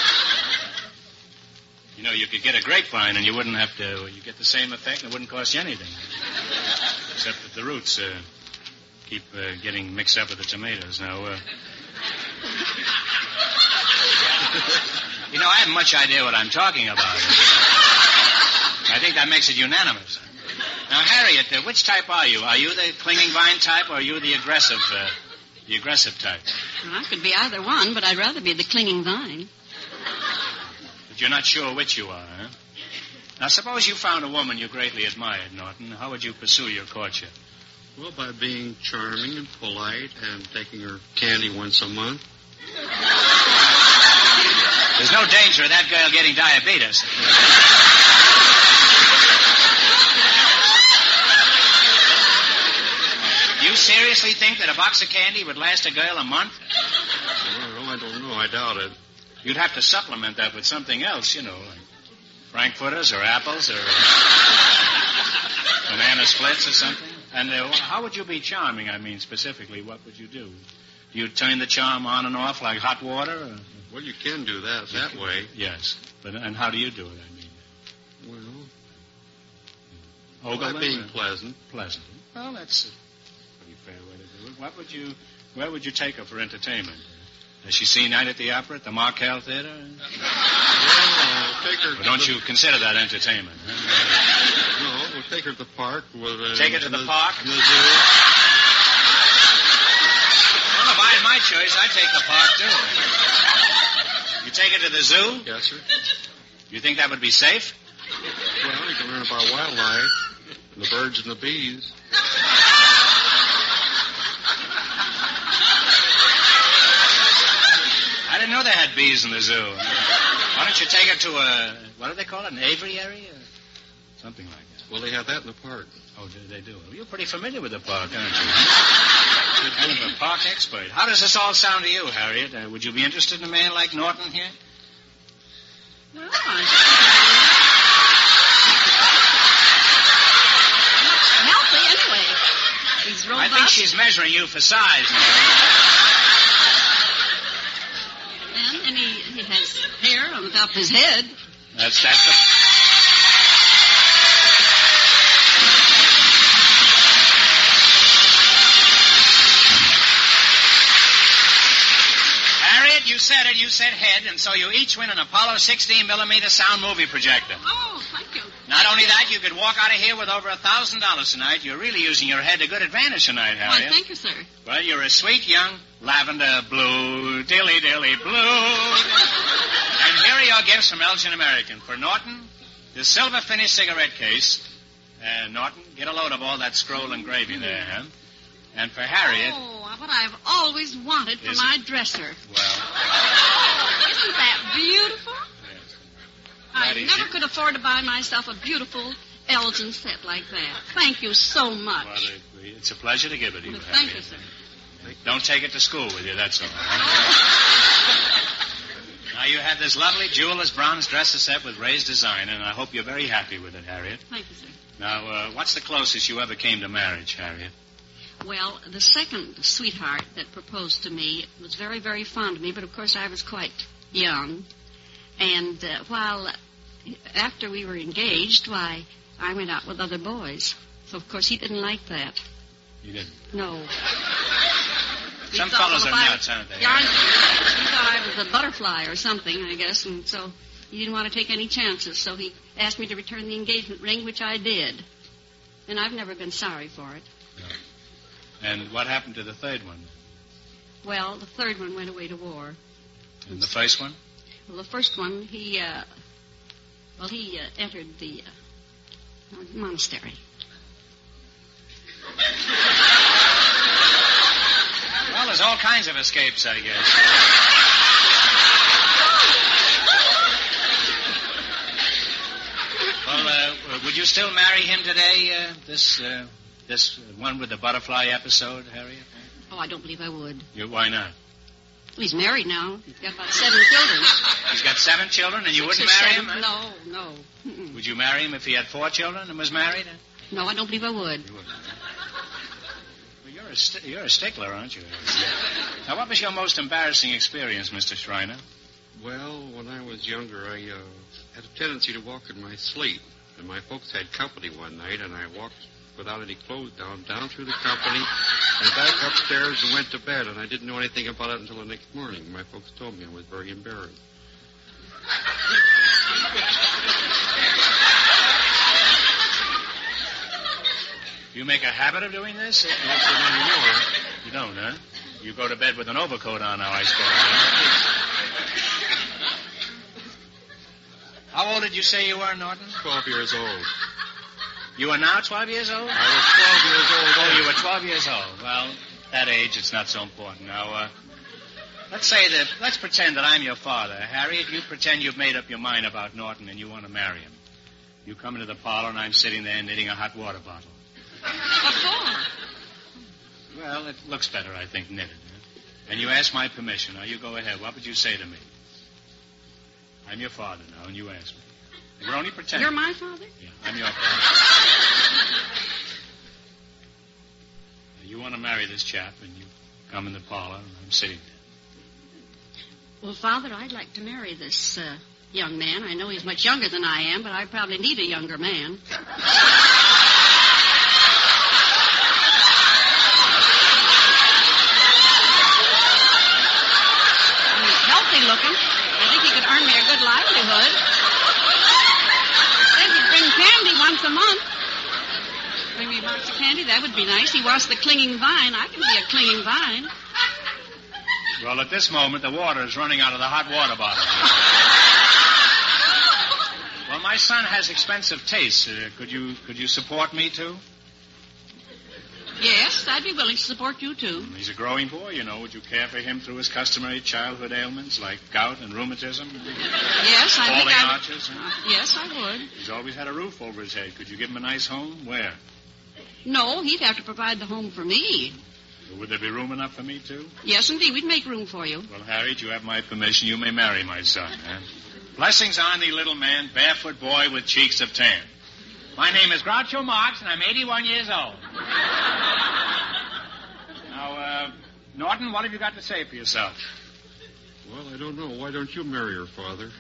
Speaker 12: You know, you could get a grapevine and you wouldn't have to... You get the same effect and it wouldn't cost you anything. Except that the roots keep getting mixed up with the tomatoes. Now, you know, I haven't much idea what I'm talking about. I think that makes it unanimous. Now, Harriet, which type are you? Are you the clinging vine type or are you the aggressive type?
Speaker 2: Well, I could be either one, but I'd rather be the clinging vine.
Speaker 12: But you're not sure which you are, huh? Now, suppose you found a woman you greatly admired, Norton. How would you pursue your courtship?
Speaker 8: Well, by being charming and polite and taking her candy once a month.
Speaker 12: There's no danger of that girl getting diabetes. You seriously think that a box of candy would last a girl a month?
Speaker 8: Well, I don't know. I doubt it.
Speaker 12: You'd have to supplement that with something else, you know, like frankfurters or apples or banana splits or something. And how would you be charming, I mean, specifically? What would you do? Do you turn the charm on and off like hot water? Or?
Speaker 8: Well, you can do that way.
Speaker 12: Yes. And how do you do it, I mean?
Speaker 8: Well, by being pleasant.
Speaker 12: Pleasant. Well, that's a pretty fair way to do it. Where would you take her for entertainment? Has she seen Night at the Opera at the Markel Theater?
Speaker 8: Well, take her...
Speaker 12: Or don't you consider that entertainment? Huh?
Speaker 8: No, we'll take her to the park.
Speaker 12: Take her to the park?
Speaker 8: In the zoo.
Speaker 12: Well, if I had my choice, I'd take the park, too. You take her to the zoo?
Speaker 8: Yes, sir.
Speaker 12: You think that would be safe?
Speaker 8: Well, you can learn about wildlife. The birds and the bees.
Speaker 12: I didn't know they had bees in the zoo. Why don't you take her to a, what do they call it, an aviary? Or something like that.
Speaker 8: Well, they have that in the park.
Speaker 12: Oh, they do? Well, you're pretty familiar with the park, aren't you? You're kind of a park expert. How does this all sound to you, Harriet? Would you be interested in a man like Norton here?
Speaker 2: Well, healthy anyway. He's robust.
Speaker 12: I think she's measuring you for size.
Speaker 2: And he has hair on the top of his head.
Speaker 12: That's the... Harriet, you said it. You said head, and so you each win an Apollo 16mm sound movie projector.
Speaker 2: Oh, thank you.
Speaker 12: Not only that, you could walk out of here with over $1,000 tonight. You're really using your head to good advantage tonight, Harriet.
Speaker 2: Why, thank you, sir.
Speaker 12: Well, you're a sweet young lavender blue, dilly-dilly blue. And here are your gifts from Elgin American. For Norton, the silver finished cigarette case. Norton, get a load of all that scroll and gravy there, huh? And for Harriet...
Speaker 2: Oh, what I've always wanted for my dresser.
Speaker 12: Well...
Speaker 2: Isn't that beautiful?
Speaker 12: Yes.
Speaker 2: I never could afford to buy myself a beautiful Elgin set like that. Thank you so much.
Speaker 12: Well, it's a pleasure to give it to you,
Speaker 2: Well,
Speaker 12: Harriet.
Speaker 2: thank you, sir.
Speaker 12: Don't take it to school with you, that's all. Now, you have this lovely jeweler's bronze dresser set with raised design, and I hope you're very happy with it, Harriet.
Speaker 2: Thank you, sir.
Speaker 12: Now, what's the closest you ever came to marriage, Harriet?
Speaker 2: Well, the second sweetheart that proposed to me was very, very fond of me, but of course I was quite young. And after we were engaged, I went out with other boys. So, of course, he didn't like that.
Speaker 12: You didn't?
Speaker 2: No.
Speaker 12: Some fellows are nuts, aren't they?
Speaker 2: Yeah, he thought I was a butterfly or something, I guess, and so he didn't want to take any chances. So he asked me to return the engagement ring, which I did. And I've never been sorry for it.
Speaker 12: No. And what happened to the third one?
Speaker 2: Well, the third one went away to war.
Speaker 12: And the first one?
Speaker 2: Well, the first one, he entered the monastery.
Speaker 12: Well, there's all kinds of escapes, I guess. Well, would you still marry him today, this one with the butterfly episode, Harriet?
Speaker 2: Oh, I don't believe I would.
Speaker 12: Why not?
Speaker 2: Well, he's married now. He's got about 7 children.
Speaker 12: He's got 7 children, and you
Speaker 2: 6
Speaker 12: wouldn't
Speaker 2: or
Speaker 12: marry
Speaker 2: 7.
Speaker 12: him? Huh?
Speaker 2: No. Mm-mm.
Speaker 12: Would you marry him if he had 4 children and was married?
Speaker 2: No, I don't believe I would.
Speaker 12: You wouldn't. Well, you're a stickler, aren't you? Now, what was your most embarrassing experience, Mr. Shriner?
Speaker 8: Well, when I was younger, I had a tendency to walk in my sleep. And my folks had company one night, and I walked without any clothes down through the company, and back upstairs and went to bed. And I didn't know anything about it until the next morning. My folks told me. I was very embarrassed.
Speaker 12: Do you make a habit of doing this?
Speaker 8: Not so anymore.
Speaker 12: You don't, huh? You go to bed with an overcoat on now, I suppose, huh? How old did you say you were, Norton?
Speaker 8: 12 years old.
Speaker 12: You are now 12 years old?
Speaker 8: I was 12 years old.
Speaker 12: Oh, you were 12 years old. Well, that age, it's not so important. Now, let's pretend that I'm your father. Harriet, you pretend you've made up your mind about Norton and you want to marry him. You come into the parlor and I'm sitting there knitting a hot water bottle.
Speaker 2: What for?
Speaker 12: Well, it looks better, I think, knitted. Huh? And you ask my permission. Now, you go ahead. What would you say to me? I'm your father now, and you ask me. We're only pretending.
Speaker 2: You're my father?
Speaker 12: Yeah, I'm your father. You want to marry this chap, and you come in the parlor, and I'm sitting there.
Speaker 2: Well, Father, I'd like to marry this young man. I know he's much younger than I am, but I probably need a younger man. Looking. I think he could earn me a good livelihood. Said he'd bring candy once a month. Bring me a box of candy, that would be nice. He wants the clinging vine. I can be a clinging vine.
Speaker 12: Well, at this moment, the water is running out of the hot water bottle. Well, my son has expensive tastes. Could you support me, too?
Speaker 2: Yes, I'd be willing to support you, too.
Speaker 12: He's a growing boy, you know. Would you care for him through his customary childhood ailments like gout and rheumatism?
Speaker 2: Yes, I think
Speaker 12: Falling
Speaker 2: I...
Speaker 12: arches? Huh?
Speaker 2: Yes, I would.
Speaker 12: He's always had a roof over his head. Could you give him a nice home? Where?
Speaker 2: No, he'd have to provide the home for me.
Speaker 12: Would there be room enough for me, too?
Speaker 2: Yes, indeed. We'd make room for you.
Speaker 12: Well, Harriet, you have my permission. You may marry my son, huh? Blessings on thee, little man, barefoot boy with cheeks of tan.
Speaker 5: My name is Groucho Marx, and I'm 81 years old.
Speaker 12: Now, Norton, what have you got to say for yourself?
Speaker 8: Well, I don't know. Why don't you marry her, Father?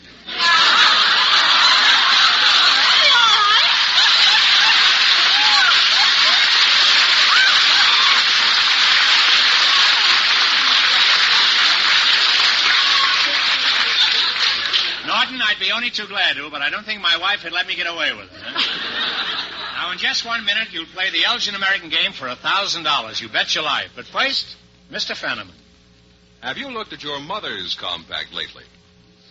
Speaker 12: Norton, I'd be only too glad to, but I don't think my wife would let me get away with it. Huh? Now, in just 1 minute, you'll play the Elgin American game for $1,000. You bet your life. But first, Mr. Fenneman.
Speaker 17: Have you looked at your mother's compact lately?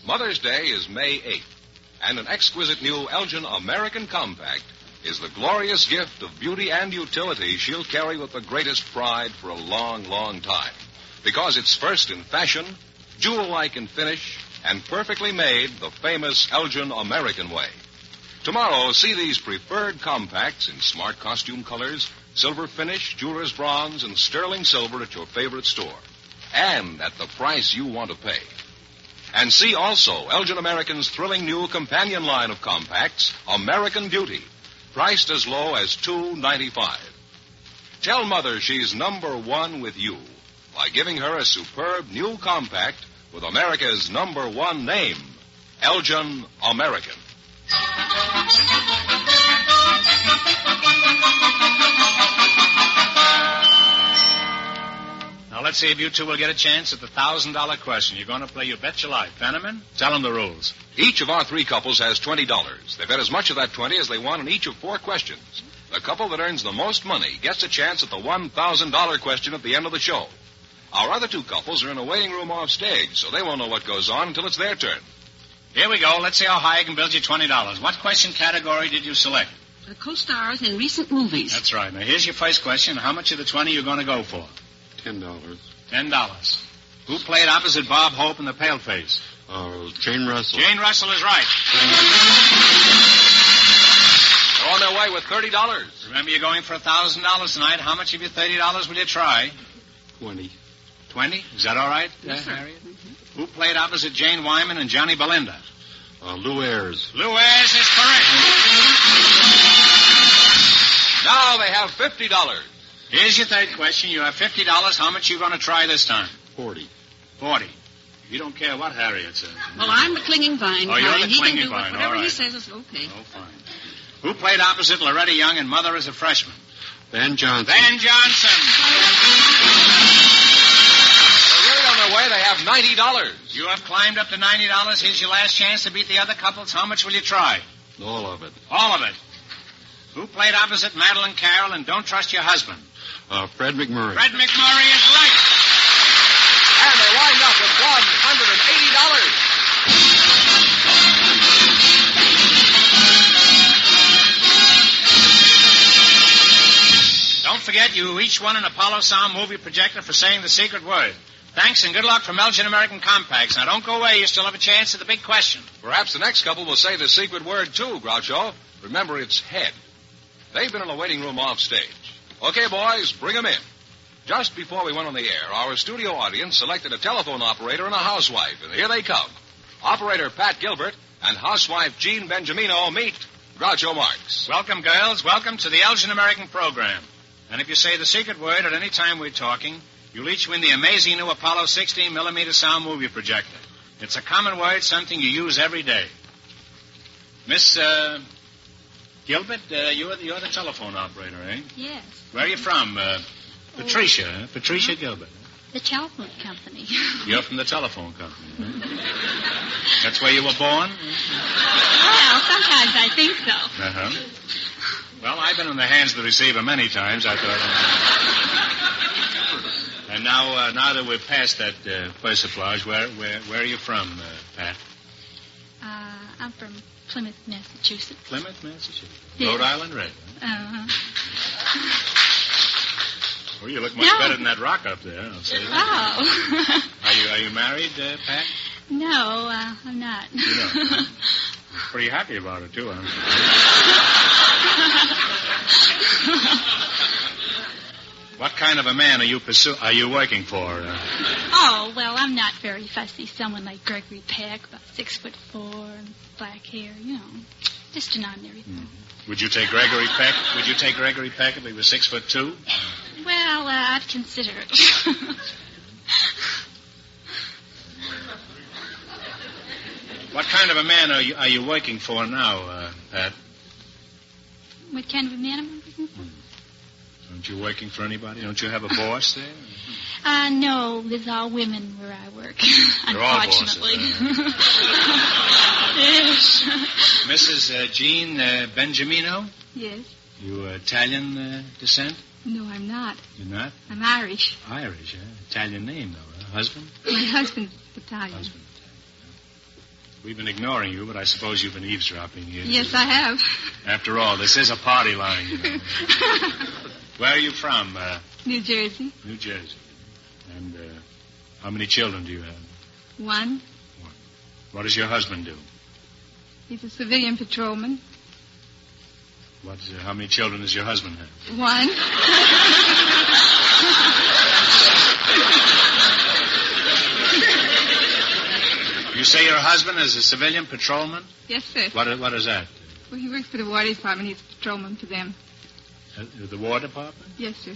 Speaker 17: Mother's Day is May 8th, and an exquisite new Elgin American compact is the glorious gift of beauty and utility she'll carry with the greatest pride for a long, long time. Because it's first in fashion, jewel-like in finish, and perfectly made the famous Elgin American way. Tomorrow, see these preferred compacts in smart costume colors, silver finish, jeweler's bronze, and sterling silver at your favorite store. And at the price you want to pay. And see also Elgin American's thrilling new companion line of compacts, American Beauty, priced as low as $2.95. Tell Mother she's number one with you by giving her a superb new compact with America's number one name, Elgin American.
Speaker 12: Now, let's see if you two will get a chance at the $1,000 question. You're going to play You Bet Your Life. Fenneman, tell them the rules.
Speaker 17: Each of our three couples has $20. They bet as much of that 20 as they want in each of 4 questions. The couple that earns the most money gets a chance at the $1,000 question at the end of the show. Our other 2 couples are in a waiting room off stage, so they won't know what goes on until it's their turn.
Speaker 12: Here we go. Let's see how high I can build you $20. What question category did you select?
Speaker 2: Co-stars in recent movies.
Speaker 12: That's right. Now, here's your first question. How much of the 20 you going to go for?
Speaker 8: $10.
Speaker 12: $10. Who played opposite Bob Hope in The Paleface?
Speaker 8: Jane Russell.
Speaker 12: Jane Russell is right.
Speaker 17: They're on their way with $30.
Speaker 12: Remember, you're going for $1,000 tonight. How much of your $30 will you try?
Speaker 8: 20.
Speaker 12: 20? Is that all right,
Speaker 2: Yes, sir.
Speaker 12: Harriet? Mm-hmm. Who played opposite Jane Wyman and Johnny Belinda?
Speaker 8: Lou Ayres.
Speaker 12: Lou Ayres is correct.
Speaker 17: Now they have $50.
Speaker 12: Here's your third question. You have $50. How much are you going to try this time?
Speaker 8: 40.
Speaker 12: 40. You don't care what Harriet says.
Speaker 2: Well, I'm the clinging vine.
Speaker 12: Oh, you're
Speaker 2: kind.
Speaker 12: the
Speaker 2: He
Speaker 12: clinging
Speaker 2: can do
Speaker 12: vine.
Speaker 2: whatever
Speaker 12: All
Speaker 2: he
Speaker 12: right.
Speaker 2: says is okay.
Speaker 12: Oh, fine. Who played opposite Loretta Young and Mother as a freshman?
Speaker 8: Van Johnson.
Speaker 12: Van Johnson.
Speaker 17: They're really on their way. They have $90.
Speaker 12: You have climbed up to $90. Here's your last chance to beat the other couples. How much will you try?
Speaker 8: All of it.
Speaker 12: All of it. Who played opposite Madeline Carroll and Don't Trust Your Husband?
Speaker 8: Fred McMurray.
Speaker 12: Fred McMurray is right.
Speaker 17: And they wind up with $180.
Speaker 12: Don't forget, you each won an Apollo Sound movie projector for saying the secret word. Thanks and good luck from Elgin American Compacts. Now, don't go away. You still have a chance at the big question.
Speaker 17: Perhaps the next couple will say the secret word, too, Groucho. Remember, it's head. They've been in a waiting room off stage. Okay, boys, bring them in. Just before we went on the air, our studio audience selected a telephone operator and a housewife, and here they come. Operator Pat Gilbert and housewife Jean Benjamino meet Groucho Marx.
Speaker 12: Welcome, girls. Welcome to the Elgin American program. And if you say the secret word at any time we're talking, you'll each win the amazing new Apollo 16mm sound movie projector. It's a common word, something you use every day. Miss Gilbert, you're the telephone operator, eh?
Speaker 6: Yes.
Speaker 12: Where are you from? Patricia, huh? Patricia Gilbert.
Speaker 6: The telephone company.
Speaker 12: You're from the telephone company, huh? That's where you were born?
Speaker 6: Well, sometimes I think so.
Speaker 12: Uh-huh. Well, I've been in the hands of the receiver many times. I thought. And now that we're past that persiflage, where are you from, Pat?
Speaker 6: I'm from Plymouth, Massachusetts.
Speaker 12: Plymouth, Massachusetts.
Speaker 6: Yes.
Speaker 12: Rhode Island Red.
Speaker 6: Uh-huh.
Speaker 12: Well, you look much
Speaker 6: No.
Speaker 12: better than that rock up there. I'll say that.
Speaker 6: Oh.
Speaker 12: Are you married, Pat?
Speaker 6: No, I'm not.
Speaker 12: You're not, huh? Pretty happy about it, too, huh? What kind of a man are you working for?
Speaker 6: Oh, well, I'm not very fussy. Someone like Gregory Peck, about 6'4", and black hair, just an ordinary thing.
Speaker 12: Would you take Gregory Peck? Would you take Gregory Peck if he was 6'2"?
Speaker 6: Well, I'd consider it.
Speaker 12: What kind of a man are you working for now, Pat?
Speaker 6: What kind of a man am I working for?
Speaker 12: Aren't you working for anybody? Don't you have a boss there?
Speaker 6: No, there's all women where I work,
Speaker 12: They're all
Speaker 6: unfortunately.
Speaker 12: bosses,
Speaker 6: Yes.
Speaker 12: Mrs. Jean Benjamino?
Speaker 2: Yes.
Speaker 12: You Italian descent?
Speaker 2: No, I'm not.
Speaker 12: You're not?
Speaker 2: I'm Irish.
Speaker 12: Irish, Italian name, though. Husband?
Speaker 2: My husband's Italian.
Speaker 12: Husband. We've been ignoring you, but I suppose you've been eavesdropping here.
Speaker 2: Yes, I have.
Speaker 12: After all, this is a party line, Where are you from?
Speaker 2: New Jersey.
Speaker 12: New Jersey. And how many children do you have?
Speaker 2: One.
Speaker 12: What does your husband do?
Speaker 2: He's a civilian patrolman.
Speaker 12: How many children does your husband have?
Speaker 2: One.
Speaker 12: You say your husband is a civilian patrolman?
Speaker 2: Yes, sir.
Speaker 12: What is that?
Speaker 2: Well, he works for the War Department. He's a patrolman for them.
Speaker 12: The War Department?
Speaker 2: Yes, sir.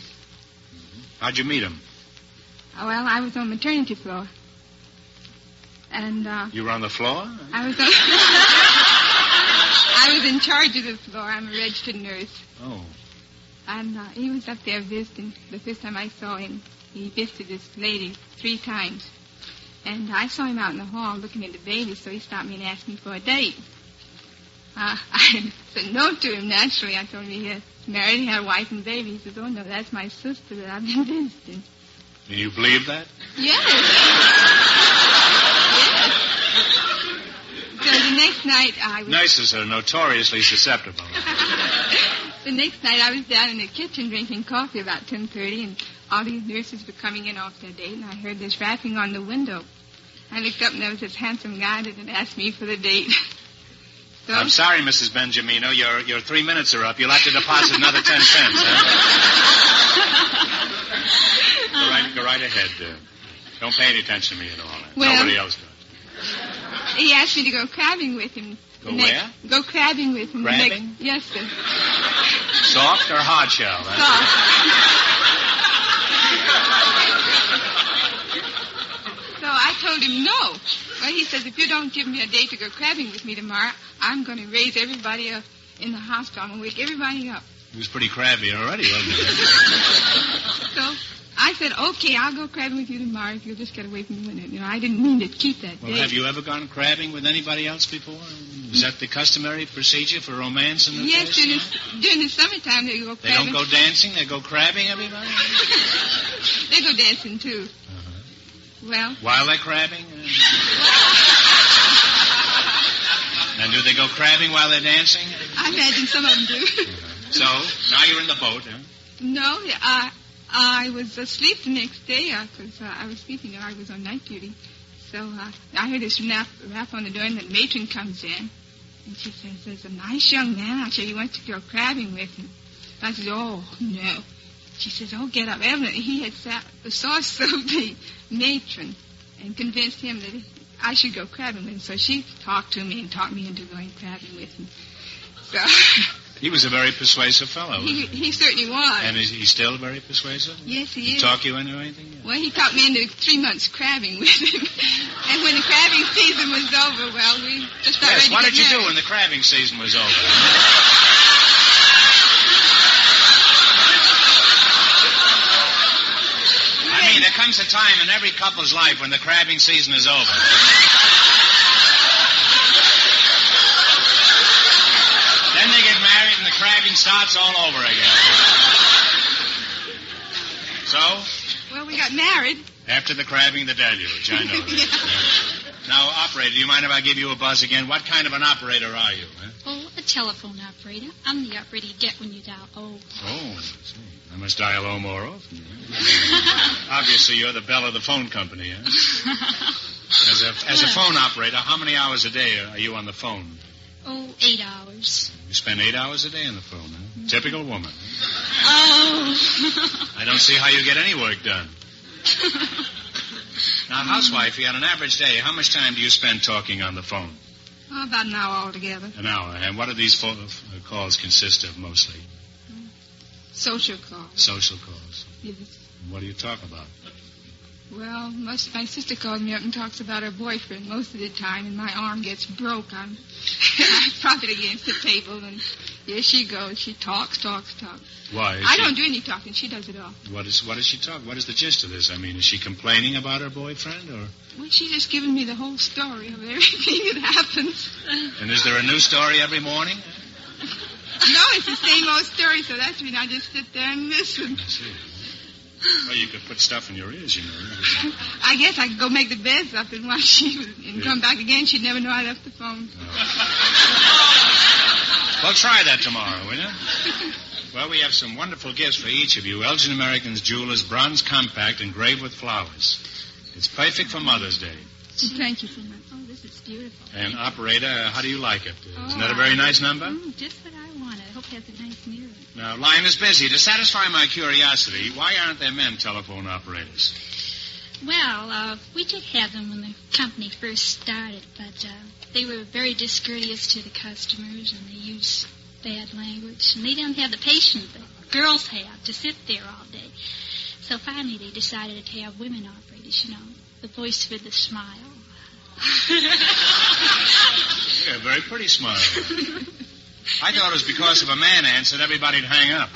Speaker 12: How'd you meet him?
Speaker 2: Oh, well, I was on maternity floor. And,
Speaker 12: You were on the floor?
Speaker 2: I was on... I was in charge of the floor. I'm a registered nurse.
Speaker 12: Oh.
Speaker 2: And he was up there visiting. The first time I saw him, he visited this lady 3 times. And I saw him out in the hall looking at the baby, so he stopped me and asked me for a date. I said no to him, naturally. I told him he had married, he had a wife and baby. He says, oh, no, that's my sister that I've been visiting.
Speaker 12: Do you believe that?
Speaker 2: Yes. Yes. So the next night I was...
Speaker 12: Nurses are notoriously susceptible.
Speaker 2: The next night I was down in the kitchen drinking coffee about 10:30, and all these nurses were coming in off their date, and I heard this rapping on the window. I looked up, and there was this handsome guy that had asked me for the date. So,
Speaker 12: I'm sorry, Mrs. Benjamino. Your 3 minutes are up. You'll have to deposit another 10 cents, huh? Go right ahead. Don't pay any attention to me at all.
Speaker 2: Well,
Speaker 12: nobody else does.
Speaker 2: He asked me to go crabbing with him.
Speaker 12: Go where?
Speaker 2: Go crabbing with him.
Speaker 12: Crabbing?
Speaker 2: Yes, sir.
Speaker 12: Soft or hard shell?
Speaker 2: Soft. So I told him no. Well, he says, if you don't give me a date to go crabbing with me tomorrow, I'm going to raise everybody up in the hospital. I'm going to wake everybody up.
Speaker 12: He was pretty crabby already, wasn't he?
Speaker 2: So I said, okay, I'll go crabbing with you tomorrow if you'll just get away from the window. I didn't mean to keep that
Speaker 12: Well,
Speaker 2: date.
Speaker 12: have you ever gone crabbing with anybody else before? Is that the customary procedure for romance in the
Speaker 2: Yes,
Speaker 12: place?
Speaker 2: during the summertime they go
Speaker 12: They
Speaker 2: crabbing.
Speaker 12: don't go dancing? They go crabbing, everybody?
Speaker 2: They go dancing, too. Well,
Speaker 12: While they're crabbing? And do they go crabbing while they're dancing?
Speaker 2: I imagine some of them do.
Speaker 12: So, now you're in the boat, huh?
Speaker 2: No, I was asleep the next day because I was sleeping. I was on night duty. So I heard this rap on the door, and the matron comes in. And she says, there's a nice young man out here. He wants to go crabbing with him. I said, oh, no. She says, oh, get up. Evidently, he had the source of the matron and convinced him that I should go crabbing with him. So she talked to me and talked me into going crabbing with him. So...
Speaker 12: He was a very persuasive fellow.
Speaker 2: He certainly was.
Speaker 12: And is he still very persuasive?
Speaker 2: Yes, he is.
Speaker 12: Talk you into anything?
Speaker 2: Well, he talked me into 3 months crabbing with him. And when the crabbing season was over, well, we just got ready to
Speaker 12: Yes, what
Speaker 2: get
Speaker 12: did you do
Speaker 2: married.
Speaker 12: when the crabbing season was over? I mean, there comes a time in every couple's life when the crabbing season is over. Then they get married and the crabbing starts all over again. So?
Speaker 2: Well, we got married.
Speaker 12: After the crabbing, the deluge, I know.
Speaker 2: Yeah.
Speaker 12: Now, operator, do you mind if I give you a buzz again? What kind of an operator are you? Huh?
Speaker 6: Oh, a telephone operator. I'm the operator you get when you dial O.
Speaker 12: Oh, I see. I must dial O more often. Obviously, you're the belle of the phone company, huh? As a phone operator, how many hours a day are you on the phone?
Speaker 6: Oh, 8 hours.
Speaker 12: You spend 8 hours a day on the phone, huh?
Speaker 6: Mm-hmm.
Speaker 12: Typical woman.
Speaker 6: Oh.
Speaker 12: I don't see how you get any work done. Now, housewife, you had an average day. How much time do you spend talking on the phone?
Speaker 4: Oh, about an hour altogether.
Speaker 12: An hour. And what do these calls consist of mostly?
Speaker 4: Social calls.
Speaker 12: Social calls.
Speaker 4: Yes.
Speaker 12: And what do you talk about?
Speaker 4: Well, my sister calls me up and talks about her boyfriend most of the time, and my arm gets broke. I prop it against the table, and here she goes. She talks.
Speaker 12: Why?
Speaker 4: I don't do any talking. She does it all.
Speaker 12: What does she talk? What is the gist of this? I mean, is she complaining about her boyfriend, or?
Speaker 4: Well, she's just giving me the whole story of everything that happens.
Speaker 12: And is there a new story every morning?
Speaker 4: No, it's the same old story, so that's when I just sit there and listen.
Speaker 12: I see. Well, you could put stuff in your ears, you know.
Speaker 4: I guess I could go make the beds up and watch she and come back again. She'd never know I left the phone.
Speaker 12: Well, try that tomorrow, will you? Well, we have some wonderful gifts for each of you. Elgin American's Jewelers Bronze Compact engraved with flowers. It's perfect for Mother's Day.
Speaker 4: Thank you so much. Oh, this is beautiful.
Speaker 12: And, operator, how do you like it? Isn't that a very nice number?
Speaker 6: Just what I wanted. I hope it has a nice mirror.
Speaker 12: Now, line is busy. To satisfy my curiosity, why aren't there men telephone operators?
Speaker 6: Well, we did have them when the company first started, but they were very discourteous to the customers, and they used bad language. And they didn't have the patience that girls have to sit there all day. So finally they decided to have women operators, you know, the voice with the smile.
Speaker 12: Yeah, a very pretty smile. I thought it was because if a man answered, everybody'd hang up.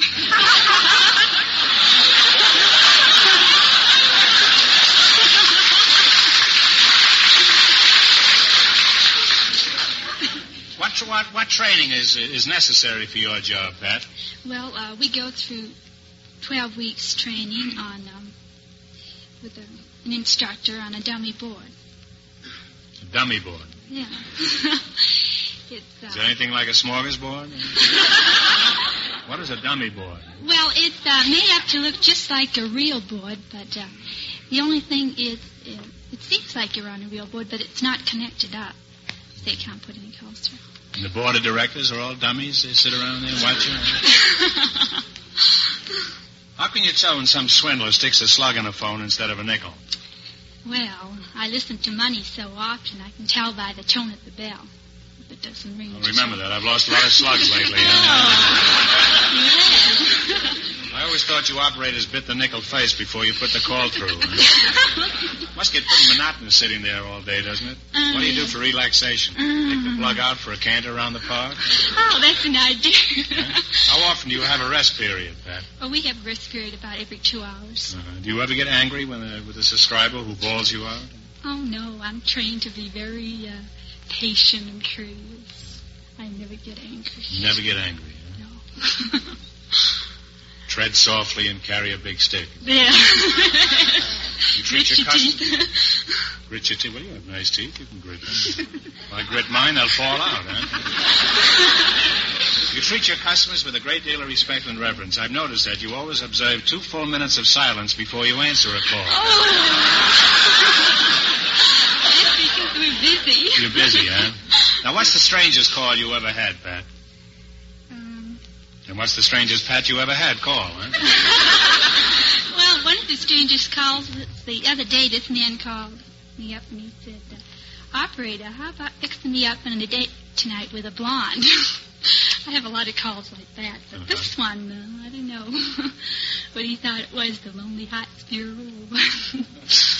Speaker 12: What training is necessary for your job, Pat?
Speaker 6: Well, we go through 12 weeks training on with an instructor on a dummy board.
Speaker 12: A dummy board?
Speaker 6: Yeah.
Speaker 12: Is there anything like a smorgasbord? What is a dummy board?
Speaker 6: Well, it's made up to look just like a real board, but the only thing is it seems like you're on a real board, but it's not connected up. They can't put any calls through.
Speaker 12: And the board of directors are all dummies? They sit around there watching? How can you tell when some swindler sticks a slug in a phone instead of a nickel?
Speaker 6: Well, I listen to money so often, I can tell by the tone of the bell. If it doesn't ring.
Speaker 12: Well, remember that. I've lost a lot of slugs lately. I always thought you operators bit the nickel face before you put the call through. Must get pretty monotonous sitting there all day, doesn't it? What do you do for relaxation? Take the plug out for a canter around the park?
Speaker 6: Oh, that's an idea.
Speaker 12: How often do you have a rest period, Pat?
Speaker 6: Well, we have a rest period about every 2 hours.
Speaker 12: Do you ever get angry with a subscriber who bawls you out?
Speaker 6: Oh, no. I'm trained to be very patient and courteous. I never get angry.
Speaker 12: You never get angry, huh? No. Tread softly and carry a big stick.
Speaker 6: Yeah.
Speaker 12: You treat your customers. Grit your teeth. Well, you have nice teeth. You can grit them. If I grit mine, they'll fall out, huh? You treat your customers with a great deal of respect and reverence. I've noticed that you always observe 2 full minutes of silence before you answer a call.
Speaker 6: That's because we're busy.
Speaker 12: You're busy, huh? Now, what's the strangest call you ever had, Pat? And what's the strangest Pat you ever had call, huh?
Speaker 6: Well, one of the strangest calls the other day, this man called me up and he said, operator, how about fixing me up on a date tonight with a blonde? I have a lot of calls like that, but this one, I don't know what he thought it was, the lonely hot sparrow.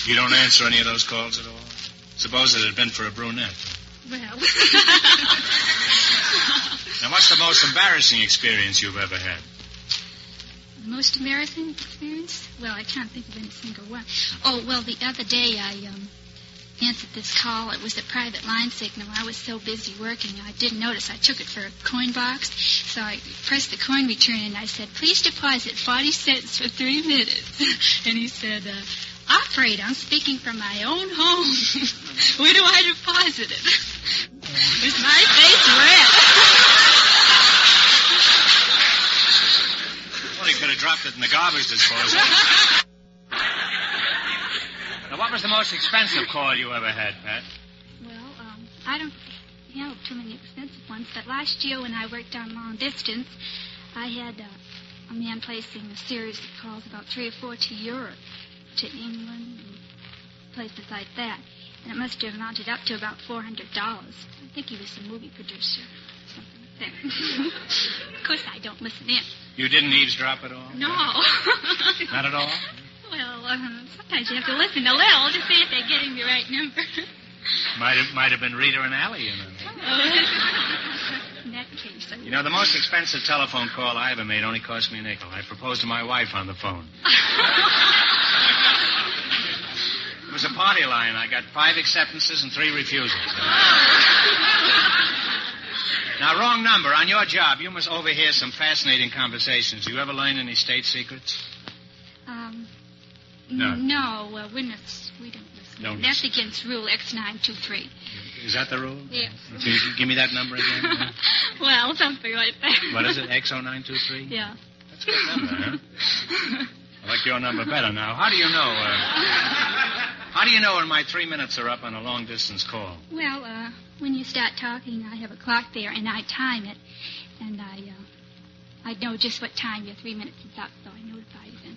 Speaker 12: You don't answer any of those calls at all? Suppose it had been for a brunette.
Speaker 6: Well.
Speaker 12: Now, what's the most embarrassing experience you've ever had?
Speaker 6: The most embarrassing experience? Well, I can't think of any single one. Oh, well, the other day I answered this call. It was a private line signal. I was so busy working, I didn't notice. I took it for a coin box, so I pressed the coin return, and I said, please deposit 40 cents for 3 minutes. And he said, operator, I'm speaking from my own home. Where do I deposit it? With my face red.
Speaker 12: Well, he could have dropped it in the garbage disposal. Now, what was the most expensive call you ever had, Pat?
Speaker 6: Well, I don't have too many expensive ones, but last year when I worked on long distance, I had a man placing a series of calls, about 3 or 4 to Europe, to England, and places like that. And it must have amounted up to about $400. I think he was a movie producer, something like that. Of course, I don't listen in.
Speaker 12: You didn't eavesdrop at all?
Speaker 6: No.
Speaker 12: Not at all?
Speaker 6: Well, sometimes you have to listen a little to see if they're getting the right number.
Speaker 12: Might have been Rita and Allie, you know.
Speaker 6: In that case,
Speaker 12: You know, the most expensive telephone call I ever made only cost me a nickel. I proposed to my wife on the phone. It was a party line. I got 5 acceptances and 3 refusals. Now, wrong number. On your job, you must overhear some fascinating conversations. You ever learn any state secrets? No.
Speaker 6: No, we don't listen.
Speaker 12: Don't
Speaker 6: That's against Rule X923.
Speaker 12: Is that the rule?
Speaker 6: Yes.
Speaker 12: Can you give me that number again?
Speaker 6: Well, something like that.
Speaker 12: What is it, X0923?
Speaker 6: Yeah.
Speaker 12: That's a good number, huh? I like your number better now. How do you know? How do you know when my 3 minutes are up on a long-distance call?
Speaker 6: Well, when you start talking, I have a clock there, and I time it, and I know just what time your 3 minutes is up, so I notify you then.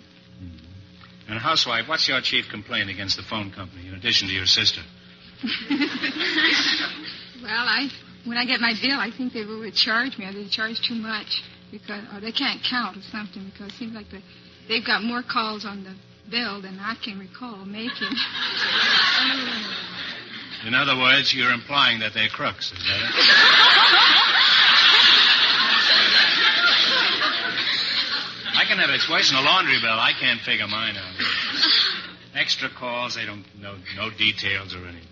Speaker 12: And, housewife, what's your chief complaint against the phone company, in addition to your sister?
Speaker 4: Well, when I get my bill, I think they overcharge me, or they charge too much, or they can't count or something, because it seems like they've got more calls on the bill than I can recall making.
Speaker 12: In other words, you're implying that they're crooks, is that it? I can have it's worse than a laundry bill. I can't figure mine out. Extra calls, they don't know no details or anything.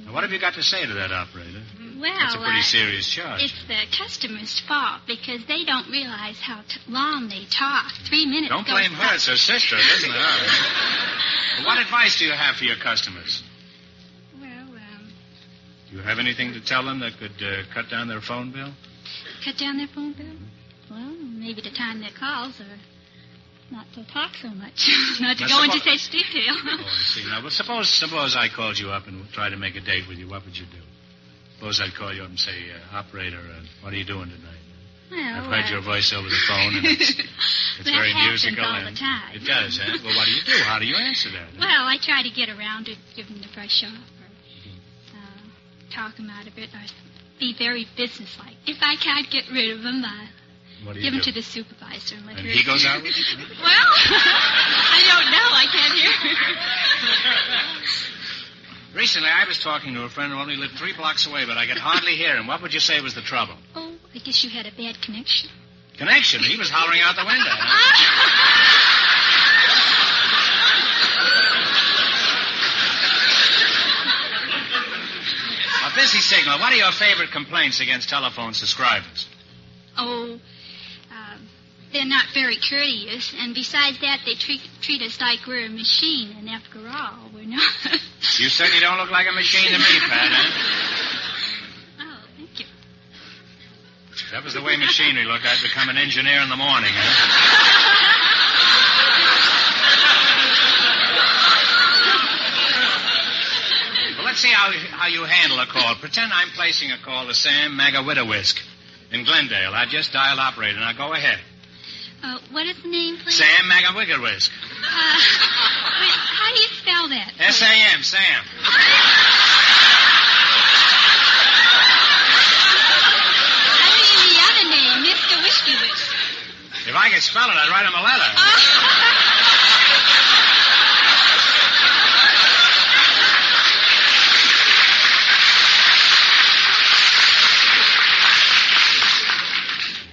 Speaker 12: Now, what have you got to say to that, operator?
Speaker 6: Well,
Speaker 12: that's a pretty serious charge.
Speaker 6: It's the customer's fault because they don't realize how long they talk. 3 minutes.
Speaker 12: Don't blame her. It's her sister. It isn't her. Well, what advice do you have for your customers?
Speaker 6: Well,
Speaker 12: do you have anything to tell them that could cut down their phone bill?
Speaker 6: Cut down their phone bill? Well, maybe to time their calls or not to talk so much. Not to go into such detail.
Speaker 12: Oh, I see. Now, but suppose I called you up and tried to make a date with you. What would you do? Suppose I'd call you up and say, operator, what are you doing tonight?
Speaker 6: Well,
Speaker 12: I've heard your voice over the phone, and it's very musical.
Speaker 6: That happens all the time.
Speaker 12: It does, huh? Well, what do you do? How do you answer that? Huh?
Speaker 6: Well, I try to get around it, give them the brush off, or talk them out of it, or be very businesslike. If I can't get rid of them, give them to the supervisor and let her...
Speaker 12: And he goes out with you?
Speaker 6: Well, I don't know. I can't hear.
Speaker 12: Recently, I was talking to a friend who only lived 3 blocks away, but I could hardly hear him. What would you say was the trouble?
Speaker 6: Oh, I guess you had a bad connection.
Speaker 12: Connection? He was hollering out the window. Huh? A busy signal. What are your favorite complaints against telephone subscribers?
Speaker 6: Oh, they're not very courteous, and besides that, they treat us like we're a machine, and after all, we're not.
Speaker 12: You certainly don't look like a machine to me, Pat, huh?
Speaker 6: Oh, thank you.
Speaker 12: If that was the way machinery looked, I'd become an engineer in the morning, huh? Well, let's see how you handle a call. Pretend I'm placing a call to Sam Magawiddawisk in Glendale. I just dialed operator. Now go ahead.
Speaker 6: What is the name, please?
Speaker 12: Sam Magawiddawisk.
Speaker 6: How do you spell that?
Speaker 12: S-A-M, Sam.
Speaker 6: I mean the other name, Mr. Whiskey Whisk.
Speaker 12: If I could spell it, I'd write him a letter.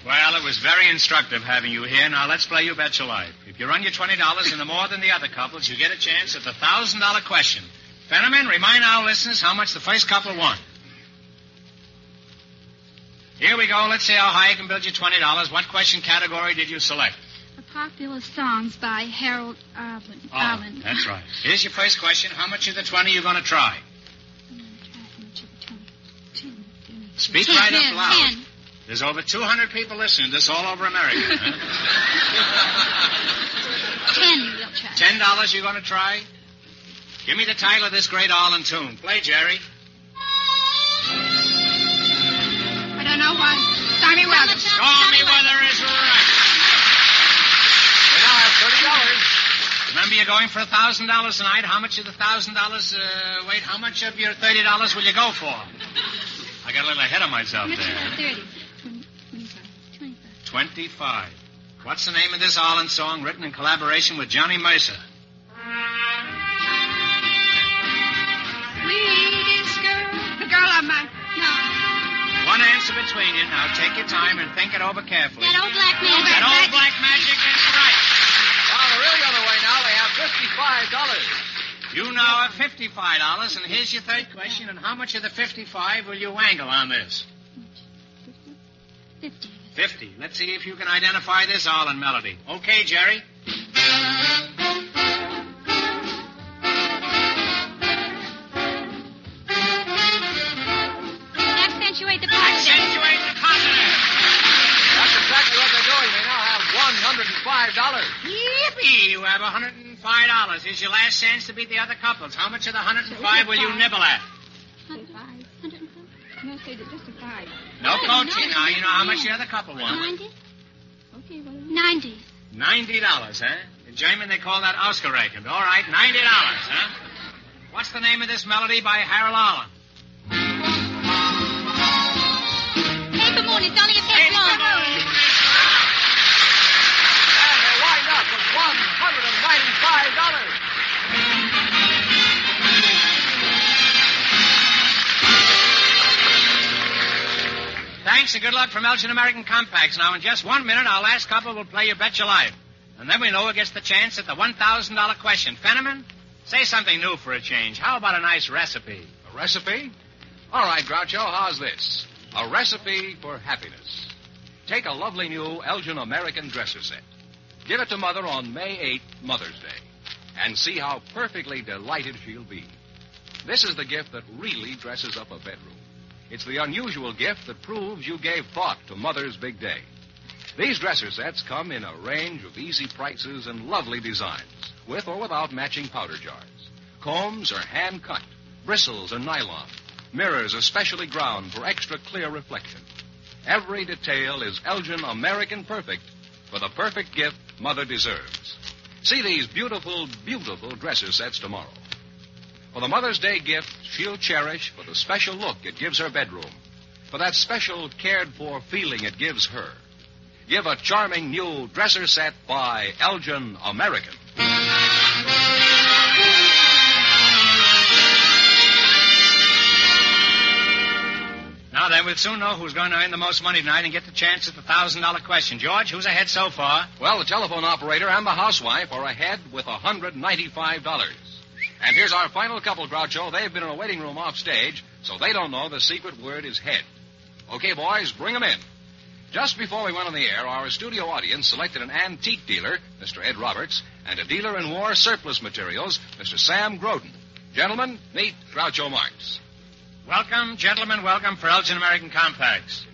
Speaker 12: Well, it was very instructive having you here. Now, let's play You Bet Your Life. If you run your $20 into more than the other couples, you get a chance at the $1,000 question. Fenneman, remind our listeners how much the first couple won. Here we go. Let's see how high I can build you $20. What question category did you select?
Speaker 6: The popular songs by Harold Arlen.
Speaker 12: That's right. Here's your first question. How much of the 20 are you going to try? Speak right up loud.
Speaker 6: 10.
Speaker 12: There's over 200 people listening to this all over America. Huh?
Speaker 6: 10 we'll try.
Speaker 12: $10 you're going to try? Give me the title of this great Arlen tune. Play, Jerry.
Speaker 4: I don't know why. Stormy weather.
Speaker 12: Stormy weather is right. We now have $30. Remember, you're going for $1,000 tonight. How much of the $1,000, wait, how much of your $30 will you go for? I got a little ahead of myself there. 25. What's the name of this Arlen song written in collaboration with Johnny Mercer?
Speaker 4: Sweetest girl. The girl on my... No.
Speaker 12: One answer between you. Now take your time and think it over carefully.
Speaker 6: That old black magic.
Speaker 12: That old black magic, that's right.
Speaker 17: Well, they're really on the way now. They have $55.
Speaker 12: You now have $55, and here's your third question. And how much of the 55 will you wangle on this? 50. Let's see if you can identify this Arlen melody. Okay, Jerry.
Speaker 6: Accentuate the consonant.
Speaker 12: Accentuate the consonant.
Speaker 17: That's exactly what they're doing. They now have $105.
Speaker 12: Yippee! You have $105. Here's your last chance to beat the other couples. How much of the 105 will you nibble at?
Speaker 4: 105. No, say just a 5.
Speaker 12: No coaching now. You know how much the other couple won.
Speaker 6: 90?
Speaker 4: Okay, well...
Speaker 6: 90.
Speaker 12: $90, huh? In German, they call that ausgerechnet. All right, $90, huh? What's the name of this melody by Harold Arlen?
Speaker 6: Paper Moon, it's only a bit long.
Speaker 17: And they wind up with $195.
Speaker 12: Thanks and good luck from Elgin American Compacts. Now, in just 1 minute, our last couple will play You Bet Your Life. And then we know who gets the chance at the $1,000 question. Fenneman, say something new for a change. How about a nice recipe?
Speaker 17: A recipe? All right, Groucho, how's this? A recipe for happiness. Take a lovely new Elgin American dresser set. Give it to Mother on May 8th, Mother's Day. And see how perfectly delighted she'll be. This is the gift that really dresses up a bedroom. It's the unusual gift that proves you gave thought to Mother's big day. These dresser sets come in a range of easy prices and lovely designs, with or without matching powder jars. Combs are hand-cut. Bristles are nylon. Mirrors are specially ground for extra clear reflection. Every detail is Elgin American Perfect for the perfect gift Mother deserves. See these beautiful, beautiful dresser sets tomorrow. For the Mother's Day gift she'll cherish for the special look it gives her bedroom, for that special cared-for feeling it gives her. Give a charming new dresser set by Elgin American.
Speaker 12: Now then, we'll soon know who's going to earn the most money tonight and get the chance at the $1,000 question. George, who's ahead so far?
Speaker 17: Well, the telephone operator and the housewife are ahead with $195. And here's our final couple, Groucho. They've been in a waiting room off stage, so they don't know the secret word is head. Okay, boys, bring them in. Just before we went on the air, our studio audience selected an antique dealer, Mr. Ed Roberts, and a dealer in war surplus materials, Mr. Sam Groden. Gentlemen, meet Groucho Marx.
Speaker 12: Welcome, gentlemen, welcome for Elgin American Compacts.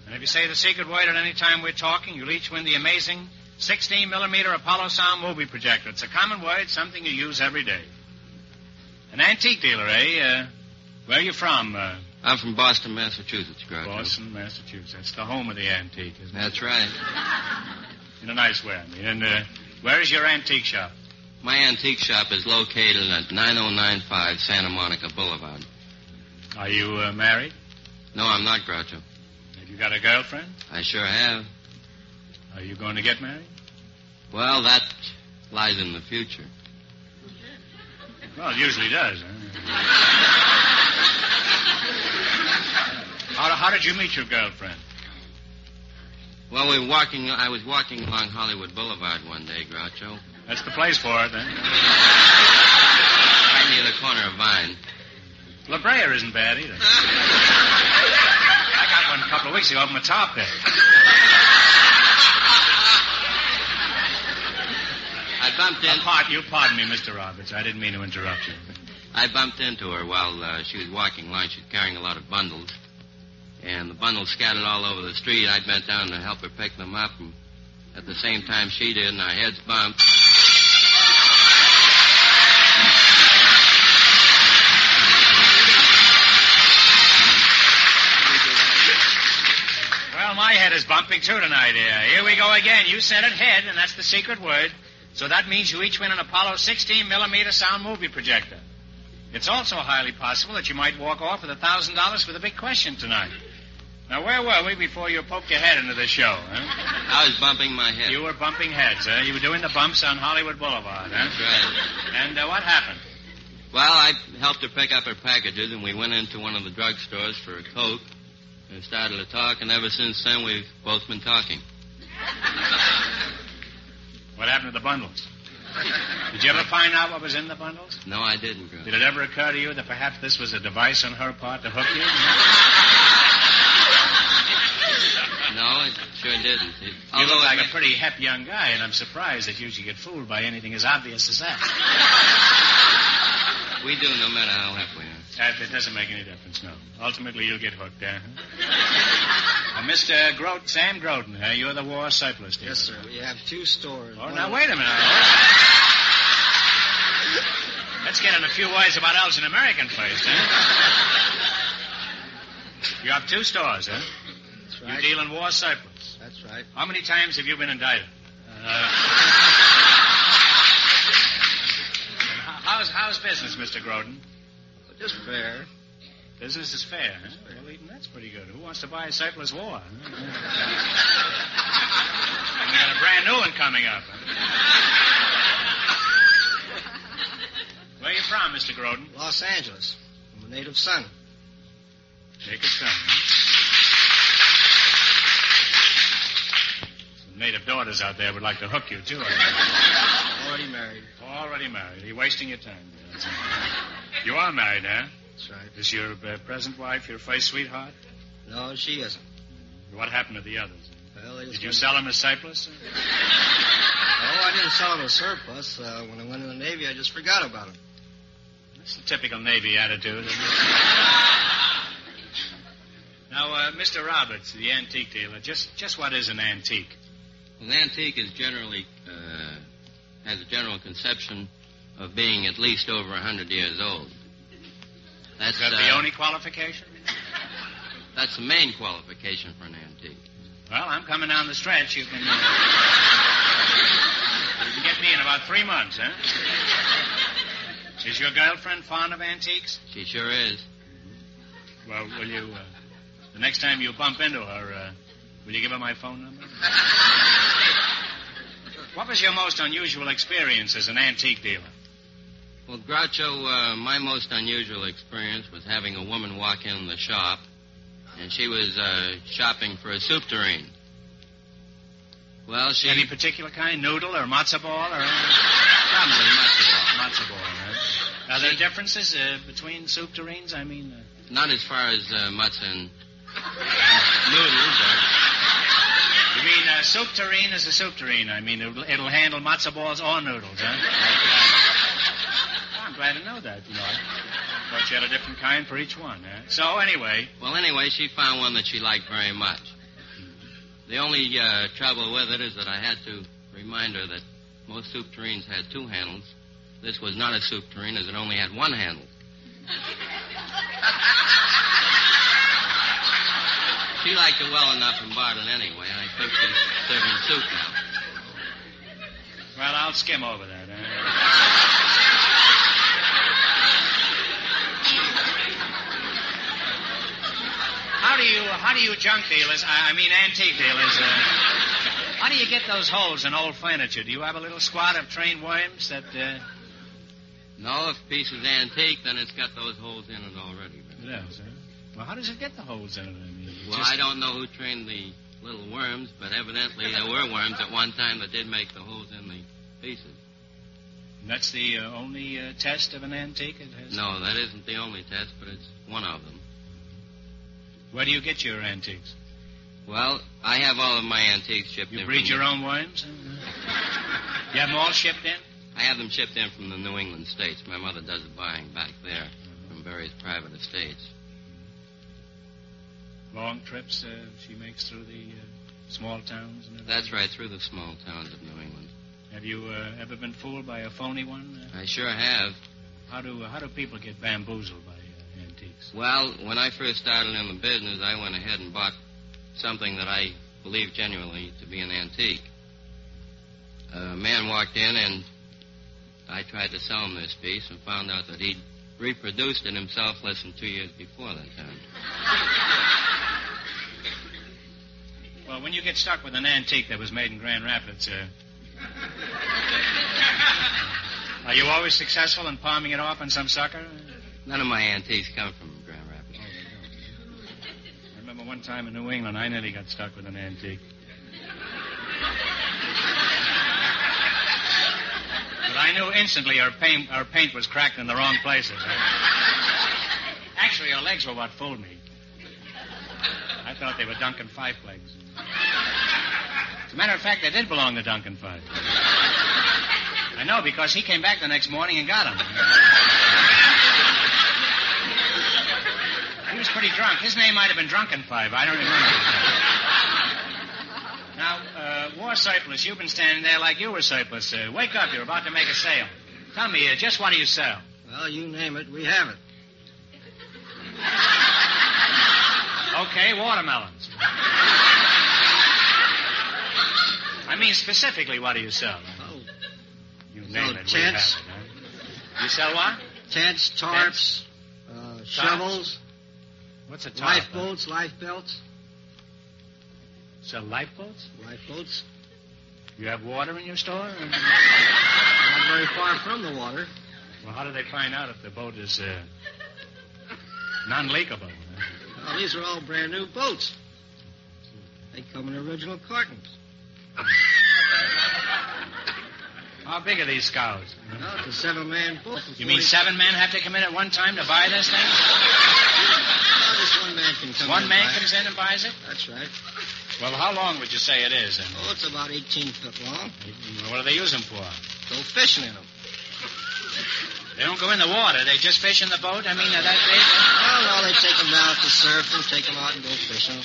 Speaker 12: And if you say the secret word at any time we're talking, you'll each win the amazing 16-millimeter Apollo Sound movie projector. It's a common word, something you use every day. An antique dealer, eh? Where are you from?
Speaker 8: I'm from Boston, Massachusetts, Groucho.
Speaker 12: Boston, Massachusetts. That's the home of the antique, isn't it?
Speaker 8: That's right.
Speaker 12: In a nice way, I mean. And where is your antique shop?
Speaker 8: My antique shop is located at 9095 Santa Monica Boulevard.
Speaker 12: Are you married?
Speaker 8: No, I'm not, Groucho.
Speaker 12: Have you got a girlfriend?
Speaker 8: I sure have.
Speaker 12: Are you going to get married?
Speaker 8: Well, that lies in the future.
Speaker 12: Well, it usually does. How did you meet your girlfriend?
Speaker 8: Well, I was walking along Hollywood Boulevard one day, Groucho.
Speaker 12: That's the place for it, then.
Speaker 8: Right near the corner of Vine.
Speaker 12: isn't bad either. I got one a couple of weeks ago up my top there.
Speaker 7: I bumped in.
Speaker 12: Pardon me, Mr. Roberts. I didn't mean to interrupt you.
Speaker 7: I bumped into her while she was walking along. She was carrying a lot of bundles. And the bundles scattered all over the street. I bent down to help her pick them up. And at the same time she did, and our heads bumped.
Speaker 12: Well, my head is bumping, too, tonight. Here we go again. You said it, head, and that's the secret word. So that means you each win an Apollo 16-millimeter sound movie projector. It's also highly possible that you might walk off with $1,000 for the big question tonight. Now, where were we before you poked your head into the show, huh?
Speaker 7: I was bumping my head.
Speaker 12: You were bumping heads, huh? You were doing the bumps on Hollywood Boulevard, huh?
Speaker 7: That's right.
Speaker 12: And what happened?
Speaker 7: Well, I helped her pick up her packages, and we went into one of the drugstores for a Coke and started to talk, and ever since then we've both been talking.
Speaker 12: What happened to the bundles? Did you ever find out what was in the bundles?
Speaker 7: No, I didn't.
Speaker 12: Did it ever occur to you that perhaps this was a device on her part to hook you?
Speaker 7: No, it sure didn't.
Speaker 12: You look like a pretty hep young guy, and I'm surprised that you should get fooled by anything as obvious as that.
Speaker 7: We do, no matter how hep we are.
Speaker 12: It doesn't make any difference, no. Ultimately, you'll get hooked, Mr. Sam Groden, you're the war surplus dealer.
Speaker 10: Yes, sir. We have 2 stores.
Speaker 12: Oh, now, wait a minute. Let's get in a few words about Elgin American Place, You have 2 stores, huh?
Speaker 10: That's right.
Speaker 12: You deal in war surplus.
Speaker 10: That's right.
Speaker 12: How many times have you been indicted? How's business, Mr. Groden?
Speaker 10: Just fair.
Speaker 12: Business is fair, huh? Well, even that's pretty good. Who wants to buy a surplus war? And we got a brand new one coming up. Where are you from, Mr. Groden?
Speaker 10: Los Angeles. I'm a native son.
Speaker 12: Native son, huh? Some native daughters out there would like to hook you, too.
Speaker 10: Already married.
Speaker 12: Already married. Are you wasting your time? You are married, huh?
Speaker 10: That's right.
Speaker 12: Is your present wife your first sweetheart?
Speaker 10: No, she isn't.
Speaker 12: What happened to the others?
Speaker 10: Well,
Speaker 12: Did you sell them as surplus?
Speaker 10: No, I didn't sell them as surplus. When I went in the Navy, I just forgot about them.
Speaker 12: That's the typical Navy attitude. Now, Mr. Roberts, the antique dealer, just what is an antique?
Speaker 7: An antique is generally has a general conception of being at least over 100 years old.
Speaker 12: Is that the only qualification?
Speaker 7: That's the main qualification for an antique.
Speaker 12: Well, I'm coming down the stretch. You can get me in about 3 months, huh? Is your girlfriend fond of antiques?
Speaker 7: She sure is.
Speaker 12: Well, will you, the next time you bump into her, will you give her my phone number? What was your most unusual experience as an antique dealer?
Speaker 7: Well, Groucho, my most unusual experience was having a woman walk in the shop, and she was shopping for a soup tureen. Well, she...
Speaker 12: Any particular kind? Noodle or matzo ball? Or...
Speaker 7: Probably matzo ball.
Speaker 12: Matzo ball, right? Are there differences between soup tureens? I mean...
Speaker 7: Not as far as matzo and noodles are...
Speaker 12: You mean soup tureen is a soup tureen. I mean, it'll handle matzo balls or noodles, huh? I'm glad to know that, you know. I thought you had a different kind for each one, huh? So, anyway...
Speaker 7: Well, anyway, she found one that she liked very much. The only trouble with it is that I had to remind her that most soup tureens had 2 handles. This was not a soup tureen, as it only had 1 handle. She liked it well enough and bought it anyway. I think she's serving soup now.
Speaker 12: Well, I'll skim over that, huh? How do you junk dealers, I mean antique dealers, how do you get those holes in old furniture? Do you have a little squad of trained worms that,
Speaker 7: No, if a piece is antique, then it's got those holes in it already.
Speaker 12: It does, huh? Well, how does it get the holes in it? I mean,
Speaker 7: well, I don't know who trained the little worms, but evidently there were worms at one time that did make the holes in the pieces.
Speaker 12: And that's the only test of an antique it has?
Speaker 7: No, that isn't the only test, but it's one of them.
Speaker 12: Where do you get your antiques?
Speaker 7: Well, I have all of my antiques shipped in.
Speaker 12: You breed
Speaker 7: from
Speaker 12: your own worms? You have them all shipped in?
Speaker 7: I have them shipped in from the New England states. My mother does the buying back there from various private estates.
Speaker 12: Long trips she makes through the small towns and everything?
Speaker 7: That's right, through the small towns of New England.
Speaker 12: Have you ever been fooled by a phony one?
Speaker 7: I sure have.
Speaker 12: How do people get bamboozled by antiques?
Speaker 7: Well, when I first started in the business, I went ahead and bought something that I believed genuinely to be an antique. A man walked in, and I tried to sell him this piece and found out that he'd reproduced it himself less than 2 years before that time.
Speaker 12: Well, when you get stuck with an antique that was made in Grand Rapids, are you always successful in palming it off on some sucker?
Speaker 7: None of my antiques come from Grand Rapids.
Speaker 12: I remember one time in New England, I nearly got stuck with an antique. But I knew instantly our paint was cracked in the wrong places. Actually, her legs were what fooled me. I thought they were Duncan Fife legs. As a matter of fact, they did belong to Duncan Fife. I know, because he came back the next morning and got them. He was pretty drunk. His name might have been Drunken Five. I don't remember. Now, War Surplus, you've been standing there like you were surplus. Wake up. You're about to make a sale. Tell me, just what do you sell?
Speaker 10: Well, you name it, we have it.
Speaker 12: Okay, watermelons. I mean, specifically, what do you sell?
Speaker 10: Oh,
Speaker 12: you name it,
Speaker 10: tents.
Speaker 12: we have it, huh? You sell what?
Speaker 10: Tents, tarps, shovels.
Speaker 12: What's a tarp?
Speaker 10: Lifeboats, life belts.
Speaker 12: Sell lifeboats?
Speaker 10: Lifeboats.
Speaker 12: You have water in your store?
Speaker 10: Not very far from the water.
Speaker 12: Well, how do they find out if the boat is non-leakable?
Speaker 10: Well, these are all brand new boats. They come in original cartons.
Speaker 12: How big are these scows?
Speaker 10: Well, it's a 7-man boat.
Speaker 12: You mean 7 men have to come in at one time to buy this thing?
Speaker 10: No, just one man can come in.
Speaker 12: One man comes in and buys it?
Speaker 10: That's right.
Speaker 12: Well, how long would you say it is? Then?
Speaker 10: Oh, it's about 18 foot long.
Speaker 12: What do they use them for?
Speaker 10: Go fishing in them.
Speaker 12: They don't go in the water. They just fish in the boat? I mean, they're that big?
Speaker 10: Oh, no, they take them down to surf and take them out and go fishing.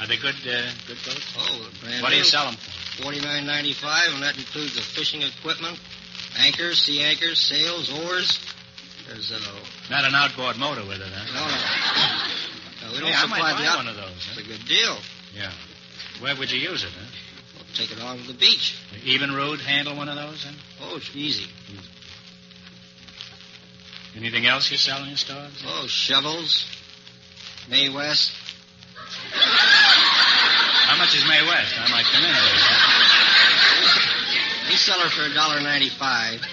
Speaker 12: Are they good boats?
Speaker 10: Oh, brand
Speaker 12: What do you
Speaker 10: new.
Speaker 12: sell them for?
Speaker 10: $49.95, and that includes the fishing equipment, anchors, sea anchors, sails, oars. There's
Speaker 12: Not an outboard motor with it, huh?
Speaker 10: No. We don't
Speaker 12: Hey, I
Speaker 10: supply
Speaker 12: might buy
Speaker 10: the
Speaker 12: one of those.
Speaker 10: It's a good deal.
Speaker 12: Yeah. Where would you use it, huh?
Speaker 10: We'll take it on to the beach.
Speaker 12: Even road handle one of those, huh?
Speaker 10: Oh, it's easy.
Speaker 12: Anything else you sell in your stores?
Speaker 10: Oh, shovels, May West.
Speaker 12: How much is May West? I might come in.
Speaker 10: We sell her for $1.95.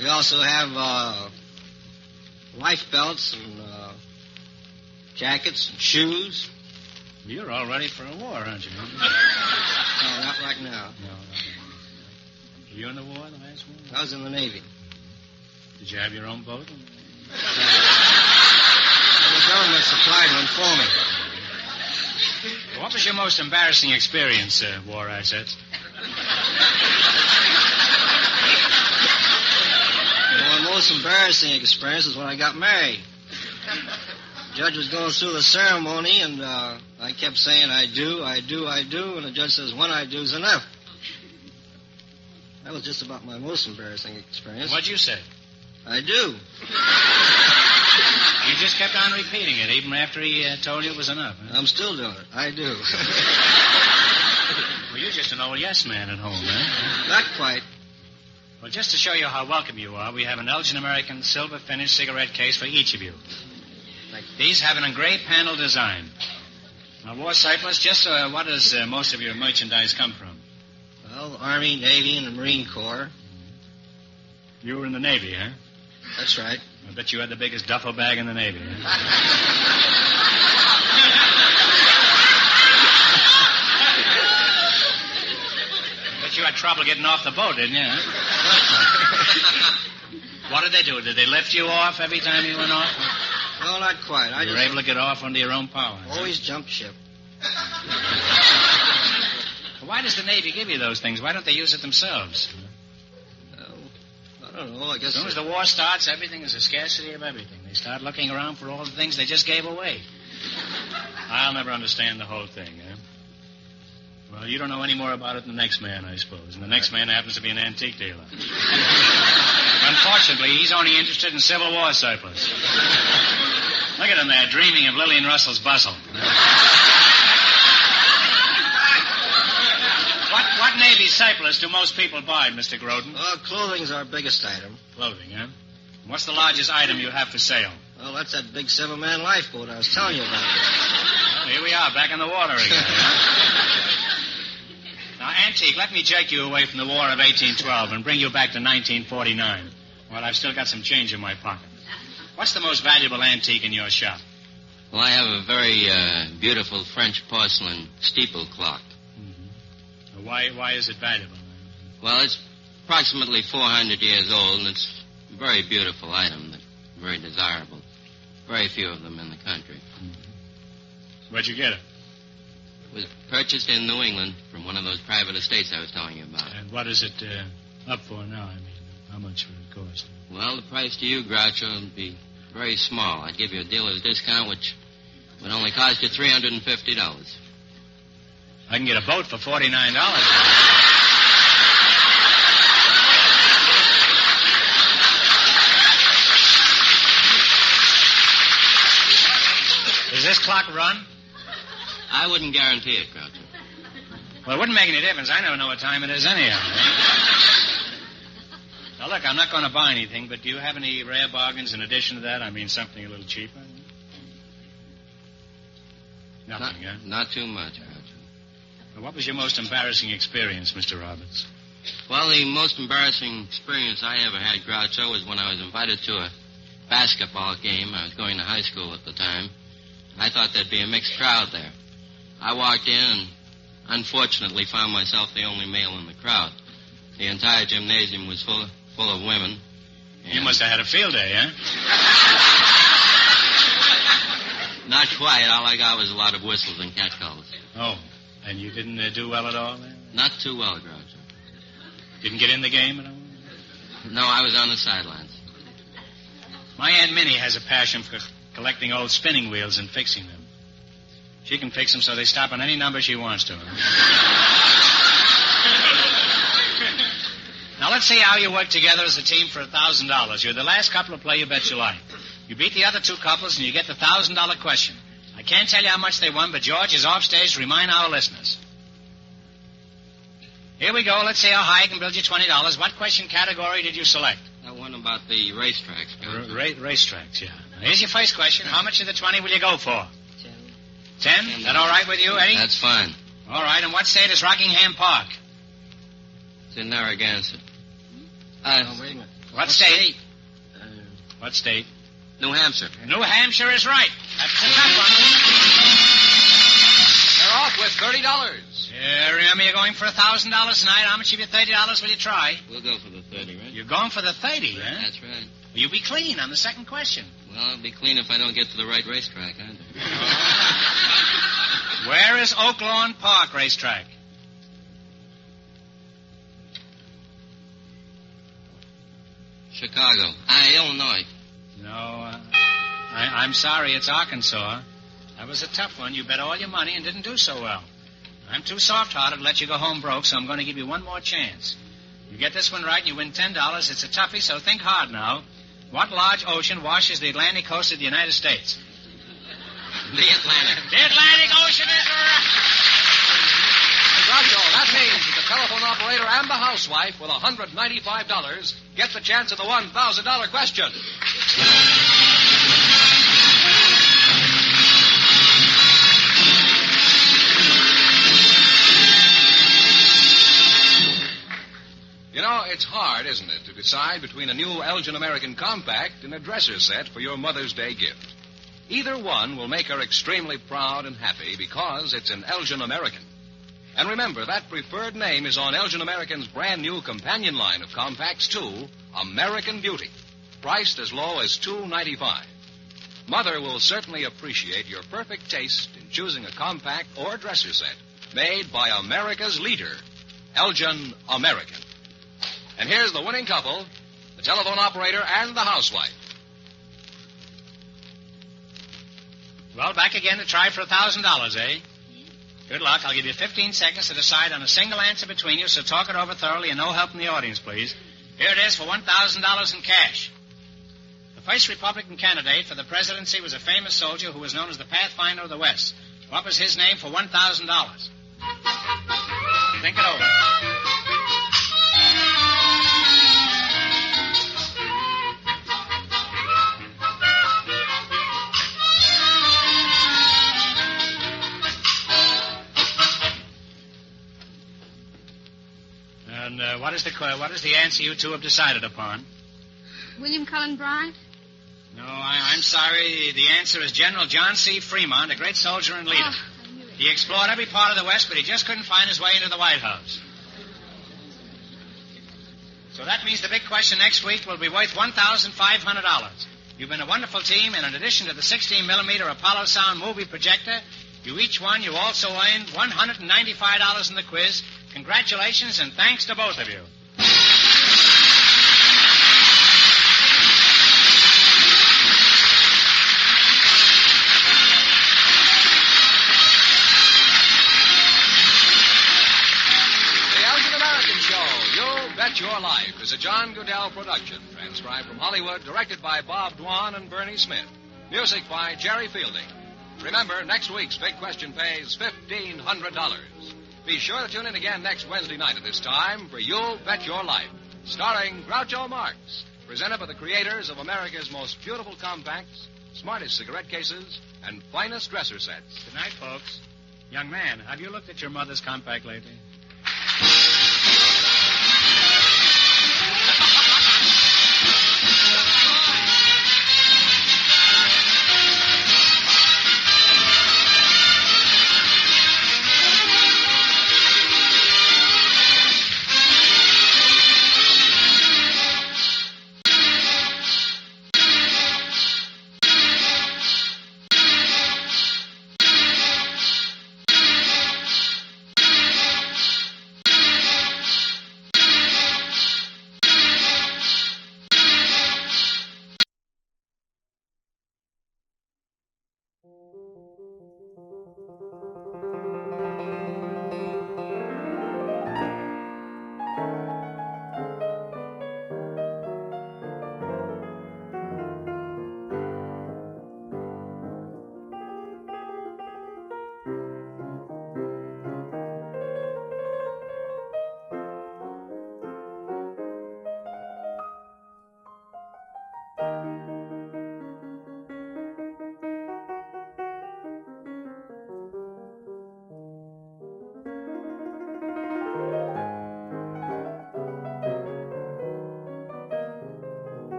Speaker 10: We also have life belts and jackets and shoes.
Speaker 12: You're all ready for a war, aren't you?
Speaker 10: No, not right now.
Speaker 12: No. Were you in the war, the last war?
Speaker 10: I was in the Navy.
Speaker 12: Did you have your own boat?
Speaker 10: The government supplied one for me.
Speaker 12: What was your most embarrassing experience, war assets?
Speaker 10: Well, the most embarrassing experience was when I got married. The judge was going through the ceremony, and I kept saying, I do, and the judge says, when I do's enough. That was just about my most embarrassing experience.
Speaker 12: What'd you say?
Speaker 10: I do.
Speaker 12: You just kept on repeating it, even after he told you it was enough. Huh?
Speaker 10: I'm still doing it. I do.
Speaker 12: Well, you're just an old yes man at home, huh?
Speaker 10: Not quite.
Speaker 12: Well, just to show you how welcome you are, we have an Elgin American silver finished cigarette case for each of you. These have an engraved panel design. Now, War Surplus, just what does most of your merchandise come from?
Speaker 10: Well, the Army, Navy, and the Marine Corps.
Speaker 12: You were in the Navy, huh?
Speaker 10: That's right.
Speaker 12: I bet you had the biggest duffel bag in the Navy, huh? you had trouble getting off the boat, didn't you? Huh? What did they do? Did they lift you off every time you went off?
Speaker 10: No, not quite.
Speaker 12: You were able to get off under your own power.
Speaker 10: Always jump ship.
Speaker 12: Why does the Navy give you those things? Why don't they use it themselves?
Speaker 10: I don't know. I guess.
Speaker 12: As soon as the war starts, everything is a scarcity of everything. They start looking around for all the things they just gave away. I'll never understand the whole thing, eh? Well, you don't know any more about it than the next man, I suppose. And the next man happens to be an antique dealer. Unfortunately, he's only interested in Civil War surplus. Look at him there, dreaming of Lillian Russell's bustle. What Navy surplus do most people buy, Mr. Groden?
Speaker 10: Clothing's our biggest item.
Speaker 12: Clothing, huh? What's the largest item you have for sale?
Speaker 10: Well, that's that big 7-man lifeboat I was telling you about.
Speaker 12: Well, here we are, back in the water again. Now, Antique, let me jerk you away from the War of 1812 and bring you back to 1949. Well, I've still got some change in my pocket. What's the most valuable antique in your shop?
Speaker 7: Well, I have a very beautiful French porcelain steeple clock.
Speaker 12: Mm-hmm. Why is it valuable?
Speaker 7: Well, it's approximately 400 years old, and it's a very beautiful item, very desirable. Very few of them in the country.
Speaker 12: Mm-hmm. Where'd you get it?
Speaker 7: It was purchased in New England from one of those private estates I was telling you about.
Speaker 12: And what is it up for now? I mean, how much would it cost?
Speaker 7: Well, the price to you, Groucho, would be very small. I'd give you a dealer's discount, which would only cost you $350.
Speaker 12: I can get a boat for $49. Does this clock run?
Speaker 7: I wouldn't guarantee it, Groucho.
Speaker 12: Well, it wouldn't make any difference. I never know what time it is anyhow. Now, look, I'm not going to buy anything, but do you have any rare bargains in addition to that? I mean, something a little cheaper? Nothing, huh?
Speaker 7: Not too much, Groucho.
Speaker 12: Well, what was your most embarrassing experience, Mr. Roberts?
Speaker 7: Well, the most embarrassing experience I ever had, Groucho, was when I was invited to a basketball game. I was going to high school at the time. I thought there'd be a mixed crowd there. I walked in and unfortunately found myself the only male in the crowd. The entire gymnasium was full of women.
Speaker 12: You must have had a field day, huh?
Speaker 7: Not quite. All I got was a lot of whistles and catcalls.
Speaker 12: Oh, and you didn't do well at all then?
Speaker 7: Not too well, Groucho.
Speaker 12: Didn't get in the game at all?
Speaker 7: No, I was on the sidelines.
Speaker 12: My Aunt Minnie has a passion for collecting old spinning wheels and fixing them. She can fix them so they stop on any number she wants to. Now, let's see how you work together as a team for $1,000. You're the last couple to play You Bet Your Life. You beat the other two couples, and you get the $1,000 question. I can't tell you how much they won, but George is off stage to remind our listeners. Here we go. Let's see how high I can build you $20. What question category did you select?
Speaker 7: That one about the racetracks.
Speaker 12: Racetracks, yeah. Now, here's your first question. How much of the 20 will you go for? 10? Is that all right with you, Eddie?
Speaker 7: That's fine.
Speaker 12: All right. And what state is Rockingham Park?
Speaker 7: It's in Narragansett.
Speaker 10: Wait a minute.
Speaker 12: What state? What state?
Speaker 7: New Hampshire.
Speaker 12: New Hampshire is right. That's a tough
Speaker 17: They're off with $30.
Speaker 12: Yeah, remember you're going for $1,000 tonight. How much of your $30 will you try?
Speaker 7: We'll go for the 30, right?
Speaker 12: You're going for the 30, huh?
Speaker 7: That's right.
Speaker 12: You'll be clean on the second question.
Speaker 7: Well, I'll be clean if I don't get to the right racetrack, aren't I?
Speaker 12: Where is Oak Lawn Park racetrack?
Speaker 7: Chicago. Illinois.
Speaker 12: No, I'm sorry, it's Arkansas. That was a tough one. You bet all your money and didn't do so well. I'm too soft-hearted to let you go home broke, so I'm going to give you one more chance. You get this one right and you win $10. It's a toughie, so think hard now. What large ocean washes the Atlantic coast of the United States?
Speaker 7: The Atlantic.
Speaker 12: The Atlantic Ocean is right.
Speaker 17: Groucho, that means that the telephone operator and the housewife with $195 get the chance of the $1,000 question. You know, it's hard, isn't it, to decide between a new Elgin American Compact and a dresser set for your Mother's Day gift. Either one will make her extremely proud and happy because it's an Elgin American. And remember, that preferred name is on Elgin American's brand new companion line of compacts, too, American Beauty, priced as low as $2.95. Mother will certainly appreciate your perfect taste in choosing a compact or dresser set made by America's leader, Elgin American. And here's the winning couple, the telephone operator and the housewife.
Speaker 12: Well, back again to try for $1,000, eh? Good luck. I'll give you 15 seconds to decide on a single answer between you, so talk it over thoroughly and no help from the audience, please. Here it is for $1,000 in cash. The first Republican candidate for the presidency was a famous soldier who was known as the Pathfinder of the West. What was his name for $1,000? Think it over. And what is the answer you two have decided upon?
Speaker 4: William Cullen Bryant?
Speaker 12: No, I'm sorry. The answer is General John C. Fremont, a great soldier and leader.
Speaker 4: Oh, I knew it.
Speaker 12: He explored every part of the West, but he just couldn't find his way into the White House. So that means the big question next week will be worth $1,500. You've been a wonderful team, and in addition to the 16-millimeter Apollo Sound movie projector, you also earned $195 in the quiz. Congratulations, and thanks to both of you.
Speaker 17: Bet Your Life is a John Goodell production, transcribed from Hollywood, directed by Bob Dwan and Bernie Smith. Music by Jerry Fielding. Remember, next week's big question pays $1,500. Be sure to tune in again next Wednesday night at this time for You'll Bet Your Life, starring Groucho Marx, presented by the creators of America's most beautiful compacts, smartest cigarette cases, and finest dresser sets.
Speaker 12: Good night, folks. Young man, have you looked at your mother's compact lately?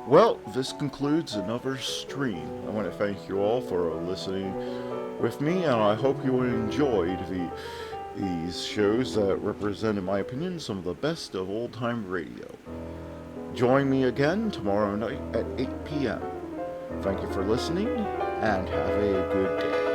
Speaker 1: Well, this concludes another stream. I want to thank you all for listening with me, and I hope you enjoyed these shows that represent, in my opinion, some of the best of old-time radio. Join me again tomorrow night at 8 p.m. Thank you for listening, and have a good day.